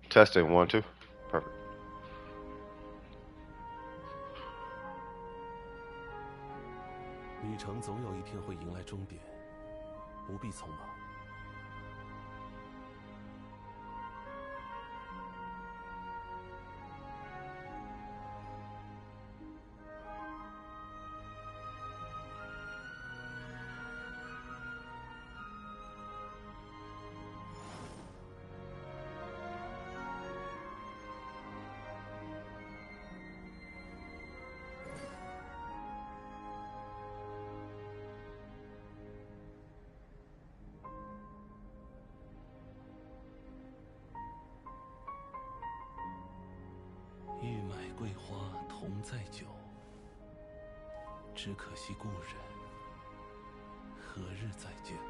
Testing 1 2. Perfect. 旅程总有一天会迎来终点，不必匆忙。欲买桂花同载酒，只可惜故人何日再见呢？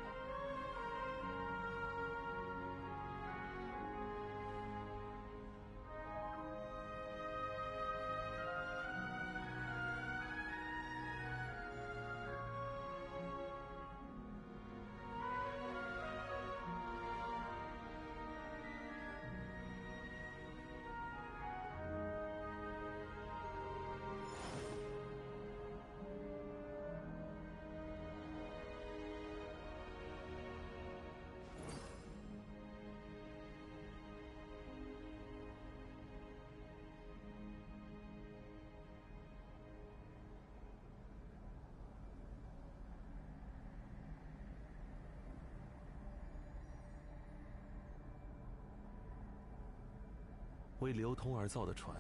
为流通而造的船，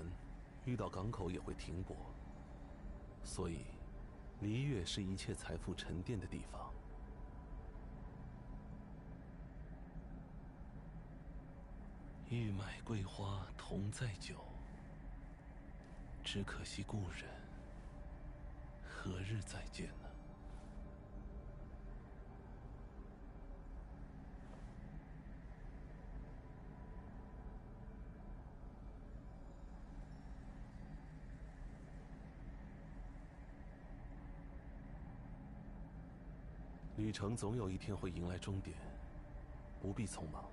遇到港口也会停泊，所以离月是一切财富沉淀的地方。欲买桂花同载酒，只可惜故人何日再见呢？旅程总有一天会迎来终点，不必匆忙。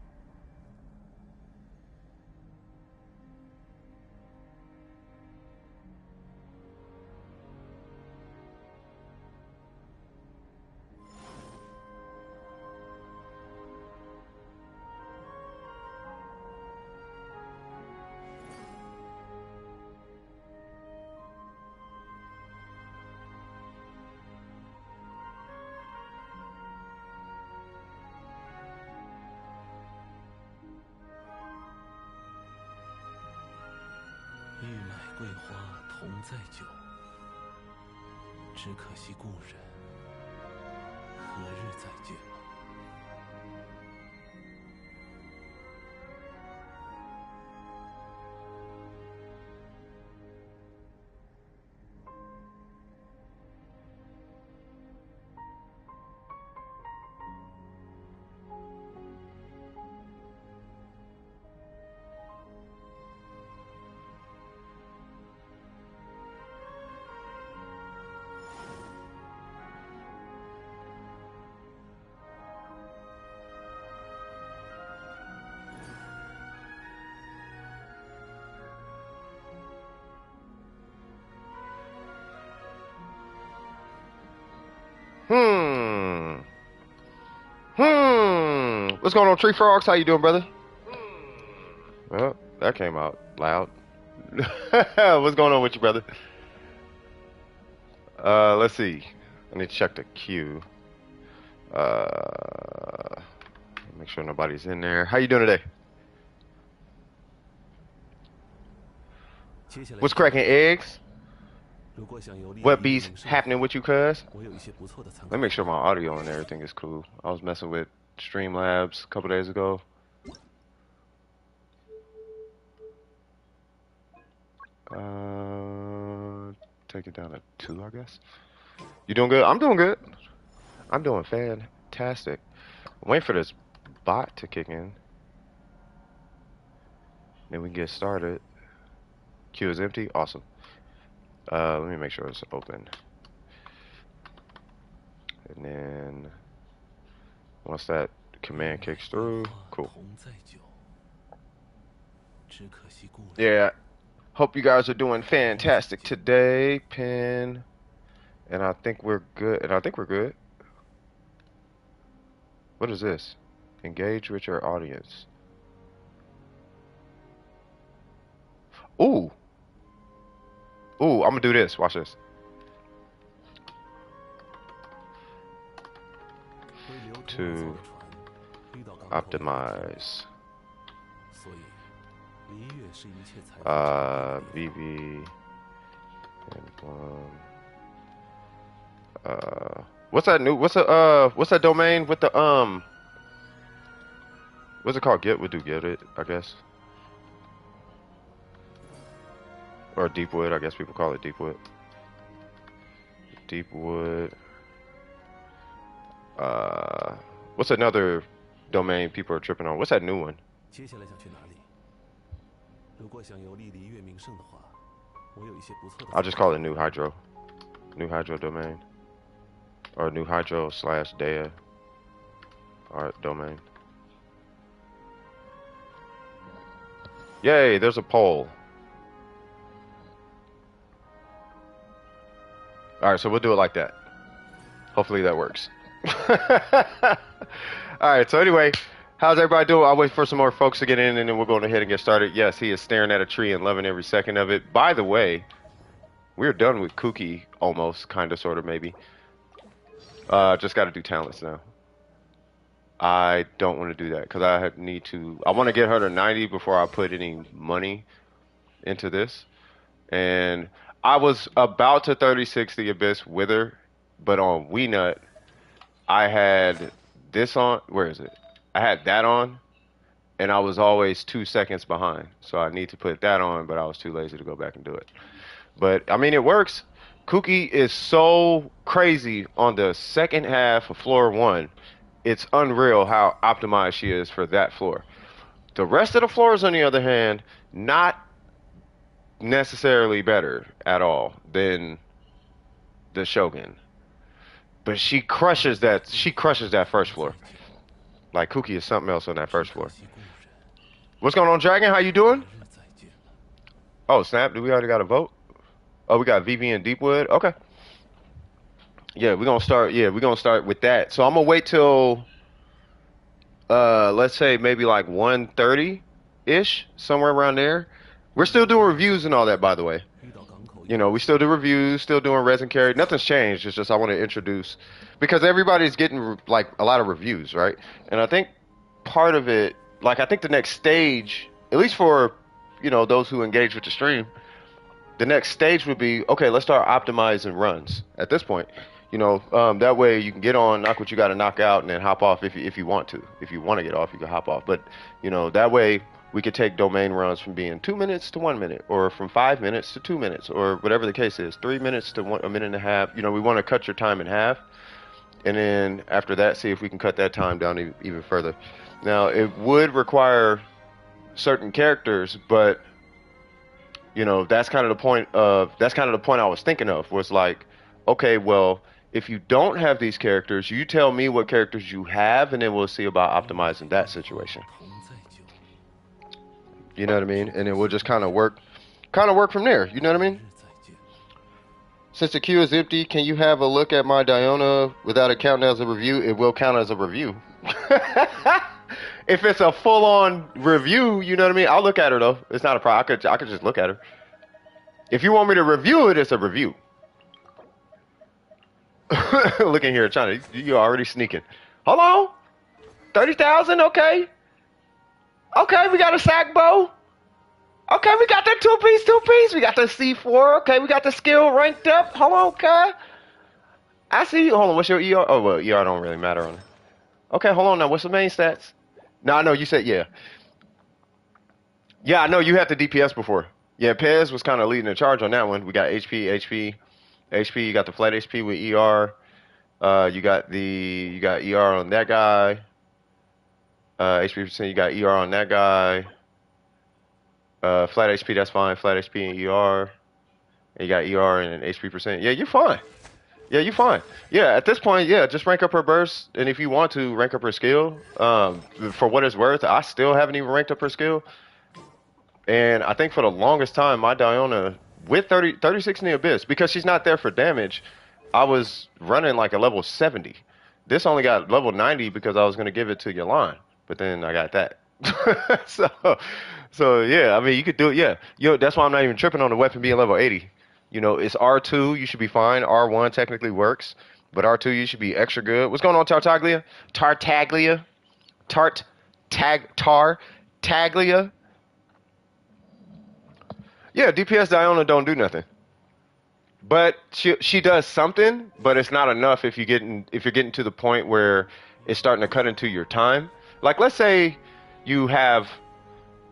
欲买桂花同载酒，只可惜故人何日再见呢？What's going on, Tree Frogs? How you doing, brother? Well, that came out loud. What's going on with you, brother? Let's see. I need to check the queue. Make sure nobody's in there. How you doing today? What's cracking, eggs? What bees happening with you, cuz? Let me make sure my audio and everything is cool. I was messing with Streamlabs a couple days ago. Take it down to 2, I guess. You doing good? I'm doing good. I'm doing fantastic. I'm waiting for this bot to kick in. Then we can get started. Queue is empty. Awesome. Let me make sure it's open. And then Once that command kicks through, cool. Yeah. Hope you guys are doing fantastic today. Pin. And I think we're good. What is this? Engage with your audience. Ooh. Ooh, I'm gonna do this. Watch this. To optimize. VV and what's that new? What's that domain with the what's it called? Get would do get it, I guess. Or Deepwood, I guess people call it Deepwood. Deepwood. What's another domain people are tripping on? What's that new one? I'll just call it New Hydro. New Hydro domain. Or New Hydro / Dea art domain. Yay, there's a poll. Alright, so we'll do it like that. Hopefully that works. Alright, so anyway, how's everybody doing? I'll wait for some more folks to get in and then we'll go ahead and get started. Yes, he is staring at a tree and loving every second of it. By the way, we're done with Kooky almost, kind of, sort of, maybe. Just got to do talents now. I don't want to do that because I want to get her to 90 before I put any money into this. And I was about to 30-60 the Abyss with her, but on WeNut, I had this on. Where is it? I had that on, and I was always 2 seconds behind. So I need to put that on, but I was too lazy to go back and do it. But, I mean, it works. Kooky is so crazy on the second half of floor 1. It's unreal how optimized she is for that floor. The rest of the floors, on the other hand, not necessarily better at all than the Shogun. But she crushes that first floor. Like, Kooky is something else on that first floor. What's going on, Dragon? How you doing? Oh, snap. Do we already got a vote? Oh, we got VV and Deepwood? Okay. Yeah, we're gonna start with that. So I'm gonna wait till let's say maybe like 1:30-ish, somewhere around there. We're still doing reviews and all that, by the way. You know, we still do reviews, still doing resin carry. Nothing's changed. It's just I want to introduce, because everybody's getting like a lot of reviews, right? And I think part of it, like I think the next stage, at least for, you know, those who engage with the stream, the next stage would be, okay, let's start optimizing runs at this point. You know, that way you can get on, knock what you got to knock out, and then hop off if you want to. If you want to get off, you can hop off. But, you know, that way we could take domain runs from being 2 minutes to 1 minute, or from 5 minutes to 2 minutes, or whatever the case is, 3 minutes to a minute and a half. You know, we want to cut your time in half, and then after that, see if we can cut that time down even further. Now, it would require certain characters, but, you know, that's kind of the point I was thinking of, was like, okay, well, if you don't have these characters, you tell me what characters you have, and then we'll see about optimizing that situation. You know what I mean? And then we'll just kind of work from there. You know what I mean? Since the queue is empty, can you have a look at my Diona without it counting as a review? It will count as a review. If it's a full-on review, you know what I mean? I'll look at her, though. It's not a problem. I could just look at her. If you want me to review it, it's a review. Looking here, China, you're already sneaking. Hold on. 30,000, okay. Okay, we got a sack bow. Okay, we got that two-piece. We got the C4. Okay, we got the skill ranked up. Hold on, okay. I see you. Hold on, what's your ER? Oh, well, ER don't really matter on it. Okay, hold on now. What's the main stats? No, I know you said yeah. Yeah, I know you had the DPS before. Yeah, Pez was kind of leading the charge on that one. We got HP. You got the flat HP with ER. You got ER on that guy. HP%, you got ER on that guy. Flat HP, that's fine. Flat HP and ER. And you got ER and HP%. Yeah, you're fine. Yeah, you fine. Yeah, at this point, yeah, just rank up her burst, and if you want to, rank up her skill. For what it's worth, I still haven't even ranked up her skill, and I think for the longest time, my Diona with 36 in the Abyss, because she's not there for damage, I was running like a level 70. This only got level 90 because I was going to give it to Yalan, but then I got that. so, so yeah, I mean, you could do it. Yeah, that's why I'm not even tripping on the weapon being level 80. It's R2, you should be fine. R1 technically works, but R2 you should be extra good. What's going on, Tartaglia? Tartaglia? Tartaglia? Yeah, DPS Diona don't do nothing. But she does something, but it's not enough if you're getting to the point where it's starting to cut into your time. Like let's say you have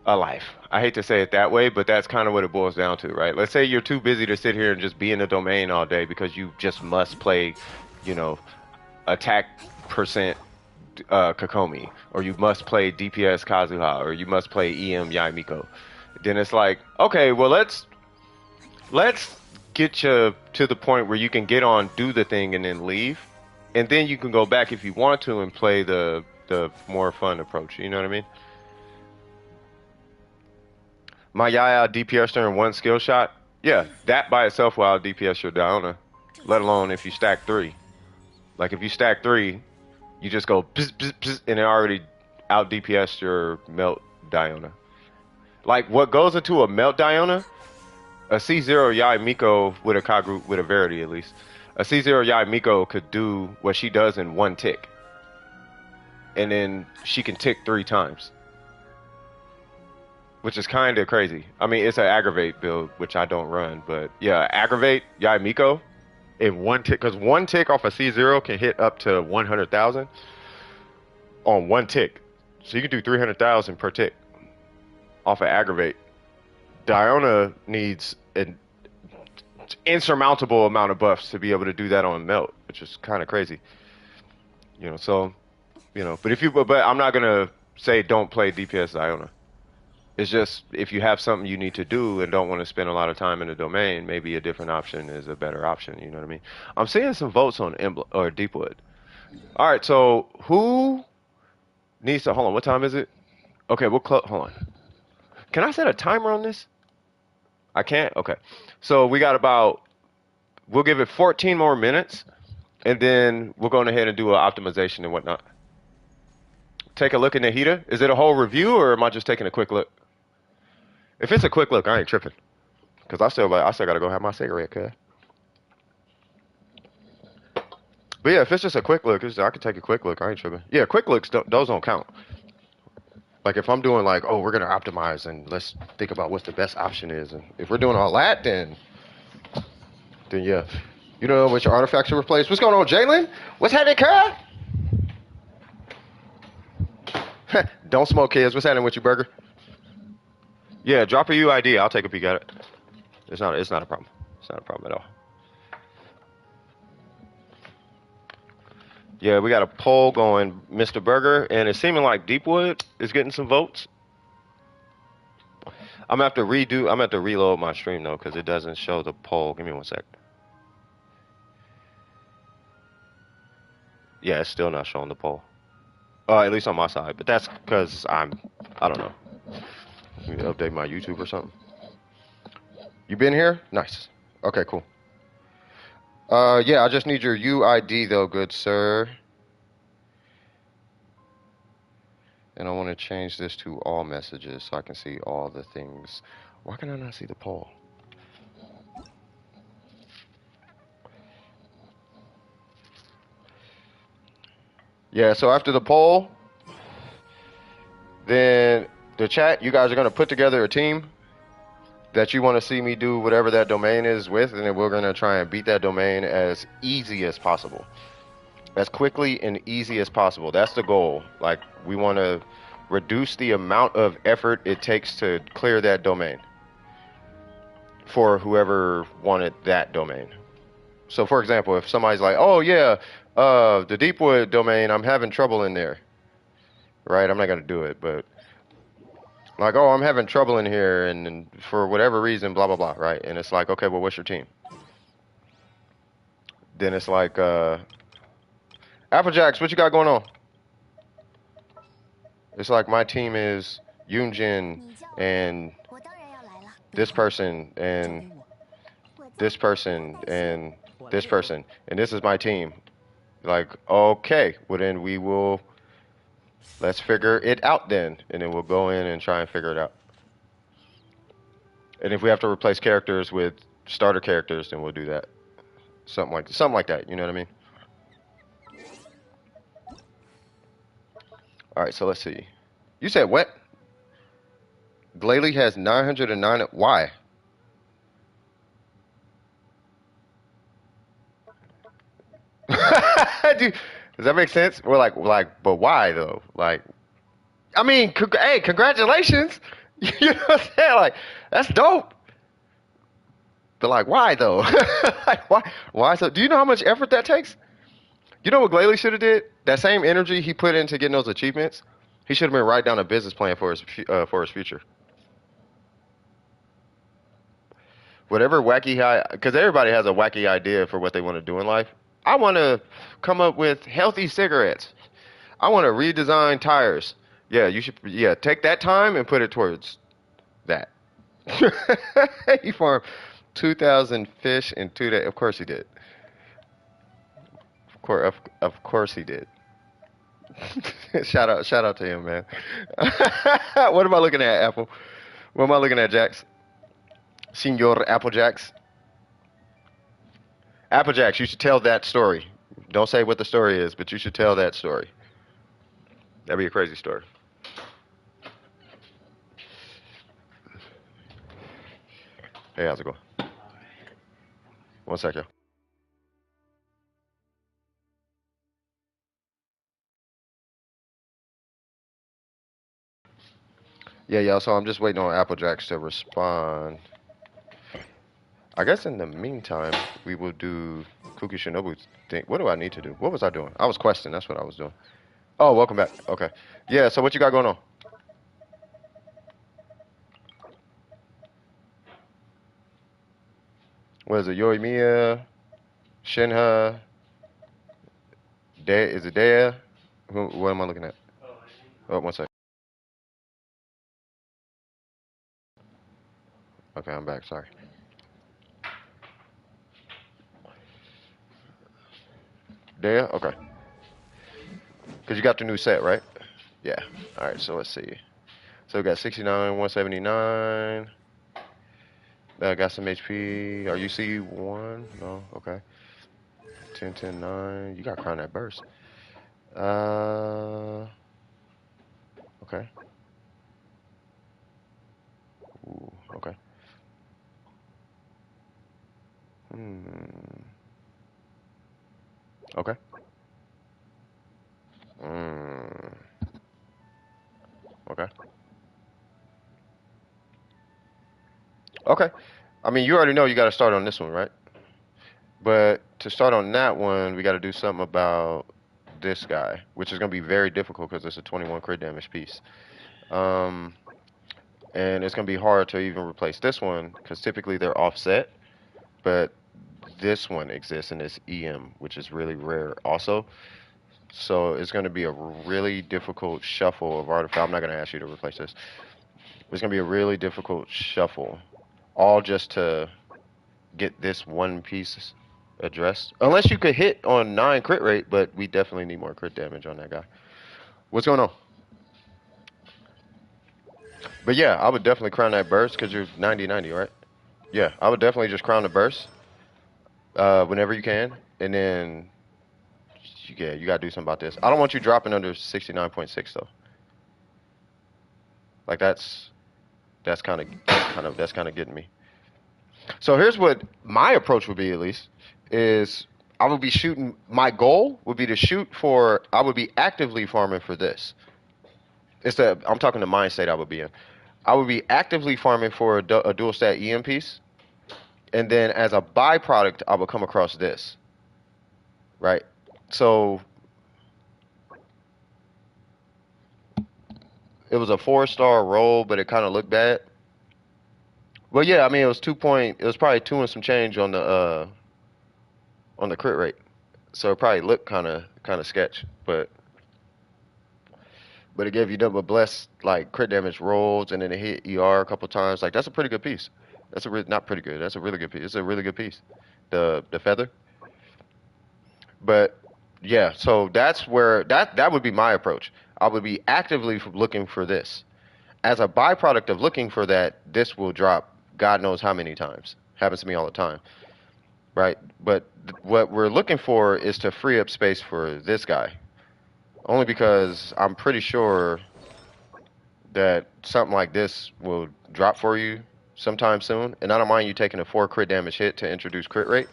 a life. I hate to say it that way, but that's kind of what it boils down to, right? Let's say you're too busy to sit here and just be in the domain all day because you just must play, you know, attack percent Kokomi, or you must play DPS Kazuha, or you must play EM Yaimiko. Then it's like, okay, well let's get you to the point where you can get on, do the thing, and then leave, and then you can go back if you want to and play the more fun approach. You know what I mean? My Yaya DPS during one skill shot, yeah, that by itself will out DPS your Diona, let alone if you stack three. Like if you stack three, you just go bzz, bzz, bzz, and it already out DPS your melt Diona. Like what goes into a melt Diona, a C0 Yai Miko with a Kagru with a Verity at least. A C0 Yai Miko could do what she does in one tick. And then she can tick 3 times. Which is kind of crazy. I mean, it's an aggravate build, which I don't run, but yeah, aggravate Yai Miko in one tick, because one tick off a C0 can hit up to 100,000 on one tick. So you can do 300,000 per tick off of aggravate. Diona needs an insurmountable amount of buffs to be able to do that on melt, which is kind of crazy. So, but I'm not gonna say don't play DPS Diona. It's just if you have something you need to do and don't want to spend a lot of time in the domain, maybe a different option is a better option. You know what I mean? I'm seeing some votes on Deepwood. All right, so who needs to hold on? What time is it? Okay, we'll hold on. Can I set a timer on this? I can't? Okay. So we got we'll give it 14 more minutes, and then we'll go ahead and do an optimization and whatnot. Take a look in the heater. Is it a whole review, or am I just taking a quick look? If it's a quick look, I ain't tripping. Because I still got to go have my cigarette, cuz. But yeah, if it's just a quick look, I can take a quick look. I ain't tripping. Yeah, quick looks, those don't count. Like if I'm doing like, oh, we're going to optimize and let's think about what the best option is. And if we're doing all that, then yeah. You know which artifacts to replace. What's going on, Jalen? What's happening, cuz? Don't smoke, kids. What's happening with you, Burger? Yeah, drop a UID. I'll take a peek at it. It's not a problem. It's not a problem at all. Yeah, we got a poll going, Mr. Burger, and it's seeming like Deepwood is getting some votes. I'm gonna have to reload my stream though, because it doesn't show the poll. Give me 1 sec. Yeah, it's still not showing the poll. At least on my side, but that's because I don't know. Let me update my YouTube or something. You been here? Nice. Okay, cool. Yeah, I just need your UID though, good sir. And I want to change this to all messages so I can see all the things. Why can I not see the poll? Yeah, so after the poll, then the chat, you guys are going to put together a team that you want to see me do whatever that domain is with, and then we're going to try and beat that domain as easy as possible. As quickly and easy as possible. That's the goal. Like, we want to reduce the amount of effort it takes to clear that domain for whoever wanted that domain. So, for example, if somebody's like, oh, yeah, the Deepwood domain, I'm having trouble in there. Right? I'm not going to do it, but like, oh, I'm having trouble in here, and for whatever reason, blah, blah, blah, right? And it's like, okay, well, what's your team? Then it's like Applejacks, what you got going on? It's like my team is Yunjin and this person and this person and this person, and this is my team. Like, okay, well then let's figure it out then, and then we'll go in and try and figure it out. And if we have to replace characters with starter characters, then we'll do that. Something like that. You know what I mean? All right, so let's see. You said what? Glalie has 909. Why? Dude, does that make sense? We're like, but why though? Like, I mean, hey, congratulations. You know what I'm saying? Like, that's dope. But like, why though? Like, why? Why so? Do you know how much effort that takes? You know what Glalie should have did? That same energy he put into getting those achievements, he should have been write down a business plan for his future. Whatever wacky because everybody has a wacky idea for what they want to do in life. I want to come up with healthy cigarettes. I want to redesign tires. Yeah, you should. Yeah, take that time and put it towards that. He farmed 2,000 fish in 2 days. Of course he did. Of course he did. Shout out to him, man. What am I looking at, Apple? What am I looking at, Jax? Senor Applejacks. Applejacks, you should tell that story. Don't say what the story is, but you should tell that story. That'd be a crazy story. Hey, how's it going? One second. Yeah, y'all. So I'm just waiting on Applejacks to respond. I guess in the meantime, we will do Kuki Shinobu's thing. What do I need to do? What was I doing? I was questing. That's what I was doing. Oh, welcome back. Okay. Yeah, so what you got going on? What is it? Yoimiya? Shenhe? Is it Dea? What am I looking at? Oh, one second. Okay, I'm back. Sorry. Dea? Okay. Because you got the new set, right? Yeah. All right, so let's see. So we got 69, 179. Got some HP. Are you C1? No? Okay. 10, 10, 9. You got Crown that burst. Okay. Ooh, okay. Okay. Okay. Okay. I mean, you already know you got to start on this one, right? But to start on that one, we got to do something about this guy, which is going to be very difficult because it's a 21 crit damage piece. And it's going to be hard to even replace this one because typically they're offset. But this one exists in this EM, which is really rare also. So it's going to be a really difficult shuffle of artifact. I'm not going to ask you to replace this. It's going to be a really difficult shuffle, all just to get this one piece addressed. Unless you could hit on 9 crit rate, but we definitely need more crit damage on that guy. What's going on? But yeah, I would definitely crown that burst because you're 90-90, right? Yeah, I would definitely just crown the burst whenever you can. And then, yeah, you got to do something about this. I don't want you dropping under 69.6 though. Like that's kind of getting me. So here's what my approach would be, at least, is I would be shooting. My goal would be to shoot for. I would be actively farming for this. I'm talking the mind state I would be in. I would be actively farming for a dual stat EM piece, and then as a byproduct, I would come across this. Right. So it was a 4-star roll, but it kind of looked bad. Well, yeah, I mean it was 2 point. It was probably 2 and some change on the on the crit rate. So it probably looked kind of sketch, but it gave you double blessed like crit damage rolls, and then it hit ER a couple times. Like that's a pretty good piece. That's not pretty good. That's a really good piece. It's a really good piece. The feather. But yeah, so that's where that would be my approach. I would be actively looking for this. As a byproduct of looking for that, this will drop God knows how many times. Happens to me all the time, right? But what we're looking for is to free up space for this guy. Only because I'm pretty sure that something like this will drop for you sometime soon. And I don't mind you taking a 4 crit damage hit to introduce crit rate.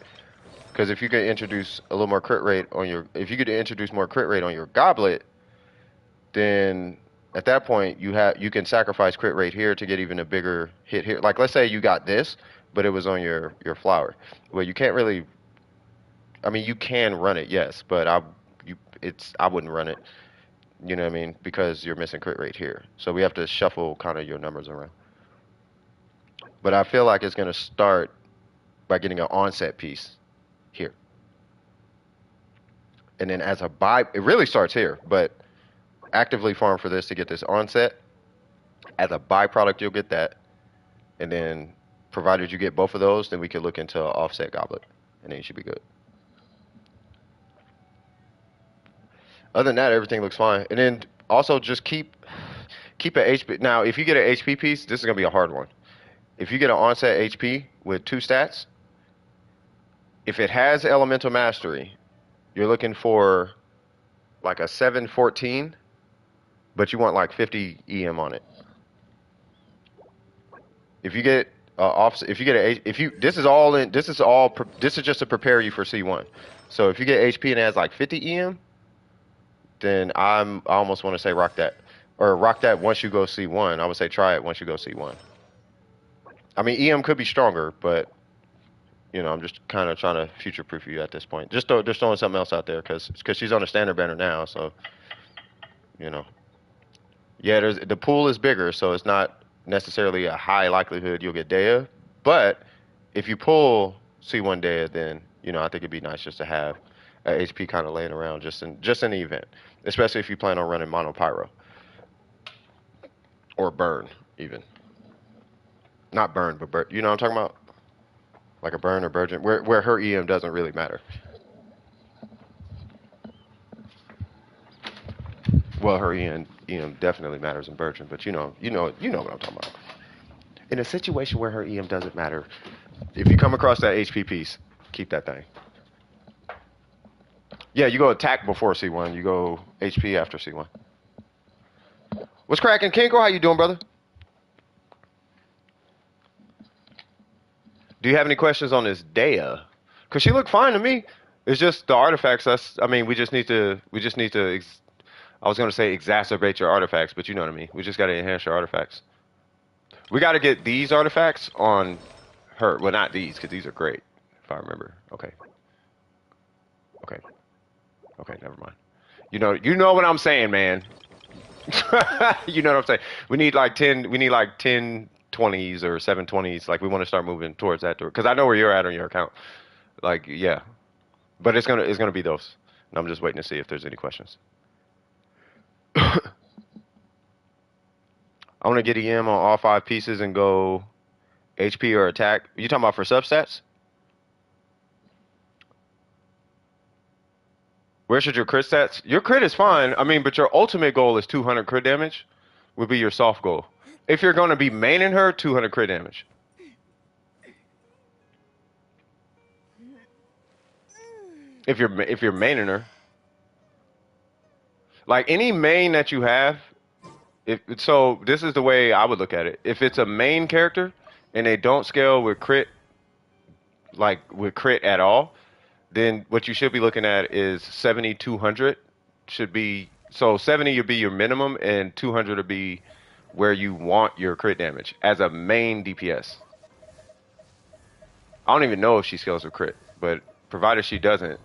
Because if you could introduce a little more crit rate on your, if you could introduce more crit rate on your goblet, then at that point you can sacrifice crit rate here to get even a bigger hit here. Like let's say you got this, but it was on your flower. Well, you can't really. I mean, you can run it, yes, but I wouldn't run it. You know what I mean? Because you're missing crit rate here. So we have to shuffle kind of your numbers around. But I feel like it's gonna start by getting an onset piece here. And then as a buy, it really starts here, but actively farm for this to get this onset. As a byproduct, you'll get that. And then provided you get both of those, then we can look into an offset goblet. And then you should be good. Other than that, everything looks fine. And then also just keep an HP. Now, if you get an HP piece, this is gonna be a hard one. If you get an onset HP with 2 stats, if it has elemental mastery, you're looking for like a 714, but you want like 50 EM on it. If you get if you get a if you this is all in this is all this is just to prepare you for C1. So if you get HP and it has like 50 EM, then I almost want to say rock that, or rock that once you go C1. I would say try it once you go C1. I mean EM could be stronger, but you know I'm just kind of trying to future proof you at this point. Just throwing something else out there because she's on a standard banner now, so you know. Yeah, the pool is bigger, so it's not necessarily a high likelihood you'll get Dea. But if you pull C1 Dea, then you know I think it'd be nice just to have a HP kind of laying around just in the event, especially if you plan on running mono pyro or burn even. Not burn, but burn. You know what I'm talking about? Like a burn or burgeon, where her EM doesn't really matter. Well, her EM definitely matters in burgeon, but you know what I'm talking about. In a situation where her EM doesn't matter, if you come across that HP piece, keep that thing. Yeah, you go attack before C1. You go HP after C1. What's cracking, Kinko? How you doing, brother? Do you have any questions on this Dea? Cause she looked fine to me. It's just the artifacts. I mean, we just need to. I was gonna say exacerbate your artifacts, but you know what I mean. We just gotta enhance your artifacts. We gotta get these artifacts on her. Well, not these, cause these are great. If I remember. Okay. Okay. Okay. Never mind. You know what I'm saying, man. You know what I'm saying. We need like 10. We need like 10 20s or 720s. Like we want to start moving towards that door. Cause I know where you're at on your account. Like yeah. But it's gonna be those. And I'm just waiting to see if there's any questions. I want to get EM on all 5 pieces and go HP or attack. You talking about for substats? Where should your crit stats? Your crit is fine. I mean, but your ultimate goal is 200 crit damage. Would be your soft goal. If you're going to be maining her, 200 crit damage. If you're maining her, like any main that you have, so this is the way I would look at it. If it's a main character and they don't scale with crit, like with crit at all, then what you should be looking at is 70, 200 should be, so 70 would be your minimum and 200 would be where you want your crit damage as a main DPS. I don't even know if she scales with crit, but provided she doesn't,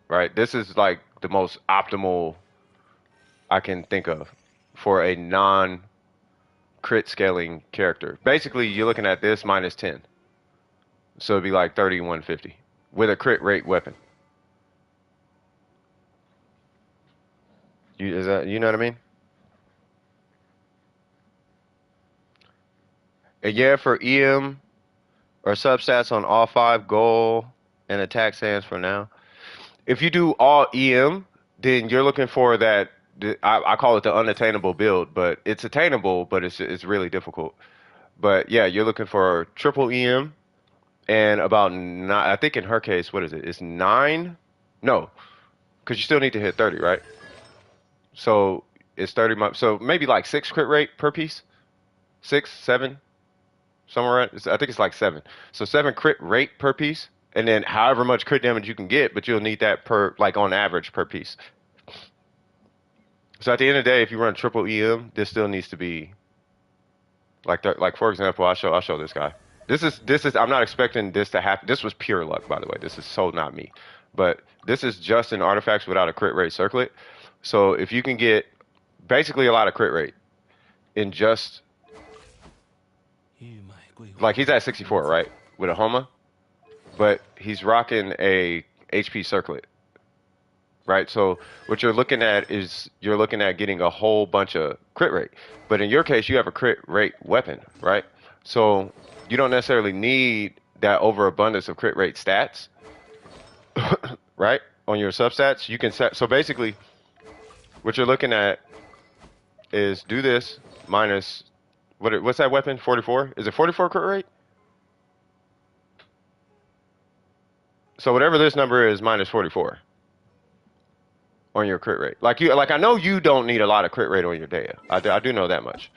right? This is like the most optimal I can think of for a non-crit scaling character. Basically, you're looking at this minus 10. So it'd be like 3150 with a crit rate weapon. Is that, you know what I mean? And yeah, for EM or substats on all five goal and attack stands for now. If you do all EM, then you're looking for that. I call it the unattainable build, but it's attainable, but it's really difficult. But yeah, you're looking for triple EM and about nine. I think in her case, what is it? It's nine? No, because you still need to hit 30, right? So it's 30. So maybe like six crit rate per piece, six, seven, somewhere. I think it's like seven. So seven crit rate per piece, and then however much crit damage you can get, but you'll need that per like on average per piece. So at the end of the day, if you run triple EM, this still needs to be like that. Like for example, I'll show this guy. This is I'm not expecting this to happen. This was pure luck, by the way. This is so not me. But this is just in artifacts without a crit rate circlet. So if you can get basically a lot of crit rate in just like he's at 64, right? With a Homa, but he's rocking a HP circlet. Right? So what you're looking at is you're looking at getting a whole bunch of crit rate. But in your case, you have a crit rate weapon, right? So you don't necessarily need that overabundance of crit rate stats, right? On your substats, you can set. So basically, what you're looking at is do this minus what's that weapon? 44? Is it 44 crit rate? So whatever this number is minus 44 on your crit rate. Like I know you don't need a lot of crit rate on your Dea. I do know that much.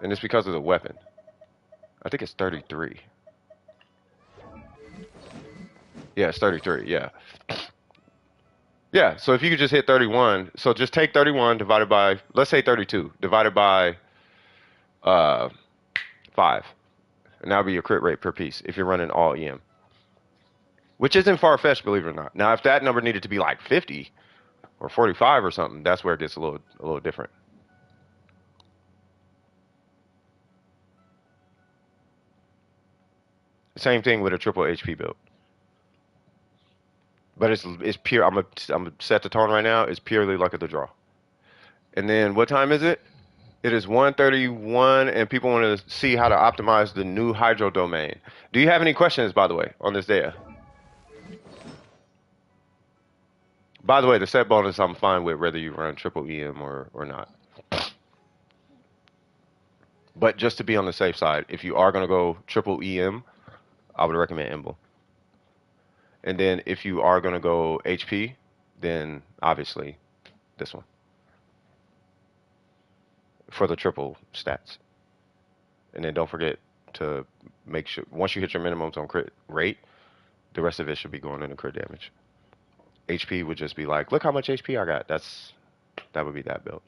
And it's because of the weapon. I think it's 33. Yeah, it's 33. Yeah. Yeah, so if you could just hit 31, so just take 31 divided by, let's say 32, divided by uh 5. And that'll be your crit rate per piece if you're running all EM. Which isn't far-fetched, believe it or not. Now, if that number needed to be like 50 or 45 or something, that's where it gets a little different. Same thing with a triple HP build. But it's pure. I'm gonna set the tone right now. It's purely luck of the draw. And then what time is it? It is 1:31, and people want to see how to optimize the new hydro domain. Do you have any questions, by the way, on this data? By the way, the set bonus I'm fine with whether you run triple EM or not. But just to be on the safe side, if you are gonna go triple EM, I would recommend Emblem. And then if you are gonna go HP, then obviously this one for the triple stats. And then don't forget to make sure once you hit your minimums on crit rate, the rest of it should be going into crit damage. HP would just be like, look how much HP I got. That would be that build.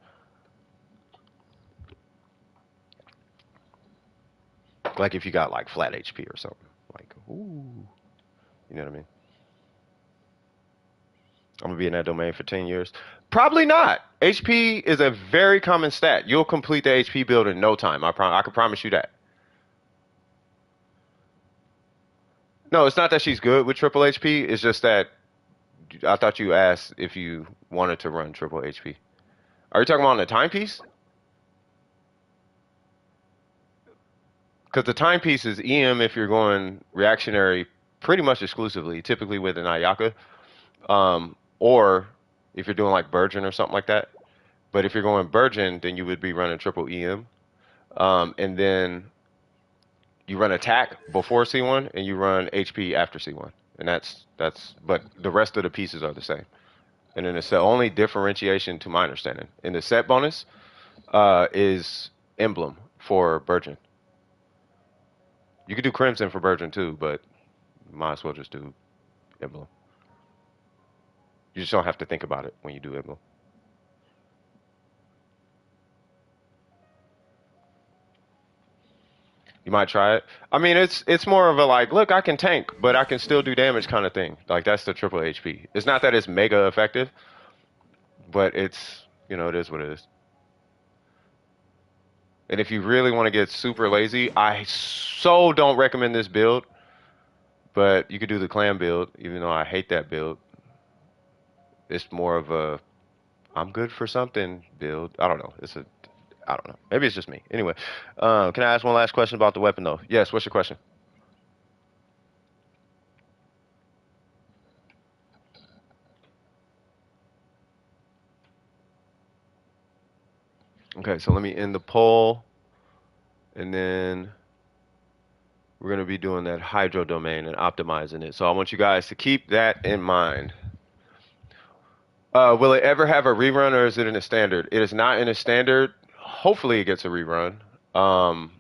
Like if you got like flat HP or something. Like, ooh. You know what I mean? I'm gonna be in that domain for 10 years. Probably not. HP is a very common stat. You'll complete the HP build in no time. I can promise you that. No, it's not that she's good with triple HP. It's just that I thought you asked if you wanted to run triple HP. Are you talking about on the timepiece? Because the timepiece is EM if you're going reactionary pretty much exclusively, typically with an Ayaka. Or if you're doing like Burgeon or something like that. But if you're going Burgeon, then you would be running triple EM. And then you run attack before C1 and you run HP after C1. And but the rest of the pieces are the same. And then the only differentiation to my understanding in the set bonus is Emblem for Burgeon. You could do Crimson for Burgeon too, but might as well just do Emblem. You just don't have to think about it when you do Emblem. You might try it. I mean, it's more of a like, look, I can tank, but I can still do damage kind of thing. Like that's the triple HP. It's not that it's mega effective, but it's it is what it is. And if you really want to get super lazy, I so don't recommend this build. But you could do the clan build, even though I hate that build. It's more of a I'm good for something. Build. I don't know. I don't know. Maybe it's just me. Anyway, can I ask one last question about the weapon though? Yes. What's your question? Okay, so let me end the poll, and then we're gonna be doing that hydro domain and optimizing it. So I want you guys to keep that in mind. Will it ever have a rerun, or is it in a standard? It is not in a standard. Hopefully, it gets a rerun. Um,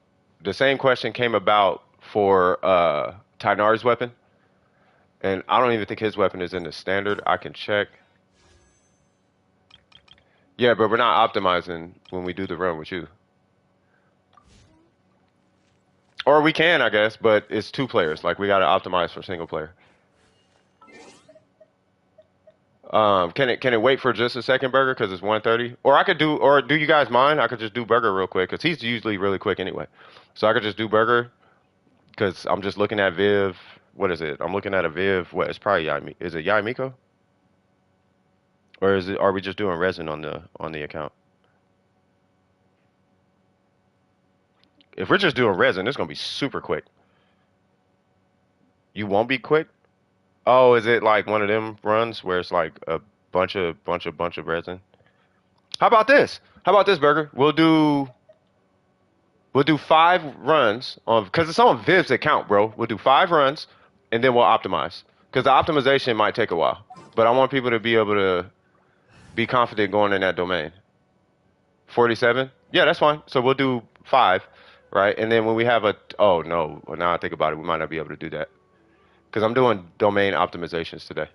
the same question came about for Tynar's weapon, and I don't even think his weapon is in the standard. I can check. Yeah, but we're not optimizing when we do the run with you. Or we can, I guess, but it's two players. Like we gotta optimize for single player. Can it wait for just a second, Burger? Because it's 1:30. Or I could do, or do you guys mind? I could just do Burger real quick because he's usually really quick anyway. So I could just do Burger because I'm just looking at Viv. What is it? I'm looking at a Viv. What? It's probably Yai. Is it Yai Miko? Or is it? Are we just doing Resin on the account? If we're just doing Resin, it's gonna be super quick. You won't be quick. Oh, is it like one of them runs where it's like a bunch of resin? How about this? How about this, Burger? We'll do 5 runs on because it's on Viv's account, bro. We'll do 5 runs and then we'll optimize because the optimization might take a while. But I want people to be able to be confident going in that domain. 47? Yeah, that's fine. So we'll do 5, right? And then when we have a oh no, well, now I think about it, we might not be able to do that because I'm doing domain optimizations today.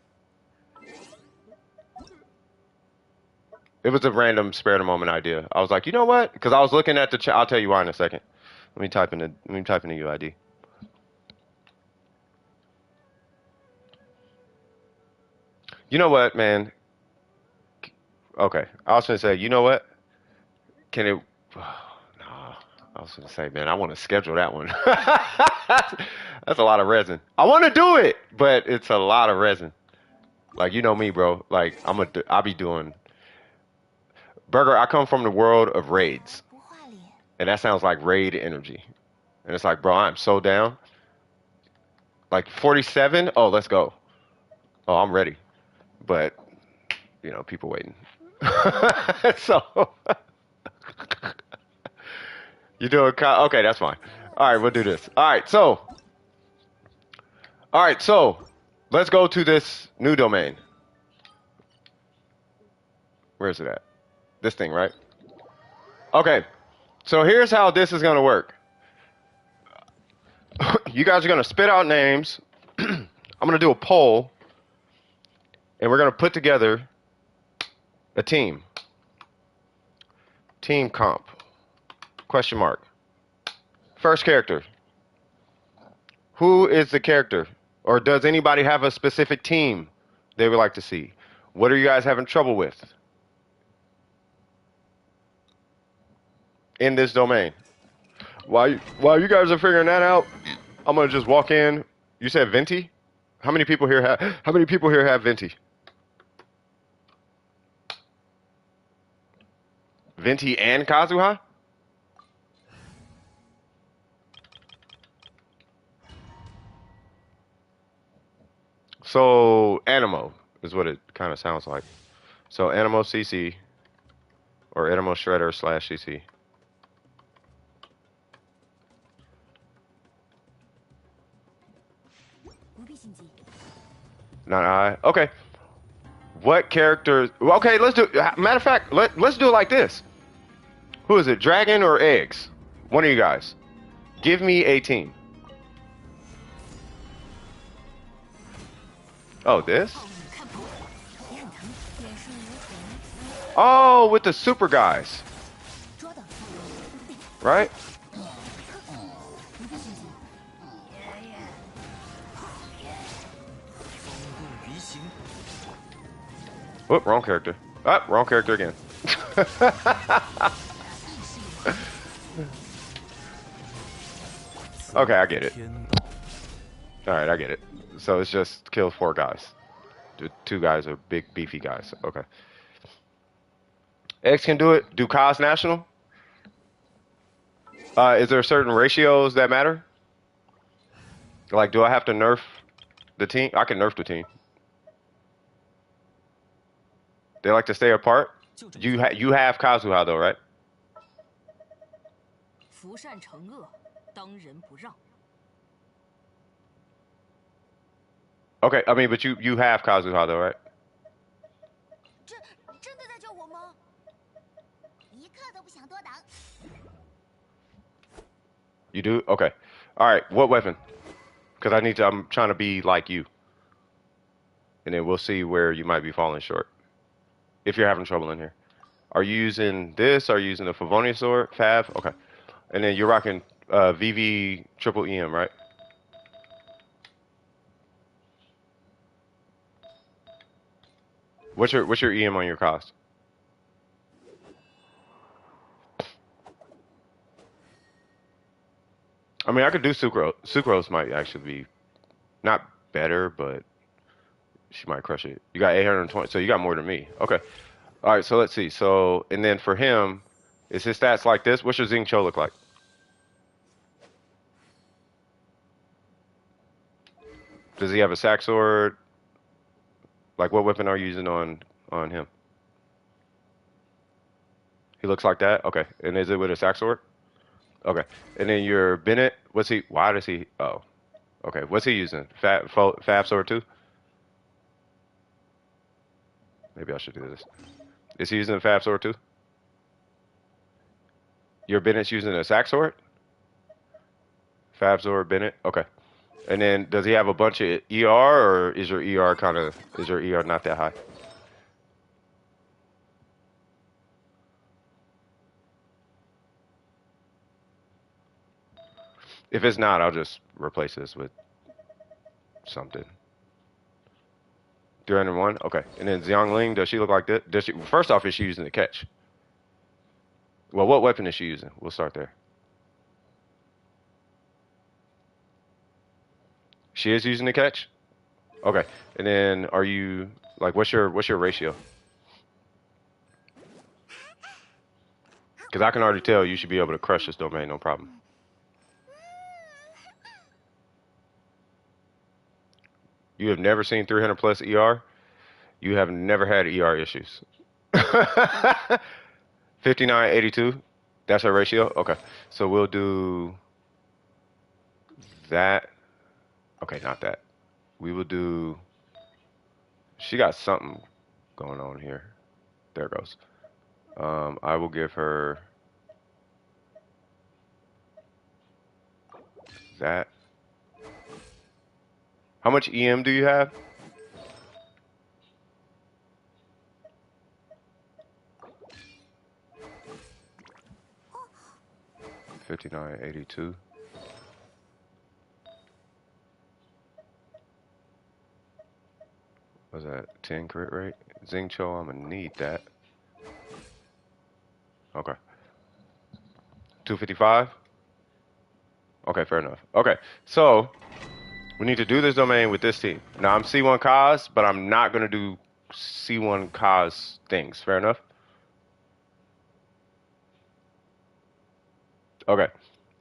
It was a random spare of the moment idea. I was like, you know what? Because I was looking at the chat. I'll tell you why in a second. Let me type in the UID. You know what, man? Okay, I was gonna say, you know what? Can it? Nah, I was gonna say, man, I want to schedule that one. That's a lot of resin. I want to do it, but it's a lot of resin. Like you know me, bro. Like I'll be doing burger. I come from the world of raids, and that sounds like raid energy. And it's like, bro, I'm so down. Like 47. Oh, let's go. Oh, I'm ready. But people waiting. So you doing? Okay, that's fine. All right, we'll do this. All right, so let's go to this new domain. Where is it at? This thing, right? Okay. So here's how this is gonna work. You guys are gonna spit out names. I'm gonna do a poll, and we're gonna put together a team. Team comp. Question mark. First character. Who is the character? Or does anybody have a specific team they would like to see? What are you guys having trouble with in this domain? While you guys are figuring that out, I'm gonna just walk in. You said Venti? How many people here have Venti? Venti and Kazuha? So Animo is what it kind of sounds like. So Animo CC or Animo Shredder / CC. Not I. Okay. What characters? Okay, let's do. Matter of fact, let's do it like this. Who is it? Dragon or eggs? One of you guys. Give me a team. Oh, this? Oh, with the super guys. Right? Whoop, wrong character. Ah, wrong character again. Okay, I get it. Alright, I get it. So it's just kill 4 guys. The 2 guys are big, beefy guys. Okay. X can do it. Do Kaz national? Is there certain ratios that matter? Like, do I have to nerf the team? I can nerf the team. They like to stay apart. You have Kazuha though, right? Okay, I mean, but you have Kazuha though, right? You do? Okay. All right. What weapon? Because I need to. I'm trying to be like you, and then we'll see where you might be falling short. If you're having trouble in here, are you using this? Are you using the Favonia sword? Fav? Okay. And then you're rocking VV triple EM, right? What's your EM on your cost? I mean, I could do Sucrose. Sucrose might actually be not better, but she might crush it. You got 820, so you got more than me. Okay. All right, so let's see. So, and then for him, is his stats like this? What's your Xing Cho look like? Does he have a sack sword? Like, what weapon are you using on him? He looks like that? Okay. And is it with a sack sword? Okay. And then your Bennett, what's he, why does he, oh, okay. What's he using? Fab sword too? Maybe I should do this. Is he using a Fab sword too? Your Bennett's using a sack sword? Fab sword, Bennett? Okay. And then does he have a bunch of ER or is your ER is your ER not that high? If it's not, I'll just replace this with something. 301? Okay. And then Xiangling, does she look like that? Does she, first off, is she using the catch? Well, what weapon is she using? We'll start there. She is using the catch? Okay. And then are you, like, what's your ratio? Because I can already tell you should be able to crush this domain, no problem. You have never seen 300 plus ER? You have never had ER issues. 5982? That's her ratio? Okay. So we'll do that. Okay, not that. We will do, she got something going on here. There it goes. I will give her that. How much EM do you have? $59.82. Was that 10 crit rate? Xing Cho, I'm gonna need that. Okay. 255? Okay, fair enough. Okay, so we need to do this domain with this team. Now I'm C1 Kaz, but I'm not gonna do C1 Kaz things. Fair enough? Okay,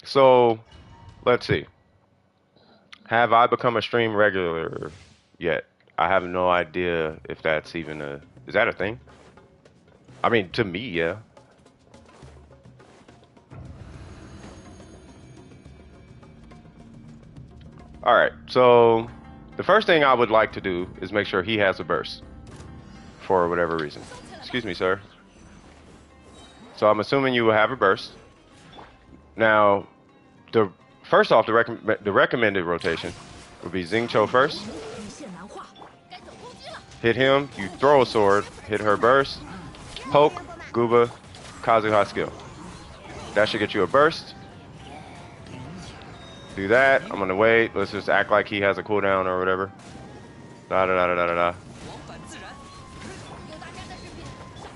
so let's see. Have I become a stream regular yet? I have no idea if that's even a... Is that a thing? I mean, to me, yeah. Alright, so the first thing I would like to do is make sure he has a burst. For whatever reason. Excuse me, sir. So I'm assuming you will have a burst. Now, first off, the recommended rotation would be Xing Cho first. Hit him, you throw a sword, hit her burst, poke, Gooba, Kazuha skill. That should get you a burst. Do that. I'm gonna wait. Let's just act like he has a cooldown or whatever. Da da da da da da da.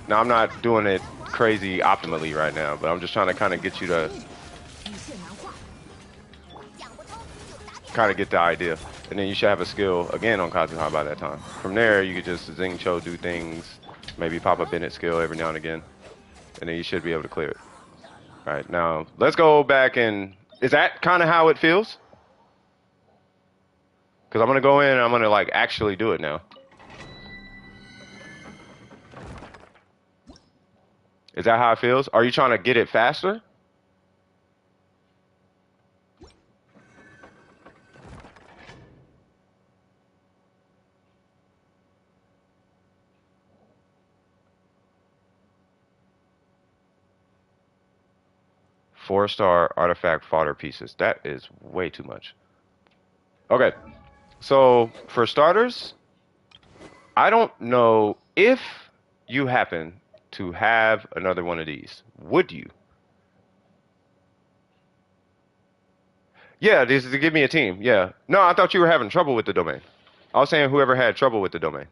Now I'm not doing it crazy optimally right now, but I'm just trying to kind of get you to kind of get the idea. And then you should have a skill again on Kazuha by that time. From there, you could just Xing Cho do things, maybe pop a Bennett skill every now and again. and then you should be able to clear it. All right, now let's go back and is that kind of how it feels? Because I'm gonna go in and I'm gonna like actually do it now. Is that how it feels? Are you trying to get it faster? Four-star artifact fodder pieces. That is way too much. Okay, so for starters, I don't know if you happen to have another one of these. Would you? Yeah, this is to give me a team. Yeah. No, I thought you were having trouble with the domain. I was saying whoever had trouble with the domain.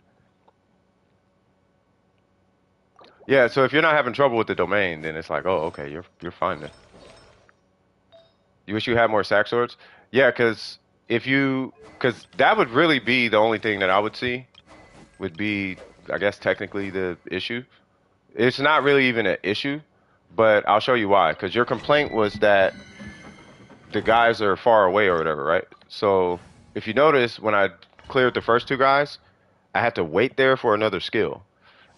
Yeah, so if you're not having trouble with the domain, then it's like, oh, okay, you're fine then. You wish you had more sack swords? Yeah, because because that would really be the only thing that I would see would be, I guess, technically the issue. It's not really even an issue, but I'll show you why. Because your complaint was that the guys are far away or whatever, right? So if you notice, when I cleared the first two guys, I had to wait there for another skill.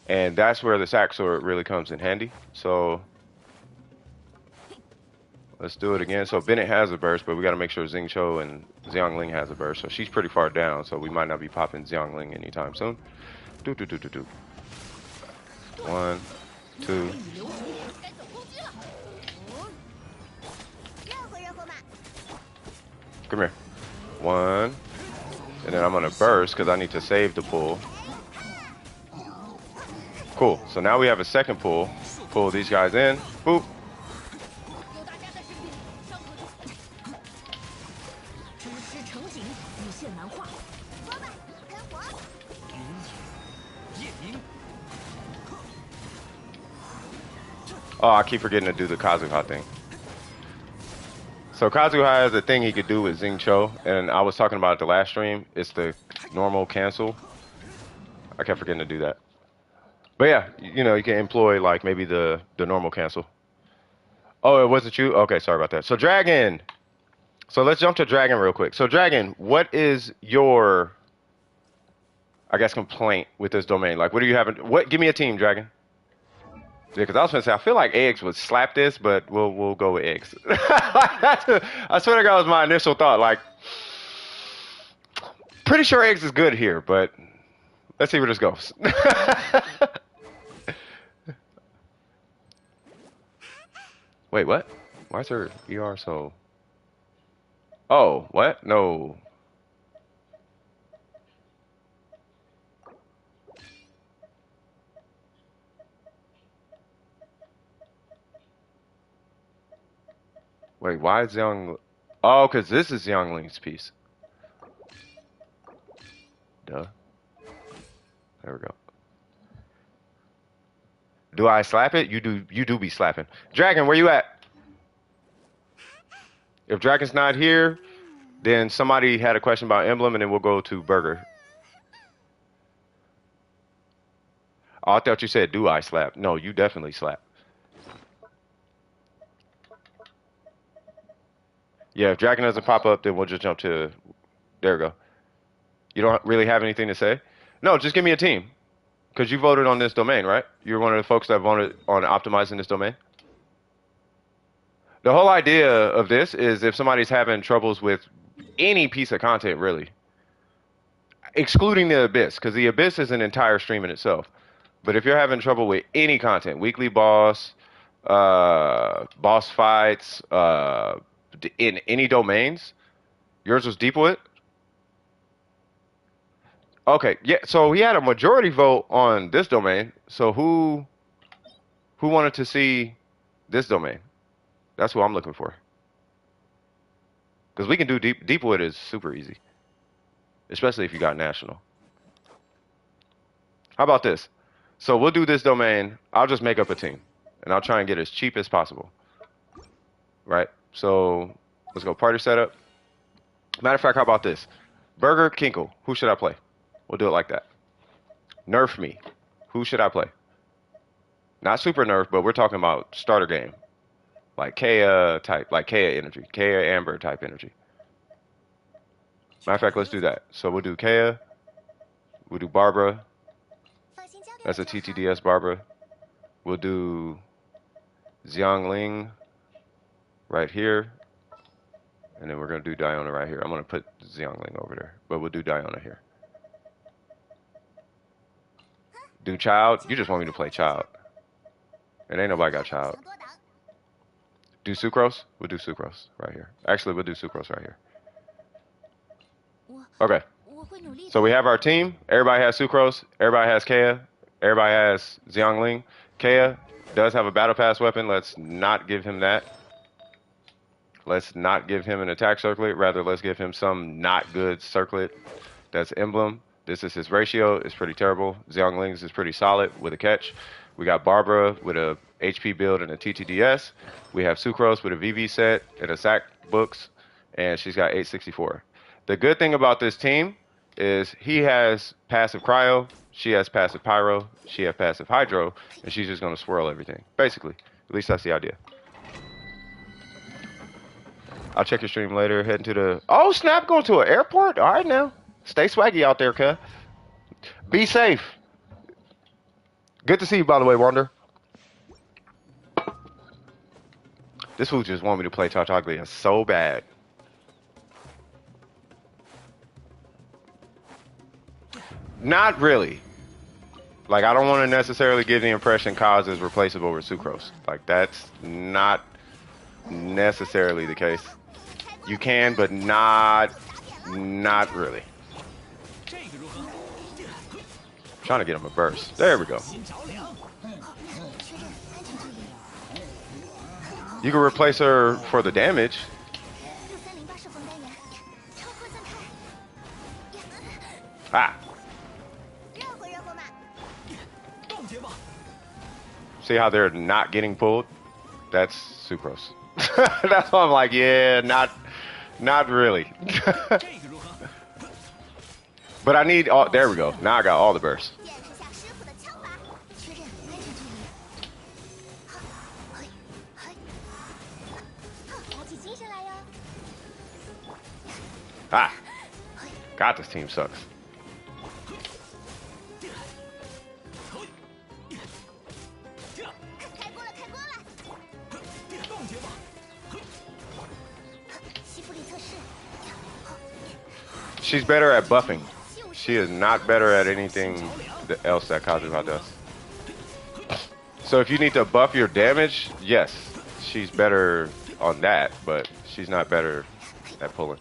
And that's where the sack sword really comes in handy. So let's do it again. So Bennett has a burst, but we got to make sure Xingqiu and Xiangling has a burst. So she's pretty far down, so we might not be popping Xiangling anytime soon. Do. 1, 2. Come here. 1. And then I'm going to burst because I need to save the pull. Cool. So now we have a second pull. Pull these guys in. Boop. Oh, I keep forgetting to do the Kazuha thing. So Kazuha has a thing he could do with Xingqiu, and I was talking about it the last stream. It's the normal cancel. I kept forgetting to do that. But yeah, you know, you can employ like maybe the normal cancel. Oh, it wasn't you? Okay, sorry about that. So Dragon. So let's jump to Dragon real quick. So Dragon, what is your, I guess, complaint with this domain? Like, what do you have? What? Give me a team, Dragon. Yeah, because I was gonna say I feel like eggs would slap this, but we'll go with eggs. I swear to God, was my initial thought. Like, pretty sure eggs is good here, but let's see where this goes. Wait, what? Why is her ER so? Oh, what? No. Wait, why is Young? Oh, because this is Youngling's piece. Duh. There we go. Do I slap it? You do. You do be slapping. Dragon, where you at? If Dragon's not here, then somebody had a question about Emblem, and then we'll go to Burger. Oh, I thought you said, do I slap? No, you definitely slap. Yeah, if Dragon doesn't pop up, then we'll just jump to... There we go. You don't really have anything to say? No, just give me a team. Because you voted on this domain, right? You're one of the folks that voted on optimizing this domain? The whole idea of this is if somebody's having troubles with any piece of content, really, excluding the Abyss, because the Abyss is an entire stream in itself. But if you're having trouble with any content, weekly boss, boss fights, in any domains, yours was Deepwood? Okay, yeah, so he had a majority vote on this domain. So who wanted to see this domain? That's what I'm looking for. Because we can do Deepwood is super easy. Especially if you got national. How about this? So we'll do this domain. I'll just make up a team. And I'll try and get as cheap as possible. Right? So let's go party setup. Matter of fact, how about this? Burger, Kinkle. Who should I play? We'll do it like that. Nerf me. Who should I play? Not super nerf, but we're talking about starter game. Like Kea type, like Kea energy. Kea Amber type energy. Matter of fact, let's do that. So we'll do Kea. We'll do Barbara. That's a TTDS Barbara. We'll do Xiangling right here. And then we're going to do Diona right here. I'm going to put Xiangling over there. But we'll do Diona here. Do Child. You just want me to play Child. And ain't nobody got Child. Do Sucrose? We'll do Sucrose right here. Actually, we'll do Sucrose right here. Okay. So we have our team. Everybody has Sucrose. Everybody has Kea. Everybody has Xiangling. Kea does have a Battle Pass weapon. Let's not give him that. Let's not give him an attack circlet. Rather, let's give him some not good circlet. That's Emblem. This is his ratio. It's pretty terrible. Xiangling's is pretty solid with a catch. We got Barbara with a HP build and a TTDS. We have Sucrose with a VV set and a SAC books. And she's got 864. The good thing about this team is he has passive cryo, she has passive pyro, she has passive hydro, and she's just going to swirl everything. Basically. At least that's the idea. I'll check your stream later. Heading to the... Oh, snap, going to an airport? All right, now. Stay swaggy out there, cuz. Be safe. Good to see you, by the way, Wander. This fool just want me to play Tartaglia so bad. Not really. Like, I don't want to necessarily give the impression Kaz is replaceable with Sucrose. Like, that's not necessarily the case. You can, but not really. Trying to get him a burst. There we go. You can replace her for the damage. Ah. See how they're not getting pulled? That's Sucrose. That's why I'm like, yeah, not really. But I need all, there we go. Now I got all the bursts. Ah. God, this team sucks. She's better at buffing. She is not better at anything else that Kazuha does. So if you need to buff your damage, yes, she's better on that, but she's not better at pulling.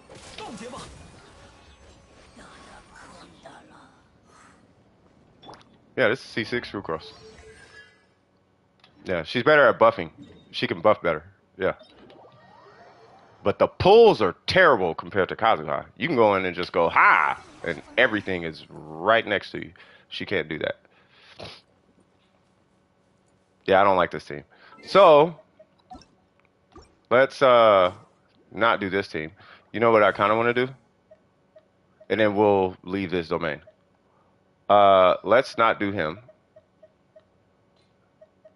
Yeah, this is C6 Sucrose. Yeah, she's better at buffing. She can buff better. Yeah. But the pulls are terrible compared to Kazuha. You can go in and just go, ha! And everything is right next to you. She can't do that. Yeah, I don't like this team. So, let's not do this team. You know what I kind of want to do? And then we'll leave this domain. Let's not do him.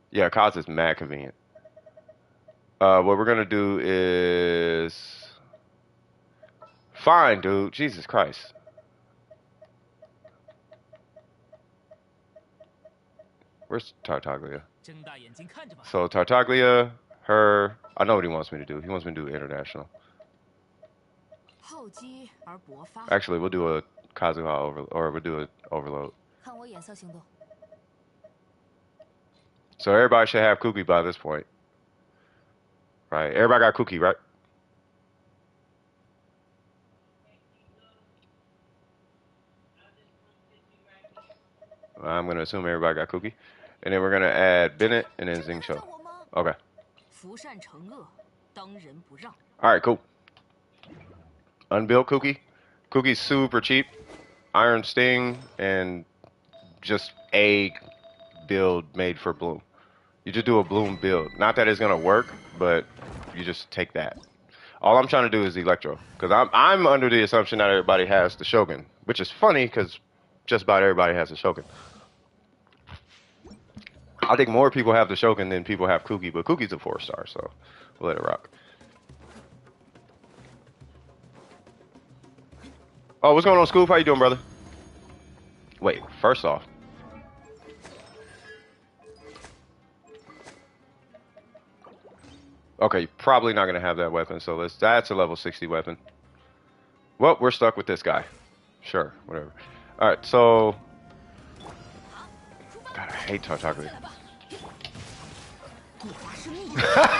Yeah, Kaz is mad convenient. What we're gonna do is... Fine, dude. Jesus Christ. Where's Tartaglia? So Tartaglia, her... I know what he wants me to do. He wants me to do international. Actually, we'll do a Kazuha or we'll do an overload. So everybody should have Kuki by this point. Right, everybody got Kuki, right? I'm gonna assume everybody got Kuki. And then we're gonna add Bennett and then Xingqiu. Okay. Alright, cool. Unbuilt Kuki. Kuki's super cheap. Iron Sting and just a build made for Bloom. You just do a Bloom build. Not that it's gonna work, but you just take that. All I'm trying to do is Electro, because I'm under the assumption that everybody has the Shogun, which is funny because just about everybody has a Shogun. I think more people have the Shogun than people have Kuki, but Kuki's a 4-star, so we'll let it rock. Oh, what's going on, Scoop? How you doing, brother? Wait, first off. Okay, probably not gonna have that weapon, so that's a level 60 weapon. Well, we're stuck with this guy. Sure, whatever. Alright, so God, I hate Tartaglia.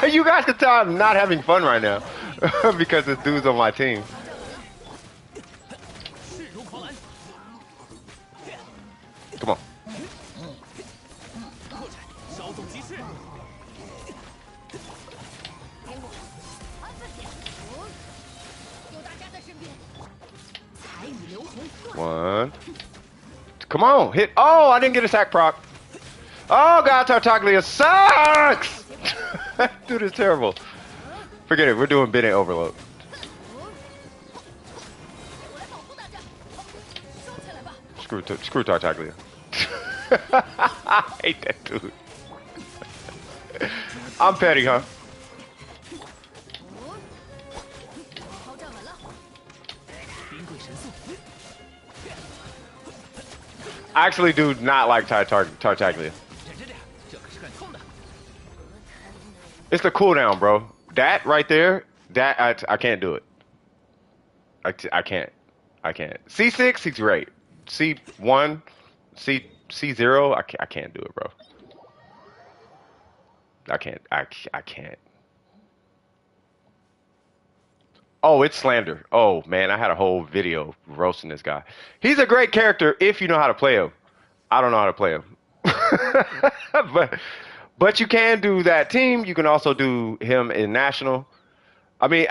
You guys can tell I'm not having fun right now because this dude's on my team. Come on. One. Come on, hit. Oh, I didn't get a sack proc. Oh, God, Tartaglia sucks! Dude is terrible. Forget it, we're doing Bennett overload. Screw Tartaglia. I hate that dude. I'm petty, huh? I actually do not like Tartaglia. It's the cooldown, bro. That right there, that I can't do it. I can't. C6, he's great. C1, C0, I can't do it, bro. I can't. Oh, it's slander. Oh man, I had a whole video roasting this guy. He's a great character if you know how to play him. I don't know how to play him. But you can do that team. You can also do him in national. I mean,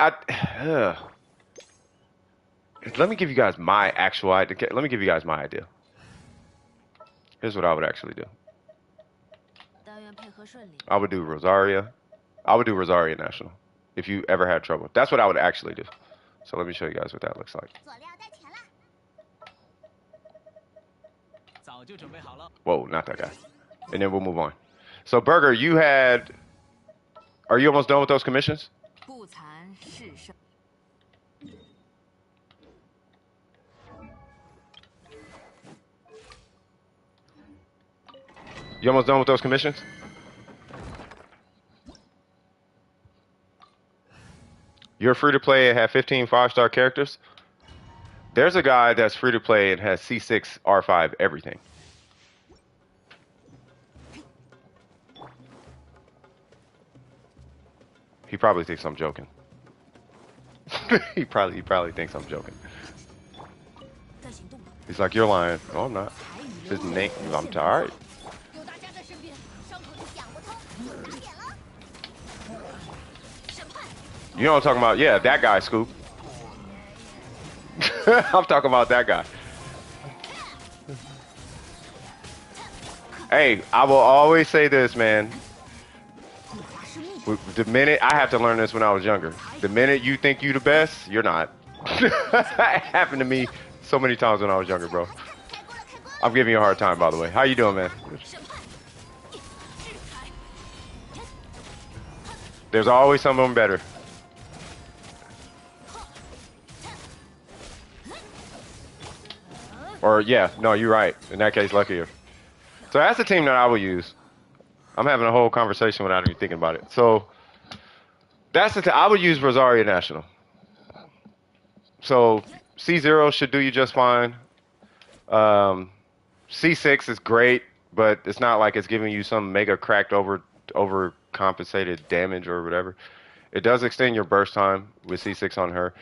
let me give you guys my actual idea. Let me give you guys my idea. Here's what I would actually do. I would do Rosaria. I would do Rosaria national. If you ever had trouble. That's what I would actually do. So let me show you guys what that looks like. Whoa, not that guy. And then we'll move on. So Burger, are you almost done with those commissions? You almost done with those commissions? You're free to play and have 15 5-star characters. There's a guy that's free to play and has C6, R5, everything. He probably thinks I'm joking. he probably thinks I'm joking. He's like, you're lying. No, I'm not. His name, I'm tired. You know what I'm talking about? Yeah, that guy, Scoop. I'm talking about that guy. Hey, I will always say this, man. The minute, I have to learn this when I was younger. The minute you think you the best, you're not. It happened to me so many times when I was younger, bro. I'm giving you a hard time, by the way. How you doing, man? There's always someone better. Or, yeah, no, you're right. In that case, luckier. So that's the team that I will use. I'm having a whole conversation without even thinking about it. So that's the I would use Rosaria National. So C0 should do you just fine. C6 is great, but it's not like it's giving you some mega cracked over compensated damage or whatever. It does extend your burst time with C6 on her.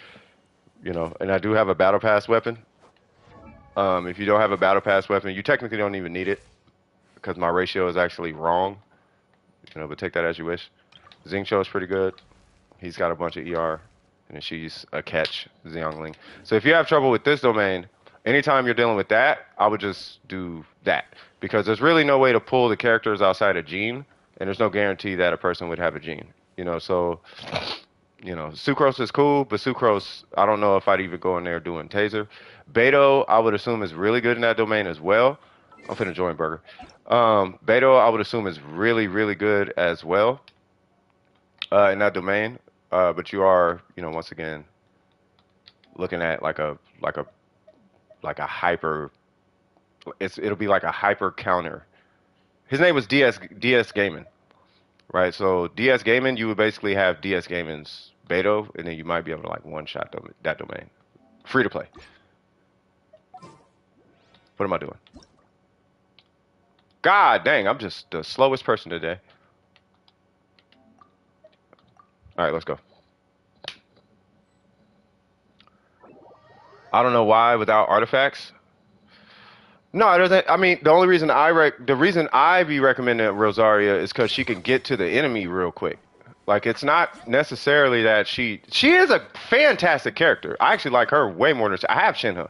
You know, and I do have a battle pass weapon. If you don't have a battle pass weapon, you technically don't even need it because my ratio is actually wrong. You know, but take that as you wish. Xingqiu is pretty good. He's got a bunch of ER, and she's a catch, Xiangling. So if you have trouble with this domain, anytime you're dealing with that, I would just do that because there's really no way to pull the characters outside of Gene, and there's no guarantee that a person would have a Gene. You know, so you know, Sucrose is cool, but Sucrose, I don't know if I'd even go in there doing Taser. Beto, I would assume is really good in that domain as well. I'm finna join Burger. Beto, I would assume is really, really good as well in that domain. But you are, you know, once again looking at like a hyper. It'll be like a hyper counter. His name was DS Gaming, right? So DS Gaming, you would basically have DS Gaming's Beto, and then you might be able to like one shot that domain. Free to play. What am I doing? God dang, I'm just the slowest person today. All right, let's go. I don't know why without artifacts. No, it doesn't. I mean, the only reason the reason I be recommending Rosaria is because she can get to the enemy real quick. Like, it's not necessarily that she is a fantastic character. I actually like her way more than I have Shenhe.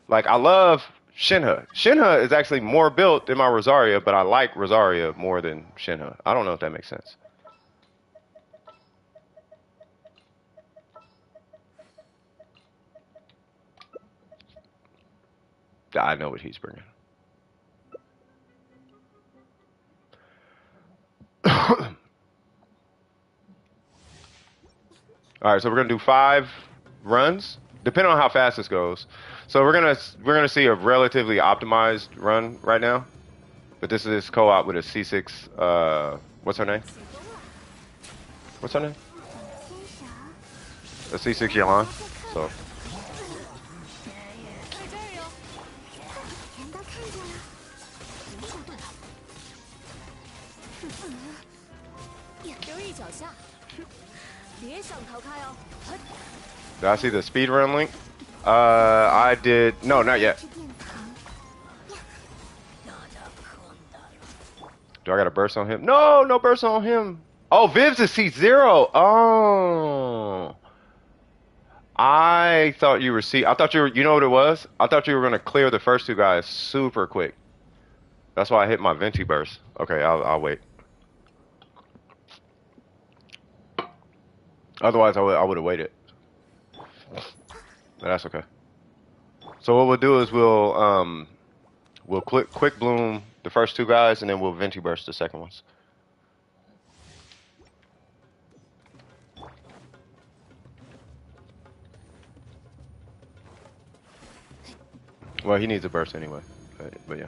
Like, I love Shenhe. Shenhe is actually more built than my Rosaria, but I like Rosaria more than Shenhe. I don't know if that makes sense. I know what he's bringing. All right, so we're gonna do 5 runs, depending on how fast this goes. So we're gonna see a relatively optimized run right now, but this is co-op with a C6. What's her name? What's her name? A C6 Yalan. So. Did I see the speed run link? I did. No, not yet. Do I got a burst on him? No, no burst on him. Oh, Viv's is C0. Oh. I thought you were I thought you were, you know what it was? I thought you were going to clear the first 2 guys super quick. That's why I hit my Venti burst. Okay, I'll wait. Otherwise, I would have waited. But that's okay. So what we'll do is we'll quick bloom the first 2 guys, and then we'll Venti burst the second ones. Well, he needs a burst anyway, but yeah.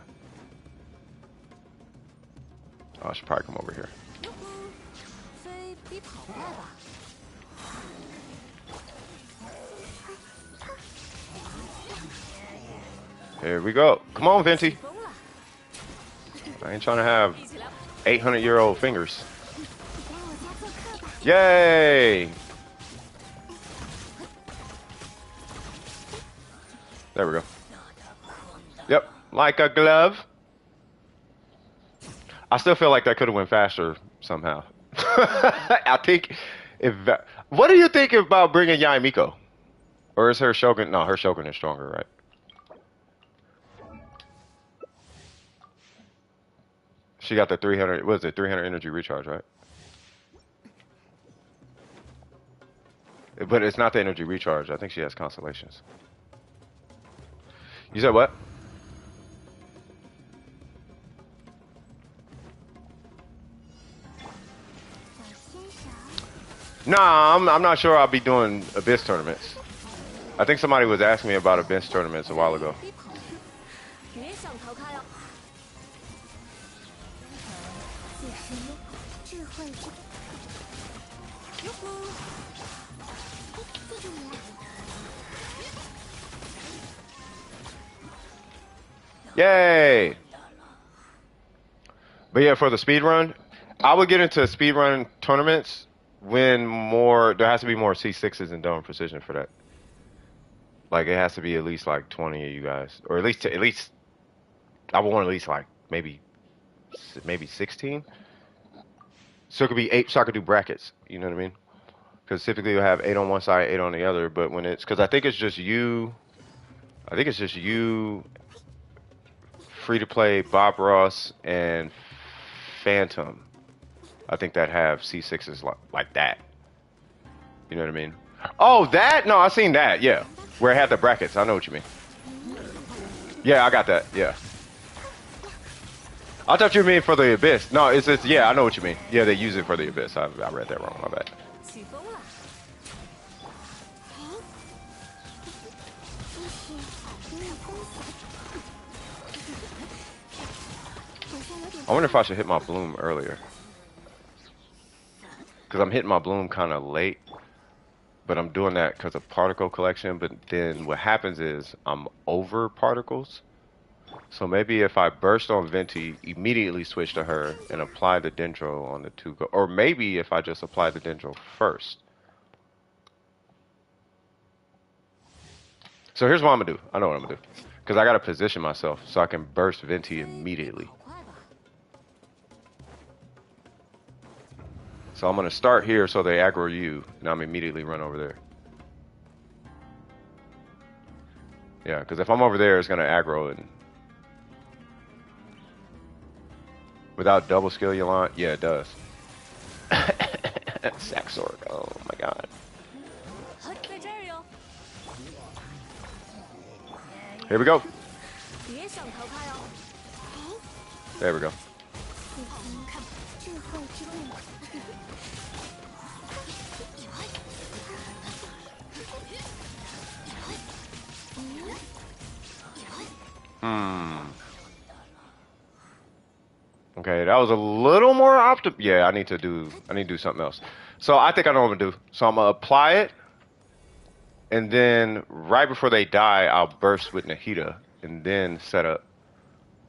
Oh, I should probably come over here. Here we go. Come on, Venti. I ain't trying to have 800-year-old fingers. Yay! There we go. Yep, like a glove. I still feel like that could have went faster somehow. I think if. What do you think about bringing Yaimiko? Or is her Shogun? No, her Shogun is stronger, right? She got the 300. What is it? 300 energy recharge, right? But it's not the energy recharge. I think she has constellations. You said what? Nah, I'm not sure I'll be doing Abyss tournaments. I think somebody was asking me about Abyss tournaments a while ago. Yay! But yeah, for the speed run, I would get into speed run tournaments when there has to be more C6s in Dome Precision for that. Like, it has to be at least like 20 of you guys, or at least I would want at least like maybe 16. So it could be 8, so I could do brackets. You know what I mean? Because typically you'll have 8 on one side, 8 on the other. But when because I think it's just you. I think it's just you, free to play, Bob Ross, and Phantom. I think that have C6s like that. You know what I mean? Oh, that? No, I seen that. Yeah, where it had the brackets. I know what you mean. Yeah, I got that. Yeah. I thought you mean for the abyss. No, it's yeah, I know what you mean. Yeah, they use it for the abyss. I read that wrong. My bad. I wonder if I should hit my bloom earlier. Because I'm hitting my bloom kind of late. But I'm doing that because of particle collection. But then what happens is I'm over particles. So maybe if I burst on Venti, immediately switch to her and apply the Dendro on the two. Or maybe if I just apply the Dendro first. So here's what I'm going to do. I know what I'm going to do. Because I got to position myself so I can burst Venti immediately. So I'm going to start here so they aggro you, and I'm immediately run over there. Yeah, because if I'm over there, it's going to aggro and... Without double skill, Yolanda? Yeah, it does. Sack sword. Oh my god. Here we go. There we go. Okay, that was a little more yeah, I need to do something else. So I think I know what I'm gonna do. So I'm gonna apply it, and then right before they die, I'll burst with Nahida, and then set up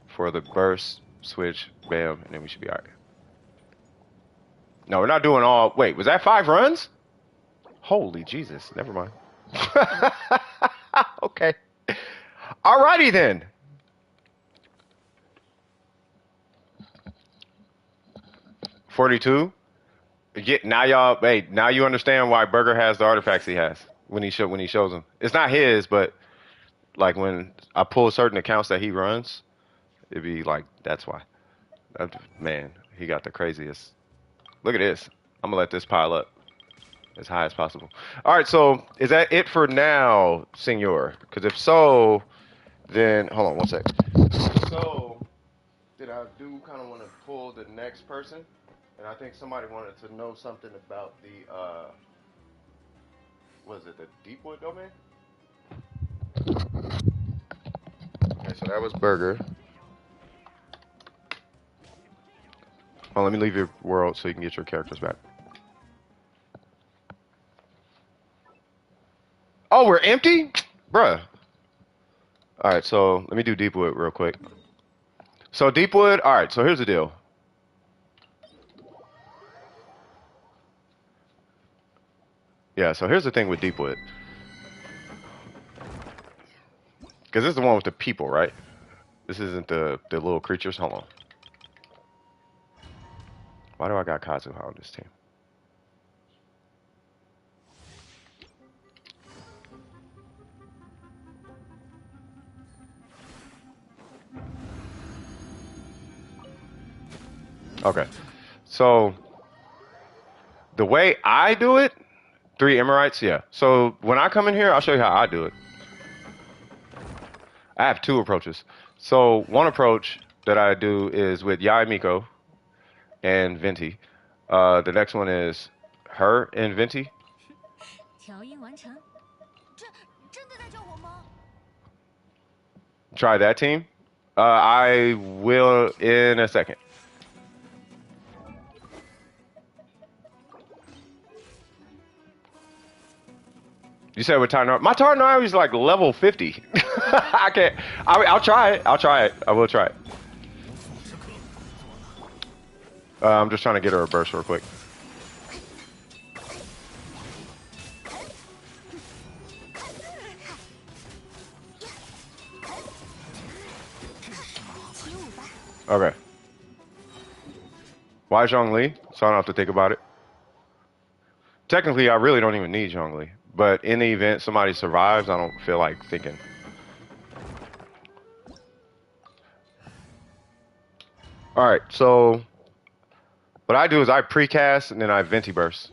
for the burst, switch, bam, and then we should be alright. No, we're not doing all. Wait, was that 5 runs? Holy Jesus, never mind. Okay. Alrighty then. $42. Now y'all, hey, now you understand why Burger has the artifacts he has when he shows them. It's not his, but like when I pull certain accounts that he runs, it'd be like that's why. Man, he got the craziest. Look at this. I'm gonna let this pile up as high as possible. All right, so is that it for now, Senor? Because if so, then hold on one sec. So, did I do kind of want to pull the next person? And I think somebody wanted to know something about the, was it the Deepwood domain? Okay, so that was Burger. Oh, let me leave your world so you can get your characters back. Oh, we're empty? Bruh. Alright, so let me do Deepwood real quick. So Deepwood, alright, so here's the deal. Yeah, so here's the thing with Deepwood. Because this is the one with the people, right? This isn't the little creatures. Hold on. Why do I got Kazuha on this team? Okay. So, the way I do it, 3 Emirites, yeah. So, when I come in here, I'll show you how I do it. I have 2 approaches. So, one approach that I do is with Yai Miko and Venti. The next one is her and Venti. Try that team. I will in a second. You said with Tarnari? My Tarnari is like level 50. I can't. I'll try it. I'll try it. I will try it. I'm just trying to get her a burst real quick. Okay. Why Zhongli? So I don't have to think about it. Technically, I really don't even need Zhongli. But in the event somebody survives, I don't feel like thinking. Alright, so what I do is I precast and then I Venti burst.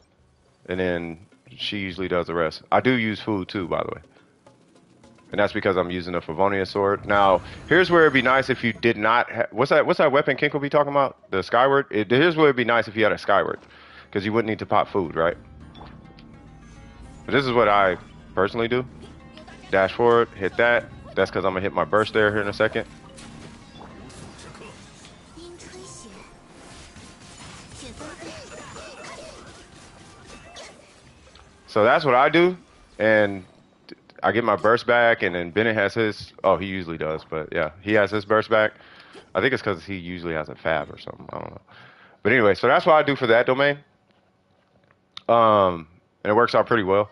And then she usually does the rest. I do use food too, by the way. and that's because I'm using a Favonius sword. Now, here's where it'd be nice if you did not. What's that weapon Kinko be talking about? The Skyward. Here's where it'd be nice if you had a Skyward, because you wouldn't need to pop food, right? But this is what I personally do. Dash forward, hit that. That's because I'm gonna hit my burst there here in a second. So that's what I do, and I get my burst back, and then Bennett has his. Oh, he usually does, but yeah, he has his burst back. I think it's because he usually has a fab or something. I don't know. But anyway, so that's what I do for that domain. And it works out pretty well.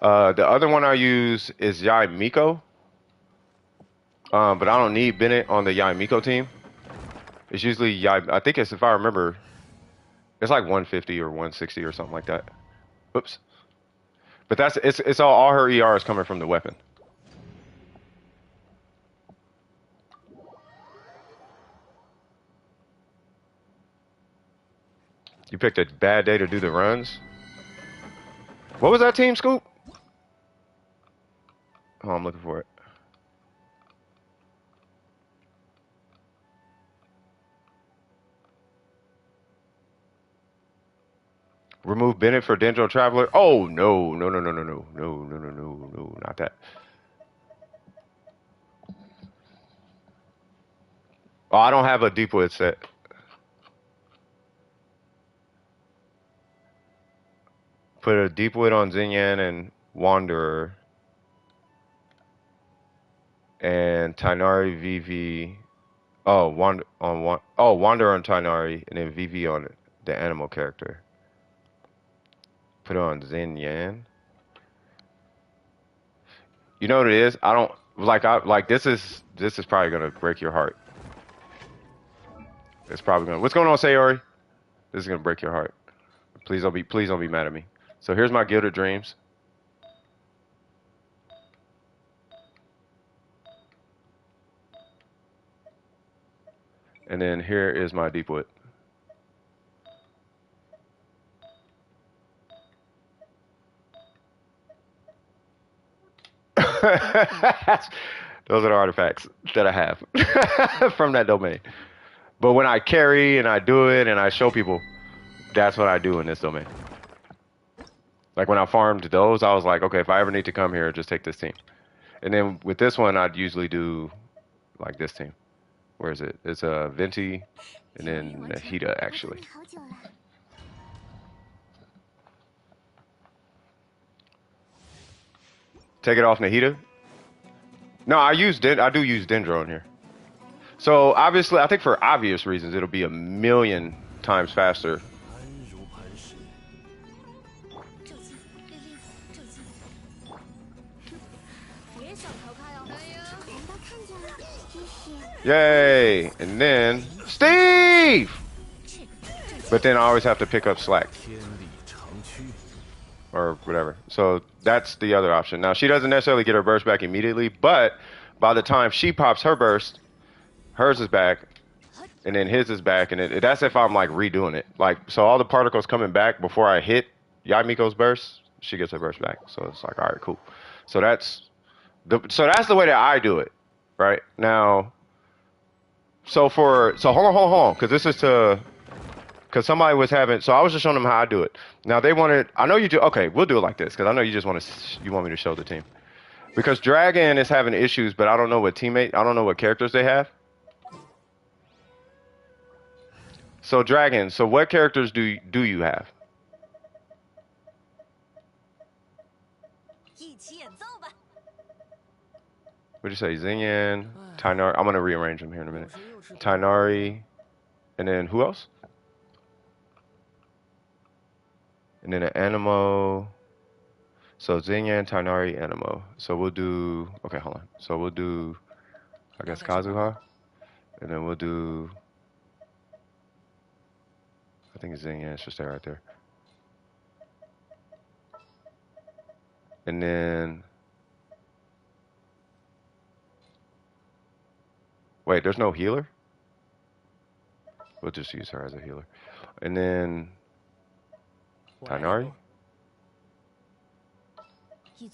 The other one I use is Yai Miko. But I don't need Bennett on the Yai Miko team. It's usually Yai. I think it's, if I remember, it's like 150 or 160 or something like that. Oops. But that's it's all her ER is coming from the weapon. You picked a bad day to do the runs. What was that team, Scoop? Oh, I'm looking for it. Remove Bennett for Dendro Traveler. Oh no, no, no, no, no, no, no, no, no, no, no, not that. Oh, I don't have a Deepwood set. Put a Deepwood on Xinyan and Wanderer. And Tainari VV. Oh, Wanderer on Tainari, and then VV on the animal character. Put it on Xinyan. You know what it is? I don't like this is probably gonna break your heart. It's probably gonna. What's going on, Sayori? This is gonna break your heart. Please don't be mad at me. So here's my Gilded Dreams. And then here is my Deepwood. Those are the artifacts that I have from that domain. But when I carry and I do it and I show people, that's what I do in this domain. Like when I farmed those, I was like, okay, if I ever need to come here, just take this team. And then with this one, I'd usually do like this team. Where is it? It's a Venti and then Nahida, actually. Take it off Nahida? No, I do use Dendro in here. So obviously, I think for obvious reasons, it'll be a million times faster. Yay! And then Steve! But then I always have to pick up slack. Or whatever. So that's the other option. Now, she doesn't necessarily get her burst back immediately, but by the time she pops her burst, hers is back, and then his is back, and that's if I'm like redoing it. Like, so all the particles coming back before I hit Yamiko's burst, she gets her burst back. So it's like, all right, cool. So that's the way that I do it, right? Now, so hold on, because this is because somebody was having, so I was just showing them how I do it. Now they wanted, I know you do, okay, we'll do it like this, because I know you just want me to show the team. Because Dragon is having issues, but I don't know what characters they have. So Dragon, so what characters do you have? What'd you say? Xinyan, Tainari, I'm going to rearrange them here in a minute. Tainari, and then who else? And then an Animo. So Xinyan, Tainari, Animo. So we'll do, okay, hold on. So we'll do, I guess, Kazuha. And then we'll do, I think Xinyan should stay right there. And then, wait, there's no healer? We'll just use her as a healer. And then, Tainari?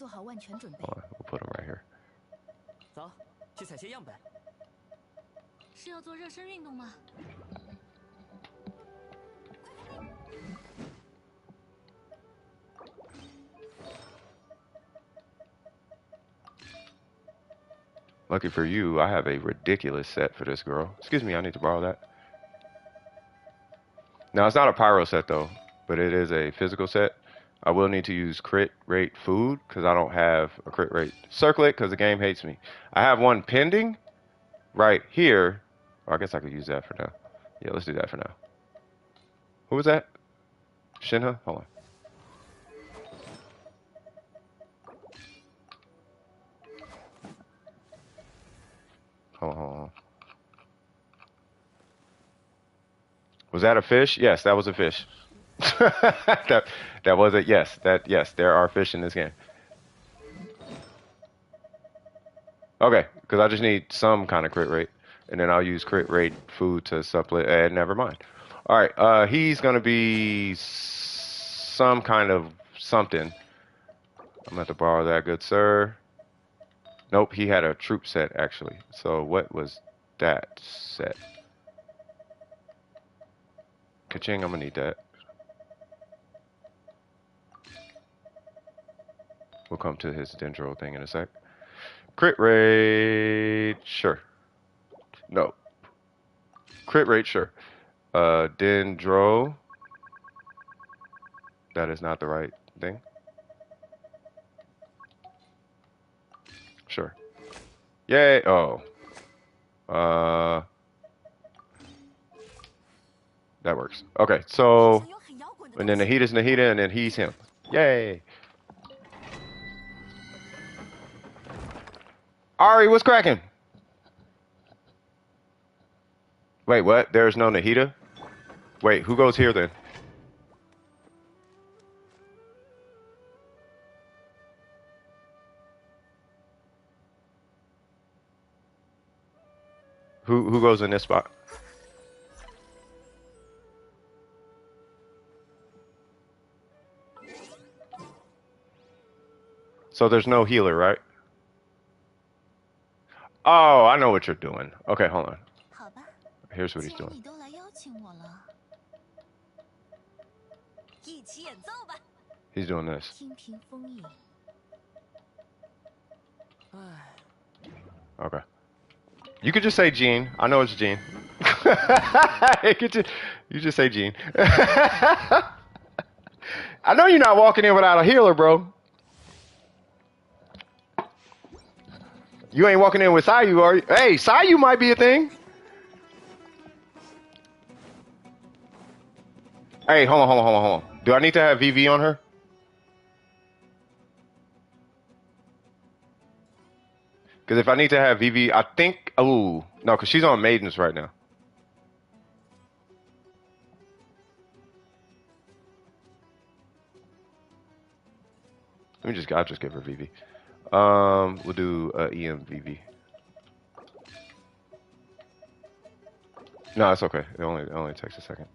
Hold on, we'll put him right here. 走，去采些样本。是要做热身运动吗？ Lucky for you, I have a ridiculous set for this girl. Excuse me, I need to borrow that. Now, it's not a pyro set, though, but it is a physical set. I will need to use crit rate food, because I don't have a crit rate circlet, because the game hates me. I have one pending right here. Oh, I guess I could use that for now. Yeah, let's do that for now. Who was that? Shenhe? Hold on. Hold on. Was that a fish? Yes, that was a fish. that was it. Yes, yes, there are fish in this game. Okay, because I just need some kind of crit rate, and then I'll use crit rate food to supplement. Never mind. All right, he's gonna be some kind of something. I'm gonna have to borrow that, good sir. Nope, he had a troop set actually. So what was that set? Ka-ching, I'm gonna need that. We'll come to his dendro thing in a sec. Crit rate, sure. No. Crit rate, sure. Dendro. That is not the right thing. Sure. Yay. Oh. That works. Okay, so, and then Nahita's Nahita, and then he's him. Yay. Ari, what's cracking? Wait, what? There's no Nahita? Wait, who goes here then? Who goes in this spot? So there's no healer, right? Oh, I know what you're doing. Okay, hold on. Here's what he's doing. He's doing this. Okay. You could just say Jean. I know it's Jean. You just say Jean. I know you're not walking in without a healer, bro. You ain't walking in with Sayu, are you? Hey, Sayu might be a thing. Hey, hold on. Do I need to have VV on her? Because if I need to have VV, I think... Oh, no, because she's on Maidens right now. I'll just give her VV. We'll do EM VV. No, it's okay. It only takes a second.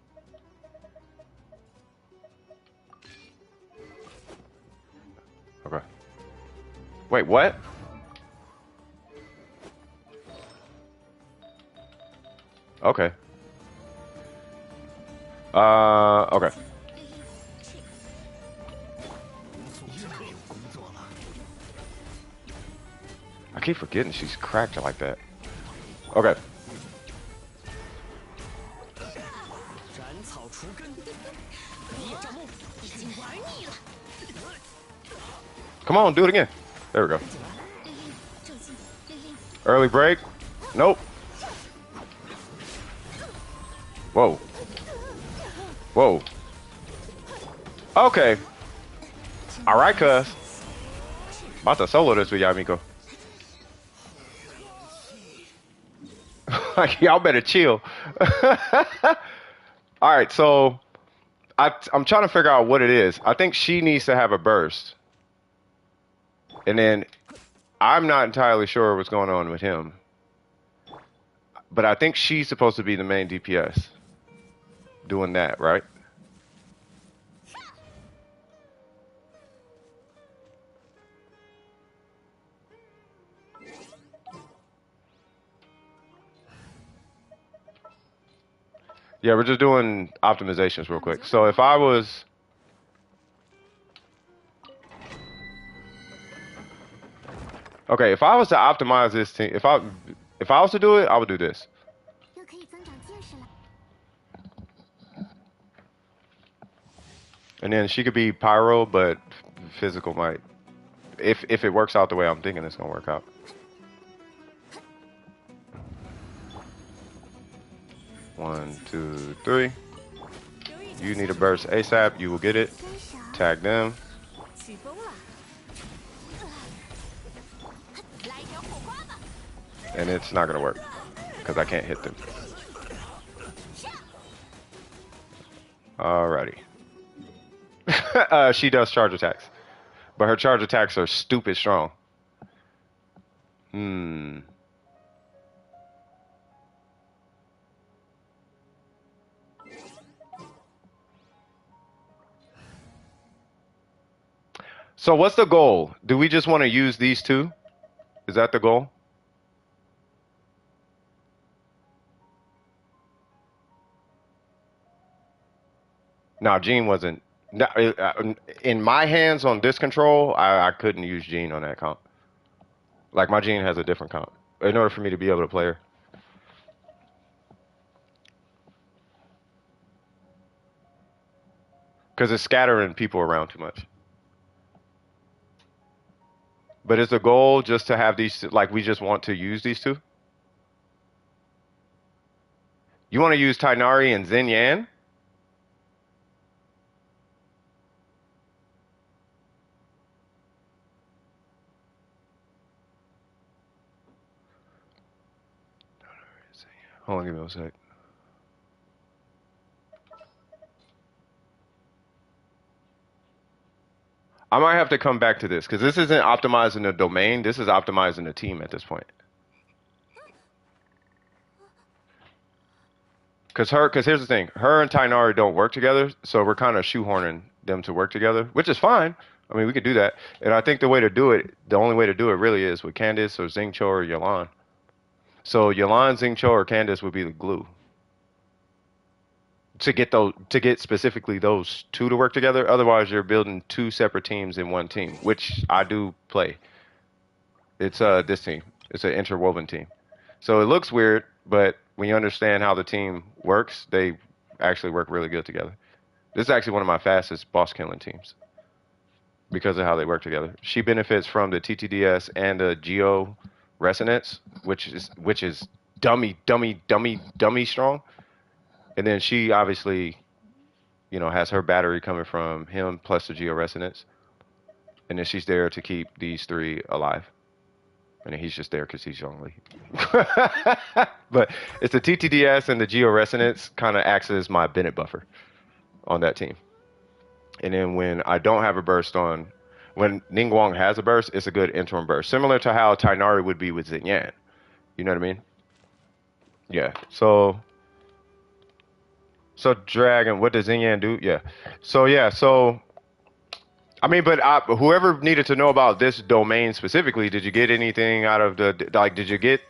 Okay. Wait, what? Okay. Okay. I keep forgetting she's cracked like that. Okay. Come on, do it again. There we go. Early break. Nope. Whoa. Whoa. Okay. Alright, cuz. About to solo this with Yamiko. Y'all better chill. Alright, so I'm trying to figure out what it is. I think she needs to have a burst. And then I'm not entirely sure what's going on with him. But I think she's supposed to be the main DPS. Doing that, right? Yeah, we're just doing optimizations real quick. So if I was... Okay, if I was to optimize this team, if I was to do it, I would do this. And then she could be pyro, but physical might, if it works out the way I'm thinking it's gonna work out. One, two, three. You need a burst ASAP. You will get it. Tag them. And it's not gonna work because I can't hit them. Alrighty. She does charge attacks, but her charge attacks are stupid strong. So what's the goal? Do we just want to use these two? Is that the goal? No, Jean wasn't. In my hands on this control, I couldn't use Jean on that comp. Like, my Jean has a different comp in order for me to be able to play her. Because it's scattering people around too much. But is the goal just to have these, like, we just want to use these two? You want to use Tainari and Xin Yan? Hold on, give me a sec. I might have to come back to this because this isn't optimizing the domain. This is optimizing the team at this point. Because here's the thing. Her and Tainari don't work together, so we're kind of shoehorning them to work together, which is fine. I mean, we could do that. And I think the way to do it, the only way to do it really is with Candace or Xingqiu or Yelan. So Yelan, Xingqiu, or Candace would be the glue. To get specifically those two to work together. Otherwise, you're building two separate teams in one team, which I do play. It's this team. It's an interwoven team. So it looks weird, but when you understand how the team works, they actually work really good together. This is actually one of my fastest boss killing teams because of how they work together. She benefits from the TTDS and the Geo resonance, which is dummy strong. And then she obviously, you know, has her battery coming from him plus the Geo resonance. And then she's there to keep these three alive. And then he's just there because he's Zhongli. But it's the TTDS and the Geo resonance kind of acts as my Bennett buffer on that team. And then when I don't have a burst on, when Ningguang has a burst, it's a good interim burst. Similar to how Tainari would be with Xin Yan. You know what I mean? Yeah. So Dragon, what does Xin Yan do? Yeah. So I mean, but whoever needed to know about this domain specifically, did you get anything out of the, like, did you get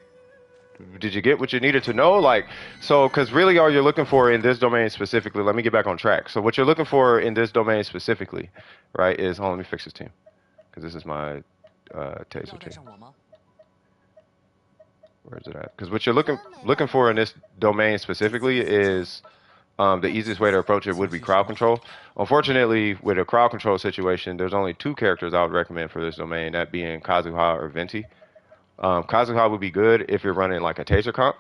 what you needed to know? Like, so, because really all you're looking for in this domain specifically, let me get back on track. So what you're looking for in this domain specifically, right, is, hold on, let me fix this team. Because this is my taser team. Where is it at? Because what you're looking for in this domain specifically is the easiest way to approach it would be crowd control. Unfortunately, with a crowd control situation, there's only two characters I would recommend for this domain, that being Kazuha or Venti. Kazuha would be good if you're running like a taser comp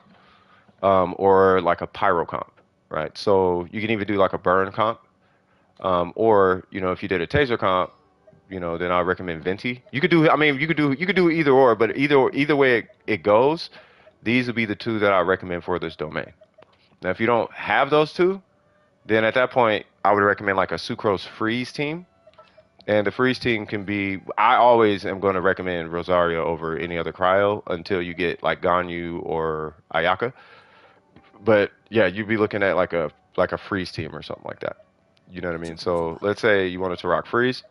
or like a pyro comp, right? So you can even do like a burn comp, or, you know, if you did a taser comp, you know, then I recommend Venti. You could do, I mean, you could do either or, but either way it goes, these would be the two that I recommend for this domain. Now, if you don't have those two, then at that point, I would recommend like a Sucrose Freeze team. And the Freeze team can be, I always am going to recommend Rosario over any other cryo until you get like Ganyu or Ayaka. But yeah, you'd be looking at like a Freeze team or something like that. You know what I mean? So let's say you wanted to rock Freeze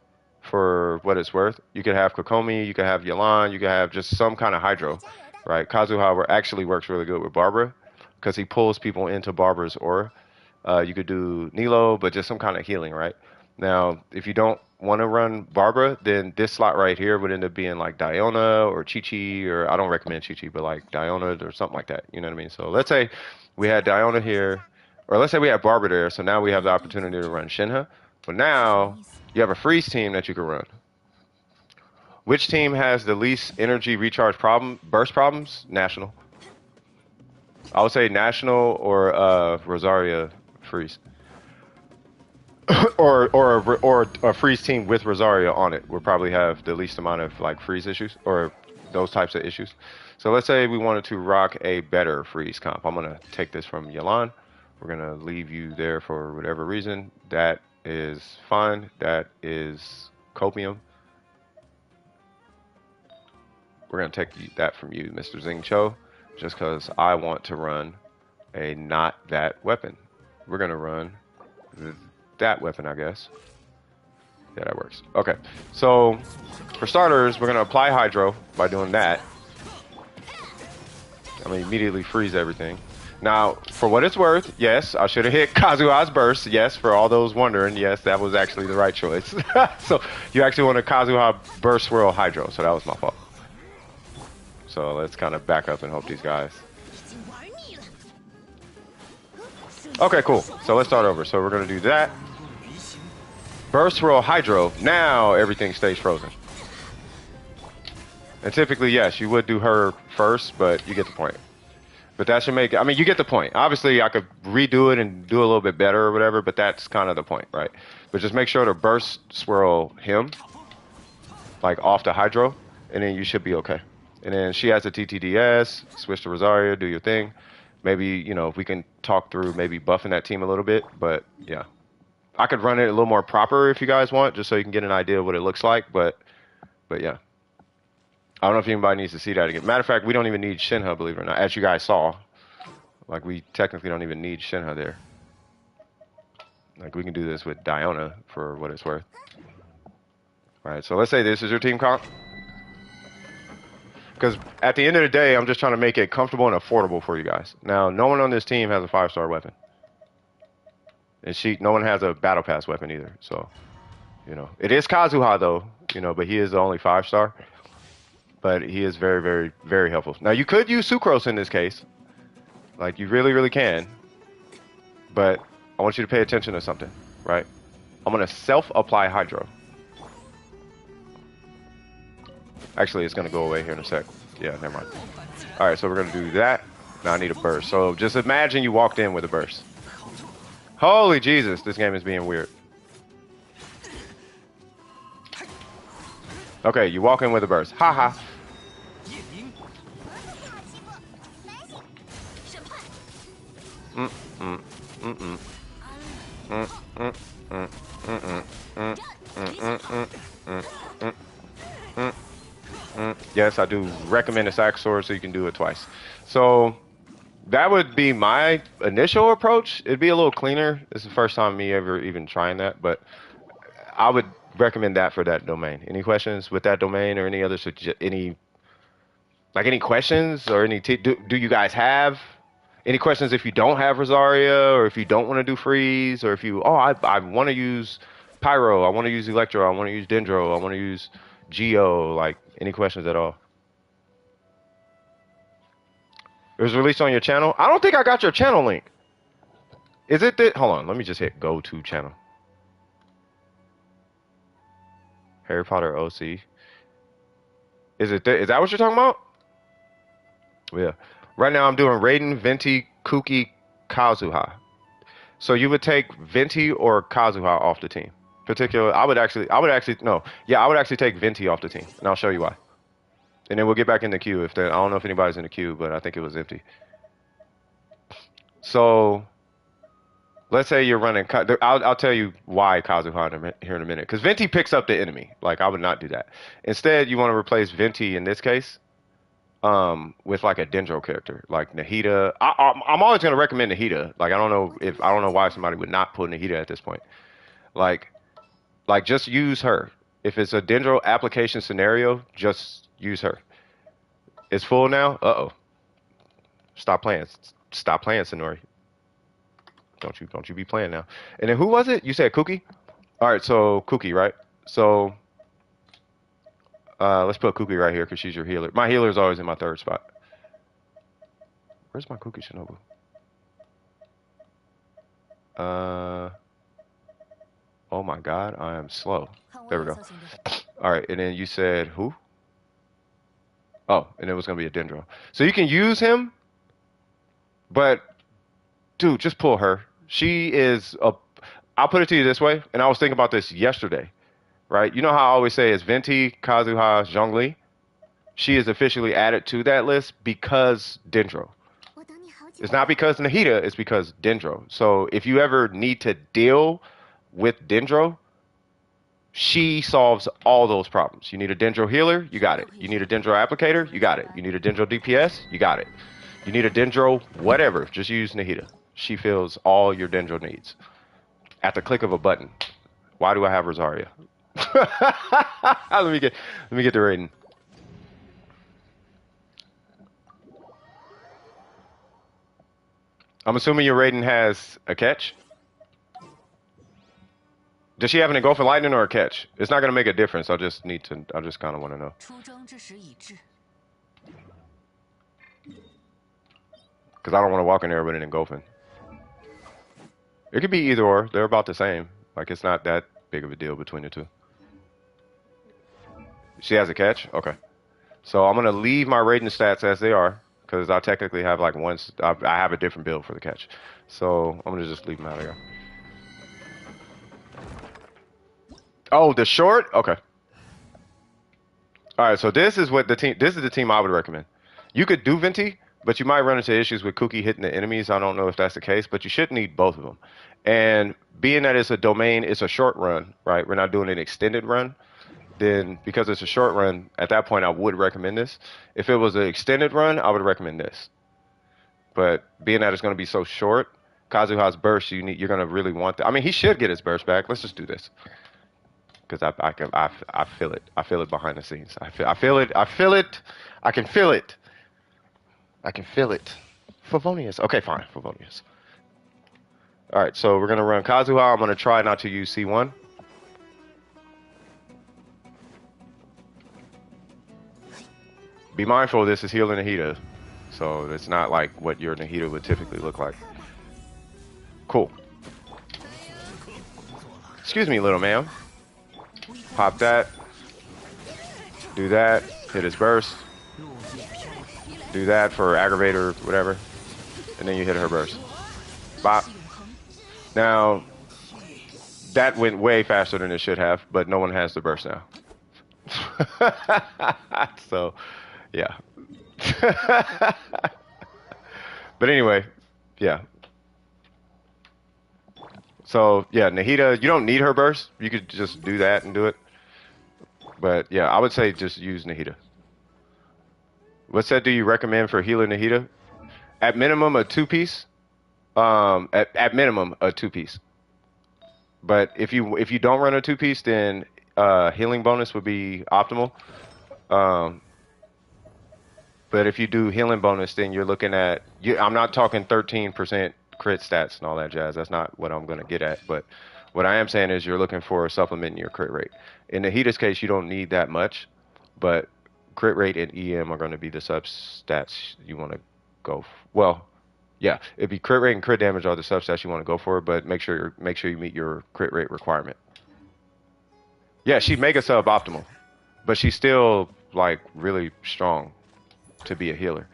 for what it's worth. You could have Kokomi, you could have Yelan, you could have just some kind of Hydro, right? Kazuha actually works really good with Barbara, because he pulls people into Barbara's aura. You could do Nilo, but just some kind of healing, right? Now, if you don't want to run Barbara, then this slot right here would end up being like Diona or Chi-Chi, or I don't recommend Chi-Chi, but like Diona or something like that. You know what I mean? So let's say we had Diona here, or let's say we had Barbara there. So now we have the opportunity to run Shenhe. But now you have a freeze team that you can run. Which team has the least energy recharge burst problems? National. I would say National or Rosaria freeze. or a freeze team with Rosaria on it would probably have the least amount of like freeze issues or those types of issues. So let's say we wanted to rock a better freeze comp. I'm gonna take this from Yalan. We're gonna leave you there for whatever reason. That is fine. That is copium. We're gonna take that from you, Mr. Zing Cho, just because I want to run a not that weapon. We're gonna run that weapon, I guess. Yeah, that works. Okay, so for starters, we're gonna apply Hydro by doing that. I'm gonna immediately freeze everything. Now, for what it's worth, yes, I should have hit Kazuha's burst. Yes, for all those wondering, yes, that was actually the right choice. So you actually want a Kazuha burst swirl Hydro, so that was my fault. So let's kind of back up and hope these guys. Okay, cool. So let's start over. So we're gonna do that. Burst swirl Hydro. Now everything stays frozen. And typically, yes, you would do her first, but you get the point. But that should make, I mean, you get the point. Obviously, I could redo it and do a little bit better or whatever, but that's kind of the point, right? But just make sure to burst swirl him, like off the Hydro, and then you should be okay. And then she has a TTDS, switch to Rosaria, do your thing. Maybe, you know, if we can talk through maybe buffing that team a little bit, but yeah. I could run it a little more proper if you guys want, just so you can get an idea of what it looks like, but yeah. I don't know if anybody needs to see that again. Matter of fact, we don't even need Shenhe, believe it or not, as you guys saw. Like, we technically don't even need Shenhe there. Like, we can do this with Diona for what it's worth. Alright, so let's say this is your team comp. Because at the end of the day, I'm just trying to make it comfortable and affordable for you guys. Now, no one on this team has a 5-star weapon. And no one has a battle pass weapon either, so, you know. It is Kazuha, though, you know, but he is the only 5-star. But he is very, very, very helpful. Now, you could use Sucrose in this case. Like, you really, really can. But I want you to pay attention to something, right? I'm going to self-apply Hydro. Actually, it's going to go away here in a sec. Yeah, never mind. All right, so we're going to do that. Now I need a burst. So just imagine you walked in with a burst. Holy Jesus, this game is being weird. Okay, you walk in with a burst. Haha. Yes, I do recommend a sack sword so you can do it twice. So that would be my initial approach. It'd be a little cleaner. It's the first time me ever even trying that, but I would recommend that for that domain. Any questions with that domain or any other any questions or do you guys have any questions if you don't have Rosaria or if you don't want to do freeze or if you I want to use Pyro, I want to use Electro, I want to use Dendro, I want to use Geo, like any questions at all? It was released on your channel. I don't think I got your channel link. Is it that? Hold on, let me just hit go to channel. Harry Potter OC. Is that what you're talking about? Yeah. Right now I'm doing Raiden, Venti, Kuki, Kazuha. So you would take Venti or Kazuha off the team. I would actually take Venti off the team, and I'll show you why. And then we'll get back in the queue I don't know if anybody's in the queue, but I think it was empty. So let's say you're running. I'll tell you why Kazuha here in a minute. Because Venti picks up the enemy. Like, I would not do that. Instead, you want to replace Venti in this case with like a Dendro character, like Nahida. I'm always going to recommend Nahida. Like, I don't know why somebody would not put Nahida at this point. Like just use her. If it's a Dendro application scenario, just use her. It's full now? Uh-oh. Stop playing, Sonori. Don't you be playing now. And then who was it? You said Cookie? All right, so Cookie, right? So let's put Cookie right here because she's your healer. My healer is always in my third spot. Where's my Cookie Shinobu? Oh my God, I am slow. There we go. All right, and then you said who? Oh, and it was gonna be a Dendro. So you can use him, but dude, just pull her. She is a. I'll put it to you this way, and I was thinking about this yesterday, right? You know how I always say it's Venti, Kazuha, Zhongli? She is officially added to that list because Dendro. It's not because Nahida, it's because Dendro. So if you ever need to deal with Dendro, she solves all those problems. You need a Dendro healer, you got it. You need a Dendro applicator, you got it. You need a Dendro DPS, you got it. You need a Dendro whatever, just use Nahida. She fills all your Dendro needs at the click of a button. Why do I have Rosaria? let me get the rating. I'm assuming your rating has a catch. Does she have an engulfing lightning or a catch? It's not gonna make a difference. I just kind of want to know. Because I don't want to walk in there with an engulfing. It could be either or. They're about the same. Like, it's not that big of a deal between the two. She has a catch? Okay. So I'm going to leave my rating stats as they are. Because I technically have like I have a different build for the catch. So I'm going to just leave them out of here. Oh, the short? Okay. All right, so this is the team I would recommend. You could do Venti, but you might run into issues with Cookie hitting the enemies. I don't know if that's the case, but you should need both of them. And being that it's a domain, it's a short run, right? We're not doing an extended run. Then because it's a short run, at that point I would recommend this. If it was an extended run, I would recommend this. But being that it's going to be so short, Kazuha's burst, you're going to really want that. I mean, he should get his burst back. Let's just do this. Because I feel it. I feel it behind the scenes. I feel it. I feel it. I can feel it. I can feel it. Favonius. Okay, fine. Favonius. All right, so we're going to run Kazuha. I'm going to try not to use C1. Be mindful this is healing Nahida. So it's not like what your Nahida would typically look like. Cool. Excuse me, little ma'am. Pop that. Do that. Hit his burst. Do that for aggravator, whatever. And then you hit her burst. Bop. Now, that went way faster than it should have, but no one has the burst now. So, yeah. But anyway, yeah. So, yeah, Nahida, you don't need her burst. You could just do that and do it. But, yeah, I would say just use Nahida. What set do you recommend for healer Nahida? At minimum, a two-piece. At minimum, a two-piece. But if you don't run a two-piece, then healing bonus would be optimal. But if you do healing bonus, then you're looking at... I'm not talking 13% crit stats and all that jazz. That's not what I'm going to get at. But what I am saying is you're looking for a supplement in your crit rate. In Nahida's case, you don't need that much. But crit rate and EM are going to be the sub-stats you want to go for. Well, yeah, it'd be crit rate and crit damage are the sub-stats you want to go for, but make sure you meet your crit rate requirement. Yeah, she'd make a suboptimal, but she's still like really strong to be a healer.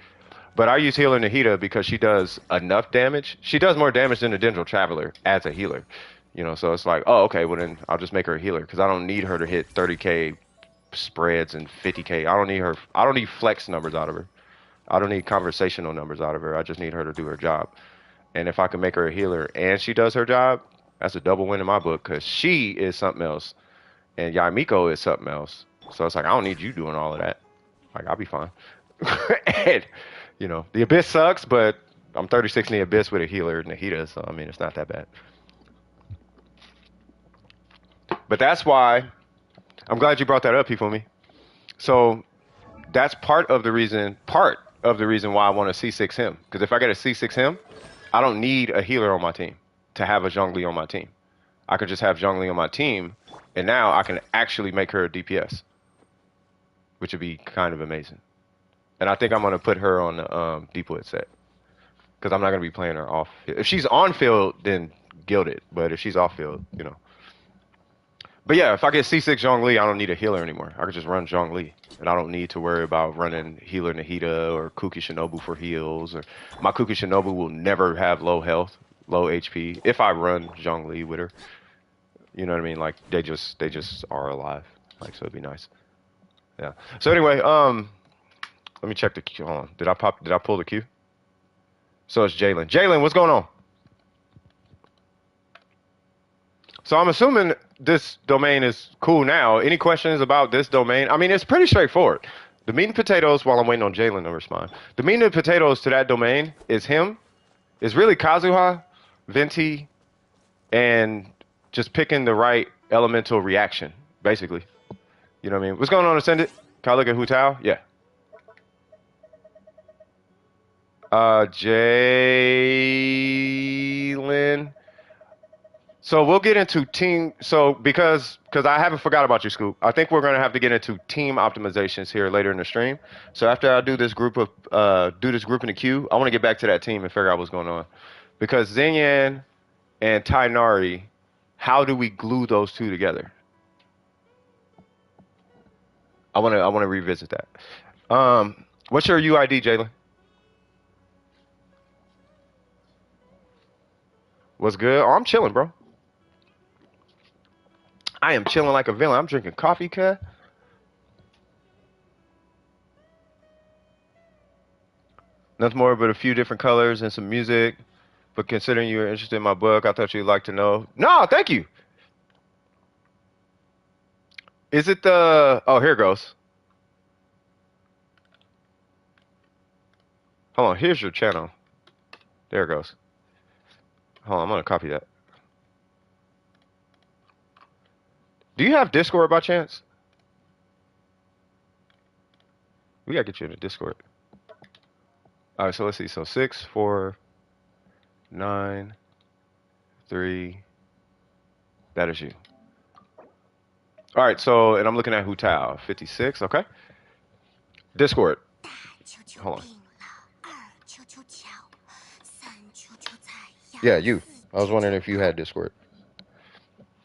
But I use healer Nahida because she does enough damage. She does more damage than the Dendro Traveler as a healer. You know, so it's like, oh, okay, well then I'll just make her a healer because I don't need her to hit 30k spreads and 50k. I don't need flex numbers out of her. I don't need conversational numbers out of her. I just need her to do her job. And if I can make her a healer and she does her job, that's a double win in my book because she is something else and Yamiko is something else. So it's like, I don't need you doing all of that. Like, I'll be fine. And, you know, the Abyss sucks, but I'm 36 in the Abyss with a healer, Nahida, so, I mean, it's not that bad. But that's why, I'm glad you brought that up, Hifumi. So, that's part of the reason why I want to C6 him. Because if I get a C6 him, I don't need a healer on my team. to have a Zhongli on my team. I could just have Zhongli on my team, and now I can actually make her a DPS, which would be kind of amazing. And I think I'm gonna put her on the Deepwood set because I'm not gonna be playing her off. If she's on field, then gilded. But if she's off field, you know. But yeah, if I get C6 Zhongli, I don't need a healer anymore. I could just run Zhongli, and I don't need to worry about running healer Nahida or Kuki Shinobu for heals. Or my Kuki Shinobu will never have low health, low HP if I run Zhongli with her. You know what I mean? Like they just are alive. Like so, it'd be nice. Yeah. So anyway, let me check the queue. Hold on. Did I pull the queue? So it's Jalen. Jalen, what's going on? So I'm assuming this domain is cool now. Any questions about this domain? I mean, it's pretty straightforward. The meat and potatoes, while I'm waiting on Jalen to respond, the meat and potatoes to that domain is him, is really Kazuha, Venti, and just picking the right elemental reaction, basically. You know what I mean? What's going on, Ascended? Can I look at Hu Tao? Yeah. Jalen. So we'll get into team. So because I haven't forgot about you, Scoop. I think we're gonna have to get into team optimizations here later in the stream. So after I do this group in the queue, I want to get back to that team and figure out what's going on. Because Zinyan and Tainari, how do we glue those two together? I wanna revisit that. What's your UID, Jalen? What's good? Oh, I'm chilling, bro. I am chilling like a villain. I'm drinking coffee, cut. Nothing more but a few different colors and some music. But considering you were interested in my book, I thought you'd like to know. No, thank you. Is it the... Oh, here it goes. Hold on. Here's your channel. There it goes. Hold on. I'm going to copy that. Do you have Discord by chance? We got to get you in the Discord. All right. So let's see. So 6, 4, 9, 3. That is you. All right. So, and I'm looking at Hu Tao. 56. Okay. Discord. Hold on. Yeah, you. I was wondering if you had Discord.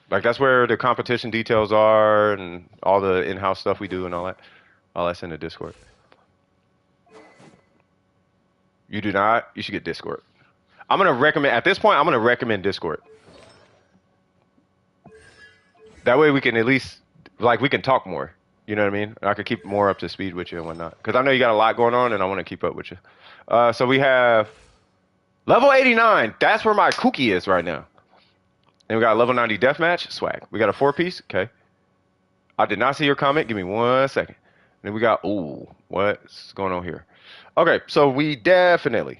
Like that's where the competition details are and all the in-house stuff we do and all that. All that's in the Discord. You do not? You should get Discord. I'm gonna recommend at this point. I'm gonna recommend Discord. That way we can at least like we can talk more. You know what I mean? I could keep more up to speed with you and whatnot. Because I know you got a lot going on and I want to keep up with you. So we have level 89. That's where my Kuki is right now. And we got a level 90 deathmatch. Swag. We got a 4-piece. Okay. I did not see your comment. Give me 1 second. And then we got, ooh, what's going on here? Okay, so we definitely.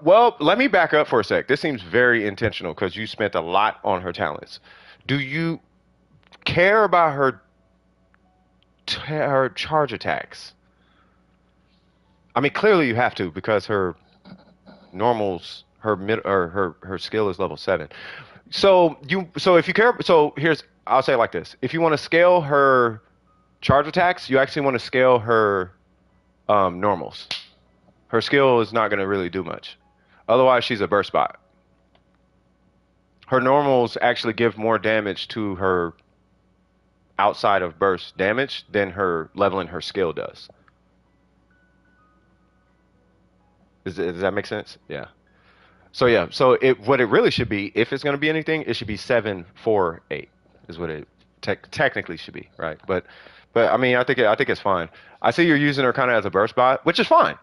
Well, let me back up for a sec. This seems very intentional because you spent a lot on her talents. Do you care about her charge attacks? I mean, clearly you have to because her normals, her skill is level 7. So if you care, I'll say it like this: if you want to scale her charge attacks, you actually want to scale her normals. Her skill is not going to really do much. Otherwise, she's a burst bot. Her normals actually give more damage to her outside of burst damage than her leveling her skill does. Does that make sense? Yeah. So yeah, what it really should be, if it's going to be anything, it should be 7, 4, 8 is what it technically should be, right? But I mean, I think it's fine. I see you're using her kind of as a burst bot, which is fine.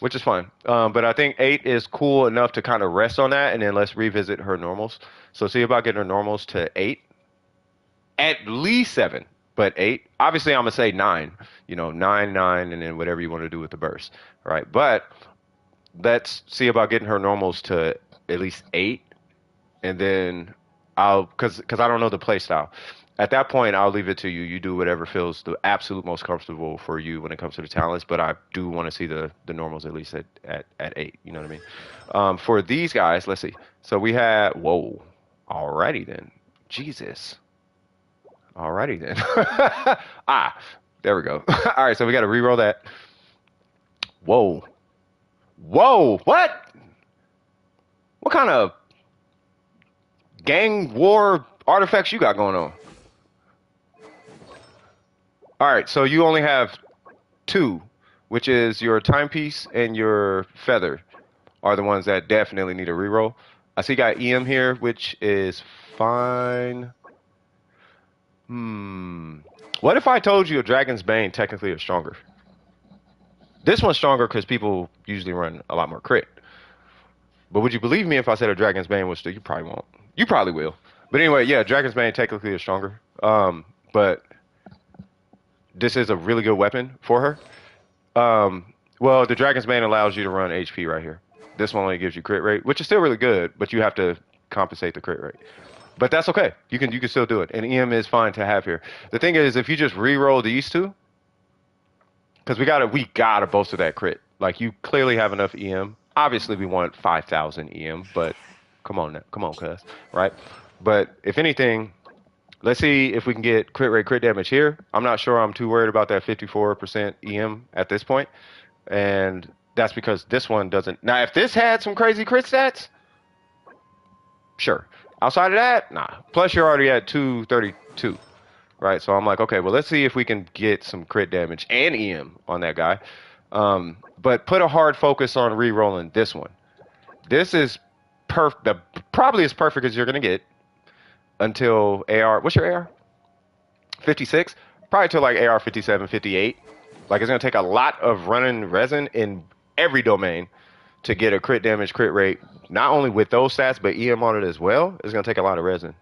But I think 8 is cool enough to kind of rest on that, and then let's revisit her normals. So see about getting her normals to 8, at least 7, but 8. Obviously, I'm gonna say 9. 9, and then whatever you want to do with the burst, right? But let's see about getting her normals to at least 8, and then because I don't know the play style. At that point, I'll leave it to you. You do whatever feels the absolute most comfortable for you when it comes to the talents. But I do want to see the normals at least at 8. You know what I mean? For these guys, let's see. So we had, whoa, alrighty then. Jesus. Alrighty then. There we go. All right, so we got to reroll that. Whoa. Whoa, what? What kind of gang war artifacts you got going on? All right, so you only have two, which is your timepiece and your feather are the ones that definitely need a reroll. I see you got EM here, which is fine. What if I told you a Dragon's Bane technically is stronger? This one's stronger because people usually run a lot more crit. But would you believe me if I said a Dragon's Bane was still? You probably won't. You probably will. But anyway, yeah, Dragon's Bane technically is stronger. But this is a really good weapon for her. Well, the Dragon's Bane allows you to run HP right here. This one only gives you crit rate, which is still really good, but you have to compensate the crit rate. But that's okay. You can still do it. And EM is fine to have here. The thing is, if you just re-roll these two, because we gotta bolster that crit. Like, you clearly have enough EM. Obviously, we want 5,000 EM, but come on, cuz, right? But if anything, let's see if we can get crit rate, crit damage here. I'm not sure I'm too worried about that 54% EM at this point, and that's because this one doesn't. Now, if this had some crazy crit stats, sure. Outside of that, nah. Plus, you're already at 232, right? So I'm like, okay, well, let's see if we can get some crit damage and EM on that guy. But put a hard focus on re-rolling this one. This is probably as perfect as you're gonna get until AR. What's your AR? 56. Probably till like AR 57, 58. Like, it's gonna take a lot of running resin in every domain to get a crit damage, crit rate, not only with those stats, but EM on it as well. It's going to take a lot of resin.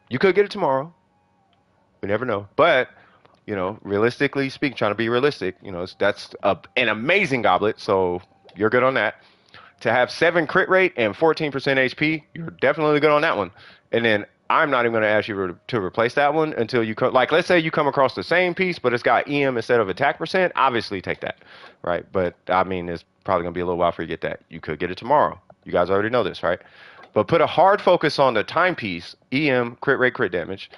You could get it tomorrow. We never know. But, realistically speaking, trying to be realistic, that's an amazing goblet, so you're good on that. To have 7 crit rate and 14% HP, you're definitely good on that one. And then I'm not even going to ask you to replace that one until you like, let's say you come across the same piece, but it's got EM instead of attack percent. Obviously, take that, right? But I mean, it's probably going to be a little while for you to get that. You could get it tomorrow. You guys already know this, right? But put a hard focus on the timepiece, EM, crit rate, crit damage.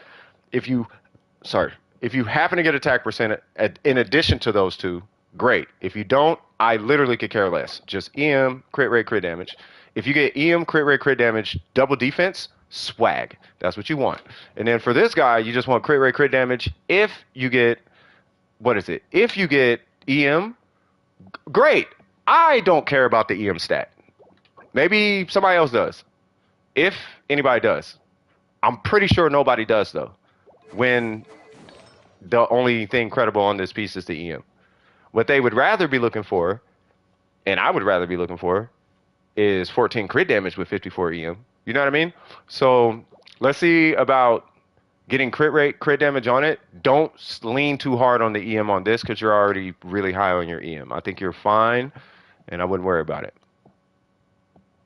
If you happen to get attack percent in addition to those two, great. If you don't, I literally could care less. Just EM, crit rate, crit damage. If you get EM, crit rate, crit damage, double defense, swag. That's what you want. And then for this guy, you just want crit rate, crit damage. If you get, If you get EM, great. I don't care about the EM stat. Maybe somebody else does. If anybody does. I'm pretty sure nobody does, though. When the only thing credible on this piece is the EM. What they would rather be looking for, and I would rather be looking for, is 14 crit damage with 54 EM. You know what I mean? So let's see about getting crit rate, crit damage on it. Don't lean too hard on the EM on this because you're already really high on your EM. I think you're fine, and I wouldn't worry about it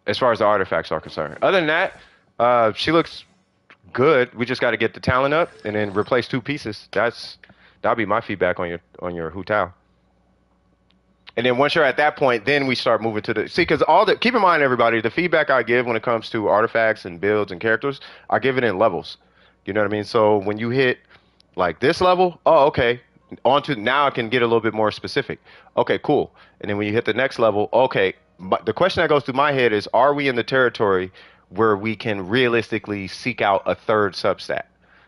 as far as the artifacts are concerned. Other than that, she looks good. We just got to get the talent up and then replace 2 pieces. That'll be my feedback on your Hu Tao. And then once you're at that point, then we start moving to because keep in mind, everybody, the feedback I give when it comes to artifacts and builds and characters, I give it in levels. You know what I mean? So when you hit like this level, oh, okay, now I can get a little bit more specific. Okay, cool. And then when you hit the next level, okay, the question that goes through my head is, are we in the territory where we can realistically seek out a third substat?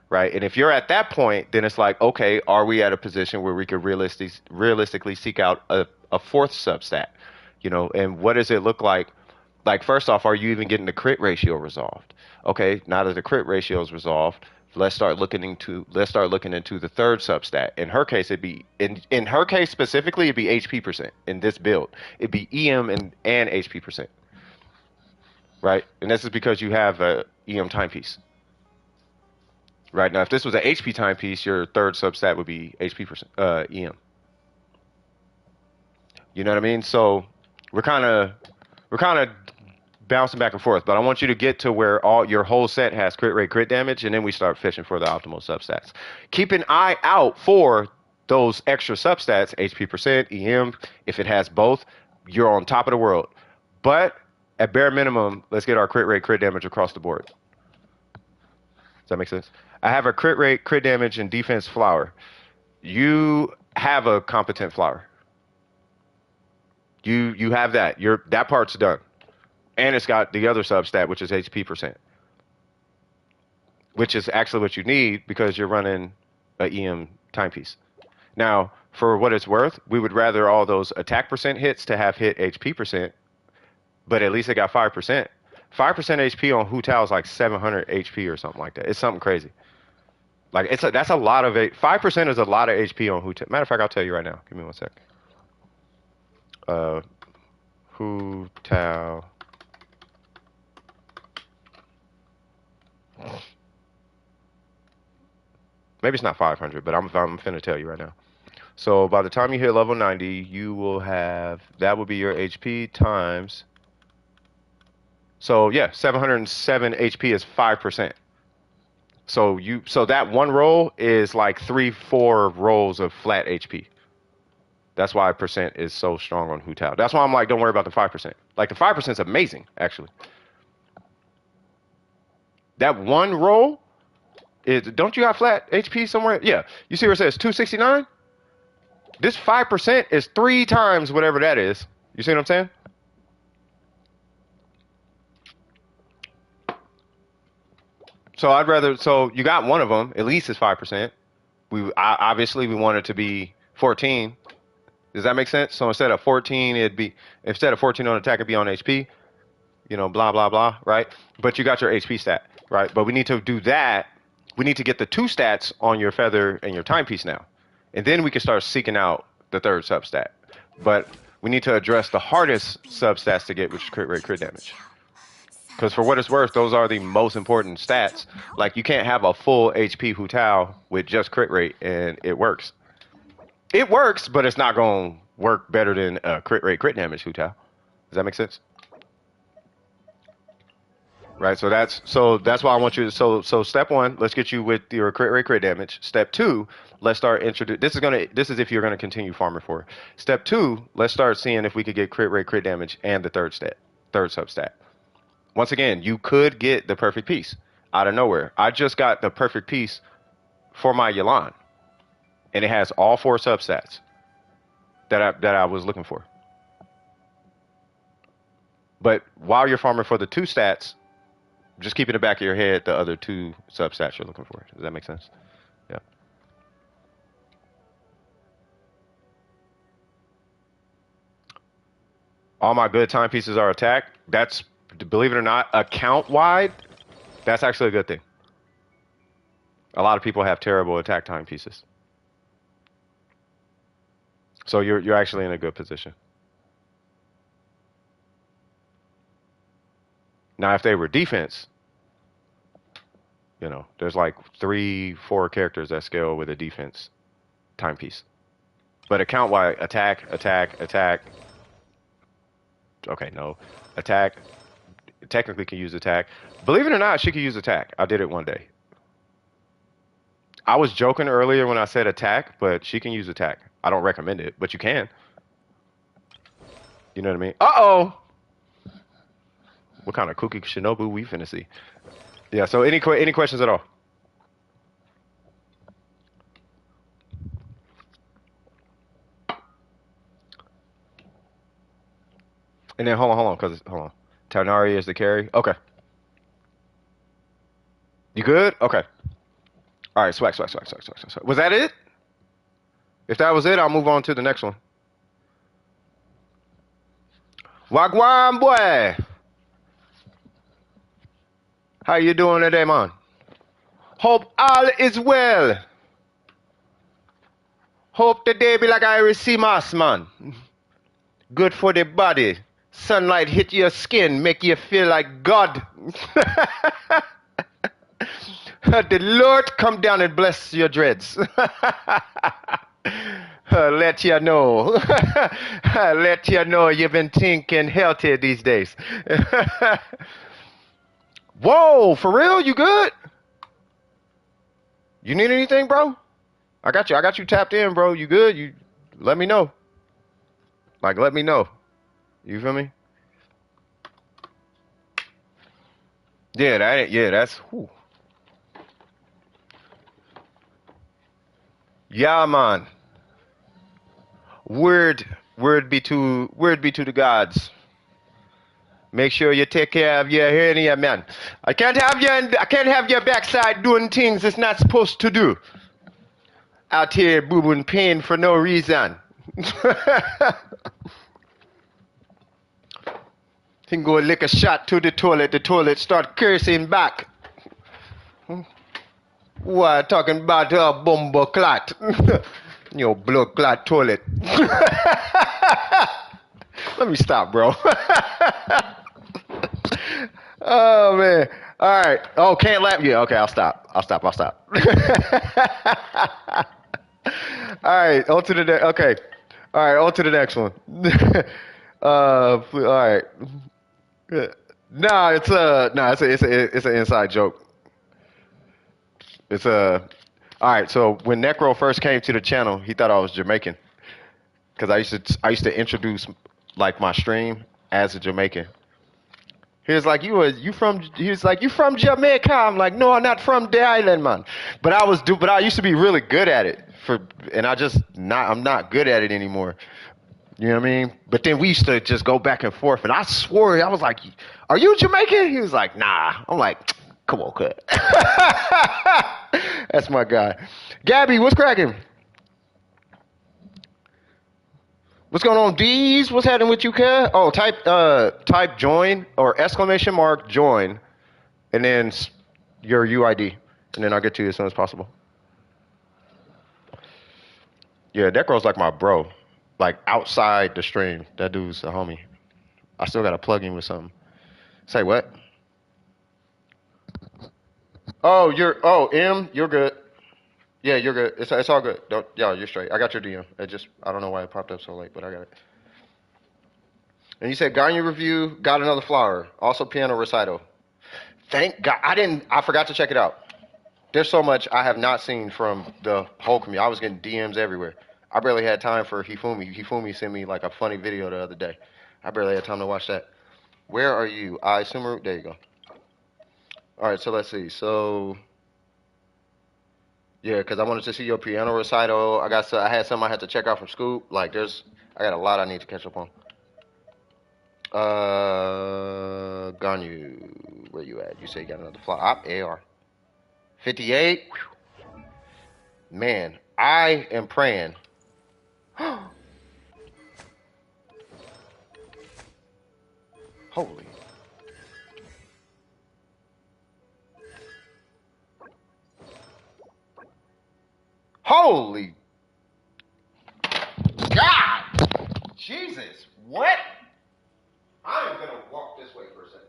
Right. And if you're at that point, then it's like, okay, are we at a position where we could realistically seek out a fourth substat? And what does it look like? Like, first off, are you even getting the crit ratio resolved? Okay, now that the crit ratio is resolved, let's start looking into the third substat. In her case, it'd be in her case specifically, it'd be HP percent in this build. It'd be EM and HP percent. Right? And this is because you have a EM timepiece. Right, now, if this was an HP timepiece, your third substat would be HP percent, EM. You know what I mean? So we're kind of bouncing back and forth, but I want you to get to where your whole set has crit rate, crit damage, and then we start fishing for the optimal substats. Keep an eye out for those extra substats, HP percent, EM. If it has both, you're on top of the world. But at bare minimum, let's get our crit rate, crit damage across the board. Does that make sense? I have a crit rate, crit damage, and defense flower. You have a competent flower. You have that. That part's done. And it's got the other substat, which is HP percent. Which is actually what you need because you're running a EM timepiece. Now, for what it's worth, we would rather all those attack percent hits to have hit HP percent, but at least it got 5%. 5% HP on Hu Tao is like 700 HP or something like that. It's something crazy. Like that's a lot of 5% is a lot of HP on Hu Tao. Matter of fact, I'll tell you right now. Give me one sec. Hu Tao. Maybe it's not 500, but I'm finna tell you right now. So by the time you hit level 90, you will have, that will be your HP times. So yeah, 707 HP is 5%. So that one roll is like 3-4 rolls of flat HP. That's why percent is so strong on Hu Tao. That's why I'm like, don't worry about the 5%. Like the 5% is amazing, actually. That one roll is, don't you got flat HP somewhere? Yeah. You see where it says 269? This 5% is 3 times whatever that is. You see what I'm saying? So you got one of them, at least it's 5%. Obviously we want it to be 14. Does that make sense? So instead of 14 on attack, it'd be on HP. You know, blah, blah, blah, right? But you got your HP stat, right? But we need to do that. We need to get the 2 stats on your feather and your timepiece now. And then we can start seeking out the 3rd substat. But we need to address the hardest substats to get, which is crit rate, crit damage. Because for what it's worth, those are the most important stats. Like, you can't have a full HP Hu Tao with just crit rate, and it works. It works, but it's not going to work better than crit rate, crit damage Hu Tao. Does that make sense? Right, so that's why I want you to, so step 1, let's get you with your crit rate, crit damage. Step 2, let's start this is if you're gonna continue farming for. Step 2, let's start seeing if we could get crit rate, crit damage, and the third substat. Once again, you could get the perfect piece out of nowhere. I just got the perfect piece for my Yelan, and it has all 4 substats that I was looking for. But while you're farming for the 2 stats, just keep in the back of your head the other 2 substats you're looking for. Does that make sense? Yeah. All my good timepieces are attack. That's, believe it or not, account-wide, that's actually a good thing. A lot of people have terrible attack timepieces. So you're actually in a good position. Now, if they were defense, you know, there's like 3-4 characters that scale with a defense timepiece. But account-wise, attack. Okay, no. Attack. Technically can use attack. Believe it or not, she can use attack. I did it one day. I was joking earlier when I said attack, but she can use attack. I don't recommend it, but you can. You know what I mean? Uh-oh! What kind of kooky shinobu we finna see? Yeah, so any questions at all? And then hold on. Tanari is the carry. Okay. You good? Okay. All right, swag. Was that it? If that was it, I'll move on to the next one. Wagwan boy. How you doing today, man? Hope all is well. Hope the day be like Irish sea moss, man. Good for the body. Sunlight hit your skin, make you feel like God. The Lord come down and bless your dreads. Let you know. Let you know you've been thinking healthy these days. Whoa, for real? You good? You need anything, bro? I got you tapped in, bro. You good? You let me know. Like, let me know. You feel me? That's whew. Yeah, man. Word be to the gods. Make sure you take care of your hernia, man. I can't have your backside doing things it's not supposed to do. Out here boo-booing pain for no reason. He can go lick a shot to the toilet start cursing back. What talking about a bumbo clot? Your blood clot toilet. Let me stop, bro. Oh man. All right. Oh, can't laugh. Yeah. Okay. I'll stop. All right. On to the next. Okay. All right. On to the next one. All right. It's an inside joke. It's a. All right. So when Necro first came to the channel, he thought I was Jamaican because I used to introduce like my stream as a Jamaican. He was like, you from Jamaica? I'm like, no, I'm not from the island, man. But I used to be really good at it and I'm not good at it anymore. You know what I mean? But then we used to just go back and forth, and I swore, I was like, are you Jamaican? He was like, nah. I'm like, come on, cut. That's my guy. Gabby, what's cracking? What's going on, D's? What's happening with you, kid? Oh, type join or exclamation mark join, and then your UID, and then I'll get to you as soon as possible. Yeah, that girl's like my bro, like outside the stream. That dude's a homie. I still gotta plug in with something. Say what? Oh, you're good. Yeah, you're good. It's all good. You're straight. I got your DM. I don't know why it popped up so late, but I got it. And you said Gagne review, got another flower. Also piano recital. Thank God. I forgot to check it out. There's so much I have not seen from the whole community. I was getting DMs everywhere. I barely had time for Hifumi. Hifumi sent me like a funny video the other day. I barely had time to watch that. Where are you? Sumaru. There you go. All right, so let's see. So, yeah, because I wanted to see your piano recital. I had something I had to check out from Scoop. I got a lot I need to catch up on. Ganyu, where you at? You say you got another flop. AR. 58. Man, I am praying. Holy. Holy. God. Jesus. What? I am going to walk this way for a second.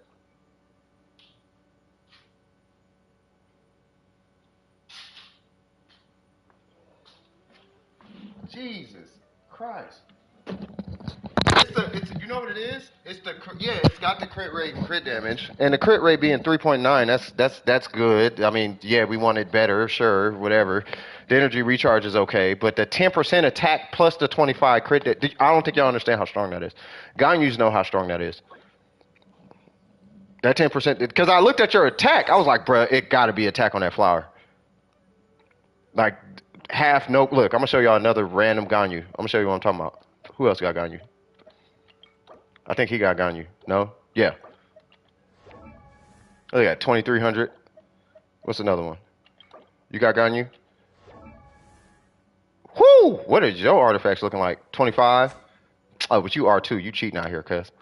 Jesus Christ. You know what it is? It's got the crit rate and crit damage. And the crit rate being 3.9, that's good. I mean, yeah, we want it better, sure, whatever. The energy recharge is okay, but the 10% attack plus the 25 crit, I don't think y'all understand how strong that is. Ganyus know how strong that is. That 10%, because I looked at your attack, I was like, bruh, it gotta be attack on that flower. Like, half no, look, I'm gonna show y'all another random Ganyu. I'm gonna show you what I'm talking about. Who else got Ganyu? I think he got Ganyu. No? Yeah. Oh, they got 2300. What's another one? You got Ganyu? Whoo! What is your artifacts looking like? 25? Oh, but you are too. You cheating out here, cuz.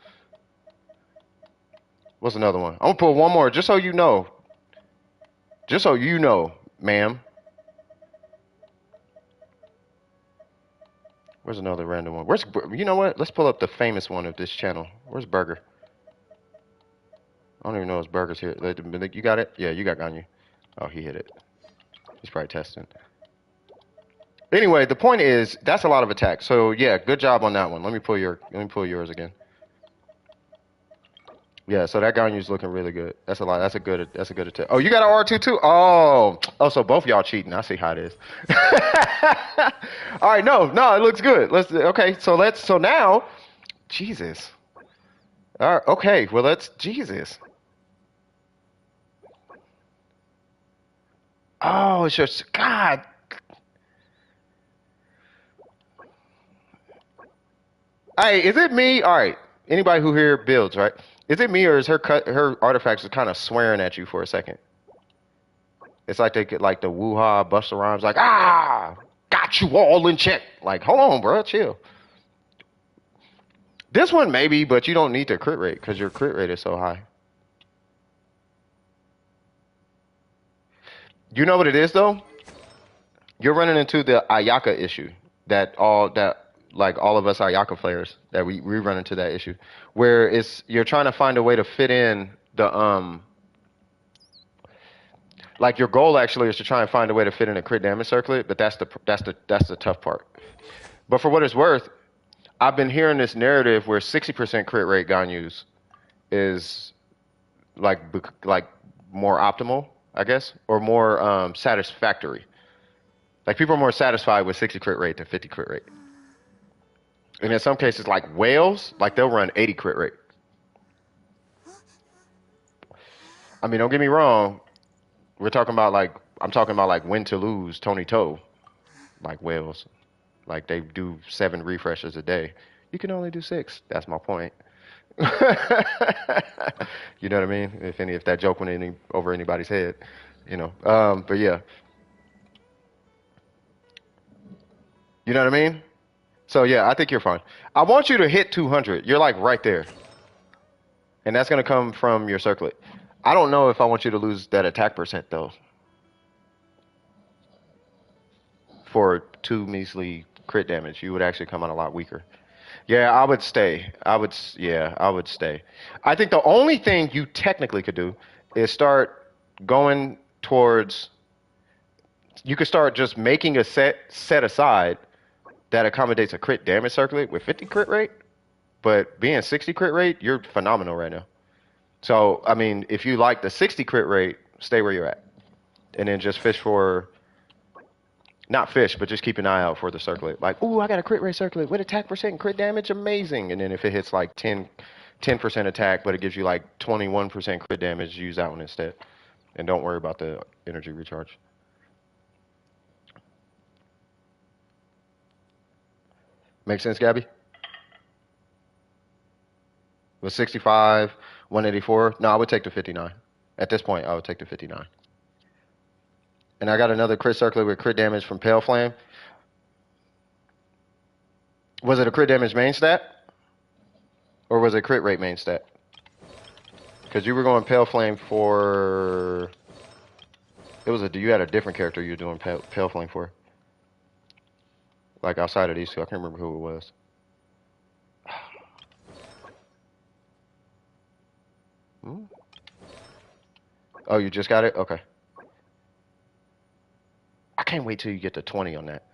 What's another one? I'm gonna put one more just so you know. Just so you know, ma'am. Where's another random one? You know what? Let's pull up the famous one of this channel. Where's Burger? I don't even know if Burger's here. You got it? Yeah, you got Ganyu. Oh, he hit it. He's probably testing. Anyway, the point is that's a lot of attack. So yeah, good job on that one. Let me pull yours again. Yeah, so that Ganyu's looking really good. That's a lot. That's a good attack. Oh, you got an R2 too? Oh, so both y'all cheating. I see how it is. All right, no, it looks good. So now, Jesus. All right, okay, well Jesus. Oh, it's just God. Hey, is it me? All right. Anybody who here builds, right? Is it me or is her artifacts just kind of swearing at you for a second? It's like they get like the woo-ha Busta Rhymes, like got you all in check. Like, hold on, bro, chill. This one maybe, but you don't need the crit rate because your crit rate is so high. You know what it is though? You're running into the Ayaka issue that all of us Ayaka players that we run into that issue where it's you're trying to find a way to fit in the like your goal actually is to try and find a way to fit in a crit damage circlet, but that's the tough part. But for what it's worth, I've been hearing this narrative where 60% crit rate Ganyus is like more optimal, I guess, or more satisfactory. Like people are more satisfied with 60 crit rate than 50 crit rate. And in some cases, like whales, like they'll run 80 crit rate. I mean, don't get me wrong. I'm talking about like win to lose, Tony Toe, like whales. Like they do 7 refreshes a day. You can only do 6. That's my point. You know what I mean? If that joke went over anybody's head, you know. But yeah, you know what I mean? So yeah, I think you're fine. I want you to hit 200. You're like right there, and that's gonna come from your circlet. I don't know if I want you to lose that attack percent though. For 2 measly crit damage, you would actually come out a lot weaker. Yeah, I would stay. I would stay. I think the only thing you technically could do is start going towards. You could start just making a set aside that accommodates a crit damage circlet with 50 crit rate, but being 60 crit rate, you're phenomenal right now. So, I mean, if you like the 60 crit rate, stay where you're at. And then just fish for, not fish, but just keep an eye out for the circlet. Like, ooh, I got a crit rate circlet with attack percent and crit damage, amazing. And then if it hits like 10% attack, but it gives you like 21% crit damage, use that one instead. And don't worry about the energy recharge. Make sense, Gabby? With 65, 184? No, I would take the 59. At this point, I would take the 59. And I got another crit circlet with crit damage from Pale Flame. Was it a crit damage main stat? Or was it crit rate main stat? Because you were going Pale Flame for... You had a different character you were doing Pale Flame for. Like outside of these two. I can't remember who it was. Oh, you just got it? Okay. I can't wait till you get to 20 on that.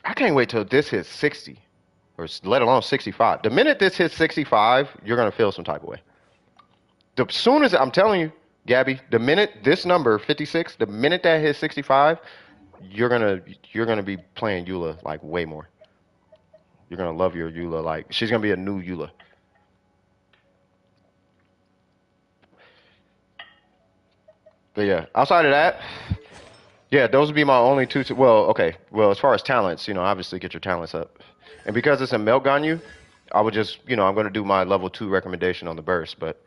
I can't wait till this hits 60. Or let alone 65. The minute this hits 65, you're going to feel some type of way. The soon as, I'm telling you, Gabby, the minute this number, 56, the minute that hits 65, you're gonna be playing Eula like way more. You're gonna love your Eula, like she's gonna be a new Eula. But yeah, outside of that, yeah, those would be my only two. Well, okay. Well, as far as talents, obviously get your talents up. And because it's a melt Ganyu, I would just, I'm gonna do my level 2 recommendation on the burst, but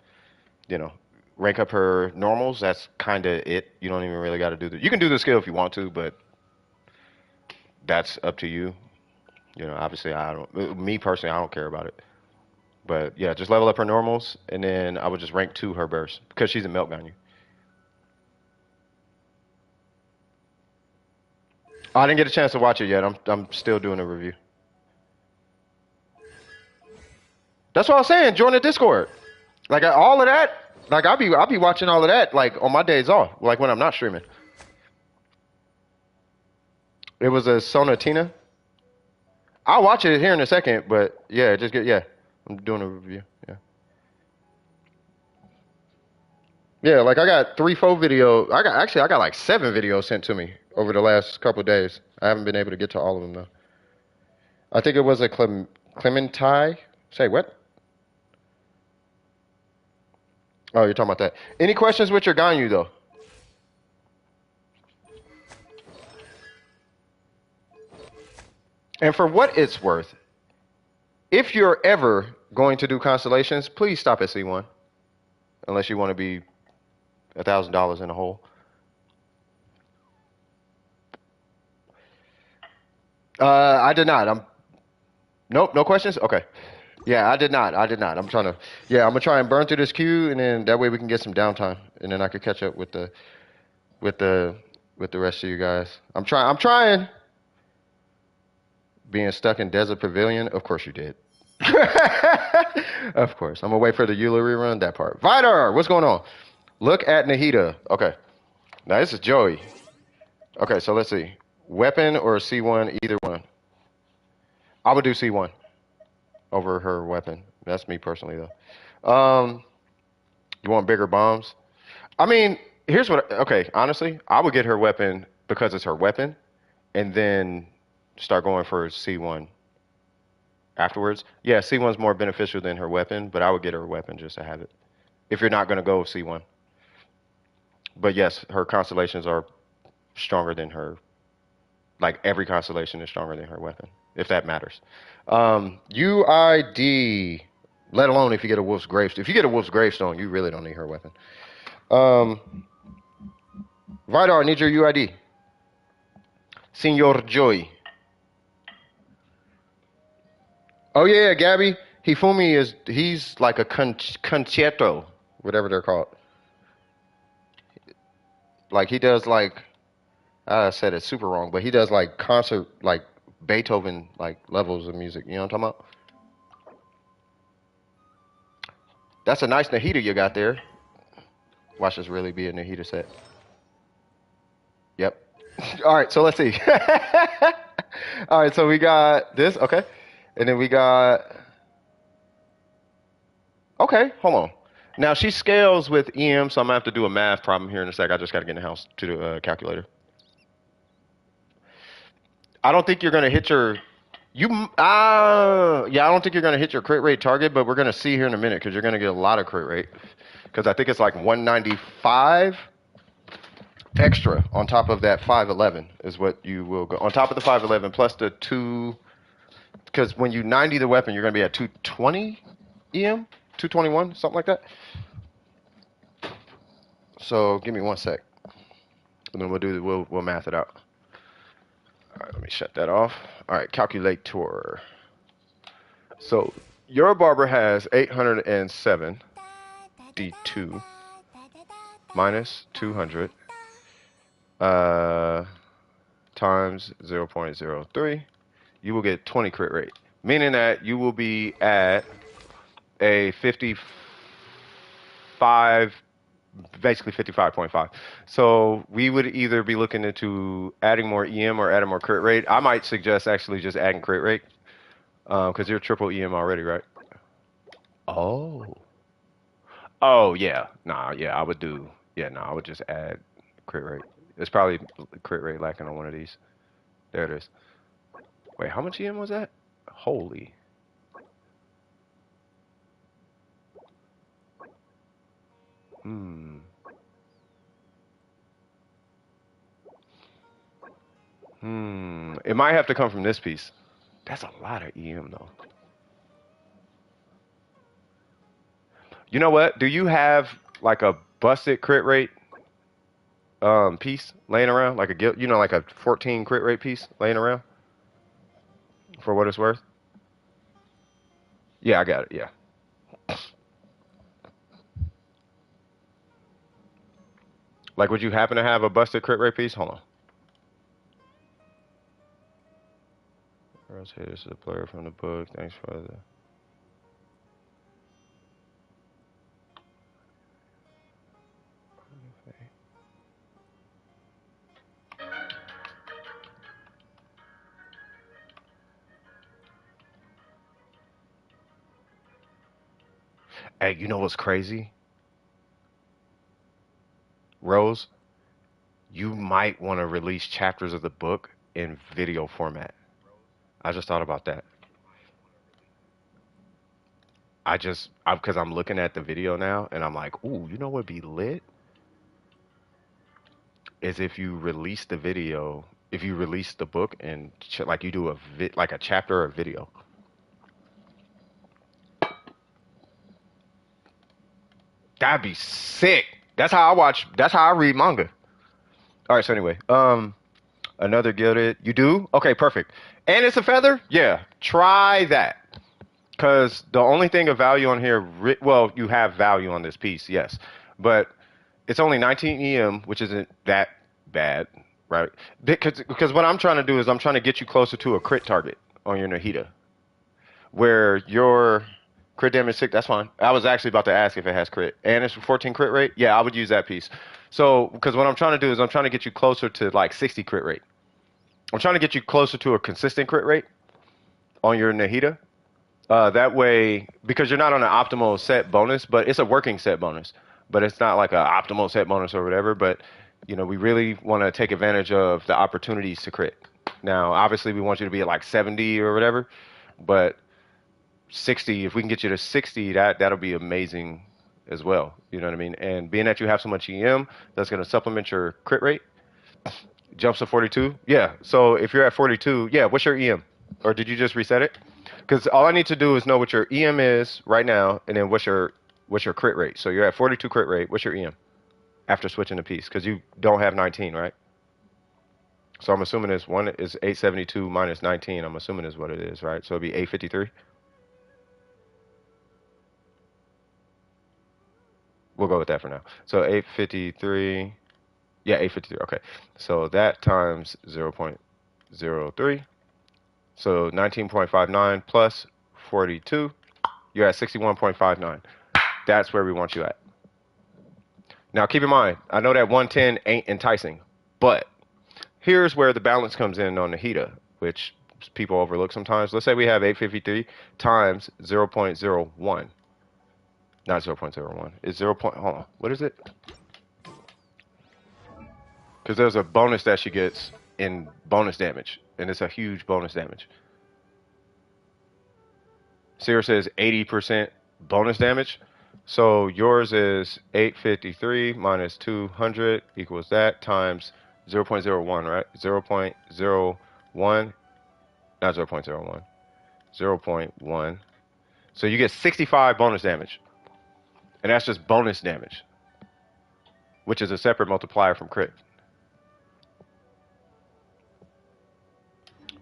rank up her normals. That's kind of it. You don't even really got to do you can do the skill if you want to, but that's up to you. Obviously, me personally, I don't care about it. But yeah, just level up her normals, and then I would just rank 2 her burst because she's a melt Ganyu. I didn't get a chance to watch it yet. I'm still doing a review. That's what I was saying. Join the Discord. Like all of that. Like I'll be watching all of that like on my days off, like when I'm not streaming. It was a Sonatina. I'll watch it here in a second, but yeah, I'm doing a review. Yeah. Yeah, like I got 3-4 video. I got like 7 videos sent to me over the last couple of days. I haven't been able to get to all of them though. I think it was a Clementai. Say what? Oh, you're talking about that. Any questions with your Ganyu though? And for what it's worth, if you're ever going to do constellations, please stop at C1, unless you want to be $1,000 in the hole. I did not. Nope. No questions. Okay. Yeah, I did not. I'm trying to. Yeah, I'm gonna try and burn through this queue, and then that way we can get some downtime, and then I could catch up with with the the rest of you guys. I'm trying. I'm trying. Being stuck in Desert Pavilion. Of course you did. Of course. I'm gonna wait for the Eula rerun. That part. Vidar, what's going on? Look at Nahida. Okay. Now this is Joey. Okay, so let's see. Weapon or C1, either one. I would do C1 over her weapon. That's me personally, though. You want bigger bombs? I mean, here's what. Okay, honestly, I would get her weapon because it's her weapon, and then start going for C1 afterwards. Yeah, C1's more beneficial than her weapon, but I would get her weapon just to have it. If you're not gonna go C1. But yes, her constellations are stronger than her. Like every constellation is stronger than her weapon, if that matters. UID, let alone if you get a Wolf's Gravestone. If you get a Wolf's Gravestone, you really don't need her weapon. Vidar, I need your UID. Senor Joy. Oh yeah, Gabby. Hifumi he's like a concerto, whatever they're called. Like he does like, I said it super wrong, but he does like concert, like Beethoven, like levels of music. You know what I'm talking about? That's a nice Nahida you got there. Watch this really be a Nahida set. Yep. All right, so let's see. All right, so we got this, okay. And then we got, okay, hold on. Now she scales with EM, so I'm gonna have to do a math problem here in a sec. I just gotta get in the house to the calculator. I don't think you're gonna hit your, yeah, I don't think you're gonna hit your crit rate target, but we're gonna see here in a minute because you're gonna get a lot of crit rate. Because I think it's like 195 extra on top of that 511 is what you will go on top of the 511 plus the 2, because when you 90 the weapon you're going to be at 220 EM, 221, something like that. So give me one sec and then we'll math it out. All right, let me shut that off. All right, calculator. So your barber has 807 D2 minus 200 times 0.03, you will get 20 crit rate, meaning that you will be at a 55, basically 55.5. So we would either be looking into adding more EM or adding more crit rate. I might suggest actually just adding crit rate because you're triple EM already, right? Oh yeah, nah, yeah, I would do, yeah, nah, I would just add crit rate. It's probably crit rate lacking on one of these. There it is. Wait, how much EM was that? Holy. Hmm. It might have to come from this piece. That's a lot of EM though. You know what? Do you have like a busted crit rate piece laying around? Like a, you know, like a 14 crit rate piece laying around? For what it's worth? Yeah, I got it. Yeah. Like, would you happen to have a busted crit rate piece? Hold on. Girls, hey, this is a player from the book. Thanks for the. Hey, you know what's crazy? Rose, you might want to release chapters of the book in video format. I just thought about that. Because I'm looking at the video now and I'm like, ooh, you know what'd be lit? Is if you release the video if you release the book and like you do like a chapter or video. That'd be sick. That's how I watch. That's how I read manga. All right. So anyway, another gilded. You do? Okay, perfect. And it's a feather? Yeah. Try that. Because the only thing of value on here, well, you have value on this piece, yes. But it's only 19 EM, which isn't that bad, right? Because what I'm trying to do is I'm trying to get you closer to a crit target on your Nahida. Where your crit damage 6, that's fine. I was actually about to ask if it has crit. And it's 14 crit rate? Yeah, I would use that piece. So, because what I'm trying to do is I'm trying to get you closer to like 60 crit rate. I'm trying to get you closer to a consistent crit rate on your Nahida. That way, because you're not on an optimal set bonus, but it's a working set bonus. But it's not like an optimal set bonus or whatever. But, you know, we really want to take advantage of the opportunities to crit. Now, obviously, we want you to be at like 70 or whatever. But 60, if we can get you to 60, that'll be amazing as well. You know what I mean? And being that you have so much EM, that's going to supplement your crit rate. Jumps to 42. Yeah. So if you're at 42, yeah, what's your EM? Or did you just reset it? Because all I need to do is know what your EM is right now, and then what's your crit rate. So you're at 42 crit rate. What's your EM after switching the piece? Because you don't have 19, right? So I'm assuming this one is 872 minus 19. I'm assuming is what it is, right? So it'd be 853. We'll go with that for now. So 853. Yeah, 853. Okay. So that times 0.03. So 19.59 plus 42, you're at 61.59. That's where we want you at. Now keep in mind, I know that 110 ain't enticing, but here's where the balance comes in on the Nahida, which people overlook sometimes. Let's say we have 853 times 0.01. Not 0.01. It's 0. Hold on. What is it? Because there's a bonus that she gets in bonus damage, and it's a huge bonus damage. Sierra says 80% bonus damage. So yours is 853 minus 200 equals that times 0.01, right? 0.01, not 0.01, 0.1. So you get 65 bonus damage. And that's just bonus damage, which is a separate multiplier from crit.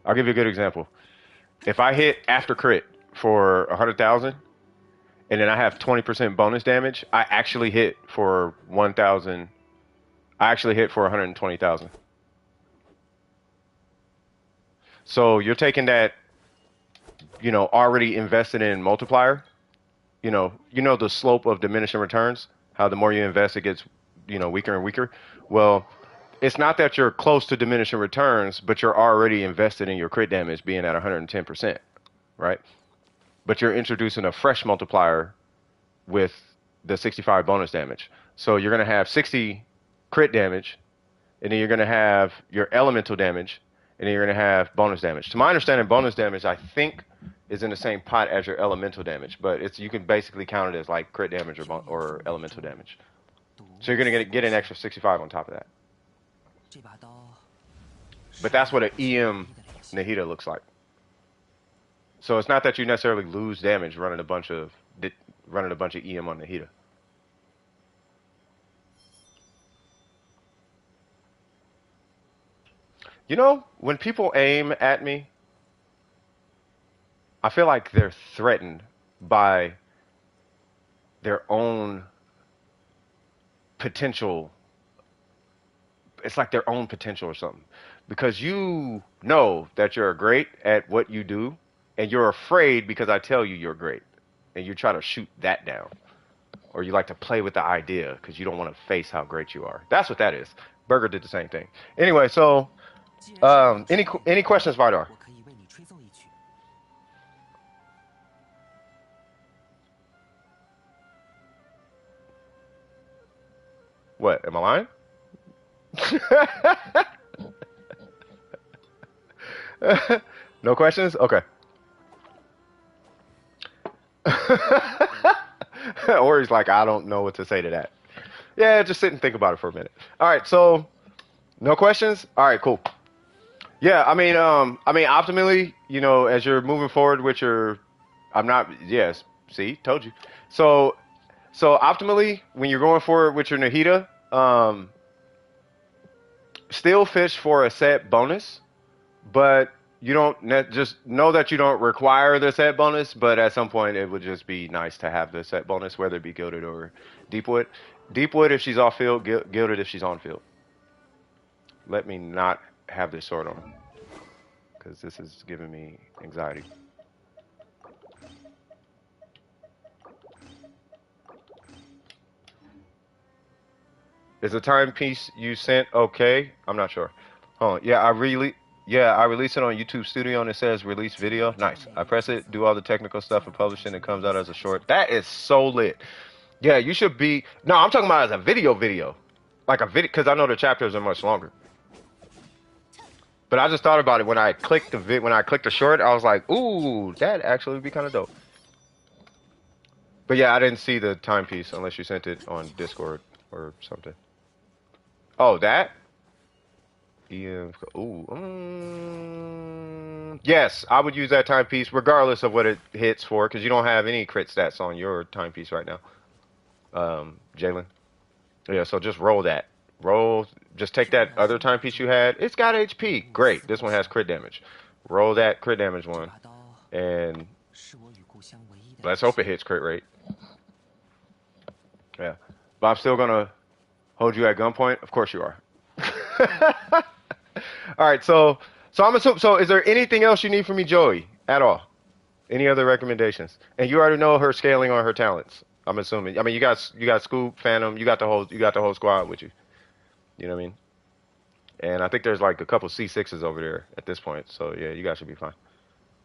I'll give you a good example. If I hit after crit for 100,000 and then I have 20% bonus damage, I actually hit for 1,000. I actually hit for 120,000. So you're taking that, you know, already invested in multiplier. You know the slope of diminishing returns, how the more you invest, it gets, you know, weaker and weaker. Well, it's not that you're close to diminishing returns, but you're already invested in your crit damage being at 110%, right? But you're introducing a fresh multiplier with the 65 bonus damage. So you're going to have 60 crit damage, and then you're going to have your elemental damage, and then you're going to have bonus damage. To my understanding, bonus damage, I think, is in the same pot as your elemental damage, but you can basically count it as like crit damage or elemental damage. So you're going to get an extra 65 on top of that. But that's what an EM Nahida looks like. So it's not that you necessarily lose damage running a bunch of EM on Nahida. You know, when people aim at me, I feel like they're threatened by their own potential. It's like their own potential or something. Because you know that you're great at what you do, and you're afraid because I tell you you're great. And you try to shoot that down. Or you like to play with the idea because you don't want to face how great you are. That's what that is. Burger did the same thing. Anyway, so any questions, Vidar? What? Am I lying? No questions? Okay. Or he's like, I don't know what to say to that. Yeah, just sit and think about it for a minute. All right, so no questions? All right, cool. Yeah, I mean, optimally, as you're moving forward with your, I'm not, yes, see, told you. So, so optimally, when you're going forward with your Nahida, still fish for a set bonus, but you don't just know that you don't require the set bonus, but at some point it would just be nice to have the set bonus, whether it be gilded or deepwood. Deepwood if she's off field, gilded if she's on field. Let me not have this sword on because this is giving me anxiety. Is the timepiece you sent okay? I'm not sure. Oh, I release it on YouTube Studio and it says release video. Nice. I press it, do all the technical stuff and publish it and it comes out as a short. That is so lit. Yeah, you should be. No, I'm talking about as a video. Like a video cuz I know the chapters are much longer. But I just thought about it when I clicked when I clicked the short, I was like, "Ooh, that actually would be kind of dope." But yeah, I didn't see the timepiece unless you sent it on Discord or something. Oh, that? Yeah. Ooh. Yes, I would use that timepiece regardless of what it hits for, because you don't have any crit stats on your timepiece right now, Jalen. Yeah, so just roll that. Roll. Just take that other timepiece you had. It's got HP. Great. This one has crit damage. Roll that crit damage one, and let's hope it hits crit rate. Yeah, but I'm still gonna hold you at gunpoint. Of course you are. All right, so I'm assuming. So, is there anything else you need from me, Joey, at all? Any other recommendations? And you already know her scaling on her talents. I'm assuming. I mean, you got Scoop, Phantom, you got the whole squad with you. You know what I mean? And I think there's like a couple C6s over there at this point. So yeah, you guys should be fine.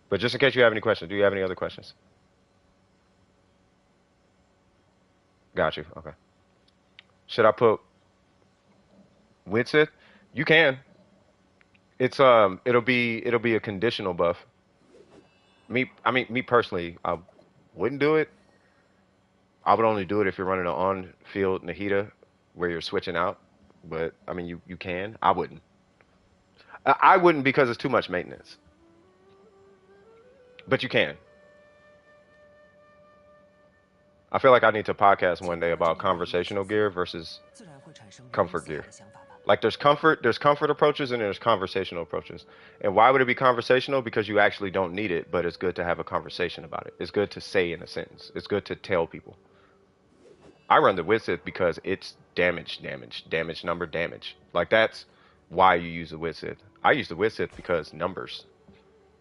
But just in case you have any questions, do you have any other questions? Got you. Okay. Should I put Winsith? You can. It'll be a conditional buff. Me personally, I wouldn't do it. I would only do it if you're running an on-field Nahida where you're switching out. But I mean, you can. I wouldn't. I wouldn't because it's too much maintenance. But you can. I feel like I need to podcast one day about conversational gear versus comfort gear. Like there's comfort approaches and there's conversational approaches. And why would it be conversational? Because you actually don't need it, but it's good to have a conversation about it. It's good to say in a sentence. It's good to tell people. I run the Widsith because it's damage number damage. Like that's why you use the Widsith. I use the Widsith because numbers.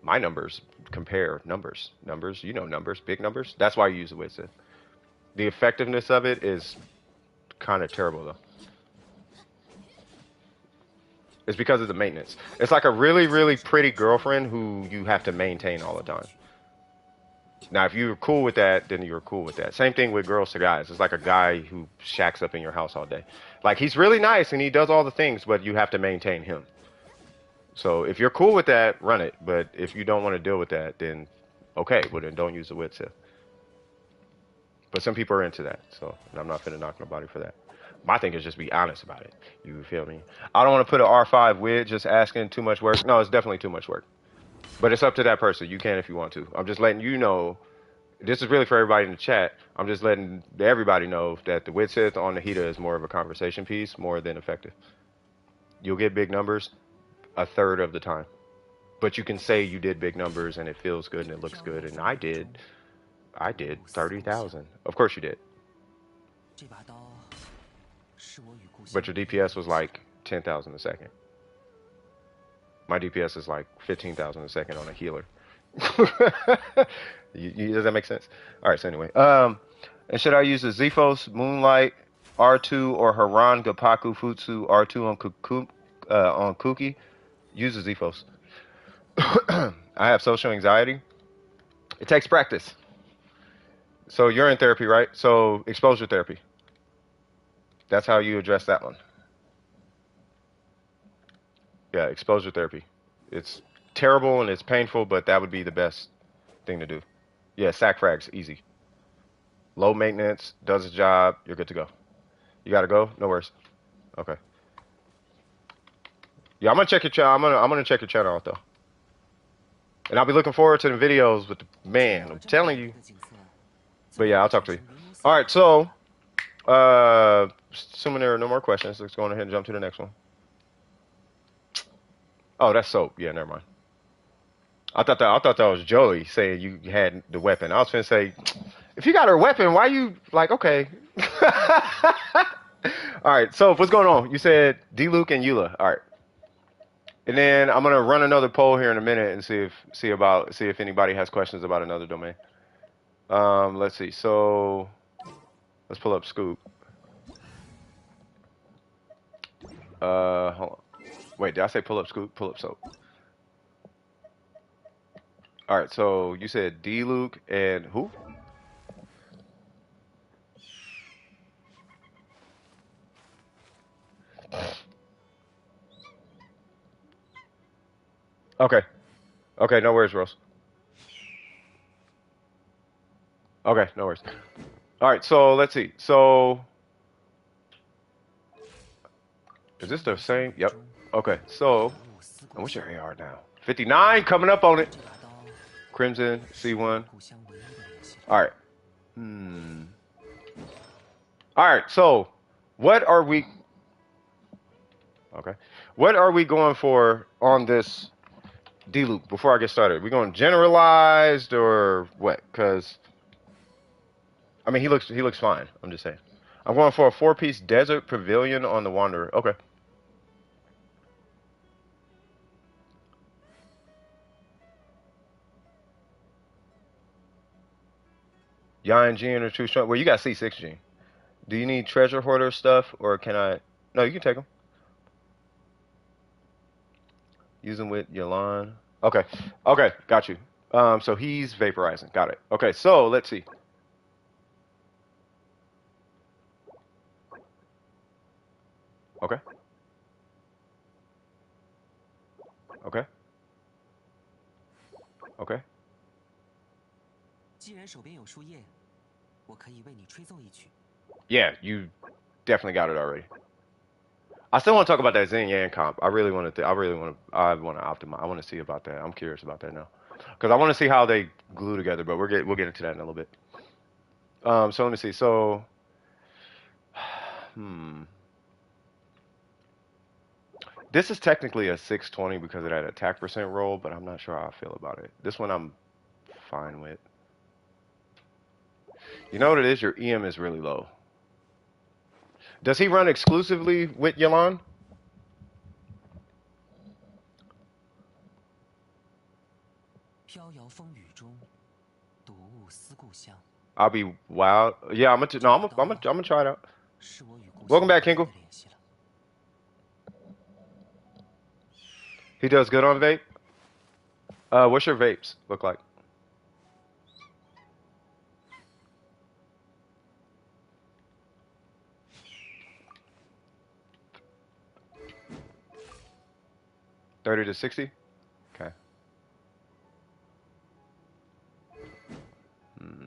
My numbers compare numbers. Numbers, numbers, big numbers. That's why you use the Widsith. The effectiveness of it is kind of terrible though. It's because of the maintenance. It's like a really, really pretty girlfriend who you have to maintain all the time. Now, if you're cool with that, then you're cool with that. Same thing with girls to guys. It's like a guy who shacks up in your house all day. Like he's really nice and he does all the things, but you have to maintain him. So if you're cool with that, run it. But if you don't want to deal with that, then okay, well then don't use the wit sieve. But some people are into that, so I'm not finna knock nobody for that. My thing is just be honest about it. You feel me? I don't want to put an R5 with just asking too much work. No, it's definitely too much work. But it's up to that person. You can if you want to. I'm just letting you know. This is really for everybody in the chat. I'm just letting everybody know that the wit sith on the Hita is more of a conversation piece, more than effective. You'll get big numbers a third of the time. But you can say you did big numbers and it feels good and it looks good. And I did 30,000. Of course you did. But your DPS was like 10,000 a second. My DPS is like 15,000 a second on a healer. Does that make sense? All right. So anyway, and should I use the Zephos, Moonlight, R2, or Haran Gapaku Futsu R2 on Kuki? Use the Zephos. I have social anxiety. It takes practice. So you're in therapy, right? So exposure therapy. That's how you address that one. Yeah, exposure therapy. It's terrible and it's painful, but that would be the best thing to do. Yeah, sack frags, easy. Low maintenance, does its job, you're good to go. You gotta go? No worries. Okay. Yeah, I'm gonna check your channel. I'm gonna check your channel out though, and I'll be looking forward to the videos with the man. I'm telling you. But yeah, I'll talk to you. All right, so assuming there are no more questions, let's go on ahead and jump to the next one. Oh, that's soap. Yeah, never mind. I thought that was Joey saying you had the weapon. I was finna say, if you got her weapon, why you like okay? All right, so what's going on? You said D Luke and Eula. All right. And then I'm gonna run another poll here in a minute and see if anybody has questions about another domain. Let's see. So let's pull up Scoop. Hold on. Wait, did I say pull up Scoop? Pull up Soap. All right. So you said D Luke and who? Okay. Okay. No worries, Rose. Okay. No worries. All right. So let's see. So is this the same? Yep. Okay. So what's your AR now? 59 coming up on it. Crimson C1. All right. All right. So what are we? Okay. What are we going for on this D loop before I get started? We going generalized or what? Because I mean he looks fine. I'm just saying. I'm going for a 4-piece desert pavilion on the Wanderer. Okay. Yan Gene or True Strong. Well, you got C6 Gene. Do you need treasure hoarder stuff or can I? No, you can take them. Use them with Yalan. Okay. Okay. Got you. So he's vaporizing. Got it. Okay. So let's see. Okay. Okay. Okay. Yeah, you definitely got it already. I still want to talk about that Zen Yang comp. I really want to. I want to optimize. I want to see about that. I'm curious about that now, because I want to see how they glue together. But we'll get into that in a little bit. So let me see. So, hmm, this is technically a 620 because of that attack percent roll, but I'm not sure how I feel about it. This one I'm fine with. You know what it is? Your EM is really low. Does he run exclusively with Yalan? I'll be wild. Yeah, I'm gonna try it out. Welcome back, Kinkle. He does good on vape. What's your vapes look like? $30 to $60. Okay. Hmm.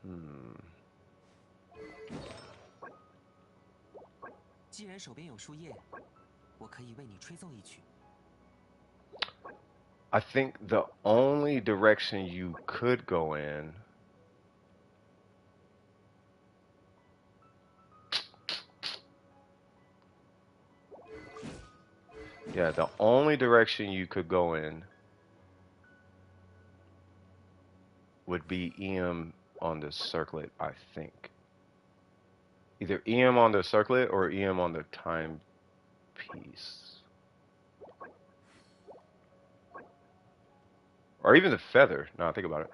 Hmm. I think the only direction you could go in. Yeah, the only direction you could go in would be EM on the circlet, I think. Either EM on the circlet or EM on the timepiece. Or even the feather. Now I think about it.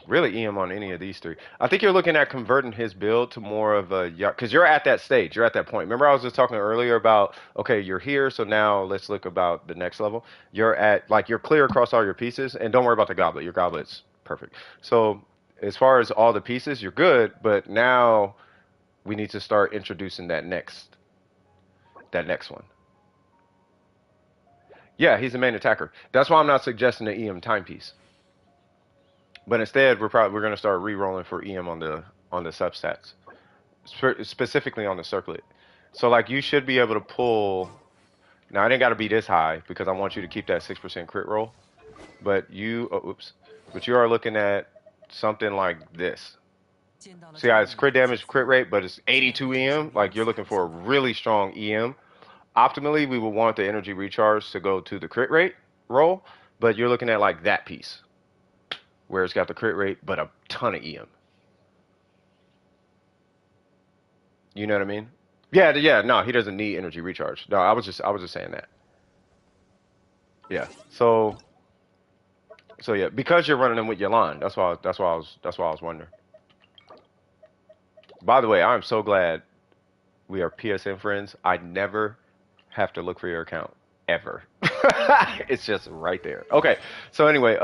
Really EM on any of these three. I think you're looking at converting his build to more of a, because you're at that stage, you're at that point. Remember I was just talking earlier about, okay, you're here, so now let's look about the next level. You're at, like, you're clear across all your pieces, and don't worry about the goblet. Your goblet's perfect. So as far as all the pieces, you're good, but now we need to start introducing that next one. Yeah, he's the main attacker. That's why I'm not suggesting the EM timepiece. But instead, we're going to start re-rolling for EM on the substats, specifically on the circlet. So like you should be able to pull. Now it ain't got to be this high because I want you to keep that 6% crit roll. But but you are looking at something like this. See how it's crit damage, crit rate, but it's 82 EM. Like you're looking for a really strong EM. Optimally, we would want the energy recharge to go to the crit rate roll, but you're looking at like that piece where it's got the crit rate but a ton of EM. You know what I mean? Yeah, yeah. No, he doesn't need energy recharge. No, I was just saying that. Yeah. So yeah, because you're running them with Yalan, that's why I was wondering. By the way, I'm so glad we are PSN friends. I never have to look for your account ever. It's just right there. Okay. So anyway,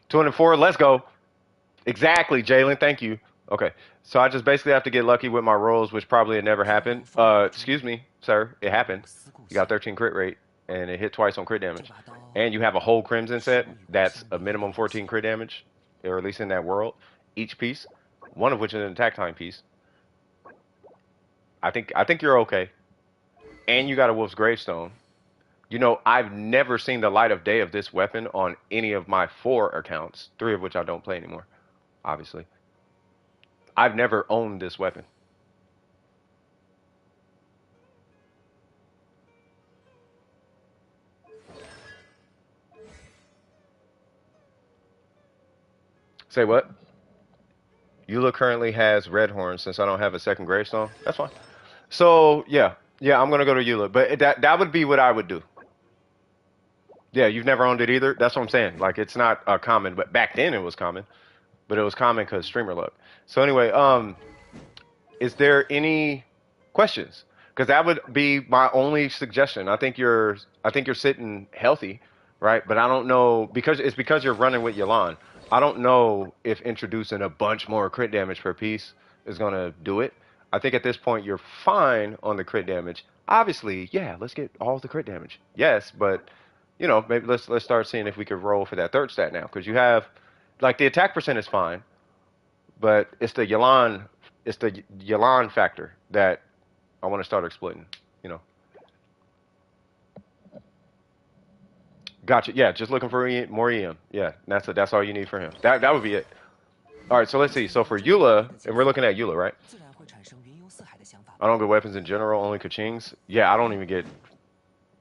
204. Let's go. Exactly, Jalen. Thank you. Okay. So I just basically have to get lucky with my rolls, which probably had never happened. Excuse me, sir. It happened. You got 13 crit rate, and it hit twice on crit damage. And you have a whole Crimson set that's a minimum 14 crit damage, or at least in that world, each piece. One of which is an attack time piece. I think you're okay. And you got a Wolf's Gravestone. You know, I've never seen the light of day of this weapon on any of my 4 accounts, 3 of which I don't play anymore, obviously. I've never owned this weapon. Say what? Eula currently has Red Horn since I don't have a second Gravestone. That's fine. So, yeah. Yeah, I'm going to go to Eula. But that would be what I would do. Yeah, you've never owned it either? That's what I'm saying. Like, it's not common, but back then it was common. But it was common because streamer luck. So anyway, is there any questions? Because that would be my only suggestion. I think you're sitting healthy, right? But I don't know because you're running with Yalan. I don't know if introducing a bunch more crit damage per piece is gonna do it. I think at this point you're fine on the crit damage. Obviously, yeah, let's get all the crit damage. Yes, but you know, maybe let's start seeing if we could roll for that third stat now because you have like the attack percent is fine, but it's the Yalan factor that I want to start exploiting. You know. Gotcha. Yeah, just looking for more EM. Yeah, that's all you need for him. That would be it. All right, so let's see. So for Eula, and we're looking at Eula, right? I don't get weapons in general, only Kachings. Yeah, I don't even get.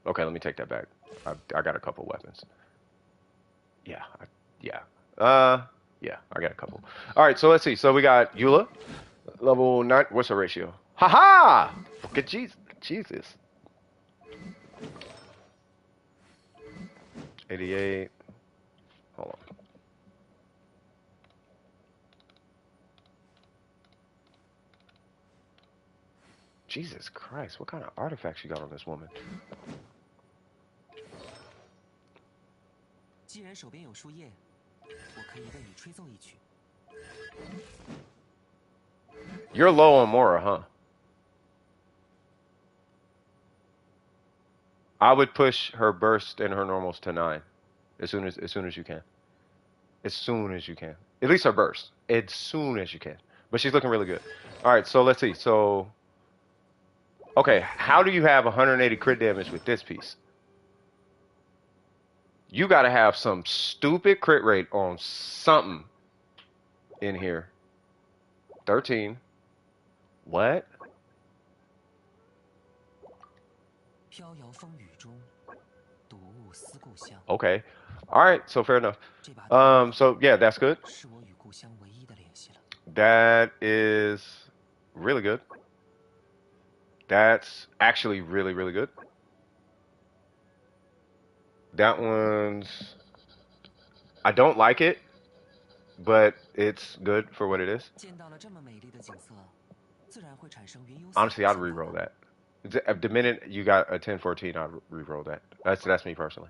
Okay, let me take that back. I got a couple weapons. Yeah, yeah. Yeah, I got a couple. All right, so let's see. So we got Eula, level 9. What's her ratio? Haha! Look at Jesus. 88. Hold on. Jesus Christ, what kind of artifacts you got on this woman? You're low on Mora, huh? I would push her burst and her normals to 9 as soon as you can. As soon as you can. At least her burst. As soon as you can. But she's looking really good. All right, so let's see. So, okay, how do you have 180 crit damage with this piece? You got to have some stupid crit rate on something in here. 13. What? Okay. All right, so fair enough. So yeah, that's good. That is really good. That's actually really, really good. That one's I don't like it, but it's good for what it is. Honestly, I'd re-roll that. The minute you got a 10-14, I'd re-roll that. That's me personally.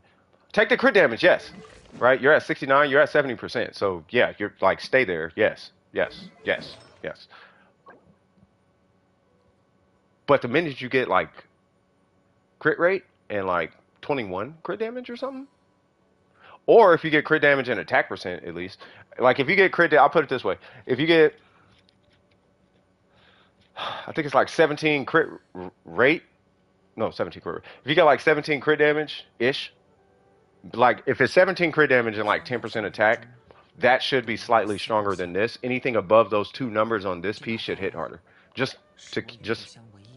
Take the crit damage, yes. Right? You're at 69, you're at 70%. So yeah, you're like stay there. Yes. Yes. Yes. Yes. But the minute you get like crit rate and like 21 crit damage or something. Or if you get crit damage and attack percent, at least. Like, if you get crit, I'll put it this way. If you get, I think it's like 17 crit rate. No, 17 crit rate. If you get like 17 crit damage-ish, like, if it's 17 crit damage and like 10% attack, that should be slightly stronger than this. Anything above those two numbers on this piece should hit harder. Just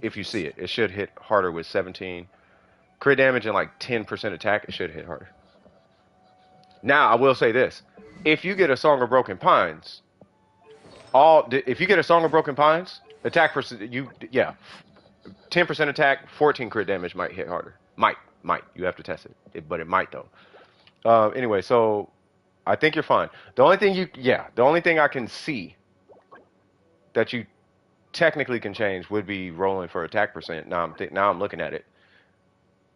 if you see it, it should hit harder with 17 crit damage and like 10% attack. It should hit harder. Now, I will say this: if you get a Song of Broken Pines, if you get a Song of Broken Pines, attack percent, 10% attack, 14 crit damage might hit harder. Might. You have to test it, but it might though. Anyway, so I think you're fine. The only thing I can see that you technically can change would be rolling for attack percent. Now I'm looking at it.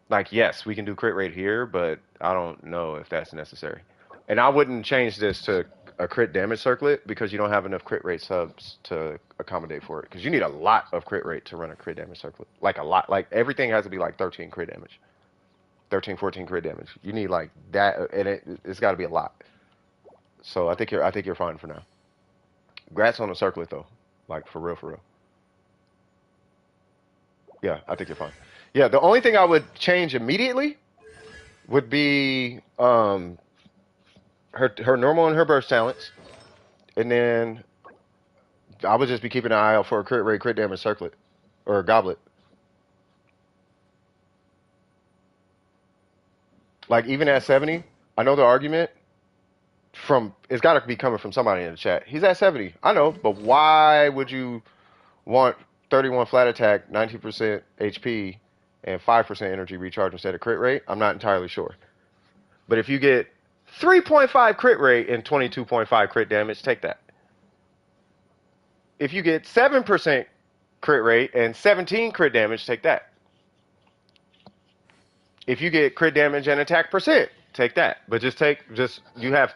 Like, yes, we can do crit rate here, but I don't know if that's necessary. And I wouldn't change this to a crit damage circlet because you don't have enough crit rate subs to accommodate for it. Because you need a lot of crit rate to run a crit damage circlet. Like, a lot. Like, everything has to be like 13 crit damage. 13, 14 crit damage. You need like that, and it's got to be a lot. So I think you're fine for now. Grats on the circlet though, like for real. Yeah, I think you're fine. Yeah, the only thing I would change immediately would be her normal and her burst talents, and then I would just be keeping an eye out for a crit rate, crit damage circlet, or a goblet. Like, even at 70, I know the argument it's got to be coming from somebody in the chat. He's at 70. I know, but why would you want 31 flat attack, 90% HP, and 5% energy recharge instead of crit rate? I'm not entirely sure. But if you get 3.5 crit rate and 22.5 crit damage, take that. If you get 7% crit rate and 17 crit damage, take that. If you get crit damage and attack percent, take that. But you have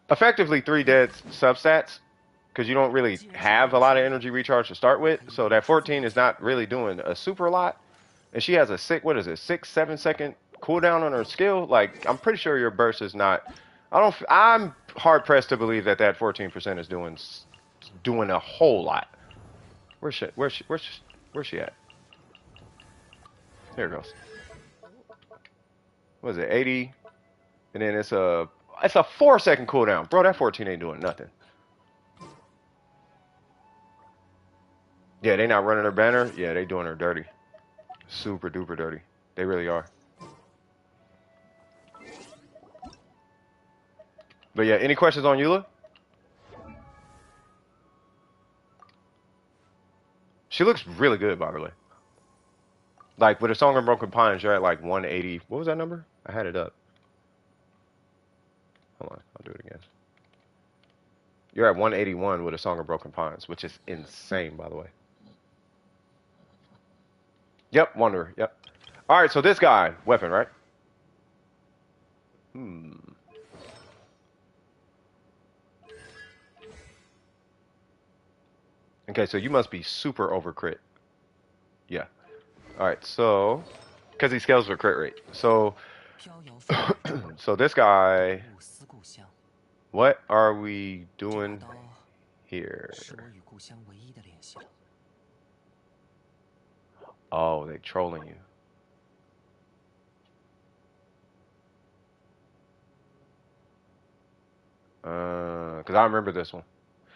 effectively three dead substats, because you don't really have a lot of energy recharge to start with. So that 14 is not really doing a super lot. And she has a 6-7 second cooldown on her skill. Like, I'm pretty sure your burst is not. I'm hard pressed to believe that 14% is doing a whole lot. Where's she at? There it goes. What is it, 80? And then it's a 4-second cooldown. Bro, that 14 ain't doing nothing. Yeah, they not running her banner. Yeah, they doing her dirty. Super duper dirty. They really are. But yeah, any questions on Eula? She looks really good, by the way. Like, with a Song of Broken Pines, you're at like 180. What was that number? I had it up. Hold on, I'll do it again. You're at 181 with a Song of Broken Pines, which is insane, by the way. Yep, Wanderer, yep. All right, so this guy, weapon, right? Okay, so you must be super over crit. Yeah. All right, so, because he scales with crit rate. So, so this guy, what are we doing here? Oh, they trolling you. Because I remember this one.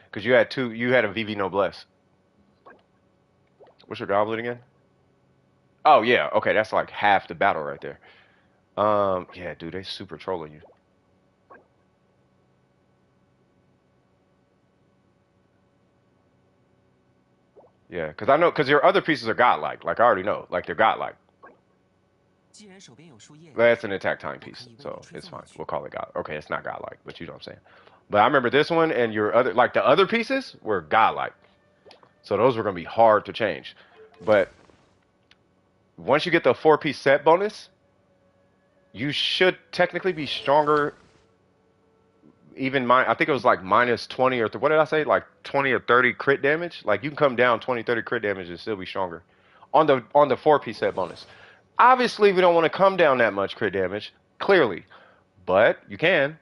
Because you had a VV Noblesse. What's your goblet again? Oh, yeah. Okay, that's like half the battle right there. Yeah, dude, they super trolling you. Yeah, because your other pieces are godlike. Like, I already know. Like, they're godlike. That's an attack time piece, so it's fine. We'll call it god. Okay, it's not godlike, but you know what I'm saying. But I remember this one and your other, like, the other pieces were godlike. So those were going to be hard to change. But once you get the 4-piece set bonus, you should technically be stronger. Even I think it was like minus 20 or what did I say? Like 20 or 30 crit damage. Like, you can come down 20, 30 crit damage and still be stronger on the 4-piece set bonus. Obviously, we don't want to come down that much crit damage, clearly. but you can,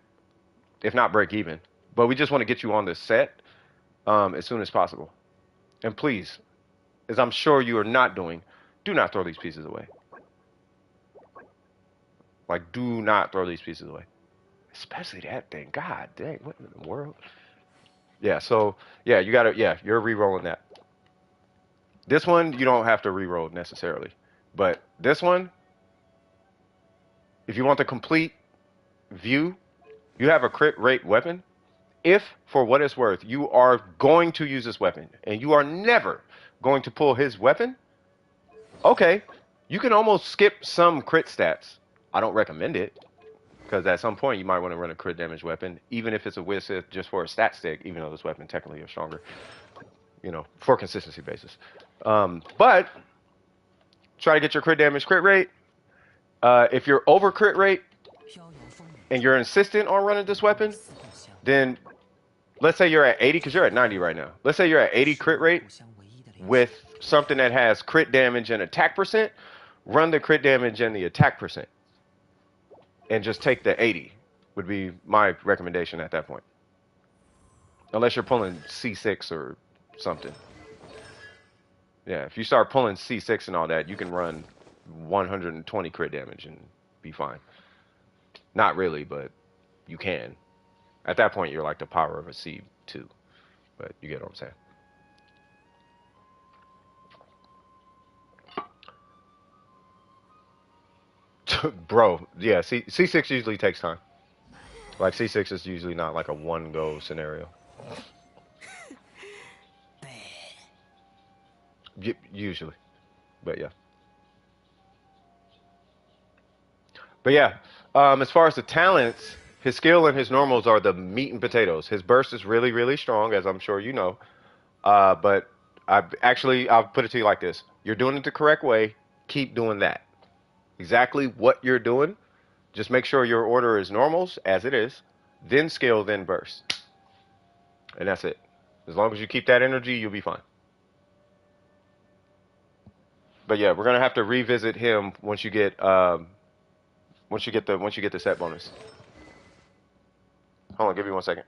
if not break even. But we just want to get you on the set as soon as possible. And please, as I'm sure you are not doing, do not throw these pieces away. Like, do not throw these pieces away. Especially that thing. God dang, what in the world? Yeah, so, yeah, you gotta, yeah, you're re-rolling that. This one, you don't have to re-roll necessarily. But this one, if you want the complete view, you have a crit rate weapon. If, for what it's worth, you are going to use this weapon, and you are never going to pull his weapon, okay, you can almost skip some crit stats. I don't recommend it, because at some point you might want to run a crit damage weapon, even if it's a wizard just for a stat stick, even though this weapon technically is stronger, you know, for consistency basis. But try to get your crit damage crit rate. If you're over crit rate and you're insistent on running this weapon, then let's say you're at 80, because you're at 90 right now. Let's say you're at 80 crit rate with something that has crit damage and attack percent. Run the crit damage and the attack percent. And just take the 80 would be my recommendation at that point. Unless you're pulling C6 or something. Yeah, if you start pulling C6 and all that, you can run 120 crit damage and be fine. Not really, but you can. At that point, you're like the power of a C2. But you get what I'm saying. Bro, yeah, C6 usually takes time. Like, C6 is usually not like a one-go scenario. Usually. But yeah. But yeah, as far as the talents, his skill and his normals are the meat and potatoes. His burst is really, really strong, as I'm sure you know. But I'll put it to you like this. You're doing it the correct way. Keep doing that. Exactly what you're doing. Just make sure your order is normals, as it is. Then skill, then burst. And that's it. As long as you keep that energy, you'll be fine. But yeah, we're gonna have to revisit him once you get the set bonus. Hold on, give me 1 second.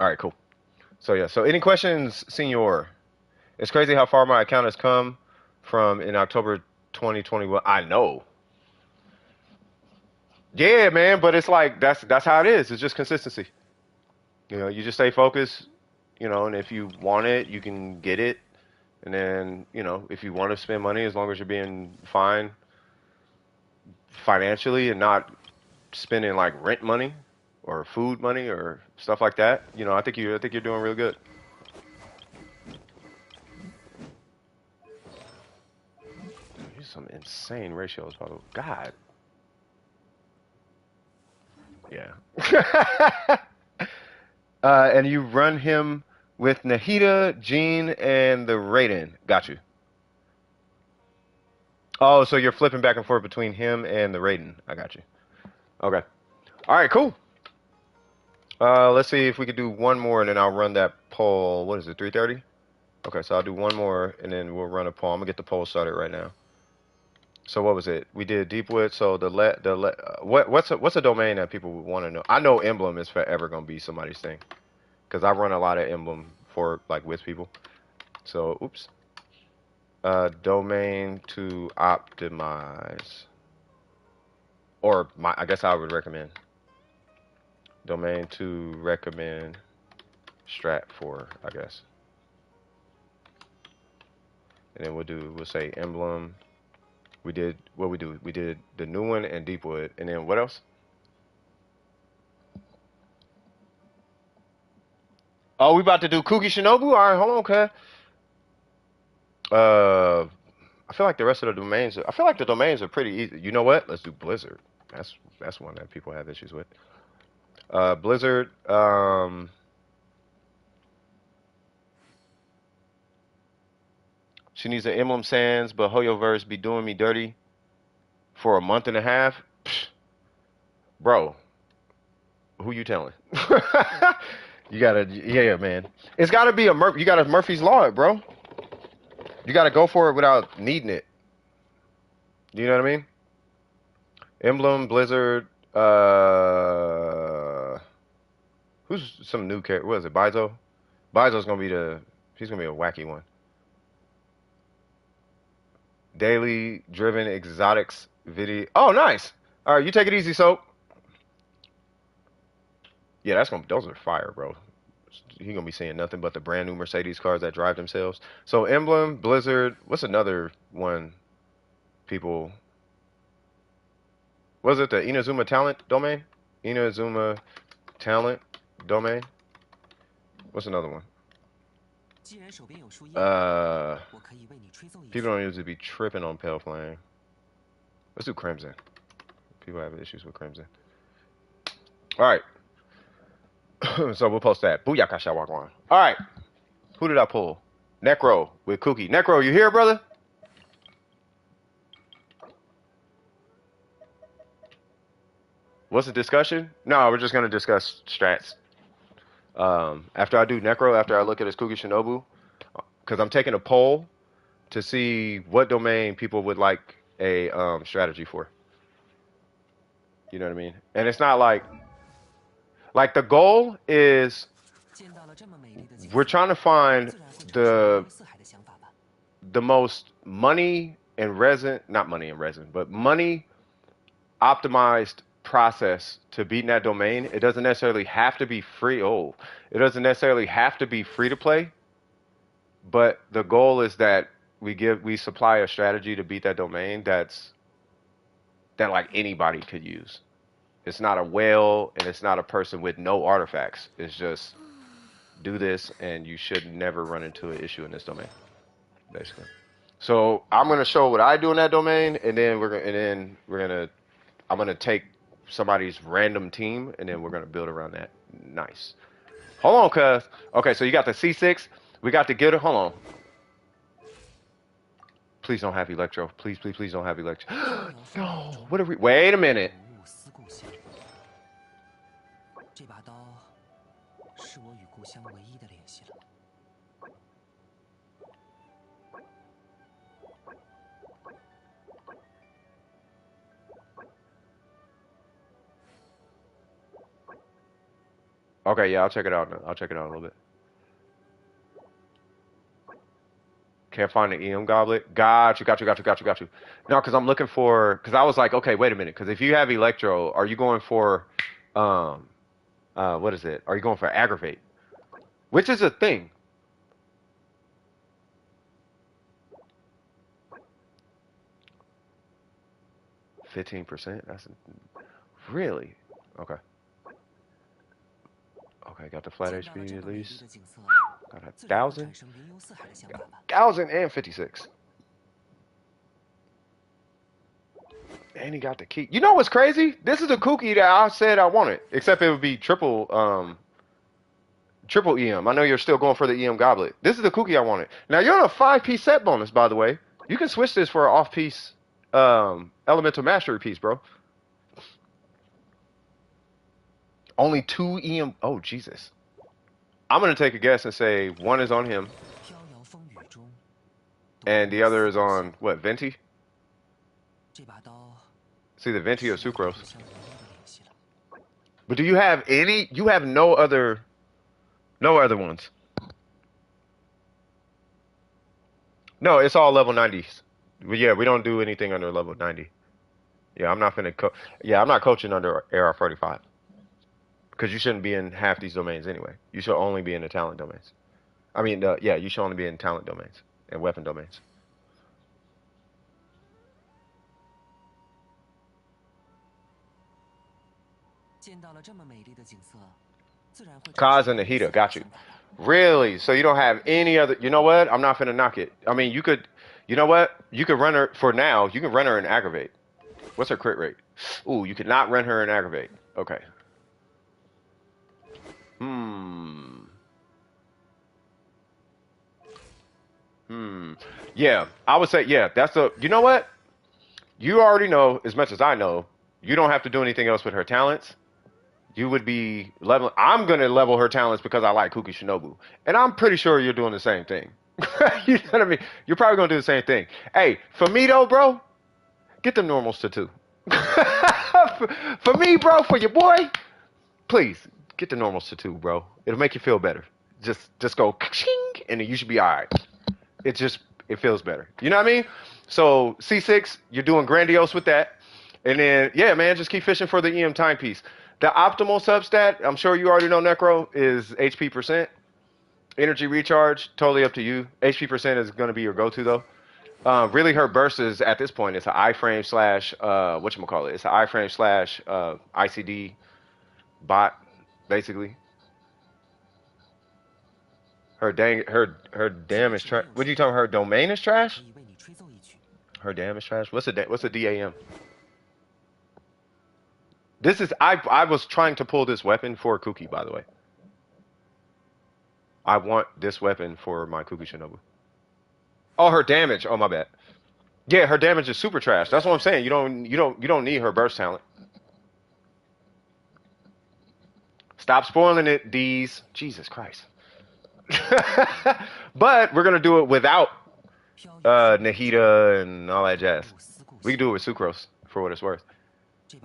All right, cool. So yeah, so any questions, Senor? It's crazy how far my account has come from in October 2021. I know. Yeah, man, but it's like that's how it is. It's just consistency. You know, you just stay focused, you know, and if you want it, you can get it. And then, you know, if you want to spend money, as long as you're being fine financially and not spending like rent money or food money or stuff like that, you know, I think you're doing real good. These some insane ratios, by the way. God. Yeah. And you run him with Nahida, Jean, and the Raiden. Got you. Oh, so you're flipping back and forth between him and the Raiden. I got you. Okay. All right, cool. Let's see if we could do one more, and then I'll run that poll. What is it, 3:30? Okay, so I'll do one more, and then we'll run a poll. I'm gonna get the poll started right now. So what was it? We did Deepwood. So what's a domain that people would want to know? I know Emblem is forever gonna be somebody's thing, because I run a lot of Emblem for like with people. So oops. Domain to optimize, or I guess I would recommend domain to recommend strat for, I guess. And then we'll say Emblem. We did what we do. We did the new one and Deepwood, and then what else? Oh, we about to do Kugi Shinobu. All right, hold on, okay. I feel like the rest of the domains. I feel like the domains are pretty easy. You know what? Let's do Blizzard. That's one that people have issues with. Blizzard. She needs an Emblem Sands, but Hoyoverse be doing me dirty for a month and a half. Psh, bro, who you telling? You gotta, yeah, man. It's gotta be you gotta Murphy's Law it, bro. You gotta go for it without needing it. You know what I mean? Emblem, Blizzard, who's some new character? What is it? Bizo? Bizo's gonna be he's gonna be a wacky one. Daily driven exotics video. Oh, nice. All right, you take it easy, Soap. Yeah, those are fire, bro. He gonna be seeing nothing but the brand new Mercedes cars that drive themselves. So Emblem, Blizzard. What's another one? People. Was it the Inazuma Talent domain? Inazuma Talent domain. What's another one? People don't usually be tripping on Pale Flame. Let's do Crimson. People have issues with Crimson. All right. So we'll post that. Booyaka Shawagwan. All right. Who did I pull? Necro with Cookie. Necro, you here, brother? What's the discussion? No, we're just going to discuss strats. After I do Necro, after I look at his Kugi Shinobu, because I'm taking a poll to see what domain people would like a strategy for. You know what I mean? And it's not like the goal is we're trying to find the most money and resin, not money and resin, but money optimized process to beat in that domain. It doesn't necessarily have to be free. Oh, it doesn't necessarily have to be free to play, but the goal is that we supply a strategy to beat that domain that like anybody could use. It's not a whale and it's not a person with no artifacts. It's just do this and you should never run into an issue in this domain, basically. So I'm gonna show what I do in that domain, and then I'm gonna take somebody's random team, and then we're gonna build around that. Nice. Hold on, cuz. Okay, so you got the C6. We got the Gilda. Hold on. Please don't have Electro. Please, please, please don't have Electro. No. What are we? Wait a minute. Okay, yeah, I'll check it out. I'll check it out a little bit. Can't find the EM goblet. Got you. No, because I'm looking for. Because I was like, okay, wait a minute. Because if you have Electro, are you going for, what is it? Are you going for aggravate? Which is a thing. %. That's really okay. Okay, got the flat HP at least. Got 1,000. Got 1,056. And he got the key. You know what's crazy? This is the cookie that I said I wanted. Except it would be triple EM. I know you're still going for the EM goblet. This is the cookie I wanted. Now you're on a 5-piece set bonus, by the way. You can switch this for an off-piece elemental mastery piece, bro. Only 2 EM. Oh, Jesus. I'm going to take a guess and say one is on him. And the other is on, what, Venti? It's either Venti or Sucrose. But do you have any? You have no other ones. No, it's all level 90s. But yeah, we don't do anything under level 90. Yeah, I'm not finna I'm not coaching under AR45. Because you shouldn't be in half these domains anyway. You should only be in the talent domains. I mean, yeah, you should only be in talent domains and weapon domains. Kaz and Nahida, got you. Really? So you don't have any other? You know what? I'm not finna knock it. I mean, you could. You know what? You could run her for now. You can run her in aggravate. What's her crit rate? Ooh, you could not run her in aggravate. Okay. Hmm. Hmm. Yeah, I would say yeah. That's the. You know what? You already know as much as I know. You don't have to do anything else with her talents. You would be level. I'm gonna level her talents because I like Kuki Shinobu, and I'm pretty sure you're doing the same thing. You know what I mean? You're probably gonna do the same thing. Hey, for me though, bro, get them normals to two. For me, bro, for your boy, please get the normals to two, bro. It'll make you feel better. Just go ka-ching, and then you should be all right. It just it feels better. You know what I mean? So C6, you're doing grandiose with that. And then yeah, man, just keep fishing for the EM timepiece. The optimal substat, I'm sure you already know Necro, is HP percent. Energy recharge, totally up to you. HP percent is gonna be your go-to though. Really her burst is at this point it's an iframe slash whatchamacallit. It's an iframe slash ICD bot, basically. Her dam is trash. What are you talking? Her domain is trash. Her dam is trash. What's a DAM? This is I was trying to pull this weapon for Kuki, by the way. I want this weapon for my Kuki Shinobu. Oh, her damage. Oh my bad. Yeah, her damage is super trash. That's what I'm saying. You don't need her burst talent. Stop spoiling it, D's. Jesus Christ. But we're gonna do it without Nahida and all that jazz. We can do it with Sucrose for what it's worth.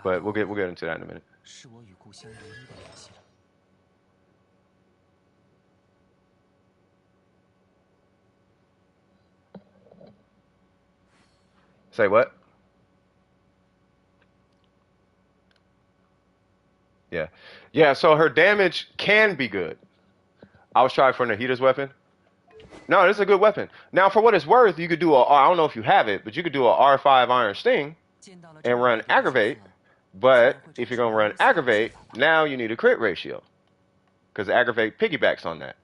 But we'll get into that in a minute. Say what? Yeah. Yeah, so her damage can be good. I was trying for Nahida's weapon. No, this is a good weapon. Now, for what it's worth, you could do I don't know if you have it, but you could do a R5 Iron Sting and run Aggravate. But if you're going to run Aggravate, now you need a crit ratio. Because Aggravate piggybacks on that.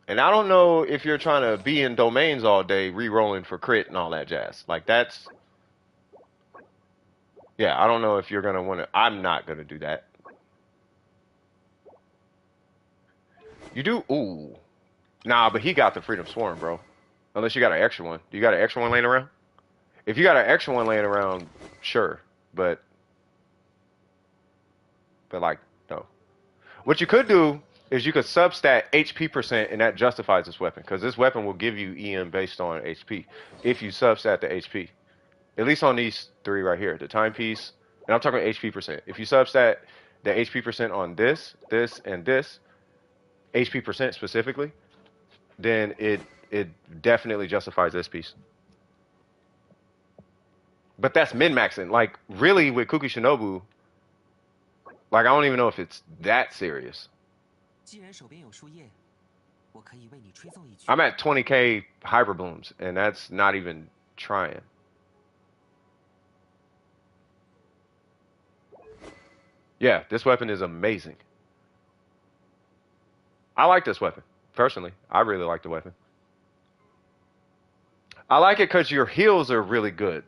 And I don't know if you're trying to be in domains all day, re-rolling for crit and all that jazz. Like, that's... Yeah, I don't know if you're going to want to... I'm not going to do that. You do? Ooh. Nah, but he got the Freedom Swarm, bro. Unless you got an extra one. Do you got an extra one laying around? If you got an extra one laying around, sure. But like, no. What you could do is you could substat HP percent, and that justifies this weapon. Because this weapon will give you EM based on HP. If you substat the HP. At least on these three right here. The timepiece. And I'm talking HP percent. If you substat the HP percent on this, and this, HP percent specifically, then it definitely justifies this piece. But that's min-maxing. Like, really, with Kuki Shinobu, like, I don't even know if it's that serious. I'm at 20k Hyper Blooms, and that's not even trying. Yeah, this weapon is amazing. I like this weapon, personally. I really like the weapon. I like it because your heals are really good.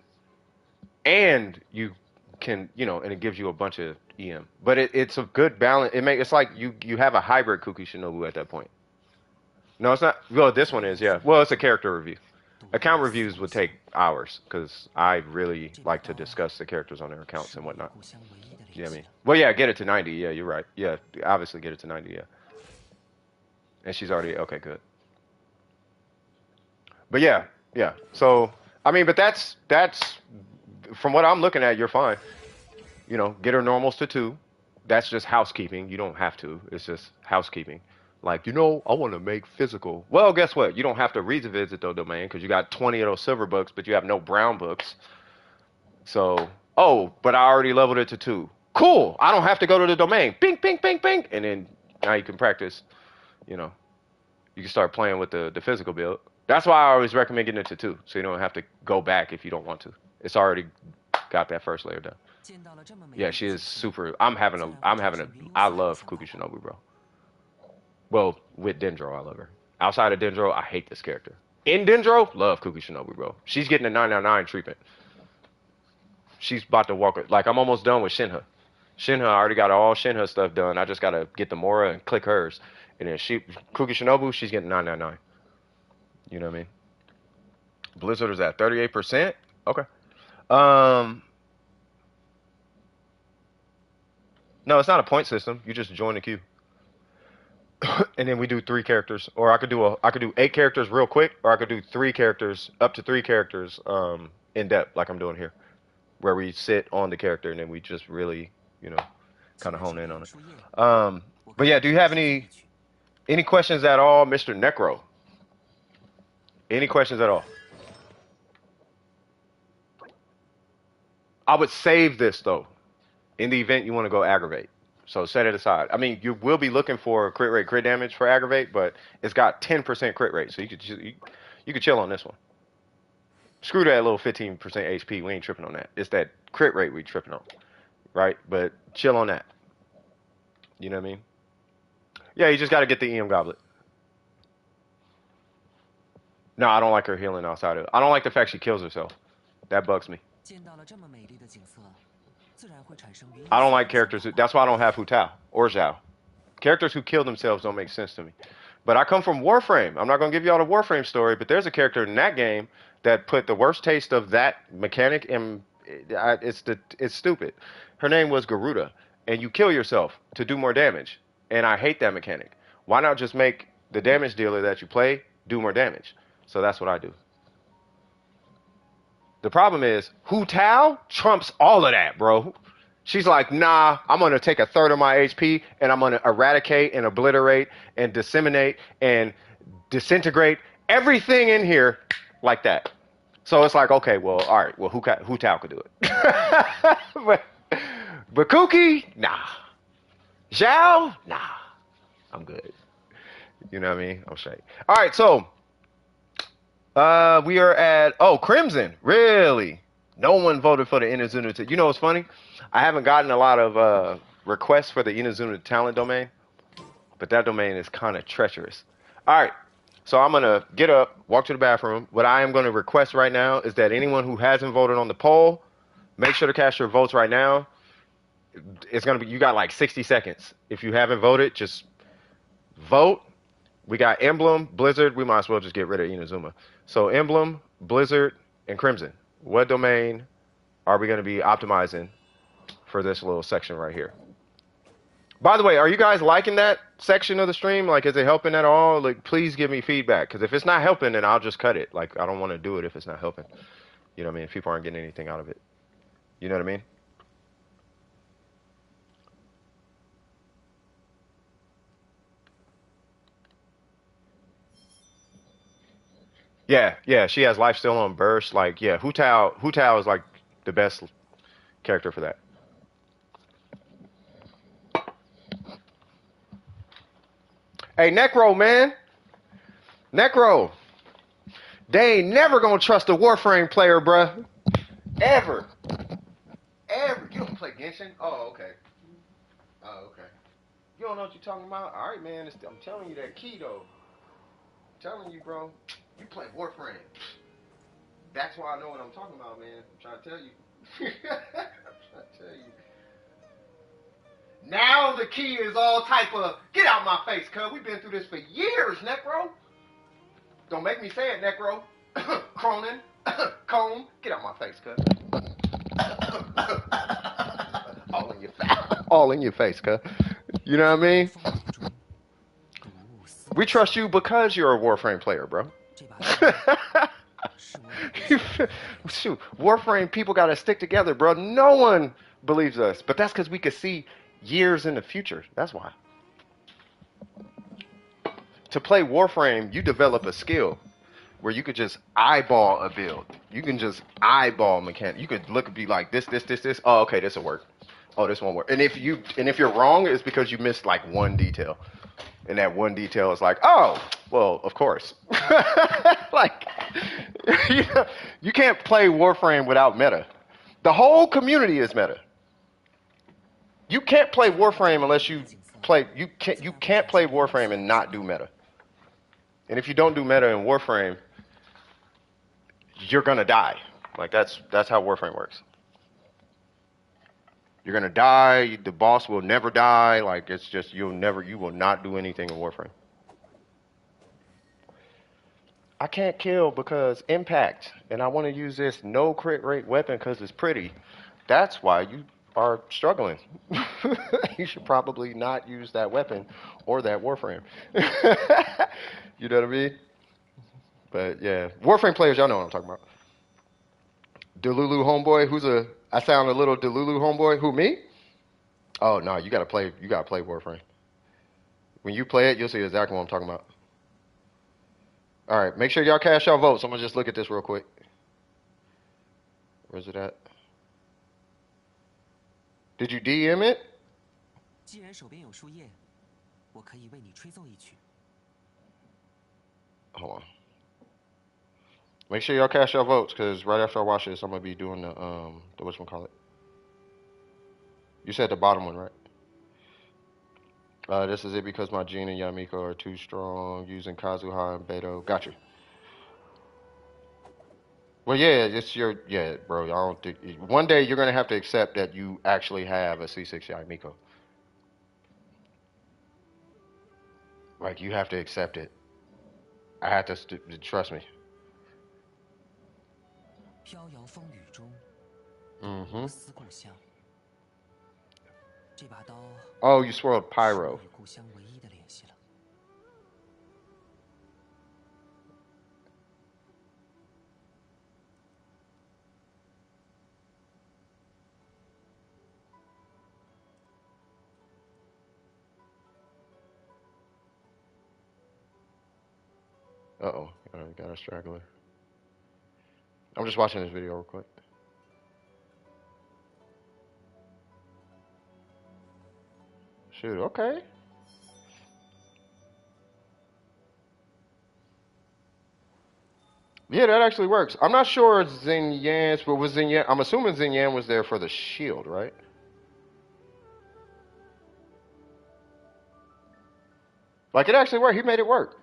And you can, and it gives you a bunch of EM. But it's a good balance. It's like you have a hybrid Kuki Shinobu at that point. No, it's not. Well, this one is, yeah. Well, it's a character review. Account reviews would take hours because I really like to discuss the characters on their accounts and whatnot. You know what I mean? Well, yeah, get it to 90. Yeah, you're right. Yeah, obviously get it to 90, yeah. And she's already, okay, good. But yeah. So, I mean, but that's, from what I'm looking at, you're fine. Get her normals to 2. That's just housekeeping. You don't have to. It's just housekeeping. Like, I want to make physical. Well, guess what? You don't have to revisit the domain because you got 20 of those silver books, but you have no brown books. So, but I already leveled it to 2. Cool. I don't have to go to the domain. Bing, bing, bing, bing. And then now you can practice, you can start playing with the physical build. That's why I always recommend getting it to 2, so you don't have to go back if you don't want to. It's already got that first layer done. Yeah, she is super. I love Kuki Shinobu, bro. Well, with Dendro, I love her. Outside of Dendro, I hate this character. In Dendro, love Kuki Shinobu, bro. She's getting a 999 treatment. She's about to walk it. Like, I'm almost done with Shenhe. Shenhe, I already got all Shenhe stuff done. I just gotta get the Mora and click hers. And then Kuki Shinobu, she's getting 999. You know what I mean? Blizzard is at 38%. Okay. Um, no, it's not a point system. You just join the queue. And then we do 3 characters. Or I could do 8 characters real quick, or I could do 3 characters, up to 3 characters, in depth, like I'm doing here. Where we sit on the character and then we just really, you know, kind of hone in on it. But yeah, do you have any questions at all, Mr. Necro? Any questions at all? I would save this though, in the event you want to go aggravate. So set it aside. I mean, you will be looking for crit rate, crit damage for aggravate, but it's got 10% crit rate, so you could chill on this one. Screw that little 15% HP. We ain't tripping on that. It's that crit rate we tripping on, right? But chill on that. You know what I mean? Yeah, you just got to get the EM goblet. No, I don't like her healing outside of it. I don't like the fact she kills herself. That bugs me. I don't like characters. That's why I don't have Hu Tao or Zhao. Characters who kill themselves don't make sense to me. But I come from Warframe. I'm not going to give you all the Warframe story, but there's a character in that game that put the worst taste of that mechanic in. It's stupid. Her name was Garuda, and you kill yourself to do more damage. And I hate that mechanic. Why not just make the damage dealer that you play do more damage? So that's what I do. The problem is, Hu Tao trumps all of that, bro. She's like, nah, I'm going to take a third of my HP and I'm going to eradicate and obliterate and disseminate and disintegrate everything in here like that. So it's like, okay, well, all right, well, Hu Tao could do it. but Kuki, nah. Zhao, nah. I'm good. You know what I mean? I'm straight. All right, so we are at, Crimson. Really? No one voted for the Inazuna. You know what's funny? I haven't gotten a lot of requests for the Inazuna talent domain, but that domain is kind of treacherous. All right, so I'm going to get up, walk to the bathroom. What I am going to request right now is that anyone who hasn't voted on the poll, make sure to cast your votes right now. It's going to be, you got like 60 seconds. If you haven't voted, just vote. We got Emblem, Blizzard. We might as well just get rid of Inazuma. So Emblem, Blizzard, and Crimson. What domain are we going to be optimizing for this little section right here? By the way, are you guys liking that section of the stream? Like, is it helping at all? Like, please give me feedback. Because if it's not helping, then I'll just cut it. Like, I don't want to do it if it's not helping. You know what I mean? If people aren't getting anything out of it. You know what I mean? Yeah, she has life still on burst. Like, yeah, Hu Tao is like the best character for that. Hey, Necro, man. Necro. They ain't never gonna trust a Warframe player, bruh. Ever. Ever. You don't play Genshin? Oh, okay. Oh, okay. You don't know what you're talking about? All right, man. I'm telling you that key, though. I'm telling you, bro. You play Warframe. That's why I know what I'm talking about, man. I'm trying to tell you. I'm trying to tell you. Now the key is all type of, get out my face, cuz. We've been through this for years, Necro. Don't make me say it, Necro. Cronin. Comb. Get out my face, cuz. All in your face, cuz. You know what I mean? We trust you because you're a Warframe player, bro. Shoot, Warframe people got to stick together, bro. No one believes us, but that's because we could see years in the future. That's why. To play Warframe, you develop a skill where you could just eyeball a build. You can just eyeball mechanic. You could look and be like this. Oh, okay, this will work. Oh, this won't work. And if you're wrong, it's because you missed like one detail. And that one detail is like, oh, well, of course. Like, you can't play Warframe without meta. The whole community is meta. You can't play Warframe unless you can't play Warframe and not do meta. And if you don't do meta in Warframe, you're gonna die. Like that's how Warframe works. You're gonna die. The boss will never die. Like it's just you will not do anything in Warframe. I can't kill because impact, and I want to use this no crit rate weapon because it's pretty. That's why you are struggling. You should probably not use that weapon or that Warframe. You know what I mean? But yeah, Warframe players, y'all know what I'm talking about. Delulu homeboy, I sound a little Delulu homeboy. Who, me? Oh no, you gotta play Warframe. When you play it, you'll see exactly what I'm talking about. All right, make sure y'all cast y'all votes. I'm gonna just look at this real quick. Where's it at? Did you DM it? Hold on. Make sure y'all cast y'all votes, cause right after I watch this, I'm gonna be doing the whatchamacallit. You said the bottom one, right? This is it because my Jin and Yamiko are too strong using Kazuha and Beto. Got you. Well, yeah, bro. I don't think one day you're gonna have to accept that you actually have a C6 Yamiko. Like you have to accept it. I have to trust me. Mm-hmm. Oh, you swirled pyro. Uh-oh, got a straggler. I'm just watching this video real quick. Shoot, okay. Yeah, that actually works. I'm not sure Xinyan's, but was Xinyan? I'm assuming Xinyan was there for the shield, right? Like it actually worked. He made it work.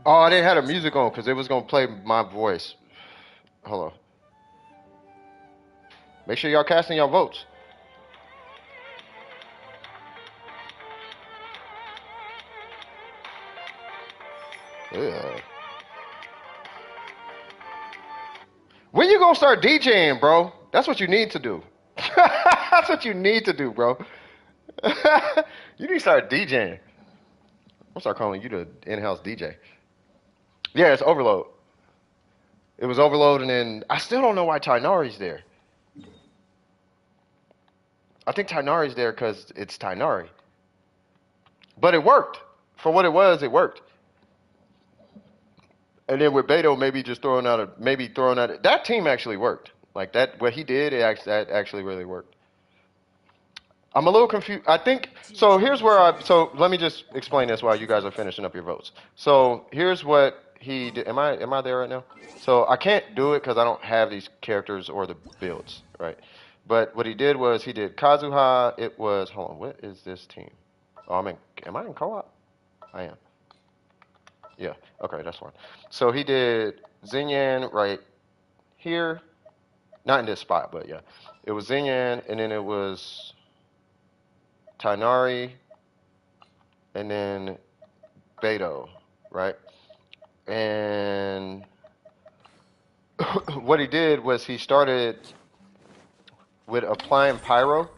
Oh, I didn't have the music on because it was gonna play my voice. Hold on. Make sure y'all casting y'all votes. Yeah. When you gonna start DJing, bro? That's what you need to do. That's what you need to do, bro. You need to start DJing. I'm gonna start calling you the in-house DJ. Yeah, it's Overload. It was Overload, and then I still don't know why Tainari's there. I think Tainari's there because it's Tainari. But it worked. For what it was, it worked. And then with Beto, maybe throwing out that team actually worked. Like that, what he did, that actually really worked. I'm a little confused. I think so. So let me just explain this while you guys are finishing up your votes. So here's what he did. Am I there right now? So I can't do it because I don't have these characters or the builds, right? But what he did was he did Kazuha. It was hold on. What is this team? Oh, am I in co-op? I am. Yeah. Okay, that's fine. So he did Xinyan right here. Not in this spot, but yeah. It was Xinyan, and then it was Tainari, and then Beto, right? And what he did was he started with applying pyro,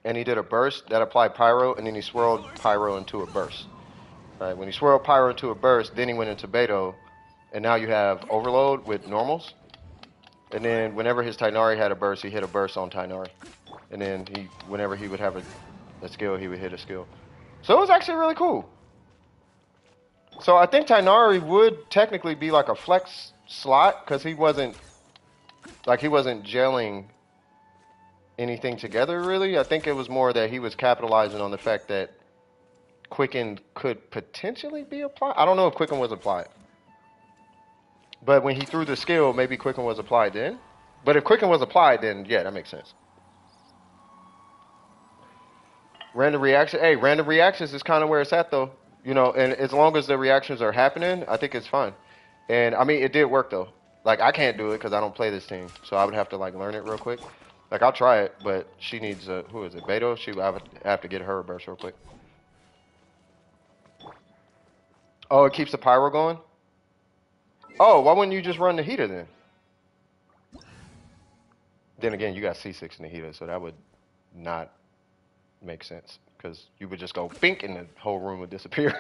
and he did a burst that applied pyro, and then he swirled pyro into a burst. Right? When he swirled pyro into a burst, then he went into Beto, and now you have Overload with normals. And then whenever his Tainari had a burst, he hit a burst on Tainari. And then whenever he would have a skill, he would hit a skill. So it was actually really cool. So I think Tainari would technically be like a flex slot because he wasn't gelling anything together really. I think it was more that he was capitalizing on the fact that Quicken could potentially be applied. I don't know if Quicken was applied. But when he threw the skill, maybe Quicken was applied then. But if Quicken was applied, then yeah, that makes sense. Random reaction. Hey, random reactions is kind of where it's at though. You know, and as long as the reactions are happening, I think it's fine. And I mean, it did work though. Like I can't do it because I don't play this team, so I would have to like learn it real quick. Like I'll try it, but she needs a who is it? Beto. I would have to get her a burst real quick. Oh, it keeps the pyro going. Oh, why wouldn't you just run the heater then? Then again, you got C6 in the heater, so that would not make sense because you would just go bink and the whole room would disappear.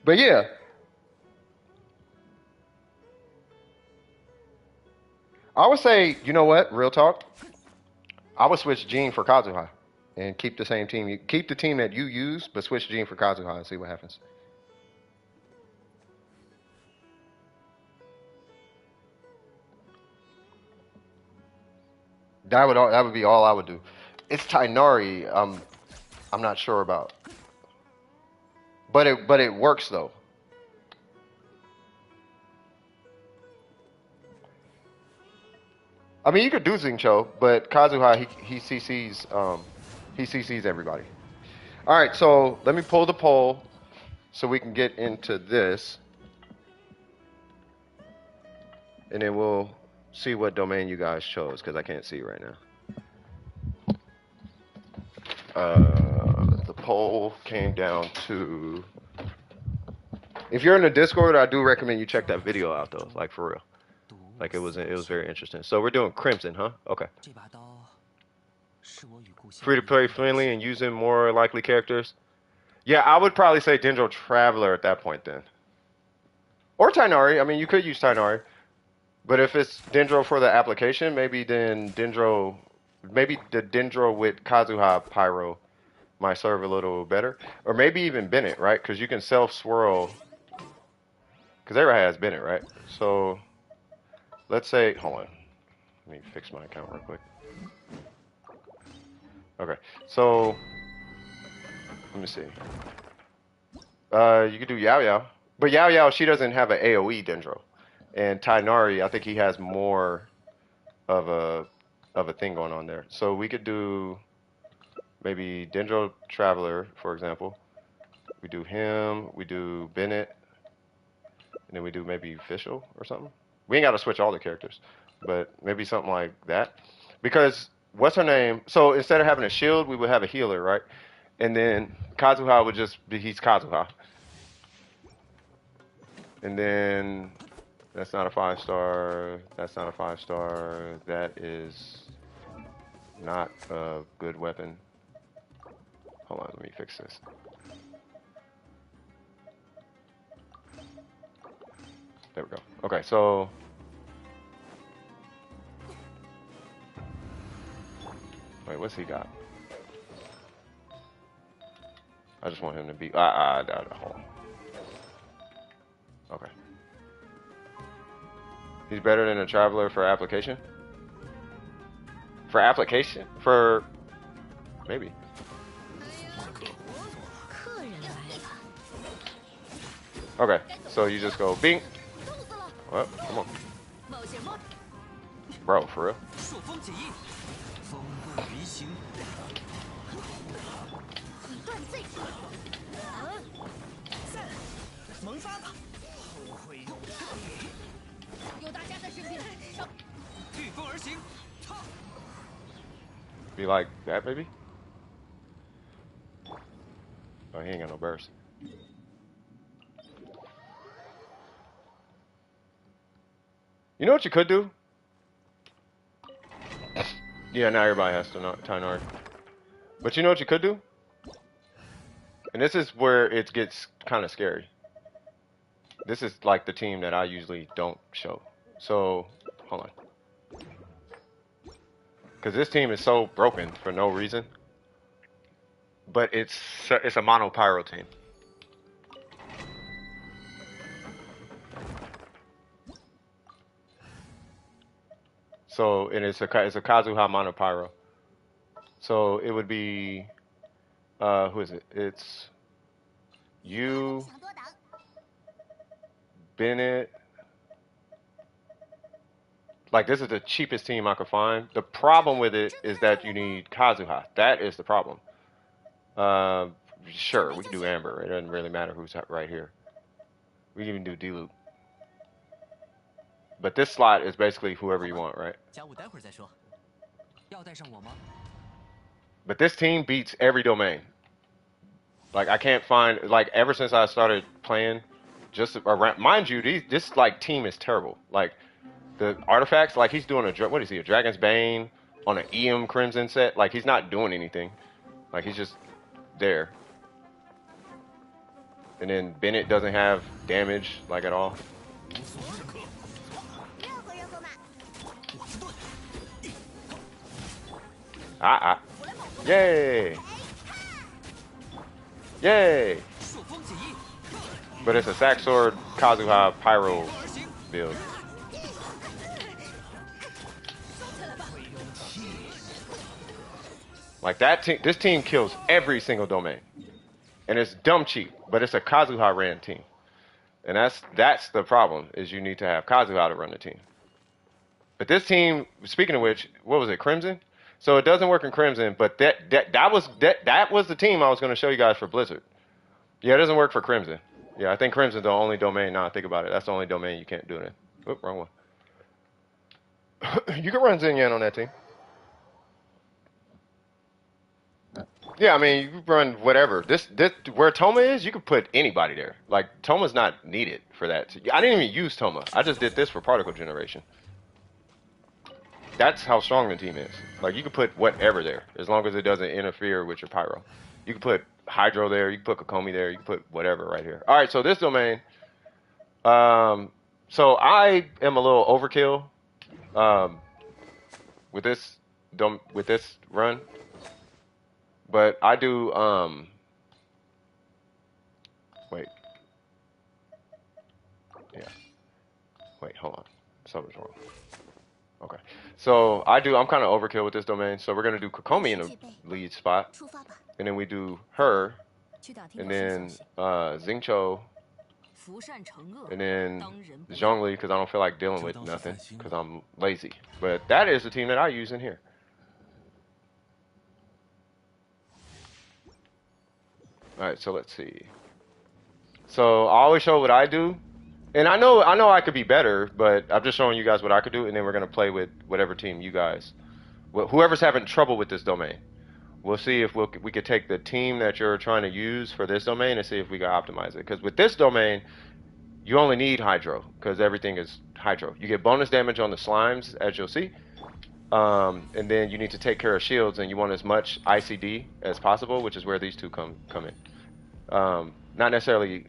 But yeah. I would say, you know what? Real talk. I would switch Jean for Kazuha and keep the same team. You keep the team that you use, but switch Jean for Kazuha and see what happens. That would be all I would do. It's Tainari. I'm not sure about, but it works though. I mean, you could do Xingqiu, but Kazuha he CCs everybody. All right, so let me pull the poll so we can get into this, and then we'll see what domain you guys chose because I can't see right now. The poll came down to. If you're in the Discord, I do recommend you check that video out though, like for real. Like it was very interesting. So we're doing Crimson, huh? Okay. Free to play friendly and using more likely characters. Yeah, I would probably say Dendro Traveler at that point then. Or Tainari. I mean, you could use Tainari. But if it's Dendro for the application, maybe then maybe the Dendro with Kazuha Pyro might serve a little better. Or maybe even Bennett, right? Because you can self-swirl. Because everybody has Bennett, right? So let's say, hold on. Let me fix my account real quick. Okay, so let me see. You could do Yao Yao. But Yao Yao, she doesn't have an AoE Dendro. And Tainari, I think he has more of a thing going on there. So we could do maybe Dendro Traveler, for example. We do him, we do Bennett, and then we do maybe Fischl or something. We ain't got to switch all the characters, but maybe something like that. Because what's her name? So instead of having a shield, we would have a healer, right? And then Kazuha would just be, he's Kazuha. And then that's not a 5-star. That's not a 5-star. That is not a good weapon. Hold on, let me fix this. There we go. Okay, so wait, what's he got? I just want him to be. Hold on. Okay. He's better than a traveler for application? For application? For maybe. Okay, so you just go bing. What? Come on. Bro, for real? Be like that, maybe? Oh, he ain't got no burst. You know what you could do? Yeah, now everybody has to Tainari. But you know what you could do? And this is where it gets kind of scary. This is like the team that I usually don't show. So, hold on. Because this team is so broken for no reason. But it's a mono pyro team. So, and it's a Kazuha mono pyro. So it would be, who is it? It's you, Bennett. Like, this is the cheapest team I could find. The problem with it is that you need Kazuha. That is the problem. Sure, we can do Amber. It doesn't really matter who's right here. We can even do D-loop. But this slot is basically whoever you want, right? But this team beats every domain. Like I can't find like ever since I started playing, just around. Mind you, this like team is terrible. Like the artifacts, like he's doing what is he? A Dragon's Bane on an EM Crimson set. Like he's not doing anything. Like he's just there. And then Bennett doesn't have damage like at all. Yay! Yay! But it's a Sack Sword Kazuha Pyro build. Like that team, this team kills every single domain. And it's dumb cheap, but it's a Kazuha ran team. And that's the problem, is you need to have Kazuha to run the team. But this team, speaking of which, what was it, Crimson? So it doesn't work in Crimson, but that was the team I was going to show you guys for Blizzard. Yeah, it doesn't work for Crimson. Yeah, I think Crimson's the only domain. Now I think about it, that's the only domain you can't do it in. Oop, wrong one. You can run Xinyan on that team. Yeah, I mean, you can run whatever. This where Toma is, you can put anybody there. Like Toma's not needed for that. I didn't even use Toma. I just did this for particle generation. That's how strong the team is. Like you can put whatever there, as long as it doesn't interfere with your pyro. You can put Hydro there. You can put Kokomi there. You can put whatever right here. All right, so this domain. So I am a little overkill with this run, but I do wait. Yeah. Wait, hold on. Something's wrong. Okay. So I'm kind of overkill with this domain. So we're gonna do Kokomi in the lead spot, and then we do her, and then Xingqiu, and then Zhongli, because I don't feel like dealing with nothing because I'm lazy. But that is the team that I use in here. All right. So let's see. So I always show what I do. And I know I could be better, but I'm just showing you guys what I could do, and then we're gonna play with whatever team you guys, whoever's having trouble with this domain. We'll see if we could take the team that you're trying to use for this domain and see if we can optimize it. Because with this domain, you only need Hydro, because everything is Hydro. You get bonus damage on the slimes, as you'll see, and then you need to take care of shields, and you want as much ICD as possible, which is where these two come in. Not necessarily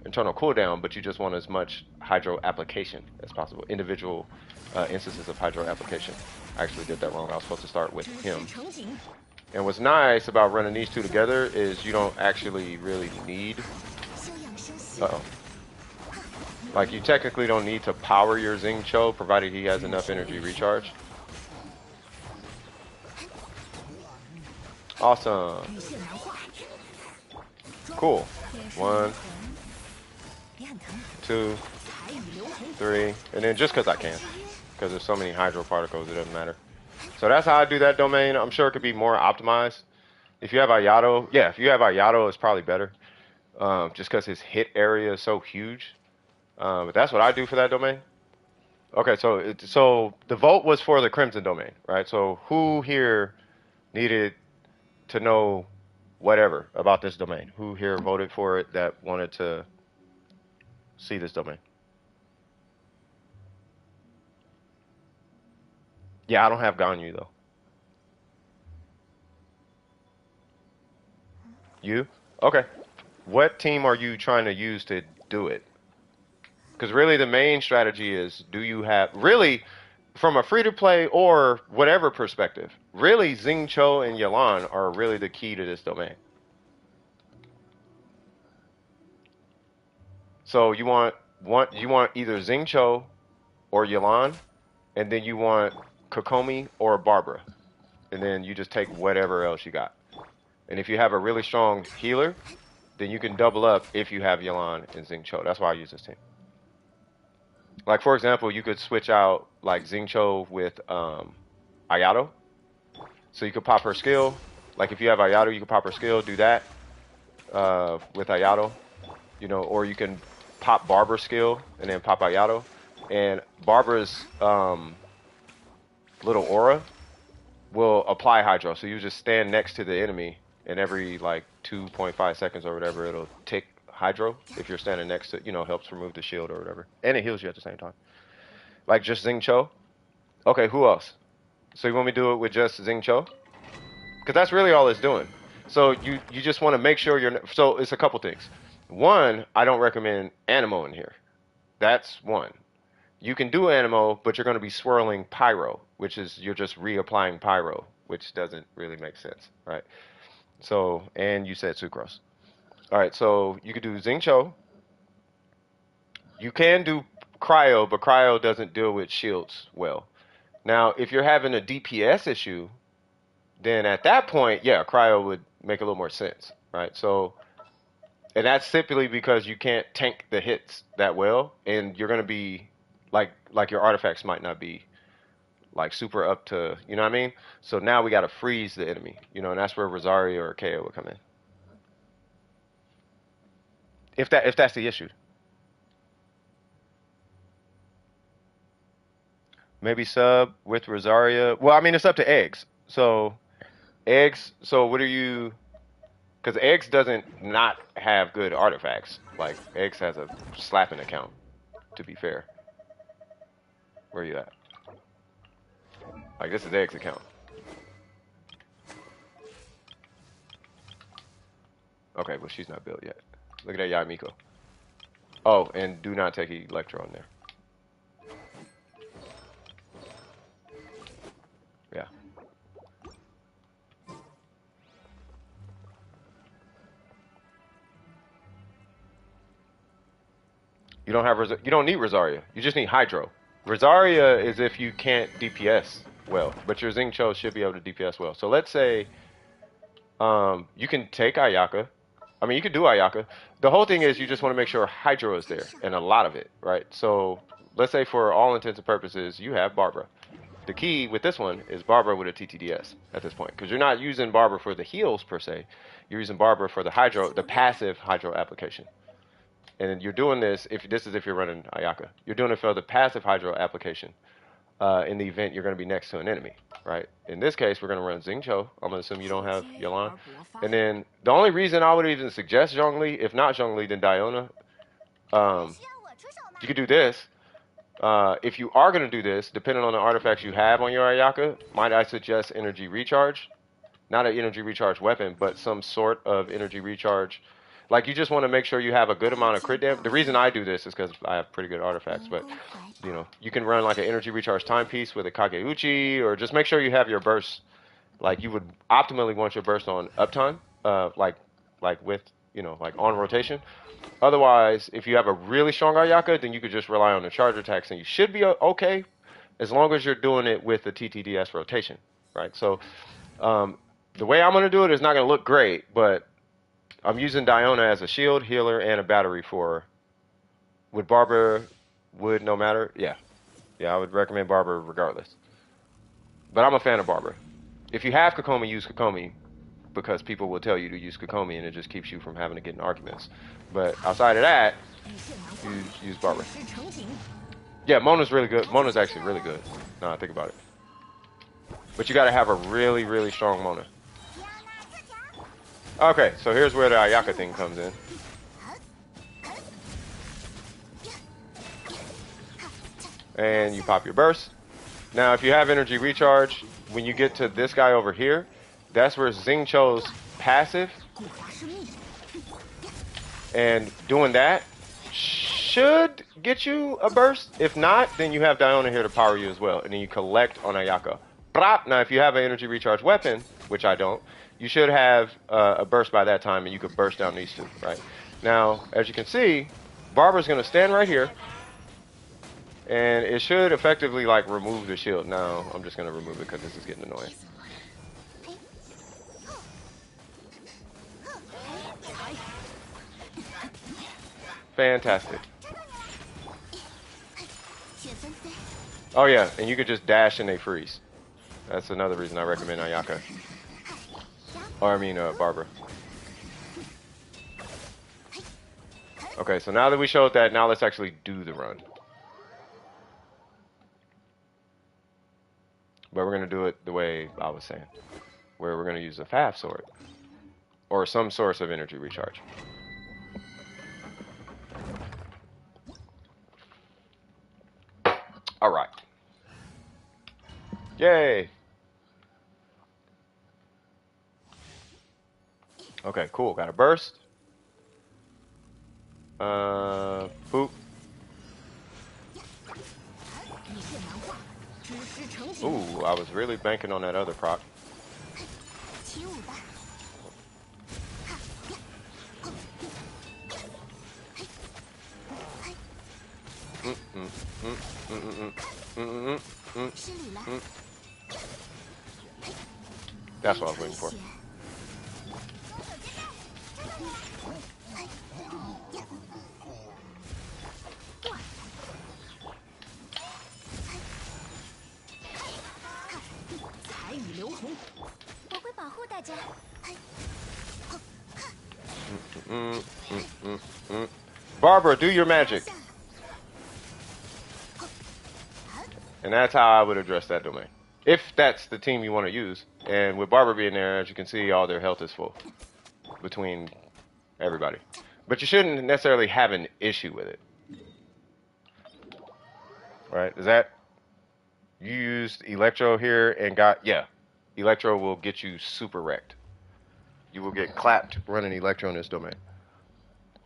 internal cooldown, but you just want as much Hydro application as possible. Individual instances of Hydro application. I actually did that wrong. I was supposed to start with him. And what's nice about running these two together is you don't actually really need... Uh-oh. Like, you technically don't need to power your Xingqiu, provided he has enough energy recharge. Awesome. Cool. 1, 2, 3, and then just because I can, because there's so many Hydro particles, it doesn't matter. So that's how I do that domain. I'm sure it could be more optimized. If you have Ayato, yeah, if you have Ayato, it's probably better, just because his hit area is so huge. But that's what I do for that domain. Okay, so the vote was for the Crimson domain, right? So who here needed to know whatever about this domain? Who here voted for it that wanted to see this domain? Yeah, I don't have Ganyu though. You? Okay. What team are you trying to use to do it? Because really the main strategy is, do you have, really, from a free-to-play or whatever perspective, really Xingqiu and Yelan are really the key to this domain. So you want either Xingqiu or Yelan, and then you want Kokomi or Barbara, and then you just take whatever else you got. And if you have a really strong healer, then you can double up if you have Yelan and Xingqiu. That's why I use this team. Like, for example, you could switch out, like, Xingqiu with Ayato. So you could pop her skill. Like, if you have Ayato, you can pop her skill, do that with Ayato. You know, or you can pop Barber skill and then pop Ayato. And Barber's little aura will apply hydro. So you just stand next to the enemy, and every like 2.5 seconds or whatever, it'll tick hydro if you're standing next to, helps remove the shield or whatever. And it heals you at the same time. Like just Xing Cho. Okay, who else? So you want me to do it with just Xing Cho? Because that's really all it's doing. So you just want to make sure you're... So it's a couple things. One, I don't recommend Animo in here. That's one. You can do Animo, but you're going to be swirling Pyro, which is you're just reapplying Pyro, which doesn't really make sense, right? So, and you said Sucrose. All right, so you could do Xing Cho. You can do Cryo, but Cryo doesn't deal with shields well. Now, if you're having a DPS issue, then at that point, yeah, Cryo would make a little more sense, right? So, and that's simply because you can't tank the hits that well, and you're going to be, like your artifacts might not be, like, super up to, you know what I mean? So now we got to freeze the enemy, and that's where Rosaria or KO would come in. If that's the issue. Maybe sub with Rosaria. Well, I mean, it's up to Eggs. So, Eggs, so what are you... Because Eggs doesn't not have good artifacts. Like, Eggs has a slapping account, to be fair. Where are you at? Like, this is Eggs' account. Okay, well, she's not built yet. Look at that Yamiko. Oh, and do not take Electro in there. Yeah. You don't need Rosaria. You just need Hydro. Rosaria is if you can't DPS well, but your Xing Cho should be able to DPS well. So let's say you can take Ayaka. I mean, you can do Ayaka. The whole thing is you just want to make sure Hydro is there, and a lot of it, right? So let's say for all intents and purposes, you have Barbara. The key with this one is Barbara with a TTDS at this point, because you're not using Barbara for the heals per se. You're using Barbara for the Hydro, the passive Hydro application. And you're doing this, if you're running Ayaka. You're doing it for the passive Hydro application in the event you're going to be next to an enemy, right? In this case, we're going to run Xing Cho. I'm going to assume you don't have Yalan. And then the only reason I would even suggest Zhongli, if not Zhongli, then Diona, you could do this. If you are going to do this, depending on the artifacts you have on your Ayaka, might I suggest Energy Recharge? Not an Energy Recharge weapon, but some sort of Energy Recharge. Like, you just want to make sure you have a good amount of crit damage. The reason I do this is because I have pretty good artifacts, but, you can run like an Energy Recharge timepiece with a Kageuchi, or just make sure you have your burst. Like, you would optimally want your burst on uptime, like with, like on rotation. Otherwise, if you have a really strong Ayaka, then you could just rely on the charge attacks, and you should be okay, as long as you're doing it with the TTDS rotation, right? So, the way I'm going to do it is not going to look great, but I'm using Diona as a shield, healer, and a battery for... Would Barbara... Would no matter? Yeah. Yeah, I would recommend Barbara regardless. But I'm a fan of Barbara. If you have Kokomi, use Kokomi, because people will tell you to use Kokomi, and it just keeps you from having to get in arguments. But outside of that, use Barbara. Yeah, Mona's really good. Mona's actually really good. Now I think about it. But you got to have a really, really strong Mona. Okay, so here's where the Ayaka thing comes in. And you pop your burst. Now, if you have Energy Recharge, when you get to this guy over here, that's where Xing Cho's passive. And doing that should get you a burst. If not, then you have Diona here to power you as well. And then you collect on Ayaka. Now, if you have an Energy Recharge weapon, which I don't, you should have a burst by that time, and you could burst down these two, right? Now, as you can see, Barbara's going to stand right here, and it should effectively, like, remove the shield. Now, I'm just going to remove it because this is getting annoying. Fantastic. Oh, yeah, and you could just dash and they freeze. That's another reason I recommend Ayaka. Or, I mean, Barbara. Okay, so now that we showed that, now let's actually do the run. But we're going to do it the way I was saying, where we're going to use a fast sword or some source of energy recharge. All right. Yay. Okay, cool. Got a burst. Boop. Ooh, I was really banking on that other proc. That's what I was waiting for. Barbara, do your magic. And that's how I would address that domain. If that's the team you want to use. And with Barbara being there, as you can see, all their health is full between everybody. But you shouldn't necessarily have an issue with it. Right? Is that... You used Electro here and got... Yeah. Electro will get you super wrecked. You will get clapped running Electro in this domain.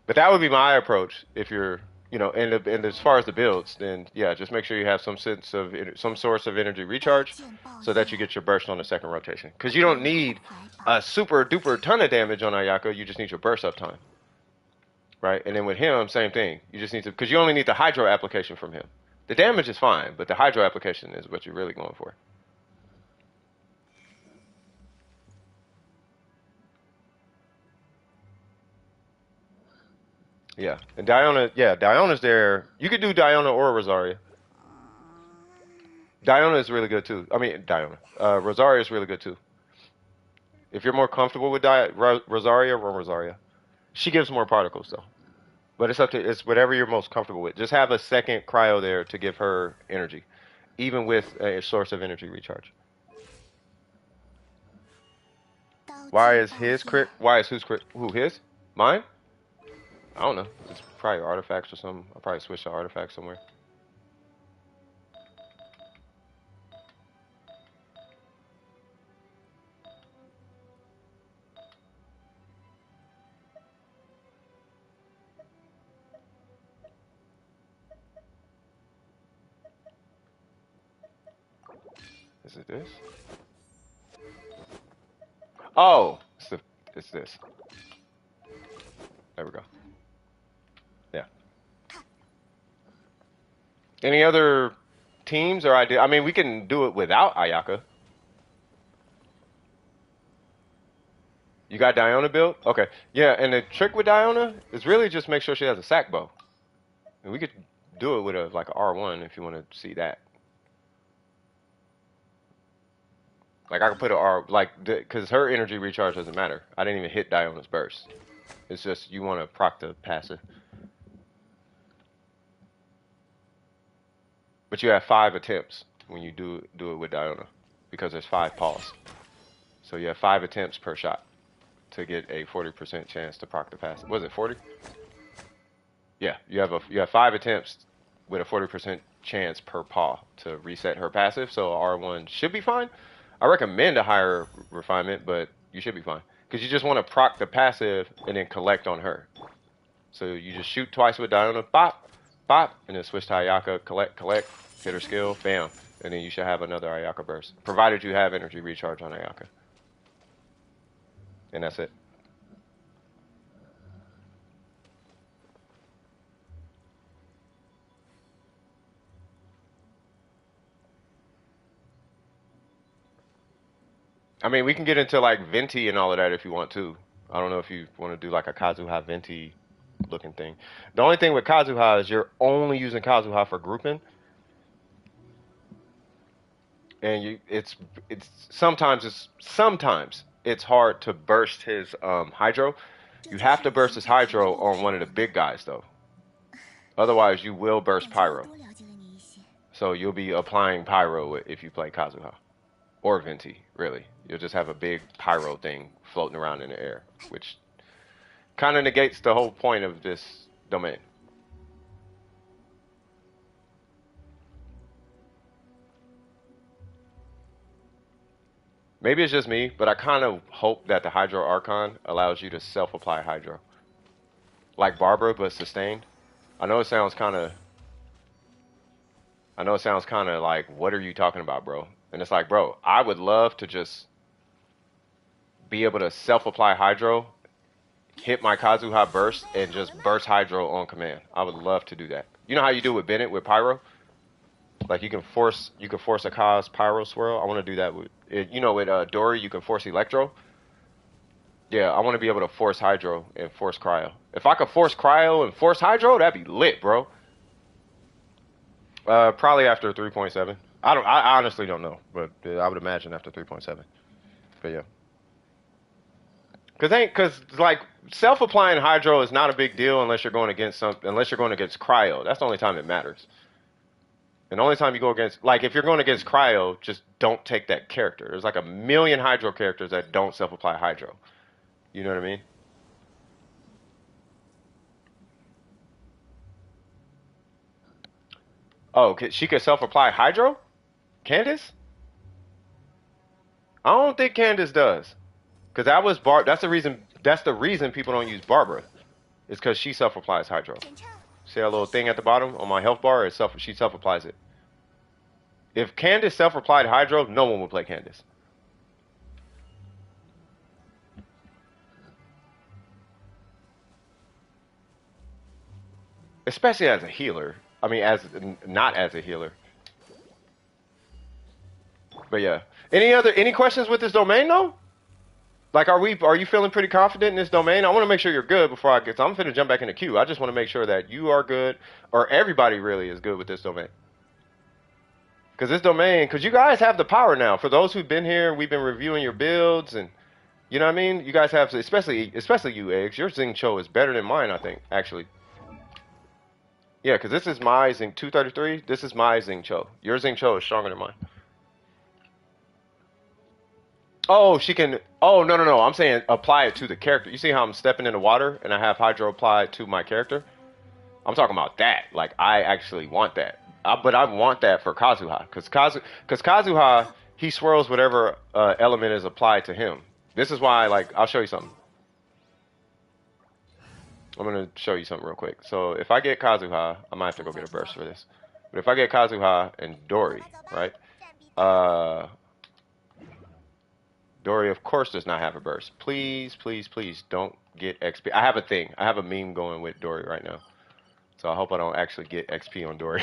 But that would be my approach if you're... You know, and as far as the builds, then yeah, just make sure you have some sense of some source of energy recharge, so that you get your burst on the second rotation. Because you don't need a super duper ton of damage on Ayaka. You just need your burst uptime, right? And then with him, same thing. You just need to, because you only need the hydro application from him. The damage is fine, but the hydro application is what you're really going for. Yeah, and Diona, yeah, Diona's there. You could do Diona or Rosaria. Diona is really good too. I mean, Diona. Rosaria is really good too. If you're more comfortable with Rosaria, run Rosaria. She gives more particles though. But it's up to, it's whatever you're most comfortable with. Just have a second cryo there to give her energy, even with a source of energy recharge. Why is his crit? Why is whose crit? Who, his? Mine? I don't know. It's probably artifacts or something. I'll probably switch to artifacts somewhere. Is it this? Oh, it's this. There we go. Yeah. Any other teams or idea? I mean, we can do it without Ayaka. You got Diona built? Okay. Yeah, and the trick with Diona is really just make sure she has a sack bow. And we could do it with a like a R1 if you want to see that. Like I could put a R like because her energy recharge doesn't matter. I didn't even hit Diona's burst. It's just you want to proc the passive. But you have 5 attempts when you do it with Diona because there's 5 paws. So you have 5 attempts per shot to get a 40% chance to proc the passive. Was it 40? Yeah, you have 5 attempts with a 40% chance per paw to reset her passive. So R1 should be fine. I recommend a higher refinement, but you should be fine because you just want to proc the passive and then collect on her. So you just shoot twice with Diona, bop, bop, and then switch to Ayaka, collect, hit her skill, bam, and then you should have another Ayaka burst, provided you have energy recharge on Ayaka. And that's it. I mean, we can get into like Venti and all of that if you want to. I don't know if you want to do like a Kazuha Venti looking thing. The only thing with Kazuha is you're only using Kazuha for grouping. And it's sometimes it's hard to burst his hydro You have to burst his Hydro on one of the big guys, though. Otherwise, you will burst Pyro. So you'll be applying Pyro if you play Kazuha. Or Venti, really. You'll just have a big Pyro thing floating around in the air, which kind of negates the whole point of this domain. Maybe it's just me, but I kind of hope that the Hydro Archon allows you to self-apply Hydro. Like Barbara, but sustained. I know it sounds kind of like, what are you talking about, bro? And it's like, bro, I would love to just be able to self-apply Hydro, hit my Kazuha burst, and just burst Hydro on command. I would love to do that. You know how you do with Bennett with Pyro? Like you can force a Kaz Pyro swirl. I want to do that with, you know, with Dory you can force Electro. Yeah, I want to be able to force Hydro and force Cryo. If I could force Cryo and force Hydro, that'd be lit, bro. Probably after 3.7. I honestly don't know, but I would imagine after 3.7. But yeah. Cause like self-applying Hydro is not a big deal unless you're going against Cryo. That's the only time it matters. And the only time you go against, like, if you're going against Cryo, just don't take that character. There's like a million Hydro characters that don't self-apply Hydro. You know what I mean? Oh, she could self-apply Hydro? Candace? I don't think Candace does. Because that was that's the reason people don't use Barbara. It's because she self-applies Hydro. See that little thing at the bottom on my health bar? She self-applies it. If Candace self-applied Hydro, no one would play Candace. Especially as a healer. I mean, not as a healer. But yeah. Any questions with this domain though? Like, are you feeling pretty confident in this domain? I want to make sure you're good before I get. So I'm finna jump back in the queue. I just want to make sure that you are good, or everybody really is good with this domain. Because you guys have the power now. For those who've been here, we've been reviewing your builds, and you know what I mean. You guys have, especially you, Eggs. Your Xing Cho is better than mine, I think, actually. Yeah, because this is my Xing 233. This is my Xing Cho. Your Xing Cho is stronger than mine. Oh, she can. Oh, no. I'm saying apply it to the character. You see how I'm stepping in the water and I have Hydro applied to my character? I'm talking about that. Like, I actually want that. But I want that for Kazuha. Because Kazuha, he swirls whatever element is applied to him. This is why, like, I'll show you something. I'm going to show you something real quick. So, if I get Kazuha, I might have to go get a burst for this. But if I get Kazuha and Dory, right? Dory, of course, does not have a burst. Please don't get XP. I have a thing. I have a meme going with Dory right now. So I hope I don't actually get XP on Dory.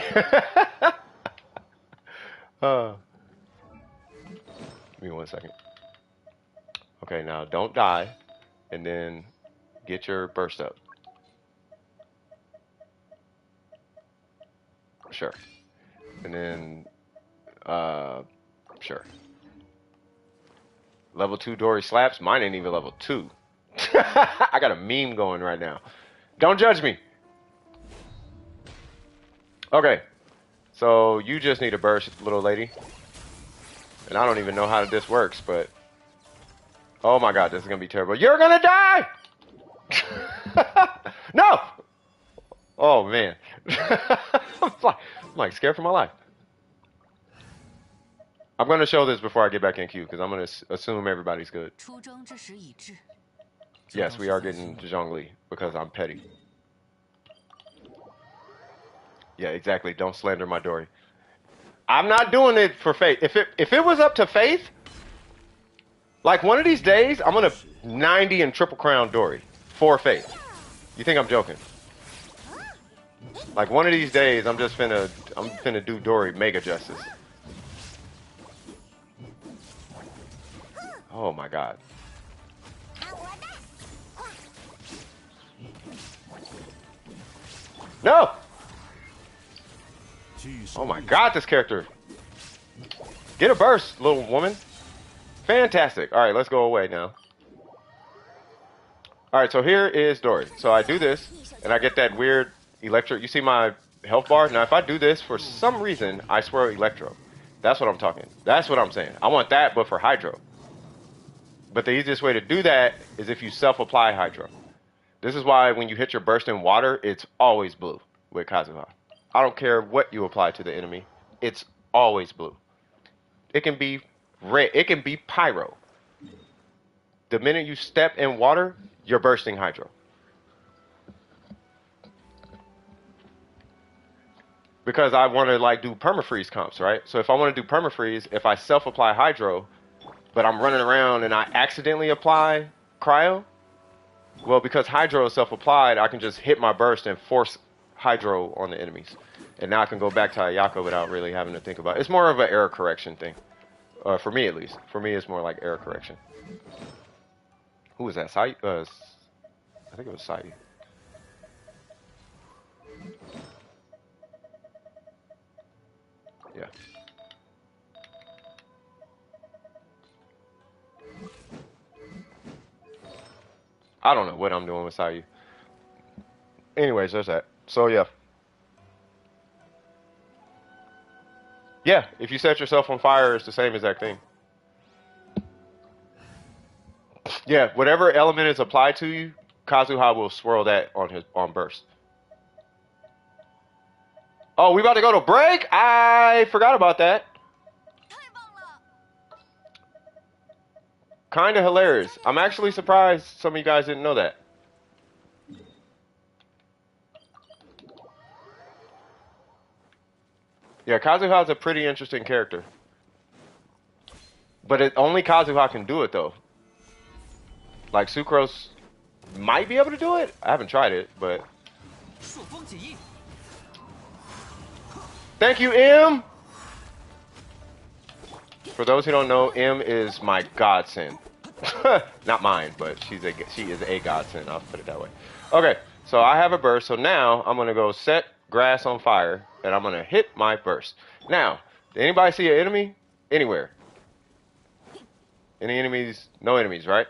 Give me 1 second. Okay, now don't die. And then get your burst up. Sure. And then, sure. Level 2 Dory slaps. Mine ain't even level 2. I got a meme going right now. Don't judge me. Okay. So you just need a burst, little lady. And I don't even know how this works, but... Oh my god, this is going to be terrible. You're going to die! No! Oh, man. I'm like scared for my life. I'm going to show this before I get back in queue, because I'm going to assume everybody's good. Yes, we are getting Zhongli, because I'm petty. Yeah, exactly. Don't slander my Dory. I'm not doing it for Faith. If it was up to Faith, like one of these days, I'm going to 90 and triple crown Dory for Faith. You think I'm joking? Like one of these days, I'm finna do Dory mega justice. Oh my god. No! Oh my god, this character. Get a burst, little woman. Fantastic. Alright, let's go away now. All right, so here is Dory. So I do this, and I get that weird electro. You see my health bar? Now, if I do this, for some reason, I swirl electro. That's what I'm talking. That's what I'm saying. I want that, but for hydro. But the easiest way to do that is if you self-apply hydro. This is why when you hit your burst in water, it's always blue with Kazuha. I don't care what you apply to the enemy. It's always blue. It can be red. It can be pyro. The minute you step in water, you're bursting hydro. Because I want to like do permafreeze comps, right? So if I want to do permafreeze, if I self-apply hydro, but I'm running around and I accidentally apply cryo, well, because hydro is self-applied, I can just hit my burst and force hydro on the enemies. And now I can go back to Ayaka without really having to think about it. It's more of an error correction thing. For me, at least. For me, it's more like error correction. Who was that? Sai? I think it was Sai. Yeah. I don't know what I'm doing with Sai. Anyways, there's that. So, yeah. Yeah, if you set yourself on fire, it's the same exact thing. Yeah, whatever element is applied to you, Kazuha will swirl that on burst. Oh, we about to go to break? I forgot about that. Kind of hilarious. I'm actually surprised some of you guys didn't know that. Yeah, Kazuha's a pretty interesting character. But only Kazuha can do it, though. Like, Sucrose might be able to do it. I haven't tried it, but... Thank you, M! For those who don't know, M is my godsend. Not mine, but she is a godsend. I'll put it that way. Okay, so I have a burst. So now I'm going to go set grass on fire, and I'm going to hit my burst. Now, did anybody see an enemy? Anywhere? Any enemies? No enemies, right?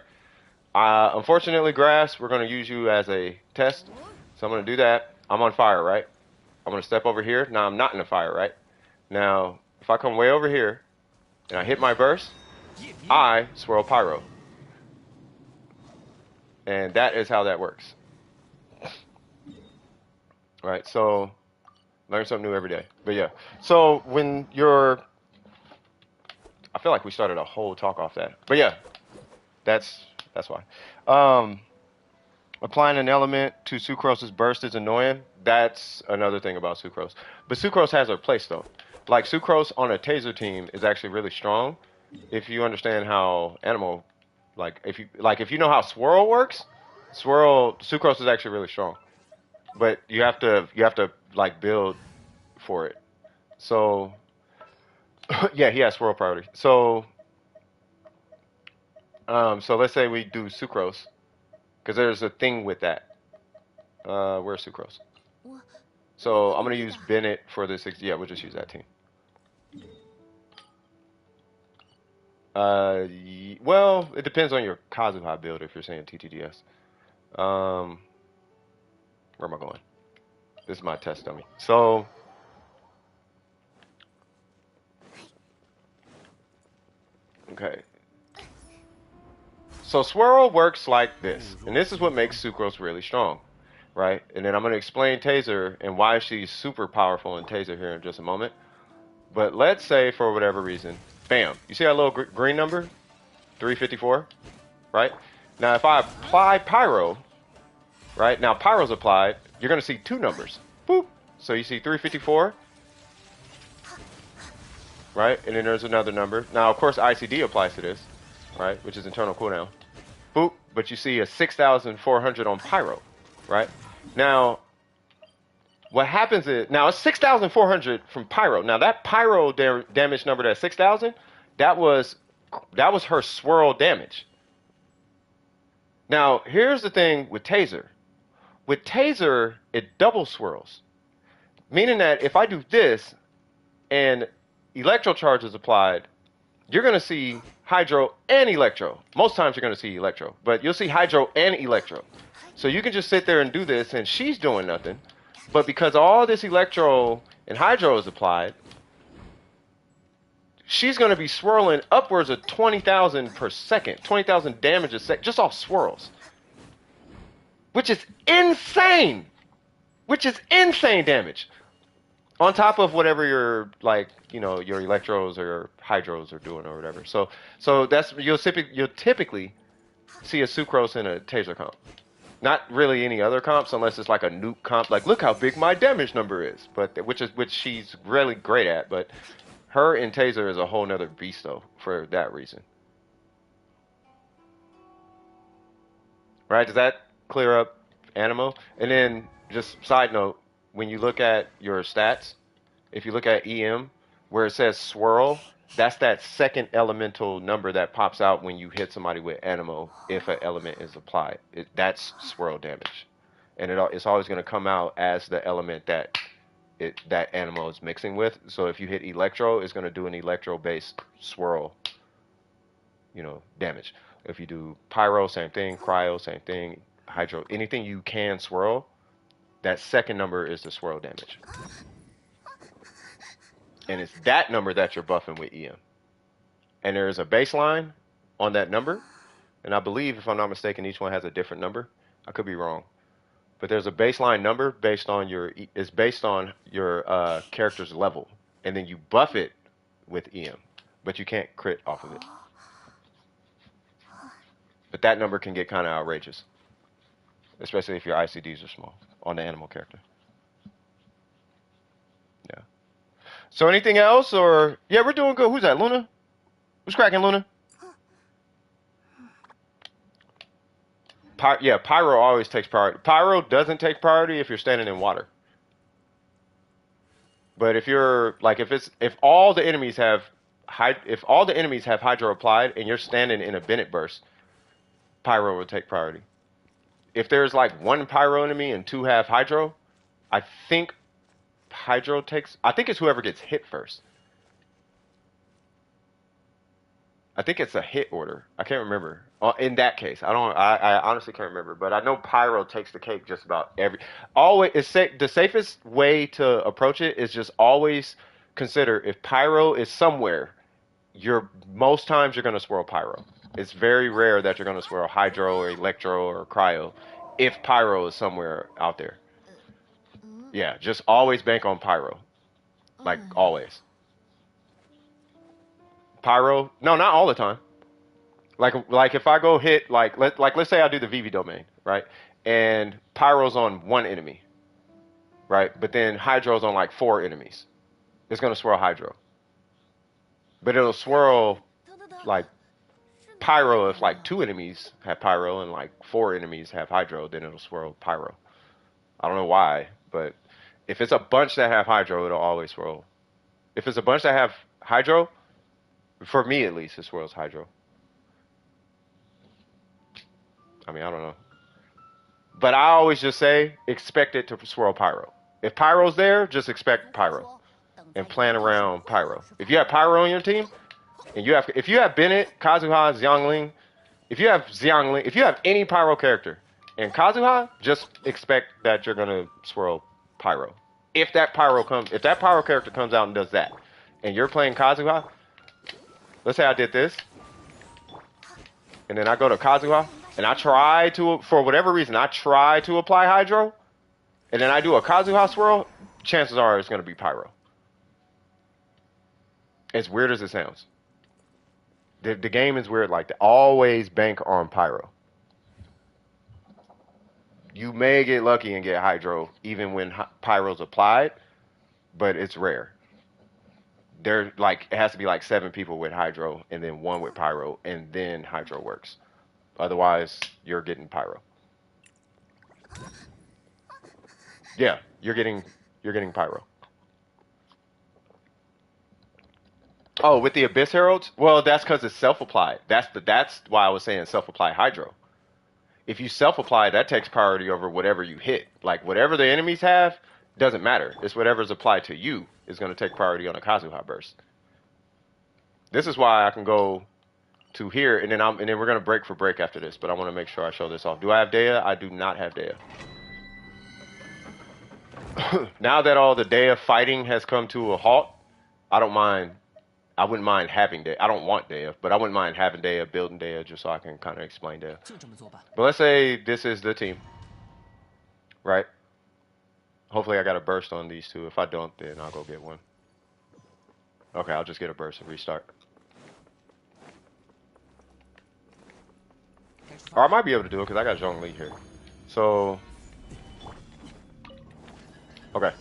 Unfortunately, grass, we're going to use you as a test. So I'm going to do that. I'm on fire, right? I'm going to step over here. Now I'm not in the fire, right? Now, if I come way over here and I hit my burst, I swirl pyro. And that is how that works. Right, so learn something new every day. But yeah, so when you're... I feel like we started a whole talk off that. But yeah, that's why. Applying an element to Sucrose's burst is annoying. That's another thing about Sucrose. But Sucrose has her place, though. Like, Sucrose on a taser team is actually really strong if you understand how animal... if you know how swirl works, Sucrose is actually really strong. But you have to like build for it. So yeah, he has swirl priority. So let's say we do Sucrose, because there's a thing with that. Where's Sucrose? So I'm gonna use Bennett for this. Yeah, we'll just use that team. Well, it depends on your Kazuha build if you're saying TTDS. Where am I going? This is my test dummy. So, okay. So swirl works like this, and this is what makes Sucrose really strong, right? And then I'm going to explain Taser and why she's super powerful in Taser here in just a moment. But let's say for whatever reason, bam, you see that little green number? 354, right? Now if I apply Pyro, right? Now Pyro's applied, you're going to see two numbers. Boop. So you see 354, right? And then there's another number. Now, of course, ICD applies to this, right? Which is internal cooldown. Boop. But you see a 6,400 on Pyro, right? Now, what happens is, now it's 6,400 from Pyro. Now that Pyro damage number, that 6,000, that was her swirl damage. Now, here's the thing with Taser. With Taser, it double swirls. Meaning that if I do this and electro charge is applied, you're going to see hydro, and electro. Most times you're going to see electro, but you'll see hydro and electro. So you can just sit there and do this, and she's doing nothing. But because all this electro and hydro is applied, she's going to be swirling upwards of 20,000 per second, 20,000 damage a second, just off swirls. Which is insane. Which is insane damage. On top of whatever your, like, you know, your electros or your hydros are doing or whatever. So that's, you'll typically see a Sucrose in a Taser comp. Not really any other comps unless it's like a nuke comp. Like, look how big my damage number is. But which she's really great at. But her in Taser is a whole nother beast though for that reason. Right? Does that clear up Animo? And then just side note, when you look at your stats, if you look at EM, where it says swirl, that's that second elemental number that pops out when you hit somebody with Animo if an element is applied. That's swirl damage. And it's always going to come out as the element that Animo is mixing with. So if you hit electro, it's going to do an electro-based swirl, you know, damage. If you do pyro, same thing. Cryo, same thing. Hydro, anything you can swirl, that second number is the swirl damage. And it's that number that you're buffing with EM. And there is a baseline on that number. And I believe, if I'm not mistaken, each one has a different number. I could be wrong. But there's a baseline number based on your character's level. And then you buff it with EM. But you can't crit off of it. But that number can get kind of outrageous. Especially if your ICDs are small on the animal character. Yeah. So anything else, or yeah, we're doing good. Who's that? Luna? Who's cracking, Luna? Yeah, pyro always takes priority. Pyro doesn't take priority if you're standing in water. But if you're like, if all the enemies have hydro applied and you're standing in a Bennett burst, pyro will take priority. If there's like one pyro enemy and two have hydro, I think hydro takes. I think it's whoever gets hit first. I think it's a hit order. I can't remember. In that case, I honestly can't remember. But I know pyro takes the cake just about every. Always, the safest way to approach it is just always consider if pyro is somewhere. Most times you're going to swirl pyro. It's very rare that you're going to swirl hydro or electro or cryo if pyro is somewhere out there. Yeah, just always bank on pyro. Like, always. Pyro, no, not all the time. Like if I go hit, let's say I do the VV domain, right? And pyro's on one enemy, right? But then hydro's on like 4 enemies. It's going to swirl hydro. But it'll swirl like pyro if like 2 enemies have pyro and like 4 enemies have hydro, then it'll swirl pyro. I don't know why, but if it's a bunch that have hydro, it'll always swirl. If it's a bunch that have hydro, for me at least, it swirls hydro. I mean, I don't know. But I always just say, expect it to swirl pyro. If pyro's there, just expect pyro. And plan around pyro. If you have pyro on your team, and if you have Bennett, Kazuha, Xiangling, if you have any pyro character and Kazuha, just expect that you're gonna swirl pyro. If that pyro character comes out and does that, and you're playing Kazuha, let's say I did this, and then I go to Kazuha, and for whatever reason, I try to apply hydro, and then I do a Kazuha swirl, chances are it's gonna be pyro. As weird as it sounds. The game is weird like that. Always bank on pyro. You may get lucky and get hydro even when pyro's applied, but it's rare. It has to be like 7 people with hydro and then 1 with pyro, and then hydro works. Otherwise, you're getting pyro. Yeah, you're getting pyro. Oh, with the Abyss Heralds? Well, that's because it's self-applied. That's why I was saying self-apply hydro. If you self-apply, that takes priority over whatever you hit. Like, whatever the enemies have, doesn't matter. It's whatever's applied to you is going to take priority on a Kazuha burst. This is why I can go to here, and then we're gonna break for break after this. But I want to make sure I show this off. Do I have Dea? I do not have Dea. Now that all the Dea fighting has come to a halt, I don't mind. I wouldn't mind having Dea. I don't want Dea, but I wouldn't mind having Dea, building Dea, just so I can kind of explain Dea. But let's say this is the team, right? Hopefully I got a burst on these two. If I don't, then I'll go get one. Okay, I'll just get a burst and restart. Or I might be able to do it because I got Zhongli here. So, okay.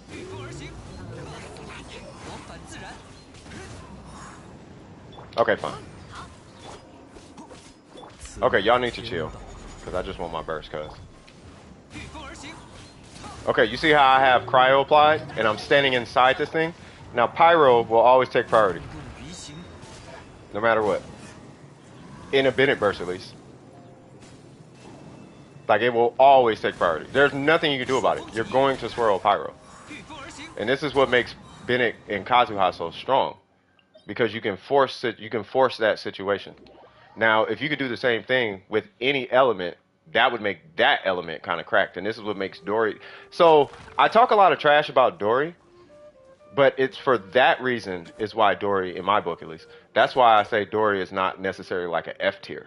Okay, fine. Okay, y'all need to chill because I just want my burst, cuz. Okay, you see how I have cryo applied and I'm standing inside this thing? Now pyro will always take priority. No matter what. In a Bennett burst at least. Like it will always take priority. There's nothing you can do about it. You're going to swirl pyro. And this is what makes Bennett and Kazuha so strong. Because you can force it, you can force that situation. Now, if you could do the same thing with any element, that would make that element kind of cracked. And this is what makes Dory. So I talk a lot of trash about Dory, but it's for that reason is why Dory, in my book at least, that's why I say Dory is not necessarily like an F tier.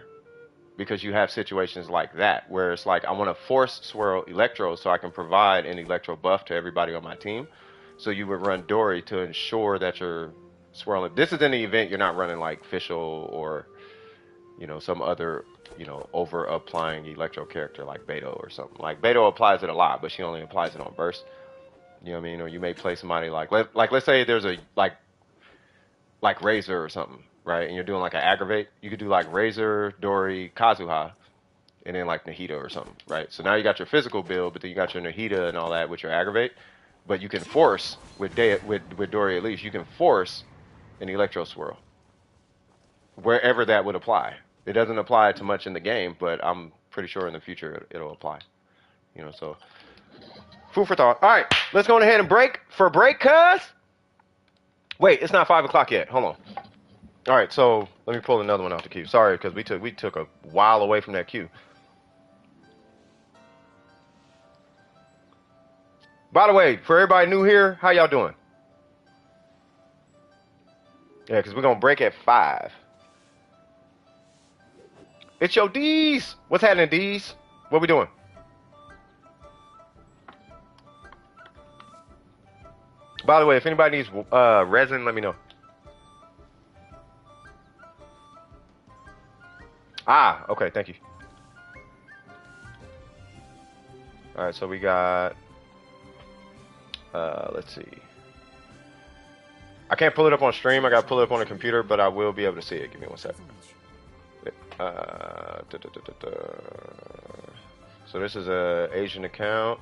Because you have situations like that where it's like I want to force swirl Electro so I can provide an Electro buff to everybody on my team. So you would run Dory to ensure that you're swirling. This is in the event you're not running like Fischl or, you know, some other, you know, over applying Electro character like Beto or something. Like Beto applies it a lot, but she only applies it on burst. You know what I mean? Or you may play somebody like let's say there's a like Razor or something, right? And you're doing like an aggravate. You could do like Razor, Dory, Kazuha, and then like Nahida or something, right? So now you got your physical build, but then you got your Nahida and all that with your aggravate. But you can force with Dory at least, you can force an Electro swirl wherever that would apply. It doesn't apply too much in the game, but I'm pretty sure in the future it'll apply. You know, so food for thought. All right, let's go ahead and break for break, cuz. Wait, it's not 5 o'clock yet. Hold on. All right, so let me pull another one off the queue. Sorry, because we took a while away from that queue. By the way, for everybody new here, how y'all doing? Yeah, because we're going to break at 5. It's your D's. What's happening, D's? What we doing? By the way, if anybody needs resin, let me know. Ah, okay, thank you. All right, so we got, let's see. I can't pull it up on stream. I got to pull it up on the computer, but I will be able to see it. Give me one sec. So this is a Asian account.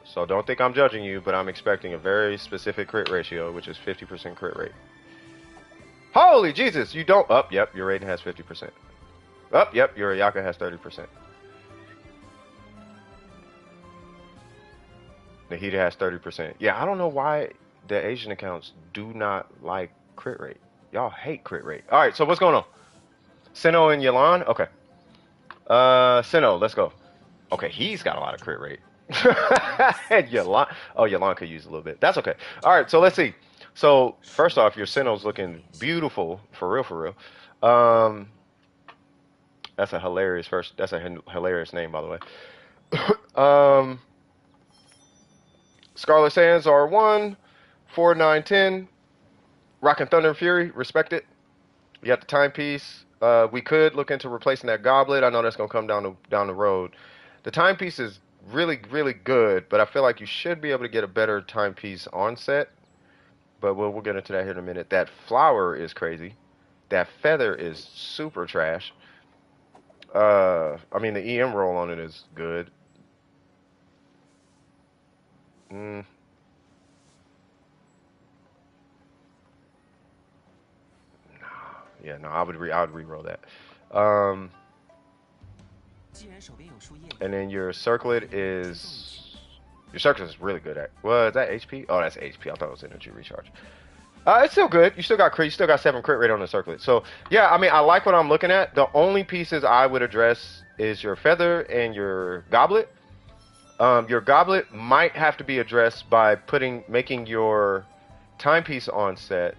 So don't think I'm judging you, but I'm expecting a very specific crit ratio, which is 50% crit rate. Holy Jesus, you don't... Oh, yep, your rating has 50%. Oh, yep, your Ayaka has 30%. Nahida has 30%. Yeah, I don't know why the Asian accounts do not like crit rate. Y'all hate crit rate. All right, so what's going on? Sinnoh and Yelan? Okay. Sinnoh, let's go. Okay, he's got a lot of crit rate. And Yelan... Oh, Yelan could use a little bit. That's okay. All right, so let's see. So first off, your Sinnoh's looking beautiful, for real, for real. That's a hilarious hilarious name, by the way. Scarlet Sands R1, 4, 9, 10. Rock and Thunder and Fury, respect it. You got the timepiece. We could look into replacing that goblet. I know that's gonna come down the road. The timepiece is really, really good, but I feel like you should be able to get a better timepiece on set. But we'll get into that here in a minute. That flower is crazy. That feather is super trash. I mean, the EM roll on it is good. Yeah, no, I would re-roll that. And then your circlet is really good at. Well, is that HP? Oh, that's HP. I thought it was energy recharge. It's still good. You still got crit. You still got 7 crit rate on the circlet. So yeah, I mean, I like what I'm looking at. The only pieces I would address is your feather and your goblet. Your goblet might have to be addressed by making your timepiece on set.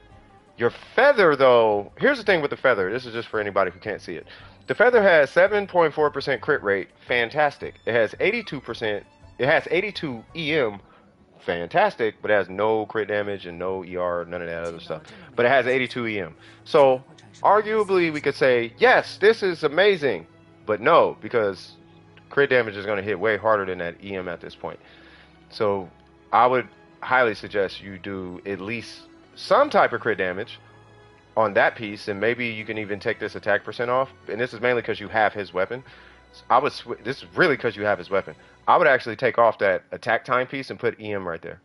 Your feather, though, here's the thing with the feather. This is just for anybody who can't see it. The feather has 7.4% crit rate. Fantastic. It has 82%. It has 82 EM. Fantastic, but it has no crit damage and no ER, none of that other stuff. But it has 82 EM. So, arguably, we could say, yes, this is amazing. But no, because crit damage is going to hit way harder than that EM at this point. So, I would highly suggest you do at least some type of crit damage on that piece, and maybe you can even take this attack percent off. And this is mainly because you have his weapon. This is really because you have his weapon. I would actually take off that attack time piece and put EM right there.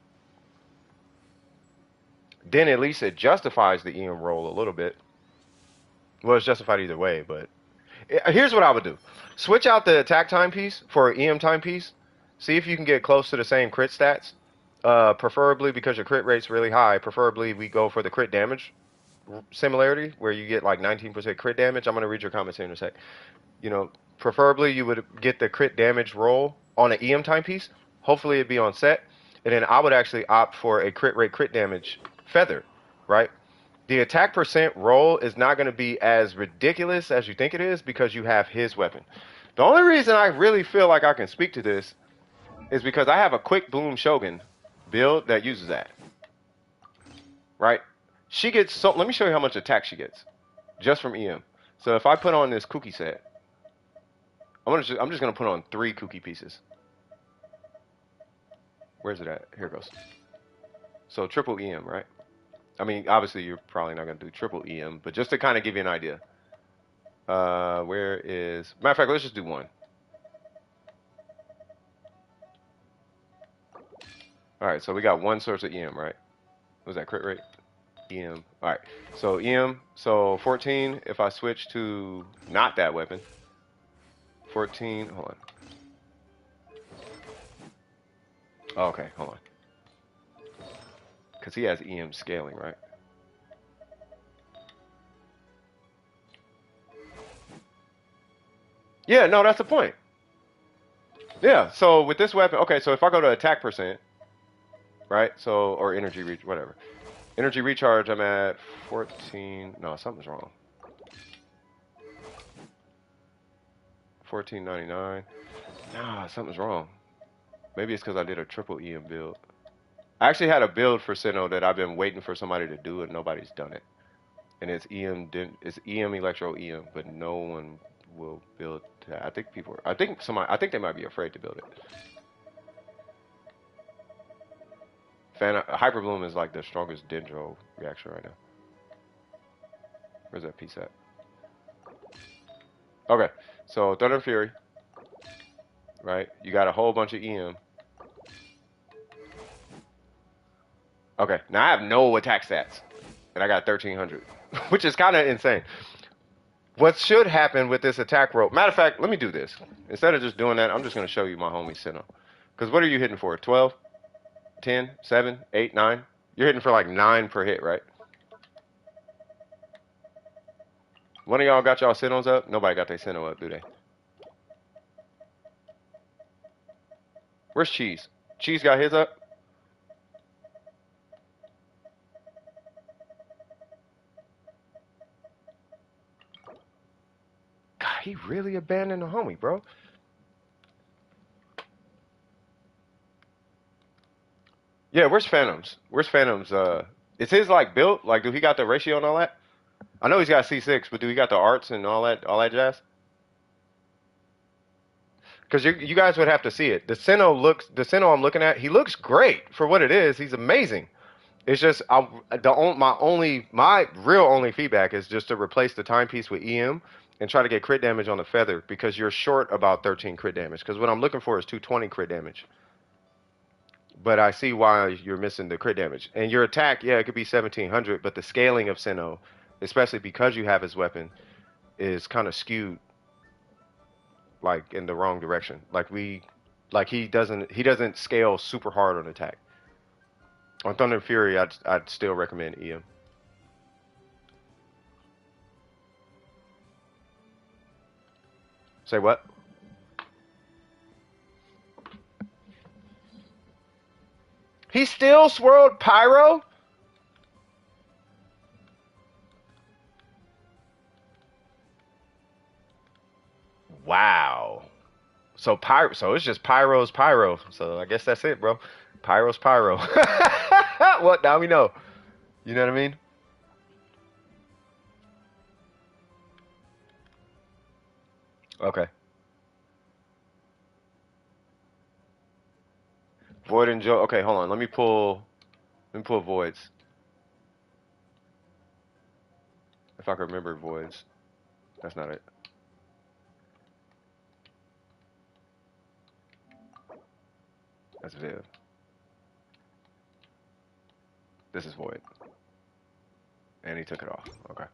Then at least it justifies the EM roll a little bit. Well, it's justified either way, but here's what I would do. Switch out the attack timepiece for an EM timepiece. See if you can get close to the same crit stats. Preferably, because your crit rate's really high, preferably we go for the crit damage similarity, where you get like 19% crit damage. I'm going to read your comments here in a sec. You know, preferably you would get the crit damage roll on an EM timepiece. Hopefully it'd be on set. And then I would actually opt for a crit rate, crit damage feather, right? The attack percent roll is not going to be as ridiculous as you think it is because you have his weapon. The only reason I really feel like I can speak to this is because I have a quick bloom Shogun build that uses that, right? She gets so. Let me show you how much attack she gets just from EM. So if I put on this Kuki set, I'm just gonna put on 3 Kuki pieces. Where's it at? Here it goes. So triple EM, right? I mean, obviously you're probably not gonna do triple EM, but just to kind of give you an idea. Where is? Matter of fact, let's just do 1. All right, so we got 1 source of EM, right? What was that crit rate? EM. All right, so EM, so 14. If I switch to not that weapon, 14. Hold on. Oh, okay, hold on. Because he has EM scaling, right? Yeah, no, that's the point. Yeah, so with this weapon, okay, so if I go to attack percent, right? So, or energy reach, whatever. Energy recharge, I'm at 14. No, something's wrong. 1499. Nah, something's wrong. Maybe it's because I did a triple EM build. I actually had a build for Sinnoh that I've been waiting for somebody to do, and nobody's done it. And it's EM Electro EM, but no one will build that. I think I think they might be afraid to build it. Hyper Bloom is like the strongest Dendro reaction right now. Where's that piece at? Okay, so Thunder and Fury, right? You got a whole bunch of EM. Okay, now I have no attack stats, and I got 1300, which is kind of insane. What should happen with this attack rope? Matter of fact, let me do this. Instead of just doing that, I'm just going to show you my homie Sinnoh. Because what are you hitting for? 12? 10? 7? 8? 9? You're hitting for like 9 per hit, right? One of y'all got y'all Sinnohs up? Nobody got their Sinnoh up, do they? Where's Cheese? Cheese got his up? God, he really abandoned the homie, bro. Yeah, where's Phantoms? Where's Phantoms? Is his like built? Like, do he got the ratio and all that? I know he's got C6, but do he got the arts and all that jazz? Because you guys would have to see it. The Sinnoh I'm looking at, he looks great for what it is. He's amazing. It's just my real only feedback is just to replace the timepiece with EM and try to get crit damage on the feather because you're short about 13 crit damage. Because what I'm looking for is 220 crit damage. But I see why you're missing the crit damage. And your attack, yeah, it could be 1700, but the scaling of Sinnoh, especially because you have his weapon, is kind of skewed like in the wrong direction. Like he doesn't scale super hard on attack. On Thunder and Fury, I'd still recommend EM. Say what? He still swirled Pyro? Wow. So Pyro, so it's just Pyro's Pyro. So I guess that's it, bro. Pyro's Pyro. What? Now we know. You know what I mean? Okay. Void and Joe. Okay, hold on. Let me pull voids. If I can remember voids. That's not it. That's Viv. This is void. And he took it off. Okay.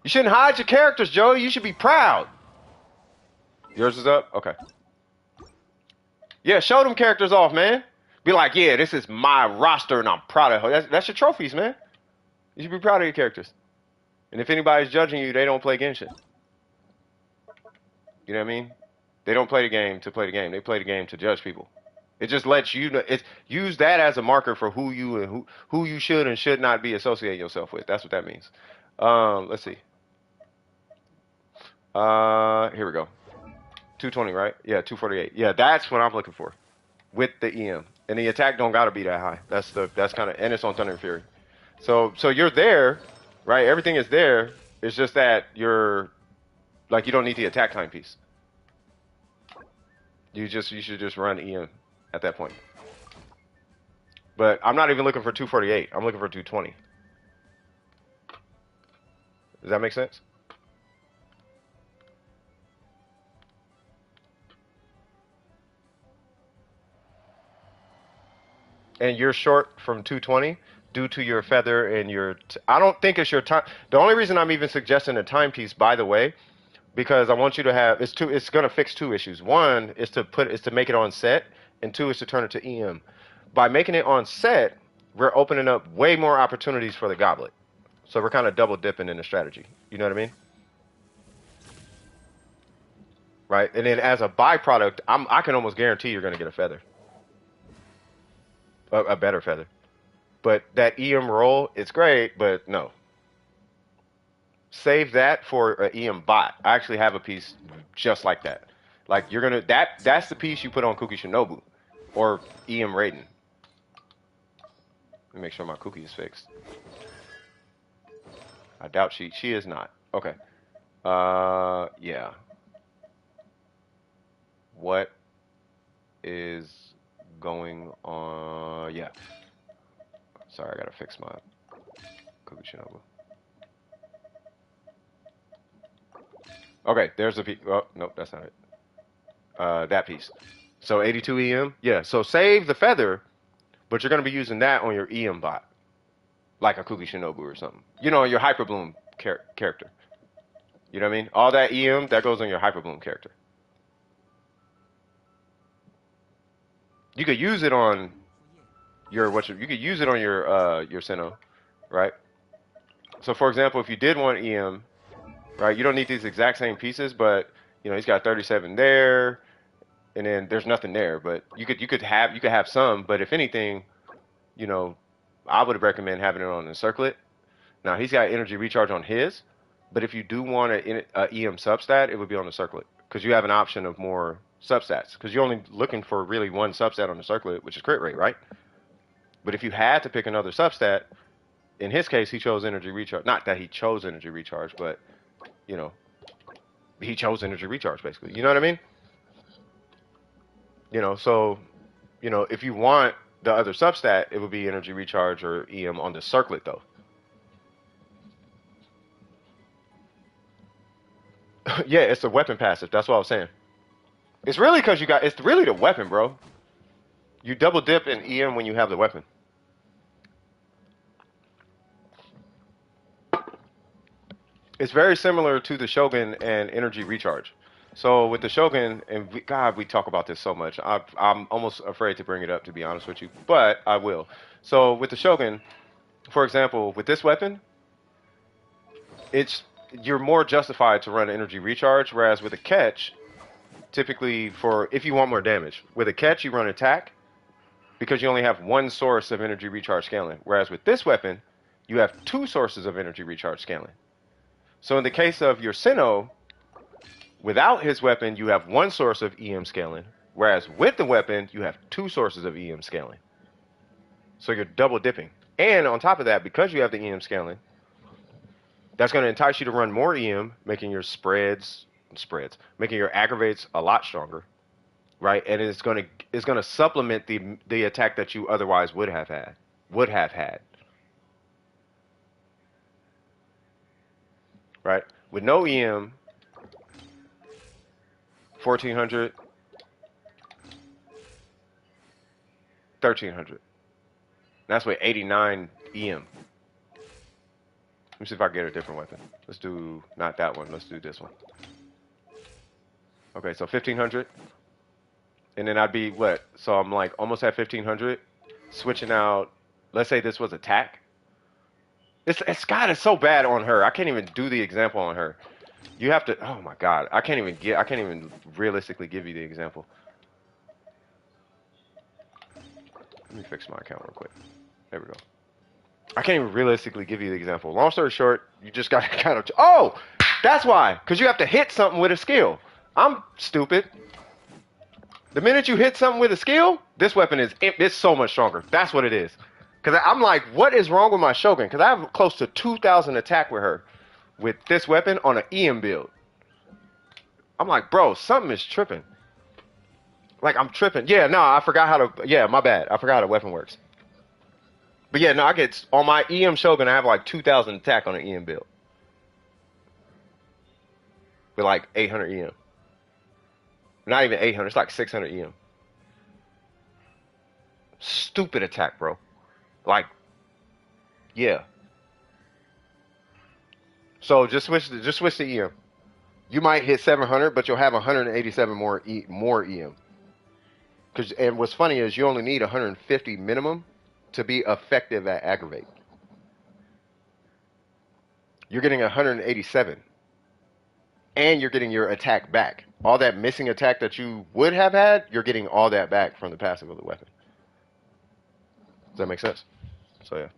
You shouldn't hide your characters, Joey. You should be proud. Yours is up? Okay. Yeah, show them characters off, man. Be like, yeah, this is my roster and I'm proud of her. That's your trophies, man. You should be proud of your characters. And if anybody's judging you, they don't play Genshin. You know what I mean? They don't play the game to play the game. They play the game to judge people. It just lets you know. Use that as a marker for who you and who you should and should not be associating yourself with. That's what that means. Let's see. Here we go. 220, right? Yeah, 248. Yeah, that's what I'm looking for with the EM. And the attack don't gotta be that high. That's kind of, and it's on Thunder and Fury. So you're there, right? Everything is there. It's just that you're like you don't need the attack timepiece. You should just run EM at that point. But I'm not even looking for 248. I'm looking for 220. Does that make sense? And you're short from 220 due to your feather and your. I don't think it's your time. The only reason I'm even suggesting a timepiece, by the way, because I want you to have it's two. It's gonna fix two issues. One is to make it on set, and two is to turn it to EM. By making it on set, we're opening up way more opportunities for the goblet. So we're kind of double dipping in the strategy. You know what I mean? Right. And then as a byproduct, I can almost guarantee you're gonna get a feather. A better feather. But that EM roll, it's great, but no. Save that for an EM bot. I actually have a piece just like that. Like you're gonna that's the piece you put on Kuki Shinobu or EM Raiden. Let me make sure my cookie is fixed. I doubt she is not. Okay. Yeah. What is going on? Yeah. Sorry, I gotta fix my Kuki Shinobu. Okay, there's a piece. Oh, nope, that's not it. That piece. So 82 EM? Yeah, so save the feather, but you're going to be using that on your EM bot. Like a Kuki Shinobu or something. You know, your Hyper Bloom character. You know what I mean? All that EM, that goes on your Hyper Bloom character. You could use it on your, you could use it on your Sinnoh, right? So for example, if you did want EM, right, you don't need these exact same pieces, but, you know, he's got 37 there, and then there's nothing there, but you could have some, but if anything, you know, I would recommend having it on the circlet. Now he's got energy recharge on his, but if you do want a EM substat, it would be on the circlet because you have an option of more substats because you're only looking for really one substat on the circlet, which is crit rate, right? But if you had to pick another substat, in his case, he chose energy recharge. Not that he chose energy recharge, but you know, he chose energy recharge basically. You know what I mean? You know, so, you know, if you want the other substat, it would be energy recharge or EM on the circlet though. Yeah, it's a weapon passive. That's what I was saying. It's really because it's really the weapon, bro. You double dip in EM when you have the weapon. It's very similar to the Shogun and energy recharge. So with the Shogun, and God, we talk about this so much. I'm almost afraid to bring it up, to be honest with you, but I will. So with the Shogun, for example, with this weapon, it's you're more justified to run energy recharge, whereas with a catch, typically for if you want more damage, with a catch you run attack because you only have one source of energy recharge scaling. Whereas with this weapon, you have two sources of energy recharge scaling. So in the case of your Sinnoh, without his weapon, you have one source of EM scaling, whereas with the weapon, you have two sources of EM scaling. So you're double dipping. And on top of that, because you have the EM scaling, that's going to entice you to run more EM, making your making your aggravates a lot stronger, right? And it's going to supplement the attack that you otherwise would have had, right? With no EM, 1400, 1300. That's with 89 EM. Let me see if I can get a different weapon. Let's do not that one. Let's do this one. Okay, so 1500. And then I'd be what? So I'm like almost at 1500. Switching out, let's say this was attack. It's God, it's so bad on her. I can't even do the example on her. You have to, oh my God. I can't even realistically give you the example. Let me fix my account real quick. There we go. I can't even realistically give you the example. Long story short, you just got to kind of... Oh! That's why. Because you have to hit something with a skill. I'm stupid. The minute you hit something with a skill, this weapon it's so much stronger. That's what it is. Because I'm like, what is wrong with my Shogun? Because I have close to 2,000 attack with her. With this weapon on an EM build. I'm like, bro, something is tripping. Like, I'm tripping. Yeah, no, I forgot how to... Yeah, my bad. I forgot how the weapon works. But yeah, no, I get on my EM Shogun, I have like 2,000 attack on an EM build. With like 800 EM. Not even 800, it's like 600 EM. Stupid attack, bro. Like, yeah. So just switch to EM. You might hit 700, but you'll have 187 more EM. And what's funny is you only need 150 minimum to be effective at aggravate. You're getting 187. And you're getting your attack back. All that missing attack that you would have had, you're getting all that back from the passive of the weapon. Does that make sense? So yeah.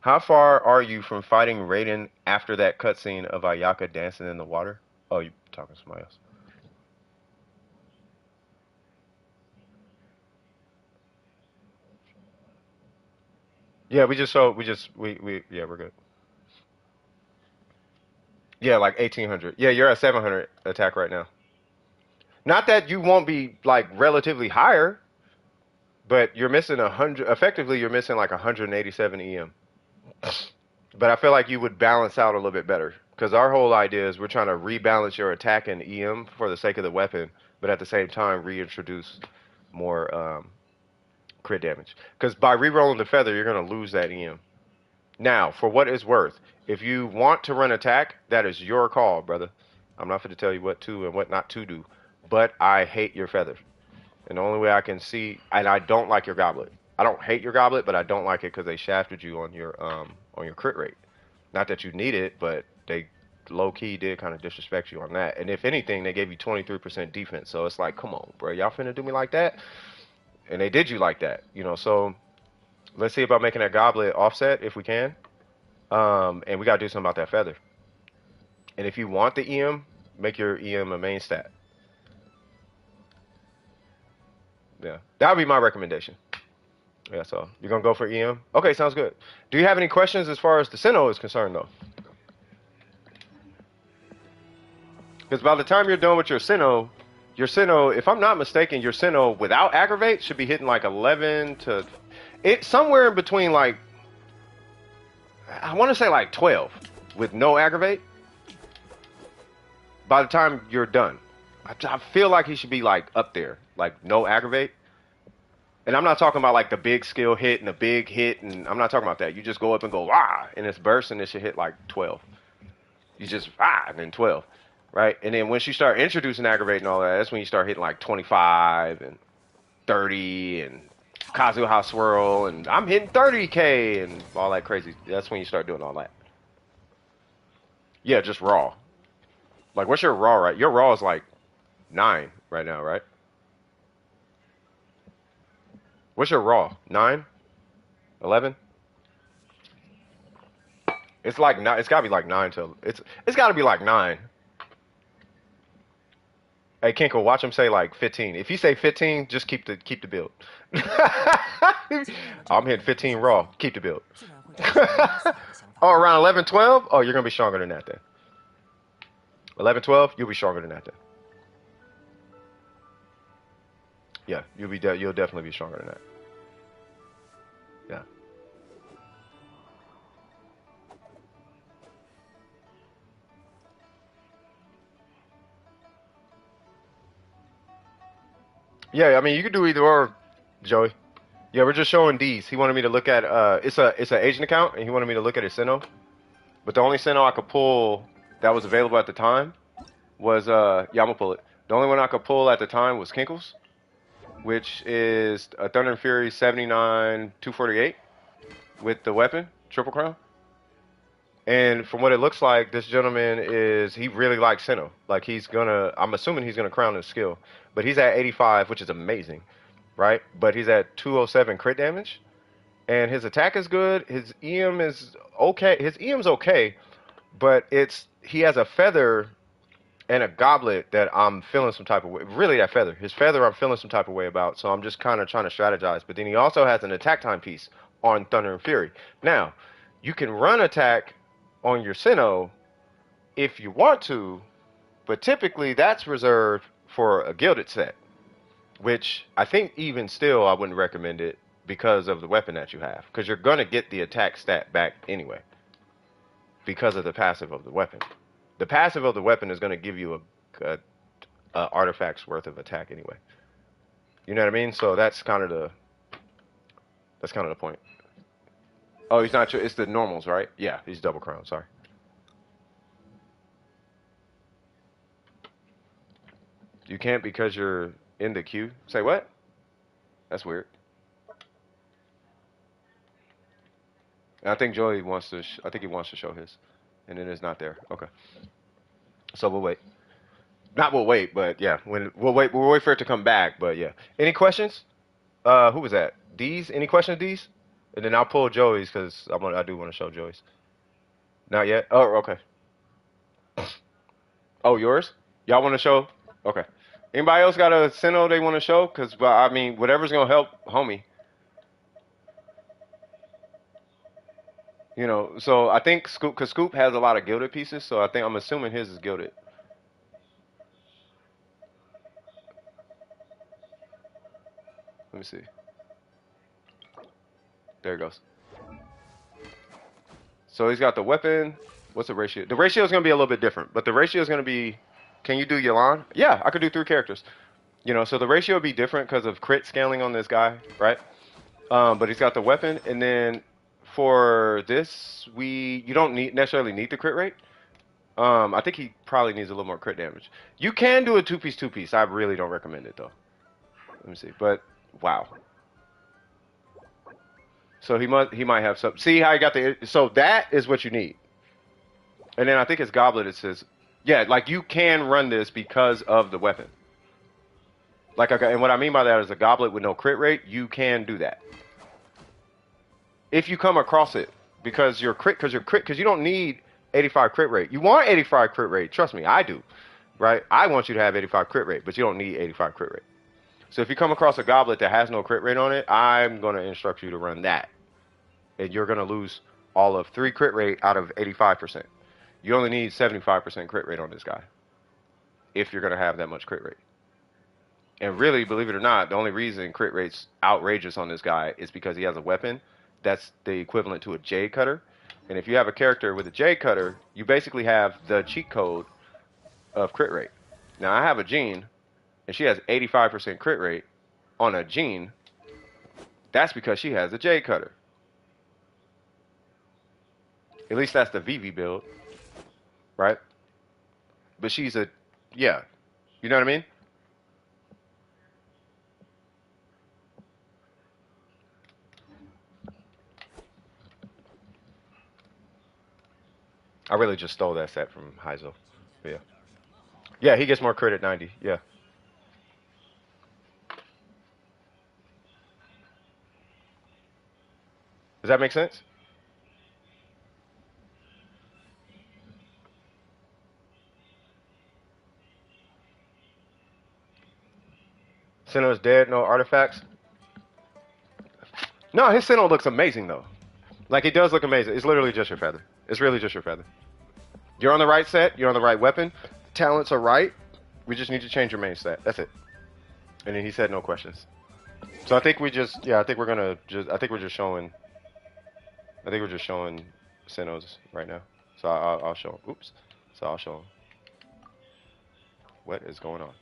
How far are you from fighting Raiden after that cutscene of Ayaka dancing in the water? Oh, you're talking to somebody else. Yeah, yeah, we're good. Yeah, like 1800. Yeah, you're at 700 attack right now. Not that you won't be like relatively higher, but you're missing 100. Effectively, you're missing like 187 EM. But I feel like you would balance out a little bit better because our whole idea is we're trying to rebalance your attack and EM for the sake of the weapon, but at the same time reintroduce more crit damage. Because by re-rolling the feather, you're going to lose that EM. Now, for what it's worth, if you want to run attack, that is your call, brother. I'm not going to tell you what to and what not to do, but I hate your feather. And the only way I can see, and I don't like your goblet. I don't hate your goblet, but I don't like it because they shafted you on your crit rate. Not that you need it, but they low-key did kind of disrespect you on that. And if anything, they gave you 23% defense. So it's like, come on, bro, y'all finna do me like that? And they did you like that, you know. So let's see about making that goblet offset if we can. And we gotta do something about that feather. And if you want the EM, make your EM a main stat. Yeah, that would be my recommendation. Yeah, so you're gonna go for EM? Okay, sounds good. Do you have any questions as far as the Sinnoh is concerned, though? Because by the time you're done with your Sinnoh, if I'm not mistaken, your Sinnoh without aggravate should be hitting like 11 to... It's somewhere in between like... I want to say like 12 with no aggravate. By the time you're done. I feel like he should be like up there. Like no aggravate. And I'm not talking about like the big skill hit and the big hit. And I'm not talking about that. You just go up and go, ah, and it's burst and it should hit like 12. You just and then 12, right? And then once you start introducing aggravate and all that, that's when you start hitting like 25 and 30 and Kazuha swirl and I'm hitting 30k and all that crazy. That's when you start doing all that. Yeah, just raw. Like, what's your raw, right? Your raw is like 9 right now, right? What's your raw? 9? 11? It's like it's gotta be like 9 till it's gotta be like 9. Hey, Kinko, watch him say like 15. If you say 15, just keep the build. I'm hitting 15 raw. Keep the build. Oh, around 11, 12? Oh, you're gonna be stronger than that then. 11, 12, you'll be stronger than that then. Yeah, you'll definitely be stronger than that. Yeah. Yeah, I mean you could do either or, Joey. Yeah, we're just showing D's. He wanted me to look at it's an agent account and he wanted me to look at his Sinnoh. But the only Sinnoh I could pull that was available at the time was yeah, I'm gonna pull it. The only one I could pull at the time was Kinkles, which is a Thunder and Fury 79 248 with the weapon, Triple Crown. And from what it looks like, this gentleman he really likes Sinnoh. Like I'm assuming he's gonna crown his skill. But he's at 85, which is amazing, right? But he's at 207 crit damage. And his attack is good. His EM is okay. His EM's okay, but he has a feather and a goblet that I'm feeling some type of way. Really, that feather. His feather, I'm feeling some type of way about. So I'm just kind of trying to strategize. But then he also has an attack time piece on Thunder and Fury. Now, you can run attack on your Sinnoh if you want to, but typically that's reserved for a gilded set, which I think even still I wouldn't recommend it because of the weapon that you have, because you're going to get the attack stat back anyway because of the passive of the weapon. The passive of the weapon is going to give you a artifact's worth of attack anyway. You know what I mean? So that's kind of the point. Oh, he's not. It's the normals, right? Yeah, he's double crown. Sorry. You can't because you're in the queue. Say what? That's weird. And I think Joey wants to. I think he wants to show his, and it is not there. Okay. So we'll wait. Not we'll wait, but yeah, when we'll wait. We'll wait for it to come back. But yeah. Any questions? Who was that? D's? Any questions, D's? And then I'll pull Joey's because I do want to show Joey's. Not yet. Oh, okay. Oh, yours? Y'all want to show? Okay. Anybody else got a Sinnoh they want to show? Because I mean, whatever's gonna help, homie. You know, so I think because Scoop has a lot of gilded pieces, so I'm assuming his is gilded. Let me see. There it goes. So he's got the weapon. What's the ratio? The ratio is going to be a little bit different, but the ratio is going to be. Can you do Yalan? Yeah, I could do 3 characters. You know, so the ratio would be different because of crit scaling on this guy, right? But he's got the weapon, and then for this, you don't necessarily need the crit rate. I think he probably needs a little more crit damage. You can do a 2-piece. I really don't recommend it though. Let me see. But wow. So he might have some. See how he got the. So that is what you need. And then I think his goblet it says, yeah, like you can run this because of the weapon. Like and what I mean by that is a goblet with no crit rate. You can do that if you come across it because you don't need 85 crit rate. You want 85 crit rate. Trust me, I do. Right? I want you to have 85 crit rate, but you don't need 85 crit rate. So if you come across a goblet that has no crit rate on it, I'm going to instruct you to run that. And you're going to lose all of 3 crit rate out of 85%. You only need 75% crit rate on this guy if you're going to have that much crit rate. And really, believe it or not, the only reason crit rate's outrageous on this guy is because he has a weapon that's the equivalent to a Jade Cutter. And if you have a character with a Jade Cutter, you basically have the cheat code of crit rate. Now, I have a Jean, and she has 85% crit rate on a Jean. That's because she has a Jade Cutter. At least that's the VV build. right? But she's a, yeah, you know what I mean? I really just stole that set from Heizo. Yeah. Yeah, he gets more crit at 90. Yeah. Does that make sense? Sinnoh is dead, no artifacts. No, his Sinnoh looks amazing though. Like, it does look amazing. It's literally just your feather. It's really just your feather. You're on the right set. You're on the right weapon. Talents are right. We just need to change your main stat. That's it. And then he said no questions. So I think we just, yeah, I think we're gonna just, I think we're just showing, I think we're just showing Sinnohs right now. So I'll show him. Oops. So I'll show him. What is going on?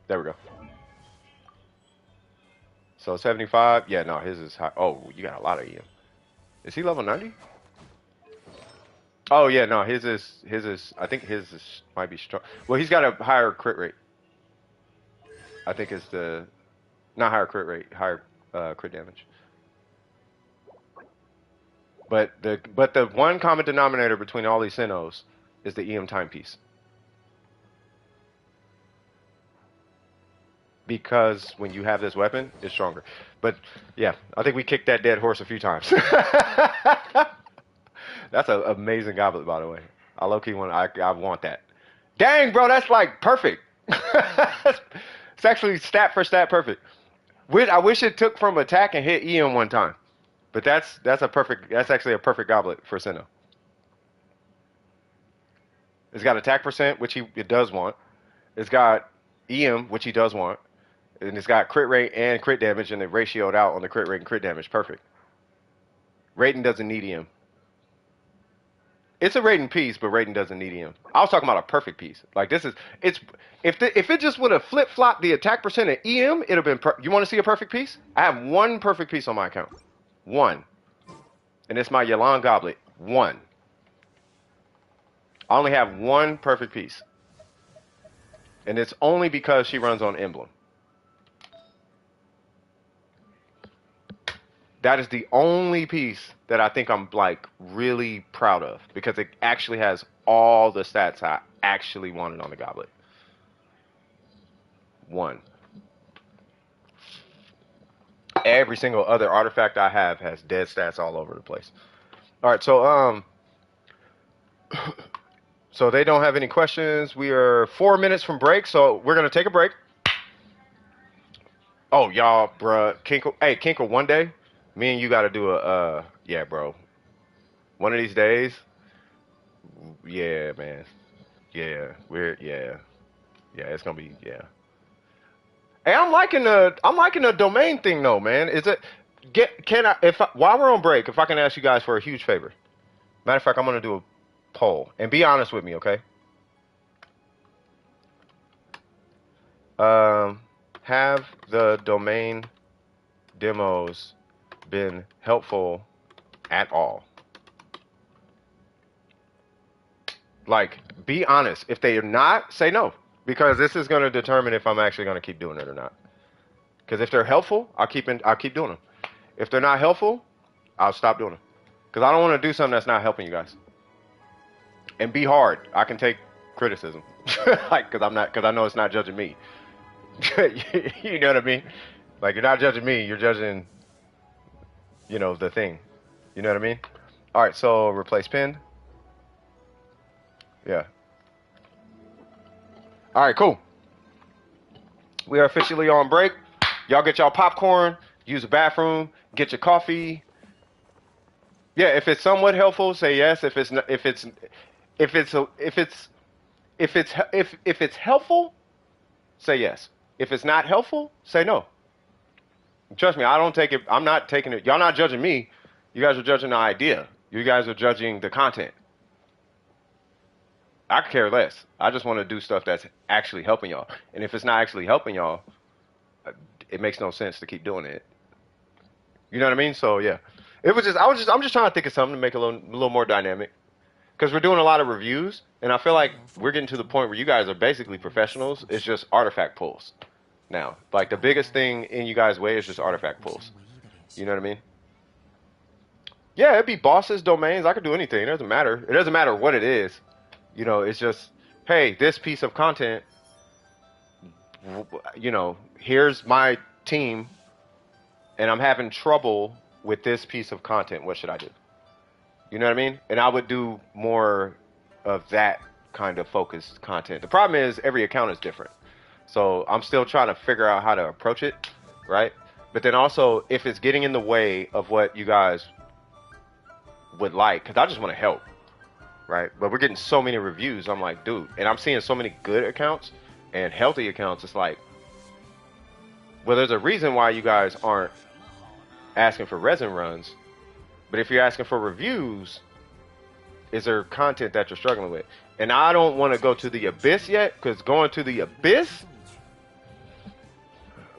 There we go. So 75. Yeah, no, his is high. Oh, you got a lot of EM. Is he level 90? Oh yeah, no, his is. I think his is might be strong. Well, he's got a higher crit rate. I think it's the not higher crit rate, higher crit damage. But the one common denominator between all these Sinnohs is the EM timepiece. Because when you have this weapon, it's stronger. But yeah, I think we kicked that dead horse a few times. That's an amazing goblet, by the way. I low-key want. I want that. Dang, bro, that's like perfect. It's actually stat for stat perfect. I wish it took from attack and hit EM one time, but that's a perfect. That's actually a perfect goblet for Sinnoh. It's got attack percent, which it does want. It's got EM, which he does want, and it's got crit rate and crit damage, and it ratioed out on the crit rate and crit damage. Perfect. Raiden doesn't need EM. It's a Raiden piece, but Raiden doesn't need EM. I was talking about a perfect piece. Like this is, it's if it just would have flip flopped the attack percent at EM, it'd have been. You want to see a perfect piece? I have one perfect piece on my account, one, and it's my Yelan goblet. One. I only have one perfect piece, and it's only because she runs on emblem. That is the only piece that I think I'm like really proud of because it actually has all the stats I actually wanted on the goblet. One. Every single other artifact I have has dead stats all over the place. All right, so so they don't have any questions. We are 4 minutes from break, so we're gonna take a break. Oh, y'all, bruh, Kinkle. Hey, Kinkle, one day, me and you got to do a, yeah, bro. One of these days, yeah, man. Yeah, yeah, it's gonna be, yeah. Hey, I'm liking the domain thing though, man. Is it, while we're on break, if I can ask you guys for a huge favor. Matter of fact, I'm gonna do a poll, and be honest with me, okay? Have the domain demos been helpful at all? Like, be honest. If they are not, say no. Because this is going to determine if I'm actually going to keep doing it or not. Because if they're helpful, I'll keep doing them. If they're not helpful, I'll stop doing them. Because I don't want to do something that's not helping you guys. And be hard. I can take criticism. Like, because I know it's not judging me. You know what I mean? Like, you're not judging me. You're judging, the thing. You know what I mean? All right, so replace pin. Yeah. All right, cool. We are officially on break. Y'all get y'all popcorn, use the bathroom, get your coffee. Yeah, if it's somewhat helpful, say yes. If it's helpful, say yes. If it's not helpful, say no. Trust me, I don't take it. I'm not taking it. Y'all not judging me. You guys are judging the idea. You guys are judging the content. I could care less. I just want to do stuff that's actually helping y'all. And if it's not actually helping y'all, it makes no sense to keep doing it. You know what I mean? So, yeah. It was just I'm just trying to think of something to make it a little more dynamic because we're doing a lot of reviews, and I feel like we're getting to the point where you guys are basically professionals. It's just artifact pulls now. Like the biggest thing in you guys' way is just artifact pulls. You know what I mean? Yeah, it'd be bosses, domains. I could do anything. It doesn't matter. It doesn't matter what it is. You know, it's just, hey, this piece of content, you know, here's my team, and I'm having trouble with this piece of content. What should I do? You know what I mean? And I would do more of that kind of focused content. The problem is every account is different. So I'm still trying to figure out how to approach it, right? But then also, if it's getting in the way of what you guys would like, because I just want to help, right? But we're getting so many reviews. I'm like, dude, and I'm seeing so many good accounts and healthy accounts. It's like, well, there's a reason why you guys aren't asking for resin runs. But if you're asking for reviews, is there content that you're struggling with? And I don't want to go to the abyss yet, because going to the abyss,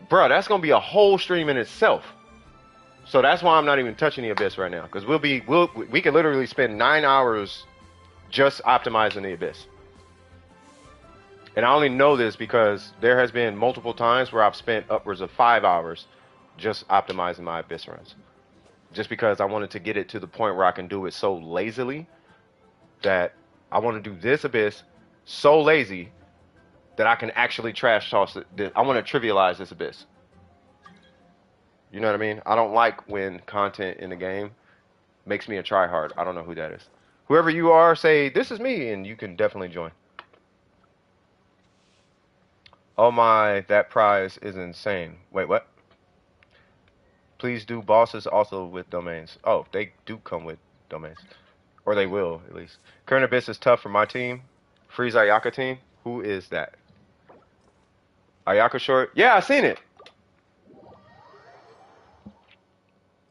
bro, that's going to be a whole stream in itself. So that's why I'm not even touching the abyss right now, because we can literally spend 9 hours just optimizing the abyss. And I only know this because there has been multiple times where I've spent upwards of 5 hours just optimizing my abyss runs. Just because I wanted to get it to the point where I can do it so lazily that I want to do this abyss so lazy that I can actually trash toss it. I want to trivialize this abyss. You know what I mean? I don't like when content in the game makes me a tryhard. I don't know who that is. Whoever you are, say, this is me, and you can definitely join. Oh my, that prize is insane. Wait, what? Please do bosses also with domains. Oh, they do come with domains. Or they will, at least. Current Abyss is tough for my team. Freeze Ayaka team. Who is that? Ayaka short? Yeah, I seen it.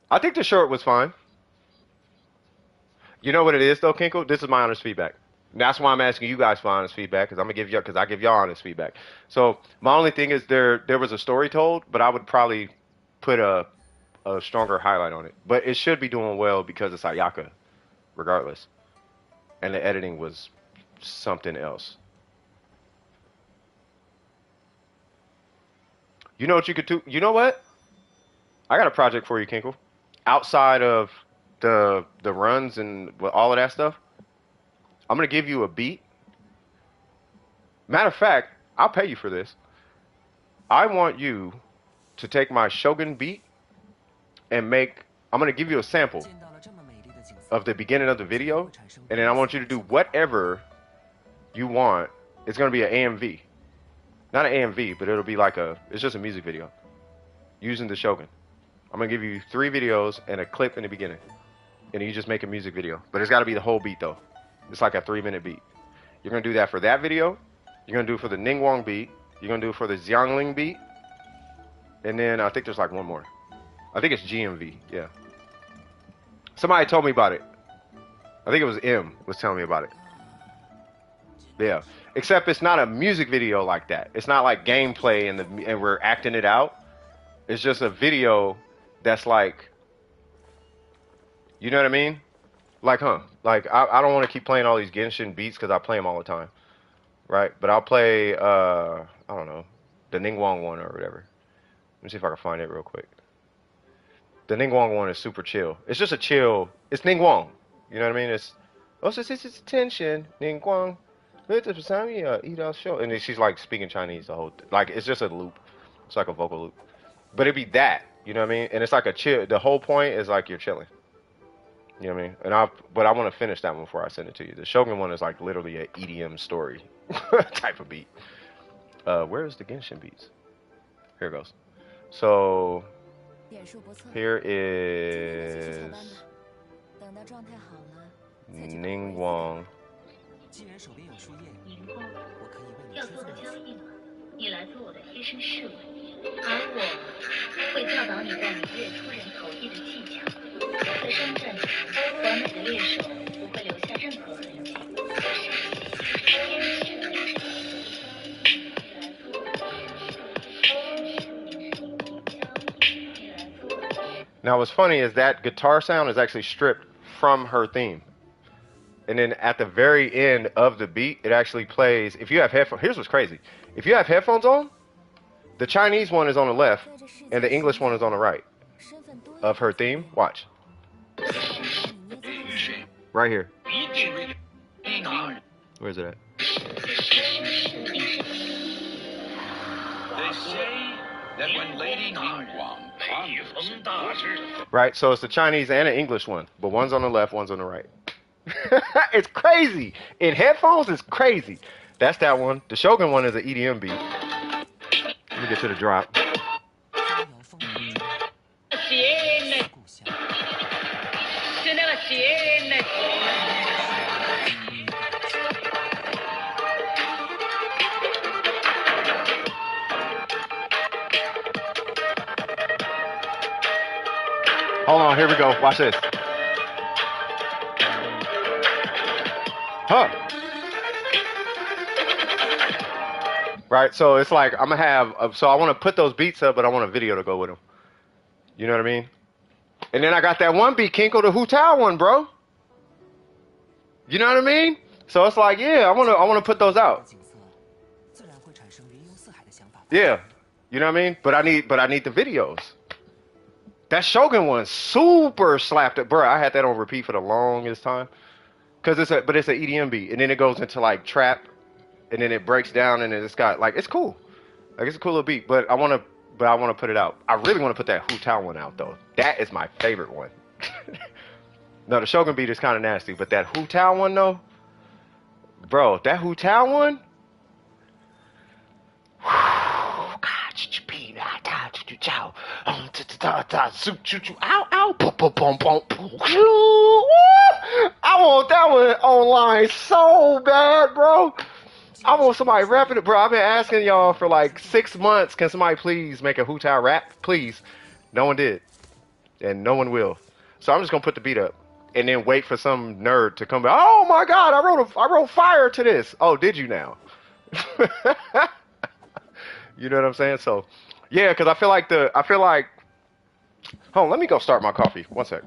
I think the short was fine. You know what it is though, Kinkle? This is my honest feedback. That's why I'm asking you guys for honest feedback, because I'm gonna give you, because I give y'all honest feedback. So my only thing is there was a story told, but I would probably put a stronger highlight on it. But it should be doing well because it's Ayaka, regardless. And the editing was something else. You know what you could do? You know what? I got a project for you, Kinkle. Outside of the runs and all of that stuff, I'm gonna give you a beat. Matter of fact, I'll pay you for this. I want you to take my Shogun beat and I'm gonna give you a sample of the beginning of the video, and then I want you to do whatever you want. It's gonna be an AMV. Not an AMV, but it'll be like it's just a music video using the Shogun. I'm gonna give you 3 videos and a clip in the beginning, and you just make a music video. But it's gotta be the whole beat though. It's like a 3-minute beat. You're gonna do that for that video. You're gonna do it for the Ningguang beat. You're gonna do it for the Xiangling beat. And then I think there's like one more. I think it's GMV, yeah. Somebody told me about it. I think it was M was telling me about it. Yeah. Except it's not a music video like that. It's not like gameplay and we're acting it out. It's just a video that's like, you know what I mean? Like, like I don't want to keep playing all these Genshin beats because I play them all the time, right? But I'll play I don't know, the Ningguang one or whatever. Let me see if I can find it real quick. The Ningguang one is super chill. It's just a chill. It's Ningguang. You know what I mean? It's attention Ningguang. And then she's like speaking Chinese the whole like it's just a loop. It's like a vocal loop. But it'd be that, you know what I mean? And it's like a chill. The whole point is like you're chilling. You know what I mean? But I want to finish that one before I send it to you. The Shogun one is like literally an EDM story type of beat. Where's the Genshin beats? Here it goes. So here is Ningguang. 要做的交易吗？你来做我的贴身侍卫，而我会教导你在你越出人头地的技巧。在商战中，完美的猎手不会留下任何痕迹。Now, what's funny is that guitar sound is actually stripped from her theme. And then at the very end of the beat, it actually plays. If you have headphones, here's what's crazy. If you have headphones on, the Chinese one is on the left, and the English one is on the right of her theme. Watch. Right here. Where's it at? They say that when Lady Ningguang Right, so it's the Chinese and the English one, but one's on the left, one's on the right. It's crazy. In headphones, it's crazy. That's that one. The Shogun one is an EDM beat. Let me get to the drop. Hold on, here we go. Watch this. Huh. Right, so it's like I'm gonna have, so I want to put those beats up, but I want a video to go with them. You know what I mean? And then I got that one beat, Kinko, the Hu Tao one, bro. You know what I mean? So it's like, yeah, I wanna put those out. Yeah, you know what I mean? But I need the videos. That Shogun one super slapped it, bro. I had that on repeat for the longest time, cause it's an EDM beat, and then it goes into like trap, and then it breaks down, and then it's got like it's cool, like it's a cool little beat. But I wanna put it out. I really wanna put that Hu Tao one out though. That is my favorite one. No, the Shogun beat is kind of nasty, but that Hu Tao one though, bro, that Hu Tao one. I want that one online so bad, bro. I want somebody rapping it, bro. I've been asking y'all for like 6 months. Can somebody please make a Hu Tao rap? Please. No one did. And no one will. So I'm just gonna put the beat up and then wait for some nerd to come back. Oh my god, I wrote fire to this. Oh, did you now? You know what I'm saying? So yeah, because I feel like hold on, let me go start my coffee. One sec.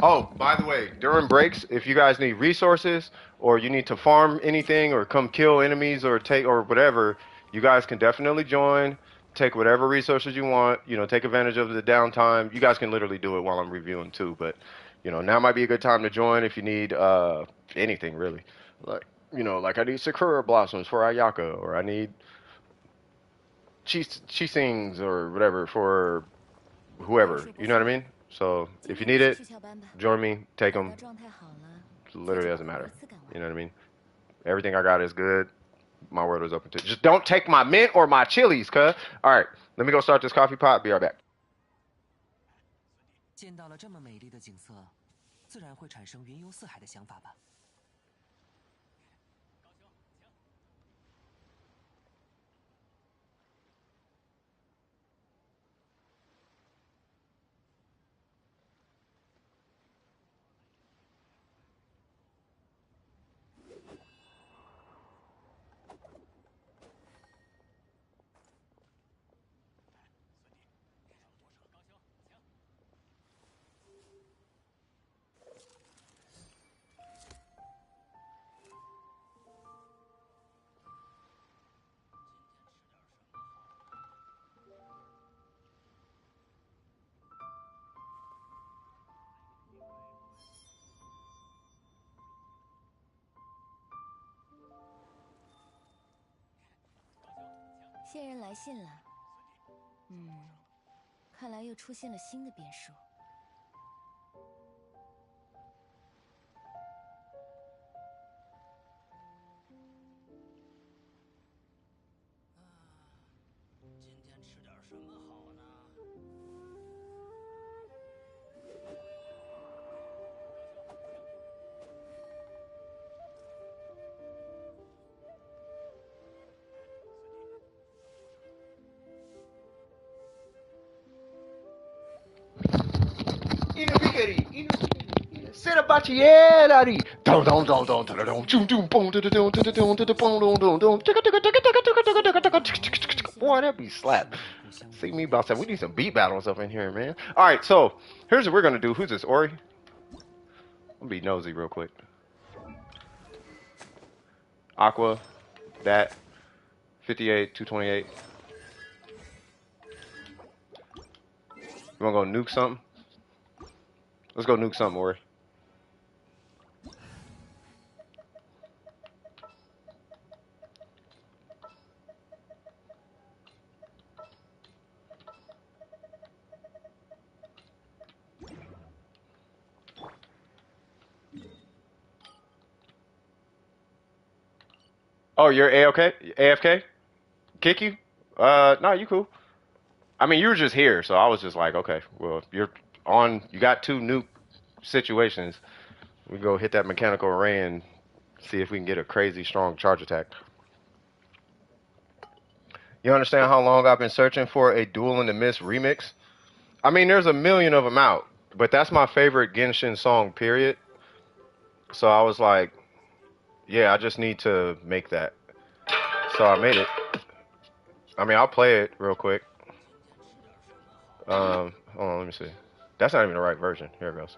Oh, by the way, during breaks, if you guys need resources or you need to farm anything or come kill enemies or take or whatever, you guys can definitely join. Take whatever resources you want. You know, take advantage of the downtime. You guys can literally do it while I'm reviewing too. But you know, now might be a good time to join if you need anything really. Like like I need Sakura blossoms for Ayaka, or I need Chisings or whatever for whoever. You know what I mean? So if you need it, join me, take them. It literally doesn't matter. You know what I mean? Everything I got is good. My word is open to. Just don't take my mint or my chilies, cuz. All right, let me go start this coffee pot. Be right back. 见到了这么美丽的景色，自然会产生云游四海的想法吧。仙人来信了，看来又出现了新的变数。今天吃点什么好呢？Boy, that be slap. See me about to say we need some beat battles up in here, man. All right, so here's what we're gonna do. Who's this, Ori? I'm gonna be nosy real quick. Aqua, that 58, 228. You wanna go nuke something? Let's go nuke something, Ori. Oh, you're AOK? AFK? Kick you? No, you cool. I mean, you were just here, so I was just like, okay, well, you're on. You got two nuke situations. We go hit that mechanical array and see if we can get a crazy strong charge attack. You understand how long I've been searching for a Duel in the Mist remix? I mean, there's a million of them out, but that's my favorite Genshin song, period. So I was like, yeah, I just need to make that. So I made it. I mean, I'll play it real quick. Hold on, let me see. That's not even the right version. Here it goes.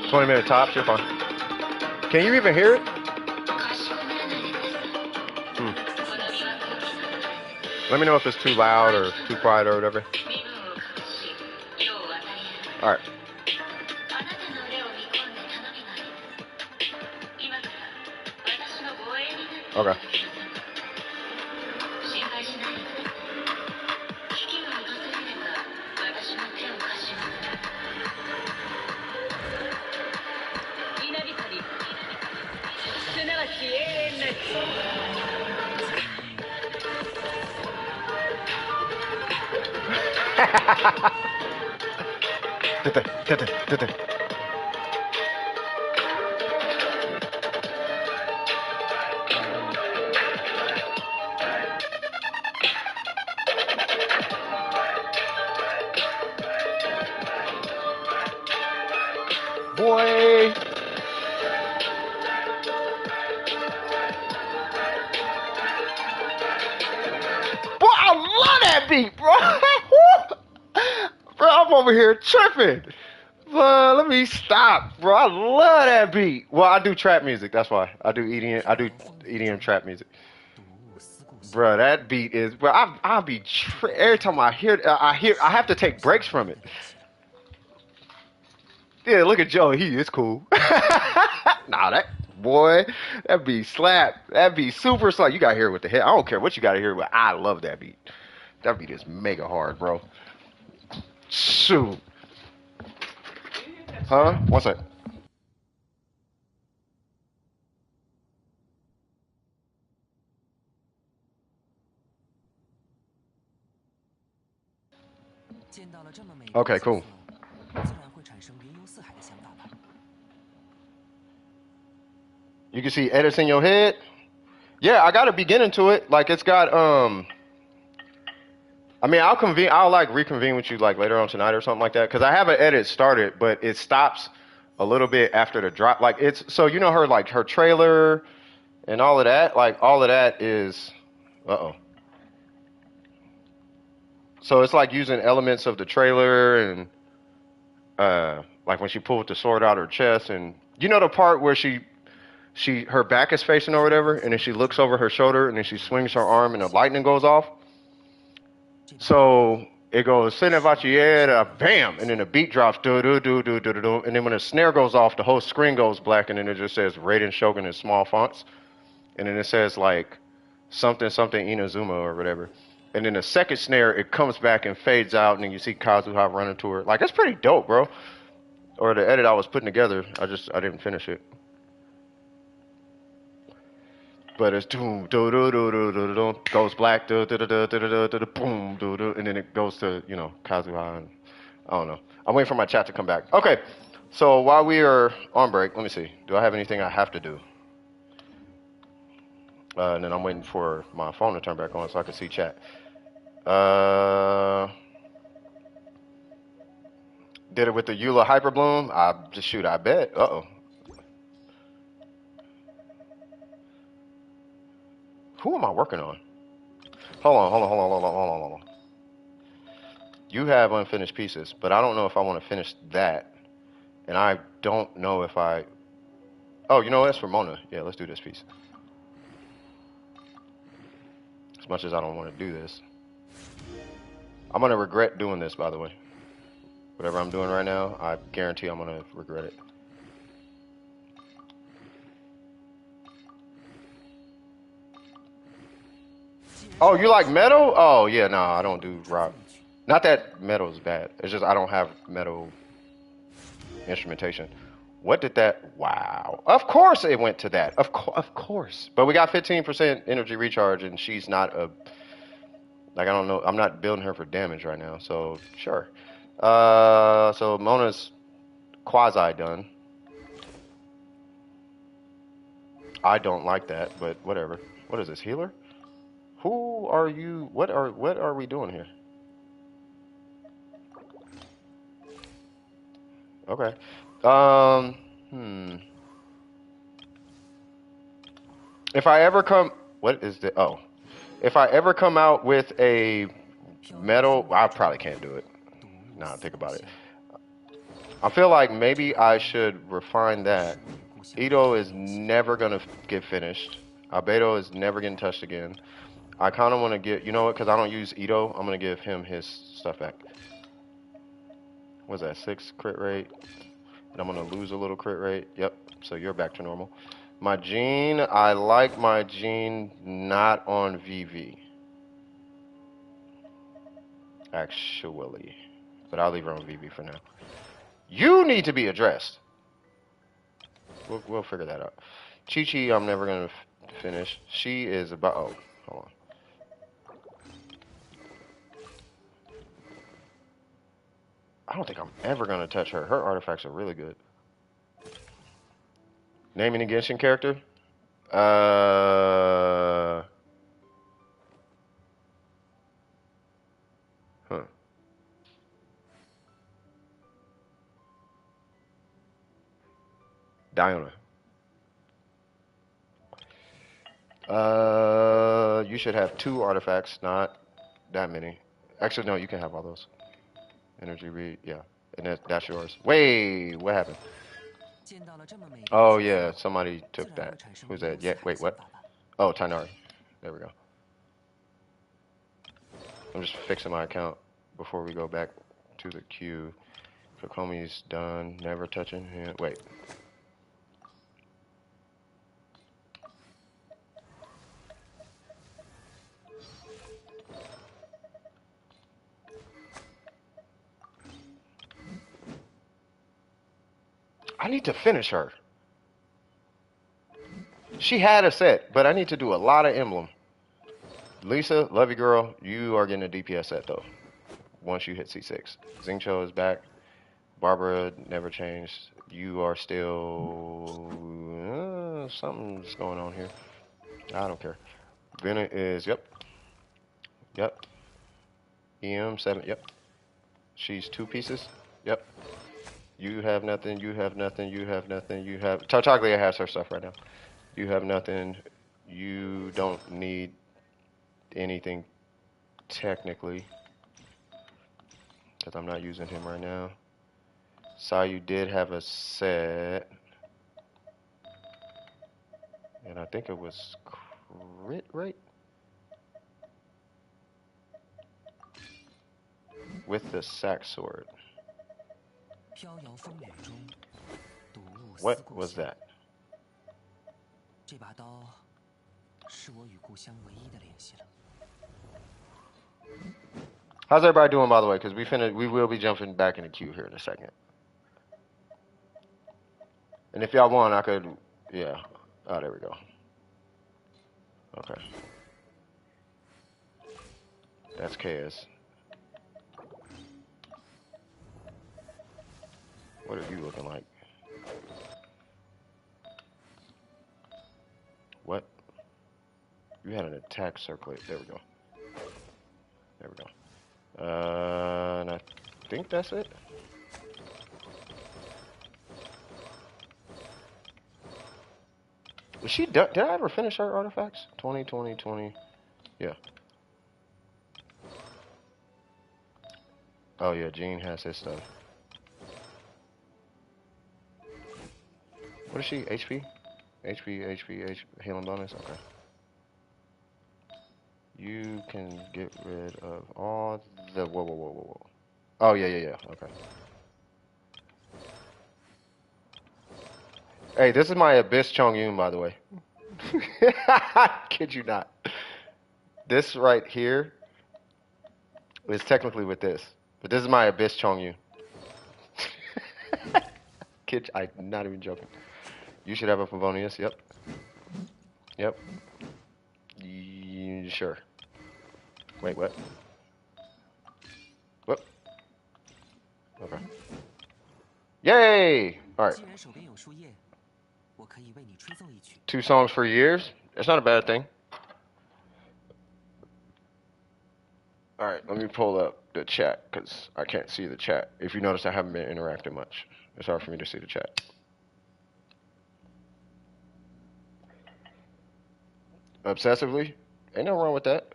20-minute tops, you're fine. Can you even hear it? Let me know if it's too loud or too quiet or whatever. Alright. Okay. Boy. Boy, I love that beat, bro. Bro, I'm over here tripping. Bro, let me stop, bro. I love that beat. Well, I do trap music. That's why I do EDM. I do EDM trap music. Bro, that beat is. Bro, I'll be every time I hear. I have to take breaks from it. Yeah, look at Joe. He is cool. Nah, that boy, that beat slap. That beat super slap. You gotta hear it with the head. I don't care what you gotta hear, but I love that beat. That beat is mega hard, bro. Shoot. Huh? One sec. Okay, cool. You can see edits in your head. Yeah, I got a beginning to it. Like it's got I mean, I'll like reconvene with you like later on tonight or something like that. Cause I have an edit started, but it stops a little bit after the drop. Like it's so you know her like her trailer and all of that. Like all of that is So it's like using elements of the trailer and like when she pulled the sword out of her chest and you know the part where her back is facing or whatever, and then she looks over her shoulder and then she swings her arm and the lightning goes off. So it goes Cinevachiera, bam, and then the beat drops, do do do do do do, and then when the snare goes off, the whole screen goes black, and then it just says Raiden Shogun in small fonts, and then it says like something something Inazuma or whatever, and then the second snare it comes back and fades out, and then you see Kazuha running to her. Like it's pretty dope, bro. Or the edit I was putting together, I didn't finish it. But it's doom do do do do do do goes black do do do do do do do boom do do and then it goes to Kazuha and I don't know. I'm waiting for my chat to come back. Okay, so while we are on break, let me see. Do I have anything I have to do? And then I'm waiting for my phone to turn back on so I can see chat. Did it with the Eula Hyperbloom? I bet. Who am I working on? Hold on. You have unfinished pieces, but I don't know if I want to finish that. And I don't know if I... Oh, you know what? That's for Mona. Yeah, let's do this piece. As much as I don't want to do this. I'm going to regret doing this, by the way. Whatever I'm doing right now, I guarantee I'm going to regret it. Oh, you like metal? Oh, yeah, no, I don't do rock. Not that metal is bad. It's just I don't have metal instrumentation. What did that? Wow. Of course it went to that. Of course. But we got 15% energy recharge, and she's not a... Like, I don't know. I'm not building her for damage right now, so sure. So Mona's quasi done. I don't like that, but whatever. What is this, healer? Who are you? What are we doing here? Okay. If I ever come, what is the? Oh, if I ever come out with a metal, I probably can't do it. Nah, think about it. I feel like maybe I should refine that. Ito is never gonna get finished. Albedo is never getting touched again. I kind of want to get, you know what? Because I don't use Ito, I'm gonna give him his stuff back. What's that? 6 crit rate. And I'm going to lose a little crit rate. Yep. So you're back to normal. My Jean, I like my Jean not on VV. Actually. But I'll leave her on VV for now. You need to be addressed. We'll figure that out. Chi-Chi, I'm never going to finish. She is about... Oh, hold on. I don't think I'm ever going to touch her. Her artifacts are really good. Name any Genshin character? Diona. You should have 2 artifacts, not that many. Actually, no, you can have all those. Energy read, yeah. And that's yours. Wait, what happened? Oh, yeah, somebody took that. Who's that? Yeah, wait, what? Oh, Tainari. There we go. I'm just fixing my account before we go back to the queue. Kokomi's done. Never touching him. Wait. I need to finish her. She had a set, but I need to do a lot of emblem. Lisa, love you, girl. You are getting a DPS set, though, once you hit C6. Xingqiu is back. Barbara never changed. You are still... something's going on here. I don't care. Vena is... Yep. EM7, yep. She's 2 pieces. Yep. You have nothing, you have nothing, you have nothing, you have... Tartaglia has her stuff right now. You have nothing. You don't need anything technically. Because I'm not using him right now. Sayu did have a set. And I think it was crit rate? With the sack sword. What was that? How's everybody doing, by the way? Because we will be jumping back in the queue here in a second. And if y'all want, I could, yeah. Oh, there we go. Okay. That's KS. What are you looking like? What? You had an attack circlet. There we go. There we go. And I think that's it. Was she done? Did I ever finish her artifacts? 20, 20, 20. Yeah. Oh yeah, Jean has his stuff. What is she? HP? HP, healing bonus? Okay. You can get rid of all the... Whoa. Oh, yeah. Okay. Hey, this is my Abyss Chongyun, by the way. Kid you not. This right here is technically with this. But this is my Abyss Chongyun. Kid, I'm not even joking. You should have a Favonius, yep. Yep. Sure. Wait, what? What? Okay. Yay! Alright. 2 songs for years? That's not a bad thing. Alright, let me pull up the chat, because I can't see the chat. If you notice, I haven't been interacting much. It's hard for me to see the chat. Obsessively? Ain't nothing wrong with that.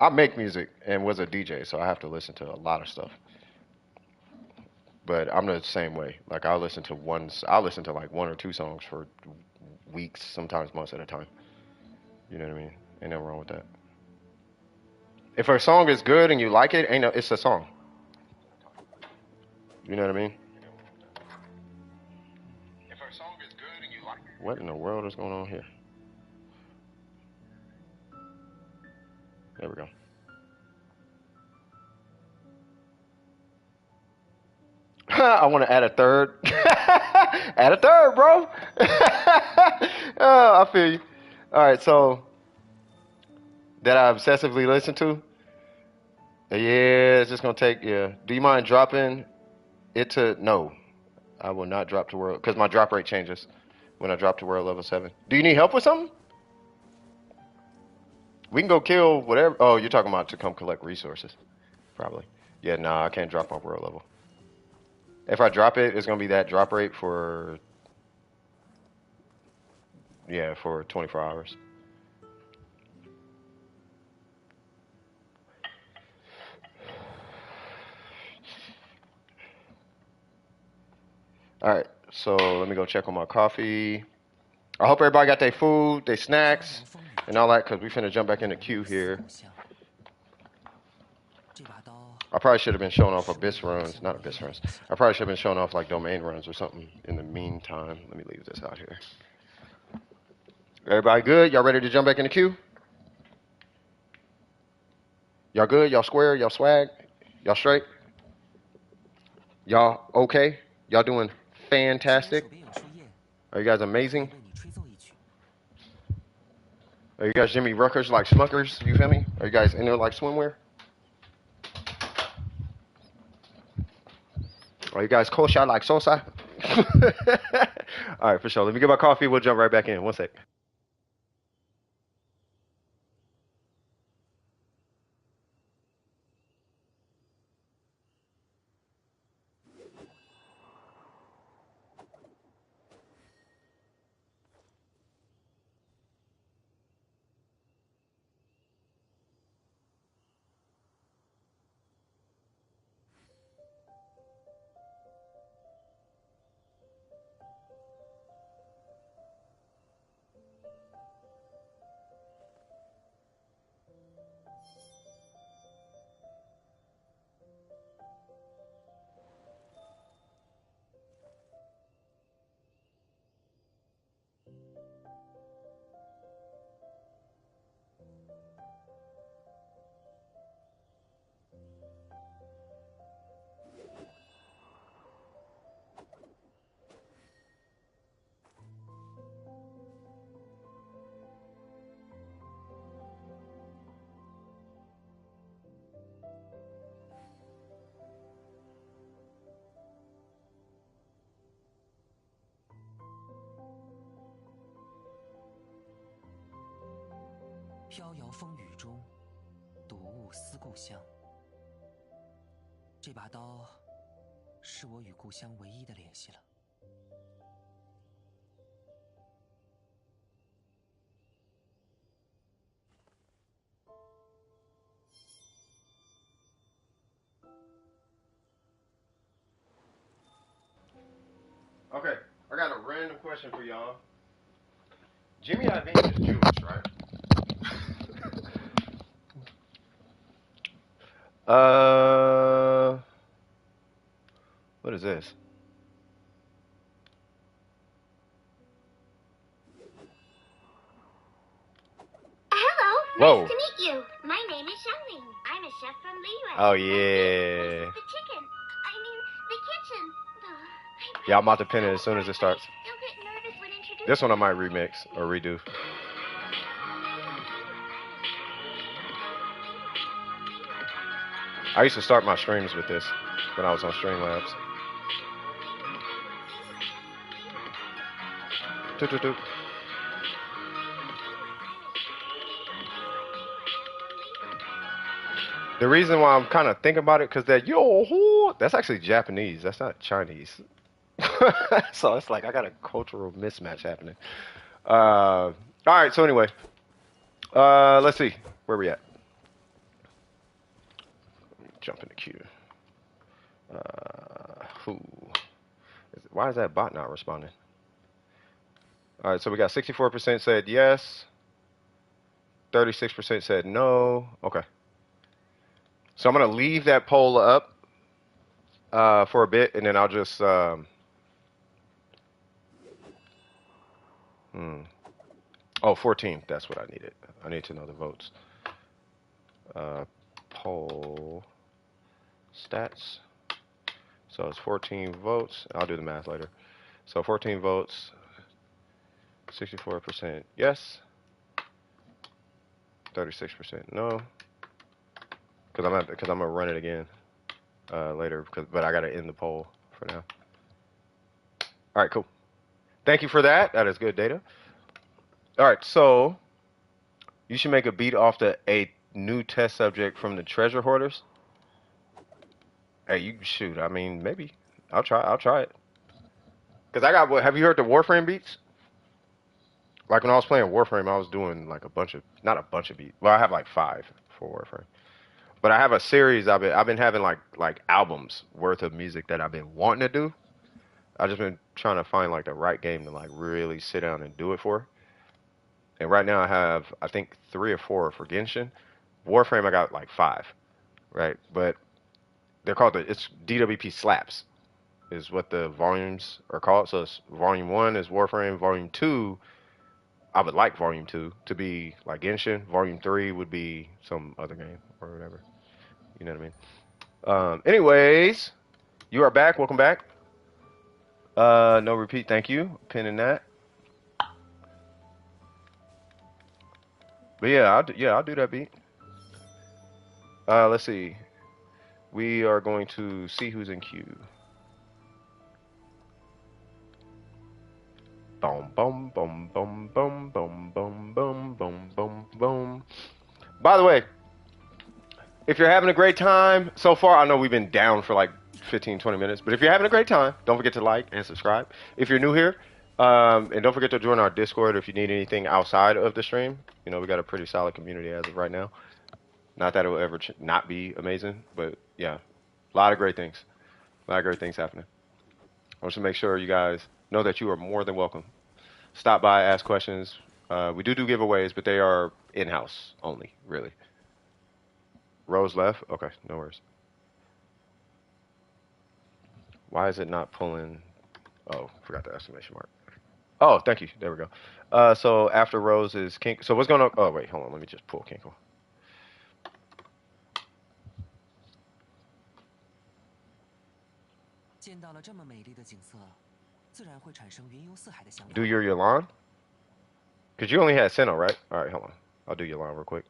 I make music and was a DJ, so I have to listen to a lot of stuff. But I'm the same way. Like I'll listen to like 1 or 2 songs for weeks, sometimes months at a time. You know what I mean? Ain't nothing wrong with that. If a song is good and you like it, it's a song. You know what I mean? If a song is good and you like it. What in the world is going on here? There we go. I want to add a third. Add a third, bro. Oh, I feel you. All right, so that I obsessively listen to. Yeah, it's just gonna take. Yeah. Do you mind dropping it to? No, I will not drop to world because my drop rate changes when I drop to world level 7. Do you need help with something? We can go kill whatever. Oh, you're talking about to come collect resources, probably. Yeah, nah, I can't drop my world level. If I drop it, it's gonna be that drop rate for, yeah, for 24 hours. All right, so let me go check on my coffee. I hope everybody got their food, their snacks, and all that, because we finna jump back in the queue here. I probably should have been showing off Abyss runs, not Abyss runs. I probably should have been showing off like domain runs or something in the meantime. Let me leave this out here. Everybody good? Y'all ready to jump back in the queue? Y'all good? Y'all square? Y'all swag? Y'all straight? Y'all okay? Y'all doing fantastic? Are you guys amazing? Are you guys Jimmy Ruckers like Smuckers? You feel me? Are you guys in there like swimwear? Are you guys kosher like Sosa? All right, for sure. Let me get my coffee. We'll jump right back in. 1 sec.刀是我与故乡唯一的联系了。 这把刀，是我与故乡唯一的联系了。 这把刀，是我与故乡唯一的联系了。 这把刀，是我与故乡唯一的联系了。 这把刀，是我与故乡唯一的联系了。 这把刀，是我与故乡唯一的联系了。 这把刀，是我与故乡唯一的联系了。 这把刀，是我与故乡唯一的联系了。 这把刀，是我与故乡唯一的联系了。question for y'all. Jimmy Iovine is Jewish, right? What is this? Hello, Whoa. nice to meet you. My name is Xiangling. I'm a chef from Liyue. Oh, My favorite place yeah. is the chicken. I mean, the kitchen. Yeah, I'm about to pin it as soon as it starts. Don't get nervous when introducing This one I might yourself. remix or redo. I used to start my streams with this when I was on Streamlabs. Doo-doo-doo. The reason why I'm kind of thinking about it, because that's actually Japanese. That's not Chinese. So it's like I got a cultural mismatch happening. All right, so anyway, let's see. Where we at? Jump in the queue. Who? Why is that bot not responding? All right, so we got 64% said yes. 36% said no. Okay. So I'm going to leave that poll up for a bit, and then I'll just... Oh, 14. That's what I needed. I need to know the votes. Poll stats. So it's 14 votes. I'll do the math later. So 14 votes, 64% yes, 36% no. Because I'm gonna run it again later. But I gotta end the poll for now. All right, cool. Thank you for that. That is good data. All right, so you should make a beat off a new test subject from the treasure hoarders. Hey, you shoot. I mean, maybe I'll try it. Cause I got. Have you heard the Warframe beats? Like when I was playing Warframe, I was doing like not a bunch of beats. Well, I have like 5 for Warframe. But I have a series. I've been having like albums worth of music that I've been wanting to do. I've just been trying to find like the right game to like really sit down and do it for. And right now I have I think 3 or 4 for Genshin. Warframe I got like 5, right? But they're called it's DWP slaps is what the volumes are called. So it's volume 1 is Warframe, volume 2 I would like volume 2 to be like Genshin. Volume 3 would be some other game or whatever. You know what I mean? Anyways, you are back. Welcome back. No repeat. Thank you. Pinning that. But yeah, I'll do that beat. Let's see. We are going to see who's in queue. Boom, boom, boom, boom, boom, boom, boom, boom, boom, boom, boom. By the way, if you're having a great time so far, I know we've been down for like 15, 20 minutes, but if you're having a great time, don't forget to like and subscribe. If you're new here, and don't forget to join our Discord if you need anything outside of the stream. You know, we got a pretty solid community as of right now. Not that it will ever not be amazing, but yeah, a lot of great things. A lot of great things happening. I want to make sure you guys know that you are more than welcome. Stop by, ask questions. We do giveaways, but they are in-house only, really. Rose left? Okay, no worries. Why is it not pulling? Oh, forgot the exclamation mark. Oh, thank you. There we go. So after Rose is Kink. So what's going on? Oh, wait, hold on. Let me just pull Kinkle. Do your Yalan? Because you only had Sinnoh, right? All right, hold on. I'll do Yalan real quick.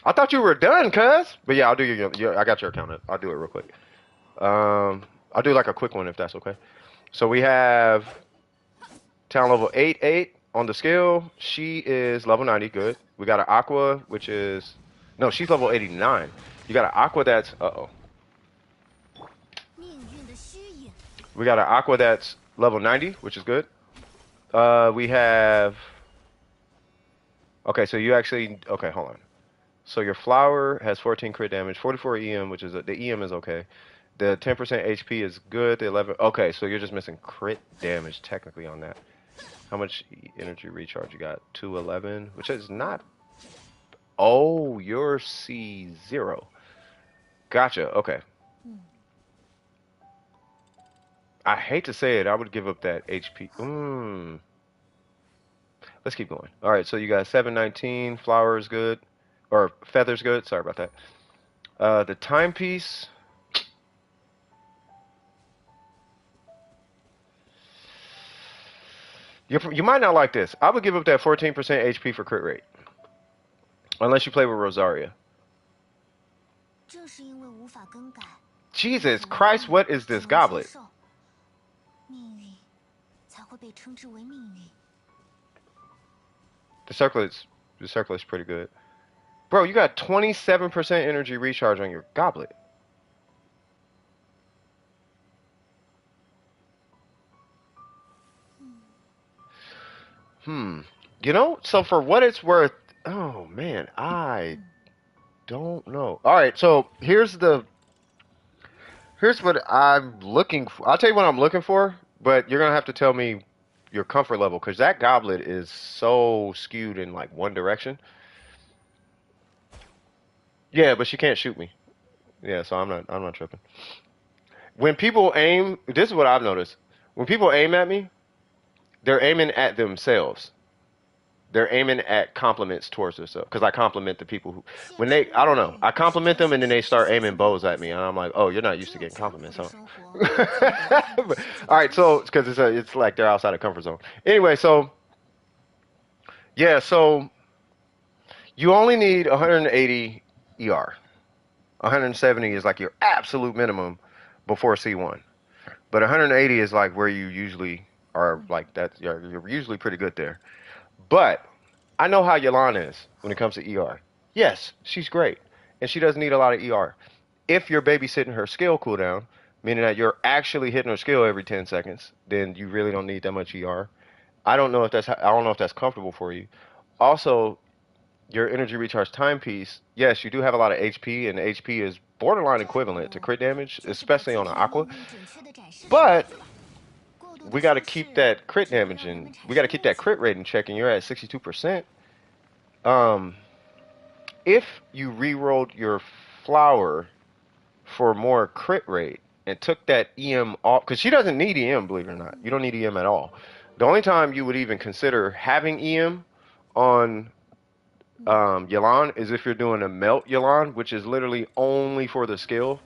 I thought you were done, cuz. But yeah, I'll do your I got your account. I'll do it real quick. I'll do like a quick one if that's okay. So we have town level 8 on the scale. She is level 90. Good. We got an Aqua, which is no, she's level 89. You got an Aqua that's We got an Aqua that's level 90, which is good. We have. Okay, so you actually. Okay, hold on. So your flower has 14 crit damage, 44 EM, which is the EM is okay. The 10% HP is good. The 11. Okay, so you're just missing crit damage technically on that. How much energy recharge you got? 211, which is not. Oh, you're C0. Gotcha. Okay. I hate to say it, I would give up that HP. Let's keep going. All right, so you got 719. Flower is good, or feather's good. Sorry about that. The timepiece. You might not like this. I would give up that 14% HP for crit rate, unless you play with Rosaria. 正是因为无法更改， Jesus Christ, what is this goblet? 命运才会被称之为命运。 The circle is pretty good. Bro, you got 27% energy recharge on your goblet. You know, so for what it's worth, oh man, I don't know. All right, so here's what I'm looking for. I'll tell you what I'm looking for, but you're gonna have to tell me your comfort level, because that goblet is so skewed in like one direction. Yeah, but she can't shoot me. Yeah, so I'm not tripping. When people aim, this is what I've noticed. When people aim at me, they're aiming at themselves. They're aiming at compliments towards themselves, because I compliment the people who, when they, I don't know, I compliment them and then they start aiming bows at me, and I'm like, oh, you're not used to getting compliments, huh? All right, so because it's like they're outside of comfort zone. Anyway, so yeah, so you only need 180 ER. 170 is like your absolute minimum before C1, but 180 is like where you usually are, like that. You're usually pretty good there. But I know how Yelan is when it comes to ER. Yes, she's great, and she doesn't need a lot of ER. If you're babysitting her skill cooldown, meaning that you're actually hitting her skill every 10 seconds, then you really don't need that much ER. I don't know if that's comfortable for you. Also, your energy recharge timepiece, yes, you do have a lot of HP, and HP is borderline equivalent to crit damage, especially on an Aqua. But we got to keep that crit damage and we got to keep that crit rate in check, and you're at 62%. If you re-rolled your flower for more crit rate and took that EM off, because she doesn't need EM, believe it or not. You don't need EM at all. The only time you would even consider having EM on Yelan is if you're doing a melt Yelan, which is literally only for the skill.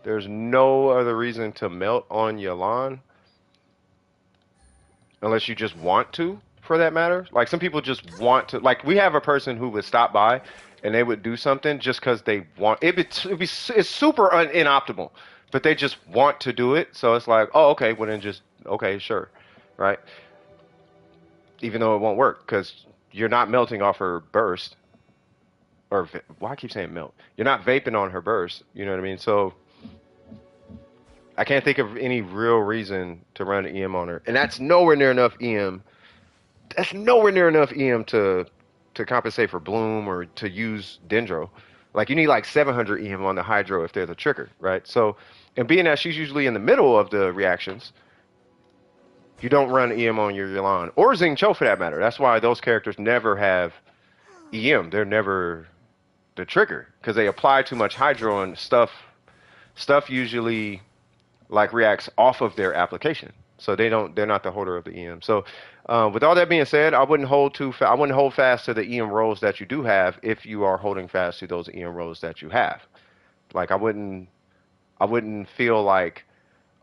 There's no other reason to melt on Yelan. Unless you just want to, for that matter. Like, some people just want to. Like, we have a person who would stop by and they would do something just because they want. It's super inoptimal, but they just want to do it. So it's like, oh, okay, well then just, okay, sure, right? Even though it won't work, because you're not melting off her burst. Or, why I keep saying melt? You're not vaping on her burst, you know what I mean? So I can't think of any real reason to run EM on her. And that's nowhere near enough EM. That's nowhere near enough EM to compensate for Bloom or to use Dendro. Like, you need like 700 EM on the Hydro if there's a trigger, right? So, and being that she's usually in the middle of the reactions, you don't run EM on your Yelan. Or Xing Cho for that matter. That's why those characters never have EM. They're never the trigger, because they apply too much Hydro, and stuff usually like reacts off of their application, so they're not the holder of the EM. So with all that being said, I wouldn't hold fast to the EM rolls that you do have if you are holding fast to those EM rolls that you have. Like, I wouldn't feel like,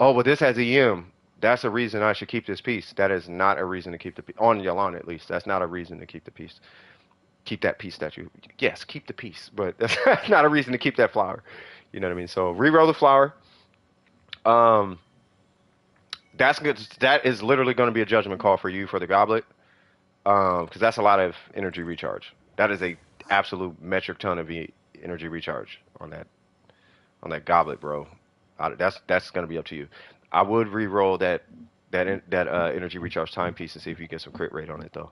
oh, well, this has EM, that's a reason I should keep this piece. That is not a reason to keep the piece. On Yelan, at least, that's not a reason to keep the piece. Keep that piece that you, yes, keep the piece, but that's not a reason to keep that flower. You know what I mean? So re-roll the flower. That's good. That is literally going to be a judgment call for you for the goblet, because that's a lot of energy recharge. That is a absolute metric ton of energy recharge on that goblet, bro. That's going to be up to you. I would re-roll that energy recharge timepiece and see if you get some crit rate on it, though.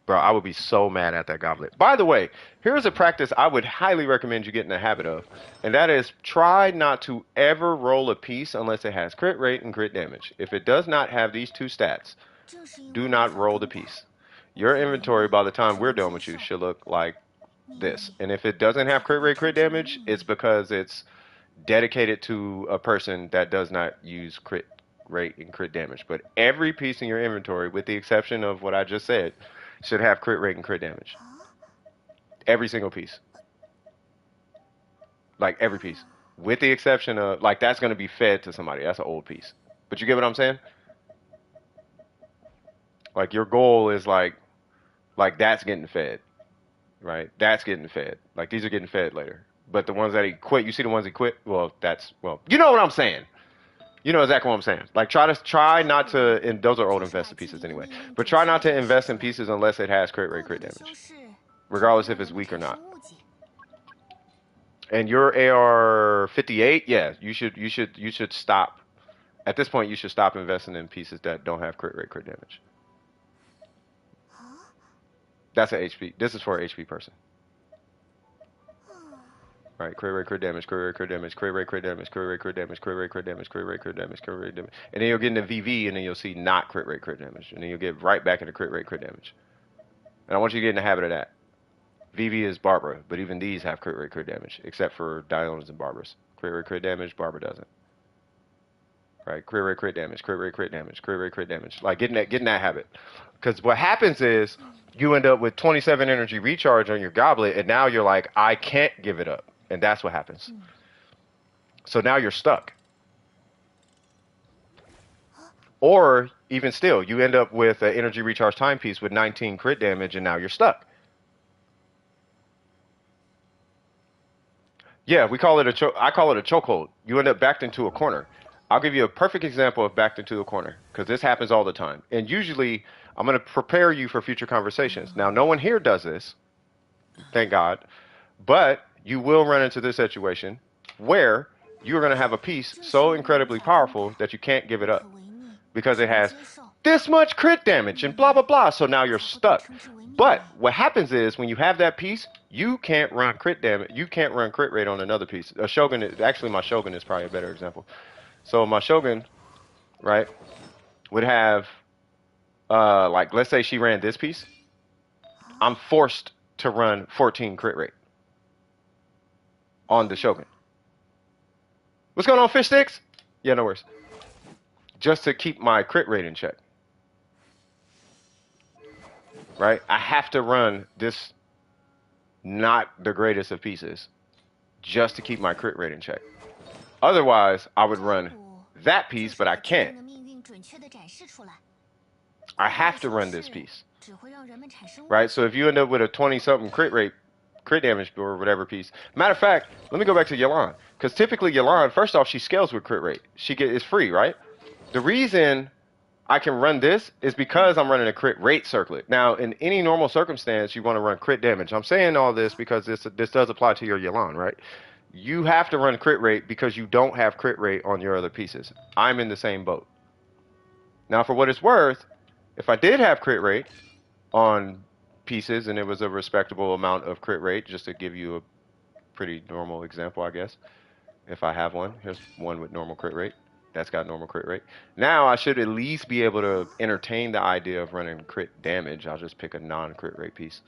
Bro, I would be so mad at that goblet. By the way, here's a practice I would highly recommend you get in the habit of, and that is try not to ever roll a piece unless it has crit rate and crit damage. If it does not have these two stats, do not roll the piece. Your inventory by the time we're done with you should look like this. And if it doesn't have crit rate, crit damage, it's because it's dedicated to a person that does not use crit rate and crit damage. But every piece in your inventory, with the exception of what I just said, should have crit rate and crit damage. Every single piece. Like every piece. With the exception of, like, that's going to be fed to somebody. That's an old piece. But you get what I'm saying? Like, your goal is like that's getting fed. Right? That's getting fed. Like, these are getting fed later. But the ones that he quit, you see the ones he quit? Well, you know what I'm saying. You know exactly what I'm saying. Like, try not to, and those are old invested pieces anyway, but try not to invest in pieces unless it has crit rate, crit damage, regardless if it's weak or not. And your AR58, yeah, you should stop. At this point, you should stop investing in pieces that don't have crit rate, crit damage. That's an HP. This is for an HP person. All right, crit rate, crit damage, crit rate, crit damage, crit rate, crit damage, crit rate, crit damage, crit rate, crit damage, crit rate, crit damage, crit rate, damage. And then you'll get into VV, and then you'll see not crit rate, crit damage. And then you'll get right back into crit rate, crit damage. And I want you to get in the habit of that. VV is Barbara, but even these have crit rate, crit damage, except for Dionas and Barbaras. Crit rate, crit damage, Barbara doesn't. Right, crit rate, crit damage, crit rate, crit damage, crit rate, crit damage. Like, get in that habit. Because what happens is you end up with 27 energy recharge on your goblet, and now you're like, I can't give it up. And that's what happens. So now you're stuck. Or, even still, you end up with an energy recharge timepiece with 19 crit damage, and now you're stuck. Yeah, I call it a chokehold. You end up backed into a corner. I'll give you a perfect example of backed into a corner, because this happens all the time. And usually, I'm going to prepare you for future conversations. Now, no one here does this, thank God, but you will run into this situation where you're going to have a piece so incredibly powerful that you can't give it up because it has this much crit damage and blah, blah, blah. So now you're stuck. But what happens is when you have that piece, you can't run crit damage. You can't run crit rate on another piece. A Shogun, actually my Shogun is probably a better example. So my Shogun, right, would have, like, let's say she ran this piece. I'm forced to run 14 crit rate on the Shogun. What's going on, fish sticks? Yeah, no worries. Just to keep my crit rate in check. Right? I have to run this not the greatest of pieces just to keep my crit rate in check. Otherwise, I would run that piece, but I can't. I have to run this piece. Right? So if you end up with a 20-something crit rate, crit damage or whatever piece. Matter of fact, let me go back to Yelan. Because typically Yelan, first off, she scales with crit rate. It's free, right? The reason I can run this is because I'm running a crit rate circlet. Now, in any normal circumstance, you want to run crit damage. I'm saying all this because this does apply to your Yelan, right? You have to run crit rate because you don't have crit rate on your other pieces. I'm in the same boat. Now, for what it's worth, if I did have crit rate on pieces and it was a respectable amount of crit rate, just to give you a pretty normal example, I guess. If I have one, here's one with normal crit rate. That's got normal crit rate. Now I should at least be able to entertain the idea of running crit damage. I'll just pick a non-crit rate piece.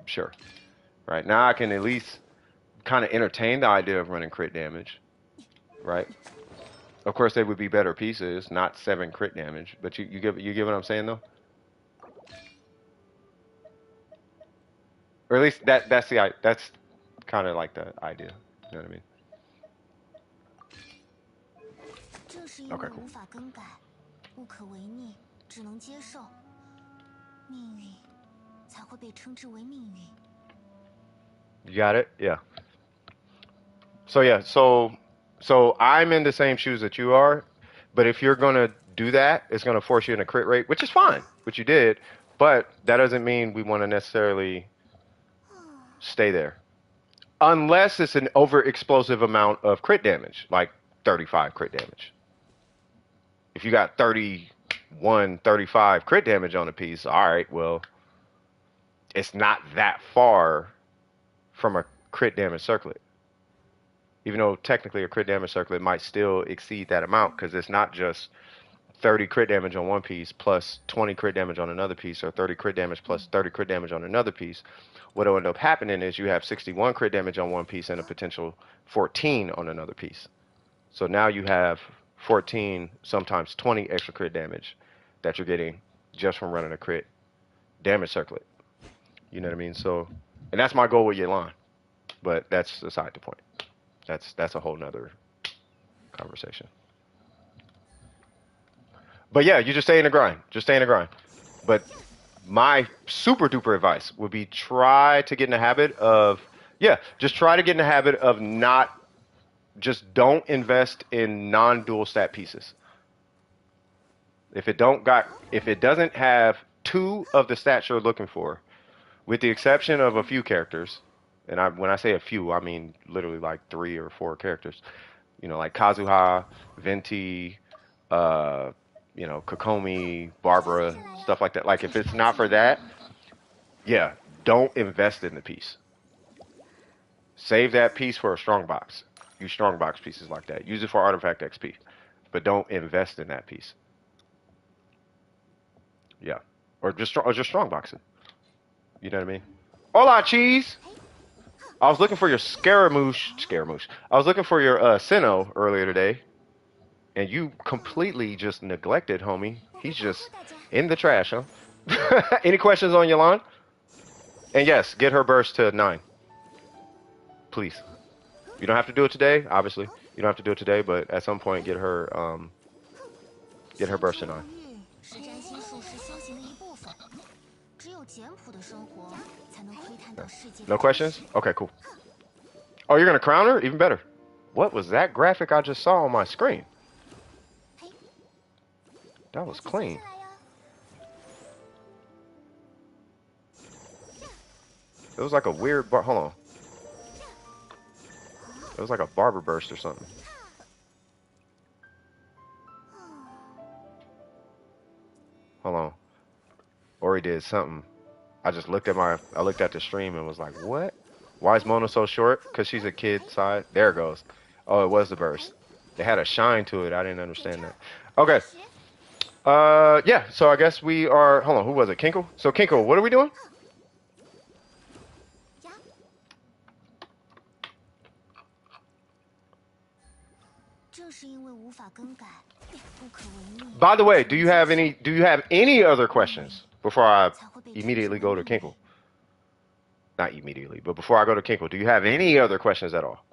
Sure. Right, now I can at least kind of entertain the idea of running crit damage. Right? Of course, they would be better pieces, not 7 crit damage. But you get what I'm saying, though? Or at least that's kind of like the idea. You know what I mean? Okay, cool. You got it? Yeah. So yeah, so I'm in the same shoes that you are, but if you're gonna do that, it's gonna force you in a crit rate, which is fine, which you did, but that doesn't mean we want to necessarily stay there. Unless it's an over-explosive amount of crit damage, like 35 crit damage. If you got 30 135 crit damage on a piece. All right, well, it's not that far from a crit damage circlet. Even though technically a crit damage circlet might still exceed that amount because it's not just 30 crit damage on one piece plus 20 crit damage on another piece, or 30 crit damage plus 30 crit damage on another piece. What'll end up happening is you have 61 crit damage on one piece and a potential 14 on another piece. So now you have 14, sometimes 20 extra crit damage that you're getting just from running a crit damage circlet. You know what I mean? So, and that's my goal with Yelan, but that's aside the point. That's a whole nother conversation. But yeah, you just stay in the grind. Just stay in the grind. But my super duper advice would be try to get in the habit of, just try to get in the habit of just don't invest in non-dual stat pieces. If it doesn't have 2 of the stats you're looking for, with the exception of a few characters, and when I say a few, I mean literally like 3 or 4 characters, like Kazuha, Venti, Kokomi, Barbara, stuff like that. Like if it's not for that, don't invest in the piece. Save that piece for a strong box. Use strong box pieces like that. Use it for artifact XP, but don't invest in that piece. Yeah, or just strong boxing. You know what I mean? Hola, cheese. I was looking for your Scaramouche. I was looking for your Sinnoh earlier today, and you completely just neglected, homie. He's just in the trash, huh? Any questions on Yelan? And yes, get her burst to 9. Please. You don't have to do it today, obviously. You don't have to do it today, but at some point get her burst to 9. No questions? Okay, cool. Oh, you're gonna crown her? Even better. What was that graphic I just saw on my screen? That was clean. It was like a weird hold on. It was like a barber burst or something. Hold on. Ori did something. I looked at the stream and was like, what? Why is Mona so short? Because she's a kid side. There it goes. Oh, it was the burst. It had a shine to it. I didn't understand that. Okay. Yeah, so I guess we are, hold on, who was it? Kinkle? So Kinkle, what are we doing? By the way, do you have any other questions before I immediately go to Kinkle? Not immediately, but before I go to Kinkle, do you have any other questions at all?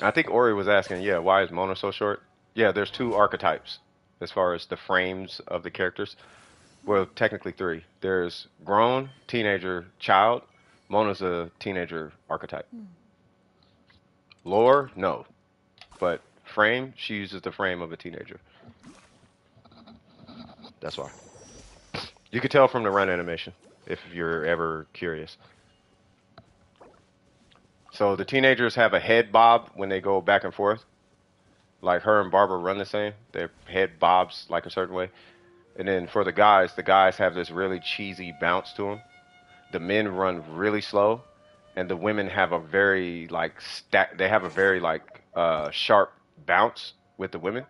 I think Ori was asking, why is Mona so short? Yeah, there's 2 archetypes as far as the frames of the characters. Well, technically 3. There's grown, teenager, child. Mona's a teenager archetype. Lore, no. But frame, she uses the frame of a teenager. That's why. You could tell from the run animation, if you're ever curious. So the teenagers have a head bob when they go back and forth. Like her and Barbara run the same. Their head bobs like a certain way. And then for the guys have this really cheesy bounce to them. The men run really slow, and the women have a very sharp bounce with the women.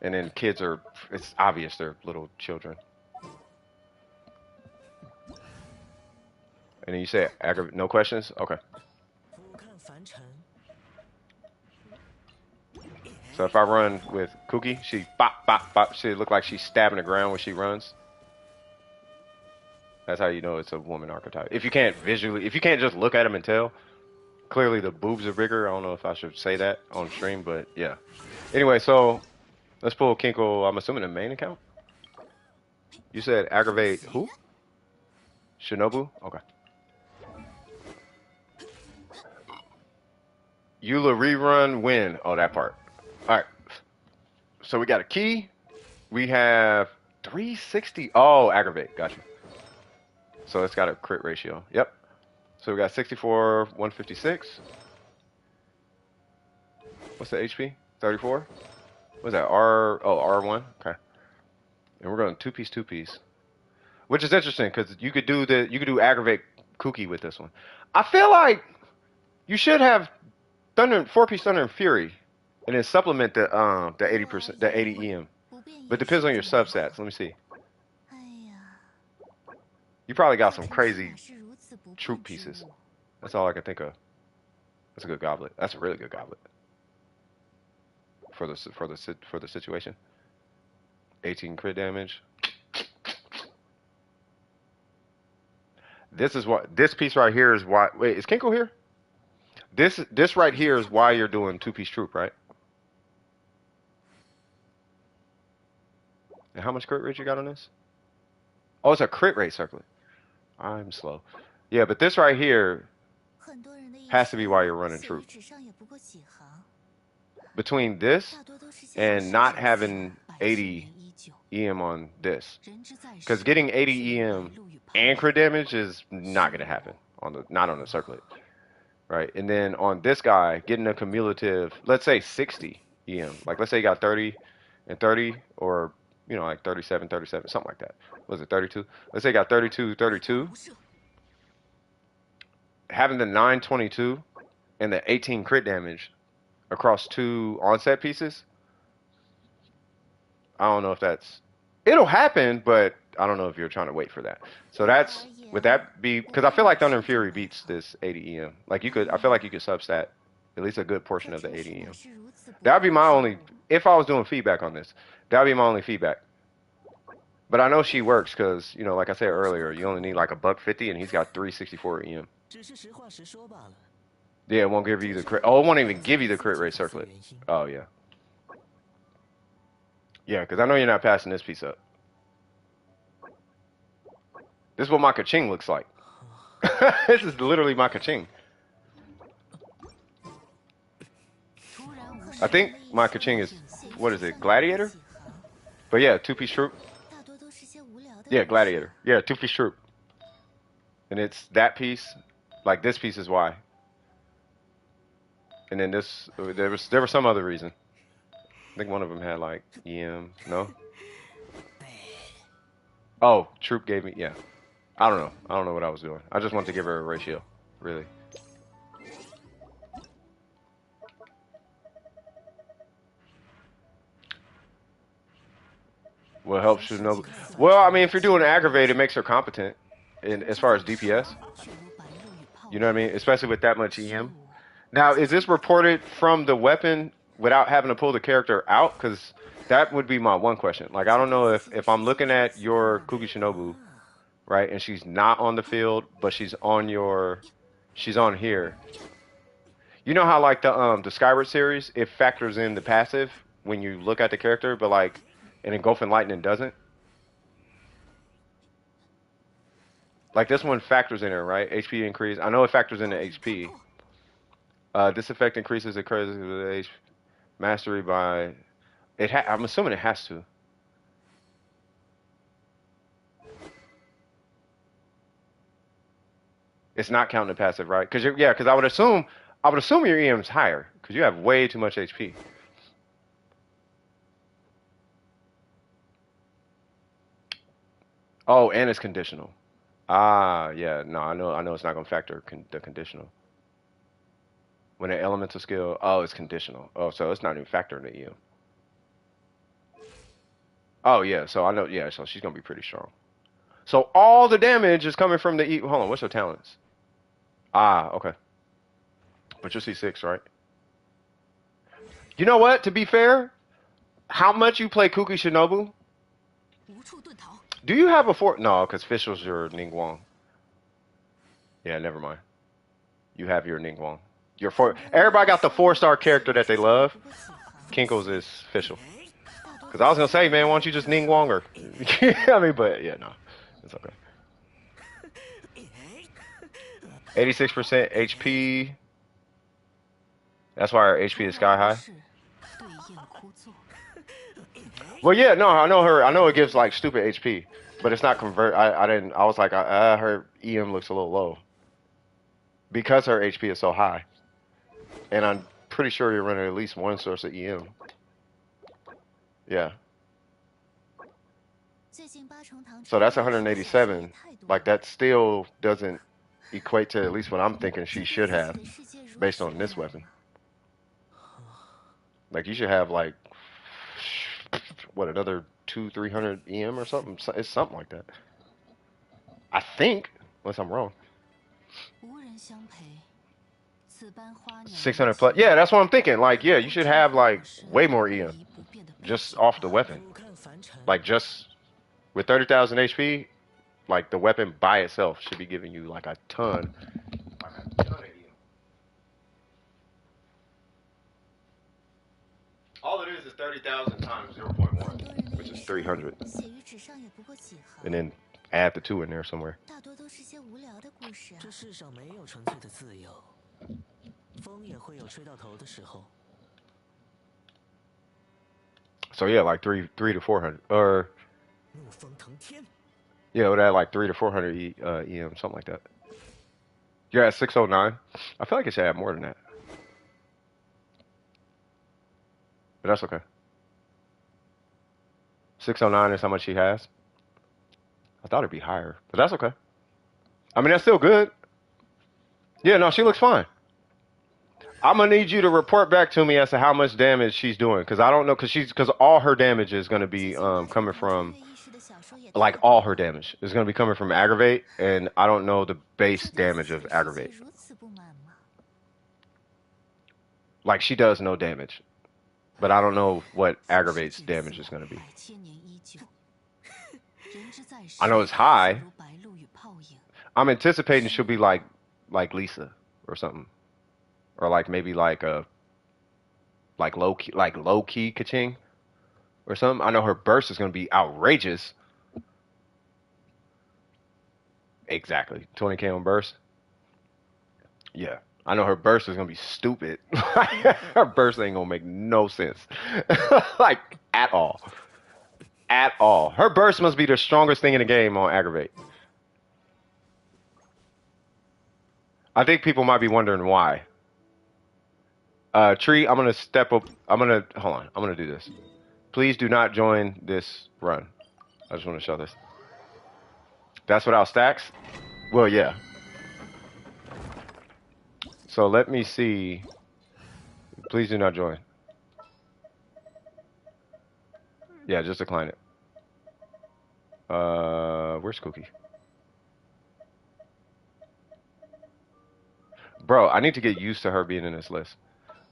And then kids it's obvious they're little children. And then you say no questions? Okay. So if I run with Kuki, she bop, bop, bop. She look like she's stabbing the ground when she runs. That's how you know it's a woman archetype. If you can't just look at them and tell, clearly the boobs are bigger. I don't know if I should say that on stream, but yeah. Anyway, so let's pull Kinkle, I'm assuming the main account. You said aggravate who? Shinobu? Okay. Eula rerun win. Oh, that part. All right. So we got a key. We have 360. Oh, aggravate. Gotcha. So it's got a crit ratio. Yep. So we got 64, 156. What's the HP? 34? What's that? R1? Okay. And we're going two piece. Which is interesting because you could do aggravate Kuki with this one. I feel like you should have four piece Thunder and Fury and then supplement the 80%, the 80 EM. But it depends on your substats. Let me see. You probably got some crazy troop pieces. That's all I can think of. That's a good goblet. That's a really good goblet for the situation. 18 crit damage. This piece right here is why. Wait, is Kinko here? This right here is why you're doing two-piece troop, right? And how much crit rate you got on this? Oh, it's a crit rate circlet. I'm slow. Yeah, but this right here has to be why you're running troop. Between this and not having 80 EM on this, because getting 80 EM and crit damage is not gonna happen not on the circlet, right? And then on this guy, getting a cumulative, let's say 60 EM, like let's say you got 30 and 30, or like 37, 37, something like that. Was it 32? Let's say you got 32, 32. Having the 922 and the 18 crit damage across two onset pieces, I don't know if it'll happen, but I don't know if you're trying to wait for that. So would that be, because I feel like Thunder and Fury beats this 80 EM. Like I feel like you could substat at least a good portion of the 80 EM. That would be my only, if I was doing feedback on this, that would be my only feedback. But I know she works because, like I said earlier, you only need like $150 and he's got 364 EM. Yeah, it won't give you the crit. Oh, it won't even give you the crit rate circlet. Oh, yeah. Yeah, because I know you're not passing this piece up. This is what my Kaching looks like. This is literally my Kaching. I think my Kaching is, what is it, Gladiator? But yeah, two-piece troop. Yeah, Gladiator. Yeah, two-piece troop. And it's that piece, like this piece is why. And then there was some other reason. I think one of them had like EM, no? Oh, troop gave me, yeah. I don't know. I don't know what I was doing. I just wanted to give her a ratio, really. What helps Shinobu? Well, I mean, if you're doing aggravate, it makes her competent as far as DPS. You know what I mean? Especially with that much EM. Now, is this reported from the weapon without having to pull the character out? Because that would be my one question. Like, I don't know if I'm looking at your Kugi Shinobu, right, and she's not on the field, but she's on here. You know how like the Skyward series, it factors in the passive when you look at the character, but like an Engulfing Lightning doesn't? Like this one factors in it, right? HP increase. I know it factors in the HP. This effect increases the credit with the mastery by I'm assuming it has to. It's not counting the passive, right? Because I would assume your EM is higher because you have way too much HP. Oh, and it's conditional. Ah, yeah. No, I know it's not gonna factor the conditional. When an elemental skill, oh, it's conditional. Oh, so it's not even factoring the EM. Oh yeah, so I know. Yeah, so she's gonna be pretty strong. So all the damage is coming from the E. Hold on, what's her talents? Ah, okay. But you'll see 6, right? You know what? To be fair, how much you play Kuki Shinobu? Do you have a 4? No, because Fischl's your Ningguang. Yeah, never mind. You have your Ningguang. Your 4. Everybody got the 4-star character that they love. Kinko's is Fischl. Because I was gonna say, man, why don't you just Ningguang her? I mean, but yeah, no, it's okay. 86% HP. That's why our HP is sky high. Well, yeah, no, I know her. I know it gives like stupid HP. But it's not convert. I didn't. I was like, her EM looks a little low because her HP is so high, and I'm pretty sure you're running at least one source of EM. Yeah. So that's 187. Like that still doesn't equate to at least what I'm thinking she should have based on this weapon. Like you should have like what, another 200-300 EM or something. It's something like that. I think, unless I'm wrong. 600 plus. Yeah, that's what I'm thinking. Like, yeah, you should have like way more EM just off the weapon. Like just with 30,000 HP, like the weapon by itself should be giving you like a ton. All it is 30,000 times 0.1, which is 300. And then add the 2 in there somewhere. So yeah, like 3 to 400, or yeah, it would add like 3 to 400 EM, something like that. You're at 609. I feel like it should add more than that, but that's okay. 609 is how much she has. I thought it'd be higher, but that's okay. I mean, that's still good. Yeah, no, she looks fine. I'm gonna need you to report back to me as to how much damage she's doing, because I don't know, because all her damage is gonna be coming from, like, all her damage is gonna be coming from aggravate, and I don't know the base damage of aggravate. Like, she does no damage, but I don't know what aggravate's damage is gonna be. I know it's high. I'm anticipating she'll be like Lisa or something. Or like maybe like a low key Kaching or something. I know her burst is gonna be outrageous. Exactly. 20k on burst. Yeah. I know her burst is gonna be stupid. Her burst ain't gonna make no sense. Like at all. At all. Her burst must be the strongest thing in the game on aggravate. I think people might be wondering why. Tree, I'm gonna step up. Hold on. I'm gonna do this. Please do not join this run. I just want to show this. That's without stacks? Well, yeah. So let me see. Please do not join. Yeah, just decline it. Where's Cookie? Bro, I need to get used to her being in this list.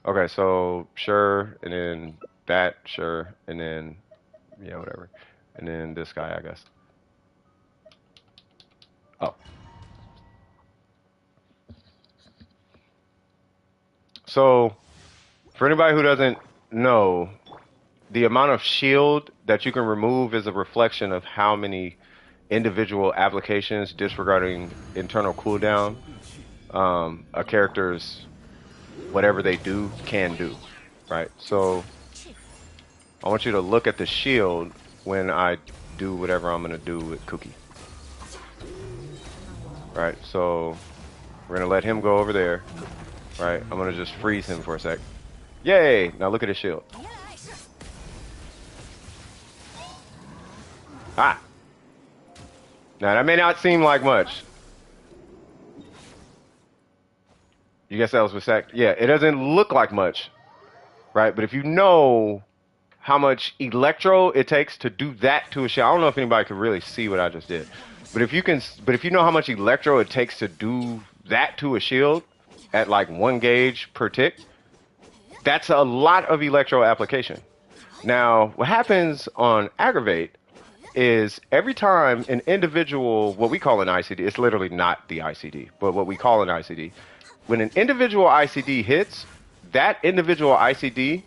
Okay, so sure, and then that, sure, and then, yeah, whatever. And then this guy, I guess. Oh. So, for anybody who doesn't know, the amount of shield that you can remove is a reflection of how many individual applications, disregarding internal cooldown, a character's whatever they do can do, right? So I want you to look at the shield when I do whatever I'm gonna do with Cookie. Right, so we're gonna let him go over there. Right, I'm gonna just freeze him for a sec. Yay! Now look at his shield. Ah! Now that may not seem like much. You guess that was with sack? Yeah, it doesn't look like much, right? But if you know how much electro it takes to do that to a shield, I don't know if anybody could really see what I just did. But if you know how much electro it takes to do that to a shield at like 1 gauge per tick, that's a lot of electro application. Now, what happens on aggravate is every time an individual, what we call an ICD, it's literally not the ICD, but what we call an ICD, when an individual ICD hits, that individual ICD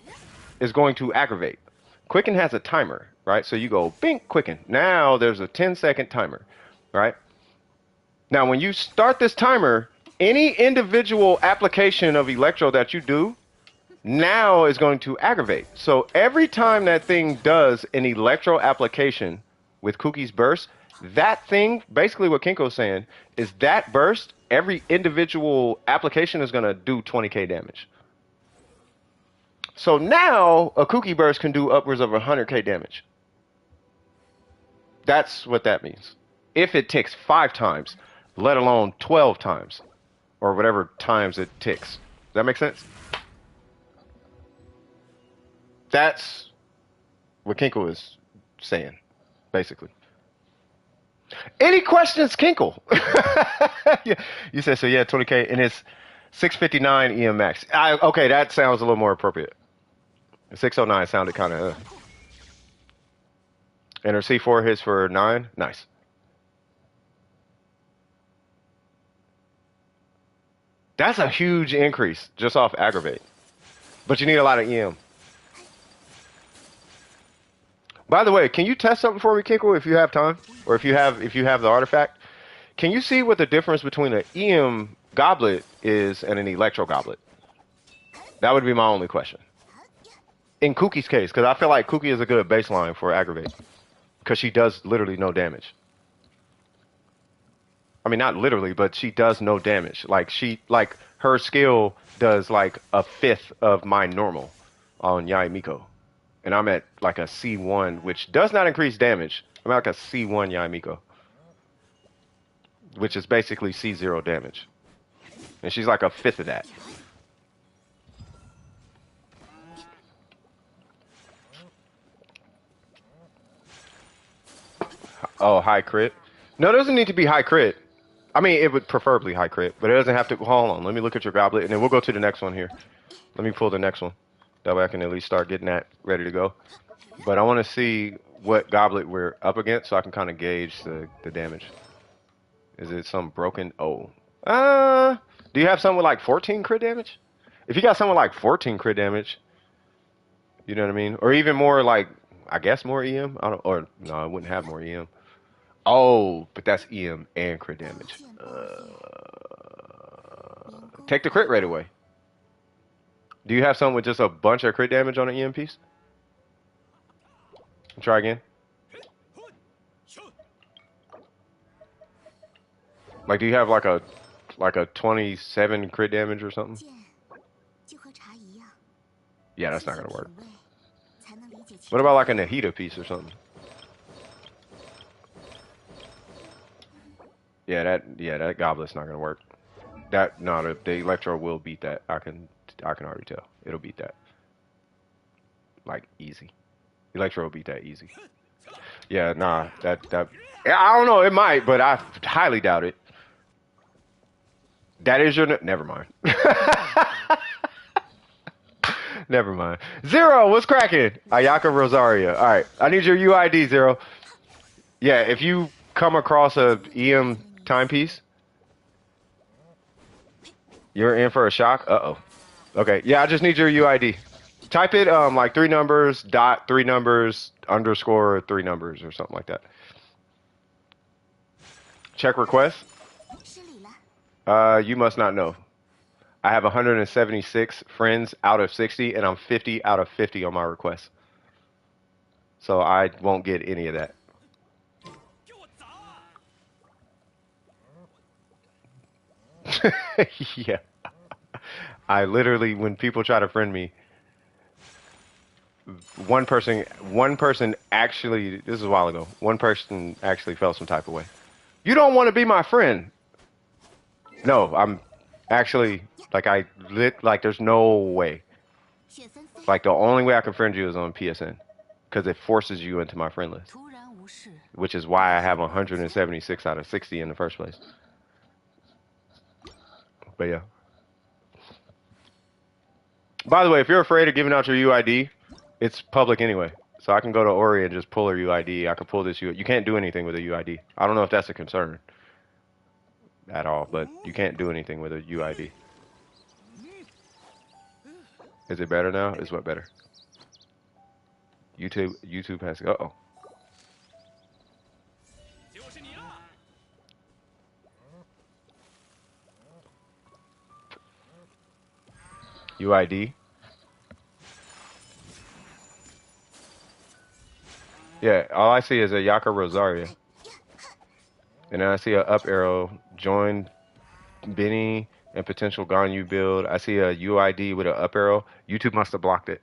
is going to aggravate. Quicken has a timer, right? So you go, bink, quicken. Now there's a 10-second timer, right? Now when you start this timer, any individual application of electro that you do now is going to aggravate. So every time that thing does an electro application with Cookie's burst, That thing, basically what Kinko's saying, is that burst, every individual application is going to do 20k damage. So now a Kuki burst can do upwards of 100k damage. That's what that means. If it ticks 5 times, let alone 12 times, or whatever times it ticks. Does that make sense? That's what Kinko is saying, basically. Any questions, Kinkle? Yeah, you said so. Yeah, 20k, and it's 659 EM max. Okay, that sounds a little more appropriate. 609 sounded kind of. And her C4 hits for 9. Nice. That's a huge increase just off aggravate, but you need a lot of EM. By the way, can you test something for me, Kinkle, if you have time, or if you have the artifact? Can you see what the difference between an EM goblet is and an electro goblet? That would be my only question. In Kuki's case, because I feel like Kuki is a good baseline for aggravate, because she does literally no damage. I mean, not literally, but she does no damage. Like her skill does like a fifth of my normal on Yai Miko. And I'm at like a C1, which does not increase damage. I'm at like a C1 Yai Miko, which is basically C0 damage. And she's like a fifth of that. Oh, high crit? No, it doesn't need to be high crit. I mean, it would preferably high crit, but it doesn't have to. Hold on, let me look at your goblet, and then we'll go to the next one here. Let me pull the next one. That way I can at least start getting that ready to go. But I want to see what goblet we're up against so I can kind of gauge the damage. Is it some broken? Oh. Do you have something with like 14 crit damage? If you got something with like 14 crit damage, you know what I mean? Or even more like, I guess more EM? I don't, or no, I wouldn't have more EM. Oh, but that's EM and crit damage. Take the crit rate away. Do you have something with just a bunch of crit damage on an EM piece? Try again. Like, do you have like a 27 crit damage or something? Yeah, that's not gonna work. What about like a Nahida piece or something? Yeah, that goblet's not gonna work. The electro will beat that. I can already tell. It'll beat that. Like easy. Electro will beat that easy. Yeah, nah, that I don't know, it might, but I highly doubt it. That is your never mind. Never mind. Zero, what's cracking? Ayaka Rosaria. All right, I need your UID, Zero. Yeah, if you come across a EM timepiece, you're in for a shock. Uh-oh. Okay, yeah, I just need your UID. Type it like 3 numbers, dot 3 numbers, underscore 3 numbers, or something like that. Check request. You must not know. I have 176 friends out of 60, and I'm 50 out of 50 on my request. So I won't get any of that. Yeah. I literally, when people try to friend me, one person actually, this is a while ago, one person actually felt some type of way. You don't want to be my friend. No, I'm actually, like there's no way. Like the only way I can friend you is on PSN, because it forces you into my friend list, which is why I have 176 out of 60 in the first place. But yeah. By the way, if you're afraid of giving out your UID, it's public anyway. So I can go to Ori and just pull her UID. I can pull this UID. You can't do anything with a UID. I don't know if that's a concern at all, but you can't do anything with a UID. Is it better now? Is what better? YouTube has, uh-oh. UID. Yeah, all I see is a Ayaka Rosaria. And then I see a up arrow. Join Benny and potential Ganyu build. I see a UID with an up arrow. YouTube must have blocked it.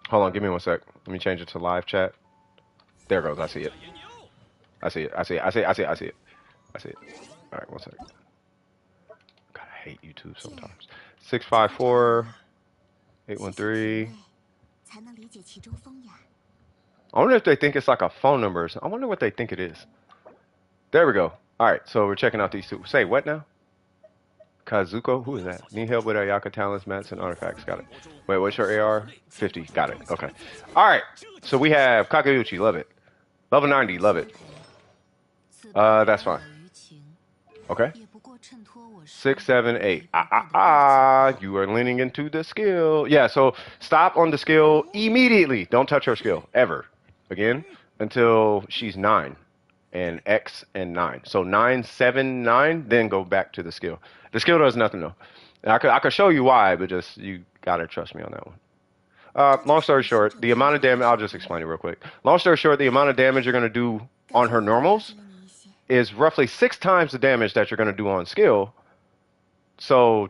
Hold on, give me 1 sec. Let me change it to live chat. There it goes. I see it. I see it. I see it. I see it. I see it. I see it. I see it. All right, 1 sec. God, I hate YouTube sometimes. 654 813. 才能理解其中风雅。 I wonder if they think it's like a phone number. I wonder what they think it is. There we go. All right, so we're checking out these two. Say what now? Kazuko? Who is that? Need help with Ayaka talents, mats, and artifacts. Got it. Wait, what's your AR? 50. Got it. Okay. All right. So we have Kakeuchi. Love it. Level 90. Love it. That's fine. Okay. 6, 7, 8. You are leaning into the skill. Yeah, so stop on the skill immediately. Don't touch her skill. Ever. Again. Until she's 9. And X and 9. So 9, 7, 9, then go back to the skill. The skill does nothing though. And I could show you why, but just you gotta trust me on that one. Long story short, the amount of damage, I'll just explain it real quick. Long story short, the amount of damage you're gonna do on her normals is roughly 6 times the damage that you're gonna do on skill. So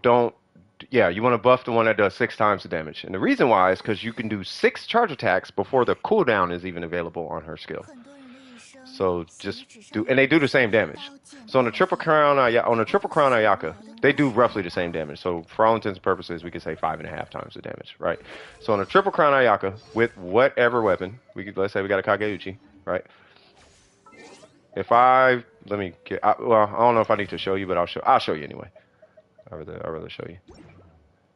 you want to buff the one that does 6 times the damage. And the reason why is because you can do 6 charge attacks before the cooldown is even available on her skill. So just do, and they do the same damage. So on the triple crown Ayaka, they do roughly the same damage. So for all intents and purposes, we could say 5.5 times the damage, right? So on a triple crown Ayaka with whatever weapon, let's say we got a Kakeuchi, right? If I don't know if I need to show you, but I'll show you anyway. I'd rather show you.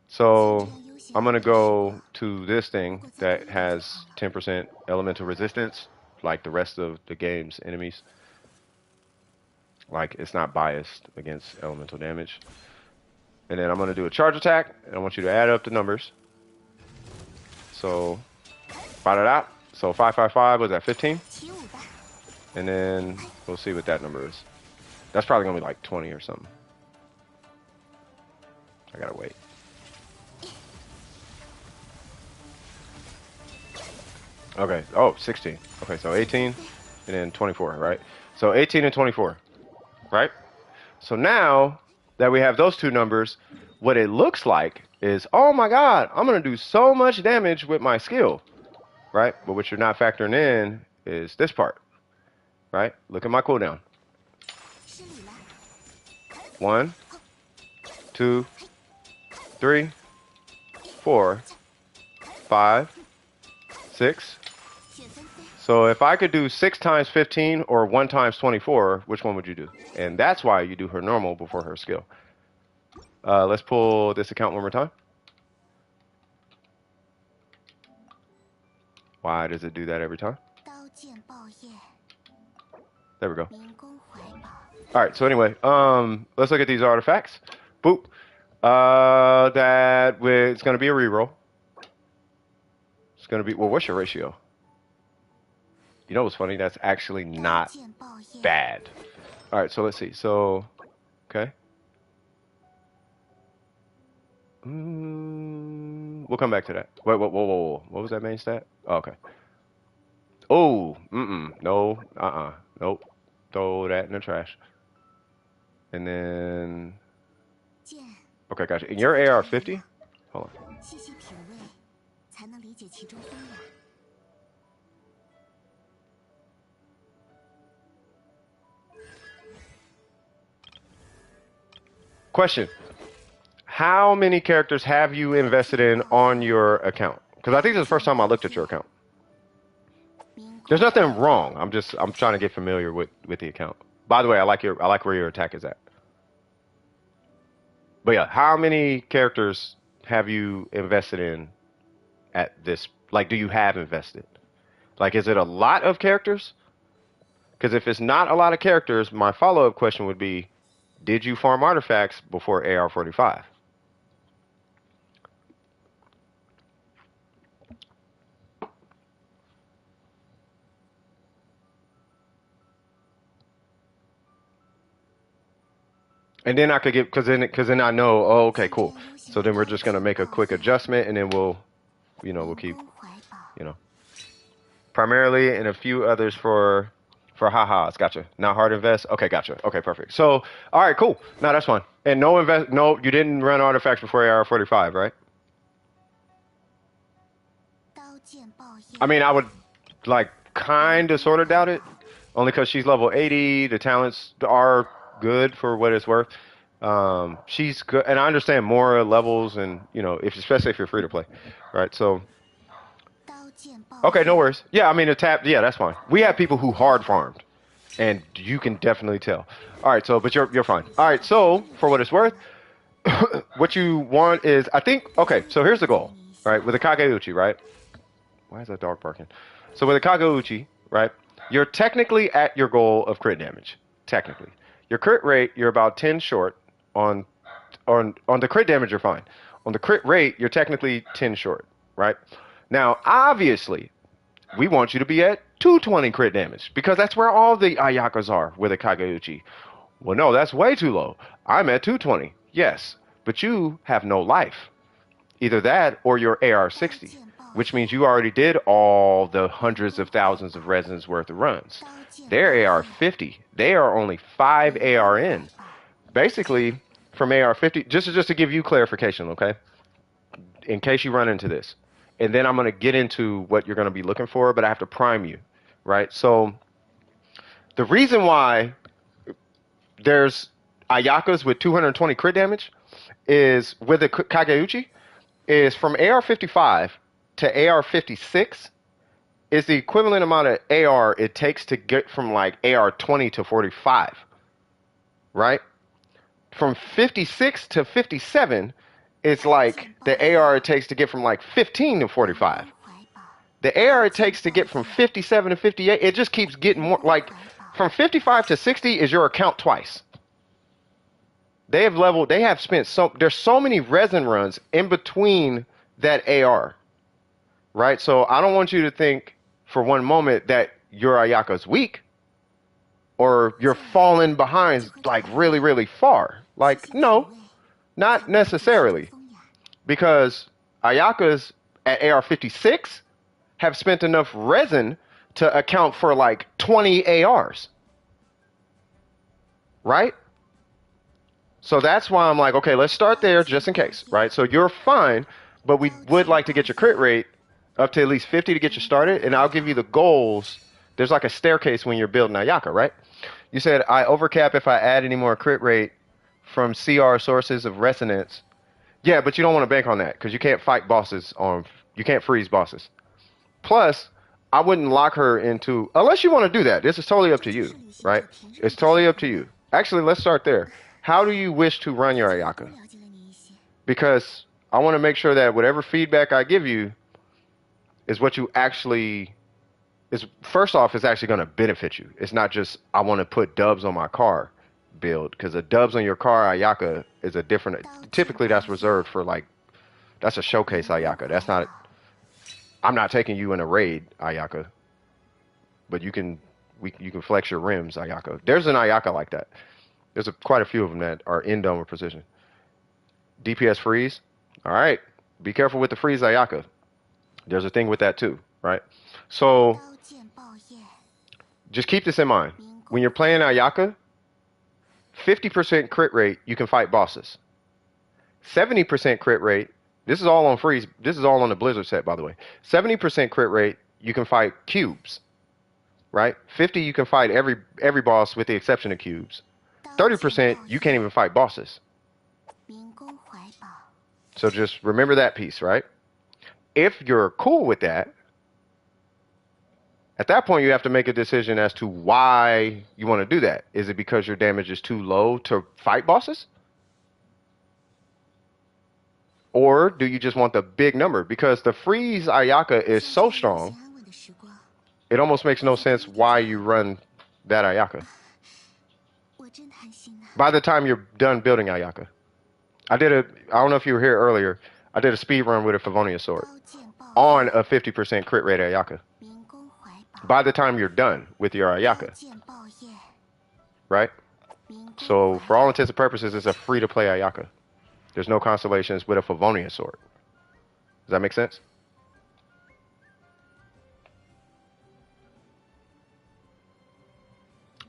So I'm gonna go to this thing that has 10% elemental resistance, like the rest of the game's enemies. Like it's not biased against elemental damage. And then I'm gonna do a charge attack, and I want you to add up the numbers. So, so 555 was that 15? And then we'll see what that number is. That's probably gonna be like 20 or something. I gotta wait. Okay. Oh, 16. Okay, so 18 and then 24, right? So 18 and 24, right? So now that we have those two numbers, what it looks like is, oh my God, I'm gonna do so much damage with my skill, right? But what you're not factoring in is this part, right? Look at my cooldown. 1, 2, 3, 4, 5, 6. So if I could do 6 times 15 or 1 times 24, which one would you do? And that's why you do her normal before her skill. Let's pull this account one more time. Why does it do that every time? There we go. All right, so anyway, let's look at these artifacts. Boop. It's going to be a reroll. It's going to be, well, what's your ratio? You know what's funny? That's actually not bad. All right, so let's see. So, okay. We'll come back to that. Wait, whoa. What was that main stat? Oh, okay. Oh, no, nope. Throw that in the trash. And then, okay, gotcha. And your AR50? Hold on. Question. How many characters have you invested in on your account? Because I think this is the first time I looked at your account. There's nothing wrong. I'm trying to get familiar with the account. By the way, I like where your attack is at. But yeah, how many characters have you invested in at this? Like, do you have invested? Like, is it a lot of characters? Because if it's not a lot of characters, my follow-up question would be, did you farm artifacts before AR45? And then I could get, because then I know, oh, okay, cool. So then we're just going to make a quick adjustment, and then we'll keep, primarily, and a few others for For ha-has, gotcha. Not hard invest. Okay, gotcha. Okay, perfect. So, all right, cool. No, that's fine. And no invest. No, you didn't run artifacts before AR45, right? 刀剑爆焰。 I mean, I would like kind of sort of doubt it, only because she's level 80. The talents are good for what it's worth. She's good, and I understand more levels, and you know, if especially if you're free to play, right? So, 刀剑爆焰。 okay, no worries. Yeah, I mean, the tap. Yeah, that's fine. We have people who hard farmed, and you can definitely tell. All right, so but you're fine. All right, so for what it's worth, what you want is I think okay. So here's the goal, right? With the Kageuchi, right? Why is that dog barking? So with the Kageuchi, right? You're technically at your goal of crit damage. Technically, your crit rate you're about 10 short on the crit damage. You're fine. On the crit rate, you're technically 10 short, right? Now, obviously, we want you to be at 220 crit damage because that's where all the Ayakas are with a Kageuchi. Well, no, that's way too low. I'm at 220. Yes, but you have no life. Either that or your AR60, which means you already did all the hundreds of thousands of resins worth of runs. Their AR50, they are only 5 AR in. Basically, from AR50, just to give you clarification, okay? In case you run into this. And then I'm going to get into what you're going to be looking for, but I have to prime you, right? So the reason why there's Ayakas with 220 crit damage is with the Kageuchi is from AR55 to AR56 is the equivalent amount of AR it takes to get from like AR20 to 45, right? From 56 to 57 it's like the AR it takes to get from like 15 to 45. The AR it takes to get from 57 to 58, it just keeps getting more like from 55 to 60 is your account twice. They have spent there's so many resin runs in between that AR, right? So I don't want you to think for one moment that your Ayaka's weak or you're falling behind like really, really far. Like, no, not necessarily. Because Ayakas at AR56 have spent enough resin to account for like 20 ARs, right? So that's why I'm like, okay, let's start there just in case, right? So you're fine, but we would like to get your crit rate up to at least 50 to get you started, and I'll give you the goals. There's like a staircase when you're building Ayaka, right? You said I overcap if I add any more crit rate from CR sources of resonance. Yeah, but you don't want to bank on that because you can't fight bosses you can't freeze bosses. Plus, I wouldn't lock her into, unless you want to do that. This is totally up to you, right? It's totally up to you. Actually, let's start there. How do you wish to run your Ayaka? Because I want to make sure that whatever feedback I give you is what you actually is. First off, it's actually going to benefit you. It's not just I want to put dubs on my car build, because the dubs on your car Ayaka is a different. Typically, that's reserved for like that's a showcase Ayaka. That's not. I'm not taking you in a raid Ayaka, but you can flex your rims Ayaka. There's an Ayaka like that. There's quite a few of them that are in dome or precision. DPS freeze. All right. Be careful with the freeze Ayaka. There's a thing with that too, right? So just keep this in mind. When you're playing Ayaka, 50% crit rate, you can fight bosses. 70% crit rate, this is all on freeze. This is all on the Blizzard set, by the way. 70% crit rate, you can fight cubes, right? 50, you can fight every boss with the exception of cubes. 30%, you can't even fight bosses. So just remember that piece, right? If you're cool with that, at that point you have to make a decision as to why you want to do that. Is it because your damage is too low to fight bosses? Or do you just want the big number? Because the freeze Ayaka is so strong, it almost makes no sense why you run that Ayaka. By the time you're done building Ayaka. I don't know if you were here earlier, I did a speed run with a Favonia sword on a 50% crit rate Ayaka. By the time you're done with your Ayaka. Right? So for all intents and purposes, it's a free to play Ayaka. There's no constellations with a Favonia sword. Does that make sense?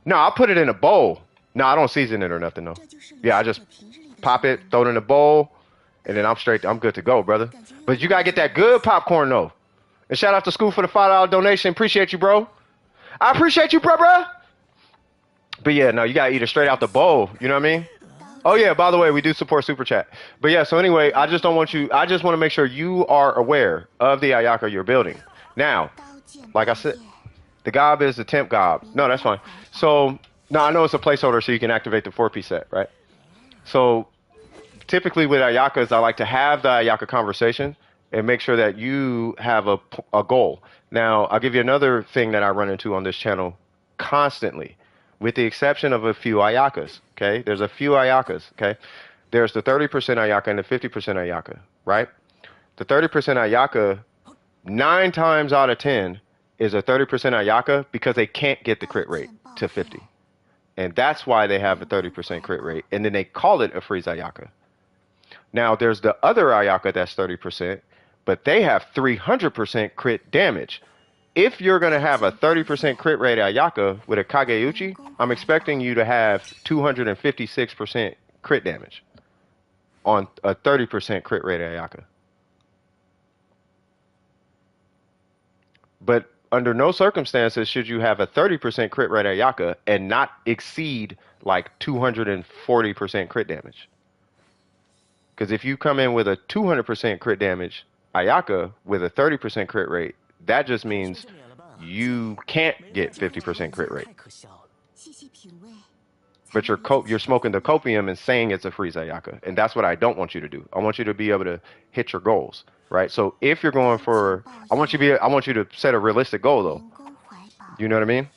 No, I'll put it in a bowl. No, I don't season it or nothing though. Yeah, I just pop it, throw it in a bowl, and then I'm good to go, brother. But you gotta get that good popcorn though. And shout out to School for the $5 donation. Appreciate you, bro. I appreciate you, bro. But yeah, no, you gotta eat it straight out the bowl. You know what I mean? Oh yeah, by the way, we do support Super Chat. But yeah, so anyway, I just want to make sure you are aware of the Ayaka you're building. Now, like I said, the gob is the temp gob. No, that's fine. So, now I know it's a placeholder so you can activate the 4-piece set, right? So, typically with Ayakas, I like to have the Ayaka conversation and make sure that you have a goal. Now, I'll give you another thing that I run into on this channel constantly, with the exception of a few Ayakas, okay? There's a few Ayakas, okay? There's the 30% Ayaka and the 50% Ayaka, right? The 30% Ayaka, 9 times out of 10, is a 30% Ayaka because they can't get the crit rate to 50. And that's why they have a 30% crit rate. And then they call it a freeze Ayaka. Now, there's the other Ayaka that's 30%, but they have 300% crit damage. If you're going to have a 30% crit rate Ayaka with a Kageuchi, I'm expecting you to have 256% crit damage on a 30% crit rate Ayaka. But under no circumstances should you have a 30% crit rate Ayaka and not exceed like 240% crit damage. Because if you come in with a 200% crit damage Ayaka with a 30% crit rate, that just means you can't get 50% crit rate. But you're smoking the copium and saying it's a freeze Ayaka. And that's what I don't want you to do. I want you to be able to hit your goals, right? So if you're going for, I want you to set a realistic goal though. You know what I mean?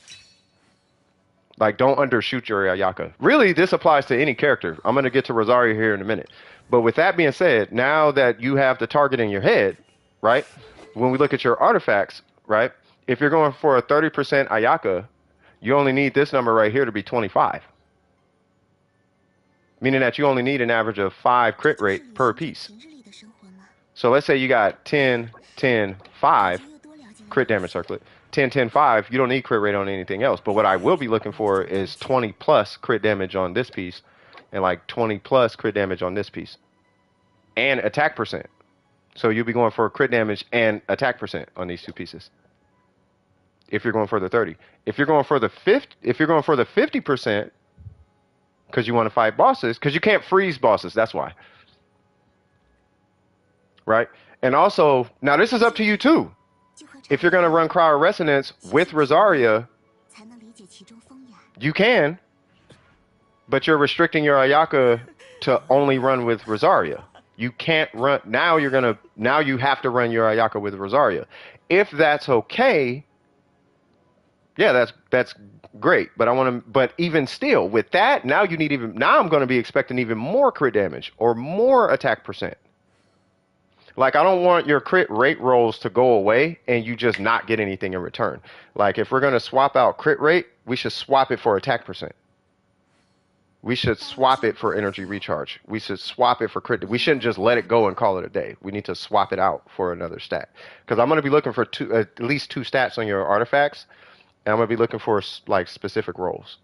Like, don't undershoot your Ayaka. Really, this applies to any character. I'm going to get to Rosario here in a minute. But with that being said, now that you have the target in your head, right? When we look at your artifacts, right? If you're going for a 30% Ayaka, you only need this number right here to be 25. Meaning that you only need an average of 5 crit rate per piece. So let's say you got 10, 10, 5 crit damage circlet. 10, 10, 5, you don't need crit rate on anything else. But what I will be looking for is 20 plus crit damage on this piece and like 20 plus crit damage on this piece. And attack percent. So you'll be going for crit damage and attack percent on these two pieces. If you're going for the 30. If you're going for the 50%, because you want to fight bosses, because you can't freeze bosses, that's why. Right? And also, now this is up to you too. If you're going to run Cryo Resonance with Rosaria, you can, but you're restricting your Ayaka to only run with Rosaria. You can't run, now you have to run your Ayaka with Rosaria. If that's okay, yeah, that's great. But even still, with that, now I'm going to be expecting even more crit damage or more attack percent. Like, I don't want your crit rate rolls to go away and you just not get anything in return. Like, if we're going to swap out crit rate, we should swap it for attack percent. We should swap it for energy recharge. We should swap it for crit. We shouldn't just let it go and call it a day. We need to swap it out for another stat. Because I'm going to be looking for at least 2 stats on your artifacts. And I'm going to be looking for, like, specific roles.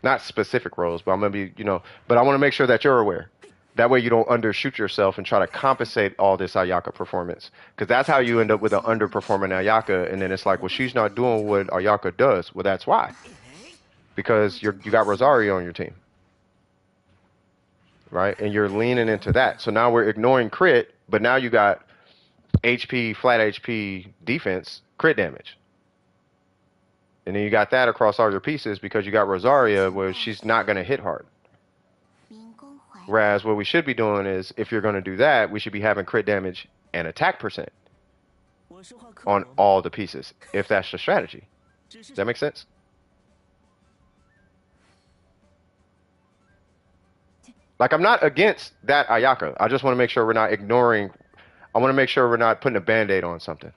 Not specific roles, but I'm going to be, but I want to make sure that you're aware. That way you don't undershoot yourself and try to compensate all this Ayaka performance. Because that's how you end up with an underperforming Ayaka. And then it's like, well, she's not doing what Ayaka does. Well, that's why. Because you got Rosario on your team. Right? And you're leaning into that. So now we're ignoring crit, but now you got HP, flat HP defense, crit damage. And then you got that across all your pieces because you got Rosaria where she's not going to hit hard. Whereas what we should be doing is, if you're going to do that, we should be having crit damage and attack percent on all the pieces, if that's the strategy. Does that make sense? Like, I'm not against that Ayaka. I just want to make sure we're not ignoring. I want to make sure we're not putting a band-aid on something.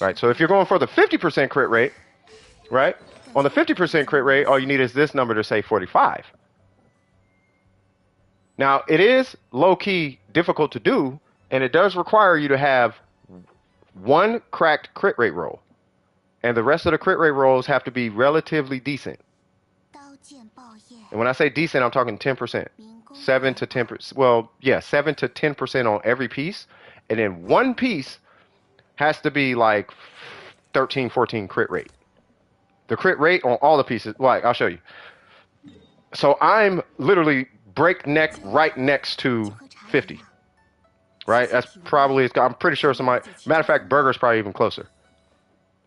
Right, so if you're going for the 50% crit rate, right, on the 50% crit rate, all you need is this number to say 45. Now, it is low-key difficult to do, and it does require you to have 1 cracked crit rate roll. and the rest of the crit rate rolls have to be relatively decent. 刀剑爆业， And when I say decent, I'm talking 10%. 7 to 10%. Well, yeah, 7 to 10% on every piece. And then one piece has to be like 13, 14 crit rate. The crit rate on all the pieces, like, I'll show you. So I'm literally breakneck right next to 50. Right? That's probably, I'm pretty sure somebody, matter of fact, Burger's probably even closer.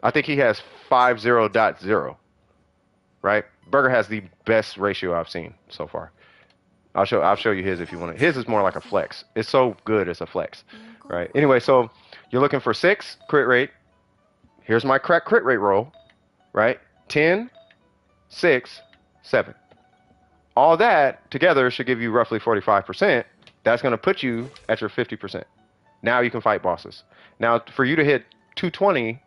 I think he has 50.0. Right? Burger has the best ratio I've seen so far. I'll show you his if you want it. His is more like a flex. It's so good it's a flex. Right? Anyway, so you're looking for 6 crit rate. Here's my crit rate roll. Right? 10, 6, 7. All that together should give you roughly 45%. That's going to put you at your 50%. Now you can fight bosses. Now, for you to hit 220,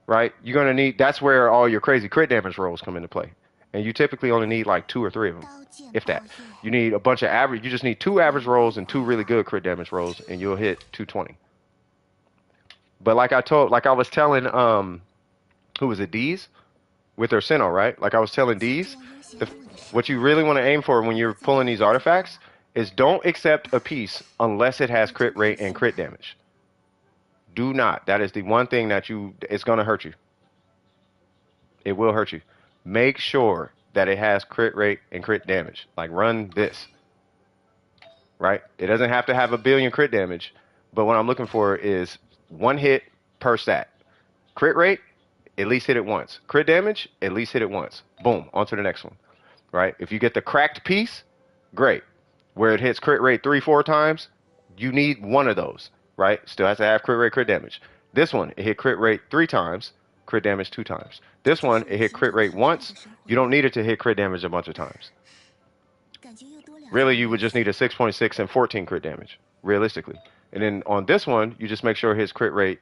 right, you're going to need, that's where all your crazy crit damage rolls come into play. And you typically only need like 2 or 3 of them, if that. You need a bunch of average, you just need 2 average rolls and 2 really good crit damage rolls, and you'll hit 220. But like I was telling, who was it, D's? With their Sinnoh, right? Like I was telling D's, what you really want to aim for when you're pulling these artifacts is don't accept a piece unless it has crit rate and crit damage. Do not. That is the one thing that it's going to hurt you. It will hurt you. Make sure that it has crit rate and crit damage. Like run this. Right? It doesn't have to have a billion crit damage, but what I'm looking for is 1 hit per stat. Crit rate, at least hit it once. Crit damage, at least hit it once. Boom, on to the next one. Right? If you get the cracked piece, great. Where it hits crit rate 3-4 times, you need one of those, right? Still has to have crit rate, crit damage. This one, it hit crit rate 3 times, crit damage 2 times. This one, it hit crit rate once. You don't need it to hit crit damage a bunch of times. Really, you would just need a 6.6 and 14 crit damage, realistically. And then on this one, you just make sure it hits crit rate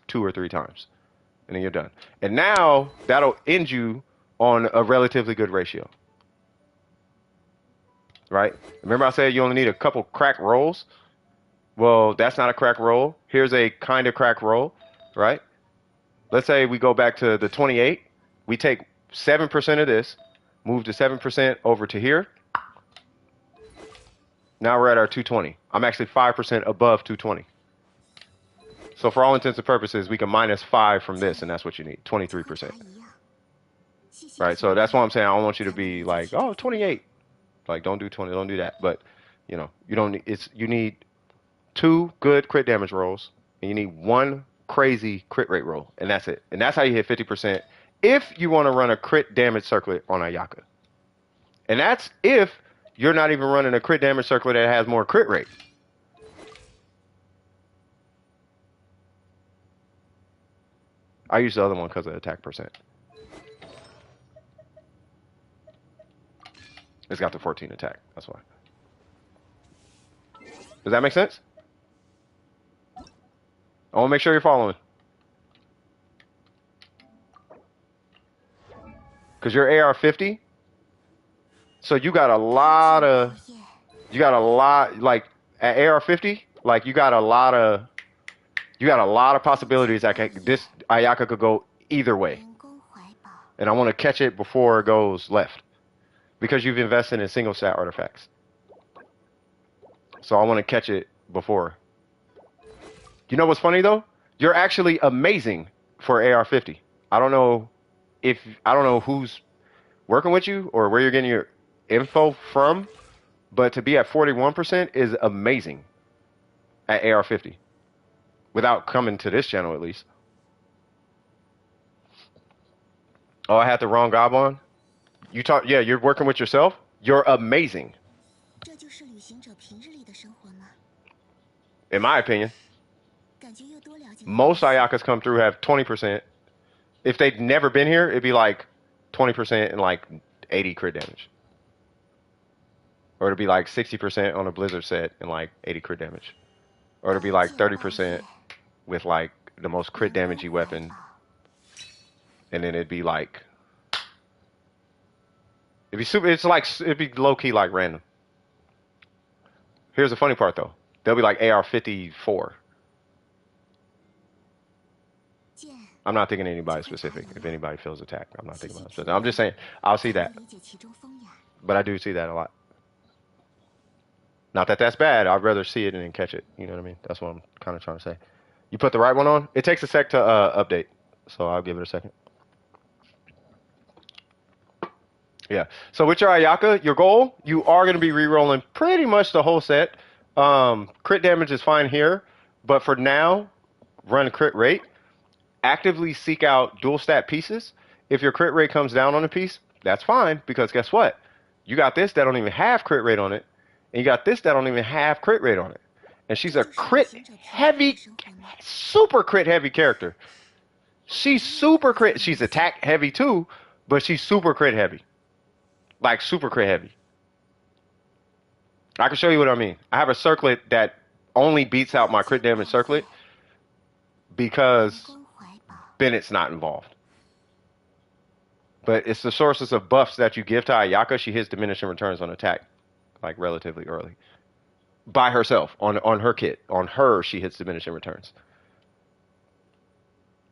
2 or 3 times. And then you're done. And now, that'll end you on a relatively good ratio. Right? Remember I said you only need a couple crack rolls? Well, that's not a crack roll. Here's a kind of crack roll, right? Let's say we go back to the 28. We take 7% of this, move the 7% over to here. Now we're at our 220. I'm actually 5% above 220. So for all intents and purposes, we can minus 5 from this, and that's what you need, 23%. Right? So that's why I'm saying I don't want you to be like, oh, 28. Like, don't do 20, don't do that. But, you know, you need 2 good crit damage rolls, and you need 1 crazy crit rate roll, and that's it. And that's how you hit 50% if you want to run a crit damage circlet on Ayaka. And that's if you're not even running a crit damage circlet that has more crit rate. I use the other one because of attack percent. It's got the 14 attack. That's why. Does that make sense? I want to make sure you're following. Because you're AR50. So you got a lot, like, at AR50, like, you got a lot of possibilities that this Ayaka could go either way. And I want to catch it before it goes left. Because you've invested in single stat artifacts. So I want to catch it before. You know what's funny though? You're actually amazing for AR50. I don't know who's working with you or where you're getting your info from, but to be at 41% is amazing at AR50. Without coming to this channel at least. Oh, I had the wrong gob on? Yeah, you're working with yourself? You're amazing. In my opinion. Most Ayakas come through have 20%. If they'd never been here, it'd be like 20% and like 80 crit damage. Or it'd be like 60% on a Blizzard set and like 80 crit damage. Or it'd be like 30% with like the most crit damagey weapon. And then it'd be like... It'd be low-key like random. Here's the funny part though. They'll be like AR54. I'm not thinking anybody specific. If anybody feels attacked, I'm not thinking about it. I'm just saying, I'll see that. 理解其中风雅。 But I do see that a lot. Not that that's bad. I'd rather see it and then catch it. You know what I mean? That's what I'm kind of trying to say. You put the right one on? It takes a sec to update. So I'll give it a second. Yeah. So with your Ayaka, your goal, you are going to be re-rolling pretty much the whole set. Crit damage is fine here. But for now, run crit rate. Actively seek out dual stat pieces. If your crit rate comes down on a piece, that's fine. Because guess what? You got this that don't even have crit rate on it. And you got this that don't even have crit rate on it. And she's a crit heavy, super crit heavy character. She's super crit. She's attack heavy too, but she's super crit heavy. Like super crit heavy. I can show you what I mean. I have a circlet that only beats out my crit damage circlet because Bennett's not involved. But it's the sources of buffs that you give to Ayaka. She hits diminishing returns on attack, like relatively early. By herself, on her kit. On her, she hits diminishing returns.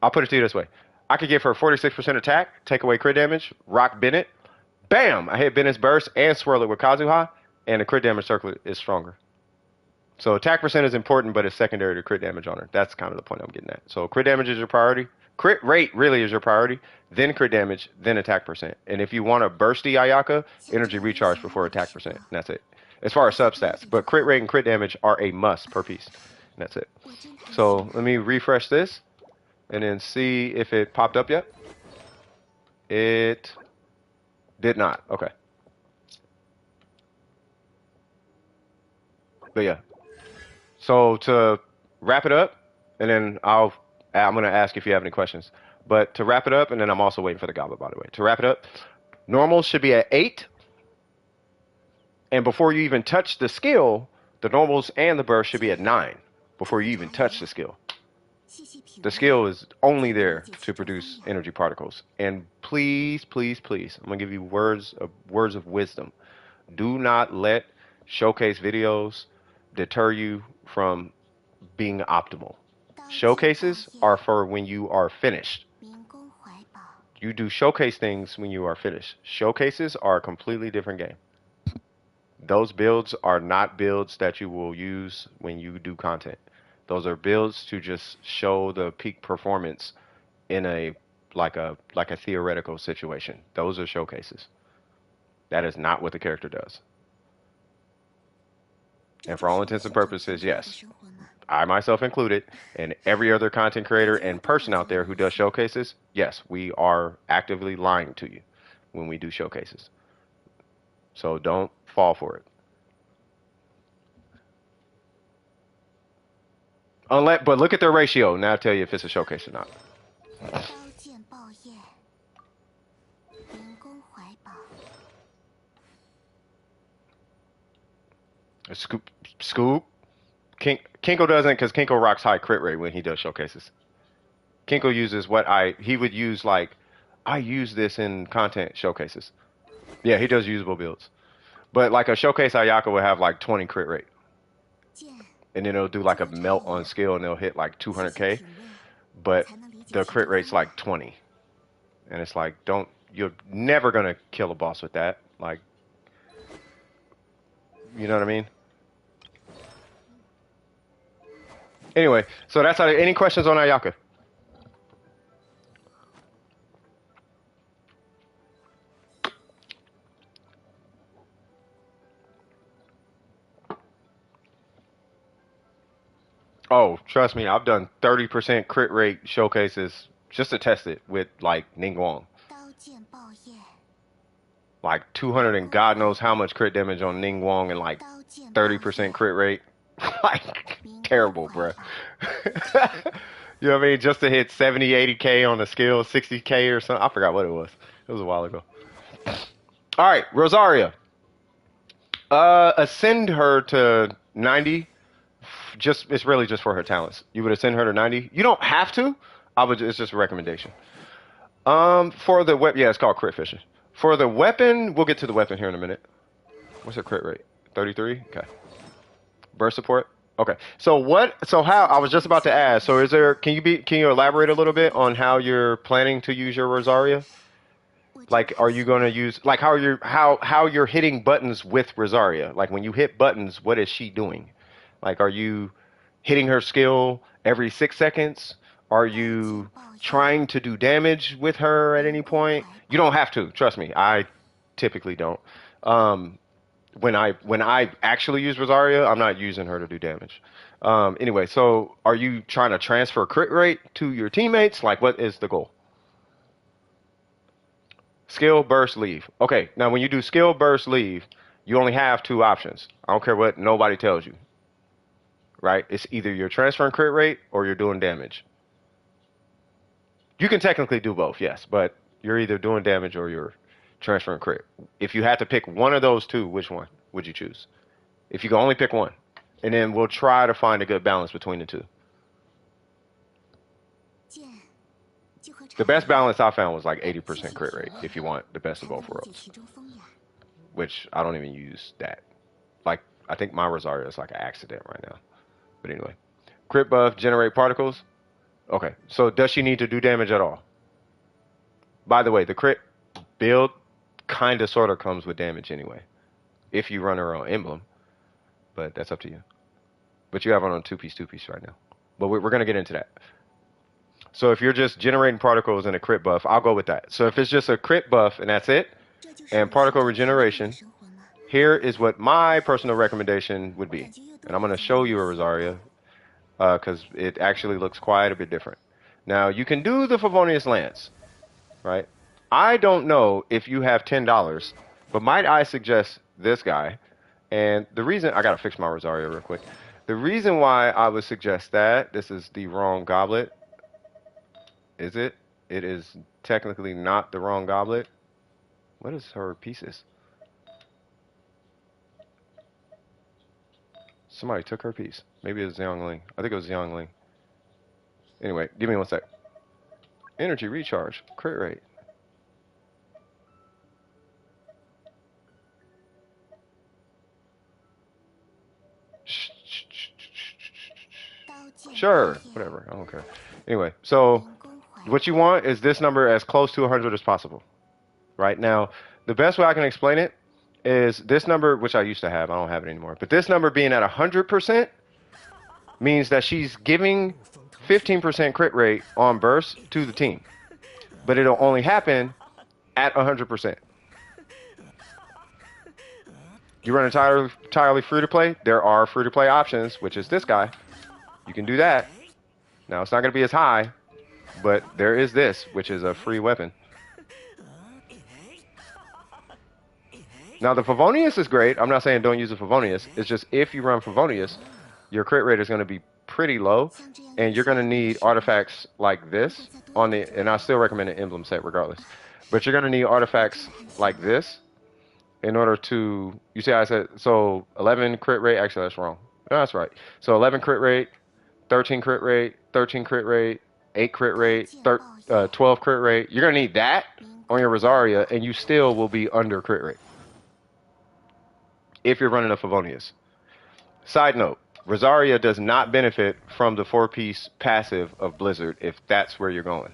I'll put it to you this way. I could give her 46% attack, take away crit damage, rock Bennett. Bam! I hit Bennett's burst and swirl it with Kazuha, and the crit damage circlet is stronger. So attack percent is important, but it's secondary to crit damage on her. That's kind of the point I'm getting at. So crit damage is your priority. Crit rate really is your priority. Then crit damage, then attack percent. And if you want a bursty Ayaka, energy recharge before attack percent. And that's it. As far as substats. But crit rate and crit damage are a must per piece. And that's it. So let me refresh this and then see if it popped up yet. It did not. Okay. But yeah. So to wrap it up, and then I'm going to ask if you have any questions. But to wrap it up, and then I'm also waiting for the goblet, by the way. To wrap it up, normals should be at 8. And before you even touch the skill, the normals and the burst should be at 9 before you even touch the skill. The skill is only there to produce energy particles. And please, please, please, I'm going to give you words of wisdom. Do not let showcase videos deter you from being optimal. Showcases are for when you are finished. You do showcase things when you are finished. Showcases are a completely different game. Those builds are not builds that you will use when you do content. Those are builds to just show the peak performance in a like a theoretical situation. Those are showcases. That is not what the character does. And for all intents and purposes, yes, I myself included, and every other content creator and person out there who does showcases, yes, we are actively lying to you when we do showcases. So don't fall for it. But look at their ratio. Now I'll tell you if it's a showcase or not. Scoop. Kinko doesn't, because Kinko rocks high crit rate when he does showcases. Kinko uses he would use, like, I use this in content showcases. Yeah, he does usable builds. But like a showcase Ayaka will have like 20 crit rate. And then it'll do like a melt on skill and they'll hit like 200k. But the crit rate's like 20. And it's like, you're never going to kill a boss with that. Like, you know what I mean? Anyway, so that's how. Any questions on Ayaka? Oh, trust me, I've done 30% crit rate showcases just to test it with like Ningguang. Like 200 and God knows how much crit damage on Ningguang and like 30% crit rate. Like, terrible, bruh. You know what I mean? Just to hit 70, 80k on the skill, 60k or something. I forgot what it was. It was a while ago. All right, Rosaria. Ascend her to 90. It's really just for her talents. You would ascend her to 90. You don't have to. It's just a recommendation. For the weapon, yeah, it's called crit fishing. For the weapon, we'll get to the weapon here in a minute. What's her crit rate? 33. Okay. Burst support Okay. So what? So how? I was just about to ask. So is there? Can you elaborate a little bit on how you're planning to use your Rosaria? Like, are you going to use like how you're hitting buttons with Rosaria? Like when you hit buttons, what is she doing? Like, are you hitting her skill every 6 seconds? Are you trying to do damage with her at any point? You don't have to. Trust me. I typically don't. Um, when I actually use Rosaria, I'm not using her to do damage. Anyway, so are you trying to transfer crit rate to your teammates? Like, what is the goal? Skill, burst, leave. Okay, now when you do skill, burst, leave, you only have two options. I don't care what nobody tells you, right? It's either you're transferring crit rate or you're doing damage. You can technically do both, yes, but you're either doing damage or you're transferring crit. If you had to pick one of those two, which one would you choose? If you can only pick one, and then we'll try to find a good balance between the two. The best balance I found was like 80% crit rate if you want the best of both worlds, which I don't even use that. Like, I think my Rosario is like an accident right now. But anyway, crit buff, generate particles. Okay, so does she need to do damage at all? By the way, the crit build kind of sort of comes with damage anyway, if you run her on emblem, but that's up to you. But you have her on two-piece right now. But we're going to get into that. So if you're just generating particles and a crit buff, I'll go with that. So if it's just a crit buff and that's it, and particle regeneration, here is what my personal recommendation would be. And I'm going to show you a Rosaria, because it actually looks quite a bit different. Now, you can do the Favonius Lance, right? I don't know if you have $10, but might I suggest this guy? And the reason, I got to fix my Rosaria real quick. The reason why I would suggest that, this is the wrong goblet. Is it? It is technically not the wrong goblet. What is her pieces? Somebody took her piece. Maybe it was Xiangling. I think it was Xiangling. Anyway, give me one sec. Energy recharge. Crit rate. Sure. Whatever. I don't care. Anyway, so what you want is this number as close to 100 as possible. Right now, the best way I can explain it is this number, which I used to have. I don't have it anymore. But this number being at 100% means that she's giving 15% crit rate on burst to the team. But it'll only happen at 100%. You run entirely free to play. There are free to play options, which is this guy. You can do that. Now, it's not going to be as high, but there is this, which is a free weapon. Now, the Favonius is great. I'm not saying don't use the Favonius. It's just if you run Favonius, your crit rate is going to be pretty low, and you're going to need artifacts like this on the, and I still recommend an emblem set regardless, but you're going to need artifacts like this in order to, you see how I said, so 11 crit rate, actually that's wrong. No, that's right. So 11 crit rate, 13 crit rate, 13 crit rate, 8 crit rate, 12 crit rate. You're going to need that on your Rosaria, and you still will be under crit rate if you're running a Favonius. Side note, Rosaria does not benefit from the 4-piece passive of Blizzard if that's where you're going.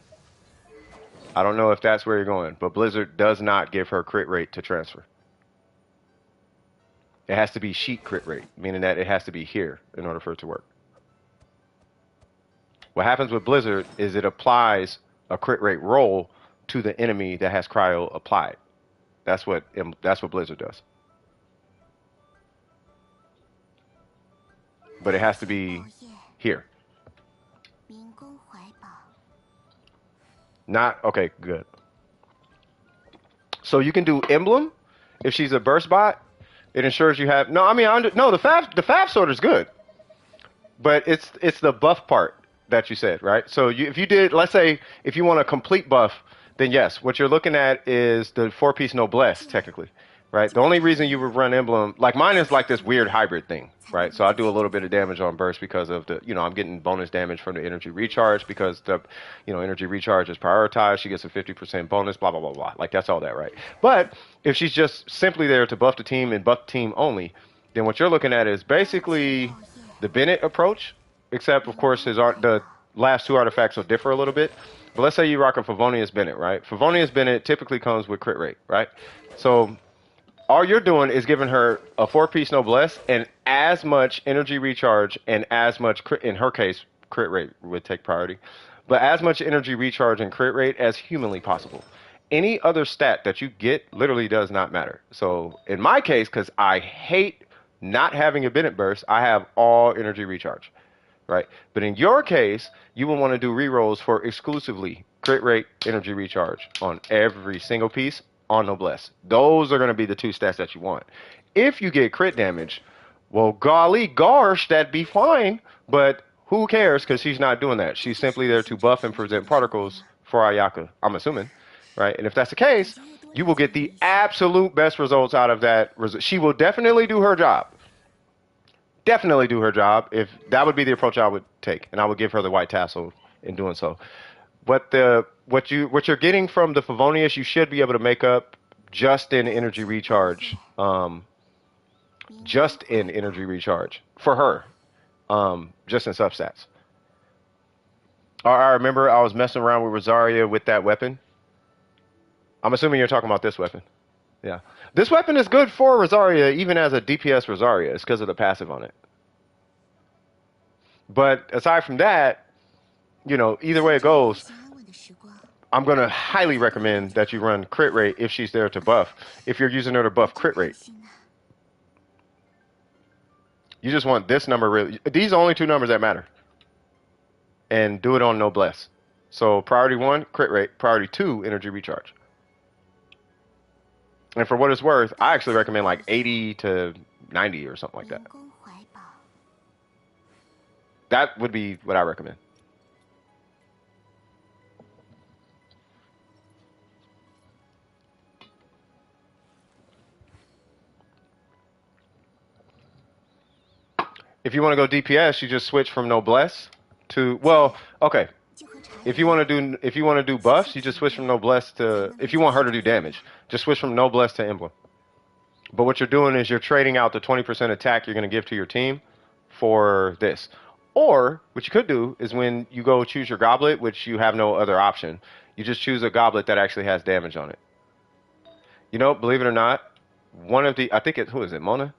I don't know if that's where you're going, but Blizzard does not give her crit rate to transfer. It has to be sheet crit rate, meaning that it has to be here in order for it to work. What happens with Blizzard is it applies a crit rate roll to the enemy that has cryo applied. That's what Blizzard does. But it has to be here. Not, okay, good. So you can do emblem if she's a burst bot. It ensures you have, no, I mean, no, the fab sword is good. But it's the buff part that you said, right? So if you did, let's say, if you want a complete buff, then yes, what you're looking at is the 4-piece noblesse, technically, right? The only reason you would run emblem, like mine is like this weird hybrid thing, right? So I do a little bit of damage on burst because of the, I'm getting bonus damage from the energy recharge because the, energy recharge is prioritized. She gets a 50% bonus, blah, blah, blah, blah. Like that's all that, right? But if she's just simply there to buff the team and buff the team only, then what you're looking at is basically the Bennett approach, except of course the last two artifacts will differ a little bit. But let's say you rock a Favonius Bennett, right? Favonius Bennett typically comes with crit rate, right? So all you're doing is giving her a 4-piece noblesse and as much energy recharge and as much crit, in her case, crit rate would take priority, but as much energy recharge and crit rate as humanly possible. Any other stat that you get literally does not matter. So in my case, because I hate not having a Bennett burst, I have all energy recharge, right? But in your case, you will want to do rerolls for exclusively crit rate, energy recharge on every single piece on noblesse. Those are going to be the two stats that you want. If you get crit damage, well, golly gosh, that'd be fine, but who cares because she's not doing that. She's simply there to buff and present particles for Ayaka, I'm assuming, right? And if that's the case, you will get the absolute best results out of that. She will definitely do her job. Definitely do her job. If that would be the approach I would take, and I would give her the white tassel in doing so. But what you're getting from the Favonius, you should be able to make up just in energy recharge. Just in energy recharge for her. Just in substats. I remember I was messing around with Rosaria with that weapon. I'm assuming you're talking about this weapon. Yeah. This weapon is good for Rosaria, even as a DPS Rosaria. It's because of the passive on it. But aside from that, you know, either way it goes, I'm going to highly recommend that you run crit rate if she's there to buff. If you're using her to buff crit rate. You just want this number really. These are only two numbers that matter. And do it on noblesse. So priority 1, crit rate. Priority 2, energy recharge. And for what it's worth, I actually recommend like 80 to 90 or something like that. That would be what I recommend. If you want to go DPS, you just switch from noblesse to, well, okay. If you want to do buffs, you just switch from noblesse to, if you want her to do damage, just switch from noblesse to emblem. But what you're doing is you're trading out the 20% attack you're going to give to your team for this. Or what you could do is when you go choose your goblet, which you have no other option, you just choose a goblet that actually has damage on it. You know, believe it or not, one of the, I think it's, who is it, Mona?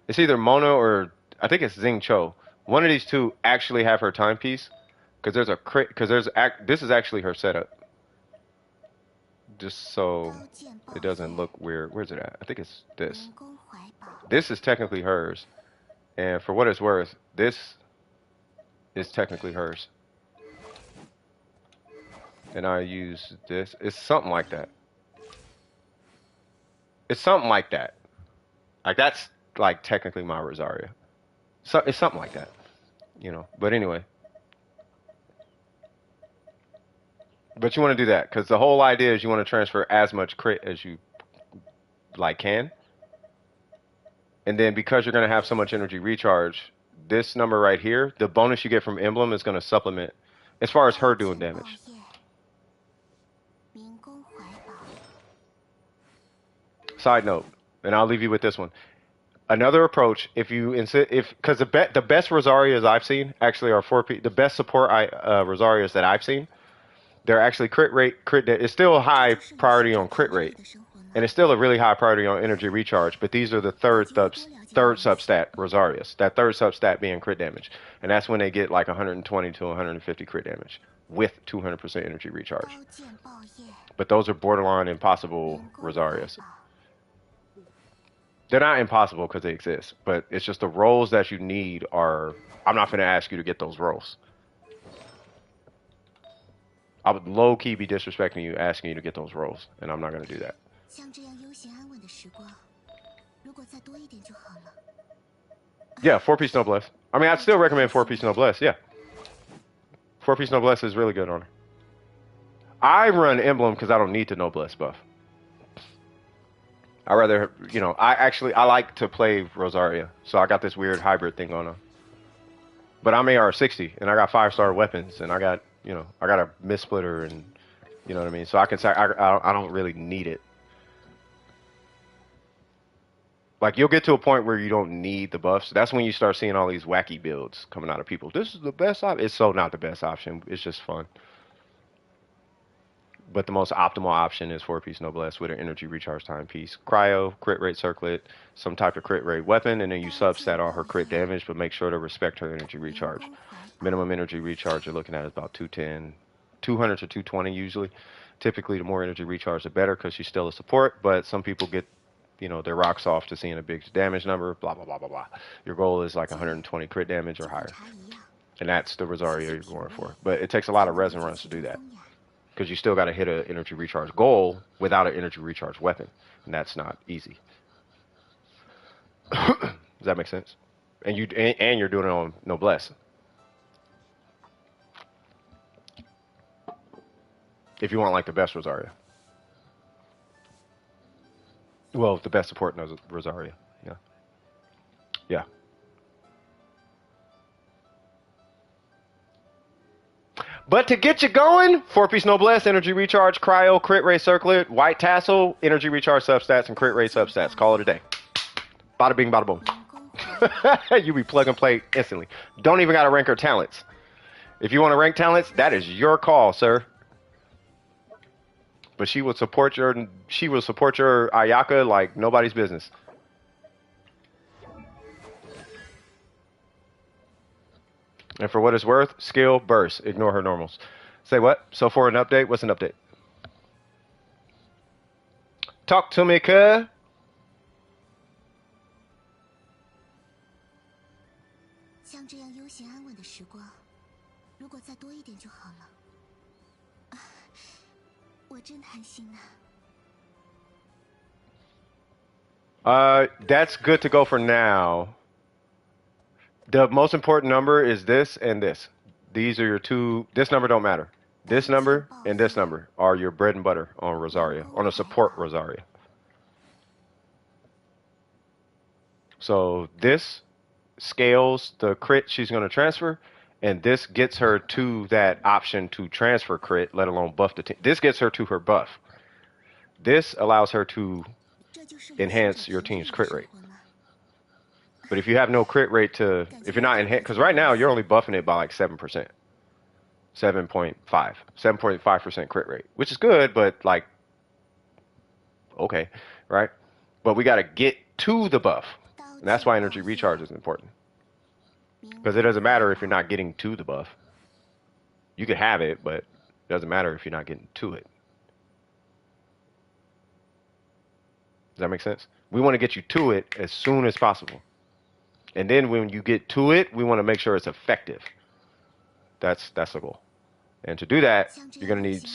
It's either Mona or I think it's Xing Cho. One of these two actually have her timepiece. Because there's a crit, because this is actually her setup. Just so it doesn't look weird. Where's it at? I think it's this. This is technically hers. And for what it's worth, this is technically hers. And I use this. It's something like that. It's something like that. Like that's like technically my Rosaria. So it's something like that. You know. But anyway. But you want to do that because the whole idea is you want to transfer as much crit as you like can. And then because you're going to have so much energy recharge, this number right here, the bonus you get from emblem is going to supplement as far as her doing damage. Side note, and I'll leave you with this one. Another approach, if you insist, because the best Rosarias I've seen actually are 4P. The best support Rosarias that I've seen. They're actually crit rate, it's still a high priority on crit rate. And it's still a really high priority on energy recharge. But these are the third substat Rosarias. That third substat being crit damage. And that's when they get like 120 to 150 crit damage. With 200% energy recharge. But those are borderline impossible Rosarias. They're not impossible because they exist. But it's just the roles that you need are... I'm not going to ask you to get those roles. I would low-key be disrespecting you, asking you to get those roles, and I'm not going to do that. Yeah, 4-piece noblesse. I mean, I'd still recommend 4-piece noblesse, yeah. 4-piece noblesse is really good on her. I run emblem because I don't need the noblesse buff. I rather, you know, I like to play Rosaria, so I got this weird hybrid thing going on. But I'm AR60, and I got 5-star weapons, and I got... You know, I got a mist-splitter and, you know what I mean? So I can say, I don't really need it. Like you'll get to a point where you don't need the buffs. That's when you start seeing all these wacky builds coming out of people. This is the best option. It's so not the best option. It's just fun. But the most optimal option is 4-piece Noblesse with an energy recharge timepiece. Cryo, crit rate circlet, some type of crit rate weapon, and then you subset all her crit damage, but make sure to respect her energy recharge. Minimum energy recharge you're looking at is about 210, 200 to 220 usually. Typically, the more energy recharge, the better because she's still a support, but some people get, you know, their rocks off to seeing a big damage number, blah, blah, blah, blah, blah. Your goal is like 120 crit damage or higher. And that's the Rosario you're going for. But it takes a lot of resin runs to do that. Because you still got to hit an energy recharge goal without an energy recharge weapon. And that's not easy. Does that make sense? And you're doing it on Noblesse. If you want like the best Rosario. Well, the best support knows Rosario. Yeah. Yeah. But to get you going, 4-piece Noblesse, energy recharge, cryo, crit rate circlet, white tassel, energy recharge substats, and crit rate substats. Call it a day. Bada bing, bada boom. You be plug and play instantly. Don't even got to rank her talents. If you want to rank talents, that is your call, sir. But she will support your Ayaka like nobody's business. And for what it's worth, skill, burst. Ignore her normals. Say what? So for an update, what's an update? Talk to me, cuh. That's good to go for now. The most important number is this and this. These are your two. This number don't matter. This number and this number are your bread and butter on Rosario, on a support Rosario. So this scales the crit she's going to transfer, and this gets her to that option to transfer crit, let alone buff the team. This gets her to her buff. This allows her to enhance your team's crit rate. But if you have no crit rate to, if you're not enhanced, because right now you're only buffing it by like 7%, 7.5% crit rate, which is good, but like, okay, right? But we got to get to the buff. And that's why energy recharge is important. Because it doesn't matter if you're not getting to the buff. You could have it, but it doesn't matter if you're not getting to it. Does that make sense? We want to get you to it as soon as possible. And then when you get to it, we want to make sure it's effective. That's the goal. And to do that, you're going to need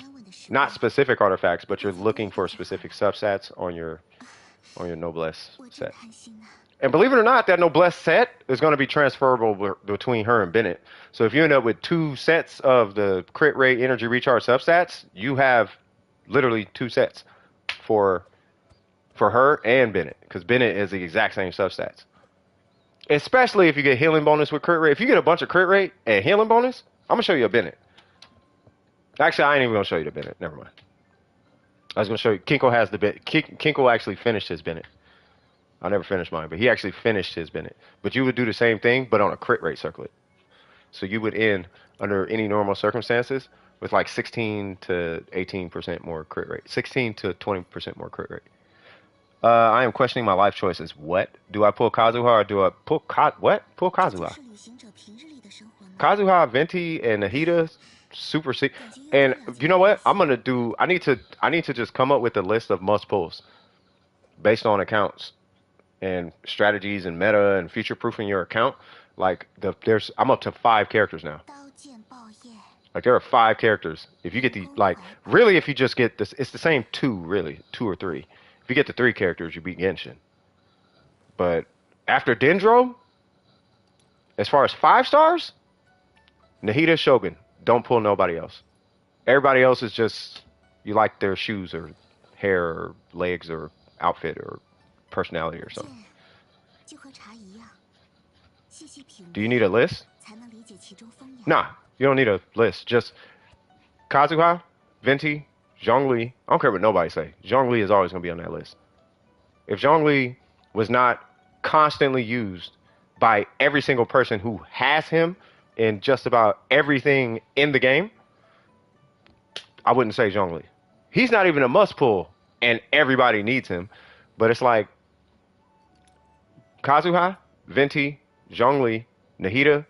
not specific artifacts, but you're looking for specific subsets on your Noblesse set. And believe it or not, that Noblesse set is going to be transferable between her and Bennett. So if you end up with 2 sets of the crit rate energy recharge substats, you have literally 2 sets for her and Bennett, because Bennett is the exact same substats. Especially if you get healing bonus with crit rate. If you get a bunch of crit rate and healing bonus, I'm going to show you a Bennett. Actually, I ain't even going to show you the Bennett. Never mind. I was going to show you. Kinko has the Bennett. Kinko actually finished his Bennett. I never finished mine, but he actually finished his Bennett. But you would do the same thing, but on a crit rate circlet. So you would end under any normal circumstances with like 16 to 18% more crit rate. 16 to 20% more crit rate. I am questioning my life choices. What? Do I pull Kazuha or do I pull what? Pull Kazuha. Kazuha, Venti, and Nahida, Super C. And you know what? I'm gonna do. I need to just come up with a list of must pulls based on accounts and strategies and meta and future proofing your account. Like I'm up to 5 characters now. Like there are 5 characters. If you get the really, if you just get this, it's the same 2 really, 2 or 3. If you get the 3 characters, you beat Genshin. But after Dendro, as far as 5 stars, Nahida, Shogun. Don't pull nobody else. Everybody else is just, you like their shoes or hair or legs or outfit or personality or something. Do you need a list? Nah, you don't need a list. Just Kazuha, Venti, Zhongli. I don't care what nobody say. Zhongli is always going to be on that list. If Zhongli was not constantly used by every single person who has him in just about everything in the game, I wouldn't say Zhongli. He's not even a must pull, and everybody needs him. But it's like Kazuha, Venti, Zhongli, Nahida,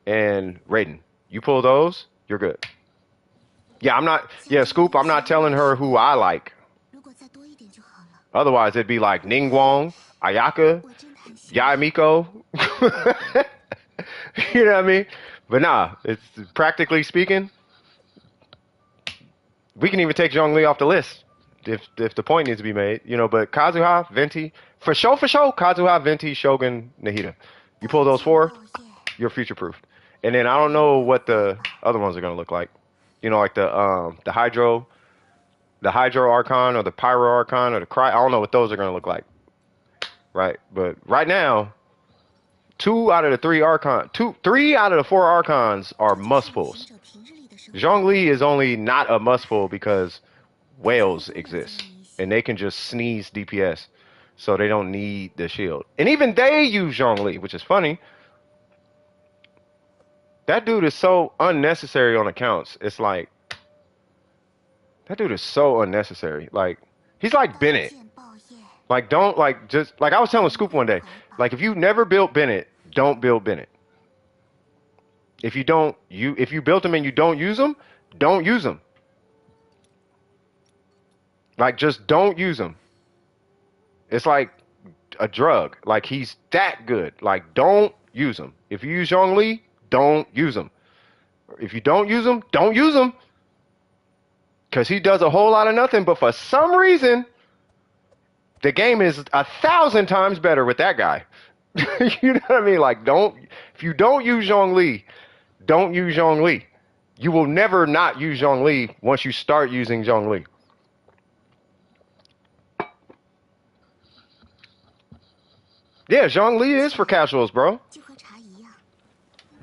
and Raiden. You pull those, you're good. Yeah, I'm not. Yeah, Scoop. I'm not telling her who I like. 如果再多一点就好了。 Otherwise, it'd be like Ningguang, Ayaka, 我真的很希望 Yaimiko. You know what I mean? But nah, it's practically speaking, we can even take Zhongli off the list if the point needs to be made. You know, but Kazuha, Venti, for sure, Kazuha, Venti, Shogun, Nahida. You pull those four, you're future proof. And then I don't know what the other ones are gonna look like. You know, like the Hydro Archon or the Pyro Archon or the Cry. I don't know what those are gonna look like. Right, but right now, 3 out of the 4 Archons are must pulls. 行者平日里的生活 Zhongli is only not a must pull because whales exist and they can just sneeze DPS, so they don't need the shield. And even they use Zhongli, which is funny. That dude is so unnecessary on accounts. It's like that dude is so unnecessary. Like he's like Bennett. 见报业， Like don't like just like I was telling Scoop one day. Like if you never built Bennett, don't build Bennett. If you built him and you don't use him, don't use him. Like just don't use him. It's like a drug. Like he's that good. Like don't use him. If you use Zhongli, don't use him. If you don't use him, don't use him. Because he does a whole lot of nothing, but for some reason, the game is 1,000 times better with that guy. You know what I mean? Like, if you don't use Zhongli, don't use Zhongli. You will never not use Zhongli once you start using Zhongli. Yeah, Zhongli is for casuals, bro. 就和茶一样，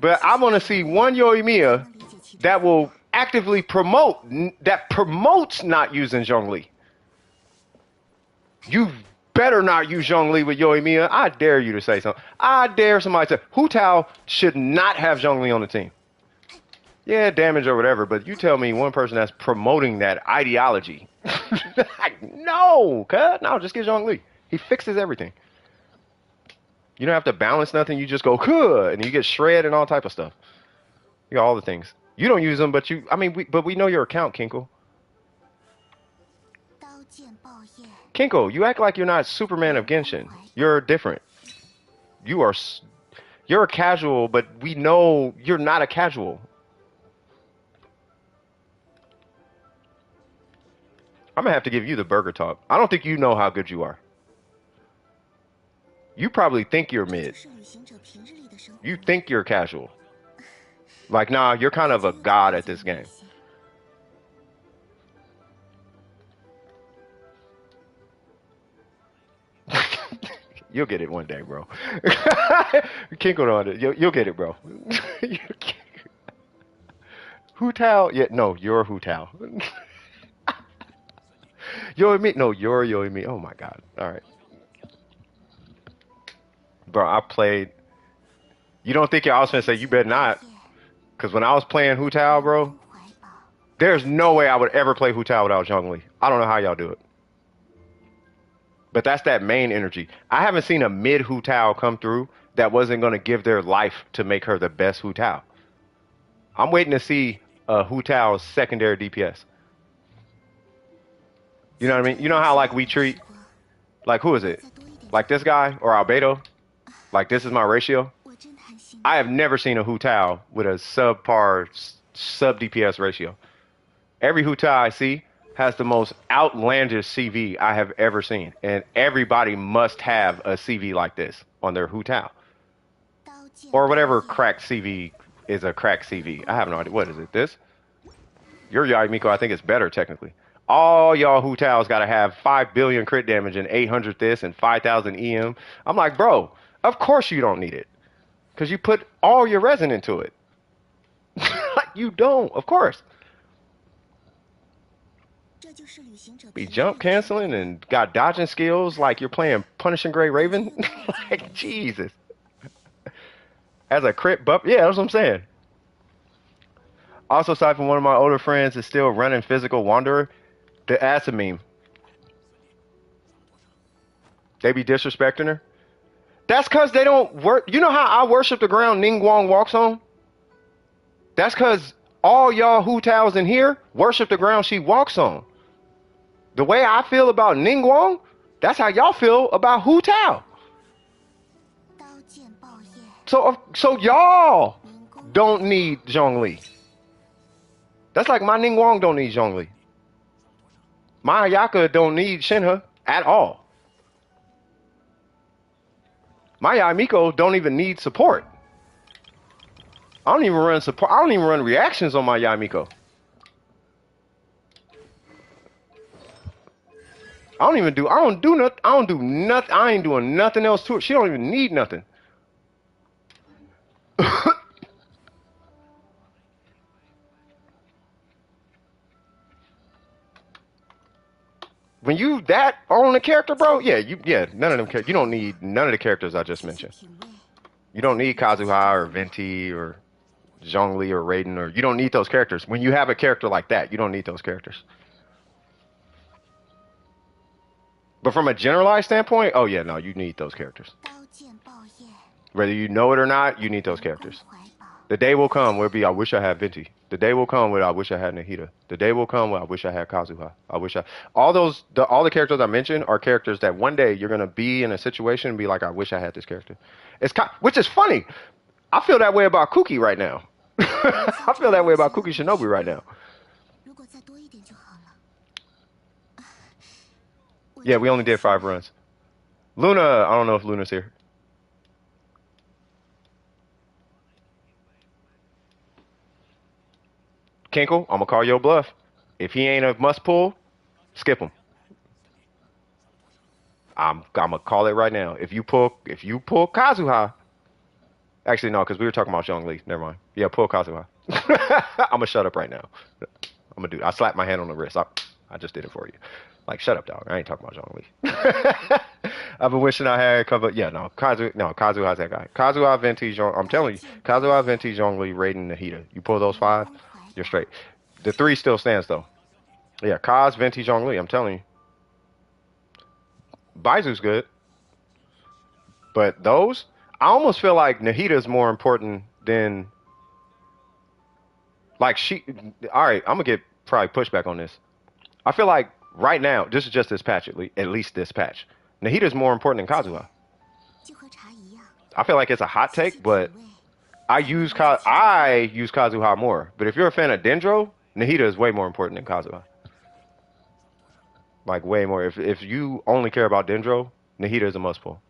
But I want to see one Yoimiya 能理解其中 that will actively promotes not using Zhongli. You better not use Zhongli with Yoimiya. I dare you to say something. I dare somebody to say, Hu Tao should not have Zhongli on the team. Yeah, damage or whatever, but you tell me one person that's promoting that ideology. No, just get Zhongli. He fixes everything. You don't have to balance nothing. You just go, and you get shred and all type of stuff. You got all the things. You don't use them, but we know your account, Kinkle. 刀剑报业， Kinkle, you act like you're not Superman of Genshin. You're different. You're a casual, but we know you're not a casual. I'm gonna have to give you the burger talk. I don't think you know how good you are. You probably think you're 这 mid. 是旅行者平日里的生活。 You think you're casual. Like, nah, you're kind of a god at this game. You'll get it one day, bro. Kinkle on it. You'll get it, bro. Hu Tao? Yeah, no, you're Hu Tao. Yoimi? No, you're Yoimi. Oh my god. All right. Bro, I played. You don't think I was gonna say you better not? Because when I was playing Hu Tao, bro, 怀抱， there's no way I would ever play Hu Tao without Zhongli. I don't know how y'all do it. But that's that main energy. I haven't seen a mid Hu Tao come through that wasn't going to give their life to make her the best Hu Tao. I'm waiting to see Hu Tao's secondary DPS. You know what I mean? You know how like we treat, like who is it? 再多一点， Like this guy or Albedo? Like this is my ratio? 我真贪心。 I have never seen a Hu Tao with a subpar sub DPS ratio. Every Hu Tao I see has the most outlandish CV I have ever seen. And everybody must have a CV like this on their Hu Tao. 刀剑 Or whatever 报业 cracked CV is a cracked CV. I have no idea. What is it? This? Your Yaimiko, I think it's better technically. All y'all Hu Tao's got to have 5 billion crit damage and 800 this and 5,000 EM. I'm like, bro, of course you don't need it. Because you put all your resin into it. Like, you don't, of course. Be jump canceling and got dodging skills like you're playing Punishing Gray Raven. Like Jesus. As a crit buff, yeah, that's what I'm saying. Also, aside from one of my older friends is still running Physical Wanderer, the acid meme. They be disrespecting her. That's because they don't work. You know how I worship the ground Ningguang walks on? That's because all y'all Hu Taos in here worship the ground she walks on. The way I feel about Ningguang, that's how y'all feel about Hu Tao. So y'all don't need Zhongli. That's like my Ningguang don't need Zhongli. My Ayaka don't need Shenhe at all. My Yamiko don't even need support. I don't even run support. I don't even run reactions on my Yamiko. I don't do nothing. I ain't doing nothing else to it. She don't even need nothing. When you that on the character, bro, none of them you don't need none of the characters I just mentioned. You don't need Kazuha or Venti or Zhongli or Raiden, or you don't need those characters. When you have a character like that, you don't need those characters. But from a generalized standpoint, oh yeah, no, you need those characters. Whether you know it or not, you need those characters. The day will come where it'll be, I wish I had Venti. The day will come where I wish I had Nahida. The day will come where I wish I had Kazuha. All the characters I mentioned are characters that one day you're gonna be in a situation and be like, I wish I had this character. Which is funny. I feel that way about Kuki right now. I feel that way about Kuki Shinobi right now. Yeah, we only did 5 runs. Luna, I don't know if Luna's here. Kinkle, I'm gonna call your bluff. If he ain't a must pull, skip him. I'm gonna call it right now. If you pull Kazuha, actually no, because we were talking about Zhongli. Never mind. Yeah, pull Kazuha. I'm gonna shut up right now. I slapped my hand on the wrist. I just did it for you. Like, shut up, dog. I ain't talking about Zhongli. I've been wishing I had cover. Yeah, no, Kazuha's that guy. Kazuha, Venti, Zhongli. I'm telling you, Kazuha, Venti, Zhongli, Raiden, Nahida. You pull those 5, you're straight. The 3 still stands though. Yeah, Kaz, Venti, Zhongli. I'm telling you. Baizu's good. But those, I almost feel like Nahida's more important than, like, alright, I'm gonna get probably pushback on this. I feel like right now, this is just this patch, at least this patch, Nahida's more important than Kazuha. I feel like it's a hot take, but I use Kazuha more. But if you're a fan of Dendro, Nahida is way more important than Kazuha. Like, way more. If you only care about Dendro, Nahida is a must pull.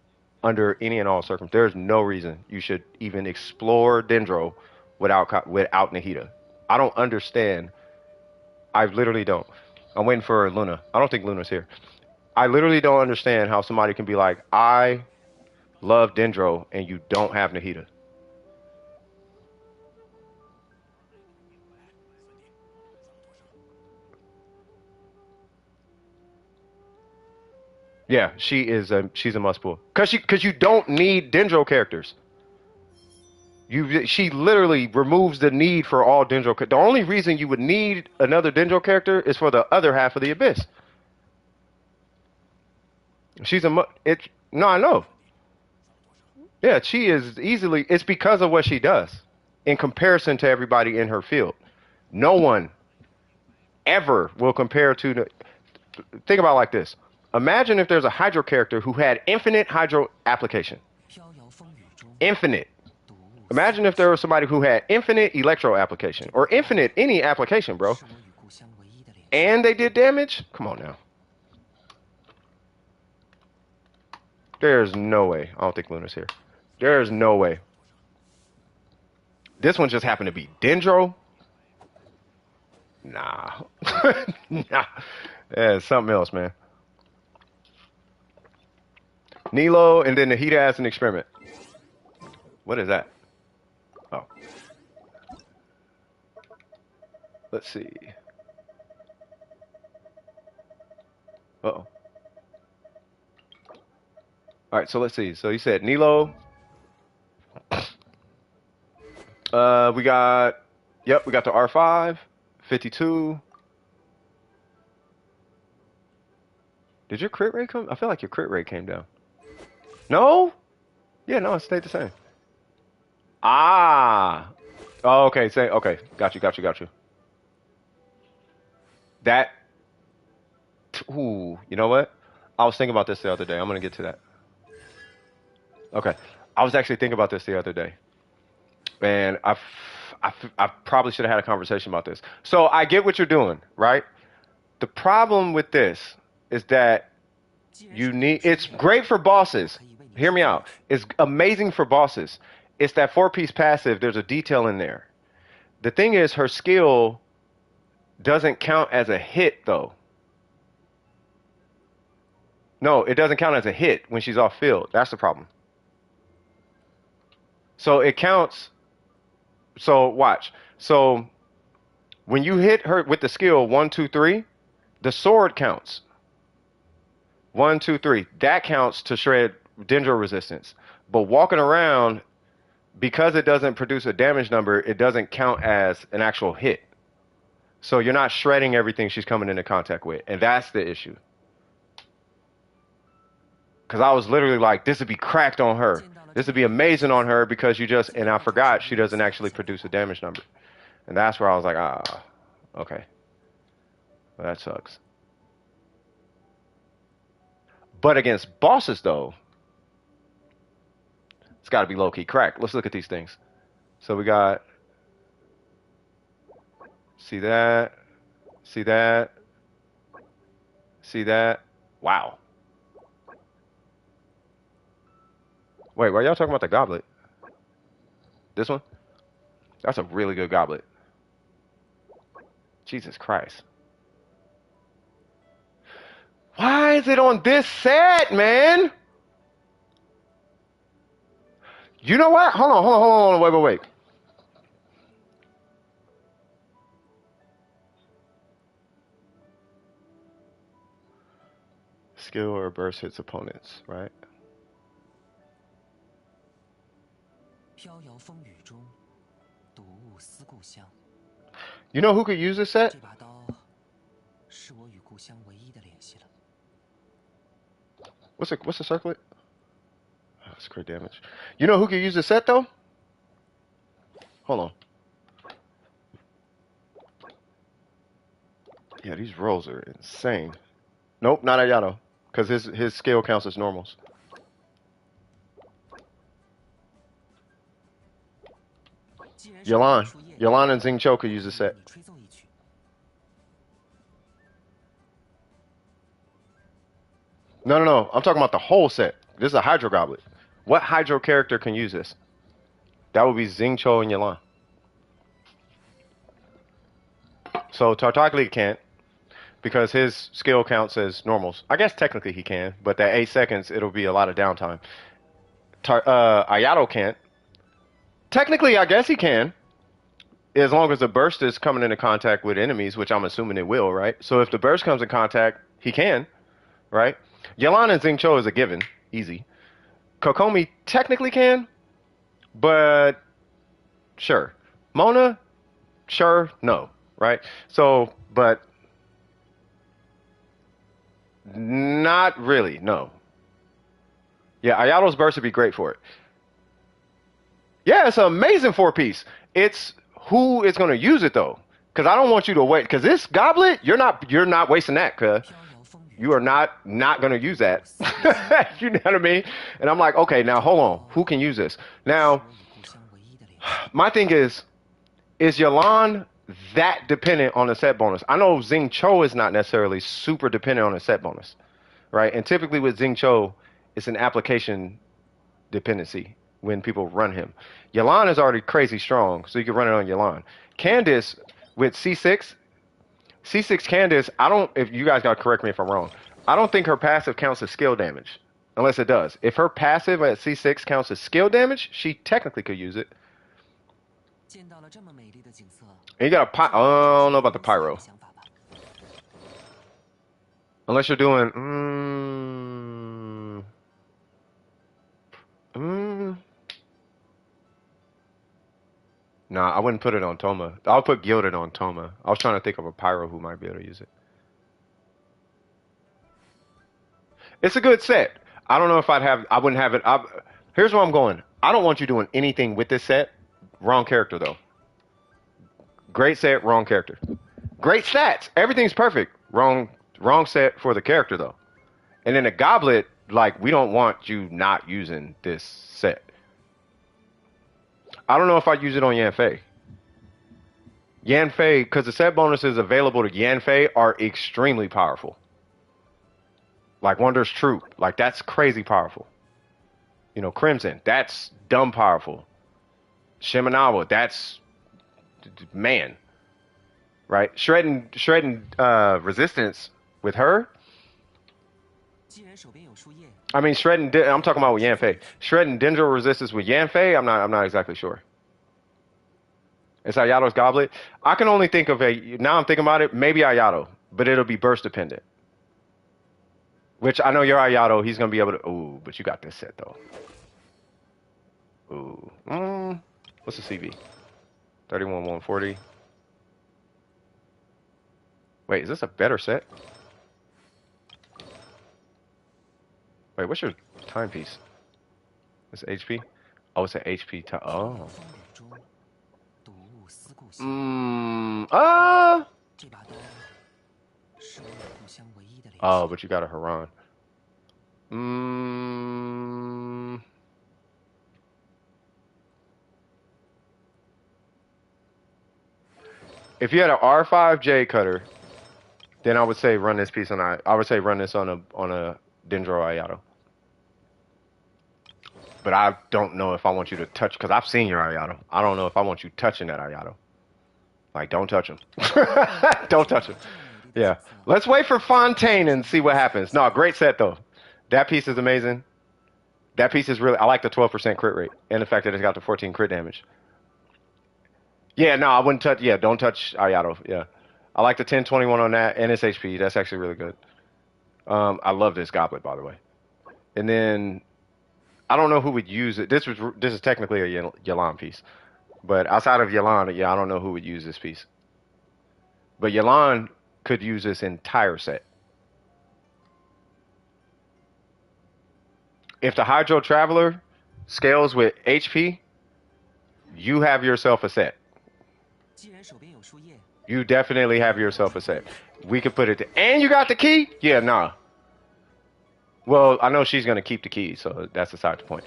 Under any and all circumstances. There's no reason you should even explore Dendro without Nahida. I don't understand. I literally don't. I'm waiting for Luna. I don't think Luna's here. I literally don't understand how somebody can be like, I love Dendro, and you don't have Nahida. Yeah, she's a must pull. Cause you don't need Dendro characters. She literally removes the need for all Dendro. The only reason you would need another Dendro character is for the other half of the Abyss. No, I know. Yeah, she is easily. It's because of what she does in comparison to everybody in her field. No one ever will compare to the. Think about it like this. Imagine if there's a Hydro character who had infinite Hydro application. Infinite. Imagine if there was somebody who had infinite Electro application. Or infinite any application, bro. And they did damage? Come on now. There's no way. I don't think Luna's here. There's no way. This one just happened to be Dendro? Nah. Nah. Yeah, it's something else, man. Nilo and then Nahida as an experiment. What is that? Oh. Let's see. Uh-oh. All right, so let's see. So you said Nilo. We got, yep, we got the R5, 52. Did your crit rate come? I feel like your crit rate came down. No? Yeah, no, it stayed the same. Ah. Oh, okay, say, okay. Got you. That, ooh, you know what? I was thinking about this the other day. I'm going to get to that. Okay. I was actually thinking about this the other day. And I probably should have had a conversation about this. So I get what you're doing, right? The problem with this is that it's great for bosses. Hear me out. It's amazing for bosses. It's that 4-piece passive. There's a detail in there. The thing is, her skill doesn't count as a hit, though. No, it doesn't count as a hit when she's off field. That's the problem. So it counts. So watch. So when you hit her with the skill 1, 2, 3, the sword counts. 1, 2, 3. That counts to shred dendro resistance. But walking around, because it doesn't produce a damage number, it doesn't count as an actual hit. So you're not shredding everything she's coming into contact with. And that's the issue. Because I was literally like, this would be cracked on her. This would be amazing on her because and I forgot she doesn't actually produce a damage number. And that's where I was like, okay. Well, that sucks. But against bosses, though, it's got to be low-key cracked. Let's look at these things. So we got, see that, see that, see that. Wow. Wait, why y'all talking about the goblet? This one? That's a really good goblet. Jesus Christ. Why is it on this set, man? You know what? Hold on. Wait. Skill or burst hits opponents, right? You know who could use this set? What's the circlet? Oh, that's crit damage. You know who could use this set though? Hold on. Yeah, these rolls are insane. Nope, not Ayano, because his skill counts as normals. Yelan and Xingqiu could use this set. No. I'm talking about the whole set. This is a Hydro Goblet. What Hydro character can use this? That would be Xingqiu and Yelan. So Tartaglia can't, because his skill counts as normals. I guess technically he can, but that 8 seconds, it'll be a lot of downtime. Ayato can't. Technically, I guess he can, as long as the burst is coming into contact with enemies, which I'm assuming it will, right? So if the burst comes in contact, he can, right? Yelan and Xingqiu is a given. Easy. Kokomi technically can, but sure. Mona, sure, no, right? So, but not really, no. Yeah, Ayato's burst would be great for it. Yeah, it's an amazing 4-piece. It's who is going to use it though, because I don't want you to wait. Because this goblet, you're not wasting that, cuz you are not going to use that. You know what I mean? And I'm like, okay, now hold on, who can use this? Now, my thing is Yelan that dependent on the set bonus? I know Xingqiu is not necessarily super dependent on a set bonus, right? And typically with Xingqiu, it's an application dependency when people run him. Yelan is already crazy strong, so you can run it on Yelan. Candace with C6 Candace, if you guys gotta correct me if I'm wrong, I don't think her passive counts as skill damage, unless it does. If her passive at C6 counts as skill damage, she technically could use it. And you got I don't know about the pyro. Unless you're doing, nah, I wouldn't put it on Toma. I'll put Gilded on Toma. I was trying to think of a Pyro who might be able to use it. It's a good set. I don't know if I wouldn't have it. Here's where I'm going. I don't want you doing anything with this set. Wrong character, though. Great set, wrong character. Great stats. Everything's perfect. Wrong set for the character, though. And then the Goblet, like, we don't want you not using this set. I don't know if I'd use it on Yanfei. Yanfei, because the set bonuses available to Yanfei are extremely powerful. Like Wonder's Troop, like that's crazy powerful. You know, Crimson, that's dumb powerful. Shimenawa, that's man. Right? Shredding resistance with her. I mean, I'm talking about with Yanfei. Shredding Dendro resistance with Yanfei, I'm not exactly sure. It's Ayato's Goblet. I can only think of now I'm thinking about it, maybe Ayato, but it'll be burst dependent. Which I know you're Ayato, he's going to be able to, ooh, but you got this set though. Ooh. What's the CV? 31-140. Wait, is this a better set? Wait, what's your timepiece? It's HP? Oh, it's an HP time. Oh. Oh, but you got a Haran. If you had an R5 J cutter, then I would say run this piece on I would say run this on a Dendro Ayato. But I don't know if I want you to touch, because I've seen your Ayato. I don't know if I want you touching that Ayato. Like, don't touch him. Don't touch him. Yeah. Let's wait for Fontaine and see what happens. No, great set, though. That piece is amazing. That piece is really... I like the 12% crit rate. And the fact that it's got the 14 crit damage. Yeah, no, I wouldn't touch... Yeah, don't touch Ayato. Yeah. I like the 10-21 on that, and its HP. That's actually really good. I love this Goblet, by the way. And then... I don't know who would use it. This is technically a Yelan piece. But outside of Yelan, yeah, I don't know who would use this piece. But Yelan could use this entire set. If the Hydro Traveler scales with HP, you have yourself a set. You definitely have yourself a set. We could put it... And you got the key? Yeah, nah. Well, I know she's going to keep the key, so that's aside the point.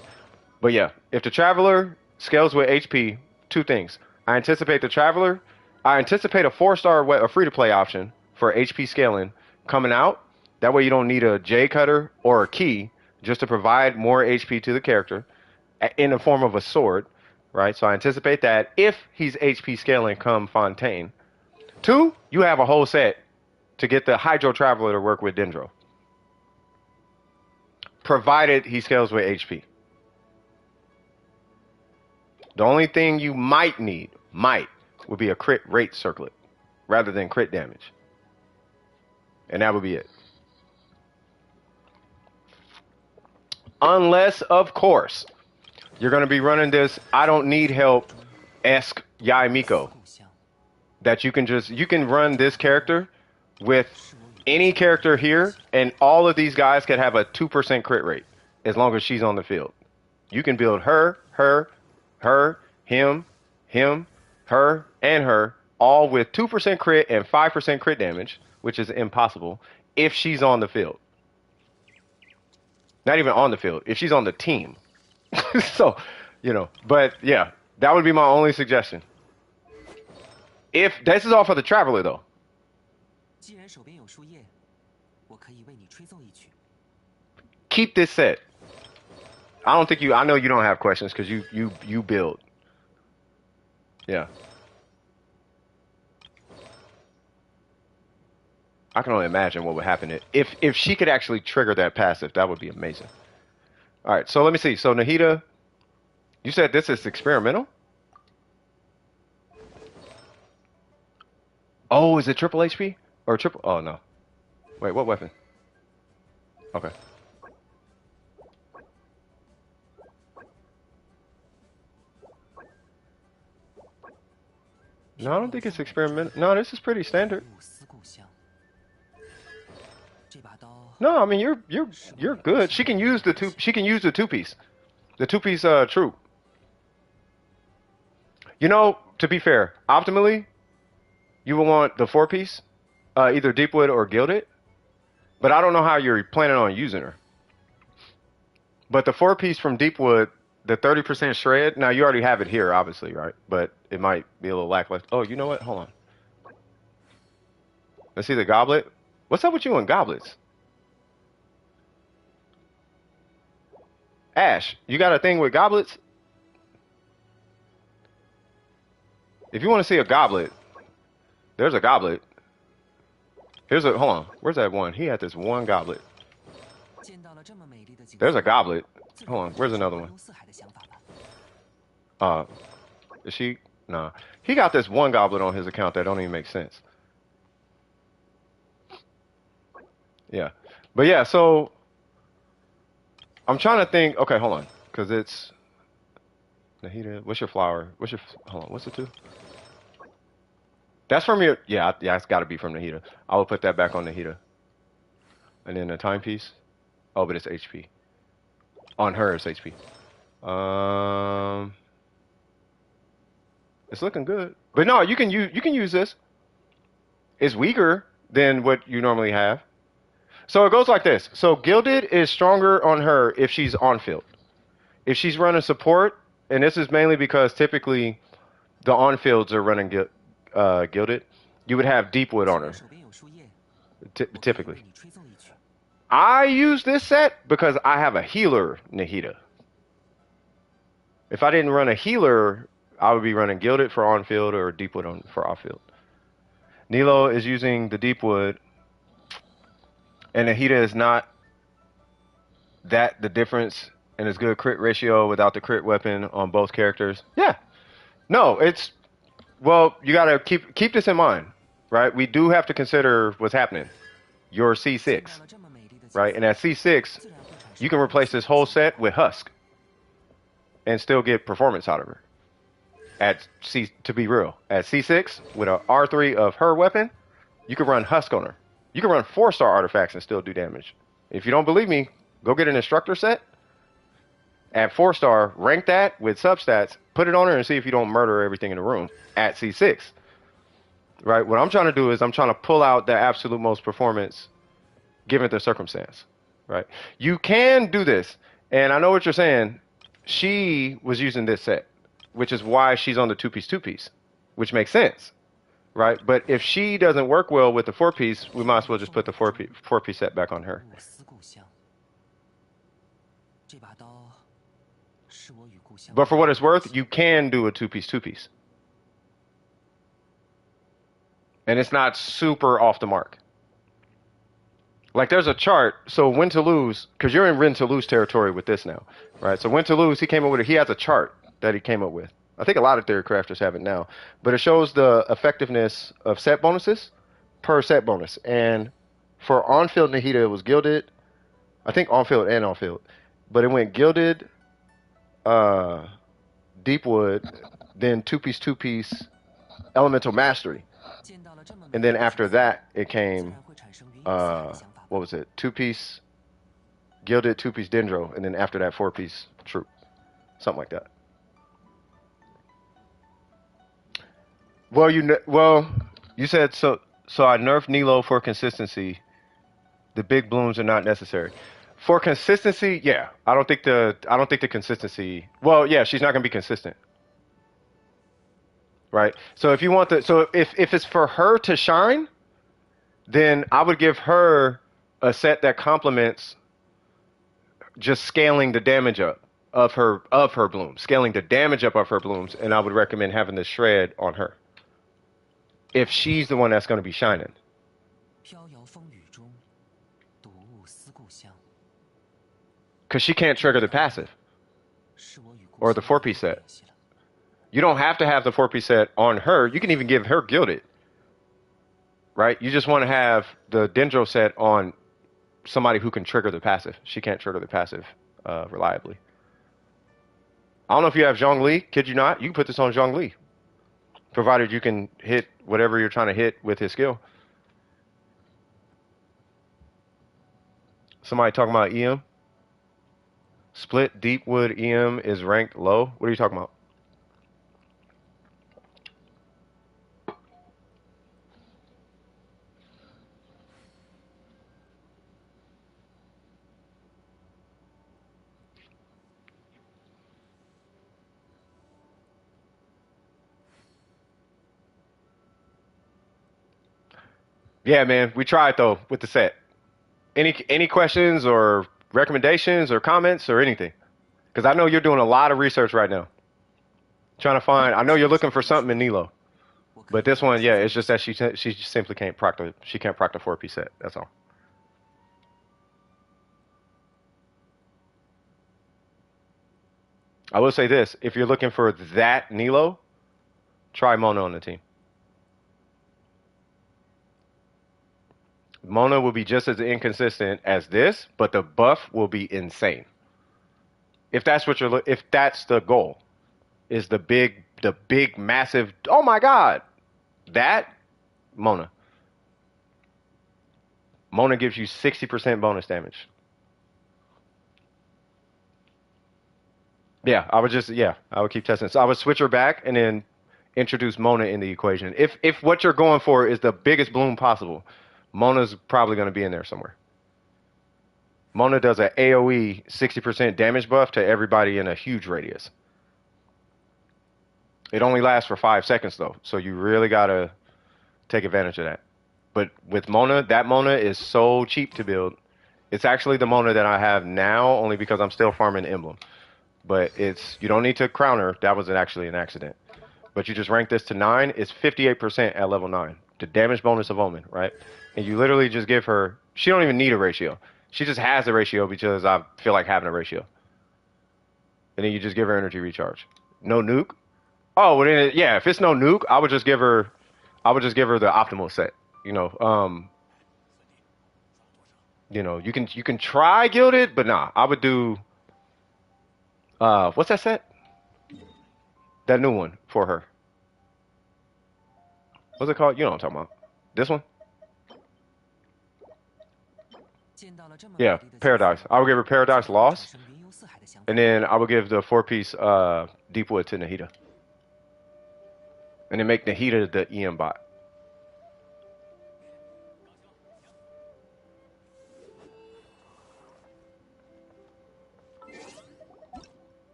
But yeah, if the Traveler scales with HP, two things. I anticipate a 4-star a free-to-play option for HP scaling coming out. That way you don't need a J cutter or a key just to provide more HP to the character in the form of a sword, right? So I anticipate that if he's HP scaling come Fontaine. 2, you have a whole set to get the Hydro Traveler to work with Dendro. Provided he scales with HP. The only thing you might need, would be a crit rate circlet rather than crit damage. And that would be it. Unless, of course, you're going to be running this I don't need help-esque Yai Miko. That you can run this character with any character here, and all of these guys could have a 2% crit rate as long as she's on the field. You can build her, him, her, and her, all with 2% crit and 5% crit damage, which is impossible, if she's on the field. Not even on the field, if she's on the team. So, you know, but yeah, that would be my only suggestion. If this is all for the Traveler, though. Keep this set. I know you don't have questions because you build. Yeah. I can only imagine what would happen if she could actually trigger that passive. That would be amazing. All right, so let me see. So Nahida, you said this is experimental? Oh, is it triple HP? Or triple... Oh, no. Wait, what weapon? Okay. No, I don't think it's experimental. No, this is pretty standard. No, I mean you're good. She can use the two. She can use the two piece. The two piece troop. You know, to be fair, optimally, you will want the 4-piece, either Deepwood or Gilded. But I don't know how you're planning on using her. But the 4-piece from Deepwood, the 30% shred. Now you already have it here, obviously, right? But it might be a little lackluster. Oh, you know what? Hold on. Let's see the goblet. What's up with you and goblets? Ash, you got a thing with goblets? If you want to see a goblet, there's a goblet. Here's a, hold on. Where's that one? He had this one goblet. There's a goblet. Hold on. Where's another one? Is she? Nah. He got this one goblet on his account that don't even make sense. Yeah. But yeah, so I'm trying to think. Okay, hold on. Because it's Nahida. What's your flower? What's your, hold on. What's it to? That's from your, yeah, it's got to be from Nahida. I will put that back on Nahida. And then the timepiece. Oh, but it's HP. On her, it's HP. It's looking good. But no, you can use this. It's weaker than what you normally have. So it goes like this. So Gilded is stronger on her if she's on field. If she's running support, and this is mainly because typically the on fields are running Gilded, you would have Deepwood on her. Typically. I use this set because I have a healer Nahida. If I didn't run a healer, I would be running Gilded for on field or Deepwood for off field. Nilo is using the Deepwood, and Nahida is not that the difference, and it's good crit ratio without the crit weapon on both characters. Yeah. No, it's, well, you gotta keep this in mind, right? We do have to consider what's happening. Your C6, right? And at C6, you can replace this whole set with Husk and still get performance out of her. At C, to be real, at C6 with a R3 of her weapon, you can run Husk on her. You can run 4-star artifacts and still do damage. If you don't believe me, go get an instructor set. At 4-star, rank that with substats, put it on her and see if you don't murder everything in the room at C6. Right? What I'm trying to do is I'm trying to pull out the absolute most performance given the circumstance. Right? You can do this. And I know what you're saying. She was using this set, which is why she's on the 2-piece, which makes sense. Right? But if she doesn't work well with the 4-piece, we might as well just put the 4-piece set back on her. But for what it's worth, you can do a 2-piece. And it's not super off the mark. Like there's a chart, so win to lose, because you're in win to lose territory with this now, right? So win to lose, he came up with it. He has a chart that he came up with. I think a lot of theory crafters have it now, but it shows the effectiveness of set bonuses per set bonus. And for on-field Nahida, it was Gilded. I think on-field and off-field, but it went Gilded, Deepwood, then 2-piece, Elemental Mastery, and then after that it came, what was it? 2-piece, Gilded, 2-piece Dendro, and then after that 4-piece Troop, something like that. Well, you said so. So I nerfed Nilo for consistency. The big blooms are not necessary. For consistency, yeah. I don't think the consistency. Well, yeah, she's not gonna be consistent, right? So if you want if it's for her to shine, then I would give her a set that complements just scaling the damage up of her blooms, scaling the damage up of her blooms, and I would recommend having the shred on her if she's the one that's going to be shining. Because she can't trigger the passive or the 4-piece set. You don't have to have the 4-piece set on her. You can even give her Gilded, right? You just want to have the Dendro set on somebody who can trigger the passive. She can't trigger the passive reliably. I don't know if you have Zhongli. Kid you not, you can put this on Zhongli, provided you can hit whatever you're trying to hit with his skill. Somebody talking about EM. Split Deepwood EM is ranked low. What are you talking about? Yeah, man, we tried though with the set. Any questions or recommendations or comments or anything? Because I know you're doing a lot of research right now, trying to find. I know you're looking for something in Nilo, but this one, yeah, it's just that she simply can't proc the 4-piece set. That's all. I will say this: if you're looking for that Nilo, try Mona on the team. Mona will be just as inconsistent as this, but the buff will be insane. If that's what if that's the goal, is the big, massive. Oh my God, that Mona. Mona gives you 60% bonus damage. Yeah, I would keep testing. So I would switch her back and then introduce Mona in the equation. If what you're going for is the biggest bloom possible, Mona's probably going to be in there somewhere. Mona does an AoE 60% damage buff to everybody in a huge radius. It only lasts for 5 seconds though, so you really got to take advantage of that. But with Mona, that Mona is so cheap to build. It's actually the Mona that I have now, only because I'm still farming Emblem. But you don't need to crown her. That was actually an accident. But you just rank this to 9. It's 58% at level 9. The damage bonus of Omen, right? And you literally just give her. She don't even need a ratio. She just has a ratio because I feel like having a ratio. And then you just give her energy recharge. No nuke. Oh, well then, yeah. If it's no nuke, I would just give her. the optimal set. You can try Gilded, but nah. I would do. What's that set? That new one for her. What's it called? You know what I'm talking about. This one? Yeah, Paradise. I would give her Paradise Lost. And then I would give the 4-piece Deepwood to Nahida. And then make Nahida the EM bot.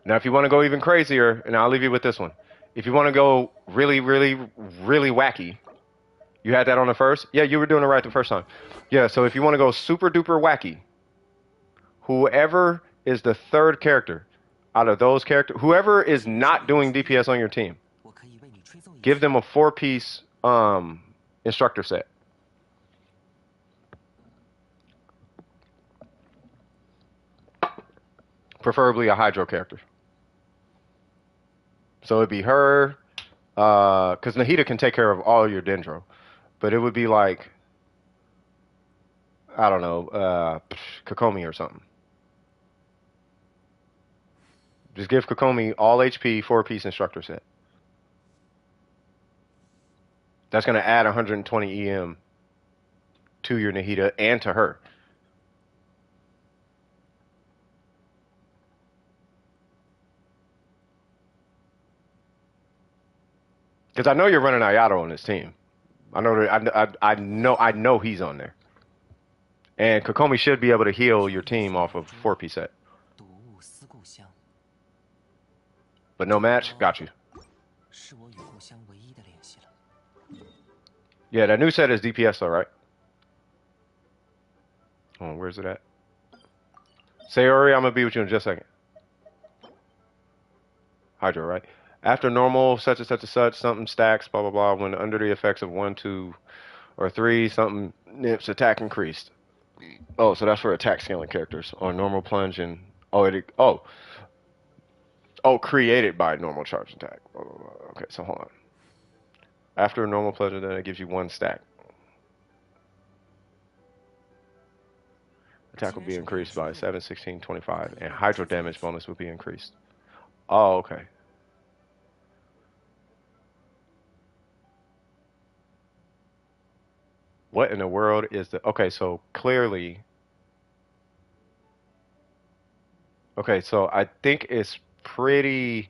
Now, if you want to go even crazier, and I'll leave you with this one. If you want to go really, really, really wacky, you had that on the first? Yeah, you were doing it right the first time. Yeah, so if you want to go super duper wacky, whoever is the third character out of those characters, whoever is not doing DPS on your team, give them a 4-piece instructor set. Preferably a Hydro character. So it'd be her, because Nahida can take care of all your Dendro. But it would be like, I don't know, Kokomi or something. Just give Kokomi all HP 4-piece instructor set. That's going to add 120 EM to your Nahida and to her. Because I know you're running Ayato on this team. I know that I know he's on there. And Kokomi should be able to heal your team off of 4-piece set. But no match, got you. Yeah, that new set is DPS though, right? Oh, where's it at? Sayori, I'm gonna be with you in just a second. Hydro, right? After normal, such and such and such, something stacks, blah, blah, blah. When under the effects of 1, 2, or 3, something nips attack increased. Oh, so that's for attack scaling characters. Or normal plunge and... Oh, created by normal charge attack. Blah, blah, blah. Okay, so hold on. After a normal plunge, then it gives you 1 stack. Attack will be increased by 7, 16, 25, and hydro damage bonus will be increased. Oh, okay. What in the world is the... Okay, so clearly... Okay, so I think it's pretty...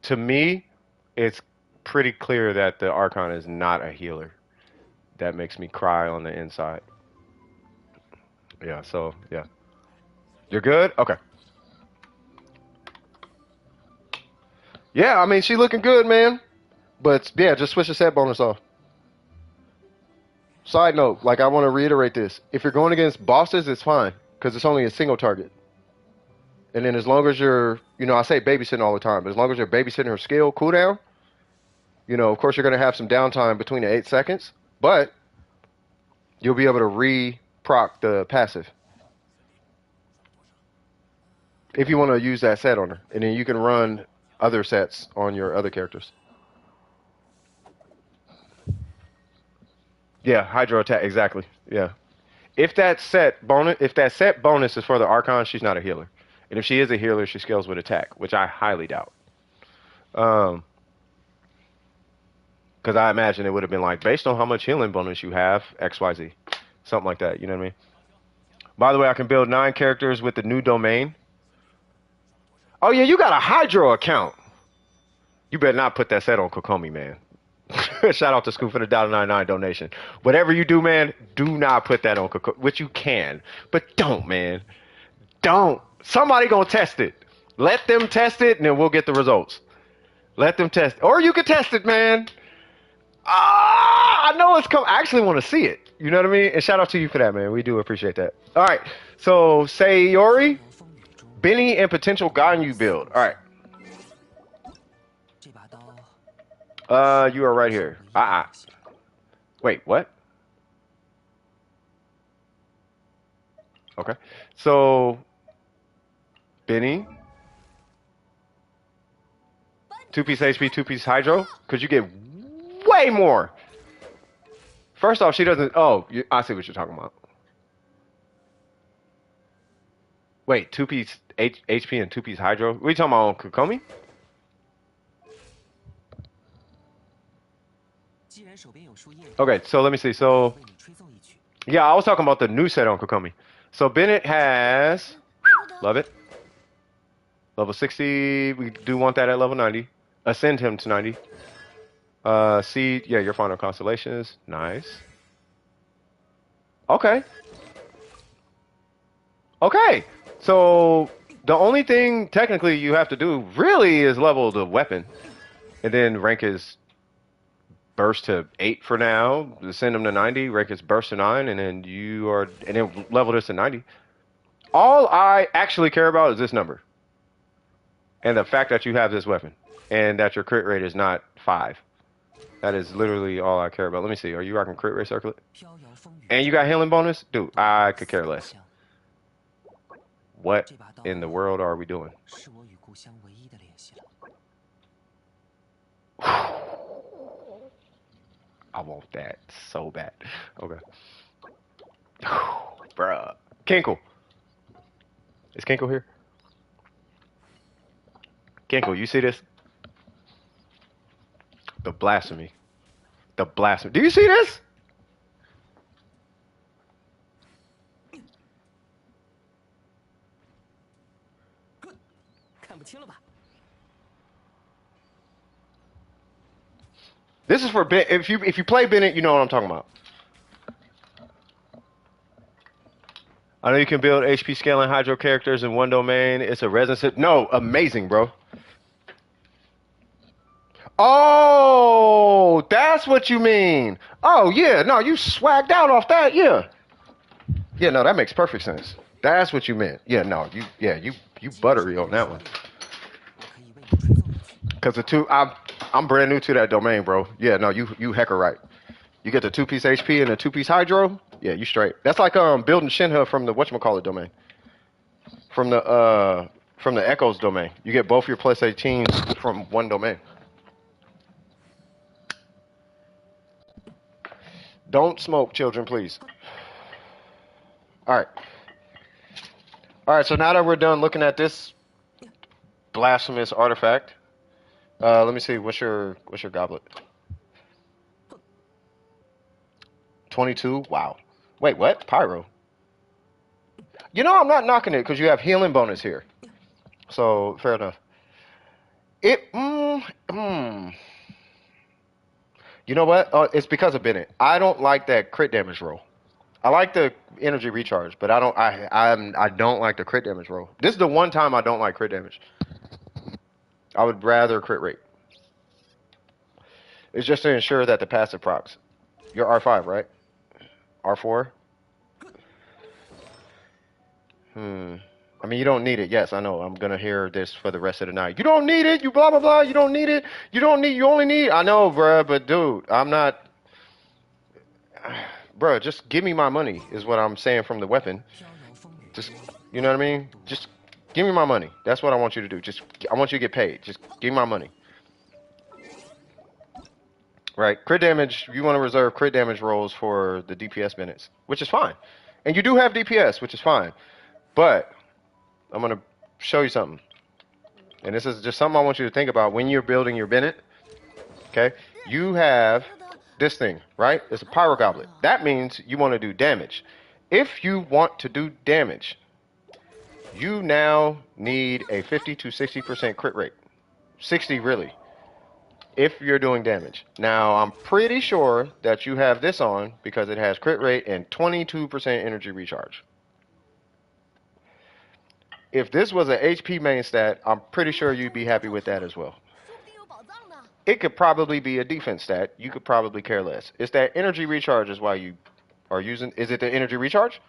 To me, it's pretty clear that the Archon is not a healer. That makes me cry on the inside. Yeah, so, yeah. You're good? Okay. Yeah, I mean, she looking good, man. But, yeah, just switch the set bonus off. Side note, like, I want to reiterate this. If you're going against bosses, it's fine. Because it's only a single target. And then as long as you're, you know, I say babysitting all the time. But as long as you're babysitting her skill cooldown, you know, of course, you're going to have some downtime between the 8 seconds. But you'll be able to re-proc the passive. If you want to use that set on her. And then you can run other sets on your other characters. Yeah, hydro attack, exactly. Yeah. If that set bonus is for the Archon, she's not a healer. And if she is a healer, she scales with attack, which I highly doubt. Because I imagine it would have been like, based on how much healing bonus you have, XYZ. Something like that, you know what I mean? By the way, I can build 9 characters with the new domain. Oh yeah, you got a hydro account. You better not put that set on Kokomi, man. Shout out to Scoop for the $1.99 donation. Whatever you do, man, do not put that on Kokomi. Which you can, but don't, man. Don't. Somebody gonna test it. Let them test it, and then we'll get the results. Let them test it. Or you can test it, man. I know it's coming. I actually want to see it. You know what I mean? And shout out to you for that, man. We do appreciate that. All right. So, Sayori, Benny, and potential Ganyu build. All right. You are right here. Wait, what? Okay. So, Benny. 2-piece HP, 2-piece Hydro. Because you get way more. First off, she doesn't... Oh, I see what you're talking about. Wait, 2-piece HP and 2-piece Hydro? What are you talking about on Kokomi? Okay, so let me see. So, yeah, I was talking about the new set on Kokomi. So Bennett has... Love it. Level 60. We do want that at level 90. Ascend him to 90. Seed. Yeah, your final constellations. Nice. Okay. Okay. So the only thing technically you have to do really is level the weapon. And then rank his burst to 8 for now. Send him to 90. Rank his burst to 9. And then and then level this to 90. All I actually care about is this number. And the fact that you have this weapon. And that your crit rate is not 5. That is literally all I care about. Let me see. Are you rocking crit rate circlet? And you got healing bonus? Dude, I could care less. What in the world are we doing? I want that so bad. Okay. Bruh. Kinkle. Is Kinkle here? Kinkle, you see this? The blasphemy. The blasphemy. Do you see this? This is for Ben. If you play Bennett, you know what I'm talking about. I know you can build HP scaling Hydro characters in one domain. It's a resin set. No, amazing, bro. Oh, that's what you mean. Oh, yeah. No, you swagged out off that. Yeah. Yeah, no, that makes perfect sense. That's what you meant. Yeah, no, you buttery on that one. Cause I'm brand new to that domain, bro. Yeah, no, you hecker right. You get the 2-piece HP and the 2-piece Hydro. Yeah, you straight. That's like building shenhe from the whatchamacallit domain. From the Echoes domain. You get both your plus 18s from one domain. Don't smoke, children, please. All right. All right, so now that we're done looking at this blasphemous artifact, let me see. What's your goblet? 22. Wow. Wait, what? Pyro. You know, I'm not knocking it because you have healing bonus here. So fair enough. It. You know what? It's because of Bennett. I don't like that crit damage roll. I like the energy recharge, but I don't. I don't like the crit damage roll. This is the one time I don't like crit damage. I would rather crit rate. It's just to ensure that the passive procs. You're R5, right? R4. I mean, you don't need it. Yes, I know. I'm gonna hear this for the rest of the night. You don't need it. You blah blah blah. You don't need it. You don't need. You only need. I know, bruh, but dude, I'm not. Bruh, just give me my money. Is what I'm saying from the weapon. Just, you know what I mean? Just give me my money. That's what I want you to do. Just, I want you to get paid. Just give me my money. Right? Crit damage. You want to reserve crit damage rolls for the DPS minutes, which is fine. And you do have DPS, which is fine. But I'm going to show you something. And this is just something I want you to think about when you're building your Bennett. Okay? You have this thing, right? It's a Pyro Goblet. That means you want to do damage. If you want to do damage, you now need a 50 to 60% crit rate. 60 really. If you're doing damage. Now, I'm pretty sure that you have this on because it has crit rate and 22% energy recharge. If this was an HP main stat, I'm pretty sure you'd be happy with that as well. It could probably be a defense stat. You could probably care less. It's that energy recharge is why you are using. Is it the energy recharge?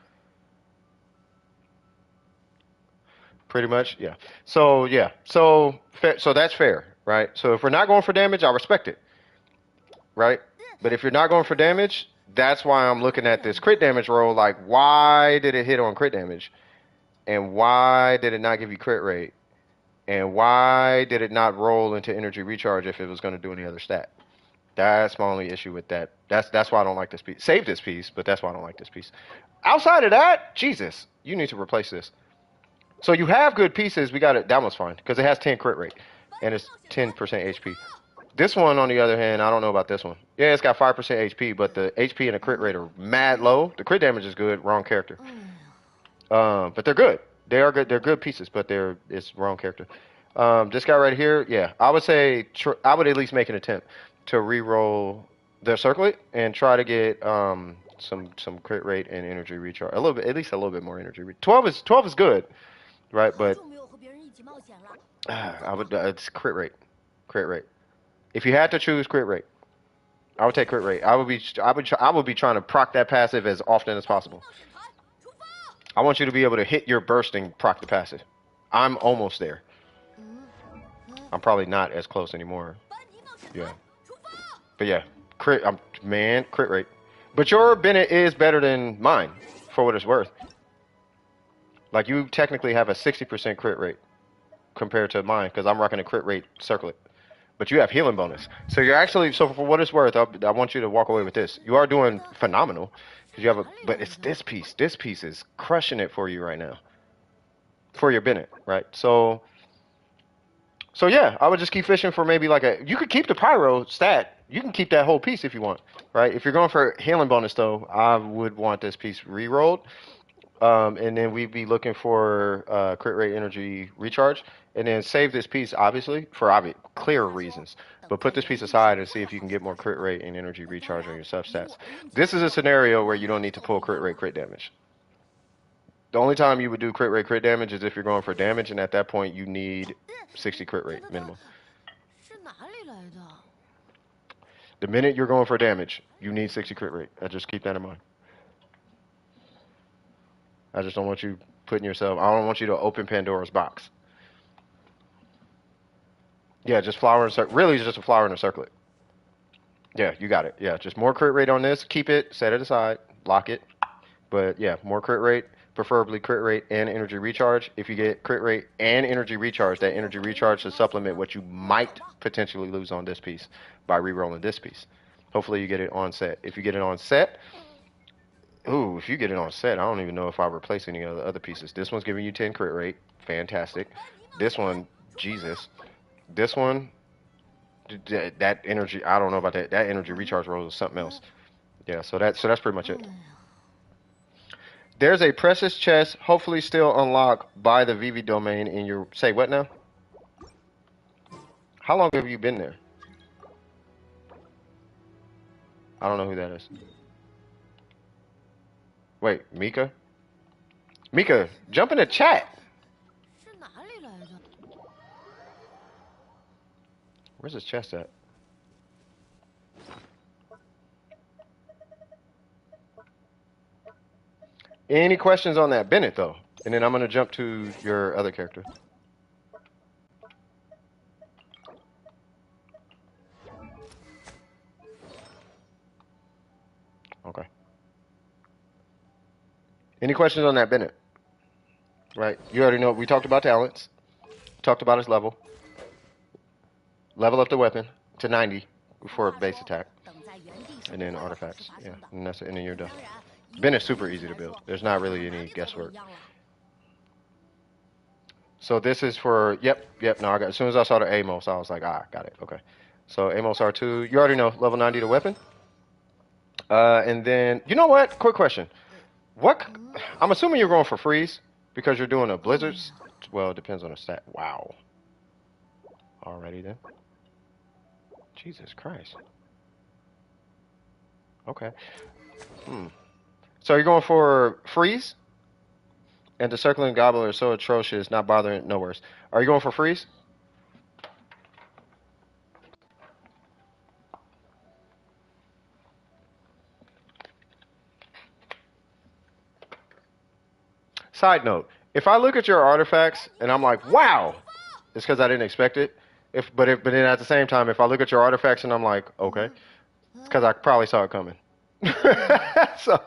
Pretty much, yeah. So yeah, so that's fair, right? So if we're not going for damage, I respect it, right? But if you're not going for damage, that's why I'm looking at this crit damage roll. Like, why did it hit on crit damage? And why did it not give you crit rate? And why did it not roll into energy recharge if it was going to do any other stat? That's my only issue with that. That's why I don't like this piece. Save this piece, but that's why I don't like this piece. Outside of that, Jesus, you need to replace this. So you have good pieces. We got it. That one's fine because it has 10 crit rate and it's 10% HP. This one, on the other hand, I don't know about this one. Yeah, it's got 5% HP, but the HP and the crit rate are mad low. The crit damage is good. Wrong character. But they're good. They are good. They're good pieces, but it's wrong character. This guy right here, yeah, I would say I would at least make an attempt to re-roll the circlet and try to get some crit rate and energy recharge. A little bit, at least a little bit more energy. 12 is good, right? But I would it's crit rate. If you had to choose crit rate, I would take crit rate. I would be trying to proc that passive as often as possible. I want you to be able to hit your bursting, proc the passive. I'm almost there. I'm probably not as close anymore. Yeah. But yeah, crit rate. But your Bennett is better than mine, for what it's worth. Like, you technically have a 60% crit rate compared to mine, because I'm rocking a crit rate circlet. But you have healing bonus. So you're actually, so for what it's worth, I want you to walk away with this. You are doing phenomenal. You have but it's this piece. This piece is crushing it for you right now. For your Bennett, right? So yeah, I would just keep fishing for maybe you could keep the pyro stat. You can keep that whole piece if you want, right? If you're going for healing bonus though, I would want this piece re-rolled. And then we'd be looking for crit rate energy recharge. And then save this piece, obviously, for clear reasons. But put this piece aside and see if you can get more crit rate and energy recharge on your substats. This is a scenario where you don't need to pull crit rate, crit damage. The only time you would do crit rate, crit damage is if you're going for damage, and at that point you need 60 crit rate minimum. The minute you're going for damage, you need 60 crit rate. Just keep that in mind. I just don't want you putting yourself, I don't want you to open Pandora's box. Yeah, just flower and circlet. Really, just a flower and a circlet. Yeah, you got it. Yeah, just more crit rate on this. Keep it, set it aside, lock it. But yeah, more crit rate, preferably crit rate and energy recharge. If you get crit rate and energy recharge, that energy recharge to supplement what you might potentially lose on this piece by re-rolling this piece. Hopefully you get it on set. If you get it on set, Ooh, if you get it on set, I don't even know if I replace any of the other pieces. This one's giving you 10 crit rate. Fantastic. This one, Jesus. This one, that energy, I don't know about that. That energy recharge roll is something else. Yeah, so that's pretty much it. There's a precious chest, hopefully still unlocked by the VV domain in your... Say what now? How long have you been there? I don't know who that is. Wait, Mika? Mika, jump in the chat. Where's his chest at? Any questions on that? Bennett, though. And then I'm going to jump to your other character. Okay. Any questions on that, Bennett? Right. You already know. We talked about talents. Talked about his level. Level up the weapon to 90 for base attack. And then artifacts. Yeah. And that's it. And then you're done. Bennett's super easy to build. There's not really any guesswork. So this is for... Yep. No, I got... As soon as I saw the Amos, I was like, got it. Okay. So Amos R2. You already know. Level 90 to weapon. And then... You know what? Quick question. What... I'm assuming you're going for freeze because you're doing a blizzards. Well, it depends on the stat. Wow. Alrighty then. Jesus Christ. Okay. So you're going for freeze? And the circling gobbler is so atrocious, not bothering, no worse. Are you going for freeze? Side note, if I look at your artifacts and I'm like, wow, it's because I didn't expect it. But then at the same time, if I look at your artifacts and I'm like, okay, it's because I probably saw it coming. so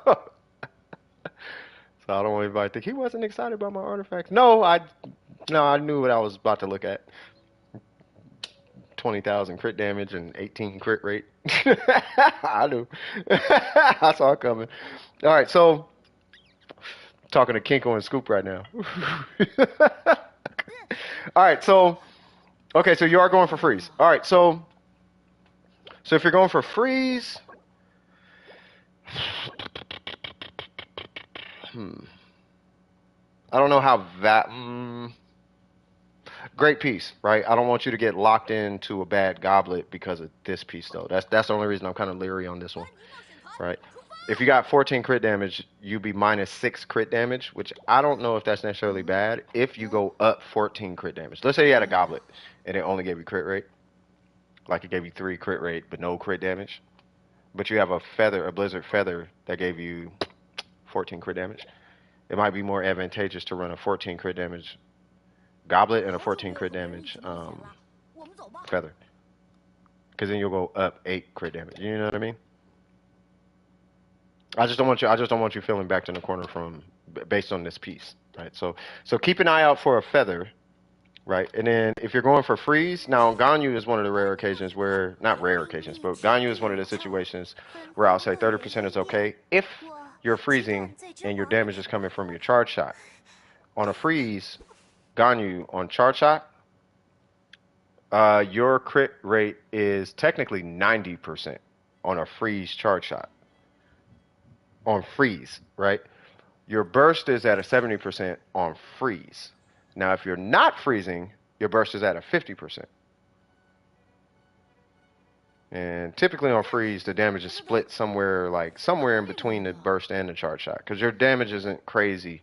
I don't want anybody to think he wasn't excited about my artifacts. No, I knew what I was about to look at. 20,000 crit damage and 18 crit rate. I knew. I saw it coming. All right, so talking to Kinko and Scoop right now. All right, so okay, so you are going for freeze. All right, so if you're going for freeze, I don't know how that. Great piece, right? I don't want you to get locked into a bad goblet because of this piece, though. That's the only reason I'm kind of leery on this one, right? If you got 14 crit damage, you'd be minus 6 crit damage, which I don't know if that's necessarily bad. If you go up 14 crit damage, let's say you had a goblet and it only gave you crit rate, like it gave you 3 crit rate but no crit damage, but you have a feather, a blizzard feather that gave you 14 crit damage. It might be more advantageous to run a 14 crit damage goblet and a 14 crit damage feather, because then you'll go up 8 crit damage. You know what I mean? I just don't want you feeling backed in the corner based on this piece, right? So keep an eye out for a feather, right? And then if you're going for freeze, now Ganyu is one of the rare occasions where, not rare occasions, but Ganyu is one of the situations where I'll say 30% is okay if you're freezing and your damage is coming from your charge shot. On a freeze, Ganyu, on charge shot, your crit rate is technically 90% on a freeze charge shot. On freeze, right? Your burst is at a 70% on freeze. Now, if you're not freezing, your burst is at a 50%. And typically on freeze, the damage is split somewhere in between the burst and the charge shot, because your damage isn't crazy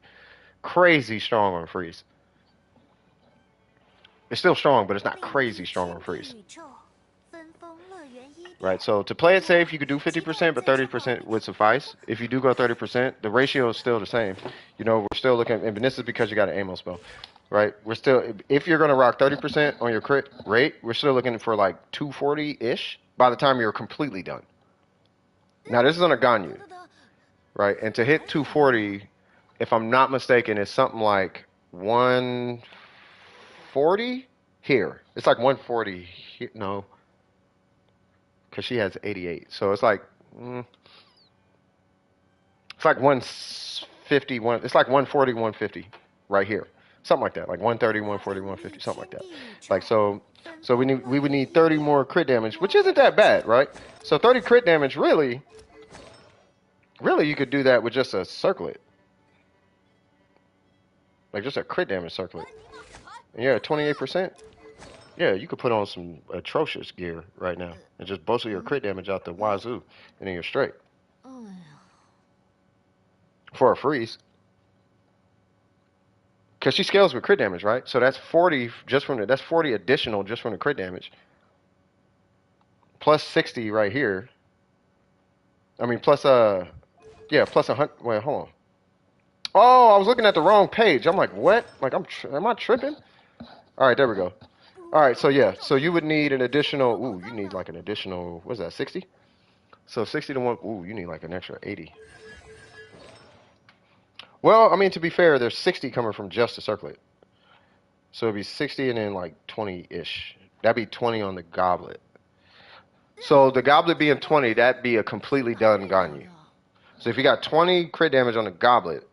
strong on freeze. It's still strong, but it's not crazy strong on freeze. Right, so to play it safe, you could do 50%, but 30% would suffice. If you do go 30%, the ratio is still the same. You know, we're still looking, and this is because you got an ammo spell, right? We're still, if you're going to rock 30% on your crit rate, we're still looking for like 240-ish by the time you're completely done. Now, this is on a Ganyu, right? And to hit 240, if I'm not mistaken, is something like 140 here. It's like 140 here. No. Because she has 88. So it's like It's like 151. It's like 140, 150 right here. Something like that. Like 130, 140, 150, something like that. Like so we would need 30 more crit damage, which isn't that bad, right? So 30 crit damage really you could do that with just a circlet. Like just a crit damage circlet. And yeah, 28%. Yeah, you could put on some atrocious gear right now and just bolster your crit damage out the wazoo, and then you're straight. For a freeze. Because she scales with crit damage, right? So that's 40 just from that's 40 additional just from the crit damage. Plus 60 right here. I mean plus yeah, plus 100. Wait, hold on. Oh, I was looking at the wrong page. I'm like, what? Like am I tripping? All right, there we go. All right, so yeah, so you would need an additional. Ooh, you need like an additional. What's that? 60. So 60 to 1. Ooh, you need like an extra 80. Well, I mean, to be fair, there's 60 coming from just the circlet. So it'd be 60 and then like 20-ish. That'd be 20 on the goblet. So the goblet being 20, that'd be a completely done Ganyu. So if you got 20 crit damage on the goblet,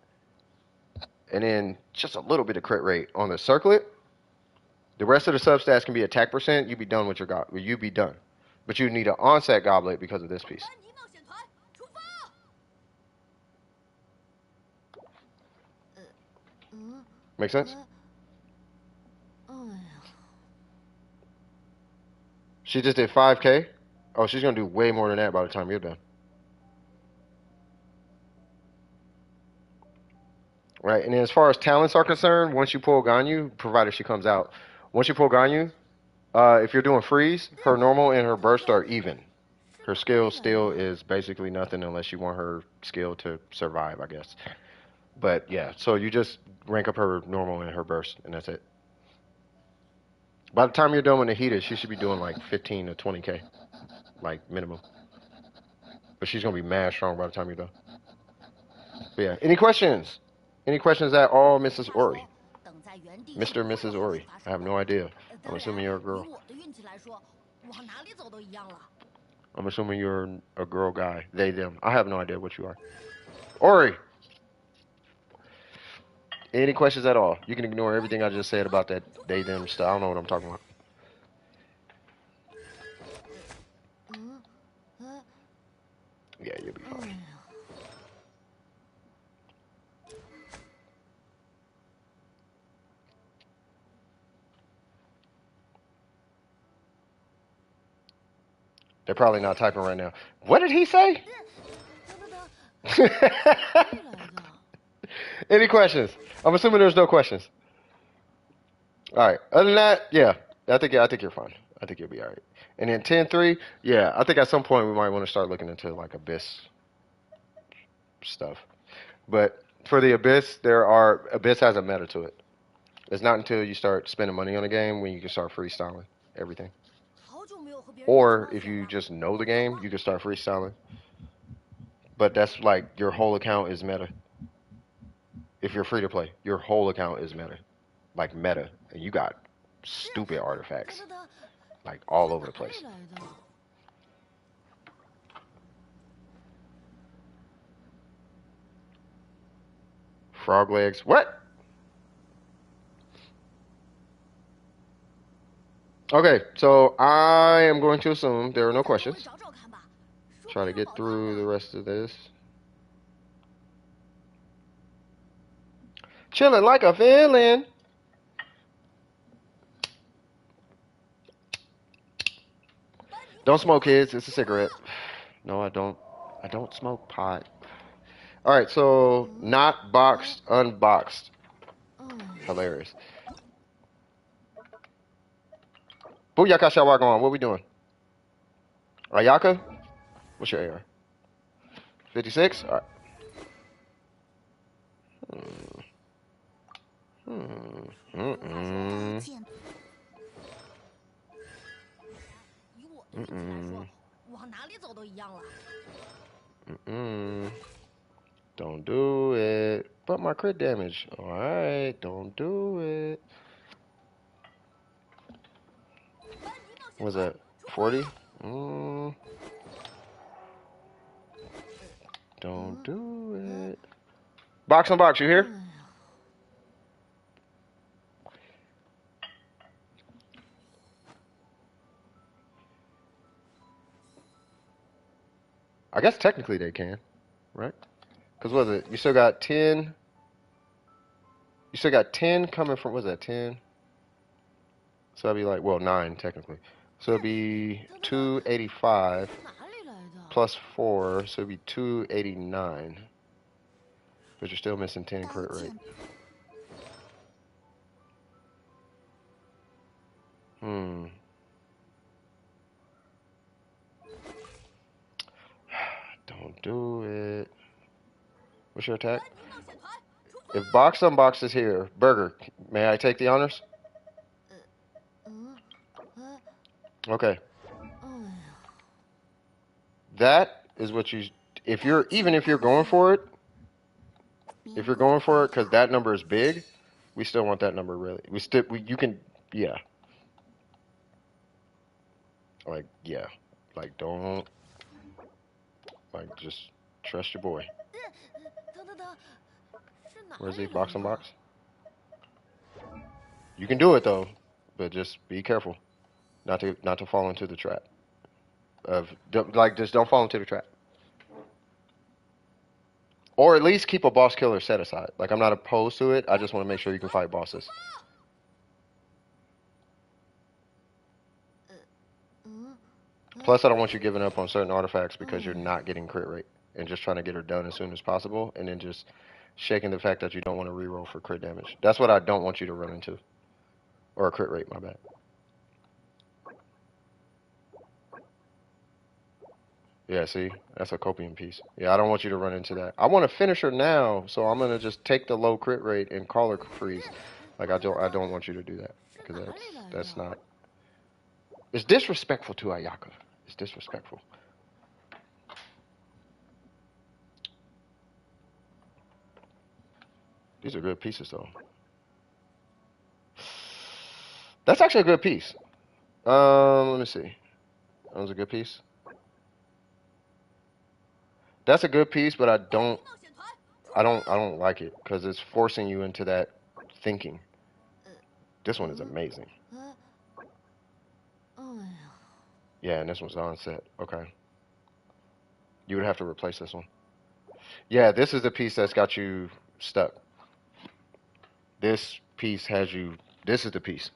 and then just a little bit of crit rate on the circlet, the rest of the substats can be attack percent, you'd be done with your goblet. You'd be done. But you need an onset goblet because of this piece. Make sense? She just did 5K. Oh, she's going to do way more than that by the time you're done. Right, and then as far as talents are concerned, once you pull Ganyu, provided she comes out, once you pull Ganyu, if you're doing freeze, her normal and her burst are even. Her skill still is basically nothing unless you want her skill to survive, I guess. But yeah, so you just rank up her normal and her burst, and that's it. By the time you're done with Nahida, she should be doing like 15 to 20K, like minimum. But she's gonna be mad strong by the time you're done. But yeah, any questions? Any questions at all, Mrs. Ori? Mr. and Mrs. Ori? I have no idea. I'm assuming you're a girl. I'm assuming you're a girl guy. They, them. I have no idea what you are. Ori! Any questions at all? You can ignore everything I just said about that they, them stuff. I don't know what I'm talking about. Yeah, you'll be fine. They're probably not typing right now. What did he say? Any questions? I'm assuming there's no questions. All right. Other than that, yeah, I think you're fine. I think you'll be all right. And then 10-3, yeah, I think at some point we might want to start looking into like Abyss stuff. But for the Abyss, Abyss has a meta to it. It's not until you start spending money on a game when you can start freestyling everything. Or if you just know the game, you can start freestyling. But that's like your whole account is meta. If you're free to play, your whole account is meta. Like meta. And you got stupid artifacts. Like all over the place. Frog legs. What? Okay, so I am going to assume there are no questions. Try to get through the rest of this. Chilling like a villain. Don't smoke, kids. It's a cigarette. No, I don't. I don't smoke pot. All right, so not boxed, unboxed. Hilarious. Booyaka Shawagon, what we doing? Ayaka? What's your AR? 56? All right. Don't do it. But my crit damage. Alright, don't do it. What's that? 40? Don't do it. Box on box, you here? I guess technically they can, right? Because what is it? You still got 10. You still got 10 coming from, what's that, 10? So that'd be like, well, 9 technically. So it'd be 285 plus 4, so it'd be 289. But you're still missing 10 crit rate. Don't do it. What's your attack? If box on box is here, Burger, may I take the honors? Okay. That is what you, if you're, even if you're going for it, because that number is big, we still want that number really. You can, yeah. Like, yeah. Like, don't, like, just trust your boy. Where's he? Box on box? You can do it though, but just be careful not to fall into the trap. Just don't fall into the trap. Or at least keep a boss killer set aside. Like, I'm not opposed to it. I just want to make sure you can fight bosses. Plus, I don't want you giving up on certain artifacts because you're not getting crit rate and just trying to get her done as soon as possible, and then just shaking the fact that you don't want to reroll for crit damage. That's what I don't want you to run into. Or a crit rate, my bad. Yeah, see? That's a copium piece. Yeah, I don't want you to run into that. I want to finish her now, so I'm going to just take the low crit rate and call her freeze. Like, I don't want you to do that. Because that's not... It's disrespectful to Ayaka. It's disrespectful. These are good pieces, though. That's actually a good piece. Let me see. That was a good piece. That's a good piece, but I don't like it because it's forcing you into that thinking. This one is amazing. Yeah, and this one's on set. Okay. You would have to replace this one. Yeah, this is the piece that's got you stuck. This piece has you... This is the piece.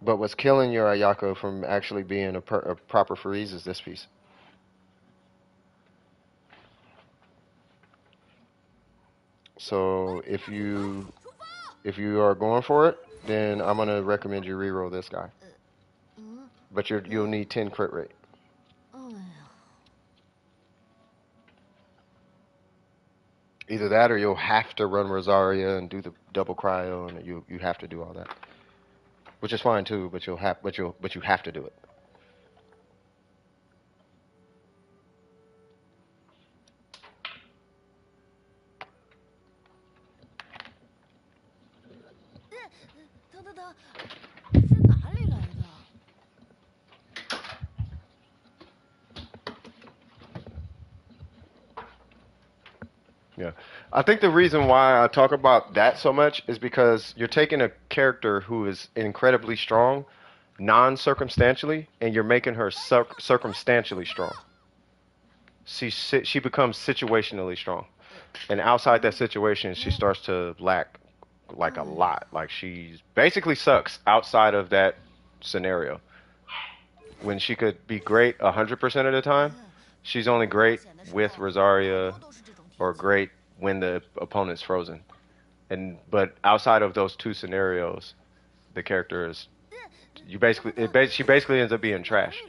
But what's killing your Ayaka from actually being a proper freeze is this piece. So if you are going for it, then I'm gonna recommend you reroll this guy. But you'll need 10 crit rate. Either that or you'll have to run Rosaria and do the double cryo, and you have to do all that. Which is fine too, but you have to do it. Yeah. I think the reason why I talk about that so much is because you're taking a character who is incredibly strong, non-circumstantially, and you're making her circumstantially strong. She becomes situationally strong. And outside that situation, she starts to lack like a lot. Like, she basically sucks outside of that scenario. When she could be great 100% of the time, she's only great with Rosaria or great when the opponent's frozen. But outside of those two scenarios, the character is she basically ends up being trash.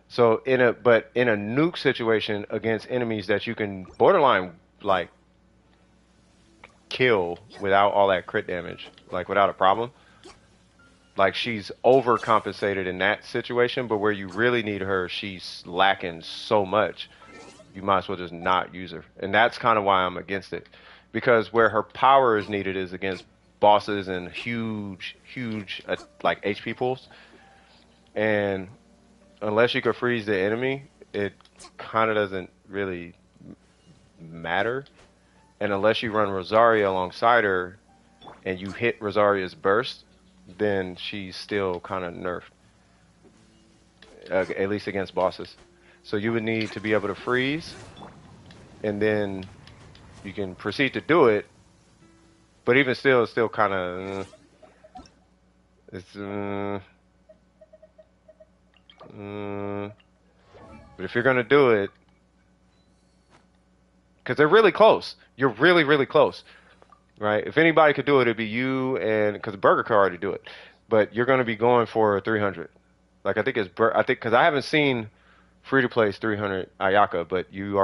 So in a nuke situation against enemies that you can borderline like kill without all that crit damage, like without a problem. Like, she's overcompensated in that situation, but where you really need her, she's lacking so much. You might as well just not use her. And that's kind of why I'm against it. Because where her power is needed is against bosses and huge, like, HP pools. and unless you could freeze the enemy, it kind of doesn't really matter. And unless you run Rosaria alongside her and you hit Rosaria's burst, then she's still kind of nerfed, at least against bosses. So you would need to be able to freeze, and then you can proceed to do it. But even still, it's still kind of but if you're gonna do it, because they're really close, you're really, really close, right? If anybody could do it, it'd be you, and because Burger could already do it, but you're gonna be going for 300. Like I think because I haven't seen free to play's 300 Ayaka, but you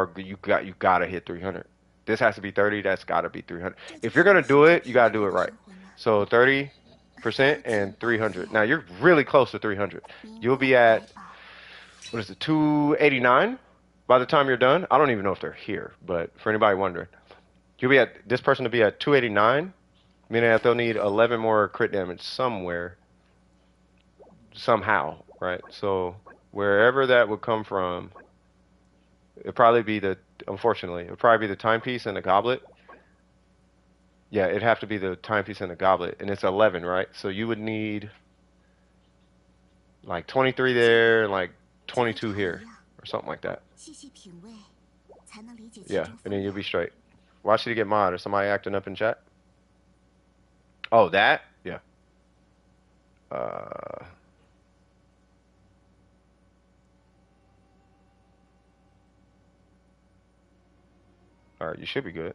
gotta hit 300. This has to be 30. That's gotta be 300. If you're gonna do it, you gotta do it right. So 30% and 300. Now you're really close to 300. You'll be at, what is it, 289 by the time you're done. I don't even know if they're here, but for anybody wondering, you'll be at, this person to be at 289, meaning that they'll need 11 more crit damage somewhere, somehow, right? So wherever that would come from, it'd probably be unfortunately, it'd probably be the timepiece and the goblet. Yeah, it'd have to be the timepiece and the goblet, and it's 11, right? So you would need like 23 there and like 22 here, or something like that. Yeah, and then you'll be straight. Why should you get mod? Or somebody acting up in chat? Oh, that? Yeah. Alright, you should be good.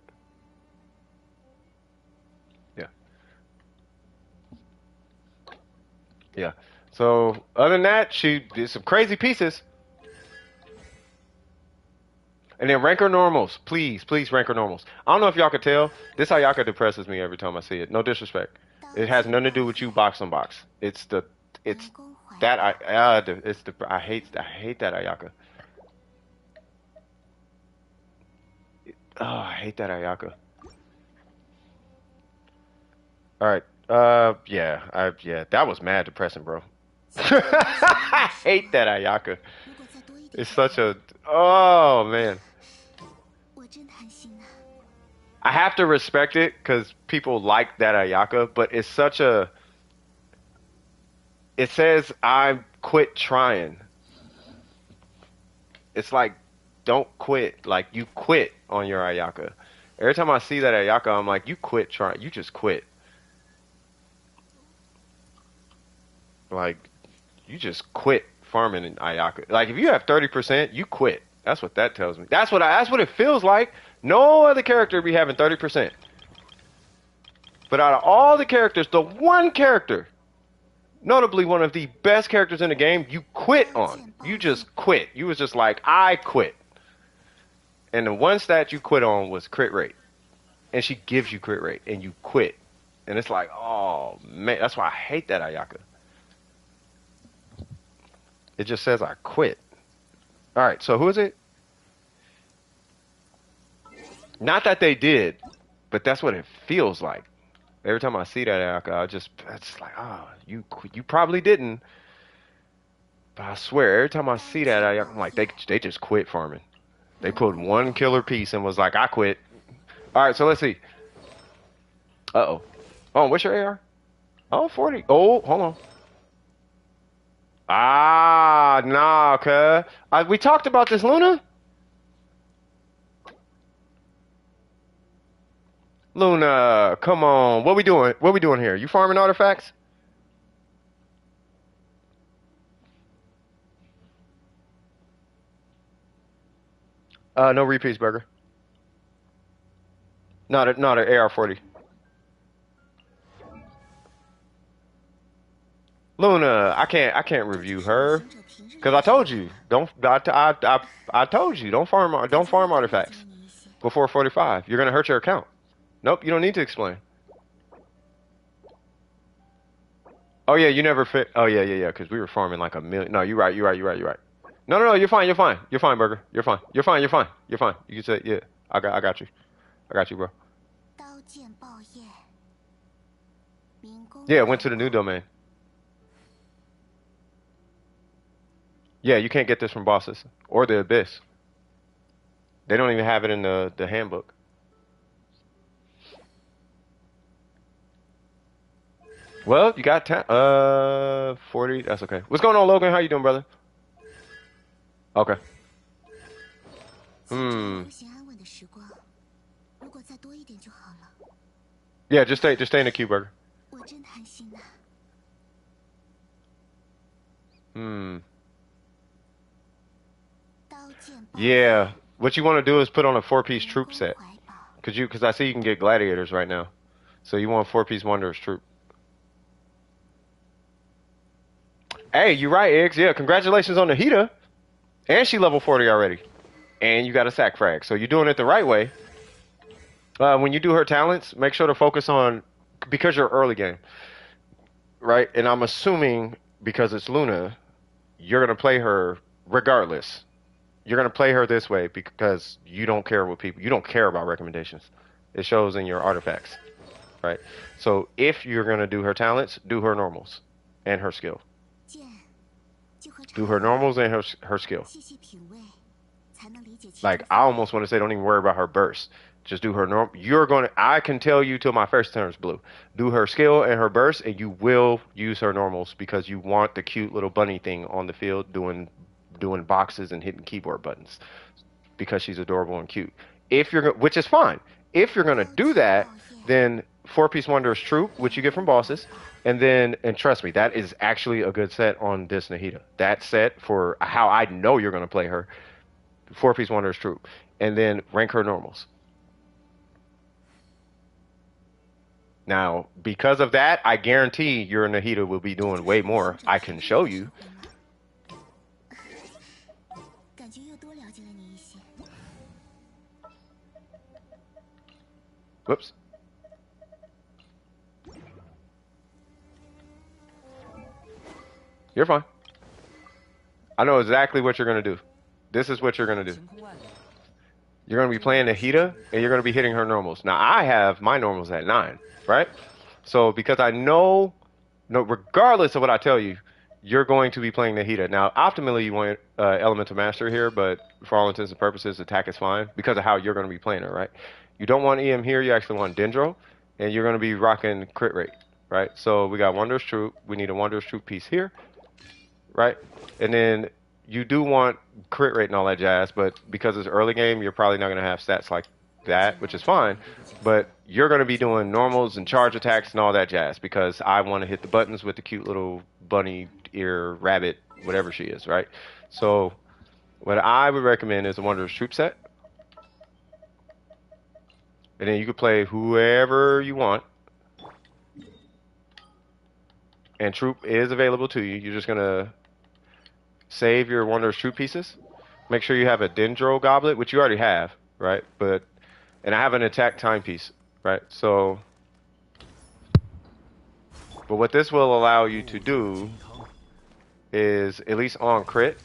Yeah. Yeah. So, other than that, she did some crazy pieces. And then rank her normals. Please, please rank her normals. I don't know if y'all can tell. This Ayaka depresses me every time I see it. No disrespect. It has nothing to do with you box on box. I hate that Ayaka. Oh, I hate that Ayaka. Alright. Yeah, that was mad depressing, bro. I hate that Ayaka. It's such a, oh man. I have to respect it because people like that Ayaka, but it's such a, it says I quit trying. It's like, don't quit. Like, you quit on your Ayaka. Every time I see that Ayaka, I'm like, you quit trying. You just quit. Like, you just quit farming in Ayaka. Like, if you have 30%, you quit. That's what that tells me. That's what it feels like. No other character be having 30%. But out of all the characters, the one character, notably one of the best characters in the game, you quit on. You just quit. You was just like, I quit. And the one stat you quit on was crit rate. And she gives you crit rate, and you quit. And it's like, oh, man. That's why I hate that Ayaka. It just says I quit. All right, so who is it? Not that they did, but that's what it feels like. Every time I see that Ayaka, it's like, oh, you probably didn't. But I swear, every time I see that Ayaka, I'm like, they just quit farming. They put one killer piece and was like, I quit. All right, so let's see. Uh-oh. Oh, what's your AR? Oh, 40. Oh, hold on. Ah, nah, cuz. We talked about this, Luna. Luna, come on. What we doing? What we doing here? You farming artifacts? No repeats, burger. Not an AR40. Luna, I can't review her because I told you I told you don't farm artifacts before 45. You're gonna hurt your account. Nope, you don't need to explain. Oh yeah, you never fit. Oh yeah. Because we were farming like a million. No, you're right. No, you're fine. You're fine, burger. You're fine. You can say yeah. I got you. Bro. Yeah, went to the new domain. Yeah, you can't get this from bosses or the Abyss. They don't even have it in the handbook. Well, you got 40. That's okay. What's going on, Logan? How you doing, brother? Okay. 其实这样悠闲安稳的时光，如果再多一点就好了。 Yeah, just stay in the Q burger. 我真贪心呐。 刀剑爆 Yeah, what you want to do is put on a 4-piece 灵 troop 魂 set. 怀抱， Cause I see you can get gladiators right now. So you want a 4-piece Wanderer's troop. Hey, you're right, Eggs. Yeah, congratulations on the Hita. And she level 40 already. And you got a sack frag. So you're doing it the right way. When you do her talents, make sure to focus on, because you're early game, right? And I'm assuming because it's Luna, you're going to play her regardless. You're going to play her this way because you don't care what people, you don't care about recommendations. It shows in your artifacts, right? So if you're going to do her talents, do her normals and her skill. 剑就和 Do her normals and her skill. 细细品味，才能理解其中 Like, I almost want to say don't even worry about her burst. Just do her norm. I can tell you till my first turn's blue. Do her skill and her burst, and you will use her normals because you want the cute little bunny thing on the field doing boxes and hitting keyboard buttons because she's adorable and cute. Which is fine. If you're gonna do that, then 4-piece Wanderer's Troop, which you get from bosses, and trust me, that is actually a good set on this Nahida. That set for how I know you're gonna play her, 4-piece Wanderer's Troop, and then rank her normals. Now, because of that, I guarantee your Nahida will be doing way more. I can show you. 感觉又多了解了你一些。 Whoops. You're fine. I know exactly what you're going to do. This is what you're going to do. 晴空万里， You're going to be playing Nahida, and you're going to be hitting her normals. Now, I have my normals at 9, right? So, because I know, regardless of what I tell you, you're going to be playing Nahida. Now, optimally, you want Elemental Master here, but for all intents and purposes, attack is fine because of how you're going to be playing her, right? You don't want EM here, you actually want Dendro, and you're going to be rocking crit rate, right? So, we got Wanderer's Troop. We need a Wanderer's Troop piece here, right? And then you do want crit rate and all that jazz, but because it's early game, you're probably not going to have stats like that, which is fine. But you're going to be doing normals and charge attacks and all that jazz because I want to hit the buttons with the cute little bunny ear rabbit, whatever she is, right? So what I would recommend is a Wanderer's Troop set. And then you could play whoever you want. And Troop is available to you. You're just going to save your Wanderer's Troop pieces. Make sure you have a Dendro Goblet, which you already have, right? And I have an attack timepiece, right? So, but what this will allow you to do is, at least on crit,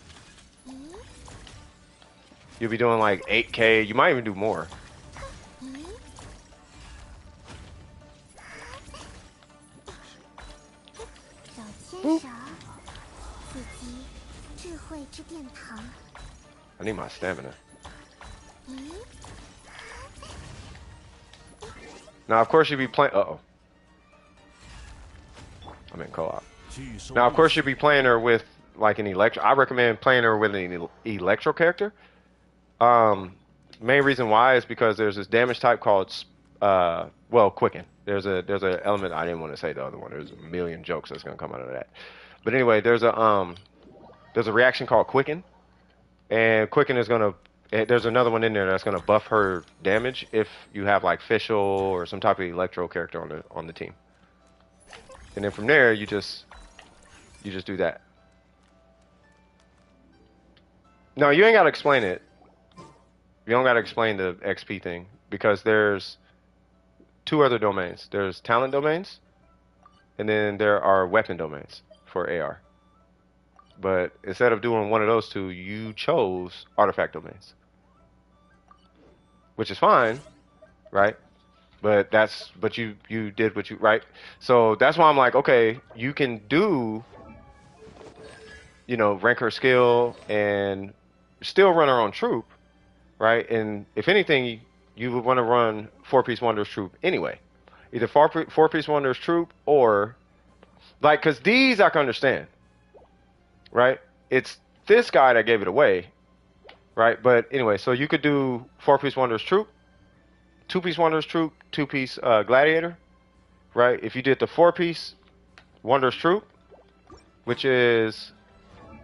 you'll be doing like 8K. You might even do more. 小牵手，刺激智慧之殿堂。 I need my stamina. Now, of course, you'd be playing. Uh-oh. I'm in co-op. 据收 Now, of course, you'd be playing her with like an electro. I recommend playing her with an electro character. Main reason why is because there's this damage type called Quicken. There's a element. I didn't want to say the other one. There's a million jokes that's gonna come out of that. But anyway, there's a reaction called Quicken, and Quicken is gonna. There's another one in there that's gonna buff her damage if you have like Fischl or some type of electro character on the team. And then from there, you just do that. No, you ain't gotta explain it. You don't gotta explain the XP thing because there's 2 other domains. There's talent domains, and then there are weapon domains for AR. But instead of doing one of those 2, you chose artifact domains, which is fine, right? But you did what you right. So that's why I'm like, okay, you can do you know, rank her skill and still run her own troop, right? And if anything, you would want to run four-piece Wanderer's troop anyway. Either four-piece Wanderer's troop or, like, because these I can understand, right? It's this guy that gave it away, right? But anyway, so you could do four-piece Wanderer's troop, two-piece Wanderer's troop, two-piece Gladiator, right? If you did the four-piece Wanderer's troop, which is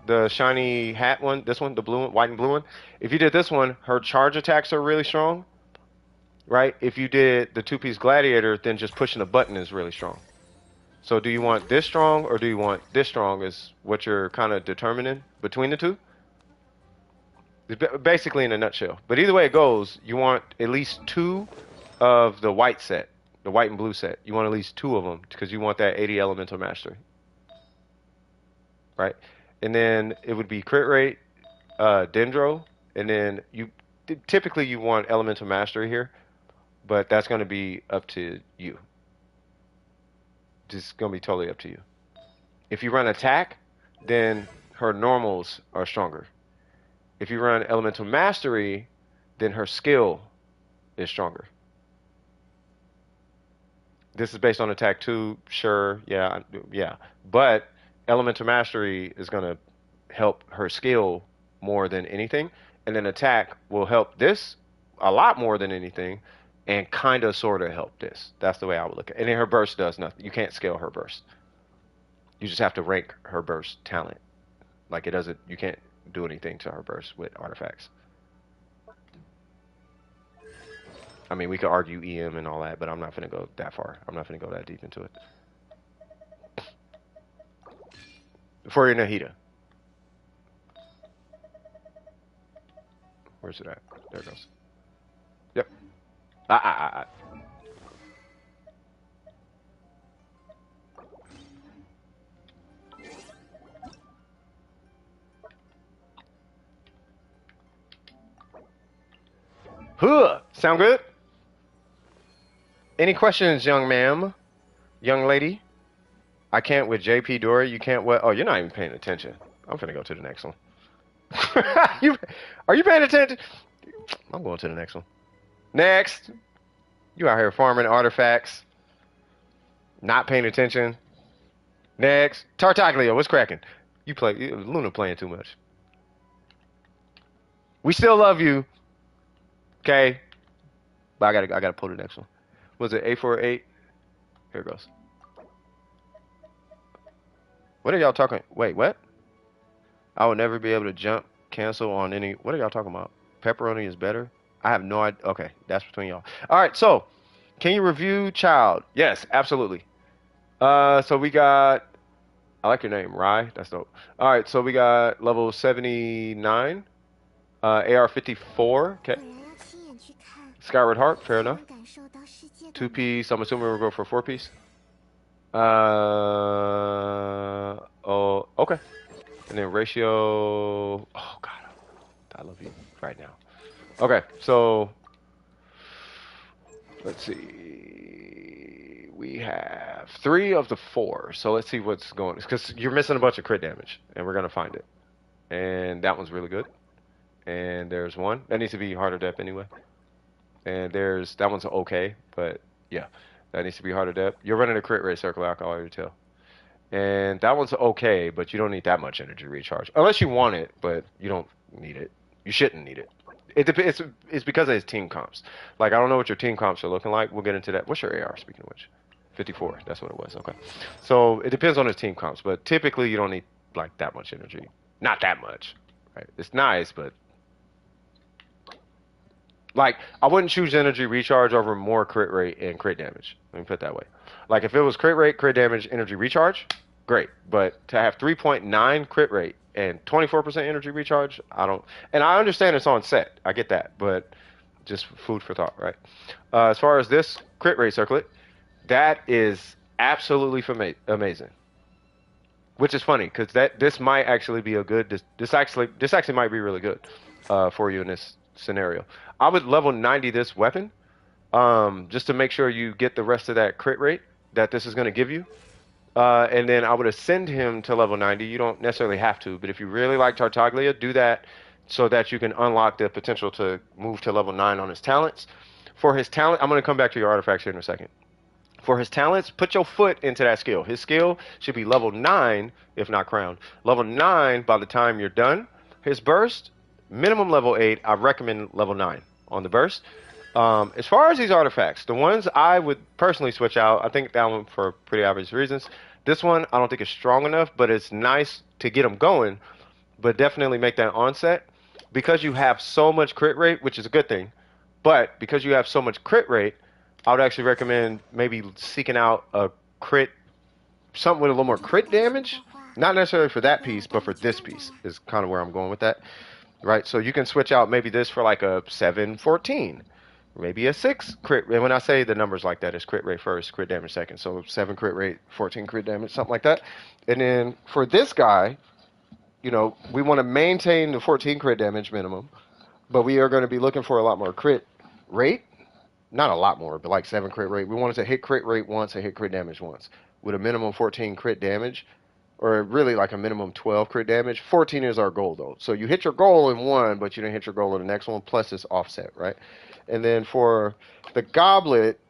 the shiny hat one, this one, the blue one, white and blue one. If you did this one, her charge attacks are really strong, right? If you did the two-piece Gladiator, then just pushing a button is really strong. So do you want this strong or do you want this strong is what you're kind of determining between the two. Basically in a nutshell. But either way it goes, you want at least two of the white set, the white and blue set. You want at least two of them because you want that 80 elemental mastery. Right? And then it would be crit rate, dendro, and then you typically you want elemental mastery here, but that's going to be up to you. Just going to be totally up to you. If you run attack, then her normals are stronger. If you run elemental mastery, then her skill is stronger. This is based on attack 2, sure, yeah. But elemental mastery is going to help her skill more than anything, and then attack will help this a lot more than anything, and kind of sort of help this. That's the way I would look at it. And then her burst does nothing. You can't scale her burst. You just have to rank her burst talent. Like it doesn't. You can't do anything to her burst with artifacts. I mean, we could argue EM and all that, but I'm not going to go that far. I'm not going to go that deep into it. For your Nahida. Where's it at? There it goes. Yep. Huh. Sound good? Any questions, young ma'am? Young lady? I can't with JP Dory. You can't what? Oh, you're not even paying attention. I'm finna go to the next one. Are you paying attention? I'm going to the next one. Next. You out here farming artifacts. Not paying attention. Next. Tartaglia, what's cracking? You play Luna playing too much. We still love you. Okay. But I gotta pull the next one. Was it 848? Here it goes. What are y'all talking? Wait, what? I will never be able to jump, cancel on any. What are y'all talking about? Pepperoni is better? I have no idea. Okay, that's between y'all. All right, so can you review Child? Yes, absolutely. So we got. I like your name, Rye. That's dope. All right, so we got level 79, AR54. Okay. Skyward Heart, fair enough. Two-piece. I'm assuming we'll go for four-piece. Oh, okay. And then ratio. Oh God, I love you right now. Okay, so let's see. We have 3 of the 4. So let's see what's going. Because you're missing a bunch of crit damage, and we're gonna find it. And that one's really good. And there's one that needs to be harder depth anyway. And there's that one's okay, but yeah, that needs to be harder depth. You're running a crit rate circle, I can already tell. And that one's okay, but you don't need that much energy recharge. Unless you want it, but you don't need it. You shouldn't need it. It's because of his team comps. Like, I don't know what your team comps are looking like. We'll get into that. What's your AR, speaking of which? 54. That's what it was. Okay. So, it depends on his team comps. But typically, you don't need, like, that much energy. Not that much. Right? It's nice, but... Like, I wouldn't choose energy recharge over more crit rate and crit damage. Let me put it that way. Like, if it was crit rate, crit damage, energy recharge, great. But to have 3.9 crit rate and 24% energy recharge, I don't... And I understand it's on set. I get that. But just food for thought, right? As far as this crit rate circlet, that is absolutely amazing. Which is funny, because this might actually be a good... This actually might be really good for you in this scenario. I would level 90 this weapon just to make sure you get the rest of that crit rate that this is going to give you. And then I would ascend him to level 90. You don't necessarily have to, but if you really like Tartaglia, do that so that you can unlock the potential to move to level 9 on his talents. For his talent, I'm going to come back to your artifacts here in a second. For his talents, put your foot into that skill. His skill should be level 9, if not crowned. Level 9 by the time you're done. His burst, minimum level 8. I recommend level 9 on the burst. As far as these artifacts, the ones I would personally switch out, I think that one for pretty obvious reasons. This one, I don't think is strong enough, but it's nice to get them going. But definitely make that onset. Because you have so much crit rate, which is a good thing, but because you have so much crit rate, I would actually recommend maybe seeking out a crit, something with a little more crit damage. Not necessarily for that piece, but for this piece is kind of where I'm going with that. Right, so you can switch out maybe this for like a 7-14. Maybe a 6 crit. And when I say the numbers like that, it's crit rate first, crit damage second. So 7 crit rate, 14 crit damage, something like that. And then for this guy, you know, we want to maintain the 14 crit damage minimum, but we are going to be looking for a lot more crit rate. Not a lot more, but like 7 crit rate. We want it to hit crit rate once and hit crit damage once with a minimum 14 crit damage, or really like a minimum 12 crit damage. 14 is our goal though. So you hit your goal in one, but you didn't hit your goal in the next one, plus this offset, right? And then for the goblet,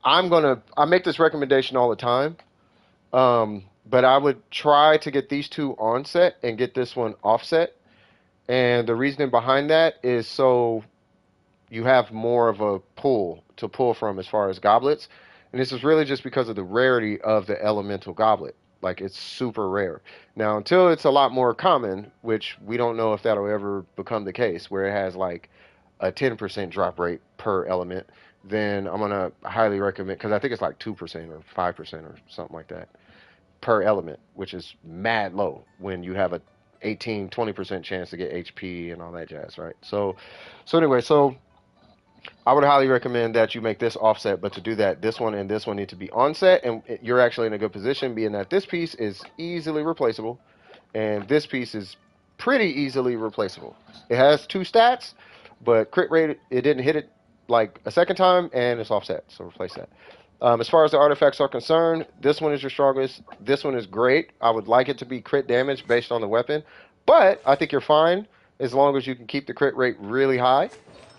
I make this recommendation all the time. But I would try to get these two onset and get this one offset. And the reasoning behind that is so you have more of a pool to pull from as far as goblets. And this is really just because of the rarity of the elemental goblet. Like, it's super rare. Now, until it's a lot more common, which we don't know if that'll ever become the case, where it has like a 10% drop rate per element, then I'm going to highly recommend, because I think it's like 2% or 5% or something like that per element, which is mad low when you have a 18-20% chance to get HP and all that jazz, right? So anyway, I would highly recommend that you make this offset, but to do that, this one and this one need to be onset, and you're actually in a good position, being that this piece is easily replaceable, and this piece is pretty easily replaceable. It has 2 stats, but crit rate, it didn't hit it like a second time, and it's offset, so replace that. As far as the artifacts are concerned, this one is your strongest. This one is great. I would like it to be crit damage based on the weapon, but I think you're fine as long as you can keep the crit rate really high.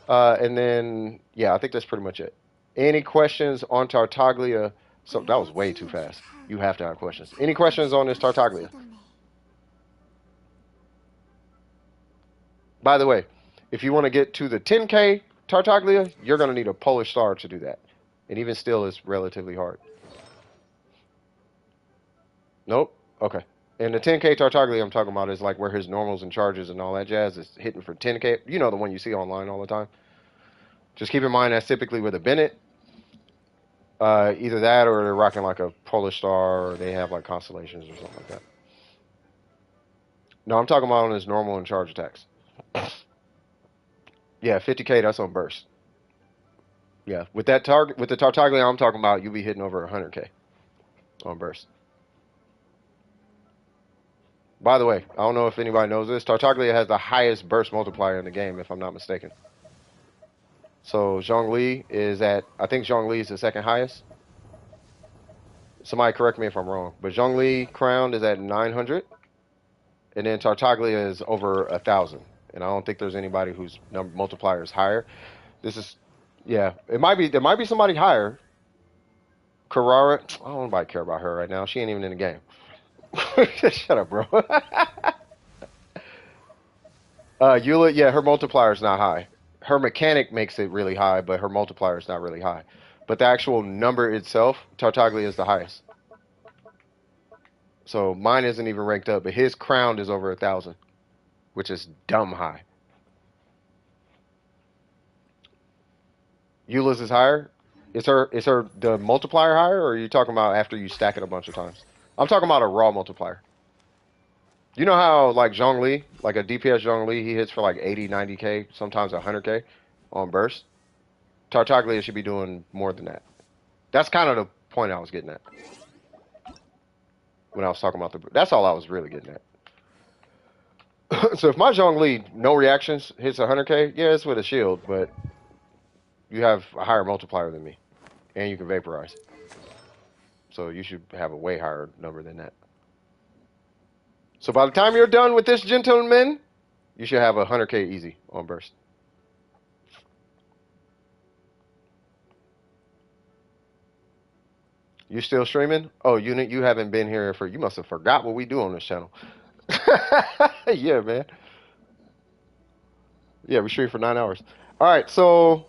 And then, yeah, I think that's pretty much it. Any questions on Tartaglia? So that was way too fast. You have to have questions. Any questions on this Tartaglia? By the way, if you want to get to the 10K Tartaglia, you're going to need a Polish star to do that. And even still, it's relatively hard. Nope. Okay. And the 10K Tartaglia I'm talking about is like where his normals and charges and all that jazz is hitting for 10K. You know, the one you see online all the time. Just keep in mind that's typically with a Bennett. Either that or they're rocking like a Polish star, or they have like constellations or something like that. No, I'm talking about on his normal and charge attacks. Yeah, 50K, that's on burst. Yeah, with that target, with the Tartaglia I'm talking about, you'll be hitting over 100K on burst. By the way, I don't know if anybody knows this. Tartaglia has the highest burst multiplier in the game, if I'm not mistaken. So Zhongli is at, I think Zhongli is the second highest. Somebody correct me if I'm wrong, but Zhongli crowned is at 900, and then Tartaglia is over 1,000. And I don't think there's anybody whose number multiplier is higher. This is, yeah, it might be. There might be somebody higher. Carrara, I don't nobody care about her right now. She ain't even in the game. Shut up, bro. Eula, yeah, her multiplier is not high. Her mechanic makes it really high, but her multiplier is not really high. But the actual number itself, Tartaglia is the highest. So mine isn't even ranked up, but his crowned is over 1,000, which is dumb high. Eula's is higher. Is her the multiplier higher, or are you talking about after you stack it a bunch of times? I'm talking about a raw multiplier. You know how like Zhongli, like a DPS Zhongli, he hits for like 80, 90K, sometimes 100K on burst. Tartaglia should be doing more than that. That's kind of the point I was getting at when I was talking about the. That's all I was really getting at. So if my Zhongli, no reactions, hits 100K, yeah, it's with a shield, but you have a higher multiplier than me, and you can vaporize. So you should have a way higher number than that. So by the time you're done with this, gentleman, you should have 100K easy on burst. You still streaming? Oh, Unit, you haven't been here for, you must have forgot what we do on this channel. Yeah, man. Yeah, we stream for 9 hours. All right, so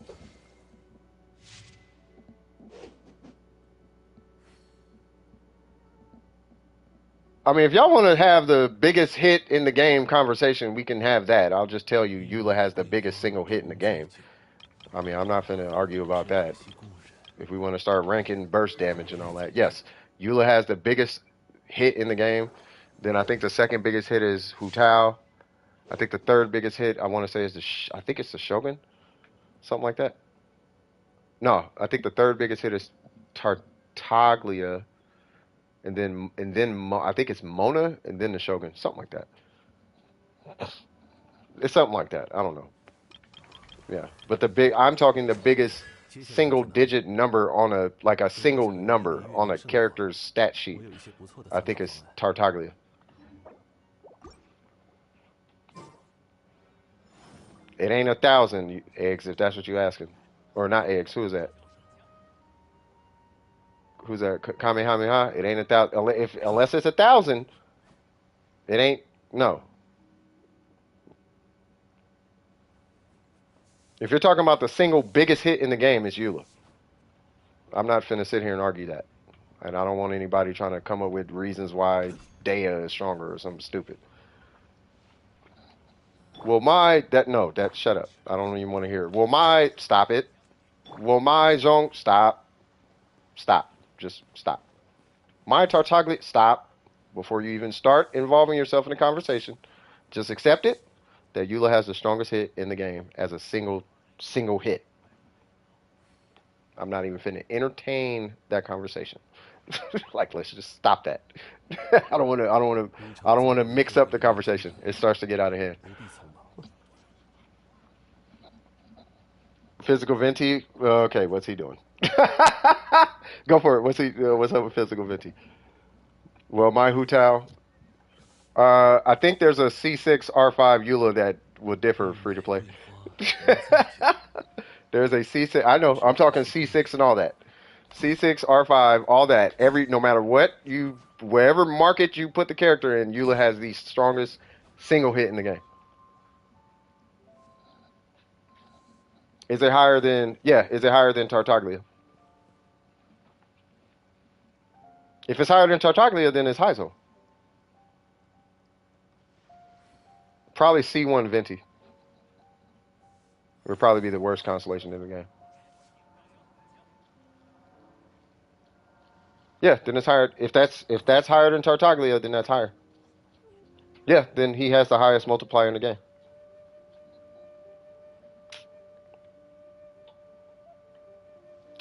I mean, if y'all want to have the biggest hit in the game conversation, we can have that. I'll just tell you, Eula has the biggest single hit in the game. I mean, I'm not finna argue about that. If we want to start ranking burst damage and all that, yes, Eula has the biggest hit in the game. Then I think the second biggest hit is Hu Tao. I think the third biggest hit I want to say is I think it's the Shogun, something like that. No, I think the third biggest hit is Tartaglia, and then I think it's Mona, and then the Shogun, something like that. It's something like that. I don't know. Yeah, but I'm talking the biggest single digit number on a single number on a character's stat sheet. I think it's Tartaglia. It ain't 1,000 eggs if that's what you're asking, or not eggs. Who is that? Who's that? Kamehameha? It ain't 1,000. Unless it's 1,000, it ain't. No. If you're talking about the single biggest hit in the game, it's Eula. I'm not finna sit here and argue that. And I don't want anybody trying to come up with reasons why Dea is stronger or something stupid. Well, shut up. I don't even want to hear it. Well, stop it. Well, Zhong, stop. Stop. Just stop. My Tartaglia, stop. Before you even start involving yourself in the conversation, just accept it that Eula has the strongest hit in the game as a single hit. I'm not even finna entertain that conversation. Like, let's just stop that. I don't want to mix up the conversation. It starts to get out of hand. Physical Venti. Okay, what's he doing? Go for it. What's up with Physical Venti? Well, my Hu Tao. I think there's a C6 R5 Eula that will differ free to play. There's a C6. I know. I'm talking C6 and all that. C6 R5, all that. No matter wherever market you put the character in, Eula has the strongest single hit in the game. Is it higher than Tartaglia? If it's higher than Tartaglia, then it's Heizo. Probably C1 Venti. It would probably be the worst constellation in the game. Yeah, then it's higher. If that's higher than Tartaglia, then that's higher. Yeah, then he has the highest multiplier in the game.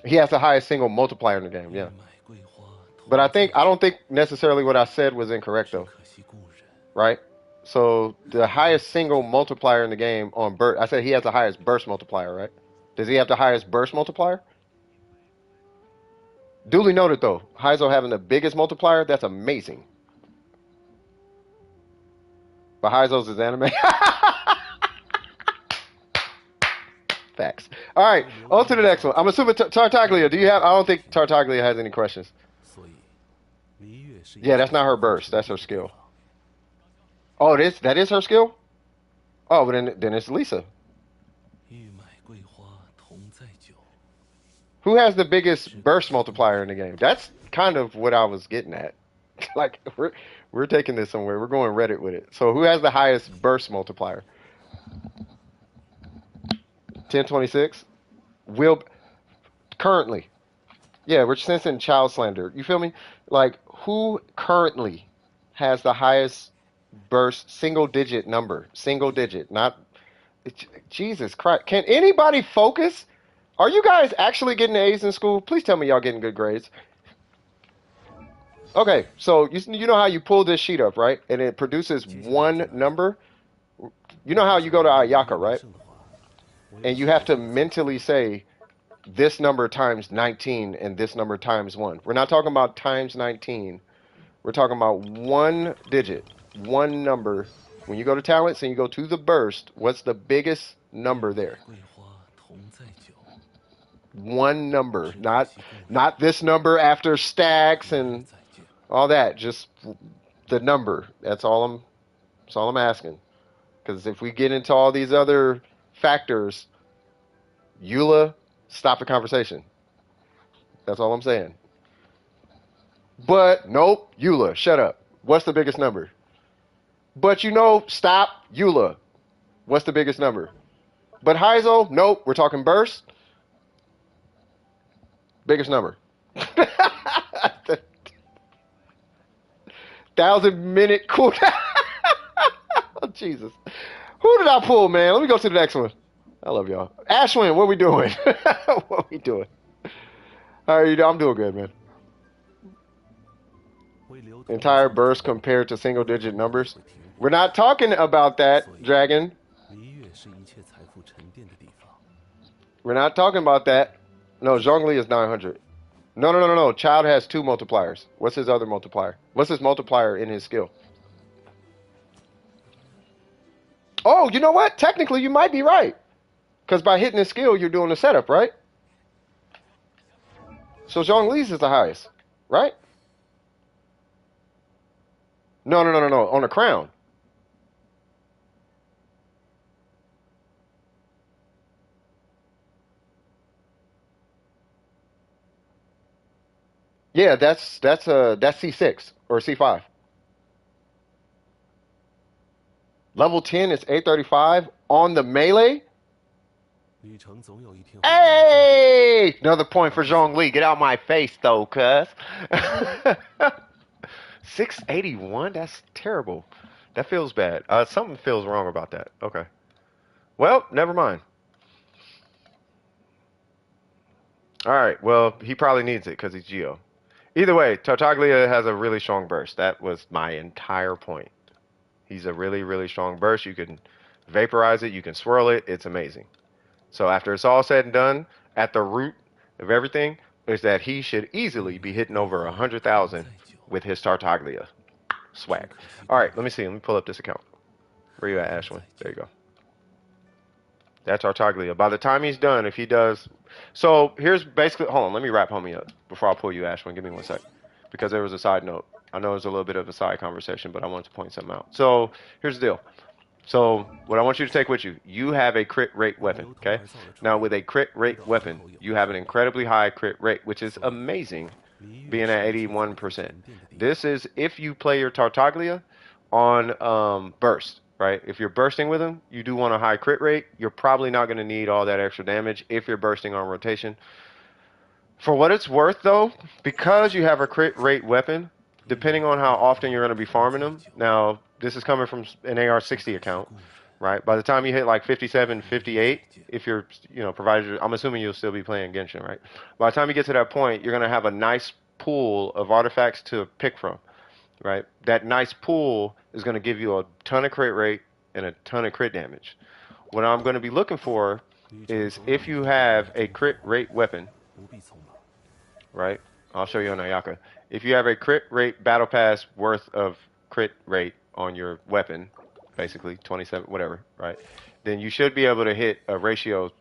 He has the highest single multiplier in the game, yeah. But I don't think necessarily what I said was incorrect though. Right? So the highest single multiplier in the game on burst, I said he has the highest burst multiplier, right? Does he have the highest burst multiplier? Duly noted though, Heizo having the biggest multiplier, that's amazing. But Heizo's is anime. Facts. All right, on to the next one. I'm assuming Tartaglia. I don't think Tartaglia has any questions. Yeah, that's not her burst. That's her skill. Oh, that is her skill? Oh, but then it's Lisa. Who has the biggest burst multiplier in the game? That's kind of what I was getting at. Like, we're taking this somewhere. We're going Reddit with it. So who has the highest burst multiplier? 1026? Currently. Yeah, we're sensing child slander. You feel me? Like, who currently has the highest burst single digit number? Single digit, not... Jesus Christ. Can anybody focus? Are you guys actually getting A's in school? Please tell me y'all getting good grades. Okay, so you know how you pull this sheet up, right? And it produces one number? You know how you go to Ayaka, right? And you have to mentally say, this number times 19 and this number times 1. We're not talking about times 19. We're talking about one digit, one number. When you go to talents and you go to the burst, what's the biggest number there? 桂花同载酒， One number, not this number after stacks 明日 and 再见。 all that. Just the number. That's all I'm asking. Because if we get into all these other factors, Eula, stop the conversation. That's all I'm saying. But nope, Eula, shut up. What's the biggest number? But you know, stop, Eula. What's the biggest number? But Heizo, nope, we're talking burst. Biggest number. 1,000-minute cooldown. Oh, Jesus. Who did I pull, man? Let me go to the next one. I love y'all. Ashwin, what we doing? What we doing? How are you? I'm doing good, man. 为流通 Entire burst compared to single-digit numbers. We're not talking about that, Dragon. 璃月是一切财富沉淀的地方。 We're not talking about that. No, Zhongli is 900. No. Child has 2 multipliers. What's his other multiplier? What's his multiplier in his skill? Oh, you know what? Technically, you might be right. Because by hitting his skill, you're doing the setup, right? So Zhongli's is the highest, right? No. On the crown. Yeah, that's C6 or C5. Level 10 is 835 on the melee. 旅程总有一天会 Hey! Another point for Zhongli. Get out my face, though, cuz. 681? That's terrible. That feels bad. Something feels wrong about that. Okay. Well, never mind. All right. Well, he probably needs it because he's Geo. Either way, Tartaglia has a really strong burst. That was my entire point. He's a really, really strong burst. You can vaporize it. You can swirl it. It's amazing. So after it's all said and done, at the root of everything is that he should easily be hitting over 100,000 with his Tartaglia swag. All right, let me see. Let me pull up this account. Where you at, Ashwin? There you go. That's Tartaglia. By the time he's done, if he does... So here's basically... Hold on, let me wrap homie up before I pull you, Ashwin. Give me 1 sec. Because there was a side note. I know it was a little bit of a side conversation, but I wanted to point something out. So here's the deal. So what I want you to take with you, you have a crit rate weapon, okay? Now with a crit rate weapon, you have an incredibly high crit rate, which is amazing, being at 81%. This is if you play your Tartaglia on burst, right? If you're bursting with him, you do want a high crit rate. You're probably not going to need all that extra damage if you're bursting on rotation. For what it's worth, though, because you have a crit rate weapon, depending on how often you're going to be farming them. Now, this is coming from an AR60 account, right? By the time you hit like 57, 58, if you're, provided, I'm assuming you'll still be playing Genshin, right? By the time you get to that point, you're going to have a nice pool of artifacts to pick from, right? That nice pool is going to give you a ton of crit rate and a ton of crit damage. What I'm going to be looking for is if you have a crit rate weapon, right? I'll show you on Ayaka. If you have a crit rate battle pass worth of crit rate on your weapon, basically 27, whatever, right? Then you should be able to hit a ratio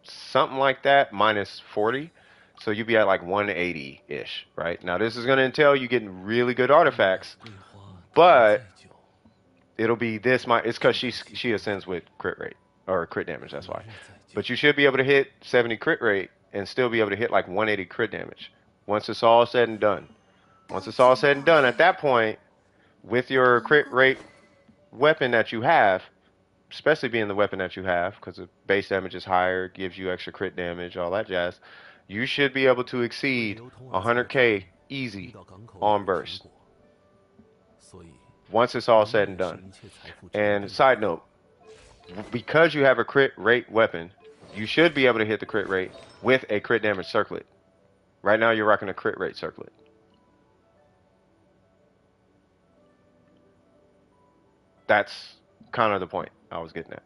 something like that, minus 40. So you'd be at like 180-ish, right? Now this is going to entail you getting really good artifacts, but it'll be this. It's because she ascends with crit rate or crit damage. That's why. But you should be able to hit 70 crit rate and still be able to hit like 180 crit damage once it's all said and done. Once it's all said and done, at that point, with your crit rate weapon that you have, especially being the weapon that you have, because the base damage is higher, gives you extra crit damage, all that jazz, you should be able to exceed 100k easy on burst. Once it's all said and done. And side note, because you have a crit rate weapon, you should be able to hit the crit rate with a crit damage circlet. Right now you're rocking a crit rate circlet. That's kind of the point I was getting at.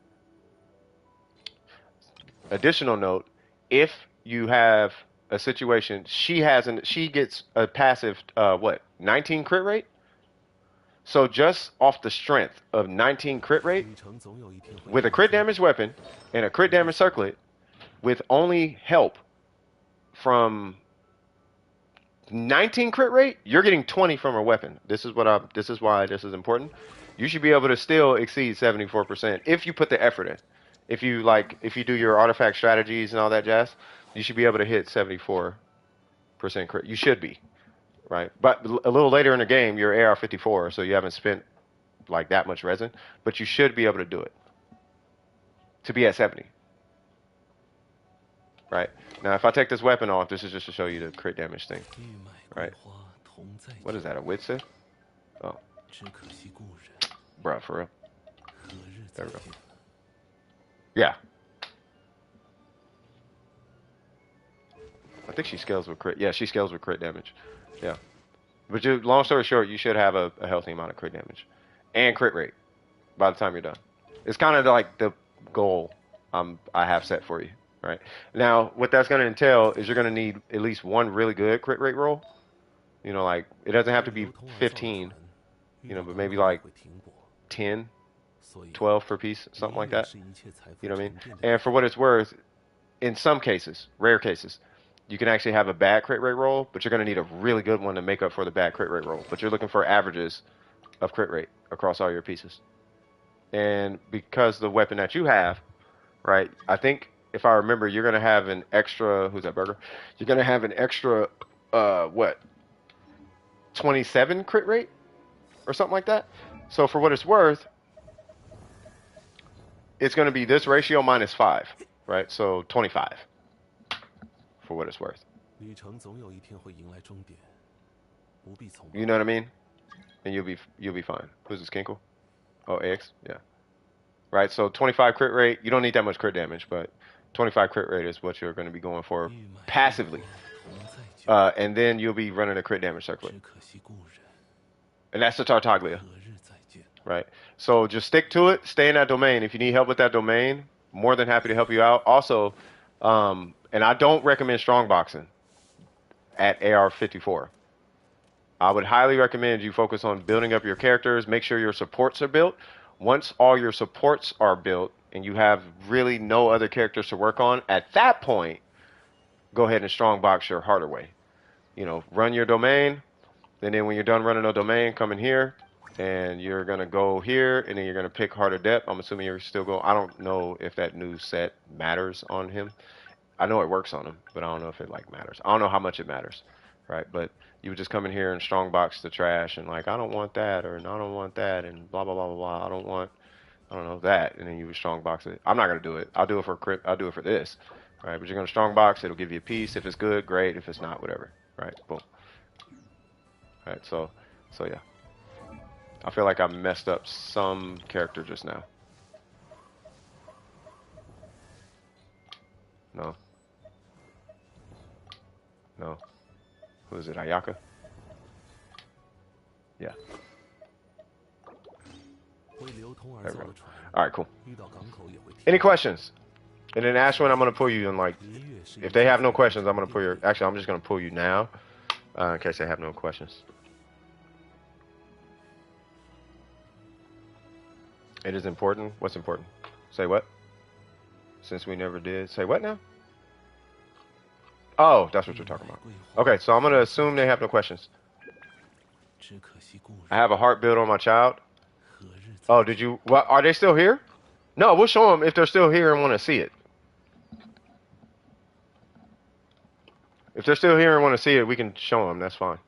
Additional note, if you have a situation. She gets a passive 19 crit rate. So just off the strength of 19 crit rate 旅程总有一天会 with a crit damage weapon and a crit damage circlet, with only help from 19 crit rate, you're getting 20 from her weapon. This is why this is important. You should be able to still exceed 74% if you put the effort in. If you do your artifact strategies and all that jazz, you should be able to hit 74% crit. You should be, right? But a little later in the game, you're AR54, so you haven't spent like that much resin, but you should be able to do it to be at 70. Right? Now, if I take this weapon off, this is just to show you the crit damage thing. 玉麦 Right. 桂花同在 What is that, a wit sith? Oh, 只可惜故人 bruh, for real. 何日 There 再 we go. 见。 Yeah. I think she scales with crit. Yeah, she scales with crit damage. Yeah. But long story short, you should have a healthy amount of crit damage and crit rate by the time you're done. It's kind of like the goal I have set for you. Right. Now, what that's going to entail is you're going to need at least one really good crit rate roll. You know, like, it doesn't have to be 15, you know, but maybe like 10, 12 per piece, something like that. You know what I mean? And for what it's worth, in some cases, rare cases, you can actually have a bad crit rate roll, but you're going to need a really good one to make up for the bad crit rate roll. But you're looking for averages of crit rate across all your pieces. And because the weapon that you have, right, I think, if I remember, you're going to have an extra, who's that, Burger? You're going to have an extra, 27 crit rate or something like that. So for what it's worth, it's going to be this ratio minus 5, right? So 25 for what it's worth. 旅程总有一天会迎来终点，不必匆忙。 You know what I mean? And you'll be fine. Who's this, Kinkle? Oh, AX? Yeah. Right, so 25 crit rate, you don't need that much crit damage, but 25 crit rate is what you're going to be going for passively. And then you'll be running a crit damage circlet. 只可惜故人 And that's the Tartaglia. 何日再见。 Right? So just stick to it. Stay in that domain. If you need help with that domain, more than happy to help you out. Also, and I don't recommend strong boxing at AR54. I would highly recommend you focus on building up your characters. Make sure your supports are built. Once all your supports are built and you have really no other characters to work on, at that point, go ahead and strong box your harder way. You know, run your domain, and then when you're done running a domain, come in here, and you're going to go here, and then you're going to pick harder depth. I'm assuming you're still going. I don't know if that new set matters on him. I know it works on him, but I don't know if it like matters. I don't know how much it matters, right? But you would just come in here and strong box the trash, and like, I don't want that, or I don't want that, and blah blah blah blah blah. I don't know that, and then you would strong box it. I'm not gonna do it. I'll do it for crit. I'll do it for this, right? But you're gonna strong box. It'll give you a piece. If it's good, great. If it's not, whatever, right? Boom. All right. So yeah. I feel like I messed up some character just now. No. No. Who is it? Ayaka? Yeah. 为流通而 There 造 we 的 go. 船， All right, cool. 遇到港口也会停。 Any questions? And then Ashwin, I'm gonna pull you in like. 离月是 If they have no questions, I'm gonna pull your. Actually, I'm just gonna pull you now, in case they have no questions. It is important. What's important? Say what? Since we never did. Say what now? Oh, that's what you're talking about. Okay, so I'm gonna assume they have no questions. 只可惜故人 I have a heart build on my child. 何日再 Oh, did you? What? Are they still here? No, we'll show them if they're still here and want to see it. If they're still here and want to see it, we can show them. That's fine.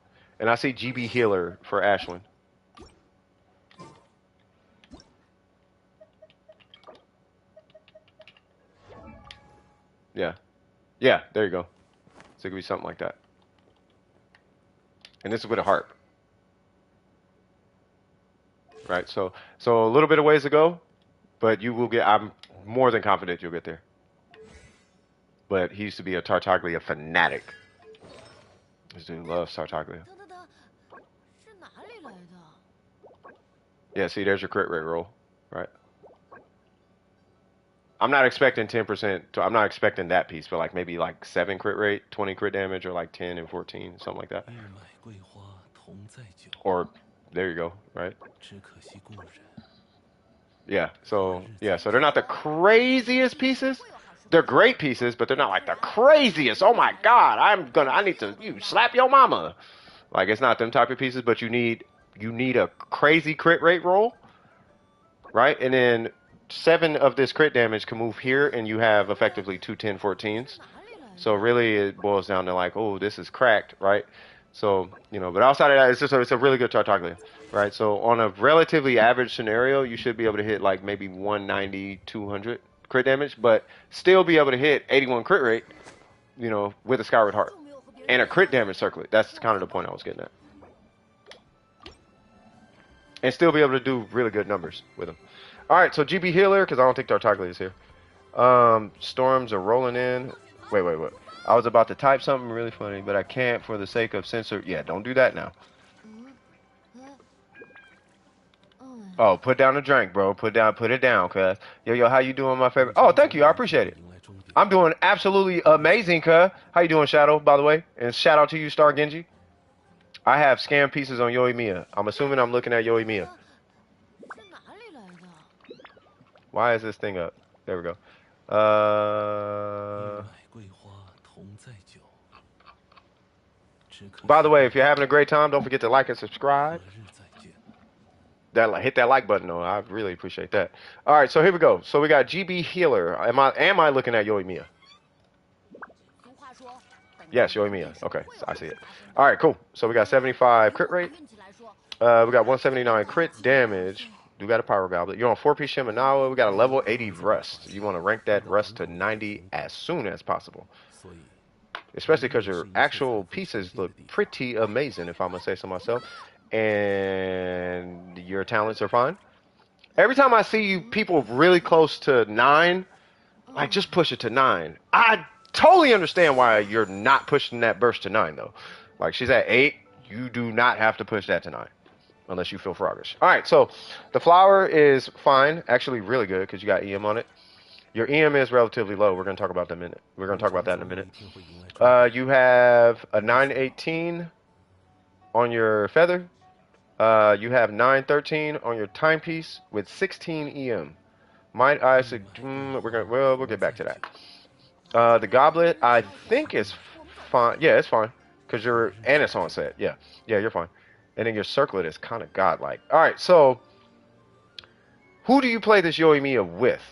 And I see GB Healer for Ashwin. Yeah. Yeah, there you go. So it could be something like that. And this is with a harp. Right, so a little bit of ways to go, but you will get, I'm more than confident you'll get there. But he used to be a Tartaglia fanatic. This dude loves Tartaglia. 等等等，是哪里来的？ Yeah, see, there's your crit rate roll, right? I'm not expecting 10%. I'm not expecting that piece, but like maybe like 7 crit rate, 20 crit damage, or like 10 and 14, something like that. 欲买桂花同载酒， Or there you go, right? 只可惜故人。 Yeah. So they're not the craziest pieces. They're great pieces, but they're not like the craziest. Oh my God, I need to you slap your mama. Like it's not them type of pieces, but you need a crazy crit rate roll, right? And then 7 of this crit damage can move here, and you have effectively 2 10-14s. So really, it boils down to like, oh, this is cracked, right? So but outside of that, it's a really good Tartaglia, right? So on a relatively average scenario, you should be able to hit like maybe 190, 200 crit damage, but still be able to hit 81 crit rate, with a Skyward Heart and a crit damage circlet. That's kind of the point I was getting at. And still be able to do really good numbers with them. All right, so GB Healer, because I don't think Tartaglia is here. Storms are rolling in. Wait. I was about to type something really funny, but I can't for the sake of censor. Yeah, don't do that now. Oh, put down the drink, bro. Put it down, cuz. Yo, how you doing, my favorite? Oh, thank you. I appreciate it. I'm doing absolutely amazing, cuz. How you doing, Shadow, by the way? And shout out to you, Star Genji. I have scam pieces on Yoimiya. I'm assuming I'm looking at Yoimiya. Why is this thing up? There we go. 欲买桂花同载酒， 只可 By the 惜 way, if you're having a great time, don't forget to like and 何 subscribe. 日再见。 Hit that like button though. I really appreciate that. All right, so here we go. So we got GB Healer. Am I looking at Yoimiya? Yes, Yoimiya. Okay, so I see it. All right, cool. So we got 75 crit rate. We got 179 crit damage. Do got a power goblet. You're on 4-piece Shimenawa. We got a level 80 rust. You want to rank that rust to 90 as soon as possible. 所以 Especially because your actual pieces look pretty amazing, if I'm going to say so myself. And your talents are fine. Every time I see you people really close to 9, like just push it to 9. I totally understand why you're not pushing that burst to 9 though. Like she's at 8, you do not have to push that to 9 unless you feel froggish. All right, so the flower is fine, actually really good because you got EM on it. Your EM is relatively low. We're going to talk about that in a minute. We're going to talk about that in a minute. You have a 918 on your feather. You have 913 on your timepiece with 16 EM. Might I we'll get back to that. The goblet I think is fine. Yeah, it's fine because it's on set. Yeah, you're fine. And then your circlet is kind of godlike. All right, so who do you play this Yoimiya with?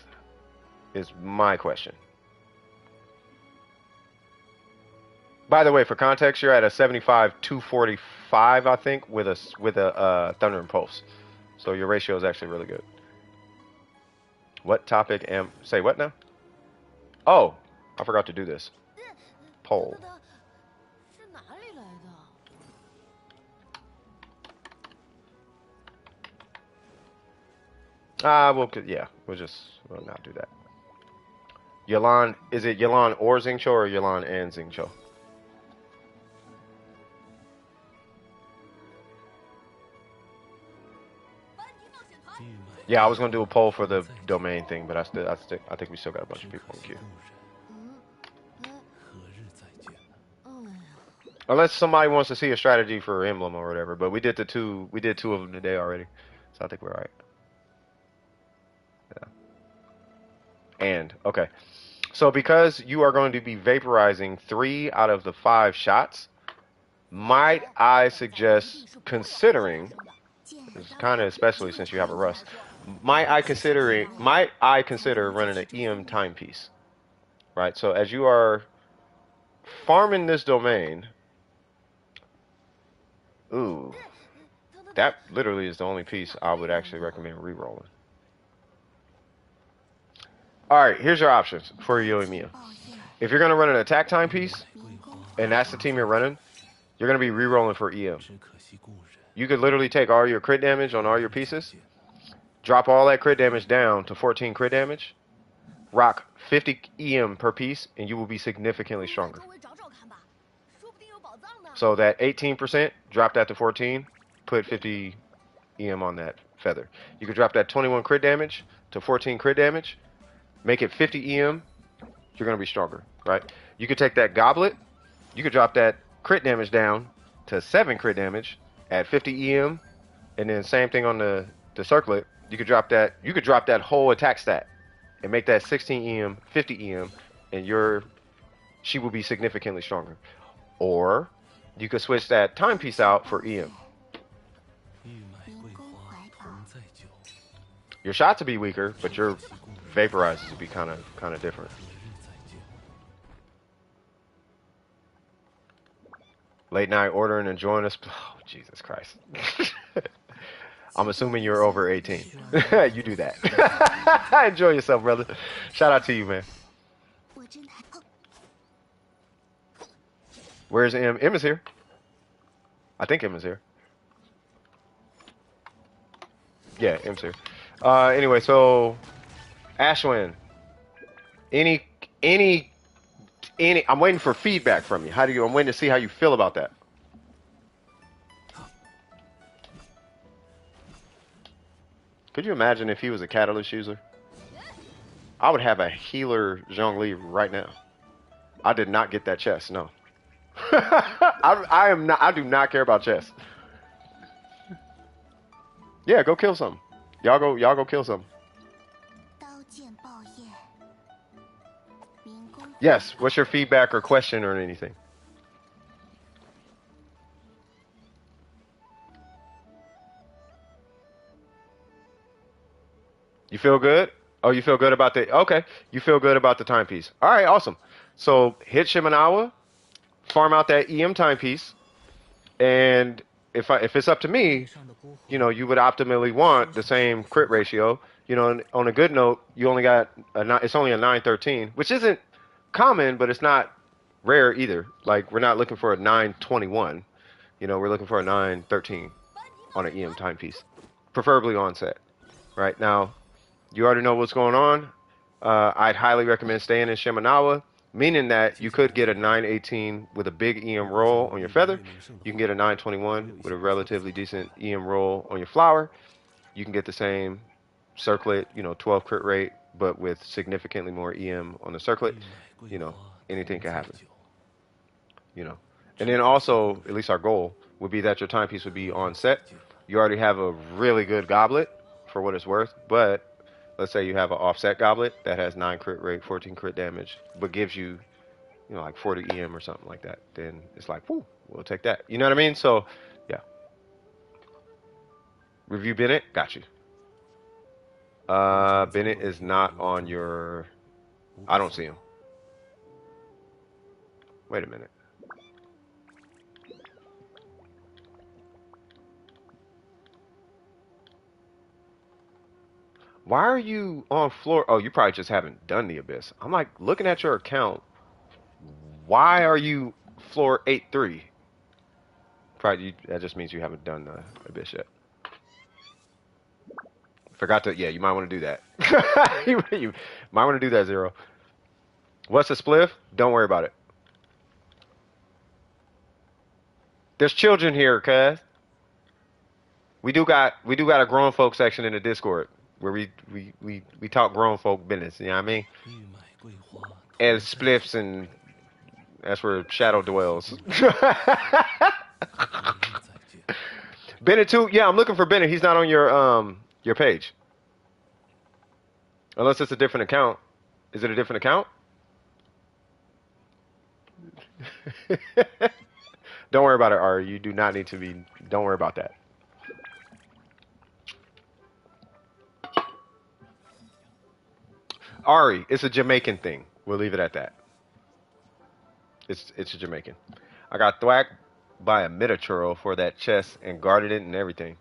Is my question. By the way, for context, you're at a 75 245, I think, with a Thunder and Pulse. So your ratio is actually really good. What topic am... Say what now? Oh, I forgot to do this. Poll. We'll not do that. Yelan, is it Yelan or Xingqiu or Yelan and Xingqiu? Yeah, I was gonna do a poll for the domain thing, but I think we still got a bunch of people in queue. Unless somebody wants to see a strategy for Emblem or whatever, but we did two of them today already, so I think we're alright. Yeah. Okay, so because you are going to be vaporizing 3 out of the 5 shots, might I suggest considering, kind of especially since you have a rust, might I consider running an EM timepiece, right? So as you are farming this domain, ooh, that literally is the only piece I would actually recommend re-rolling. All right, here's your options for Yoimiya. If you're going to run an attack timepiece, and that's the team you're running, you're going to be re-rolling for EM. You could literally take all your crit damage on all your pieces, drop all that crit damage down to 14 crit damage, rock 50 EM per piece, and you will be significantly stronger. So that 18%, drop that to 14, put 50 EM on that feather. You could drop that 21 crit damage to 14 crit damage, make it 50 EM, you're gonna be stronger, right? You could take that goblet, you could drop that crit damage down to 7 crit damage at 50 EM, and then same thing on the circlet. You could drop that whole attack stat and make that 16 EM, 50 EM, and she will be significantly stronger. Or you could switch that timepiece out for EM. 玉买桂花红再久， Your shots will be weaker, but your vaporizers will be kind of different. 何日再见？ Late night ordering and join us. Oh, Jesus Christ. I'm assuming you're over 18. You do that. Enjoy yourself, brother. Shout out to you, man. 我真的哦 Where's M? M is here. I think M is here. Yeah, M's here. Anyway, so Ashwin, any I'm waiting for feedback from you. I'm waiting to see how you feel about that. Could you imagine if he was a catalyst user? I would have a healer Zhongli right now. I did not get that chest, no. I do not care about chests. Yeah, go kill some. Y'all go kill some. 刀剑爆焰，民工 Yes, what's your feedback or question or anything? You feel good? Oh, you feel good about okay. You feel good about the timepiece. All right, awesome. So hit Shimenawa, farm out that EM timepiece, and if it's up to me, you know, you would optimally want the same crit ratio. You know, on a good note, you only got it's only a 913, which isn't common, but it's not rare either. Like, we're not looking for a 921. You know, we're looking for a 913 on an EM timepiece, preferably on set. Right now, you already know what's going on. I'd highly recommend staying in Shimenawa, meaning that you could get a 918 with a big EM roll on your feather. You can get a 921 with a relatively decent EM roll on your flower. You can get the same circlet, you know, 12 crit rate, but with significantly more EM on the circlet. You know, anything can happen. You know, and then also, at least our goal would be that your timepiece would be on set. You already have a really good goblet for what it's worth, but let's say you have an offset goblet that has 9 crit rate, 14 crit damage, but gives you, you know, like 40 EM or something like that. Then it's like, whoo, we'll take that. You know what I mean? So, yeah. Review Bennett, got you. Bennett is not on your. I don't see him. Wait a minute. Why are you on floor? Oh, you probably just haven't done the Abyss. I'm like looking at your account. Why are you floor 8-3? Probably that just means you haven't done the Abyss yet. Forgot to. Yeah, you might want to do that. you might want to do that, Zero. What's the spliff? Don't worry about it. There's children here, cuz. We do got a grown folk section in the Discord where we talk grown folk business, you know what I mean? 玉买桂花 And spliffs, and that's where Shadow dwells. 何日再见？ Bennett too? Yeah, I'm looking for Bennett. He's not on your page. Unless it's a different account. Is it a different account? Don't worry about it, Ari. You do not need to be. Don't worry about that. Ari, it's a Jamaican thing. We'll leave it at that. It's a Jamaican. I got thwacked by a Minotauro for that chest and guarded it and everything.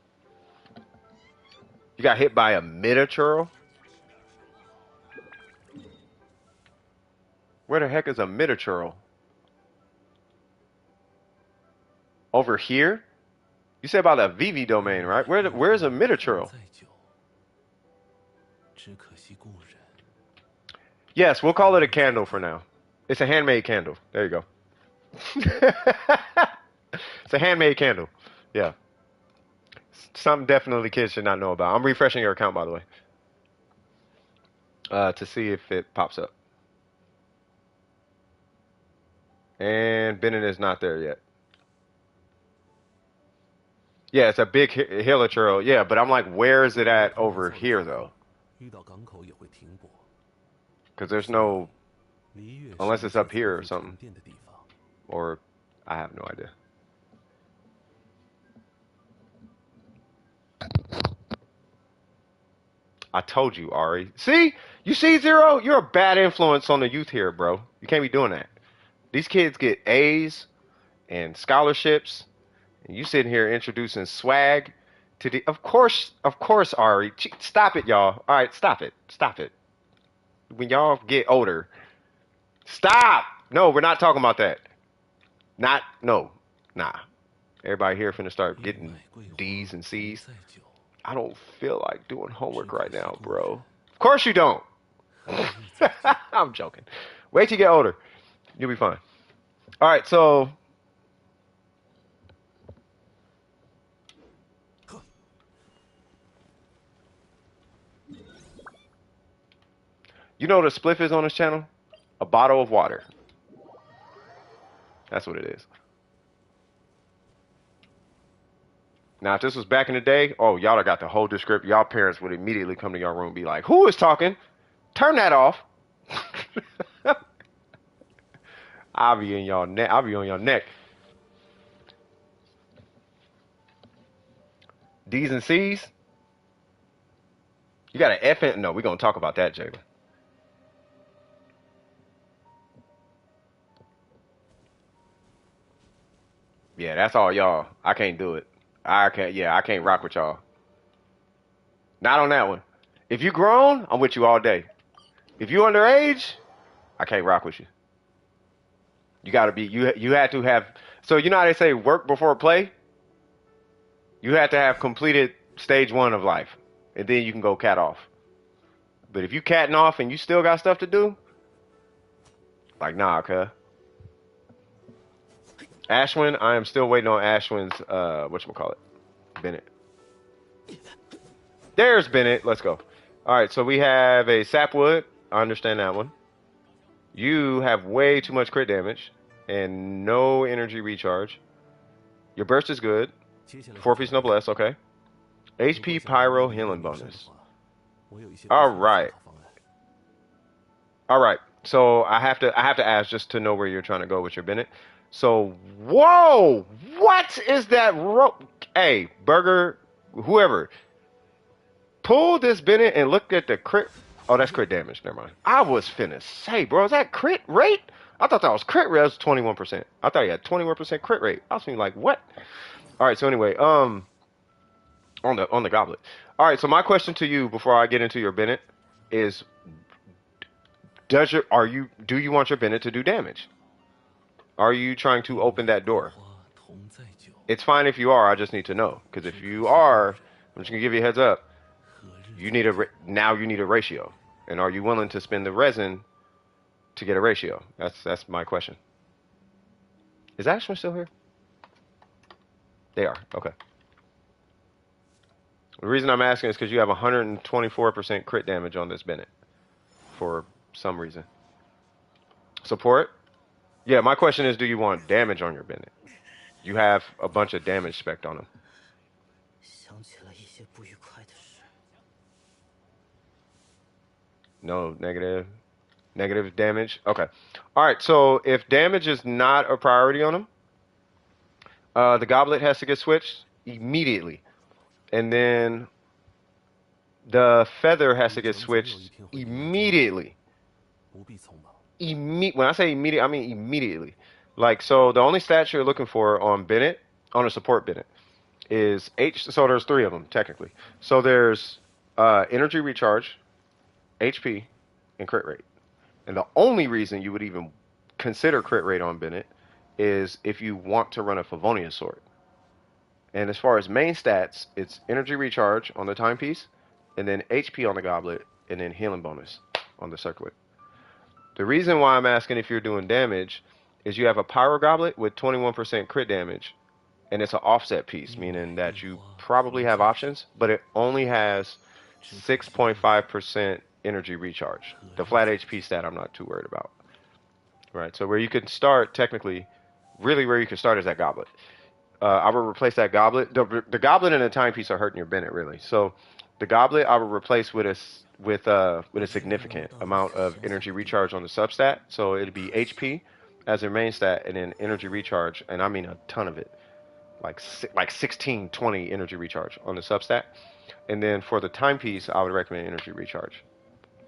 You got hit by a Minotauro? Where the heck is a Minotauro? Over here? You said about a VV domain, right? Where's a Minotauro? 再久，只可惜故人。 Yes, we'll call it a candle for now. It's a handmade candle. There you go. It's a handmade candle. Yeah. Something definitely kids should not know about. I'm refreshing your account, by the way. to see if it pops up. And Bennett is not there yet. Yeah, it's a big hilichurl. Yeah, but I'm like, where is it at over here though? 遇到港口也会停泊， Because there's no, 离月 unless 是 it's up 一切 here or 财富 something. 沉淀的地方。 Or I have no idea. I told you, Ari. See? You see, Zero? You're a bad influence on the youth here, bro. You can't be doing that. These kids get A's and scholarships, and you sitting here introducing swag to the. Of course, Ari. Stop it, y'all. All right, stop it. Stop it. When y'all get older, stop. No, we're not talking about that. Not, no, nah. Everybody here finna start getting D's and C's. 再久， I don't feel like doing homework right now, bro. Of course you don't. I'm joking. Wait till you get older. You'll be fine. All right, so you know what a spliff is on this channel? A bottle of water. That's what it is. Now, if this was back in the day, oh, y'all got the whole description. Y'all parents would immediately come to your room and be like, who is talking? Turn that off. I'll be in y'all neck. I'll be on your neck. D's and C's? You got an F in? No, we're going to talk about that, Jalen. Yeah, that's all y'all. I can't do it. I can't rock with y'all. Not on that one. If you grown, I'm with you all day. If you underage, I can't rock with you. You gotta be, you had to have, so you know how they say work before play? You had to have completed stage 1 of life, and then you can go cat off. But if you catting off and you still got stuff to do, like, nah, cuz. Ashwin, I am still waiting on Ashwin's, whatchamacallit, Bennett. There's Bennett. Let's go. All right, so we have a sapwood. I understand that one. You have way too much crit damage and no energy recharge. Your burst is good. 接下来 4-piece noblesse, okay. 如果 HP 想 pyro 让你 healing 有优势的 bonus. 话，我有一些 All 不错的 right. 参考方案。 All right. So I have to ask just to know where you're trying to go with your Bennett. So, whoa! What is that rope? Hey, Burger, whoever, pull this Bennett and look at the crit. Oh, that's crit damage. Never mind. I was finna say, bro, is that crit rate? I thought that was crit rate. That was 21%. I thought he had 21% crit rate. I was thinking like, what? All right. So anyway, on the goblet. All right. So my question to you before I get into your Bennett is, do you want your Bennett to do damage? Are you trying to open that door? 花同再久， It's fine if you are. I just need to know, because if you are, I'm just gonna give you a heads up. 何日 You need now you need a ratio, and are you willing to spend the resin to get a ratio? That's my question. Is Ashman still here? They are. Okay. The reason I'm asking is because you have 124% crit damage on this Bennett for some reason. Support? Yeah, my question is, do you want damage on your Bennett? You have a bunch of damage spec'd on him. 想起了一些不愉快的事。 No negative damage. Okay. All right. So if damage is not a priority on him, the goblet has to get switched immediately, and then the feather has to get switched immediately. 不必匆忙。 When I say immediate, I mean immediately. Like, so the only stats you're looking for on Bennett, on a support Bennett, is so there's 3 of them technically. So there's energy recharge, HP, and crit rate. And the only reason you would even consider crit rate on Bennett is if you want to run a Favonius sword. And as far as main stats, it's energy recharge on the timepiece, and then HP on the goblet, and then healing bonus on the circlet. The reason why I'm asking if you're doing damage is you have a pyro goblet with 21% crit damage, and it's an offset piece, meaning that you probably have options, but it only has 6.5% energy recharge. The flat HP stat I'm not too worried about. Right, so where you can start, technically, really where you can start is that goblet. I would replace that goblet. The goblet and the timepiece are hurting your Bennett, really. So the goblet I would replace with a significant amount of energy recharge on the substat. So it'd be HP as their main stat, and then energy recharge, and I mean a ton of it, like 16, 20 energy recharge on the substat. And then for the timepiece, I would recommend energy recharge,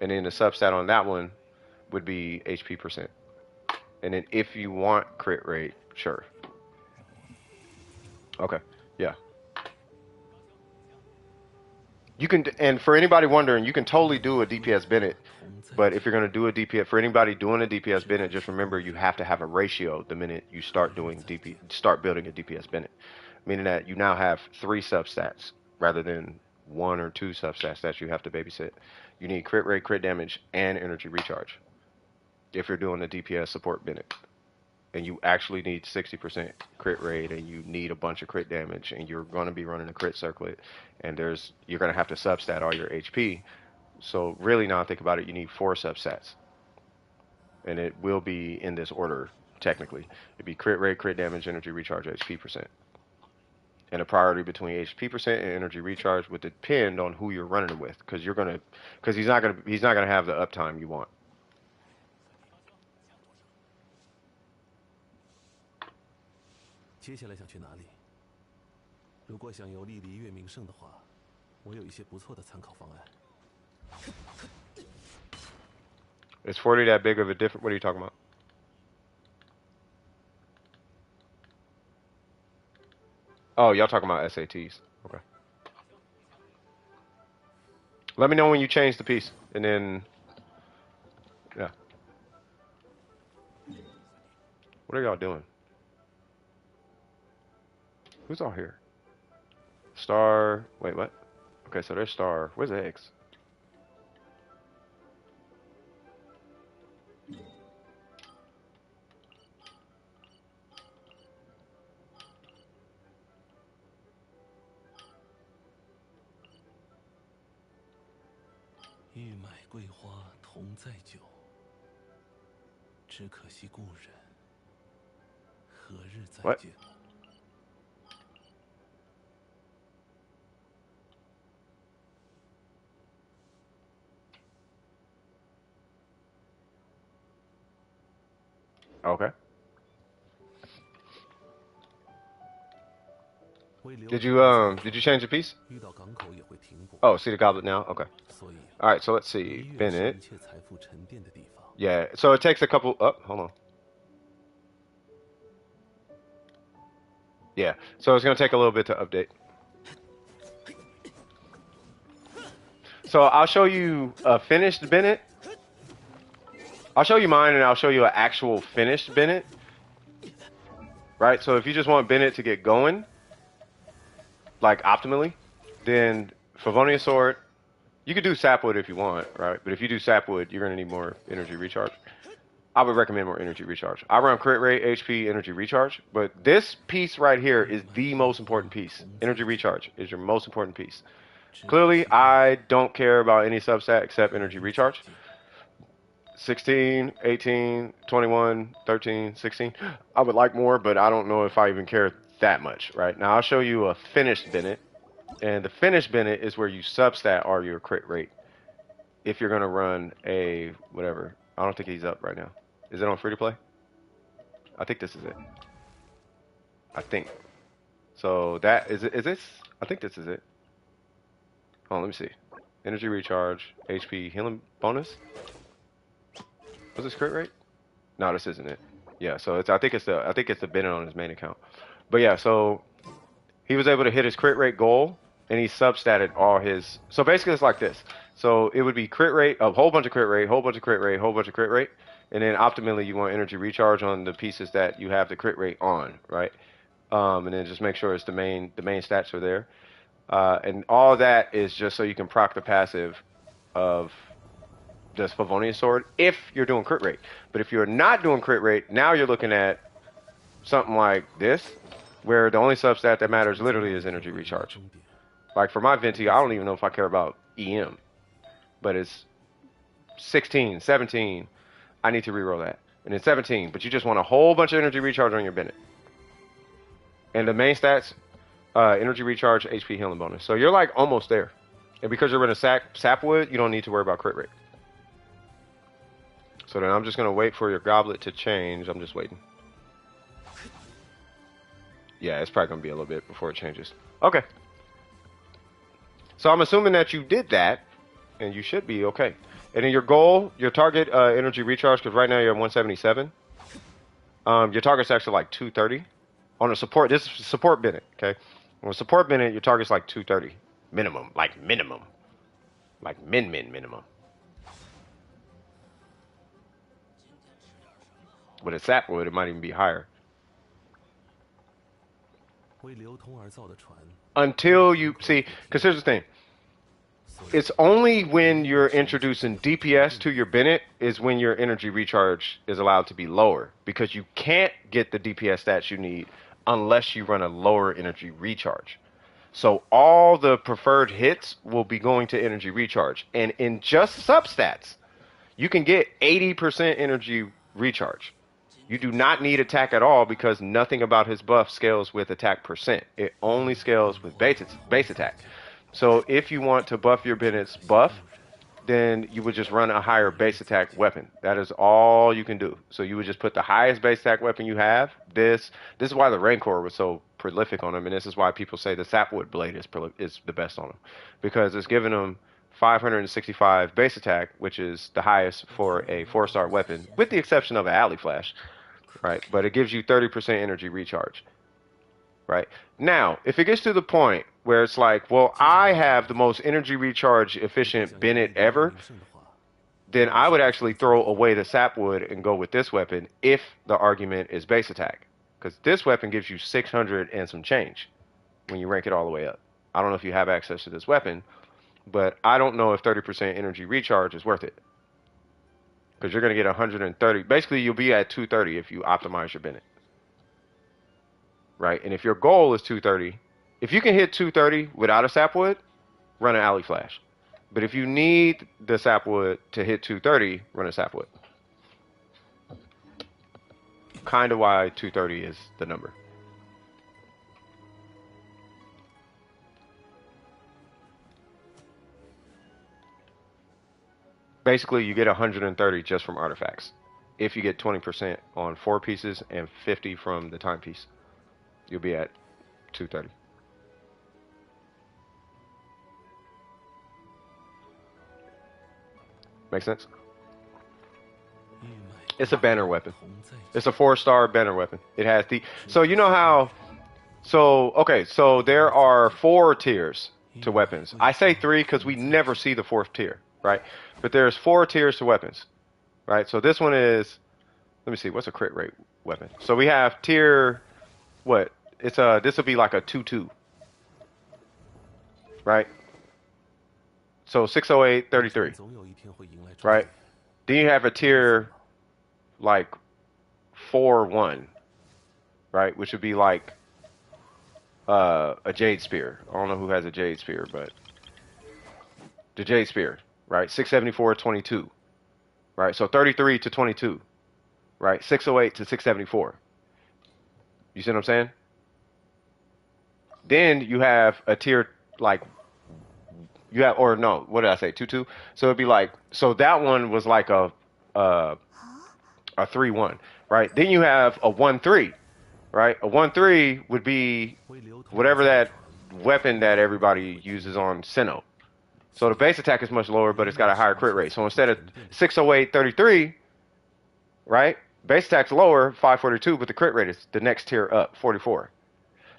and then the substat on that one would be HP percent. And then if you want crit rate, sure. Okay, yeah. You can, and for anybody wondering, you can totally do a DPS Bennett. But if you're going to do a DPS, for anybody doing a DPS Bennett, just remember you have to have a ratio the minute you start doing start building a DPS Bennett. Meaning that you now have 3 substats rather than 1 or 2 substats that you have to babysit. You need crit rate, crit damage, and energy recharge if you're doing the DPS support Bennett. And you actually need 60% crit rate, and you need a bunch of crit damage, and you're going to be running a crit circlet, and you're going to have to substat all your HP. So really, now think about it, you need 4 substats, and it will be in this order technically. It'd be crit rate, crit damage, energy recharge, HP percent. And the priority between HP percent and energy recharge would depend on who you're running with, because he's not gonna have the uptime you want. Is 40 that big of a difference? What are you talking about? Oh, y'all talking about SATs. Okay. Let me know when you change the piece, and then, yeah. What are y'all doing? Who's all here? Star. Wait, what? Okay, so there's Star. Where's Eggs? What? Okay. Did you change the piece? Oh, see the goblet now? Okay. Alright, so let's see. Bennett. Yeah, so it takes a couple hold on. Yeah, so it's gonna take a little bit to update. So I'll show you a finished Bennett. I'll show you mine, and I'll show you an actual finished Bennett. Right, so if you just want Bennett to get going, like optimally, then Favonius Sword, you could do Sapwood if you want, right? But if you do Sapwood, you're going to need more energy recharge. I would recommend more energy recharge. I run crit rate, HP, energy recharge, but this piece right here is the most important piece. Energy recharge is your most important piece. Clearly, I don't care about any substat except energy recharge. 16, 18, 21, 13, 16. I would like more, but I don't know if I even care that much, right? Now, I'll show you a finished Bennett. And the finished Bennett is where you substat all your crit rate. If you're going to run a whatever. I don't think he's up right now. Is it on free to play? I think this is it. I think. So that is it. Is this? I think this is it. Hold on, let me see. Energy recharge, HP, healing bonus. Was this crit rate? No, this isn't it. Yeah, so I think it's the Bennett on his main account. But yeah, so he was able to hit his crit rate goal, and he substatted all his. So basically, it's like this. So it would be crit rate, a whole bunch of crit rate, whole bunch of crit rate, whole bunch of crit rate, and then optimally you want energy recharge on the pieces that you have the crit rate on, right? And then just make sure it's the main stats are there, and all that is just so you can proc the passive of this Favonius Sword if you're doing crit rate. But if you're not doing crit rate, now you're looking at something like this, where the only substat that matters literally is energy recharge. Like for my Venti, I don't even know if I care about EM, but it's 16, 17. I need to reroll that. And then 17, but you just want a whole bunch of energy recharge on your Bennett. And the main stats, energy recharge, HP healing bonus. So you're like almost there. And because you're in a sapwood, you don't need to worry about crit rate. So then I'm just going to wait for your goblet to change. I'm just waiting. Yeah, it's probably going to be a little bit before it changes. Okay. So I'm assuming that you did that, and you should be okay. And then your goal, your target energy recharge, because right now you're at 177. Your target's actually like 230. On a support, this is support Bennett, okay? On a support Bennett, your target's like 230. Minimum, like minimum. Like minimum. With a sapwood, it might even be higher. Until you see, because here's the thing. It's only when you're introducing DPS to your Bennett is when your energy recharge is allowed to be lower. Because you can't get the DPS stats you need unless you run a lower energy recharge. So all the preferred hits will be going to energy recharge. And in just substats, you can get 80% energy recharge. You do not need attack at all because nothing about his buff scales with attack percent. It only scales with base attack. So if you want to buff your Bennett's buff, then you would just run a higher base attack weapon. That is all you can do. So you would just put the highest base attack weapon you have. This is why the Rancor was so prolific on him, and this is why people say the Sapwood Blade is the best on him. Because it's giving him 565 base attack, which is the highest for a 4-star weapon, with the exception of an alley flash. Right, but it gives you 30% energy recharge. Right now, if it gets to the point where it's like, well, I have the most energy recharge efficient Bennett ever, then I would actually throw away the sapwood and go with this weapon if the argument is base attack, because this weapon gives you 600 and some change when you rank it all the way up. I don't know if you have access to this weapon, but I don't know if 30% energy recharge is worth it. Because you're going to get 130. Basically, you'll be at 230 if you optimize your Bennett. Right? And if your goal is 230, if you can hit 230 without a sapwood, run an alley flash. But if you need the sapwood to hit 230, run a sapwood. Kind of why 230 is the number. Basically, you get 130 just from artifacts. If you get 20% on 4 pieces and 50 from the timepiece, you'll be at 230. Make sense? It's a banner weapon. It's a 4-star banner weapon. It has the... So you know how... So, okay, so there are 4 tiers to weapons. I say 3 because we never see the 4th tier, right? But there's 4 tiers to weapons, right? So this one is, let me see, what's a crit rate weapon? So we have tier, what? It's this will be like a 2-2, right? So 608, 33, right? Then you have a tier like 4-1, right? Which would be like a Jade Spear. I don't know who has a Jade Spear, but the Jade Spear. Right, 674 22, right? So 33 to 22, right? 608 to 674. You see what I'm saying? Then you have a tier like you have, or no, what did I say? 2-2. So it'd be like, so that one was like a 3-1, right? Then you have a 1-3, right? A 1-3 would be whatever that weapon that everybody uses on Sinnoh. So the base attack is much lower, but it's got a higher crit rate. So instead of 608, 33, right? Base attack's lower, 542, but the crit rate is the next tier up, 44.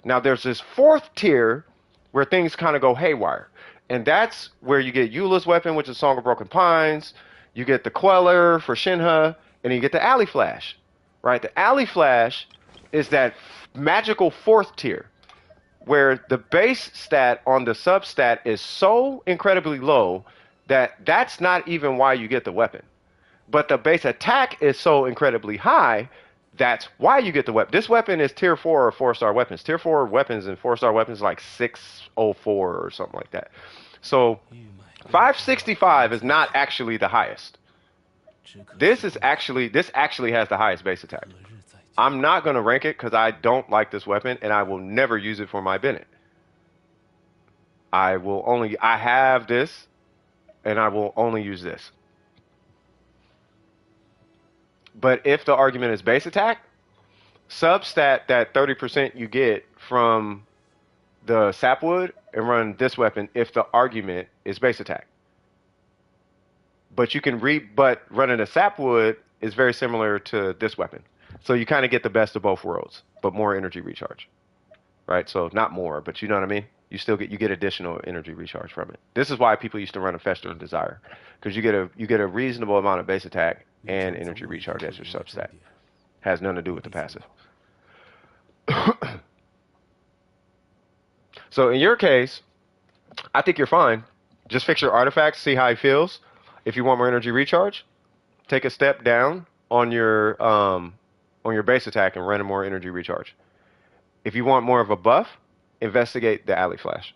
Now there's this 4th tier where things kind of go haywire. And that's where you get Eula's weapon, which is Song of Broken Pines. You get the Queller for Shenhe, and you get the Alley Flash, right? The Alley Flash is that magical 4th tier, where the base stat on the substat is so incredibly low that that's not even why you get the weapon. But the base attack is so incredibly high, that's why you get the weapon. This weapon is tier 4 or 4-star weapons. Tier 4 weapons and 4-star weapons like 604 or something like that. So 565 is not actually the highest. this actually has the highest base attack. I'm not gonna rank it because I don't like this weapon and I will never use it for my Bennett. I have this and I will only use this. But if the argument is base attack, substat that 30% you get from the sapwood and run this weapon if the argument is base attack. But but running a sapwood is very similar to this weapon. So you kind of get the best of both worlds, but more energy recharge. Right? So not more, but you know what I mean? You get additional energy recharge from it. This is why people used to run a Fester and Desire, because you get a reasonable amount of base attack and energy recharge as your substat. Has nothing to do with the passive. So in your case, I think you're fine. Just fix your artifacts, see how he feels. If you want more energy recharge, take a step down on your base attack and run a more energy recharge. If you want more of a buff, investigate the alley flash.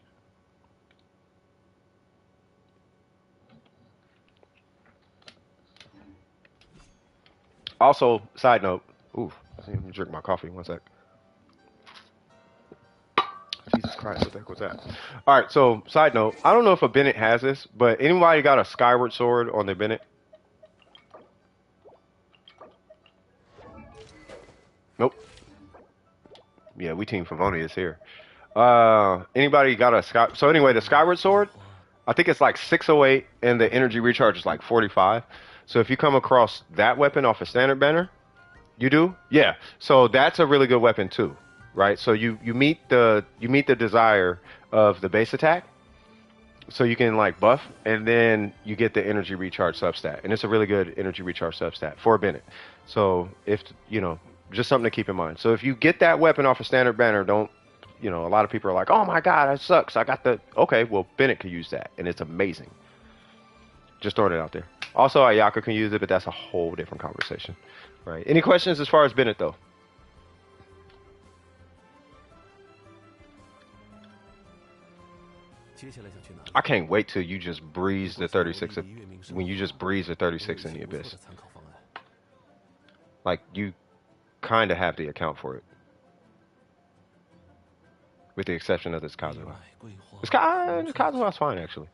Also, side note, let me drink my coffee 1 sec. Jesus Christ, what the heck was that? All right, so side note, I don't know if a Bennett has this, but anybody got a Skyward Sword on their Bennett? Nope. Yeah, we team Favonius here. Anybody got a so anyway, the Skyward Sword, I think it's like 608 and the energy recharge is like 45. So if you come across that weapon off a standard banner, you do? Yeah. So that's a really good weapon too, right? So you meet the desire of the base attack. So you can like buff and then you get the energy recharge substat. And it's a really good energy recharge substat for a Bennett. So if just something to keep in mind. So if you get that weapon off a standard banner, don't, a lot of people are like, oh my God, that sucks. I got okay, well, Bennett can use that. And it's amazing. Just throwing it out there. Also, Ayaka can use it, but that's a whole different conversation. Right. Any questions as far as Bennett, though? I can't wait till you just breeze the 36, when you just breeze the 36 in the Abyss. Like, you kind of have to account for it. With the exception of this Kazuha. This Kazuha's fine, actually.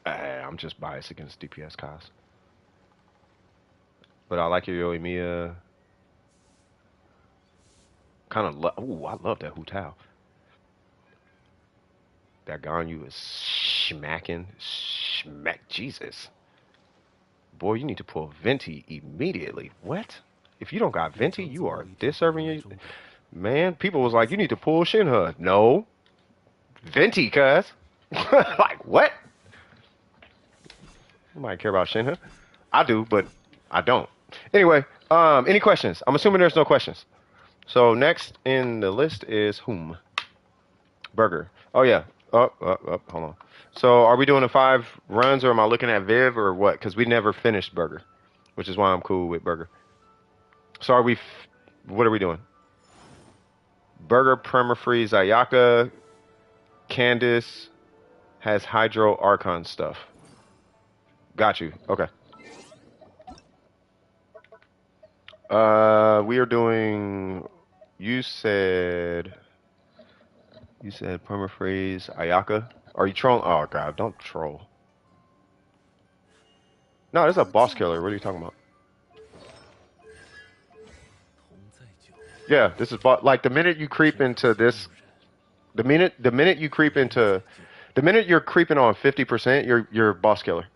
I'm just biased against DPS Kaz. But I like your Yoimiya. I love that Hu Tao. That Ganyu is smacking. Jesus. Boy, you need to pull Venti immediately. What? If you don't got Venti, you are disserving you. Man, people was like, you need to pull Shenhe. No. Venti, cuz. Like, what? You might care about Shenhe. I do, but I don't. Anyway, any questions? I'm assuming there's no questions. So next in the list is whom? Burger. Oh, yeah. Hold on. So are we doing the 5 runs or am I looking at Viv or what? Because we never finished Burger, which is why I'm cool with Burger. So what are we doing? Burger, Permafreeze, Ayaka, Candice has Hydro Archon stuff. Got you. Okay. We are doing, you said Permafreeze, Ayaka. Are you trolling? Oh, God, don't troll. No, this is a boss killer. What are you talking about? Yeah, this is like the minute you creep into this, the minute you're creeping on 50%, you're boss killer.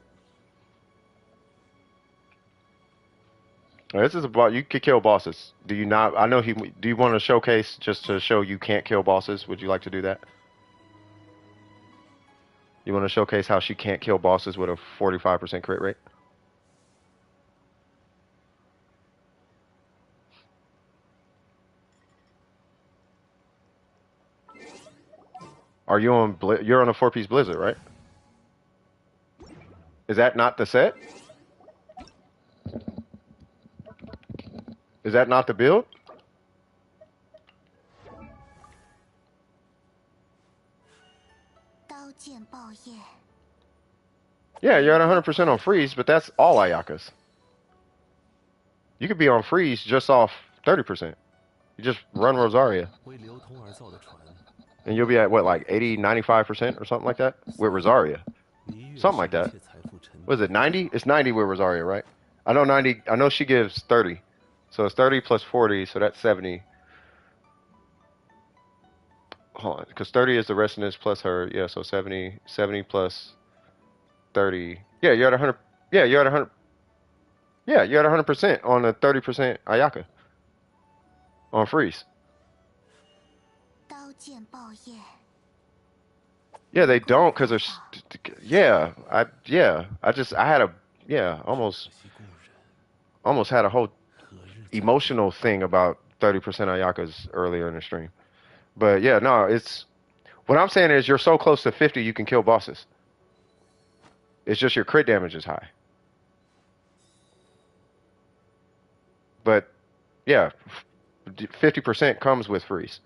This is about you could kill bosses. Do you not? I know do you want to showcase just to show you can't kill bosses? Would you like to do that? You want to showcase how she can't kill bosses with a 45% crit rate? Are you on? You're on a 4-piece Blizzard, right? Is that not the set? Is that not the build? Yeah, you're at 100% on freeze, but that's all Ayakas. You could be on freeze just off 30%. You just run Rosaria. 为流通而造的船， And you'll be at what, like 80, 95% or something like that with Rosaria. 离月 Something 是 like 一 that. 切财富沉 What is 淀 it, 90? It's 90 with Rosaria, right? I know 90. I know she gives 30. So it's 30 plus 40, so that's 70. Hold on, because 30 is the resonance plus her. Yeah, so 70 plus 30. Yeah, you're at 100. Yeah, you're at 100. Yeah, you're at 100% on the 30% Ayaka on freeze. 刀剑爆业， Yeah, they don't because they're. Yeah, I had a almost 可惜故人， almost had a whole 何日再 emotional thing about 30% Ayakas earlier in the stream. But yeah, no, it's what I'm saying is you're so close to 50 you can kill bosses. It's just your crit damage is high. But yeah, 50% comes with freeze.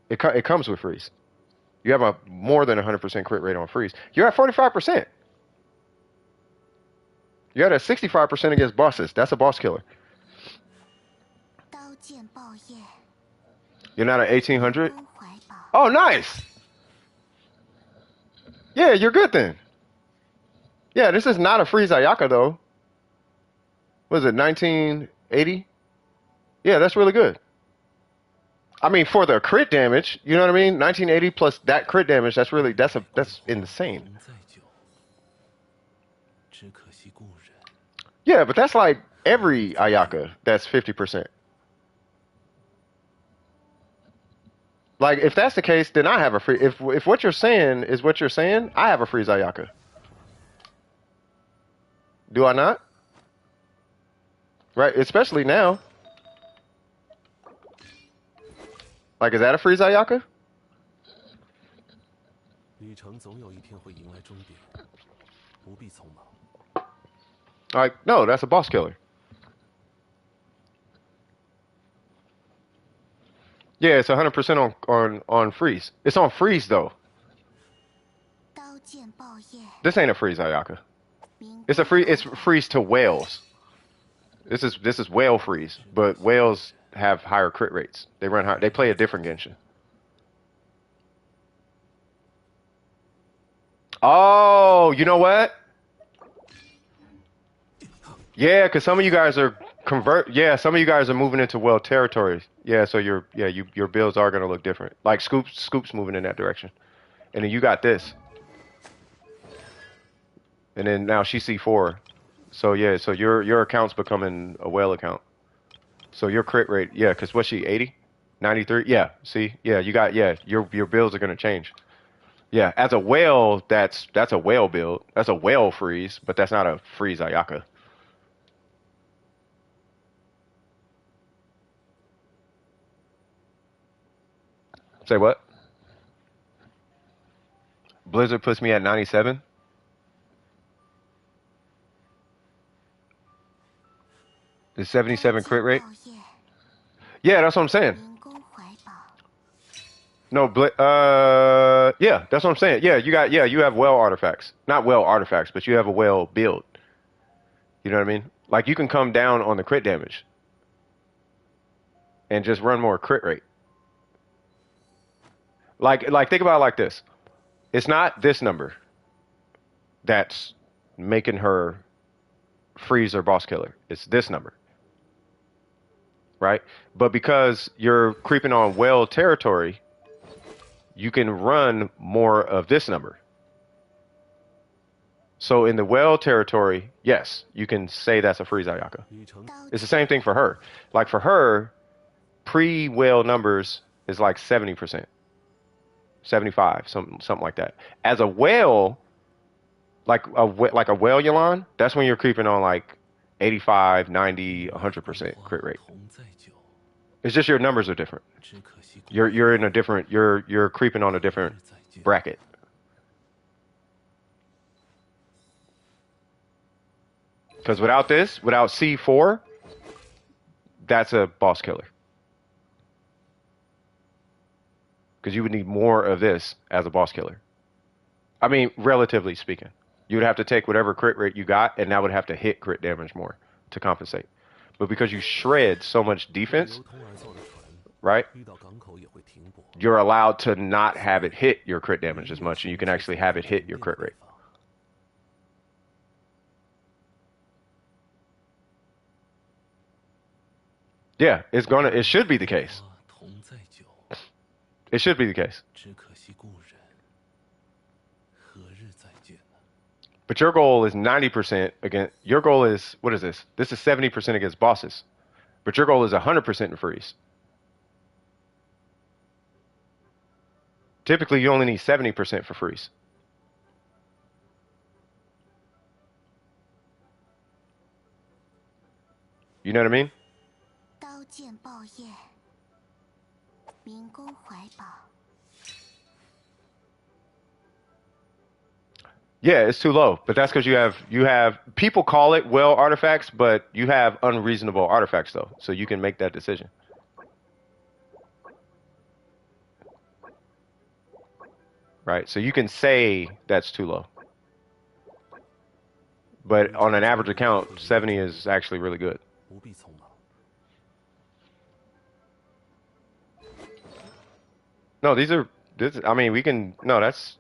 It comes with freeze. You have a more than 100% crit rate on freeze. You're at 45%. You're at a 65% against bosses. That's a boss killer. 刀剑爆业， You're not at 1800? 关怀宝， Oh, nice. Yeah, you're good then. Yeah, this is not a freeze Ayaka though. What is it, 1980? Yeah, that's really good. I mean, for the crit damage, you know what I mean? 1980 plus that crit damage, that's insane. 同再久，只可惜故人。 Yeah, but that's like every Ayaka that's 50%. Like, if that's the case, then I have a free. If what you're saying is what you're saying, I have a freeze Ayaka. Do I not? Right, especially now. Like, is that a freeze Ayaka? 旅程总有一天会迎来终点，不必匆忙。 Like, no, that's a boss killer. Yeah, it's 100% on freeze. It's on freeze though. 刀剑爆业， This ain't a freeze Ayaka. 明 It's freeze to whales. This is whale freeze, but whales have higher crit rates. They run high. They play a different Genshin. Oh, you know what? Yeah, because some of you guys are some of you guys are moving into whale territory. Yeah, so your builds are gonna look different. Like Scoop's moving in that direction, and then you got this, and then now she's C4. So yeah, so your account's becoming a whale account. So your crit rate, yeah, because what's she, 80? 93? Yeah, see? Yeah, you got, yeah, your builds are going to change. Yeah, as a whale, that's a whale build. That's a whale freeze, but that's not a freeze Ayaka. Say what? Blizzard puts me at 97? The 77 crit rate? 爆业， Yeah, that's what I'm saying. 明宫怀宝， No, yeah, that's what I'm saying. Yeah, you have whale artifacts. Not whale artifacts, but you have a whale build. You know what I mean? Like, you can come down on the crit damage and just run more crit rate. Like think about it like this. It's not this number that's making her freeze or boss killer. It's this number. Right? But because you're creeping on whale territory, you can run more of this number. So in the whale territory, yes, you can say that's a freeze Ayaka. 旅程 刀 It's the same thing for her. Like for her, pre-whale numbers is like 70%, 75, something like that. As a whale, like a whale Yulon, that's when you're creeping on like 85, 90, 100% crit rate. 同再久， It's just your numbers are different. 只可惜故 You're in a different you're creeping on a different 日再见。 bracket. Because without this, without C4, that's a boss killer. Because you would need more of this as a boss killer. I mean, relatively speaking. You would have to take whatever crit rate you got, and that would have to hit crit damage more to compensate. But because you shred so much defense, right, you're allowed to not have it hit your crit damage as much, and you can actually have it hit your crit rate. Yeah, it should be the case. It should be the case. But your goal is 90% against, your goal is, what is this? This is 70% against bosses. But your goal is 100% in freeze. Typically, you only need 70% for freeze. You know what I mean? Yeah, it's too low, but that's because you have people call it well artifacts, but you have unreasonable artifacts though, so you can make that decision. Right, so you can say that's too low, but on an average account, 70 is actually really good. No, I mean, we can, no, that's,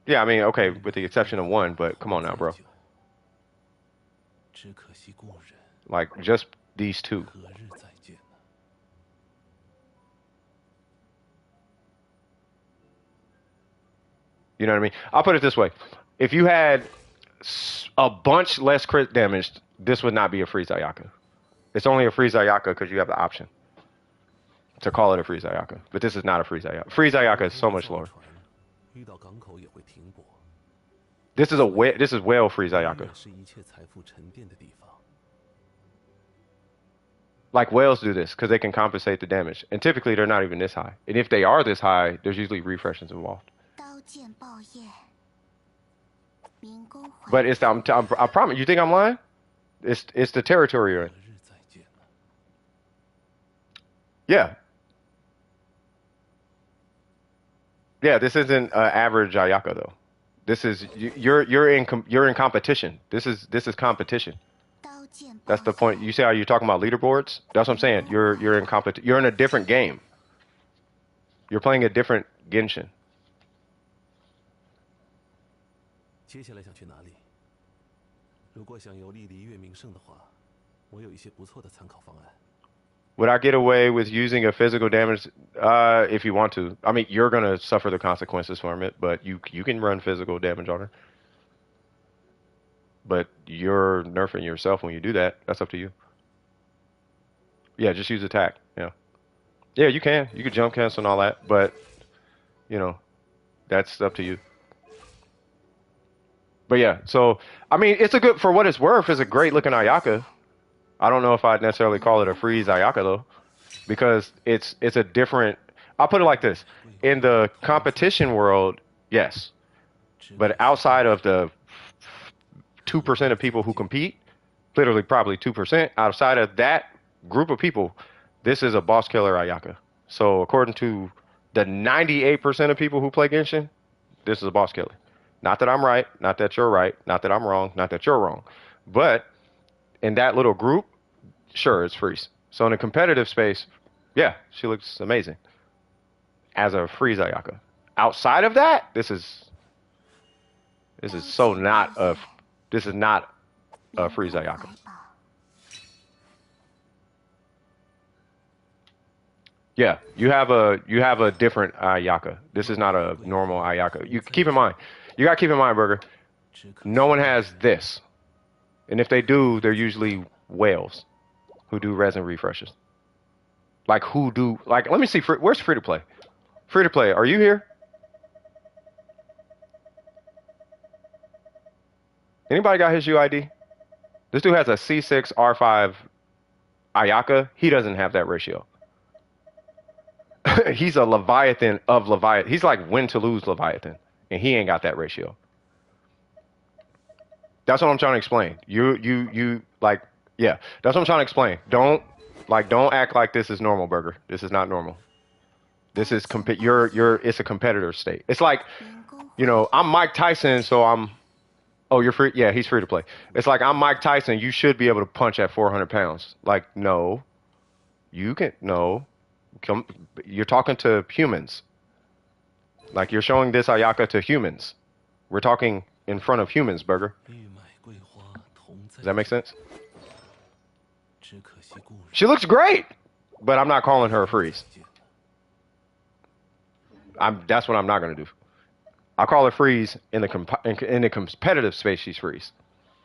yeah, I mean, okay, with the exception of one, but come on now, bro. Like, just these two. You know what I mean? I'll put it this way. If you had a bunch less crit damage, this would not be a freeze Ayaka. It's only a freeze Ayaka because you have the option to call it a freeze Ayaka. But this is not a freeze Ayaka. Freeze Ayaka is so much lower. This is whale freeze Ayaka. Like whales do this because they can compensate the damage. And typically they're not even this high. And if they are this high, there's usually refreshes involved. But it's I promise. You think I'm lying? It's the territory you're in. Yeah. Yeah. This isn't average Ayaka though. This is you're in competition. This is competition. That's the point. You see how you're talking about leaderboards? That's what I'm saying. You're in competition. You're in a different game. You're playing a different Genshin. 接下来想去哪里？如果想游历离月名胜的话，我有一些不错的参考方案。Would I get away with using a physical damage? If you want to. I mean, you're gonna suffer the consequences from it, but you can run physical damage on her. But you're nerfing yourself when you do that. That's up to you. Yeah, just use attack. Yeah. Yeah, you can. You can jump cancel and all that, but you know, that's up to you. But yeah, so I mean, it's a good, for what it's worth, it's a great looking Ayaka. I don't know if I'd necessarily call it a freeze Ayaka though, because it's a different. I'll put it like this: in the competition world, yes, but outside of the 2% of people who compete, literally probably 2%, outside of that group of people, this is a boss killer Ayaka. So according to the 98% of people who play Genshin, this is a boss killer. Not that I'm right, not that you're right, not that I'm wrong, not that you're wrong. But in that little group, sure, it's freeze. So in a competitive space, yeah, she looks amazing as a freeze Ayaka. Outside of that, this is so not a, this is not a freeze Ayaka. Yeah, you have a different Ayaka. This is not a normal Ayaka. You keep in mind. You gotta keep in mind, Burger. No one has this, and if they do, they're usually whales who do resin refreshes. Like who do? Like, let me see. Where's free to play? Free to play. Are you here? Anybody got his UID? This dude has a C6 R5 Ayaka. He doesn't have that ratio. He's a Leviathan of Leviathan. He's like win to lose Leviathan, and he ain't got that ratio. That's what I'm trying to explain. You like, yeah. That's what I'm trying to explain. Don't act like this is normal, Burger. This is not normal. This is it's a competitor state. It's like, I'm Mike Tyson, so I'm. Oh, you're free. Yeah, he's free to play. It's like I'm Mike Tyson. You should be able to punch at 400 pounds. Like, no, you can no. Come, you're talking to humans. Like you're showing this Ayaka to humans. We're talking in front of humans, Burger. Does that make sense? She looks great, but I'm not calling her a freeze. That's what I'm not gonna do. I'll call her freeze in the competitive space. She's freeze,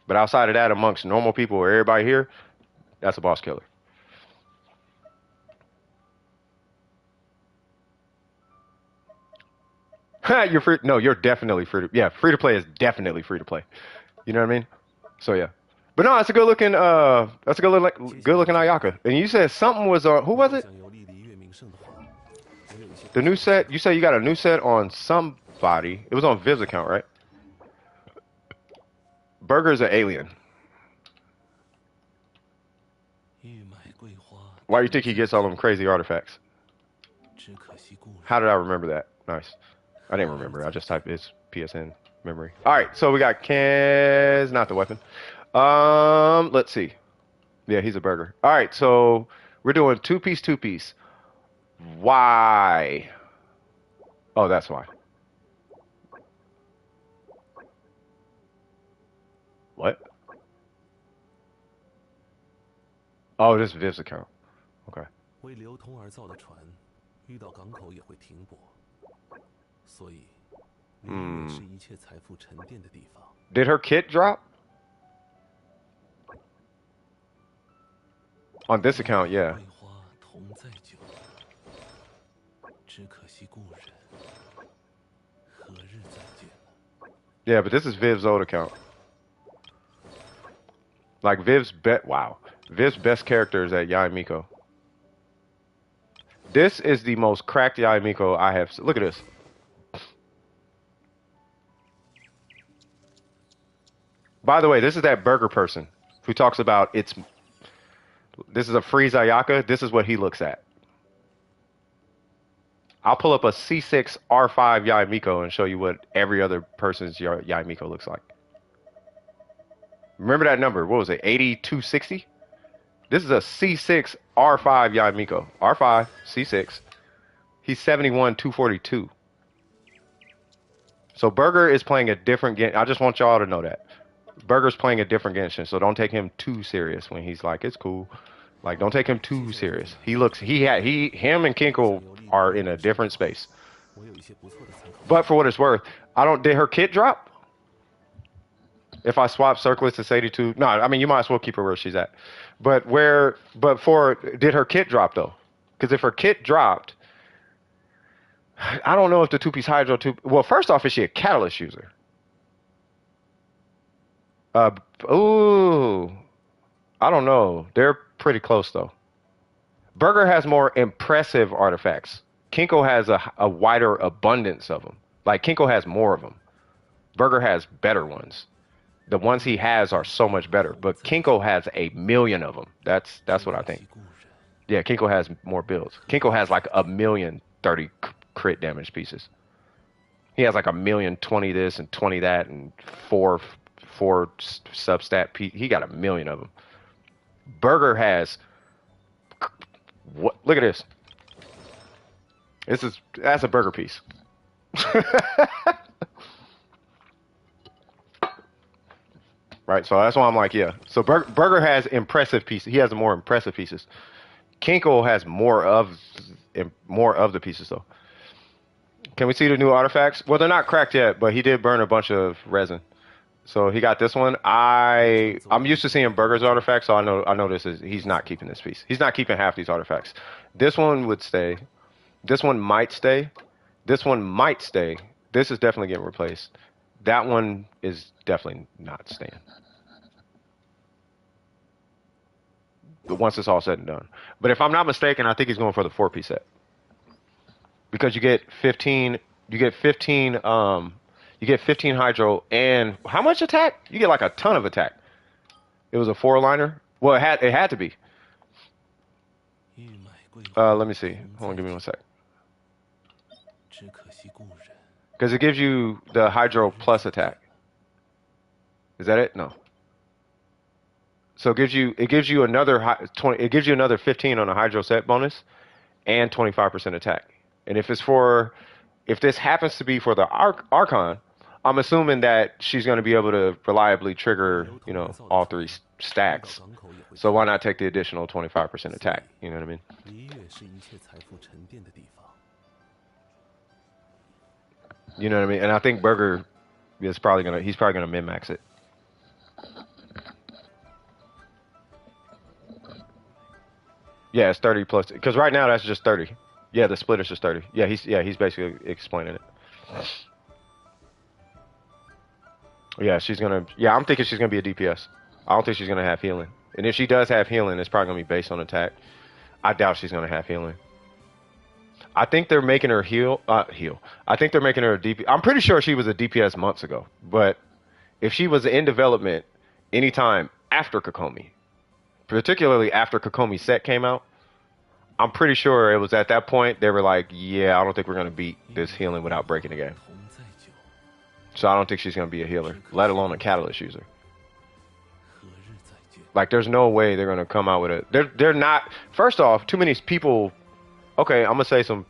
but outside of that, amongst normal people or everybody here, that's a boss killer. You're free. No, you're definitely free to. Yeah, free to play is definitely free to play. You know what I mean? So yeah, but no, it's a good looking. That's a good looking Ayaka. And you said something was on. Who was it? The new set. You said you got a new set on somebody. It was on Viv's account, right? Burger's an alien. Why do you think he gets all them crazy artifacts? How did I remember that? Nice. I didn't remember. I just typed his PSN memory. All right, so we got Kaz, not the weapon. Let's see. Yeah, he's a burger. All right, so we're doing two piece. Why? Oh, that's why. What? Oh, this is Viv's account. Okay. 为流通而造的船，遇到港口也会停泊，所以离月是一切财富沉淀的地方。Did her kit drop? On this account, yeah. 桂花同载酒，只可惜故人何日再见了。 Yeah, but this is Viv's old account. Like Viv's best character is at Yaimiko. This is the most cracked Yaimiko I have. Look at this. By the way, this is that burger person who talks about this is a freeze Ayaka. This is what he looks at. I'll pull up a C6 R5 Yaimiko and show you what every other person's Yaimiko looks like. Remember that number? What was it? 8260? This is a C6 R5 Yaimiko. R5, C6. He's 71 242. So Burger is playing a different game. I just want y'all to know that. Burger's playing a different Genshin, so don't take him too serious when he's like, it's cool. Like, don't take him too serious. Him and Kinko are in a different space. But for what it's worth, did her kit drop? If I swap Circlets to 82, no, I mean, you might as well keep her where she's at. Did her kit drop though? Because if her kit dropped, I don't know if the two-piece Hydro well, first off, is she a catalyst user? I don't know. They're pretty close though. Burger has more impressive artifacts. Kinko has a wider abundance of them. Like Kinko has more of them. Burger has better ones. The ones he has are so much better, but Kinko has 1,000,000 of them. That's what I think. Yeah, Kinko has more builds. Kinko has like 1,030,000 crit damage pieces. He has like 1,020,000 this and 20 that and four substat. He got 1,000,000 of them. Burger has what? Look at this. That's a burger piece. Right, so that's why I'm like, yeah. So Burger has impressive pieces. He has more impressive pieces. Kinko has more of the pieces though. Can we see the new artifacts? Well, they're not cracked yet, but he did burn a bunch of resin. So he got this one. I'm used to seeing Burger's artifacts, so I know he's not keeping this piece. He's not keeping half these artifacts. This one would stay. This one might stay. This one might stay. This is definitely getting replaced. That one is definitely not staying. But once it's all said and done. But if I'm not mistaken, I think he's going for the 4-piece set. Because you get 15 hydro and how much attack? You get like a ton of attack. It was a 4-liner. Well, it had to be. Let me see. Hold on, give me one sec. 只可惜故人。 Because it gives you the Hydro plus attack. Is that it? No. So it gives you another 20. It gives you another 15 on a Hydro set bonus, and 25% attack. And if this happens to be for the Archon, I'm assuming that she's going to be able to reliably trigger, you know, all three stacks. So why not take the additional 25% attack? You know what I mean? 璃月是一切财富沉淀的地方。 You know what I mean? And I think Burger he's probably gonna min-max it. Yeah, it's 30 plus, because right now that's just 30. Yeah, the splitter's just 30. Yeah, he's basically explaining it. Yeah, I'm thinking she's gonna be a DPS. I don't think she's gonna have healing. And if she does have healing, it's probably gonna be based on attack. I doubt she's gonna have healing. I think they're making her heal. I think they're making her a DPS. I'm pretty sure she was a DPS months ago. But if she was in development anytime after Kokomi, particularly after Kokomi set came out, I'm pretty sure it was at that point they were like, yeah, I don't think we're going to beat this healing without breaking the game. So I don't think she's going to be a healer, let alone a catalyst user. Like, there's no way they're going to come out with a... They're not... First off, too many people... Okay, I'm going to say something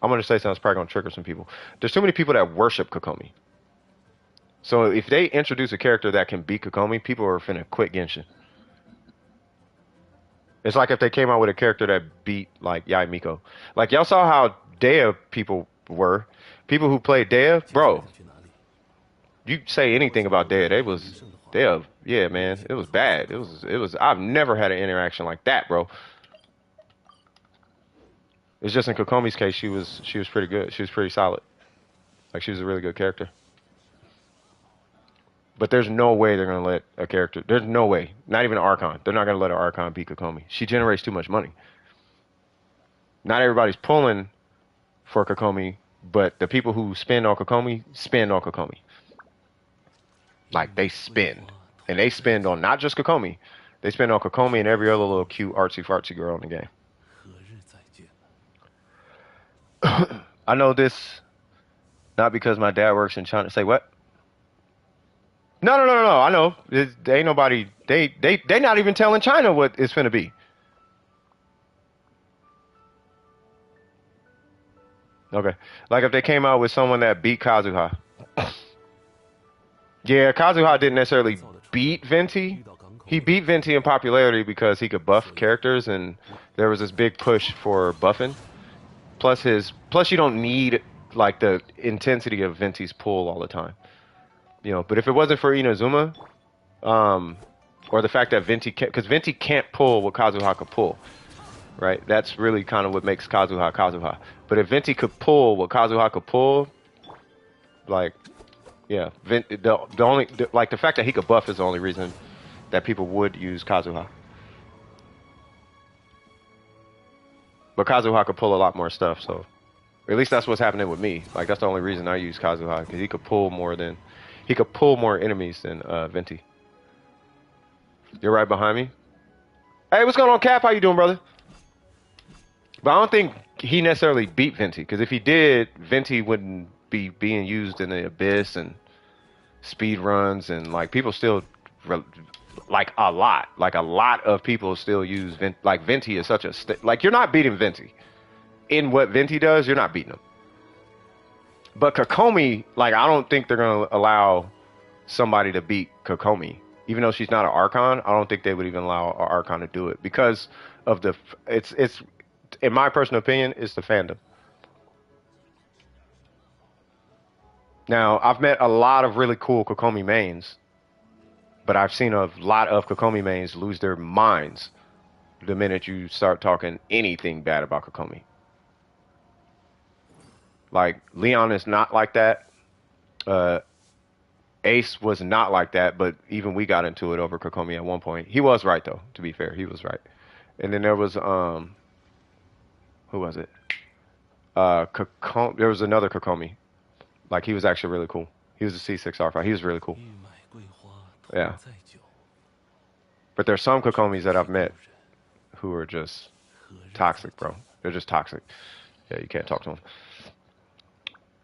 that's probably going to trigger some people. There's too many people that worship Kokomi. So if they introduce a character that can beat Kokomi, people are finna quit Genshin. It's like if they came out with a character that beat, like, Yai Miko. Like, y'all saw how Dea people were. People who played Dea, bro. You say anything about Dea, yeah, man, it was bad. It was, I've never had an interaction like that, bro. It's just in Kokomi's case, she was pretty good. She was pretty solid. Like, she was a really good character. But there's no way they're going to let a character... There's no way. Not even an Archon. They're not going to let an Archon beat Kokomi. She generates too much money. Not everybody's pulling for Kokomi, but the people who spend on Kokomi, spend on Kokomi. Like, they spend. And they spend on not just Kokomi. They spend on Kokomi and every other little cute artsy-fartsy girl in the game. I know this not because my dad works in China. Say what? No. I know. There ain't nobody. They not even telling China what it's finna be. Okay. Like if they came out with someone that beat Kazuha. Yeah, Kazuha didn't necessarily beat Venti. He beat Venti in popularity because he could buff characters, and there was this big push for buffing. Plus you don't need like the intensity of Venti's pull all the time. You know, but if it wasn't for Inazuma, or the fact that Venti can't pull what Kazuha could pull, right? That's really kind of what makes Kazuha Kazuha. But if Venti could pull what Kazuha could pull, like, yeah, the fact that he could buff is the only reason that people would use Kazuha. But Kazuha could pull a lot more stuff, so at least that's what's happening with me. Like, that's the only reason I use Kazuha, because he could pull more enemies than Venti. You're right behind me. Hey, what's going on, Cap? How you doing, brother? But I don't think he necessarily beat Venti, because if he did, Venti wouldn't be being used in the Abyss and speed runs, and like people still a lot of people still use Venti. Like, Venti is such a like, you're not beating Venti in what Venti does. You're not beating him. But Kokomi, like, I don't think they're gonna allow somebody to beat Kokomi, even though she's not an Archon. I don't think they would even allow an Archon to do it because of it's in my personal opinion, it's the fandom. Now, I've met a lot of really cool Kokomi mains, but I've seen a lot of Kokomi mains lose their minds the minute you start talking anything bad about Kokomi. Like, Leon is not like that. Ace was not like that, but even we got into it over Kokomi at one point. He was right, though, to be fair. He was right. And then there was, who was it? There was another Kokomi. Like, he was actually really cool. He was a C6R5. He was really cool. Yeah. But there's some Kokomis that I've met who are just toxic, bro. They're just toxic. Yeah, you can't talk to them.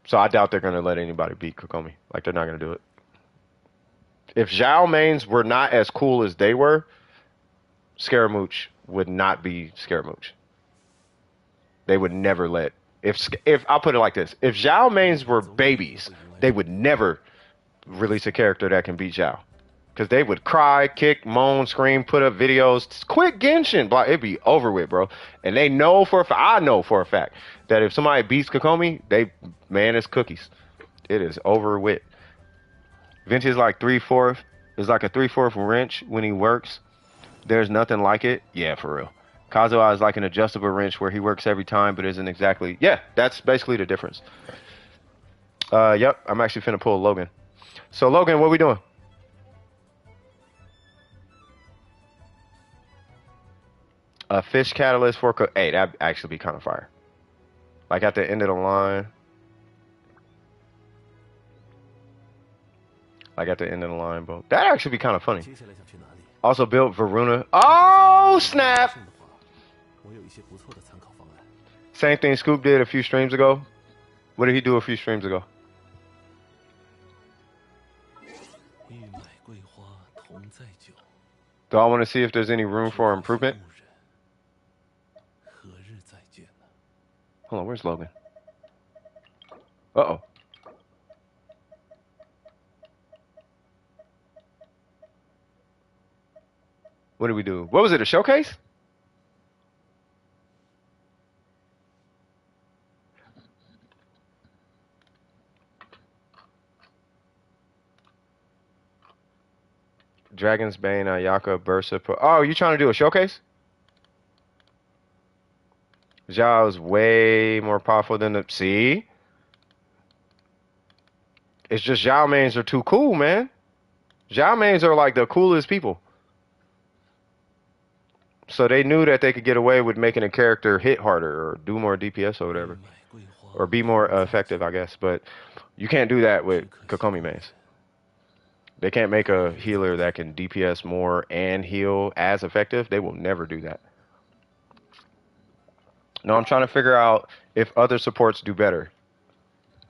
So I doubt they're gonna let anybody beat Kokomi. Like they're not gonna do it. If Zhao mains were not as cool as they were, Scaramouche would not be Scaramouche. They would never let if I'll put it like this: if Zhao mains were babies, they would never release a character that can beat Zhao. Because they would cry, kick, moan, scream, put up videos, quit Genshin, blah, it'd be over with, bro. And they know for a fact, I know for a fact, that if somebody beats Kokomi, man, it's cookies. It is over with. Vinci is like 3/4. It's like a 3/4 wrench when he works. There's nothing like it. Yeah, for real. Kazuha is like an adjustable wrench where he works every time, but isn't exactly. Yeah, that's basically the difference. Yep, I'm actually finna pull Logan. So Logan, what we doing? A fish catalyst for hey, that'd actually be kind of fire. Like at the end of the line. Like at the end of the line, bro. That'd actually be kind of funny. Also built Varuna. Oh, snap! Same thing Scoop did a few streams ago. What did he do a few streams ago? Do I want to see if there's any room for improvement? Hold on, where's Logan? Uh-oh. What did we do? What was it, a showcase? Dragon's Bane, Ayaka, Bursa. Oh, you trying to do a showcase? Zhao's way more powerful than the... See? It's just Zhao mains are too cool, man. Zhao mains are like the coolest people. So they knew that they could get away with making a character hit harder or do more DPS or whatever. Or be more effective, I guess. But you can't do that with Kokomi mains. They can't make a healer that can DPS more and heal as effective. They will never do that. No, I'm trying to figure out if other supports do better.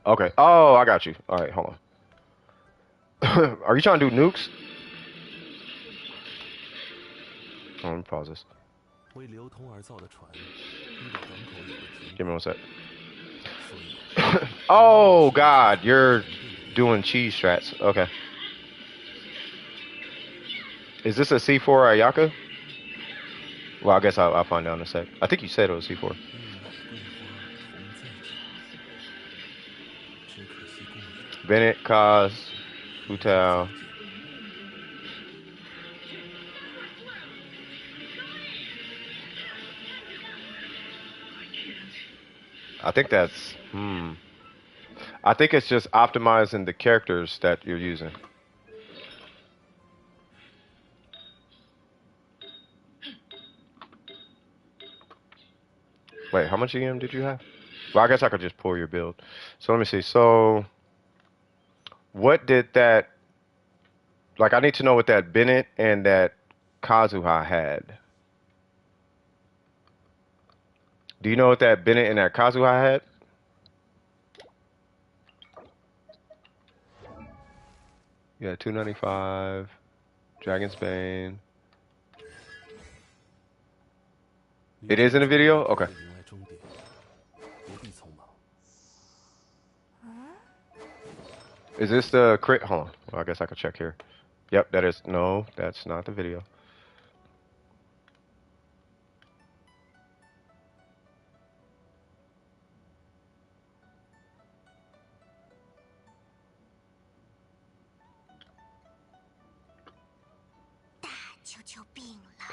Okay. Oh, I got you. All right, hold on. Are you trying to do nukes? Oh, let me pause this. Give me one sec. Oh, God. You're doing cheese strats. Okay. Is this a C4 Ayaka? Well, I guess I'll find out in a sec. I think you said it was C4. Bennett, Kaz, Utao. I think that's... I think it's just optimizing the characters that you're using. Wait, how much EM did you have? Well, I guess I could just pull your build. So let me see. So what did that... Like, I need to know what that Bennett and that Kazuha had. Do you know what that Bennett and that Kazuha had? Yeah, 295. Dragon's Bane. It is in a video? Okay. Is this the crit? Hold on. Well, I guess I could check here. Yep, that is. No, that's not the video.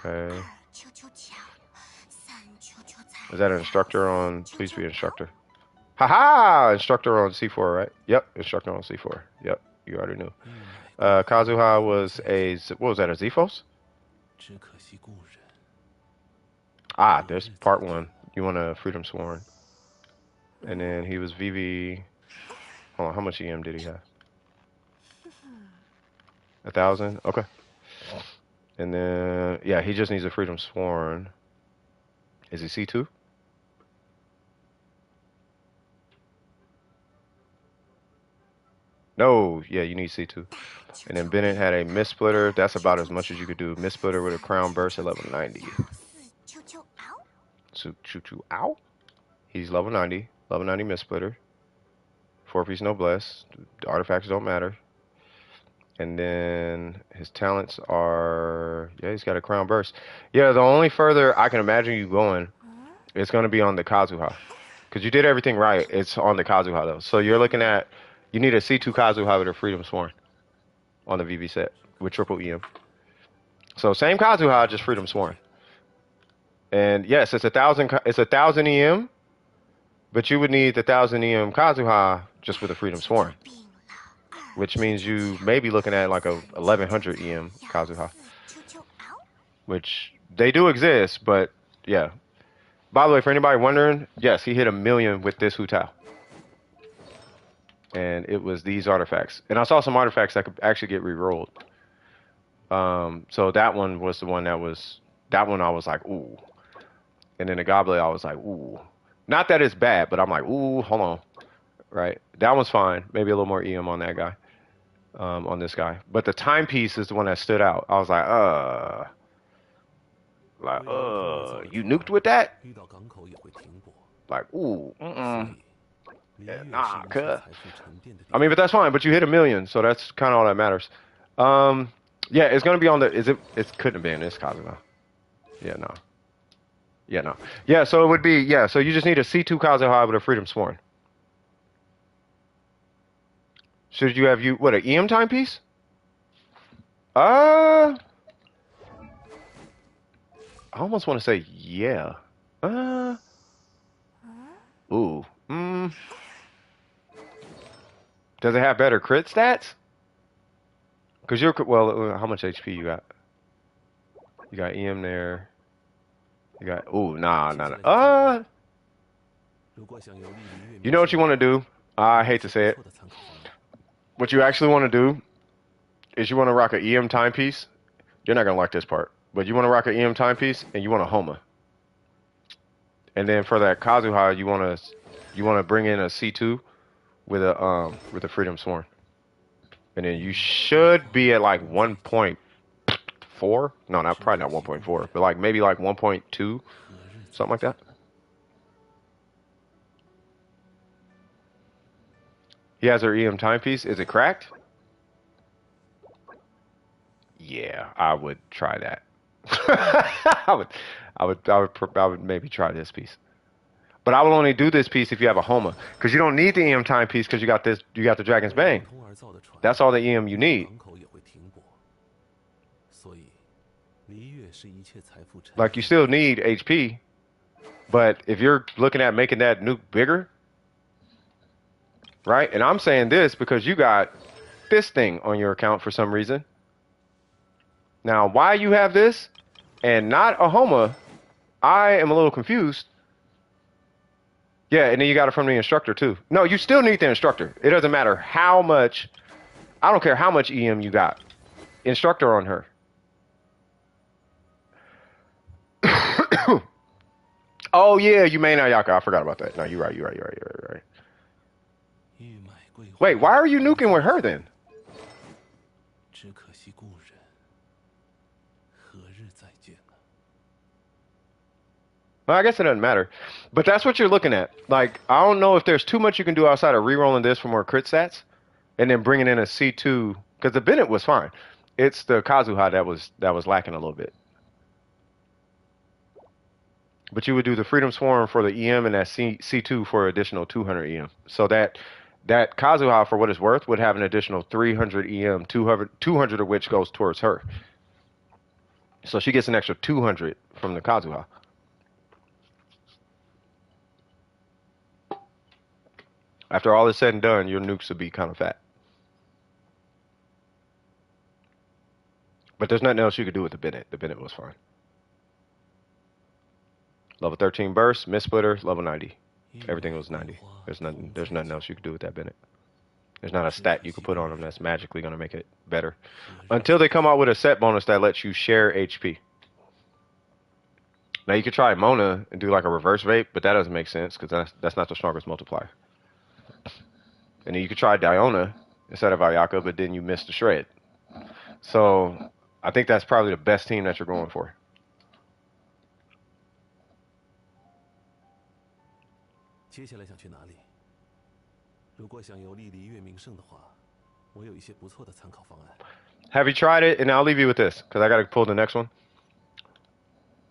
Okay. Is that an instructor on? Please be instructor. Haha! Instructor on C4, right? Yep, instructor on C4. Yep, you already knew. Kazuha was a... What was that, a Zephos? Ah, there's part 1. You want a Freedom Sworn. And then he was VV... Hold on, how much EM did he have? 1,000? Okay. And then... Yeah, he just needs a Freedom Sworn. Is he C2? No, yeah, you need C2. And then Bennett had a mist splitter. That's about as much as you could do. Mist splitter with a crown burst at level 90. So choo choo ow. He's level 90. Level 90 mist splitter. 4-piece no bless. The artifacts don't matter. And then his talents are, yeah, he's got a crown burst. Yeah, the only further I can imagine you going, it's going to be on the Kazuha. Because you did everything right. It's on the Kazuha, though. So you're looking at, you need a C2 Kazuha with a Freedom Sworn on the VV set with triple EM. So same Kazuha, just Freedom Sworn. And yes, it's 1,000 EM, but you would need the 1,000 EM Kazuha just with a Freedom Sworn. Which means you may be looking at like a 1,100 EM Kazuha. Which, they do exist, but yeah. By the way, for anybody wondering, yes, he hit 1 million with this Hu Tao. And it was these artifacts. And I saw some artifacts that could actually get re-rolled. So that one was the one that one I was like, ooh. And then the Goblet, I was like, ooh. Not that it's bad, but I'm like, ooh, hold on. Right? That one's fine. Maybe a little more EM on that guy. On this guy. But the timepiece is the one that stood out. I was like, you nuked with that? Like, ooh, yeah, nah, cuz. I mean, but that's fine. But you hit 1 million, so that's kind of all that matters. Yeah, it's gonna be on the. It couldn't have been this Kazuha. Yeah, no. Yeah, no. Yeah, so it would be. Yeah, so you just need a C2 Kazuha with a Freedom Sworn. Should you have what, an EM timepiece? I almost want to say yeah. Ooh. Does it have better crit stats? Cause well, how much HP you got? You got EM there. You got nah. You know what you want to do? I hate to say it. What you actually want to do is you want to rock an EM timepiece. You're not gonna like this part, but you want to rock an EM timepiece and you want a Homa. And then for that Kazuha, you want to bring in a C2 with a Freedom Sworn. And then you should be at like 1.4. No, probably not 1.4, but like maybe like 1.2, something like that. He has her EM timepiece. Is it cracked? Yeah, I would try that. I would maybe try this piece. But I will only do this piece if you have a Homa, because you don't need the EM timepiece because you got the Dragon's Bane. That's all the EM you need. Like, you still need HP, but if you're looking at making that nuke bigger, right? And I'm saying this because you got this thing on your account for some reason. Now, why you have this and not a Homa, I am a little confused. Yeah, and then you got it from the instructor too. No, you still need the instructor. It doesn't matter how much, I don't care how much EM you got. Instructor on her. Oh yeah, you may not Ayaka. I forgot about that. No, you're right. Wait, why are you nuking with her then? Well, I guess it doesn't matter. But that's what you're looking at. Like, I don't know if there's too much you can do outside of re-rolling this for more crit stats and then bringing in a C2, because the Bennett was fine. It's the Kazuha that was lacking a little bit. But you would do the Freedom Swarm for the EM and that C2 for additional 200 EM. So that Kazuha, for what it's worth, would have an additional 300 EM, 200 of which goes towards her. So she gets an extra 200 from the Kazuha. After all is said and done, your nukes would be kind of fat. But there's nothing else you could do with the Bennett. The Bennett was fine. Level 13 burst, mist splitter, level 90. Everything was 90. There's nothing else you could do with that Bennett. There's not a stat you could put on them that's magically going to make it better. Until they come out with a set bonus that lets you share HP. Now you could try Mona and do like a reverse vape, but that doesn't make sense because that's not the strongest multiplier. And then you could try Diona instead of Ayaka, but then you missed the shred. So I think that's probably the best team that you're going for. 接下来想去哪里？如果想游历离月名胜的话，我有一些不错的参考方案。Have you tried it? And I'll leave you with this, because I got to pull the next one.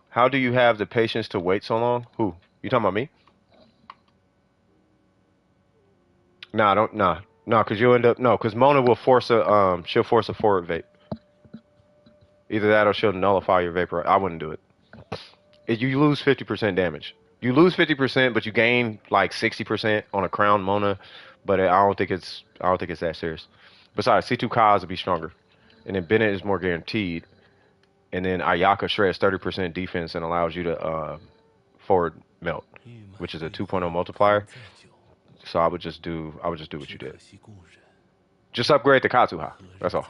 How do you have the patience to wait so long? Who? You talking about me? Nah, don't, nah, because you'll end up, no, because Mona will force a, she'll force a forward vape. Either that or she'll nullify your vapor. I wouldn't do it. You lose 50% damage. You lose 50%, but you gain like 60% on a crown Mona. But I don't think it's that serious. Besides, C2 Kaz will be stronger, and then Bennett is more guaranteed, and then Ayaka shreds 30% defense and allows you to forward melt, which is a 2.0 multiplier. So I would just do what you did. Just upgrade the Kazuha. That's all.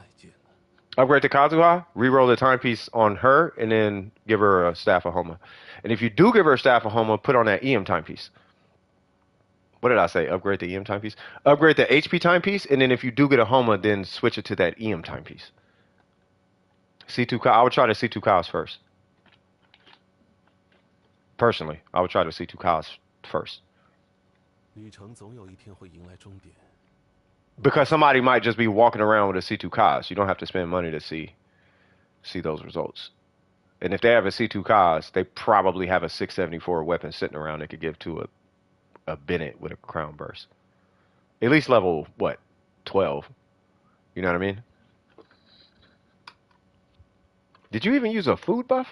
Upgrade the Kazuha, reroll the timepiece on her, and then give her a Staff of Homa. And if you do give her a Staff of Homa, put on that EM timepiece. What did I say? Upgrade the EM timepiece? Upgrade the HP timepiece, and then if you do get a Homa, then switch it to that EM timepiece. C2 Kaz, I would try the C2 Kaz first. Personally, I would try the C2 Kaz first. Because somebody might just be walking around with a C2 Kaz. You don't have to spend money to see those results. And if they have a C2 Kaz, they probably have a 674 weapon sitting around they could give to a Bennett with a crown burst. At least level, what, 12? You know what I mean? Did you even use a food buff?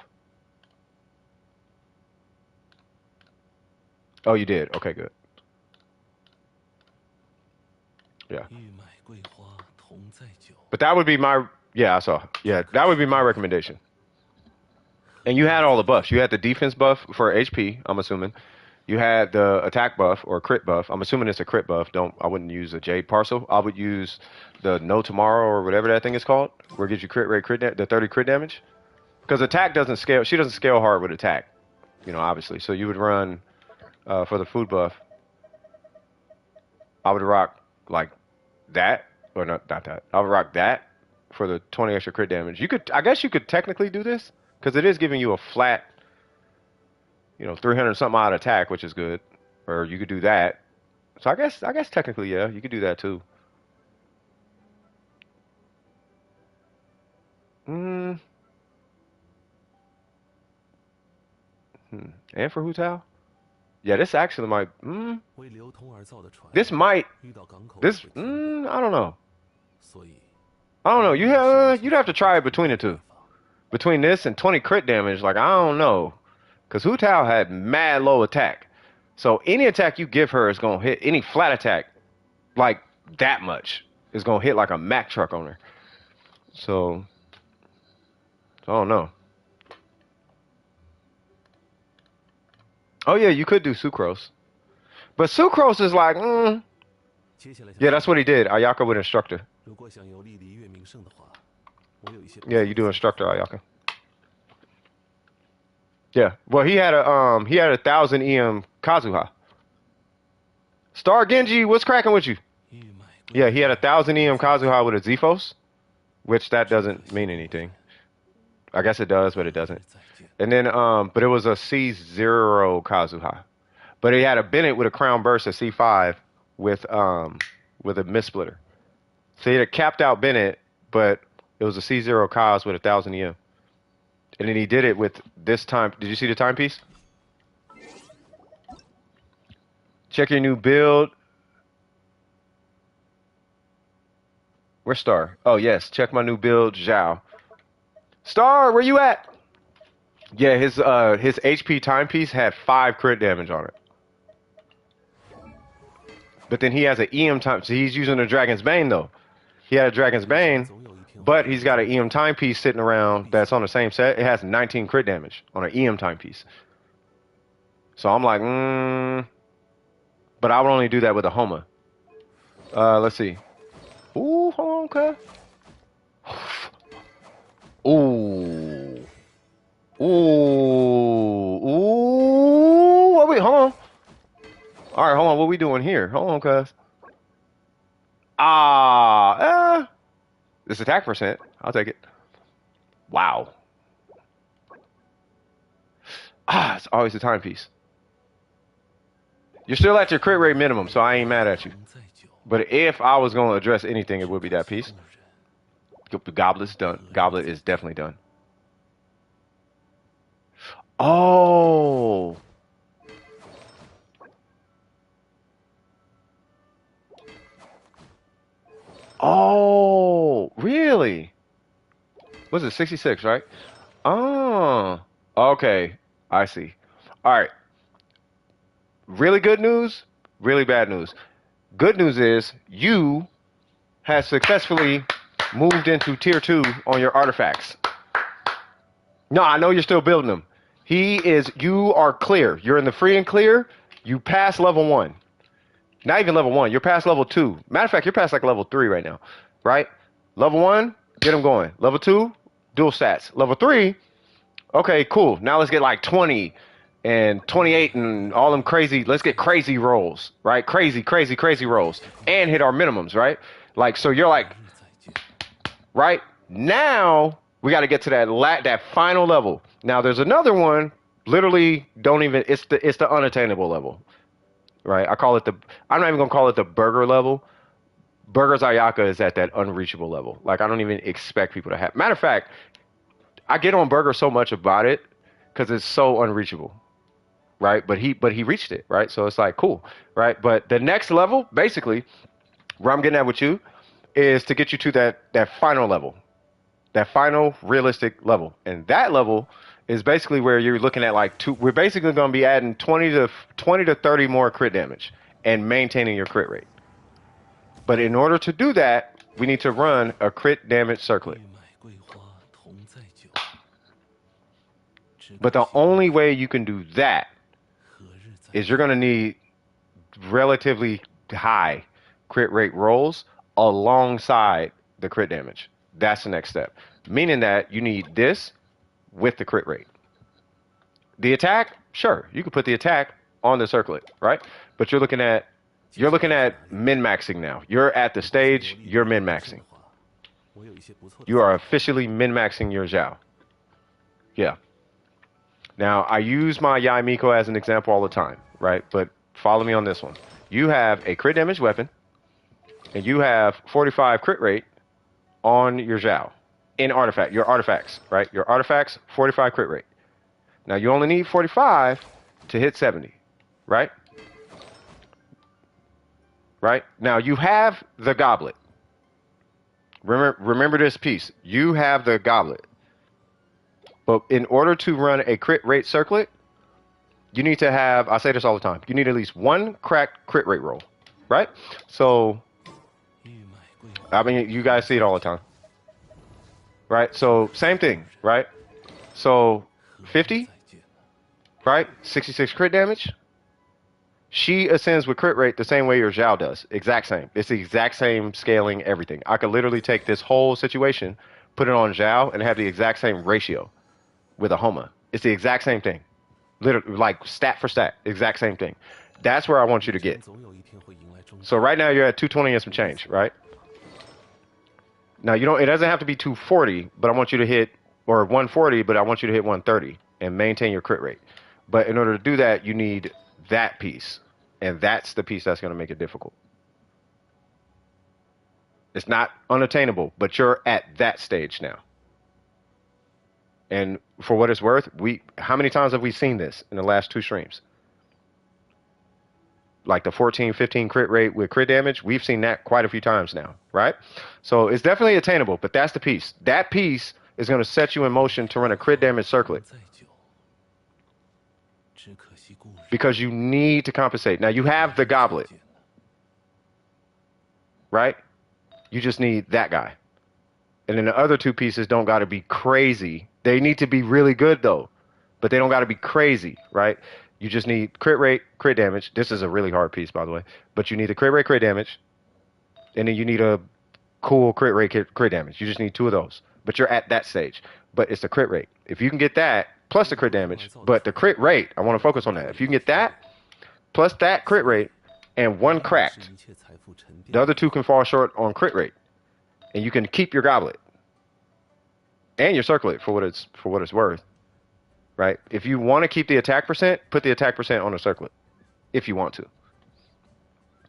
Oh, you did. Okay, good. Yeah. But that would be my, yeah, I saw. Yeah, that would be my recommendation. And you had all the buffs. You had the defense buff for HP, I'm assuming. You had the attack buff or crit buff. I'm assuming it's a crit buff. I wouldn't use a Jade Parcel. I would use the No Tomorrow or whatever that thing is called, where it gives you crit rate, the 30 crit damage. Because attack doesn't scale. She doesn't scale hard with attack, obviously. So you would run for the food buff. I would rock like that, or not that. I would rock that for the 20 extra crit damage. I guess you could technically do this because it is giving you a flat, 300 something odd attack, which is good. Or you could do that. So I guess technically, yeah, you could do that too. And for Hu Tao? Yeah, this actually might. This might. I don't know. You'd have to try it between the two. Between this and 20 crit damage, like, I don't know. Because Hu Tao had mad low attack. So any attack you give her is going to hit. Any flat attack, like that much, is going to hit like a Mack truck on her. So, I don't know. Oh, yeah, you could do Sucrose. But Sucrose is like, Yeah, that's what he did. Ayaka with Instructor. Yeah, you do Instructor, Ayaka. Yeah. Well, he had a 1,000 EM Kazuha. Star Genji, what's cracking with you? Yeah, he had 1,000 EM Kazuha with a Zephos, which that doesn't mean anything. I guess it does, but it doesn't. And then, but it was a C0 Kazuha. But he had a Bennett with a Crown Burst at C5 with a Mist Splitter. So he had a capped out Bennett, but it was a C0 Kaz with 1,000 EM. And then he did it with this time. Did you see the timepiece? Check your new build. Where's Star? Oh, yes. Check my new build, Zhao. Star, where you at? Yeah, his HP timepiece had 5 crit damage on it. But then he has an EM time. So he's using a Dragon's Bane, though. He had a Dragon's Bane, but he's got an EM timepiece sitting around that's on the same set. It has 19 crit damage on an EM timepiece. So I'm like, But I would only do that with a Homa. Let's see. Ooh, hold on, okay. Ooh. Wait, hold on. All right, hold on. What we doing here? Hold on, cuz. This attack percent. I'll take it. Wow. Ah, it's always the timepiece. You're still at your crit rate minimum, so I ain't mad at you. But if I was going to address anything, it would be that piece. The goblet's done. Goblet is definitely done. Oh. Oh, really? Was it 66, right? Oh, okay. I see. All right. Really good news, really bad news. Good news is you have successfully moved into tier 2 on your artifacts. No, I know you're still building them. You are clear. You're in the free and clear. You pass level 1. Not even level 1. You're past level 2. Matter of fact, you're past like level 3 right now, right? Level 1, get them going. Level 2, dual stats. Level 3, okay, cool. Now let's get like 20 and 28 and all them crazy. Let's get crazy rolls, right? Crazy rolls and hit our minimums, right? Like, so you're like, right? Now we got to get to that final level. Now there's another one. Literally, don't even. It's the unattainable level, right? I'm not even gonna call it the burger level. Burger's Ayaka is at that unreachable level. Like, I don't even expect people to have. Matter of fact, I get on Burger so much about it because it's so unreachable, right? But he reached it, right? So it's like, cool, right? But the next level, basically, where I'm getting at with you, is to get you to that final level, that final realistic level, and that level is basically where you're looking at like we're basically going to be adding 20 to 30 more crit damage and maintaining your crit rate. But in order to do that, we need to run a crit damage circlet. But the only way you can do that is you're going to need relatively high crit rate rolls alongside the crit damage. That's the next step. Meaning that you need this with the crit rate. The attack, sure, you can put the attack on the circlet, right? But you're looking at min-maxing now. You're at the stage, you're min-maxing. You are officially min-maxing your Zhao. Yeah. Now, I use my Yai Miko as an example all the time, right? But follow me on this one. You have a crit damage weapon, and you have 45 crit rate on your Zhao. Your artifacts, right? Your artifacts, 45 crit rate. Now, you only need 45 to hit 70, right? Right? Now, you have the goblet. Remember this piece. You have the goblet. But in order to run a crit rate circlet, you need to have, I say this all the time, you need at least one cracked crit rate roll, right? So, I mean, you guys see it all the time, right? So, same thing, right? So, 50, right? 66 crit damage. She ascends with crit rate the same way your Zhao does. Exact same. It's the exact same scaling, everything. I could literally take this whole situation, put it on Zhao, and have the exact same ratio with a Homa. It's the exact same thing. Literally, like stat for stat, exact same thing. That's where I want you to get. So right now you're at 220 and some change, right? Now it doesn't have to be 240, but I want you to hit, or 140, but I want you to hit 130 and maintain your crit rate. But in order to do that, you need that piece, and that's the piece that's going to make it difficult. It's not unattainable, but you're at that stage now. And for what it's worth, how many times have we seen this in the last 2 streams? Like the 14, 15 crit rate with crit damage, we've seen that quite a few times now, right? So it's definitely attainable, but that's the piece. That piece is going to set you in motion to run a crit damage circlet. Because you need to compensate. Now, you have the goblet, right? You just need that guy. And then the other 2 pieces don't got to be crazy. They need to be really good, though. But they don't got to be crazy, right? You just need crit rate, crit damage. This is a really hard piece, by the way. But you need the crit rate, crit damage. And then you need a cool crit rate, crit damage. You just need 2 of those. But you're at that stage. But it's the crit rate. If you can get that, plus the crit damage, but the crit rate, I want to focus on that. If you can get that, plus that crit rate, and 1 cracked, the other 2 can fall short on crit rate. and you can keep your goblet and your circlet for what it's worth, right? If you want to keep the attack percent, put the attack percent on the circlet if you want to,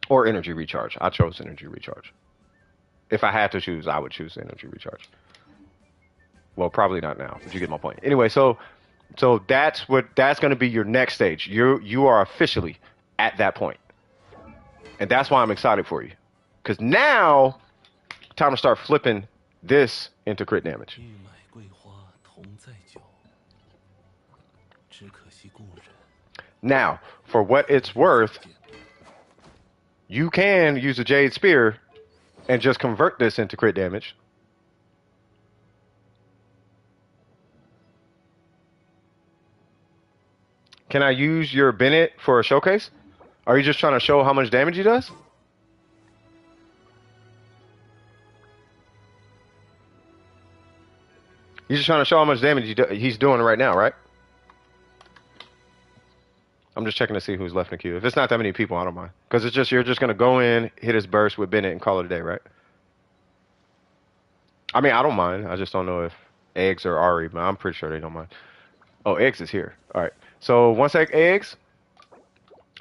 or energy recharge. I chose energy recharge. If I had to choose, I would choose energy recharge. Well, probably not now, but you get my point. Anyway, so that's going to be your next stage. You are officially at that point, and that's why I'm excited for you, because now time to start flipping this into crit damage. 欲买桂花同载酒，只可惜故人。 Now, for what it's worth, you can use a Jade Spear and just convert this into crit damage. Can I use your Bennett for a showcase? Are you just trying to show how much damage he does? You're just trying to show how much damage he's doing right now, right? I'm just checking to see who's left in the queue. If it's not that many people, I don't mind. Because it's just, you're just going to go in, hit his burst with Bennett, and call it a day, right? I mean, I don't mind. I just don't know if Eggs or Ari, but I'm pretty sure they don't mind. Oh, Eggs is here. All right. So, one sec, Eggs.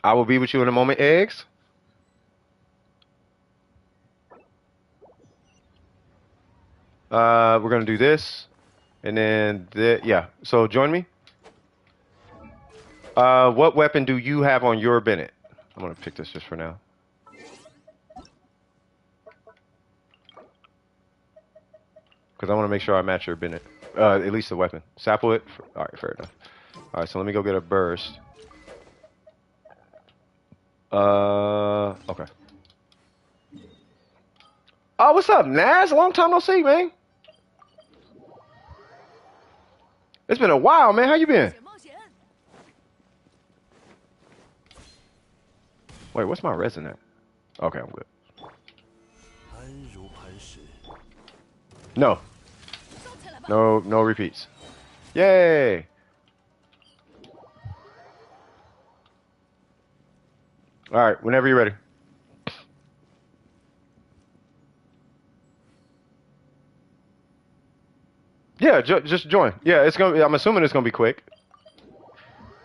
I will be with you in a moment, Eggs. We're going to do this. And then, yeah. So, join me. What weapon do you have on your Bennett? I'm going to pick this just for now. Because I want to make sure I match your Bennett. At least the weapon. Sapple it. All right, fair enough. All right, so let me go get a burst. Okay. Oh, what's up, Naz? Long time no see, man. It's been a while, man. How you been? Wait, what's my resin at? Okay, I'm good. 安如磐石。 No. No repeats. Yay! All right, whenever you're ready. Yeah, just join. Yeah, it's gonna. I'm assuming it's gonna be quick.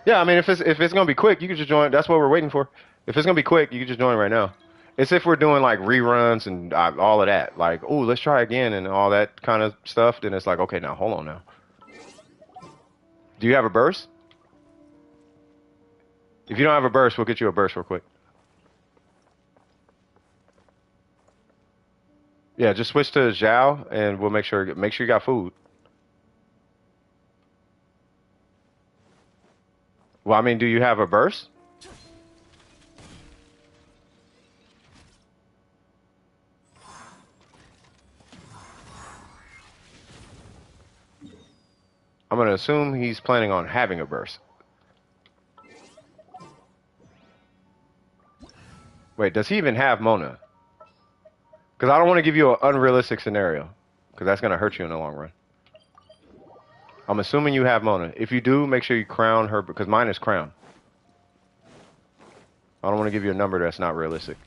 Yeah, I mean, if it's gonna be quick, you can just join. That's what we're waiting for. If it's gonna be quick, you can just join right now. It's if we're doing like reruns and all of that, like, oh, let's try again and all that kind of stuff. Then it's like, okay, now hold on now. Do you have a burst? If you don't have a burst, we'll get you a burst real quick. Yeah, just switch to Zhao and we'll make sure you got food. Well, I mean, do you have a burst? I'm going to assume he's planning on having a burst. Wait, does he even have Mona? Because I don't want to give you an unrealistic scenario. Because that's going to hurt you in the long run. I'm assuming you have Mona. If you do, make sure you crown her. Because mine is crown. I don't want to give you a number that's not realistic.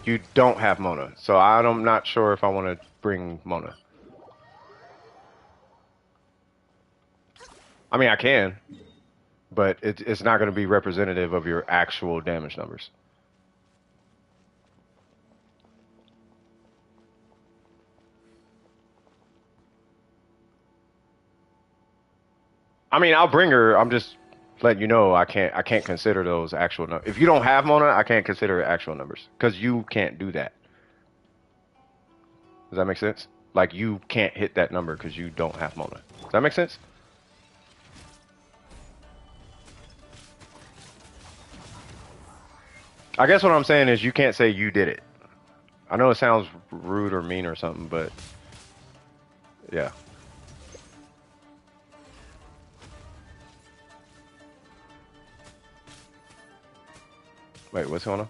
You don't have Mona. So I'm not sure if I want to bring Mona. I mean, I can, but it's not going to be representative of your actual damage numbers. I mean, I'll bring her. I'm just letting you know I can't consider those actual numbers. If you don't have Mona, I can't consider it actual numbers because you can't do that. Does that make sense? Like, you can't hit that number because you don't have Mona. Does that make sense? I guess what I'm saying is you can't say you did it. I know it sounds rude or mean or something, but yeah. Wait, what's going on?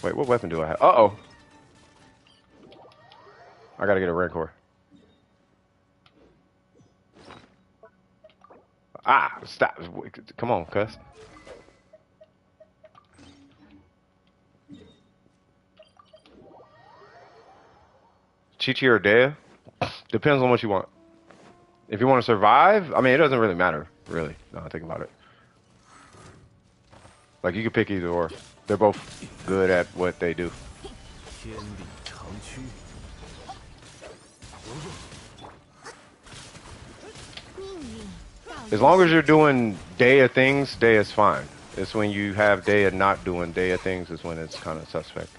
Wait, what weapon do I have? Uh-oh. I gotta get a Rancor. Ah, stop. Come on, cuss. Chi or Dea. Depends on what you want. If you want to survive, I mean, it doesn't really matter, really. Now I think about it. Like, you can pick either or. They're both good at what they do. 天理长驱， As long as you're doing Dea things, Dea is fine. It's when you have Dea not doing Dea things is when it's kind of suspect.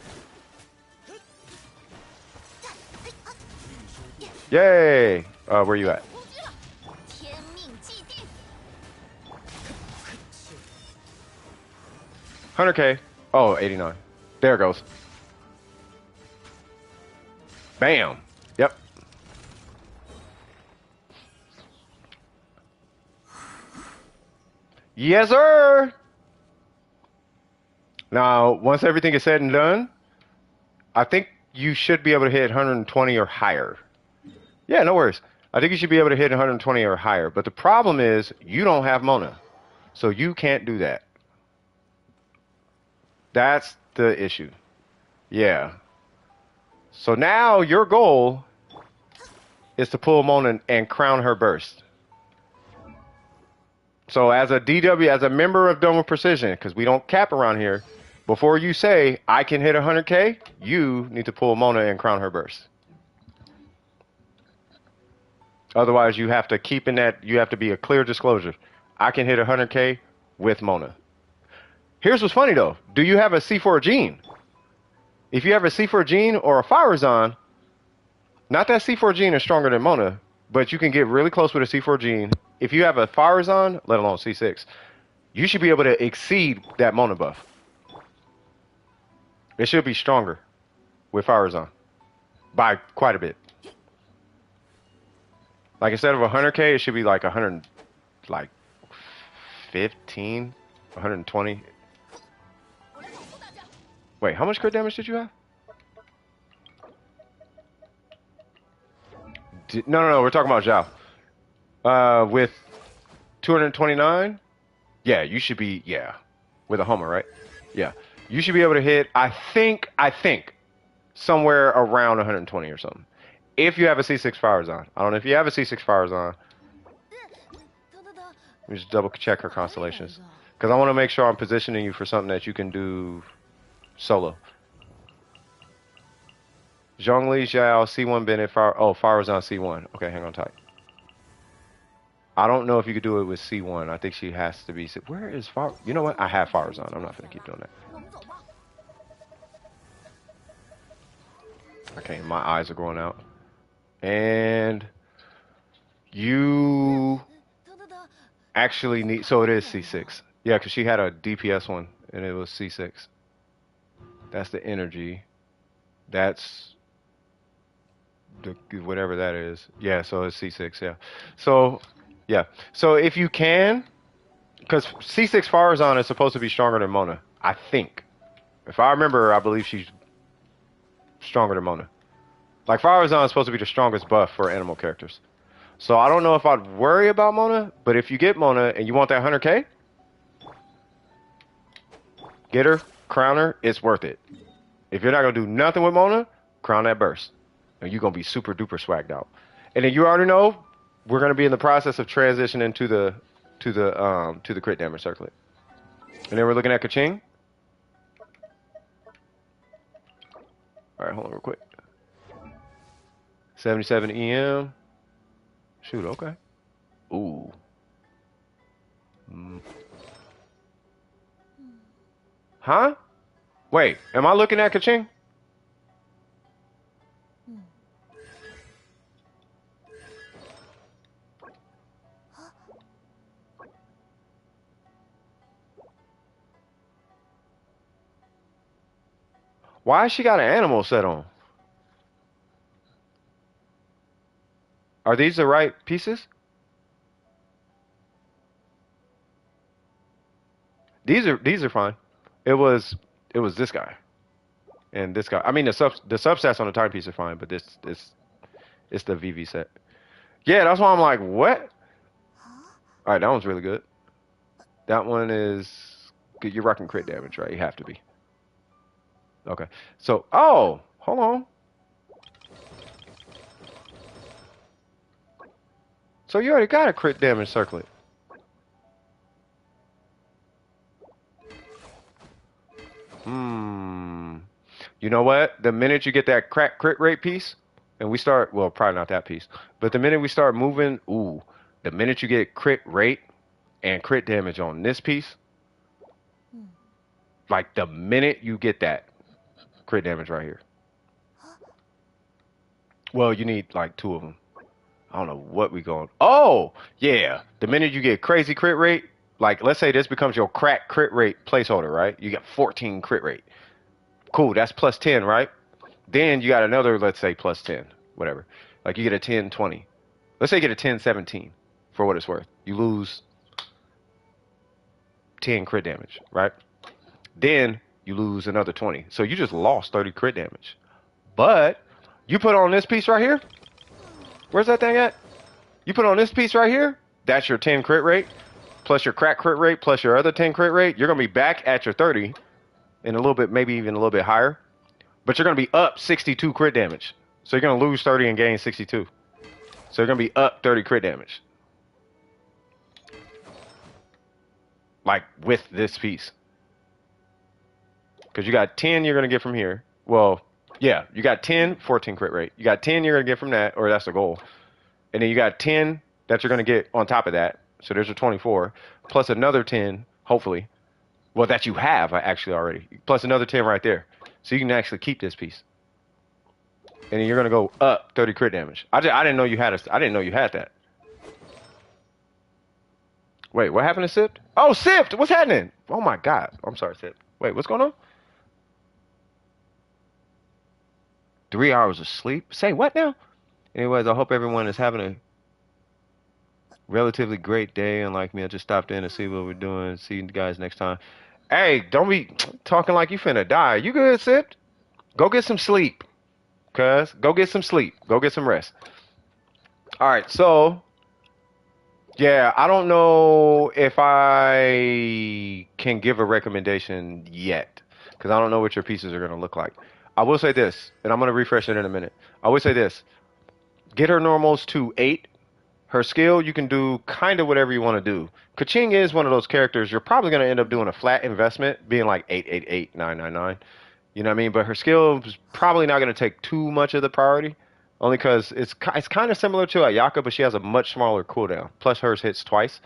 Yay! Where you at? 天命既定。 100K. Oh, 89. There it goes. Bam. Yep. Yes, sir. Now, once everything is said and done, I think you should be able to hit 120 or higher. Yeah, no worries. I think you should be able to hit 120 or higher. But the problem is you don't have Mona. So you can't do that. That's the issue. Yeah. So now your goal is to pull Mona and crown her burst. So as a DW, as a member of Dome of Precision, because we don't cap around here, before you say, I can hit 100K, you need to pull Mona and crown her burst. Otherwise, you have to keep in that, you have to be a clear disclosure. I can hit 100K with Mona. Here's what's funny though. Do you have a C4 gene? If you have a C4 gene or a Firezon, not that C4 gene is stronger than Mona, but you can get really close with a C4 gene. If you have a Firezon, let alone C6, you should be able to exceed that Mona buff. It should be stronger with Firezon by quite a bit. Like instead of 100K, it should be like 100, like 15, 120. Wait, how much crit damage did you have? No, we're talking about Zhao. With 229, yeah, you should be, yeah, with a Homer, right? Yeah, you should be able to hit, I think, somewhere around 120 or something. If you have a C6 Firezon. I don't know if you have a C6 Firezon. Let me just double check her constellations. Because I want to make sure I'm positioning you for something that you can do solo. Zhongli, Zhao, C1 Bennett, Firezon C1. Okay, hang on tight. I don't know if you could do it with C1. I think she has to be. Where is Fire? You know what? I have Firezon. I'm not going to keep doing that. Okay, my eyes are going out. And you actually need, so it is C6. Yeah, because she had a DPS one and it was C6. That's the energy. That's the whatever that is. Yeah, so it's C6, yeah. So, yeah. So if you can, because C6 Firezon is supposed to be stronger than Mona, I think. If I remember, I believe she's stronger than Mona. Like, Firezon is supposed to be the strongest buff for animal characters. So I don't know if I'd worry about Mona, but if you get Mona and you want that 100K, get her, crown her, it's worth it. If you're not going to do nothing with Mona, crown that burst. And you're going to be super duper swagged out. And then you already know, we're going to be in the process of transitioning to the crit damage circlet. And then we're looking at Kaching. All right, hold on real quick. 77 EM. Shoot, okay. Ooh. Huh? Wait, am I looking at Kaching? Why has she got an animal set on? Are these the right pieces? These are fine. It was this guy and this guy. I mean the substats on the timepiece are fine, but it's the VV set. Yeah, that's why I'm like, what? All right, that one's really good. That one is good. You're rocking crit damage, right? You have to be. Okay. So, oh, hold on. So you already got a crit damage circlet. You know what? The minute you get that crit rate piece, and we start, well, probably not that piece, but the minute we start moving, ooh, the minute you get crit rate and crit damage on this piece, like the minute you get that crit damage right here. Well, you need like 2 of them. I don't know what we going. Oh, yeah. The minute you get crazy crit rate, like let's say this becomes your crit rate placeholder, right? You get 14 crit rate. Cool, that's plus 10, right? Then you got another, let's say plus 10, whatever. Like you get a 10, 20. Let's say you get a 10, 17 for what it's worth. You lose 10 crit damage, right? Then you lose another 20. So you just lost 30 crit damage. But you put on this piece right here. Where's that thing at? You put on this piece right here. That's your 10 crit rate, plus your crit rate, plus your other 10 crit rate. You're going to be back at your 30 and a little bit, maybe even a little bit higher. But you're going to be up 62 crit damage. So you're going to lose 30 and gain 62. So you're going to be up 30 crit damage. Like with this piece. Because you got 10 you're going to get from here. Well, yeah, you got 10, 14 crit rate. You got 10 you're going to get from that, or that's the goal. And then you got 10 that you're going to get on top of that. So there's your 24. Plus another 10, hopefully. Well, that you have actually already. Plus another 10 right there. So you can actually keep this piece. And then you're going to go up 30 crit damage. I didn't know you had I didn't know you had that. Wait, what happened to Sipped? Oh, Sipped! What's happening? Oh my God. I'm sorry, Sipped. Wait, what's going on? 3 hours of sleep? Say what now? Anyways, I hope everyone is having a relatively great day. Unlike me, I just stopped in to see what we're doing. See you guys next time. Hey, don't be talking like you finna die. You good, Sipped? Go get some sleep. Cuz, go get some sleep. Go get some rest. Alright, so yeah, I don't know if I can give a recommendation yet. Because I don't know what your pieces are going to look like. I will say this, and I'm going to refresh it in a minute. I will say this. Get her normals to 8. Her skill, you can do kind of whatever you want to do. Kaching is one of those characters, you're probably going to end up doing a flat investment, being like 888, 999. You know what I mean? But her skill is probably not going to take too much of the priority. Only because it's kind of similar to Ayaka, but she has a much smaller cooldown. Plus hers hits twice.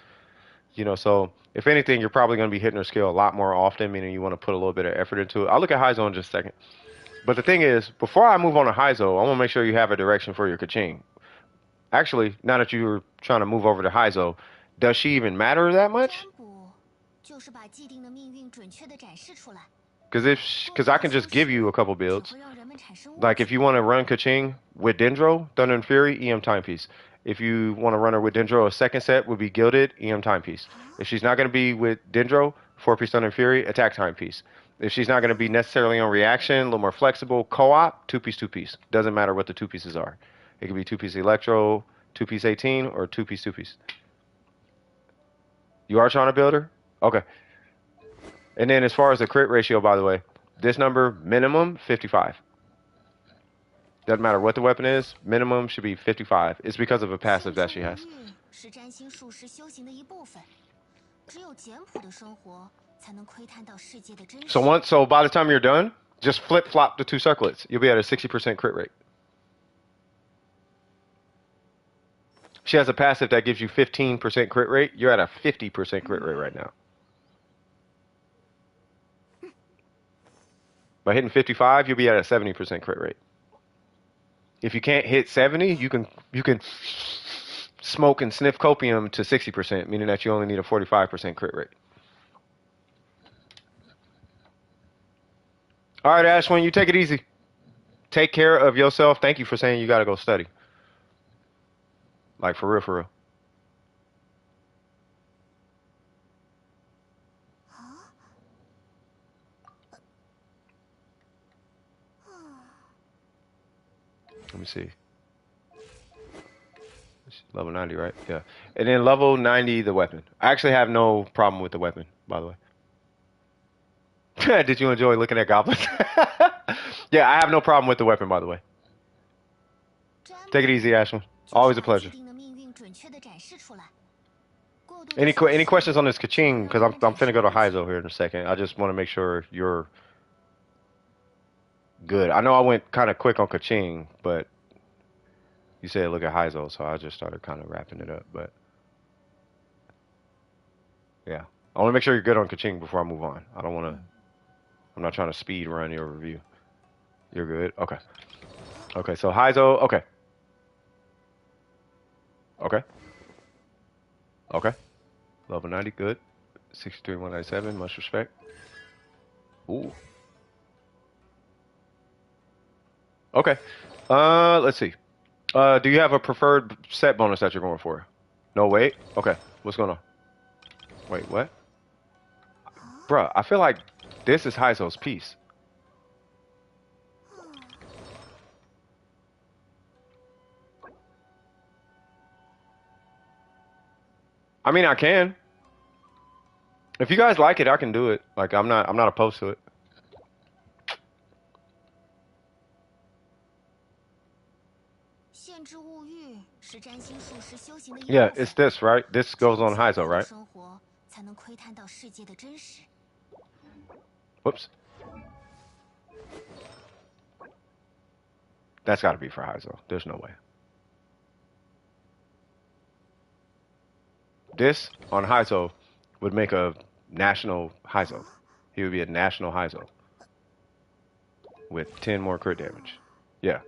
You know, so if anything, you're probably going to be hitting her skill a lot more often, meaning you want to put a little bit of effort into it. I'll look at Heizo in just a second. But the thing is, before I move on to Heizo, I want to make sure you have a direction for your Kaching. Actually, now that you're trying to move over to Heizo, does she even matter that much? Because I can just give you a couple builds. Like if you want to run Kaching with Dendro, Thunder and Fury, EM Timepiece. If you want to run her with Dendro, a second set would be Gilded, EM Timepiece. If she's not going to be with Dendro, 4-piece Thunder and Fury, Attack Timepiece. If she's not going to be necessarily on reaction, a little more flexible, co-op, 2-piece, 2-piece. Doesn't matter what the 2 pieces are. It could be 2-piece Electro, 2-piece 18, or 2-piece, 2-piece. You are trying to build her? Okay. And then as far as the crit ratio, by the way, this number, minimum, 55. Doesn't matter what the weapon is, minimum should be 55. It's because of a passive that she has. So by the time you're done, just flip-flop the 2 circlets. You'll be at a 60% crit rate. She has a passive that gives you 15% crit rate. You're at a 50% crit rate right now. By hitting 55, you'll be at a 70% crit rate. If you can't hit 70, you can smoke and sniff copium to 60%, meaning that you only need a 45% crit rate. All right, Ashwin, you take it easy. Take care of yourself. Thank you for saying you got to go study. Like, for real, for real. Let me see. Level 90, right? Yeah. And then level 90, the weapon. I actually have no problem with the weapon, by the way. Did you enjoy looking at goblins? Yeah, I have no problem with the weapon, by the way. Take it easy, Ashwin. Always a pleasure. Any questions on this Kaching? Because I'm finna go to Heizo here in a second. I just want to make sure you're good. I know I went kind of quick on Kaching, but you said look at Heizo, so I just started kind of wrapping it up. But yeah, I want to make sure you're good on Kaching before I move on. I don't want to. I'm not trying to speed run your review. You're good. Okay. Okay. So Heizo. Okay. Okay. Okay. Level 90. Good. 63197. Much respect. Ooh. Okay. Let's see. Do you have a preferred set bonus that you're going for? No, wait. Okay. What's going on? Wait, what? Bruh, I feel like this is Heizo's piece. I mean, I can. If you guys like it, I can do it. Like, I'm not opposed to it. Yeah, it's this, right? This goes on Heizo, right? Whoops. That's got to be for Heizo. There's no way. This on Heizo would make a national Heizo. He would be a national Heizo with 10 more crit damage. Yeah.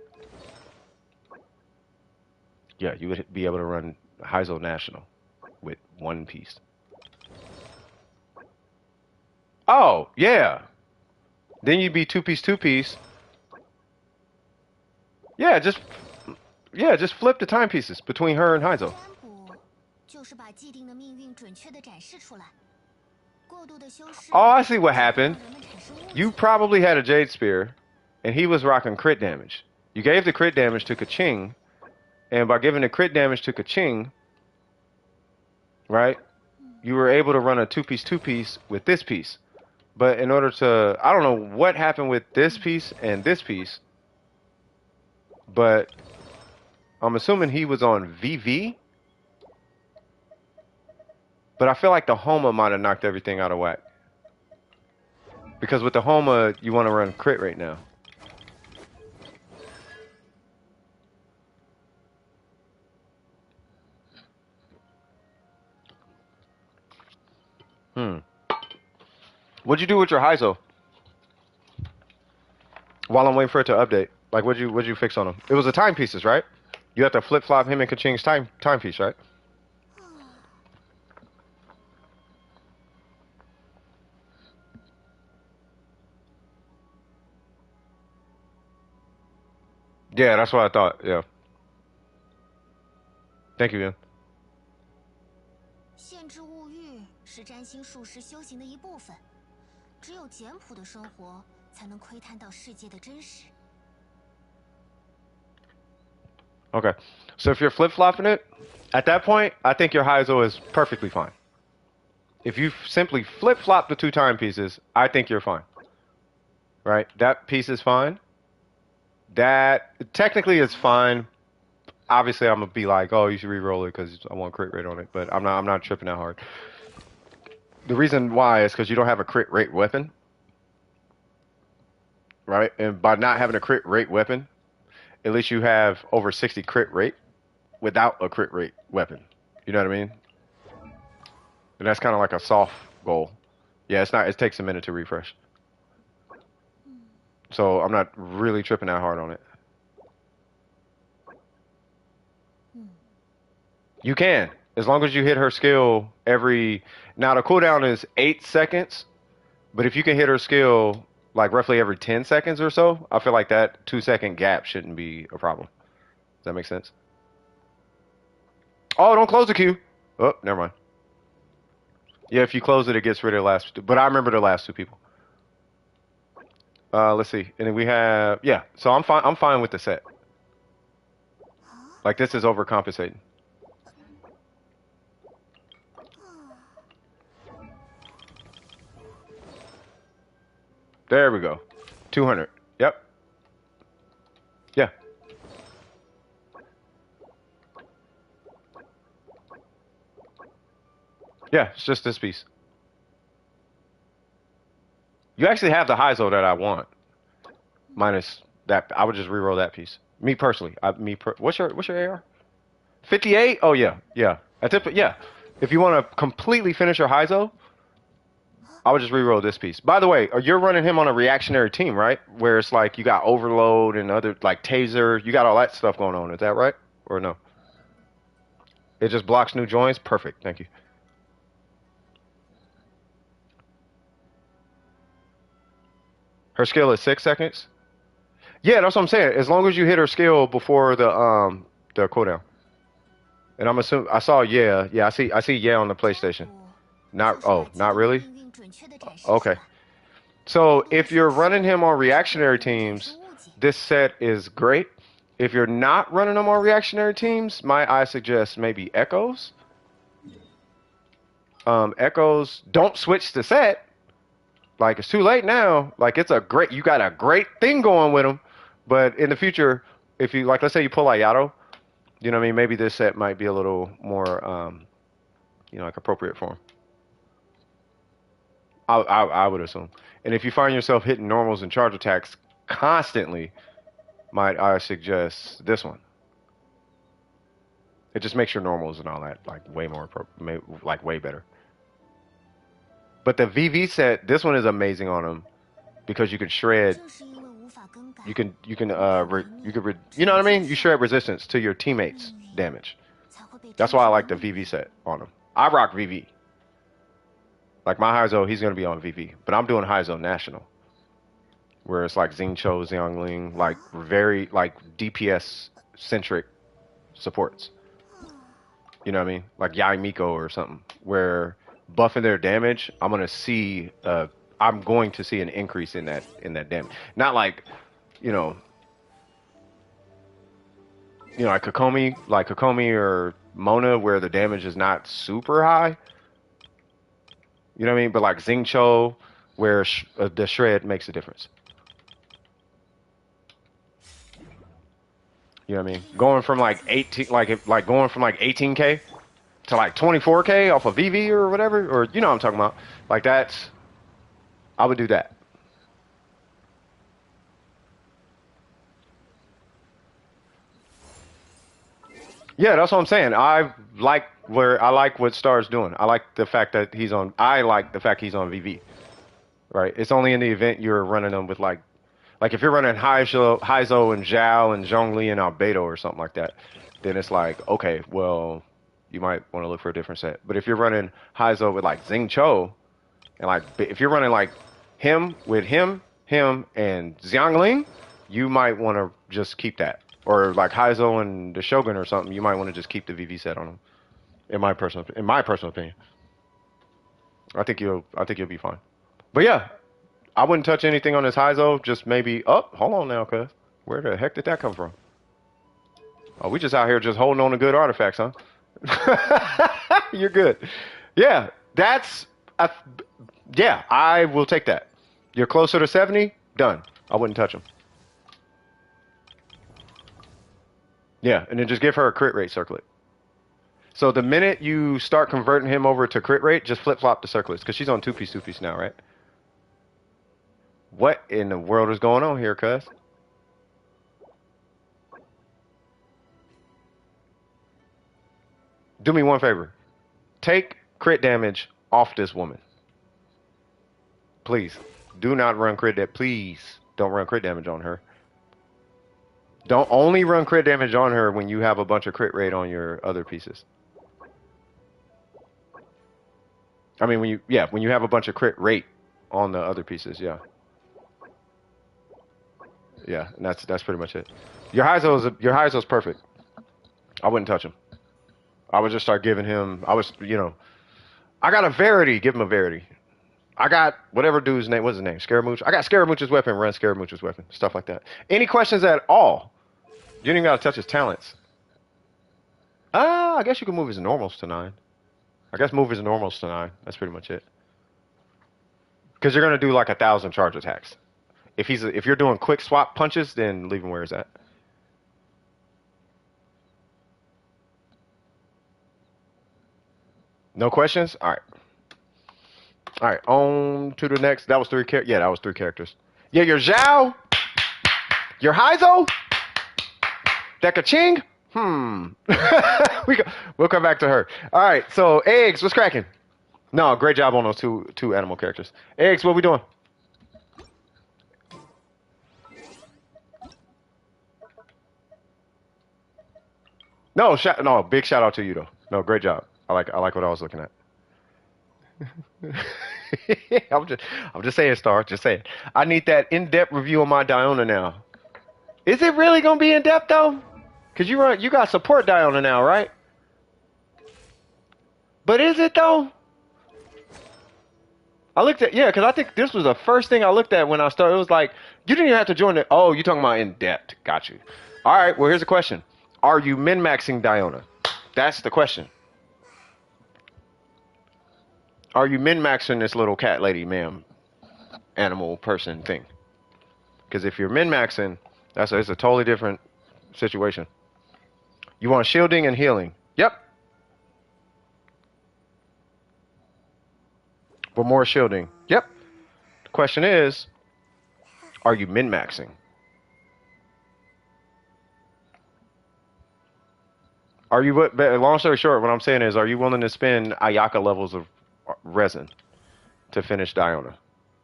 Yeah, you would be able to run Heizo national with one piece. Oh, yeah. Then you'd be two piece. Yeah, just flip the timepieces between her and Heizo. Oh, I see what happened. You probably had a Jade Spear, and he was rocking crit damage. You gave the crit damage to Kaching, and by giving the crit damage to Kaching, right, you were able to run a two piece with this piece. But in order to, I don't know what happened with this piece and this piece, but I'm assuming he was on VV. But I feel like the Homa might have knocked everything out of whack. Because with the Homa, you want to run crit right now. What'd you do with your Heizo? While I'm waiting for it to update. Like, what'd you fix on him? It was the timepieces, right? You have to flip-flop him and Kaching's timepiece, right? Yeah, that's what I thought, yeah. Thank you, Ian. Okay, so if you're flip-flopping it, at that point, I think your Heizo is perfectly fine. If you simply flip-flop the two timepieces, I think you're fine. Right? That piece is fine. That technically is fine. Obviously, I'm gonna be like, oh, you should re-roll it because I want crit rate on it, but I'm not tripping that hard. The reason why is because you don't have a crit rate weapon, right? And by not having a crit rate weapon, at least you have over 60 crit rate without a crit rate weapon. You know what I mean? And that's kind of like a soft goal. Yeah, it's not. It takes a minute to refresh. So I'm not really tripping that hard on it. You can, as long as you hit her skill every. Now the cooldown is 8 seconds, but if you can hit her skill like roughly every 10 seconds or so, I feel like that 2-second gap shouldn't be a problem. Does that make sense? Oh, don't close the queue. Oh, never mind. Yeah, if you close it, it gets rid of the last two. But I remember the last two people. Let's see. And then we have, yeah. So I'm fine with the set. Like, this is overcompensating. There we go. 200. Yep. Yeah. Yeah, it's just this piece. You actually have the Heizo that I want. Minus that, I would just reroll that piece. Me personally, what's your AR? 58? Oh yeah, yeah. Yeah. If you want to completely finish your Heizo, I would just reroll this piece. By the way, you're running him on a reactionary team, right? Where it's like you got overload and other like taser, you got all that stuff going on. Is that right or no? It just blocks new joins. Perfect. Thank you. Her skill is 6 seconds. Yeah, that's what I'm saying. As long as you hit her skill before the cooldown. And I'm assuming I saw I see yeah on the PlayStation. Not really. Okay. So if you're running him on reactionary teams, this set is great. If you're not running them on reactionary teams, I suggest maybe Echoes. Echoes, don't switch the set. Like it's too late now. Like you got a great thing going with them. But in the future, if you like, let's say you pull Ayato, you know what I mean? Maybe this set might be a little more, like appropriate for him. I would assume. And if you find yourself hitting normals and charge attacks constantly, I suggest this one. It just makes your normals and all that like way more way better. But the VV set, this one is amazing on him because you can shred. You know what I mean? You shred resistance to your teammates' damage. That's why I like the VV set on him. I rock VV. Like my Heizo, he's gonna be on VV, but I'm doing Heizo National, where it's like Xingqiu, Xiangling, like very like DPS centric supports. You know what I mean? Like Yai Miko or something, where buffing their damage, I'm going to see an increase in that damage. Not like, like Kokomi or Mona, where the damage is not super high. You know what I mean? But like Xingqiu, where the shred makes a difference. You know what I mean? Going from like 18K to like 24K off of VV or whatever, or you know what I'm talking about. Like I would do that. Yeah, that's what I'm saying. I like what Star's doing. I like the fact that he's on VV. Right? It's only in the event you're running them with like if you're running Heizo and Zhao and Zhongli and Albedo or something like that, then it's like, okay, well, you might want to look for a different set. But if you're running Heizo with like Xingqiu, and like if you're running like him with him and Xiangling, you might want to just keep that. Or like Heizo and the Shogun or something, you might want to just keep the VV set on them. In my personal opinion, I think you'll be fine. But yeah, I wouldn't touch anything on this Heizo. Just maybe hold on now, cuz where the heck did that come from? Oh, we just out here just holding on to good artifacts, huh? You're good. Yeah, I will take that. You're closer to 70, done. I wouldn't touch him. Yeah, and then just give her a crit rate circlet. So the minute you start converting him over to crit rate, just flip-flop the circlets, because she's on two-piece now, right? What in the world is going on here, cuz? Do me one favor. Take crit damage off this woman. Please. Do not run crit damage. Please don't run crit damage on her. Don't only run crit damage on her when you have a bunch of crit rate on your other pieces. I mean, when you have a bunch of crit rate on the other pieces, yeah. Yeah, and that's pretty much it. Your Heizo's perfect. I wouldn't touch him. I would just start giving him. I got a Verity. Give him a Verity. I got whatever dude's name. What's his name? Scaramouche. I got Scaramouche's weapon. Run Scaramouche's weapon. Stuff like that. Any questions at all? You don't even got to touch his talents. I guess you can move his normals to 9. That's pretty much it. Because you're gonna do like 1,000 charge attacks. If you're doing quick swap punches, then leave him where he's at. No questions? All right. All right, on to the next. That was three characters. Yeah, that was three characters. Yeah, your Zhao, your Heizo, that Kaching. We'll come back to her. All right, so eggs, what's cracking? No, great job on those two animal characters. Eggs, what we doing? No, big shout out to you though. No, great job. I like what I was looking at. I'm just saying, Star. Just saying. I need that in-depth review on my Diona now. Is it really gonna be in depth though? Cause you got support Diona now, right? But is it though? I looked at cause I think this was the first thing I looked at when I started. It was like you didn't even have to join it. Oh, you talking about in depth? Got you. All right. Well, here's the question: are you min-maxing Diona? That's the question. Are you min-maxing this little cat lady, ma'am, animal person thing? Because if you're min-maxing, it's a totally different situation. You want shielding and healing. Yep. But more shielding. Yep. The question is, are you min-maxing? Are you, long story short, what I'm saying is, are you willing to spend Ayaka levels of resin to finish Diona?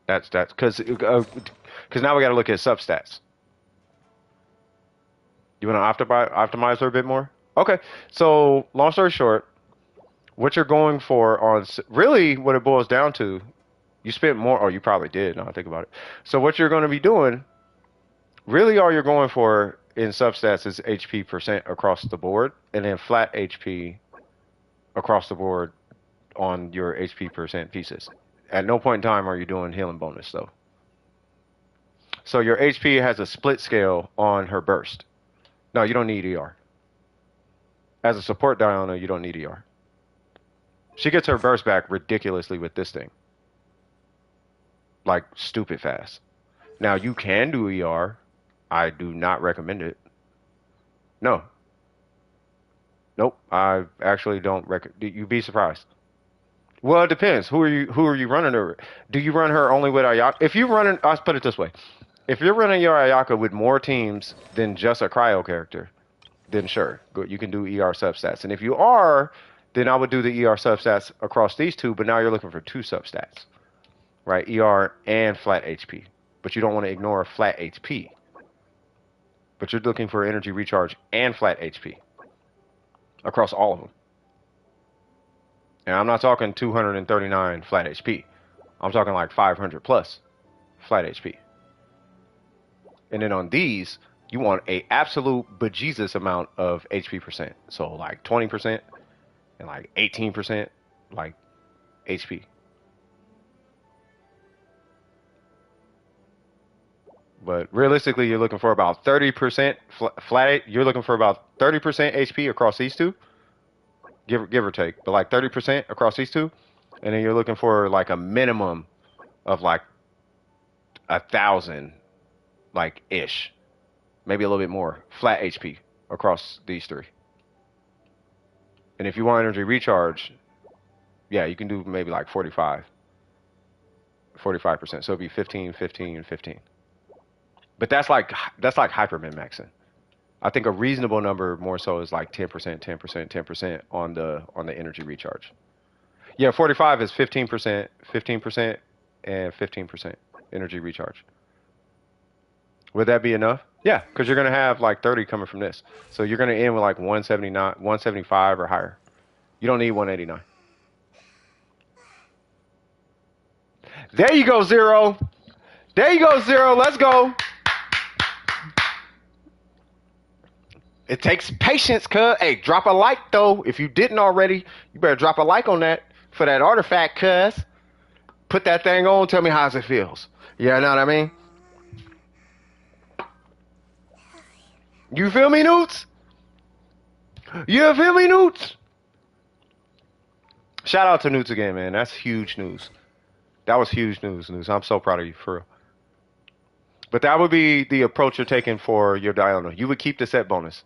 That's because now we got to look at substats. You want to optimize her a bit more? Okay. So long story short, what you're going for on really what it boils down to, you spent more. Oh, you probably did. Now I think about it. So what you're going to be doing, really, all you're going for in substats is HP percent across the board, and then flat HP across the board on your HP percent pieces. At no point in time are you doing healing bonus though. So your HP has a split scale on her burst. No, you don't need ER. As a support Diona, you don't need ER. She gets her burst back ridiculously with this thing. Like stupid fast. Now you can do ER. I do not recommend it. No. Nope. I actually don't recommend. You'd be surprised. Well, it depends. Who are you running her? Do you run her only with Ayaka? If you're running, I'll put it this way. If you're running your Ayaka with more teams than just a cryo character, then sure, you can do ER substats. And if you are, then I would do the ER substats across these two, but now you're looking for two substats, right? ER and flat HP. But you don't want to ignore flat HP. But you're looking for energy recharge and flat HP across all of them. And I'm not talking 239 flat HP. I'm talking like 500 plus flat HP. And then on these, you want a absolute bejesus amount of HP percent. So like 20% and like 18% like HP. But realistically, you're looking for about 30% flat. You're looking for about 30% HP across these two. Give or take, but like 30% across these two. And then you're looking for like a minimum of like 1,000 like ish, maybe a little bit more flat HP across these three. And if you want energy recharge, yeah, you can do maybe like 45%. So it'd be 15, 15, and 15. But that's like hyper min maxing. I think a reasonable number more so is like 10%, 10%, 10% on the energy recharge. Yeah, 45 is 15%, 15%, and 15% energy recharge. Would that be enough? Yeah, because you're going to have like 30 coming from this. So you're going to end with like 179, 175 or higher. You don't need 189. There you go, Zero. There you go, Zero. Let's go. It takes patience, cuz. Hey, drop a like, though. If you didn't already, you better drop a like on that for that artifact, cuz. Put that thing on. Tell me how it feels. You know what I mean? You feel me, Newts? You feel me, Newts? Shout out to Newts again, man. That's huge news. That was huge news. I'm so proud of you, for real. But that would be the approach you're taking for your Diona. You would keep the set bonus.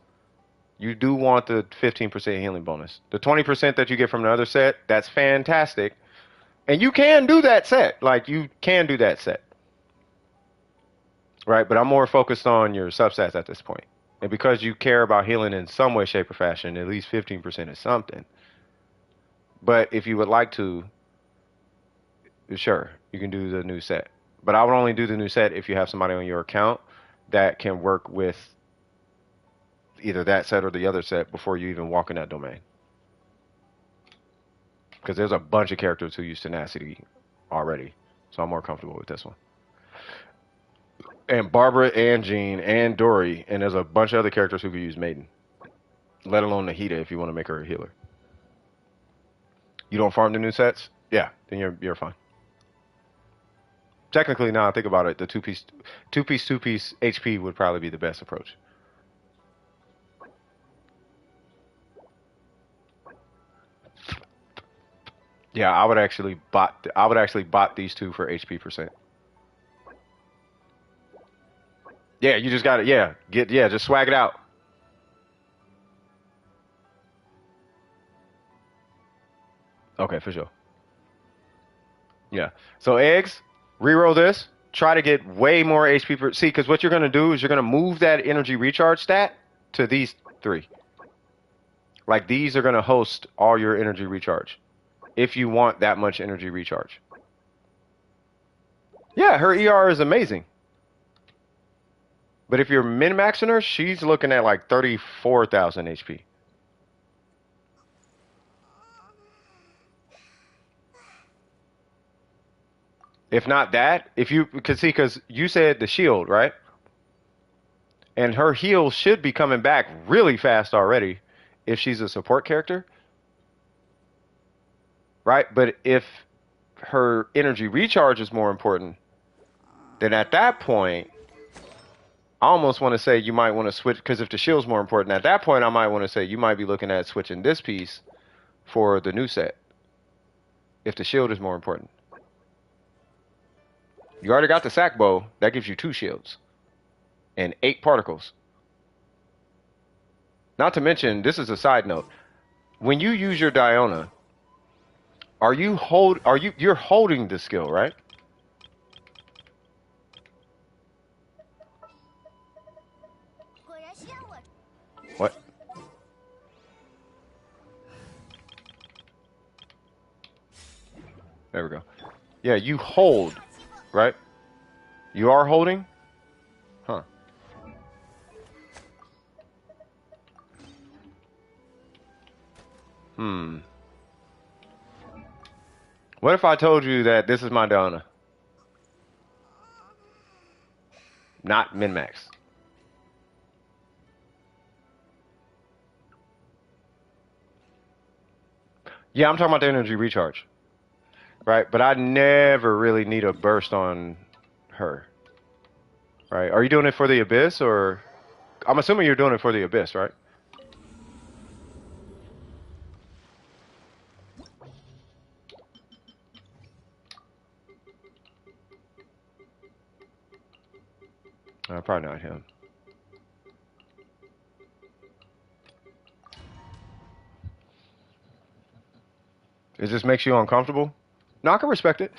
You do want the 15% healing bonus. The 20% that you get from the other set, that's fantastic. And you can do that set. Like, you can do that set. Right? But I'm more focused on your substats at this point. And because you care about healing in some way, shape, or fashion, at least 15% is something. But if you would like to, sure, you can do the new set. But I would only do the new set if you have somebody on your account that can work with either that set or the other set before you even walk in that domain. Because there's a bunch of characters who use tenacity already. So I'm more comfortable with this one. And Barbara and Jean and Dory, and there's a bunch of other characters who could use Maiden. Let alone Nahida if you want to make her a healer. You don't farm the new sets? Yeah, then you're fine. Technically, now I think about it, the two-piece HP would probably be the best approach. Yeah, I would actually bot these two for HP percent. Yeah, you just got it. Yeah, just swag it out. Okay, for sure. Yeah. So eggs, reroll this. Try to get way more HP per. See, because what you're gonna do is you're gonna move that energy recharge stat to these three. Like these are gonna host all your energy recharge, if you want that much energy recharge. Yeah, her ER is amazing. But if you're min-maxing her, she's looking at like 34,000 HP. If not that, if you could see, because you said the shield, right? And her heal should be coming back really fast already if she's a support character. Right? But if her energy recharge is more important, then at that point, I almost want to say you might want to switch, because if the shield's more important, at that point I might want to say you might be looking at switching this piece for the new set. If the shield is more important. You already got the sack bow, that gives you 2 shields and 8 particles. Not to mention, this is a side note. When you use your Diona, you're holding the skill, right? What? There we go. Yeah, you hold, right? You are holding? Huh. What if I told you that this is my Diona? Not min-max. Yeah, I'm talking about the energy recharge. Right? But I never really need a burst on her. Right? Are you doing it for the Abyss, or... I'm assuming you're doing it for the Abyss, right? Probably not him. It just makes you uncomfortable? No, I can respect it.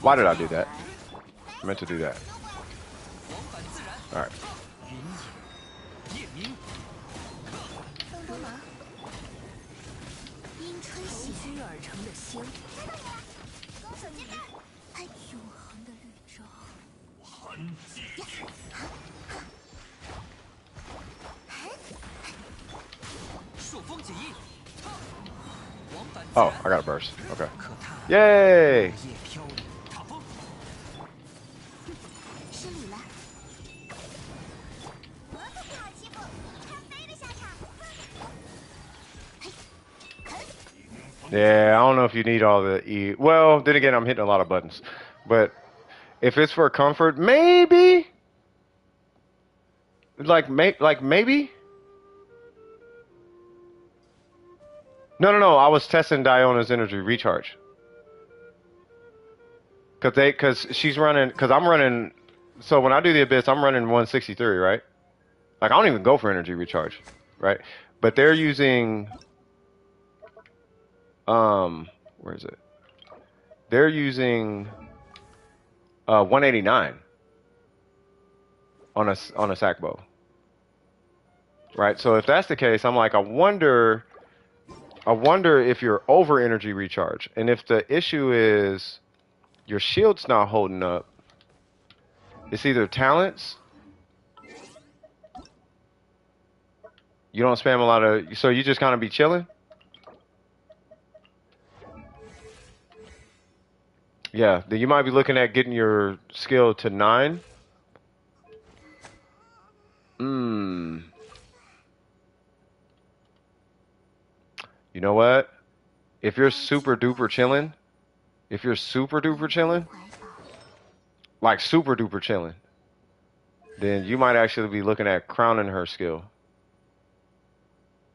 Why did I do that? I meant to do that. Alright. Oh, I got a burst. Okay. Yay! Yeah, I don't know if you need all the E. Well, then again, I'm hitting a lot of buttons. But if it's for comfort, maybe. Like maybe. No. I was testing Diona's energy recharge. Cause she's running. Cause I'm running so when I do the Abyss, I'm running 163, right? Like I don't even go for energy recharge, right? But they're using where is it? They're using 189 on a sack bow, right? So if that's the case, I'm like, I wonder if you're over energy recharge, and if the issue is your shield's not holding up, it's either talents. You don't spam a lot of, so you just kind of be chilling. Yeah, then you might be looking at getting your skill to 9. You know what? If you're super duper chilling, like super duper chilling, then you might actually be looking at crowning her skill.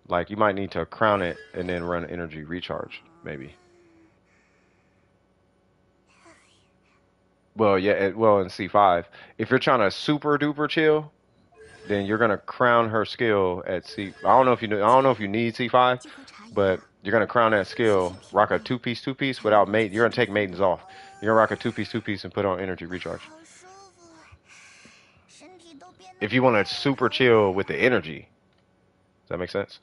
Like you might need to crown it and then run energy recharge, maybe. Well, yeah, well in C5, if you're trying to super duper chill, then you're gonna crown her skill at C. I don't know if you know. I don't know if you need C5, but you're gonna crown that skill. Rock a two piece without mate. You're gonna take maidens off. You're gonna rock a two piece and put on energy recharge. If you want to super chill with the energy, does that make sense?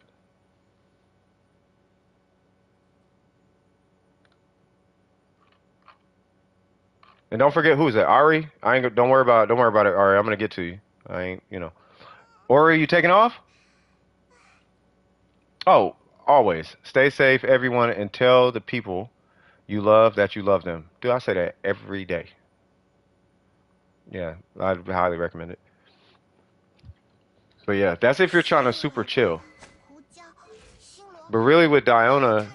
And don't forget who's that? Ari. I ain't. Don't worry about. Don't worry about it, Ari. I'm gonna get to you. I ain't. You know. Ori, you taking off? Oh, always stay safe, everyone, and tell the people you love that you love them. Dude, I say that every day. Yeah, I'd highly recommend it. But yeah, that's if you're trying to super chill. But really with Diona,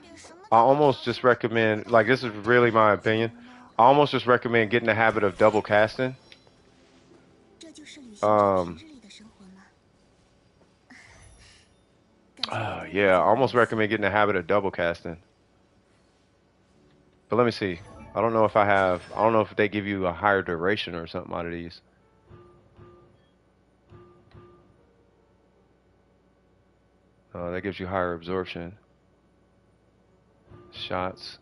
I almost just recommend, like this is really my opinion, I almost just recommend getting the habit of double casting. Yeah, I almost recommend getting the habit of double casting. But let me see. I don't know if they give you a higher duration or something out of these. That gives you higher absorption. Shots.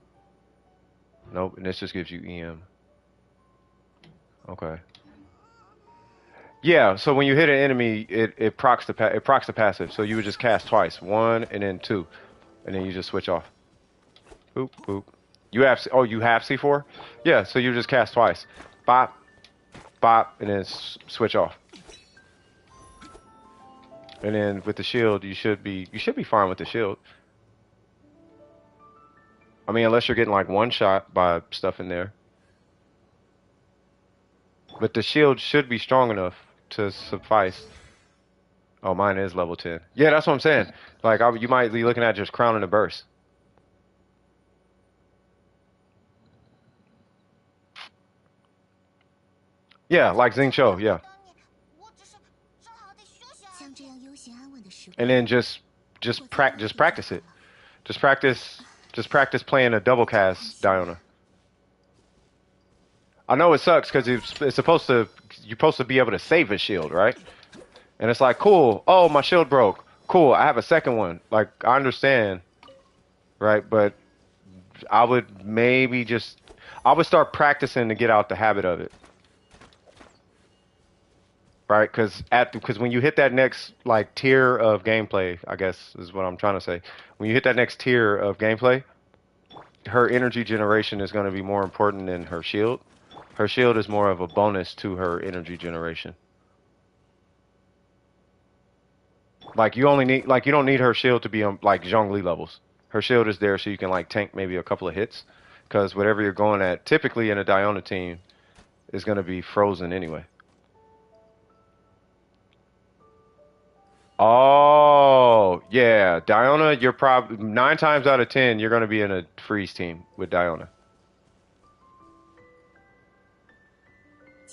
Nope, and this just gives you EM. Okay. Yeah, so when you hit an enemy, it procs the passive. So you would just cast twice, 1 and then 2, and then you just switch off. Boop boop. You have C4? Yeah, so you just cast twice. Bop, bop, and then switch off. And then with the shield, you should be fine with the shield. I mean, unless you're getting like one shot by stuff in there. But the shield should be strong enough to suffice. Oh, mine is level 10. Yeah, that's what I'm saying. Like, you might be looking at just crowning the burst. Yeah, like Xing Cho, yeah. And then just practice it. Just practice playing a double cast Diona. I know it sucks because it's supposed to, you're supposed to be able to save a shield, right? And it's like, cool. Oh, my shield broke. Cool. I have a second one. Like, I understand, right? But I would start practicing to get out the habit of it, right? Because when you hit that next like tier of gameplay, I guess is what I'm trying to say. When you hit that next tier of gameplay, her energy generation is going to be more important than her shield. Her shield is more of a bonus to her energy generation. Like you don't need her shield to be on like Zhongli levels. Her shield is there so you can like tank maybe a couple of hits, because whatever you're going at, typically in a Diona team, is going to be frozen anyway. Oh yeah, Diona, you're probably 9 times out of 10 you're going to be in a freeze team with Diona.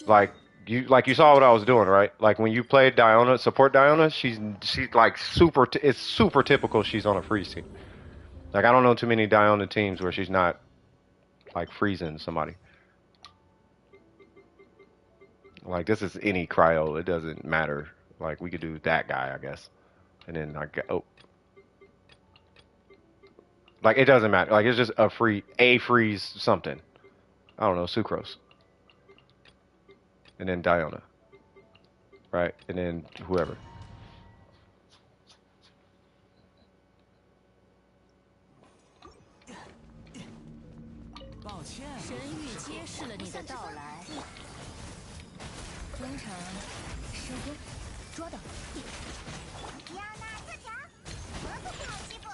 Like you saw what I was doing, right? Like when you played Diona, support Diona, she's like it's super typical she's on a freeze team. Like I don't know too many Diona teams where she's not like freezing somebody. Like this is any cryo. It doesn't matter. Like we could do that guy, I guess. And then I got like it doesn't matter. Like it's just a freeze something. I don't know, sucrose. And then Diona. Right? And then whoever. 抱歉，神域揭示了你的到来。中场收工，抓到。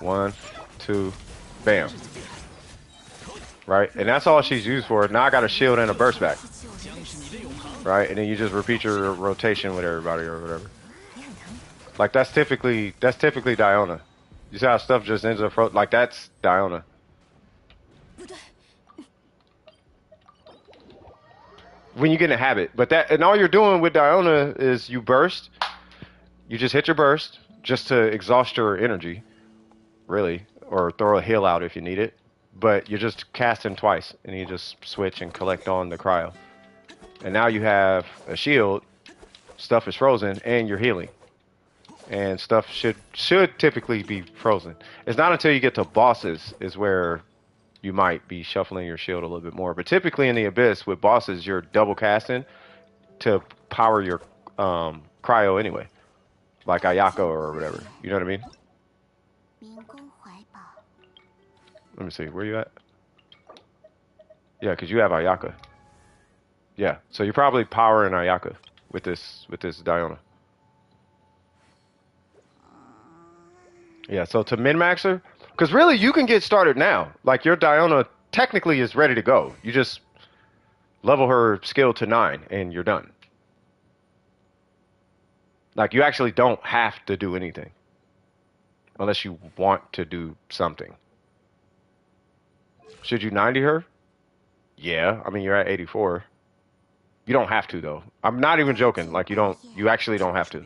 1, 2, bam. Right? And that's all she's used for. Now I got a shield and a burst back. Right? And then you just repeat your rotation with everybody or whatever. Like that's typically Diona. You see how stuff just ends up like that's Diona. When you get in a habit. But that and all you're doing with Diona is you burst. You just hit your burst just to exhaust your energy. Really. Or throw a heal out if you need it. But you're just casting twice and you just switch and collect on the cryo. And now you have a shield, stuff is frozen, and you're healing. And stuff should typically be frozen. It's not until you get to bosses is where you might be shuffling your shield a little bit more. But typically in the Abyss with bosses, you're double casting to power your cryo anyway. Like Ayaka or whatever. You know what I mean? Let me see, where you at? Yeah, because you have Ayaka. Yeah, so you're probably powering Ayaka with this Diona. Yeah, so to min-maxer, because really you can get started now. Like your Diona technically is ready to go. You just level her skill to 9 and you're done. Like you actually don't have to do anything. Unless you want to do something. Should you 90 her? Yeah, I mean you're at 84. You don't have to though. I'm not even joking. Like you actually don't have to.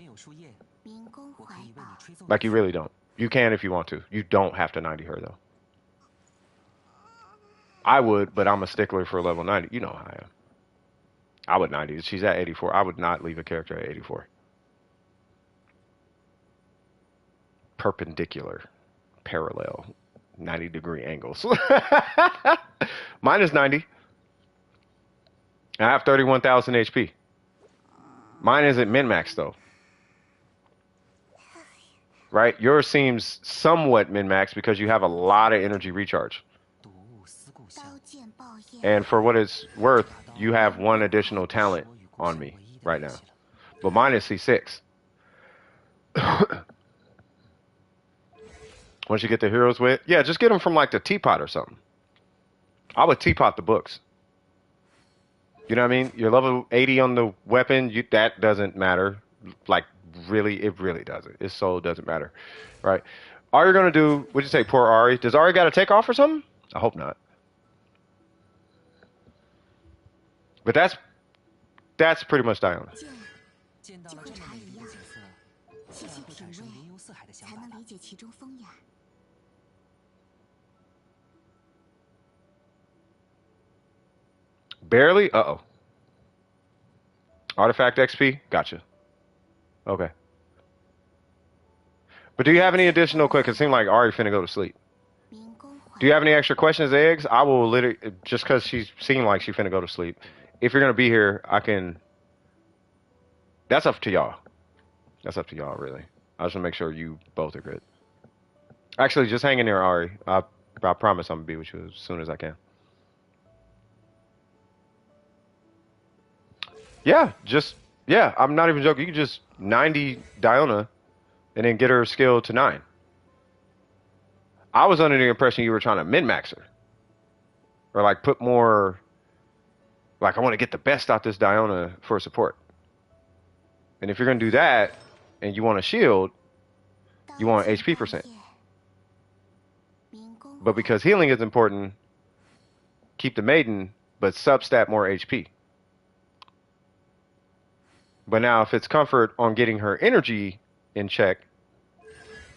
Like you really don't. You can if you want to. You don't have to 90 her though. I would, but I'm a stickler for level 90. You know how I am. I would 90. She's at 84. I would not leave a character at 84. Perpendicular. Parallel. 90-degree angles. Mine is 90. I have 31,000 HP. Mine isn't min-max though. Right? Yours seems somewhat min-max because you have a lot of energy recharge. And for what it's worth, you have one additional talent on me right now. But mine is C6. Once you get the heroes with, yeah, just get them from like the teapot or something. I would teapot the books. You know what I mean? You're level 80 on the weapon. That doesn't matter. Like, really, it really doesn't. It so doesn't matter. Right? All you're going to do, what'd you say, poor Ari? Does Ari got to take off or something? I hope not. But that's pretty much Diona. 见到了这么美丽的景色，自然会产生云游四海的想法吧。 Barely? Uh-oh. Artifact XP? Gotcha. Okay. But do you have any additional quick? It seemed like Ari finna go to sleep. Do you have any extra questions, eggs? I will literally, just because she seemed like she finna go to sleep. If you're going to be here, I can... That's up to y'all. That's up to y'all, really. I just want to make sure you both are good. Actually, just hang in there, Ari. I promise I'm going to be with you as soon as I can. Yeah, I'm not even joking. You can just 90 Diona and then get her skill to 9. I was under the impression you were trying to min-max her. Or like put more... Like I want to get the best out this Diona for support. And if you're going to do that and you want a shield, you want HP percent. But because healing is important, keep the maiden, but substat more HP. But now if it's comfort on getting her energy in check,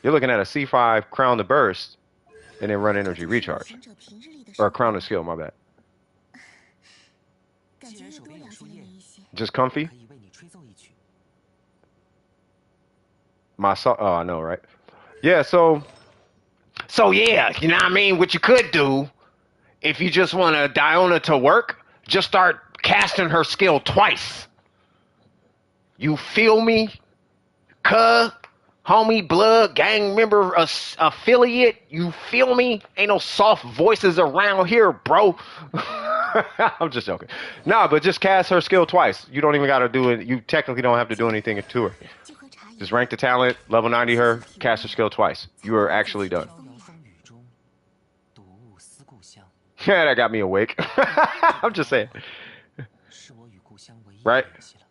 you're looking at a C5 crown to burst and then run energy recharge. Or crown to skill, my bad. Just comfy? 可以为你吹奏一曲。 My song. Oh, I know, right? Yeah. So yeah. You know what I mean? What you could do if you just want Diona to work, just start casting her skill twice. You feel me? Cuz, homie, blood, gang member, affiliate. You feel me? Ain't no soft voices around here, bro. I'm just joking. Nah, but just cast her skill twice. You don't even got to do it. You technically don't have to do anything to her. Just rank the talent, level 90 her, cast her skill twice. You are actually done. 飘摇风雨中，睹物思故乡， Yeah, that got me awake. I'm just saying. 是我与故乡唯一的 Right? 联系了。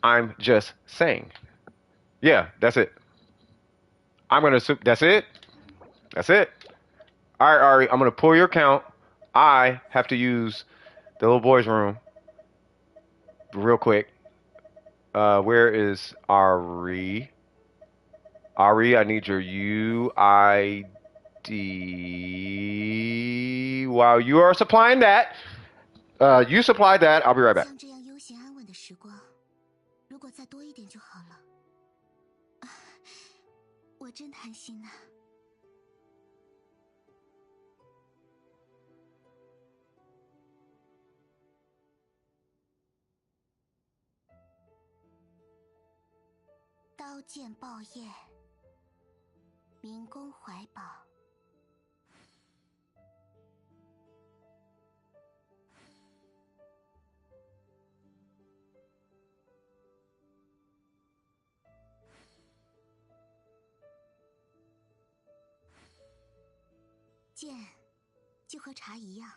I'm just saying. Yeah, that's it. I'm going to assume that's it. That's it. All right, Ari, I'm going to pull your count. I have to use the little boy's room real quick. Where is Ari? Ari, I need your UID. While you are supplying that, you supplied that. I'll be right back. 像这样悠闲安稳的时光，如果再多一点就好了。我真贪心呐。刀剑爆业，民工怀宝。剑就和茶一样，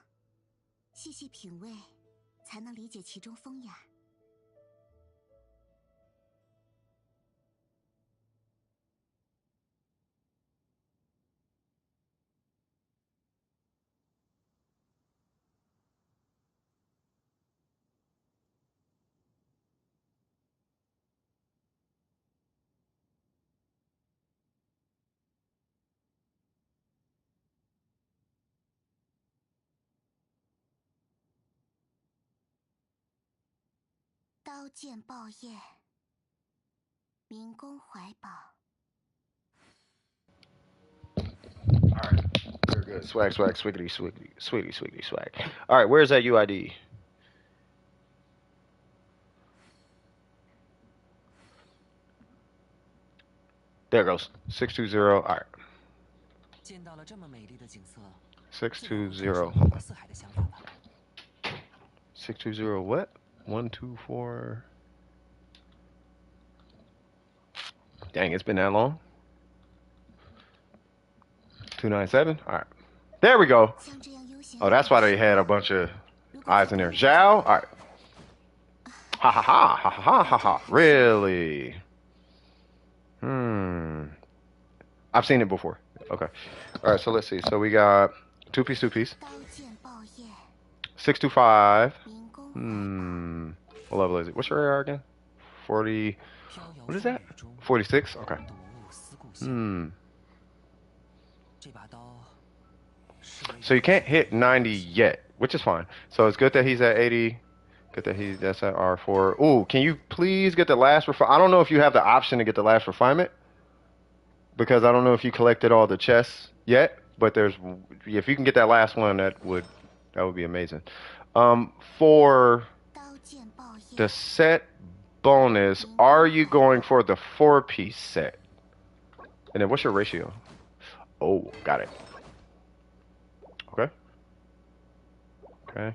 细细品味，才能理解其中风雅。刀剑爆业，民工怀宝。 All right, very good. Swag, swag, swiggity, swiggity, sweetie, sweetie, swag. All right, where's that UID? There it goes. 620. All right. 见到了这么美丽的景色， 620. 悠 Hold 游 on. 四海的想法吧。 620 what? 124. Dang, it's been that long. 297. All right. There we go. 像这样悠闲。 Oh, that's why they had a bunch of eyes in there. Zhao? All right. Ha ha ha ha ha ha ha. Really? I've seen it before. Okay. All right, so let's see. So we got two piece. 625. 民工 What level is it? What's your AR again? 40. 飘摇 What is 风 that? 雨中， 46? Okay. 睹物思故乡。这把刀是为 So you can't hit 90 yet, which is fine. So it's good that he's at 80. Good that that's at R4. Ooh, can you please get the last I don't know if you have the option to get the last refinement, because I don't know if you collected all the chests yet, but if you can get that last one, that would be amazing. For 刀剑爆业。 the set bonus, are you going for the 4-piece set? And then what's your ratio? Oh, got it. Okay. Okay.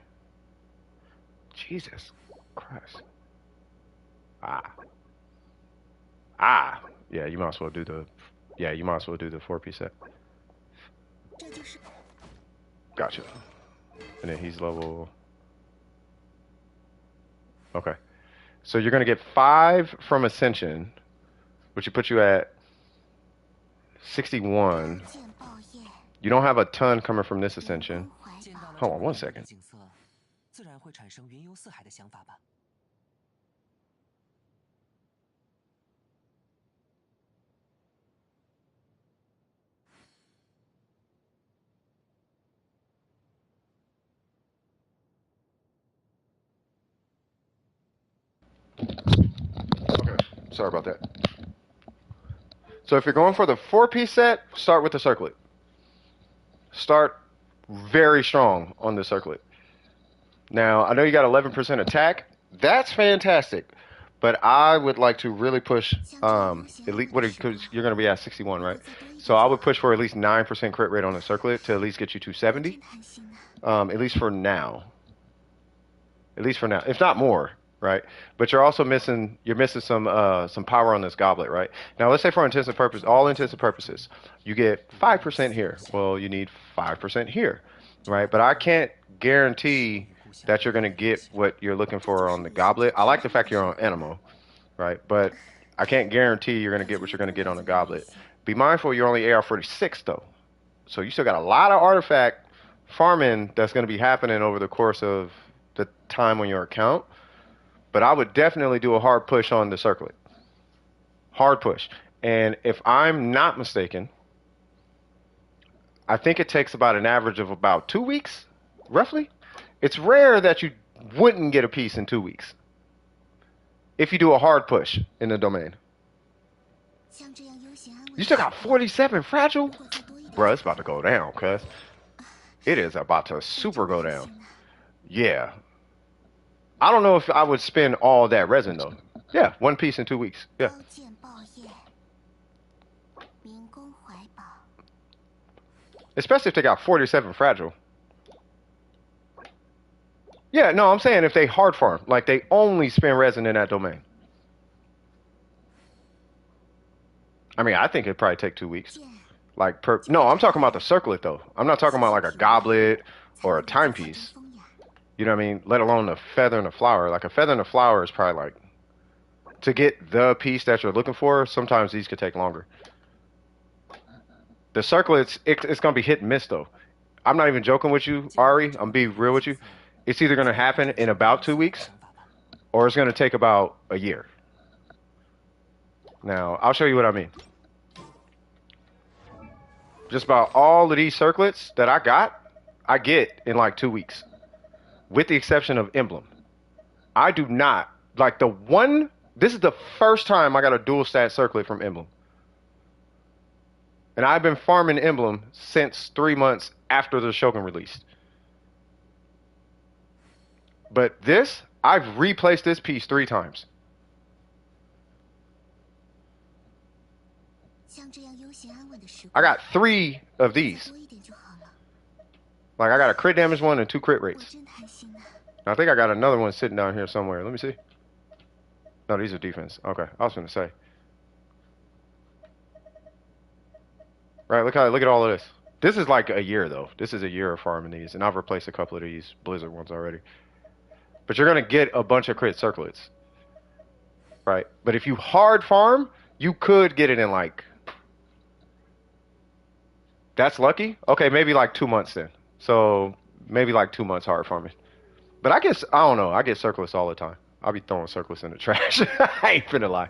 Jesus Christ. Yeah, you might as well do the 4-piece set. 这就是 Gotcha. And then he's level. Okay. So you're gonna get 5 from Ascension, which would put you at 61. 剑爆业， You don't have a ton coming from this Ascension. 怀 见 宝 到了 Hold 这 on 么 one 美丽的 second. 景色，自然会产生云游四海的想法吧。Okay, sorry about that. So if you're going for the 4-piece set, start with the circlet. Start very strong on the circlet. Now, I know you got 11% attack. That's fantastic. But I would like to really push, at least, because you're going to be at 61, right? So I would push for at least 9% crit rate on the circlet to at least get you to 70. At least for now. At least for now. If not more, right? But you're also missing, some power on this goblet, right? Now, let's say for all intents and purposes, you get 5% here. Well, you need 5% here, right? But I can't guarantee that you're going to get what you're looking for on the goblet. I like the fact you're on Animo, right? But I can't guarantee you're going to get what you're going to get on the goblet. Be mindful you're only AR46 though. So you still got a lot of artifact farming that's going to be happening over the course of the time on your account. But I would definitely do a hard push on the circlet. Hard push. And if I'm not mistaken, I think it takes about an average of about 2 weeks, roughly. It's rare that you wouldn't get a piece in 2 weeks if you do a hard push in the domain. You still got 47 fragile? Bruh, it's about to go down, cuz. It is about to super go down. Yeah. I don't know if I would spend all that resin, though. Yeah, 1 piece in 2 weeks. Yeah. Especially if they got 47 fragile. Yeah, no, I'm saying if they hard farm, like they only spend resin in that domain. I mean, I think it'd probably take 2 weeks. Like no, I'm talking about the circlet though. I'm not talking about like a goblet or a timepiece. You know what I mean? Let alone the feather and the flower. Like a feather and a flower is probably like, to get the piece that you're looking for, sometimes these could take longer. The circlets, it's gonna be hit and miss though. I'm not even joking with you, Ari. I'm being real with you. It's either gonna happen in about 2 weeks, or it's gonna take about a year. Now, I'll show you what I mean. Just about all of these circlets that I get in like 2 weeks. With the exception of Emblem. I do not, like this is the first time I got a dual stat circlet from Emblem. And I've been farming Emblem since 3 months after the Shogun released. But this, I've replaced this piece 3 times. I got 3 of these. Like I got a crit damage one and 2 crit rates. I think I got another one sitting down here somewhere. Let me see. No, these are defense. Okay, I was gonna say. Right, look at all of this. This is like a year though. This is a year of farming these, and I've replaced a couple of these Blizzard ones already. But you're gonna get a bunch of crit circlets. Right? But if you hard farm, you could get it in like, that's lucky? Okay, maybe like 2 months then. So maybe like 2 months hard farming. But I don't know. I get circlets all the time. I'll be throwing circlets in the trash. I ain't finna lie.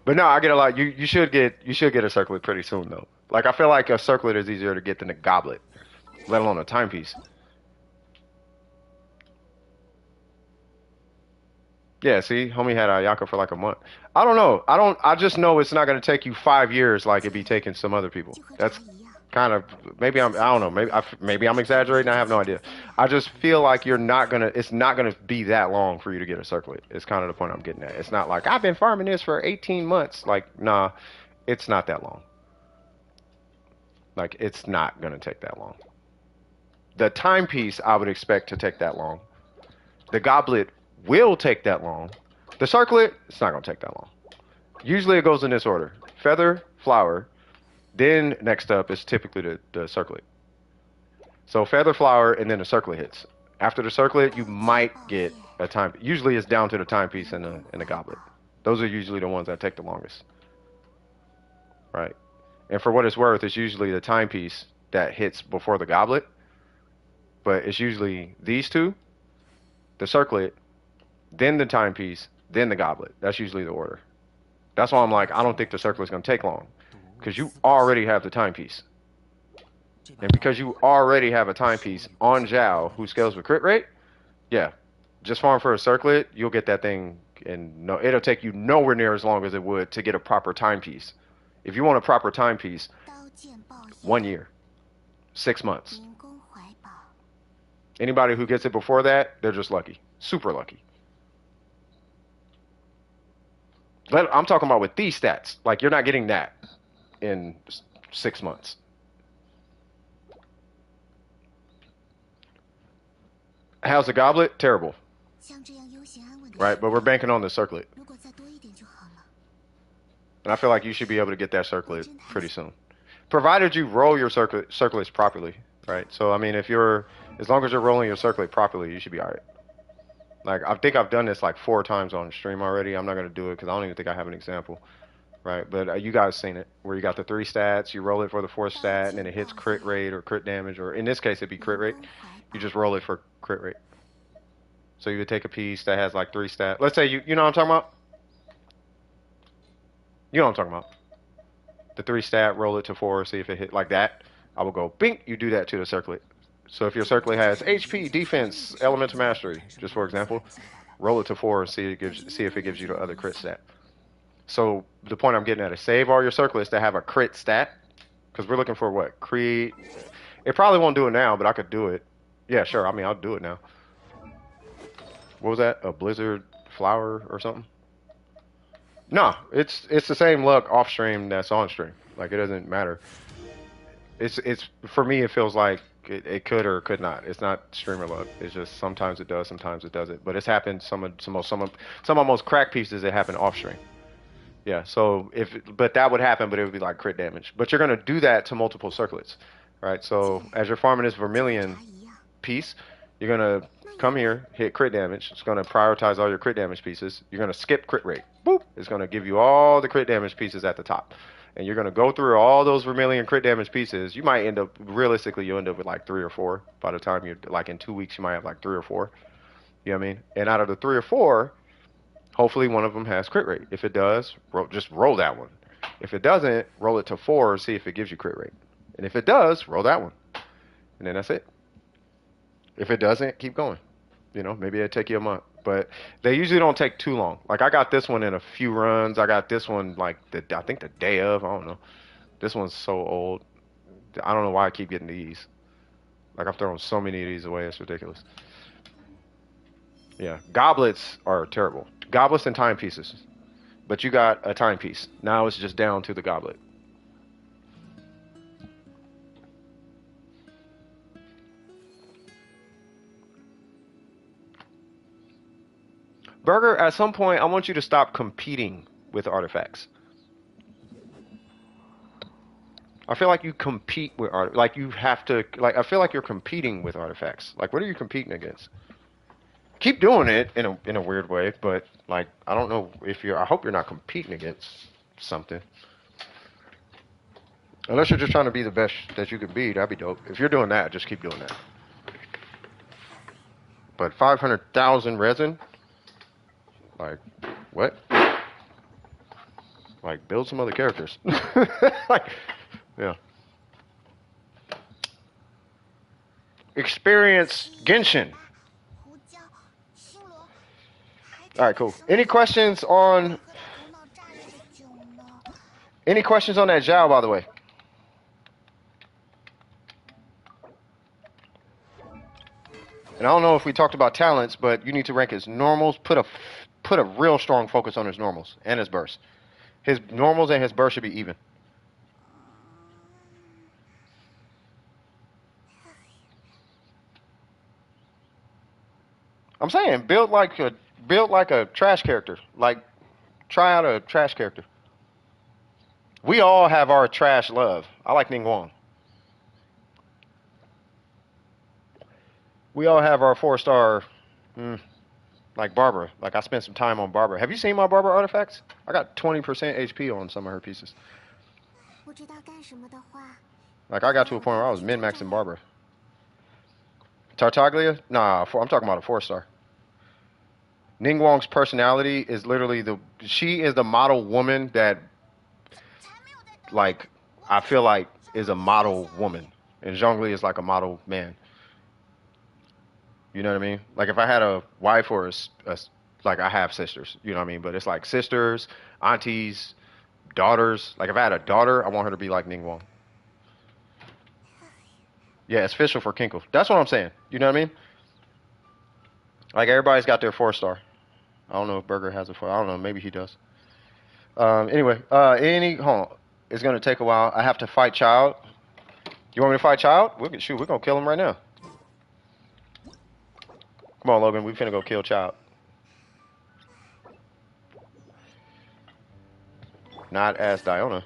But no, I get a lot. You should get a circlet pretty soon though. Like I feel like a circlet is easier to get than a goblet, let alone a timepiece. Yeah, see, homie had Ayaka for like a month. I don't know. I just know it's not gonna take you 5 years like it be taking some other people. That's kind of, I don't know, maybe I'm exaggerating, I have no idea. I just feel like it's not gonna be that long for you to get a circlet. It's kind of the point I'm getting at. It's not like I've been farming this for 18 months. Like, nah, it's not that long. Like, it's not gonna take that long. The timepiece I would expect to take that long. The goblet will take that long. The circlet, it's not gonna take that long. Usually it goes in this order: feather, flower, then next up is typically the circlet. So feather, flower, and then the circlet hits. After the circlet, you might get a time. Usually it's down to the timepiece and the goblet. Those are usually the ones that take the longest. Right? And for what it's worth, it's usually the timepiece that hits before the goblet. But it's usually these two, the circlet, then the timepiece, then the goblet. That's usually the order. That's why I'm like, I don't think the circlet's going to take long. Because you already have the timepiece. And because you already have a timepiece on Zhao who scales with crit rate, yeah, just farm for a circlet, you'll get that thing and no, it'll take you nowhere near as long as it would to get a proper timepiece. If you want a proper timepiece, 1 year, 6 months. 明公怀抱， Anybody who gets it before that, they're just lucky, super lucky. I'm talking about with these stats. Like, you're not getting that in 6 months. How's the goblet? Terrible. 像这样悠闲安稳的 Right, but we're banking on the circlet. 如果再多一点就好了。 And I feel like you should be able to get that circlet pretty soon. Provided you roll your circlets properly, right? So, I mean, as long as you're rolling your circlet properly, you should be all right. Like, I think I've done this like 4 times on stream already. I'm not going to do it because I don't even think I have an example, right? But you guys seen it, where you got the 3 stats, you roll it for the 4th stat, and then it hits crit rate or crit damage, or in this case, it'd be crit rate. You just roll it for crit rate. So you would take a piece that has like 3 stats. Let's say you know what I'm talking about? You know what I'm talking about. The 3 stat, roll it to 4, see if it hit like that. I will go, bink, you do that to the circlet. So if your circlet has HP, defense, elemental mastery, just for example, roll it to 4 and see if it gives you the other crit stat. So the point I'm getting at is save all your circlets that have a crit stat, because we're looking for what? Crit. It probably won't do it now, but I could do it. Yeah, sure. I mean, I'll do it now. What was that? A blizzard flower or something? No, it's the same luck off stream that's on stream. Like, it doesn't matter. It's for me, it feels like it could or could not. It's not streamer luck. It's just sometimes it does, sometimes it doesn't. But it's happened some of most crack pieces that happen off stream. Yeah. So but that would happen, but it would be like crit damage. But you're gonna do that to multiple circlets, right? So as you're farming this vermilion piece, you're gonna come here, hit crit damage. It's gonna prioritize all your crit damage pieces. You're gonna skip crit rate. Boop. It's gonna give you all the crit damage pieces at the top. And you're gonna go through all those vermilion crit damage pieces. You might end up, realistically, you'll end up with like 3 or 4. By the time you're like in 2 weeks, you might have like 3 or 4. You know what I mean? And out of the 3 or 4, hopefully one of them has crit rate. If it does, just roll that one. If it doesn't, roll it to 4 and see if it gives you crit rate. And if it does, roll that one. And then that's it. If it doesn't, keep going. You know, maybe it'll take you a month. But they usually don't take too long. Like, I got this one in a few runs. I got this one like I think the day of. I don't know. This one's so old. I don't know why I keep getting these. Like, I've thrown so many of these away. It's ridiculous. Yeah, goblets are terrible. Goblets and timepieces. But you got a timepiece. Now it's just down to the goblet. Burger, at some point, I want you to stop competing with artifacts. I feel like you compete with like you have to, like, I feel like you're competing with artifacts. Like, what are you competing against? Keep doing it in a weird way, but like, I don't know if I hope you're not competing against something. Unless you're just trying to be the best that you can be, that'd be dope. If you're doing that, just keep doing that. But 500,000 resin? Like, what? Like, build some other characters. Like, yeah. Experience Genshin. Alright, cool. Any questions on that Zhao, by the way? And I don't know if we talked about talents, but you need to rank his normals. Put a real strong focus on his normals and his bursts. His normals and his burst should be even. I'm saying build like a trash character. Like, try out a trash character. We all have our trash love. I like Ningguang. We all have our 4-star, like Barbara. Like, I spent some time on Barbara. Have you seen my Barbara artifacts? I got 20% HP on some of her pieces. Like, I got to a point where I was min-maxing Barbara. Tartaglia? Nah, I'm talking about a 4-star. Ningguang's personality is literally she is the model woman that, like, I feel like is a model woman. And Zhongli is like a model man. You know what I mean? Like, if I had a wife or like I have sisters, you know what I mean? But it's like sisters, aunties, daughters. Like if I had a daughter, I want her to be like Ningguang. Yeah, it's official for Kinkle. That's what I'm saying. You know what I mean? Like everybody's got their 4-star. I don't know if Burger has a 4. I don't know. Maybe he does. Anyway, hold on. It's gonna take a while. I have to fight Child. You want me to fight Child? We're gonna kill him right now. Come on, Logan. We finna go kill Child. Not as Diona.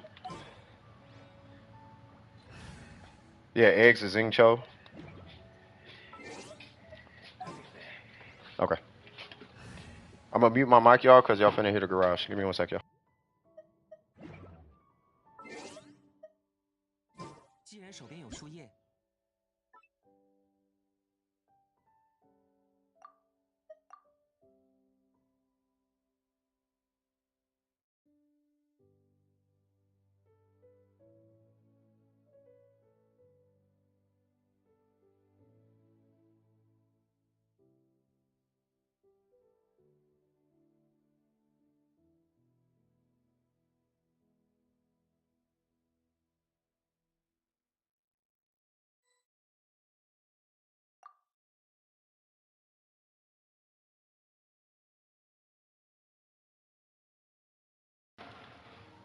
Yeah, eggs is Xingqiu. Okay. I'm gonna mute my mic, y'all, because y'all finna hit the garage. Give me 1 sec, y'all. 既然手边有树叶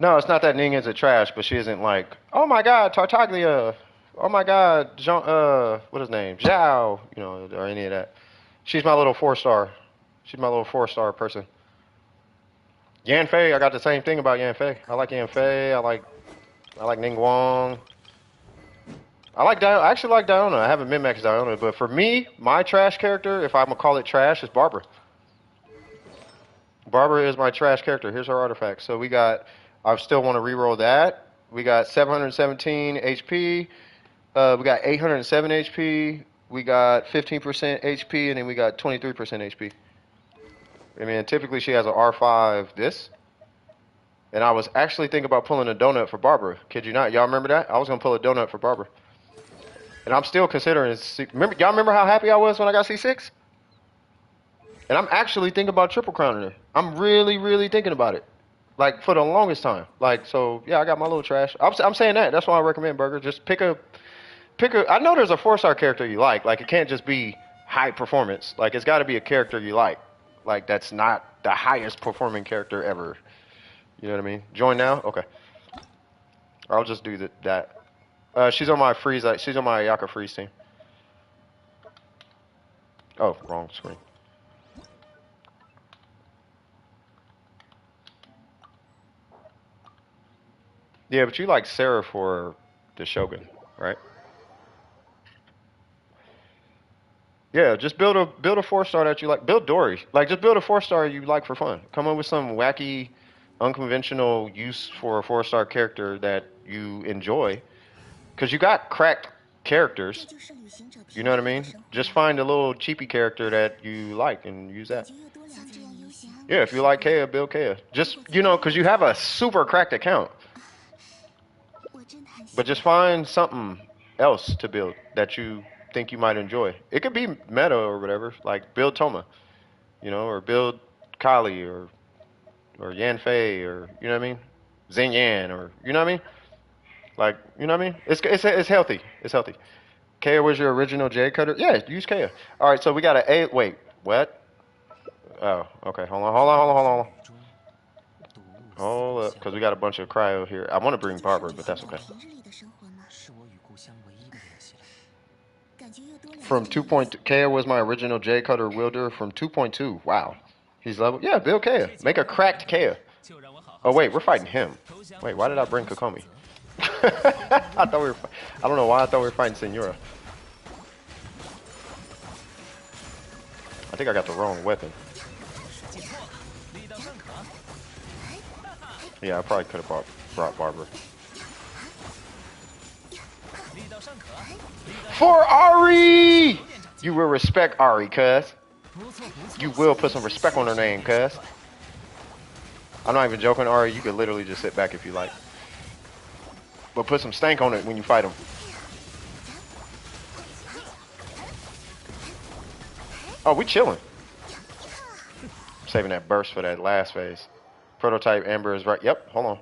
，No, it's not that Ning is a trash, but she isn't like, oh my god, Tartaglia, oh my god, Jean, what his name, Zhao, you know, or any of that. She's my little 4-star. She's my little 4-star person. Yanfei, I got the same thing about Yanfei. I like Yanfei. I like Ningguang. I actually like Diona. I haven't min-maxed Diona, but for me, my trash character, if I'm gonna call it trash, is Barbara. Barbara is my trash character. Here's her artifact. So we got, I still want to reroll that. We got 717 HP. We got 807 HP. We got 15% HP, and then we got 23% HP. I mean, typically she has an R5 this. And I was actually thinking about pulling a donut for Barbara. Kid you not? Y'all remember that? I was going to pull a donut for Barbara. And I'm still considering, y'all remember how happy I was when I got C6? And I'm actually thinking about triple crowning her. I'm really, really thinking about it. Like, for the longest time. Like, so, yeah, I got my little trash. I'm saying that. That's why I recommend Burger. Just pick a, I know there's a 4-star character you like. Like, it can't just be high performance. Like, it's got to be a character you like. Like, that's not the highest performing character ever. You know what I mean? Join now? Okay. I'll just do that. She's on my freeze. She's on my Ayaka freeze team. Oh, wrong screen. Yeah, but you like Sarah for the Shogun, right? Yeah, just build a 4-star that you like. Build Dory. Like, just build a 4-star you like for fun. Come up with some wacky, unconventional use for a 4-star character that you enjoy. Because you got cracked characters. You know what I mean? Just find a little cheapy character that you like and use that. Yeah, if you like Kea, build Kea. Just, you know, because you have a super cracked account. But just find something else to build that you think you might enjoy. It could be meta or whatever. Like, build Toma, you know, or build Kali or Yanfei or, you know what I mean? Zing Yan or, you know what I mean? Like, you know what I mean? It's healthy. It's healthy. Kea was your original J cutter? Yeah, use Kea. All right, so we got an A. Wait, what? Oh, okay. Hold on. Hold up, because we got a bunch of cryo here. I want to bring Barbara, but that's okay. From 2.2, Kea was my original J cutter wielder from 2.2. Wow. He's level. Yeah, build Kea. Make a cracked Kea. Oh, wait, we're fighting him. Wait, why did I bring Kokomi? I thought we were. I don't know why I thought we were fighting Senora. I think I got the wrong weapon. Yeah, I probably could have brought Barbara. For Ari! You will respect Ari, cuz. You will put some respect on her name, cuz. I'm not even joking, Ari. You could literally just sit back if you like. But put some stank on it when you fight him. Oh, we chilling. Saving that burst for that last phase. Prototype Amber is right. Yep, hold on.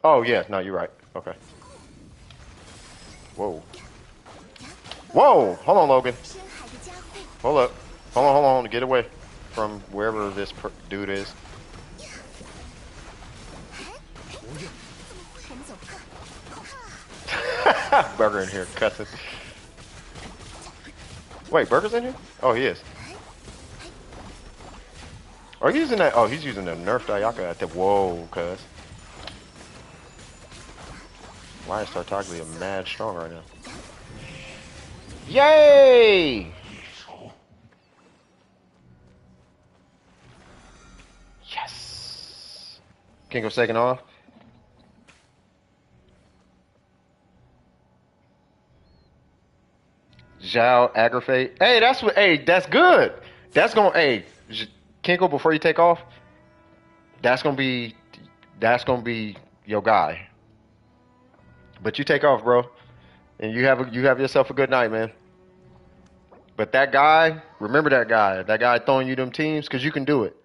Oh, yeah, no, you're right. Okay. Whoa. Whoa! Hold on, Logan. Hold up. Hold on. Get away from wherever this dude is. Burger in here cussing. Wait, Burger's in here? Oh, he is. Are you using that? Oh, he's using the nerfed Ayaka at the. Whoa, cuz. Why is Tartaglia mad strong right now? Yay! Yes! Can't go second off. Zhao aggravate. Hey, that's what. Hey, that's good. That's gonna. Hey, Kinko, before you take off, that's gonna be your guy. But you take off, bro, and you have yourself a good night, man. But that guy, remember that guy throwing you them teams, because you can do it.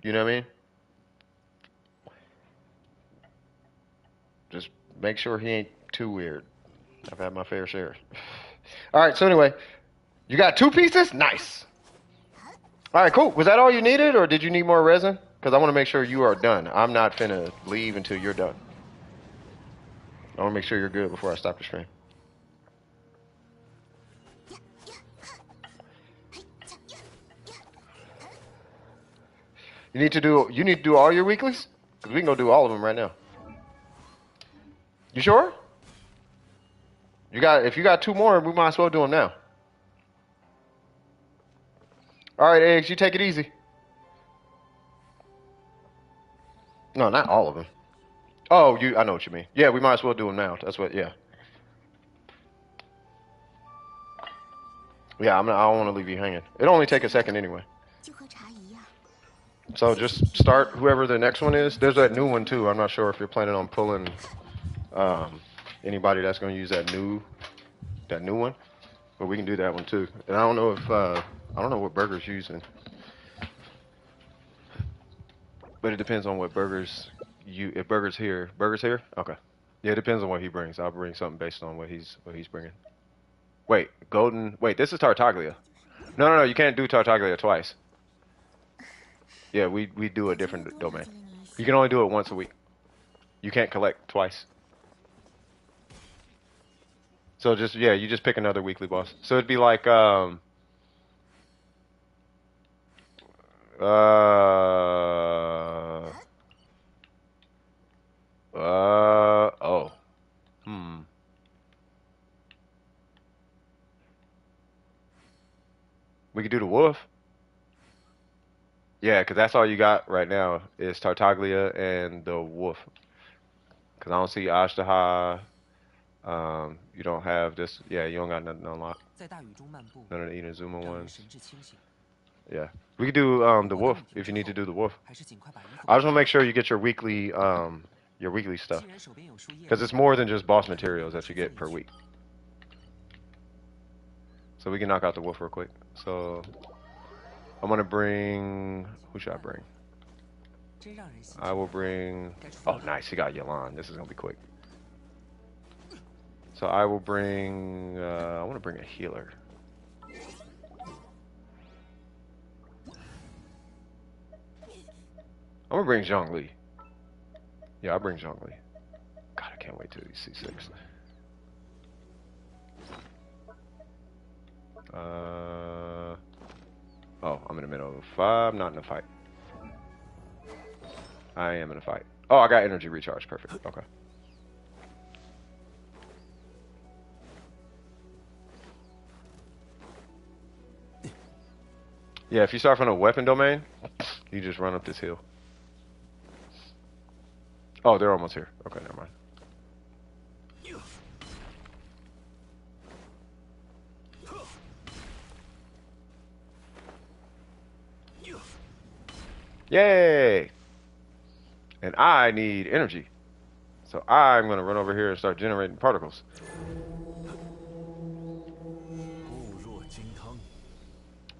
You know what I mean? Just make sure he ain't too weird. I've had my fair share. All right, so anyway, you got 2 pieces? Nice. All right, cool. Was that all you needed, or did you need more resin? Because I want to make sure you are done. I'm not finna leave until you're done. I want to make sure you're good before I stop the stream. You need to do all your weeklies? Because we can go do all of them right now. You sure? If you got 2 more, we might as well do them now. All right, Eggs, you take it easy. No, not all of them. Oh, I know what you mean. Yeah, we might as well do them now. That's what. Yeah. Yeah, I don't want to leave you hanging. It'll only take a second anyway. So just start whoever the next one is. There's that new one too. I'm not sure if you're planning on pulling anybody that's going to use that new one, but we can do that one too. And I don't know if I don't know what Burger's using, but it depends on what Burger's if Burger's here. Burger's here? Okay. Yeah, it depends on what he brings. I'll bring something based on what he's bringing. Wait, golden. Wait, this is Tartaglia. No, you can't do Tartaglia twice. Yeah, we do a different domain. You can only do it once a week. You can't collect twice. So you just pick another weekly boss. So it'd be like oh. We could do the wolf. Yeah, because that's all you got right now is Tartaglia and the wolf. Because I don't see Ashtaha. You don't have this. Yeah, you don't got nothing unlocked. None of the Inazuma ones. Yeah. We could do the wolf if you need to do the wolf. I just want to make sure you get your weekly stuff. Because it's more than just boss materials that you get per week. So we can knock out the wolf real quick. So I'm going to bring... Who should I bring? I will bring... Oh, nice. He got Yalan. This is going to be quick. So I will bring... I want to bring a healer. I'm going to bring Zhongli. Yeah, I'll bring Zhongli. God, I can't wait till he's C6. Oh, I'm in the middle of a fight. I'm not in a fight. I am in a fight. Oh, I got energy recharge. Perfect. Okay. Yeah, if you start from a weapon domain, you just run up this hill. Oh, they're almost here. Okay, never mind. Yay! And I need energy. So I'm going to run over here and start generating particles.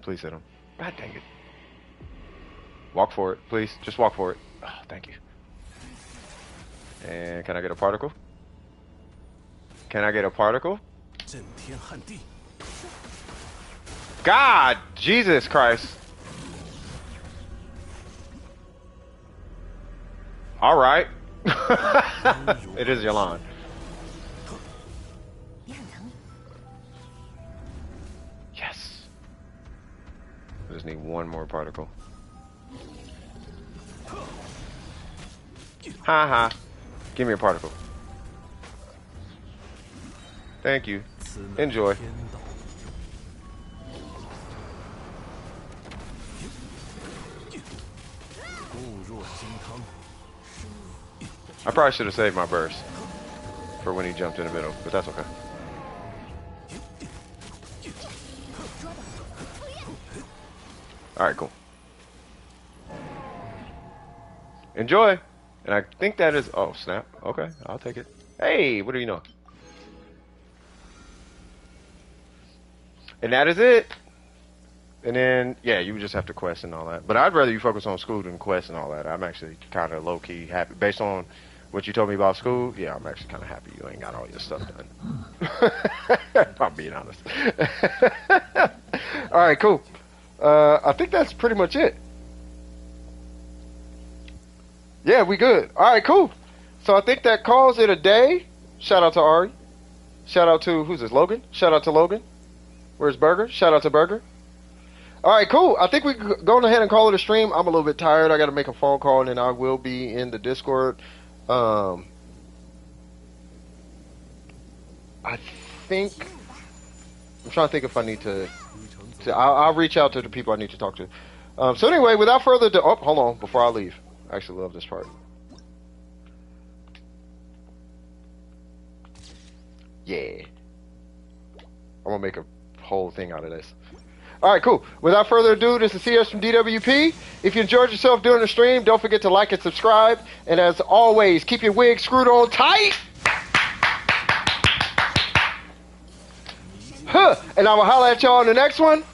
Please hit him. God dang it. Walk for it, please. Just walk for it. Oh, thank you. And can I get a particle? Can I get a particle? 震天撼地。 God, Jesus Christ. All right. It is Yalan. 你很疼。 Yes. I just need one more particle. Ha. Give me a particle. Thank you. Enjoy. 天道 固若金汤。 I probably should have saved my burst for when he jumped in the middle, but that's okay. Alright, cool. Enjoy! And I think that is... Oh, snap. Okay, I'll take it. Hey, what do you know? And that is it! And then, yeah, you would just have to quest and all that. But I'd rather you focus on school than quest and all that. I'm actually kind of low-key happy. Based on what you told me about school, yeah, I'm actually kind of happy you ain't got all your stuff done. If I'm being honest. Alright, cool. I think that's pretty much it. Yeah, we good. Alright, cool. So I think that calls it a day. Shout out to Ari. Shout out to, who's this, Logan? Shout out to Logan. Where's Burger? Shout out to Burger. Alright, cool. I think we can go ahead and call it a stream. I'm a little bit tired. I got to make a phone call and then I will be in the Discord. I think... I'm trying to think if I need to... I'll reach out to the people I need to talk to. So anyway, without further ado... Oh, hold on. Before I leave. I actually love this part. Yeah. I'm going to make a whole thing out of this. Alright, cool. Without further ado, this is CS from DWP. If you enjoyed yourself during the stream, don't forget to like and subscribe. And as always, keep your wig screwed on tight. Huh. And I will holler at y'all on the next one.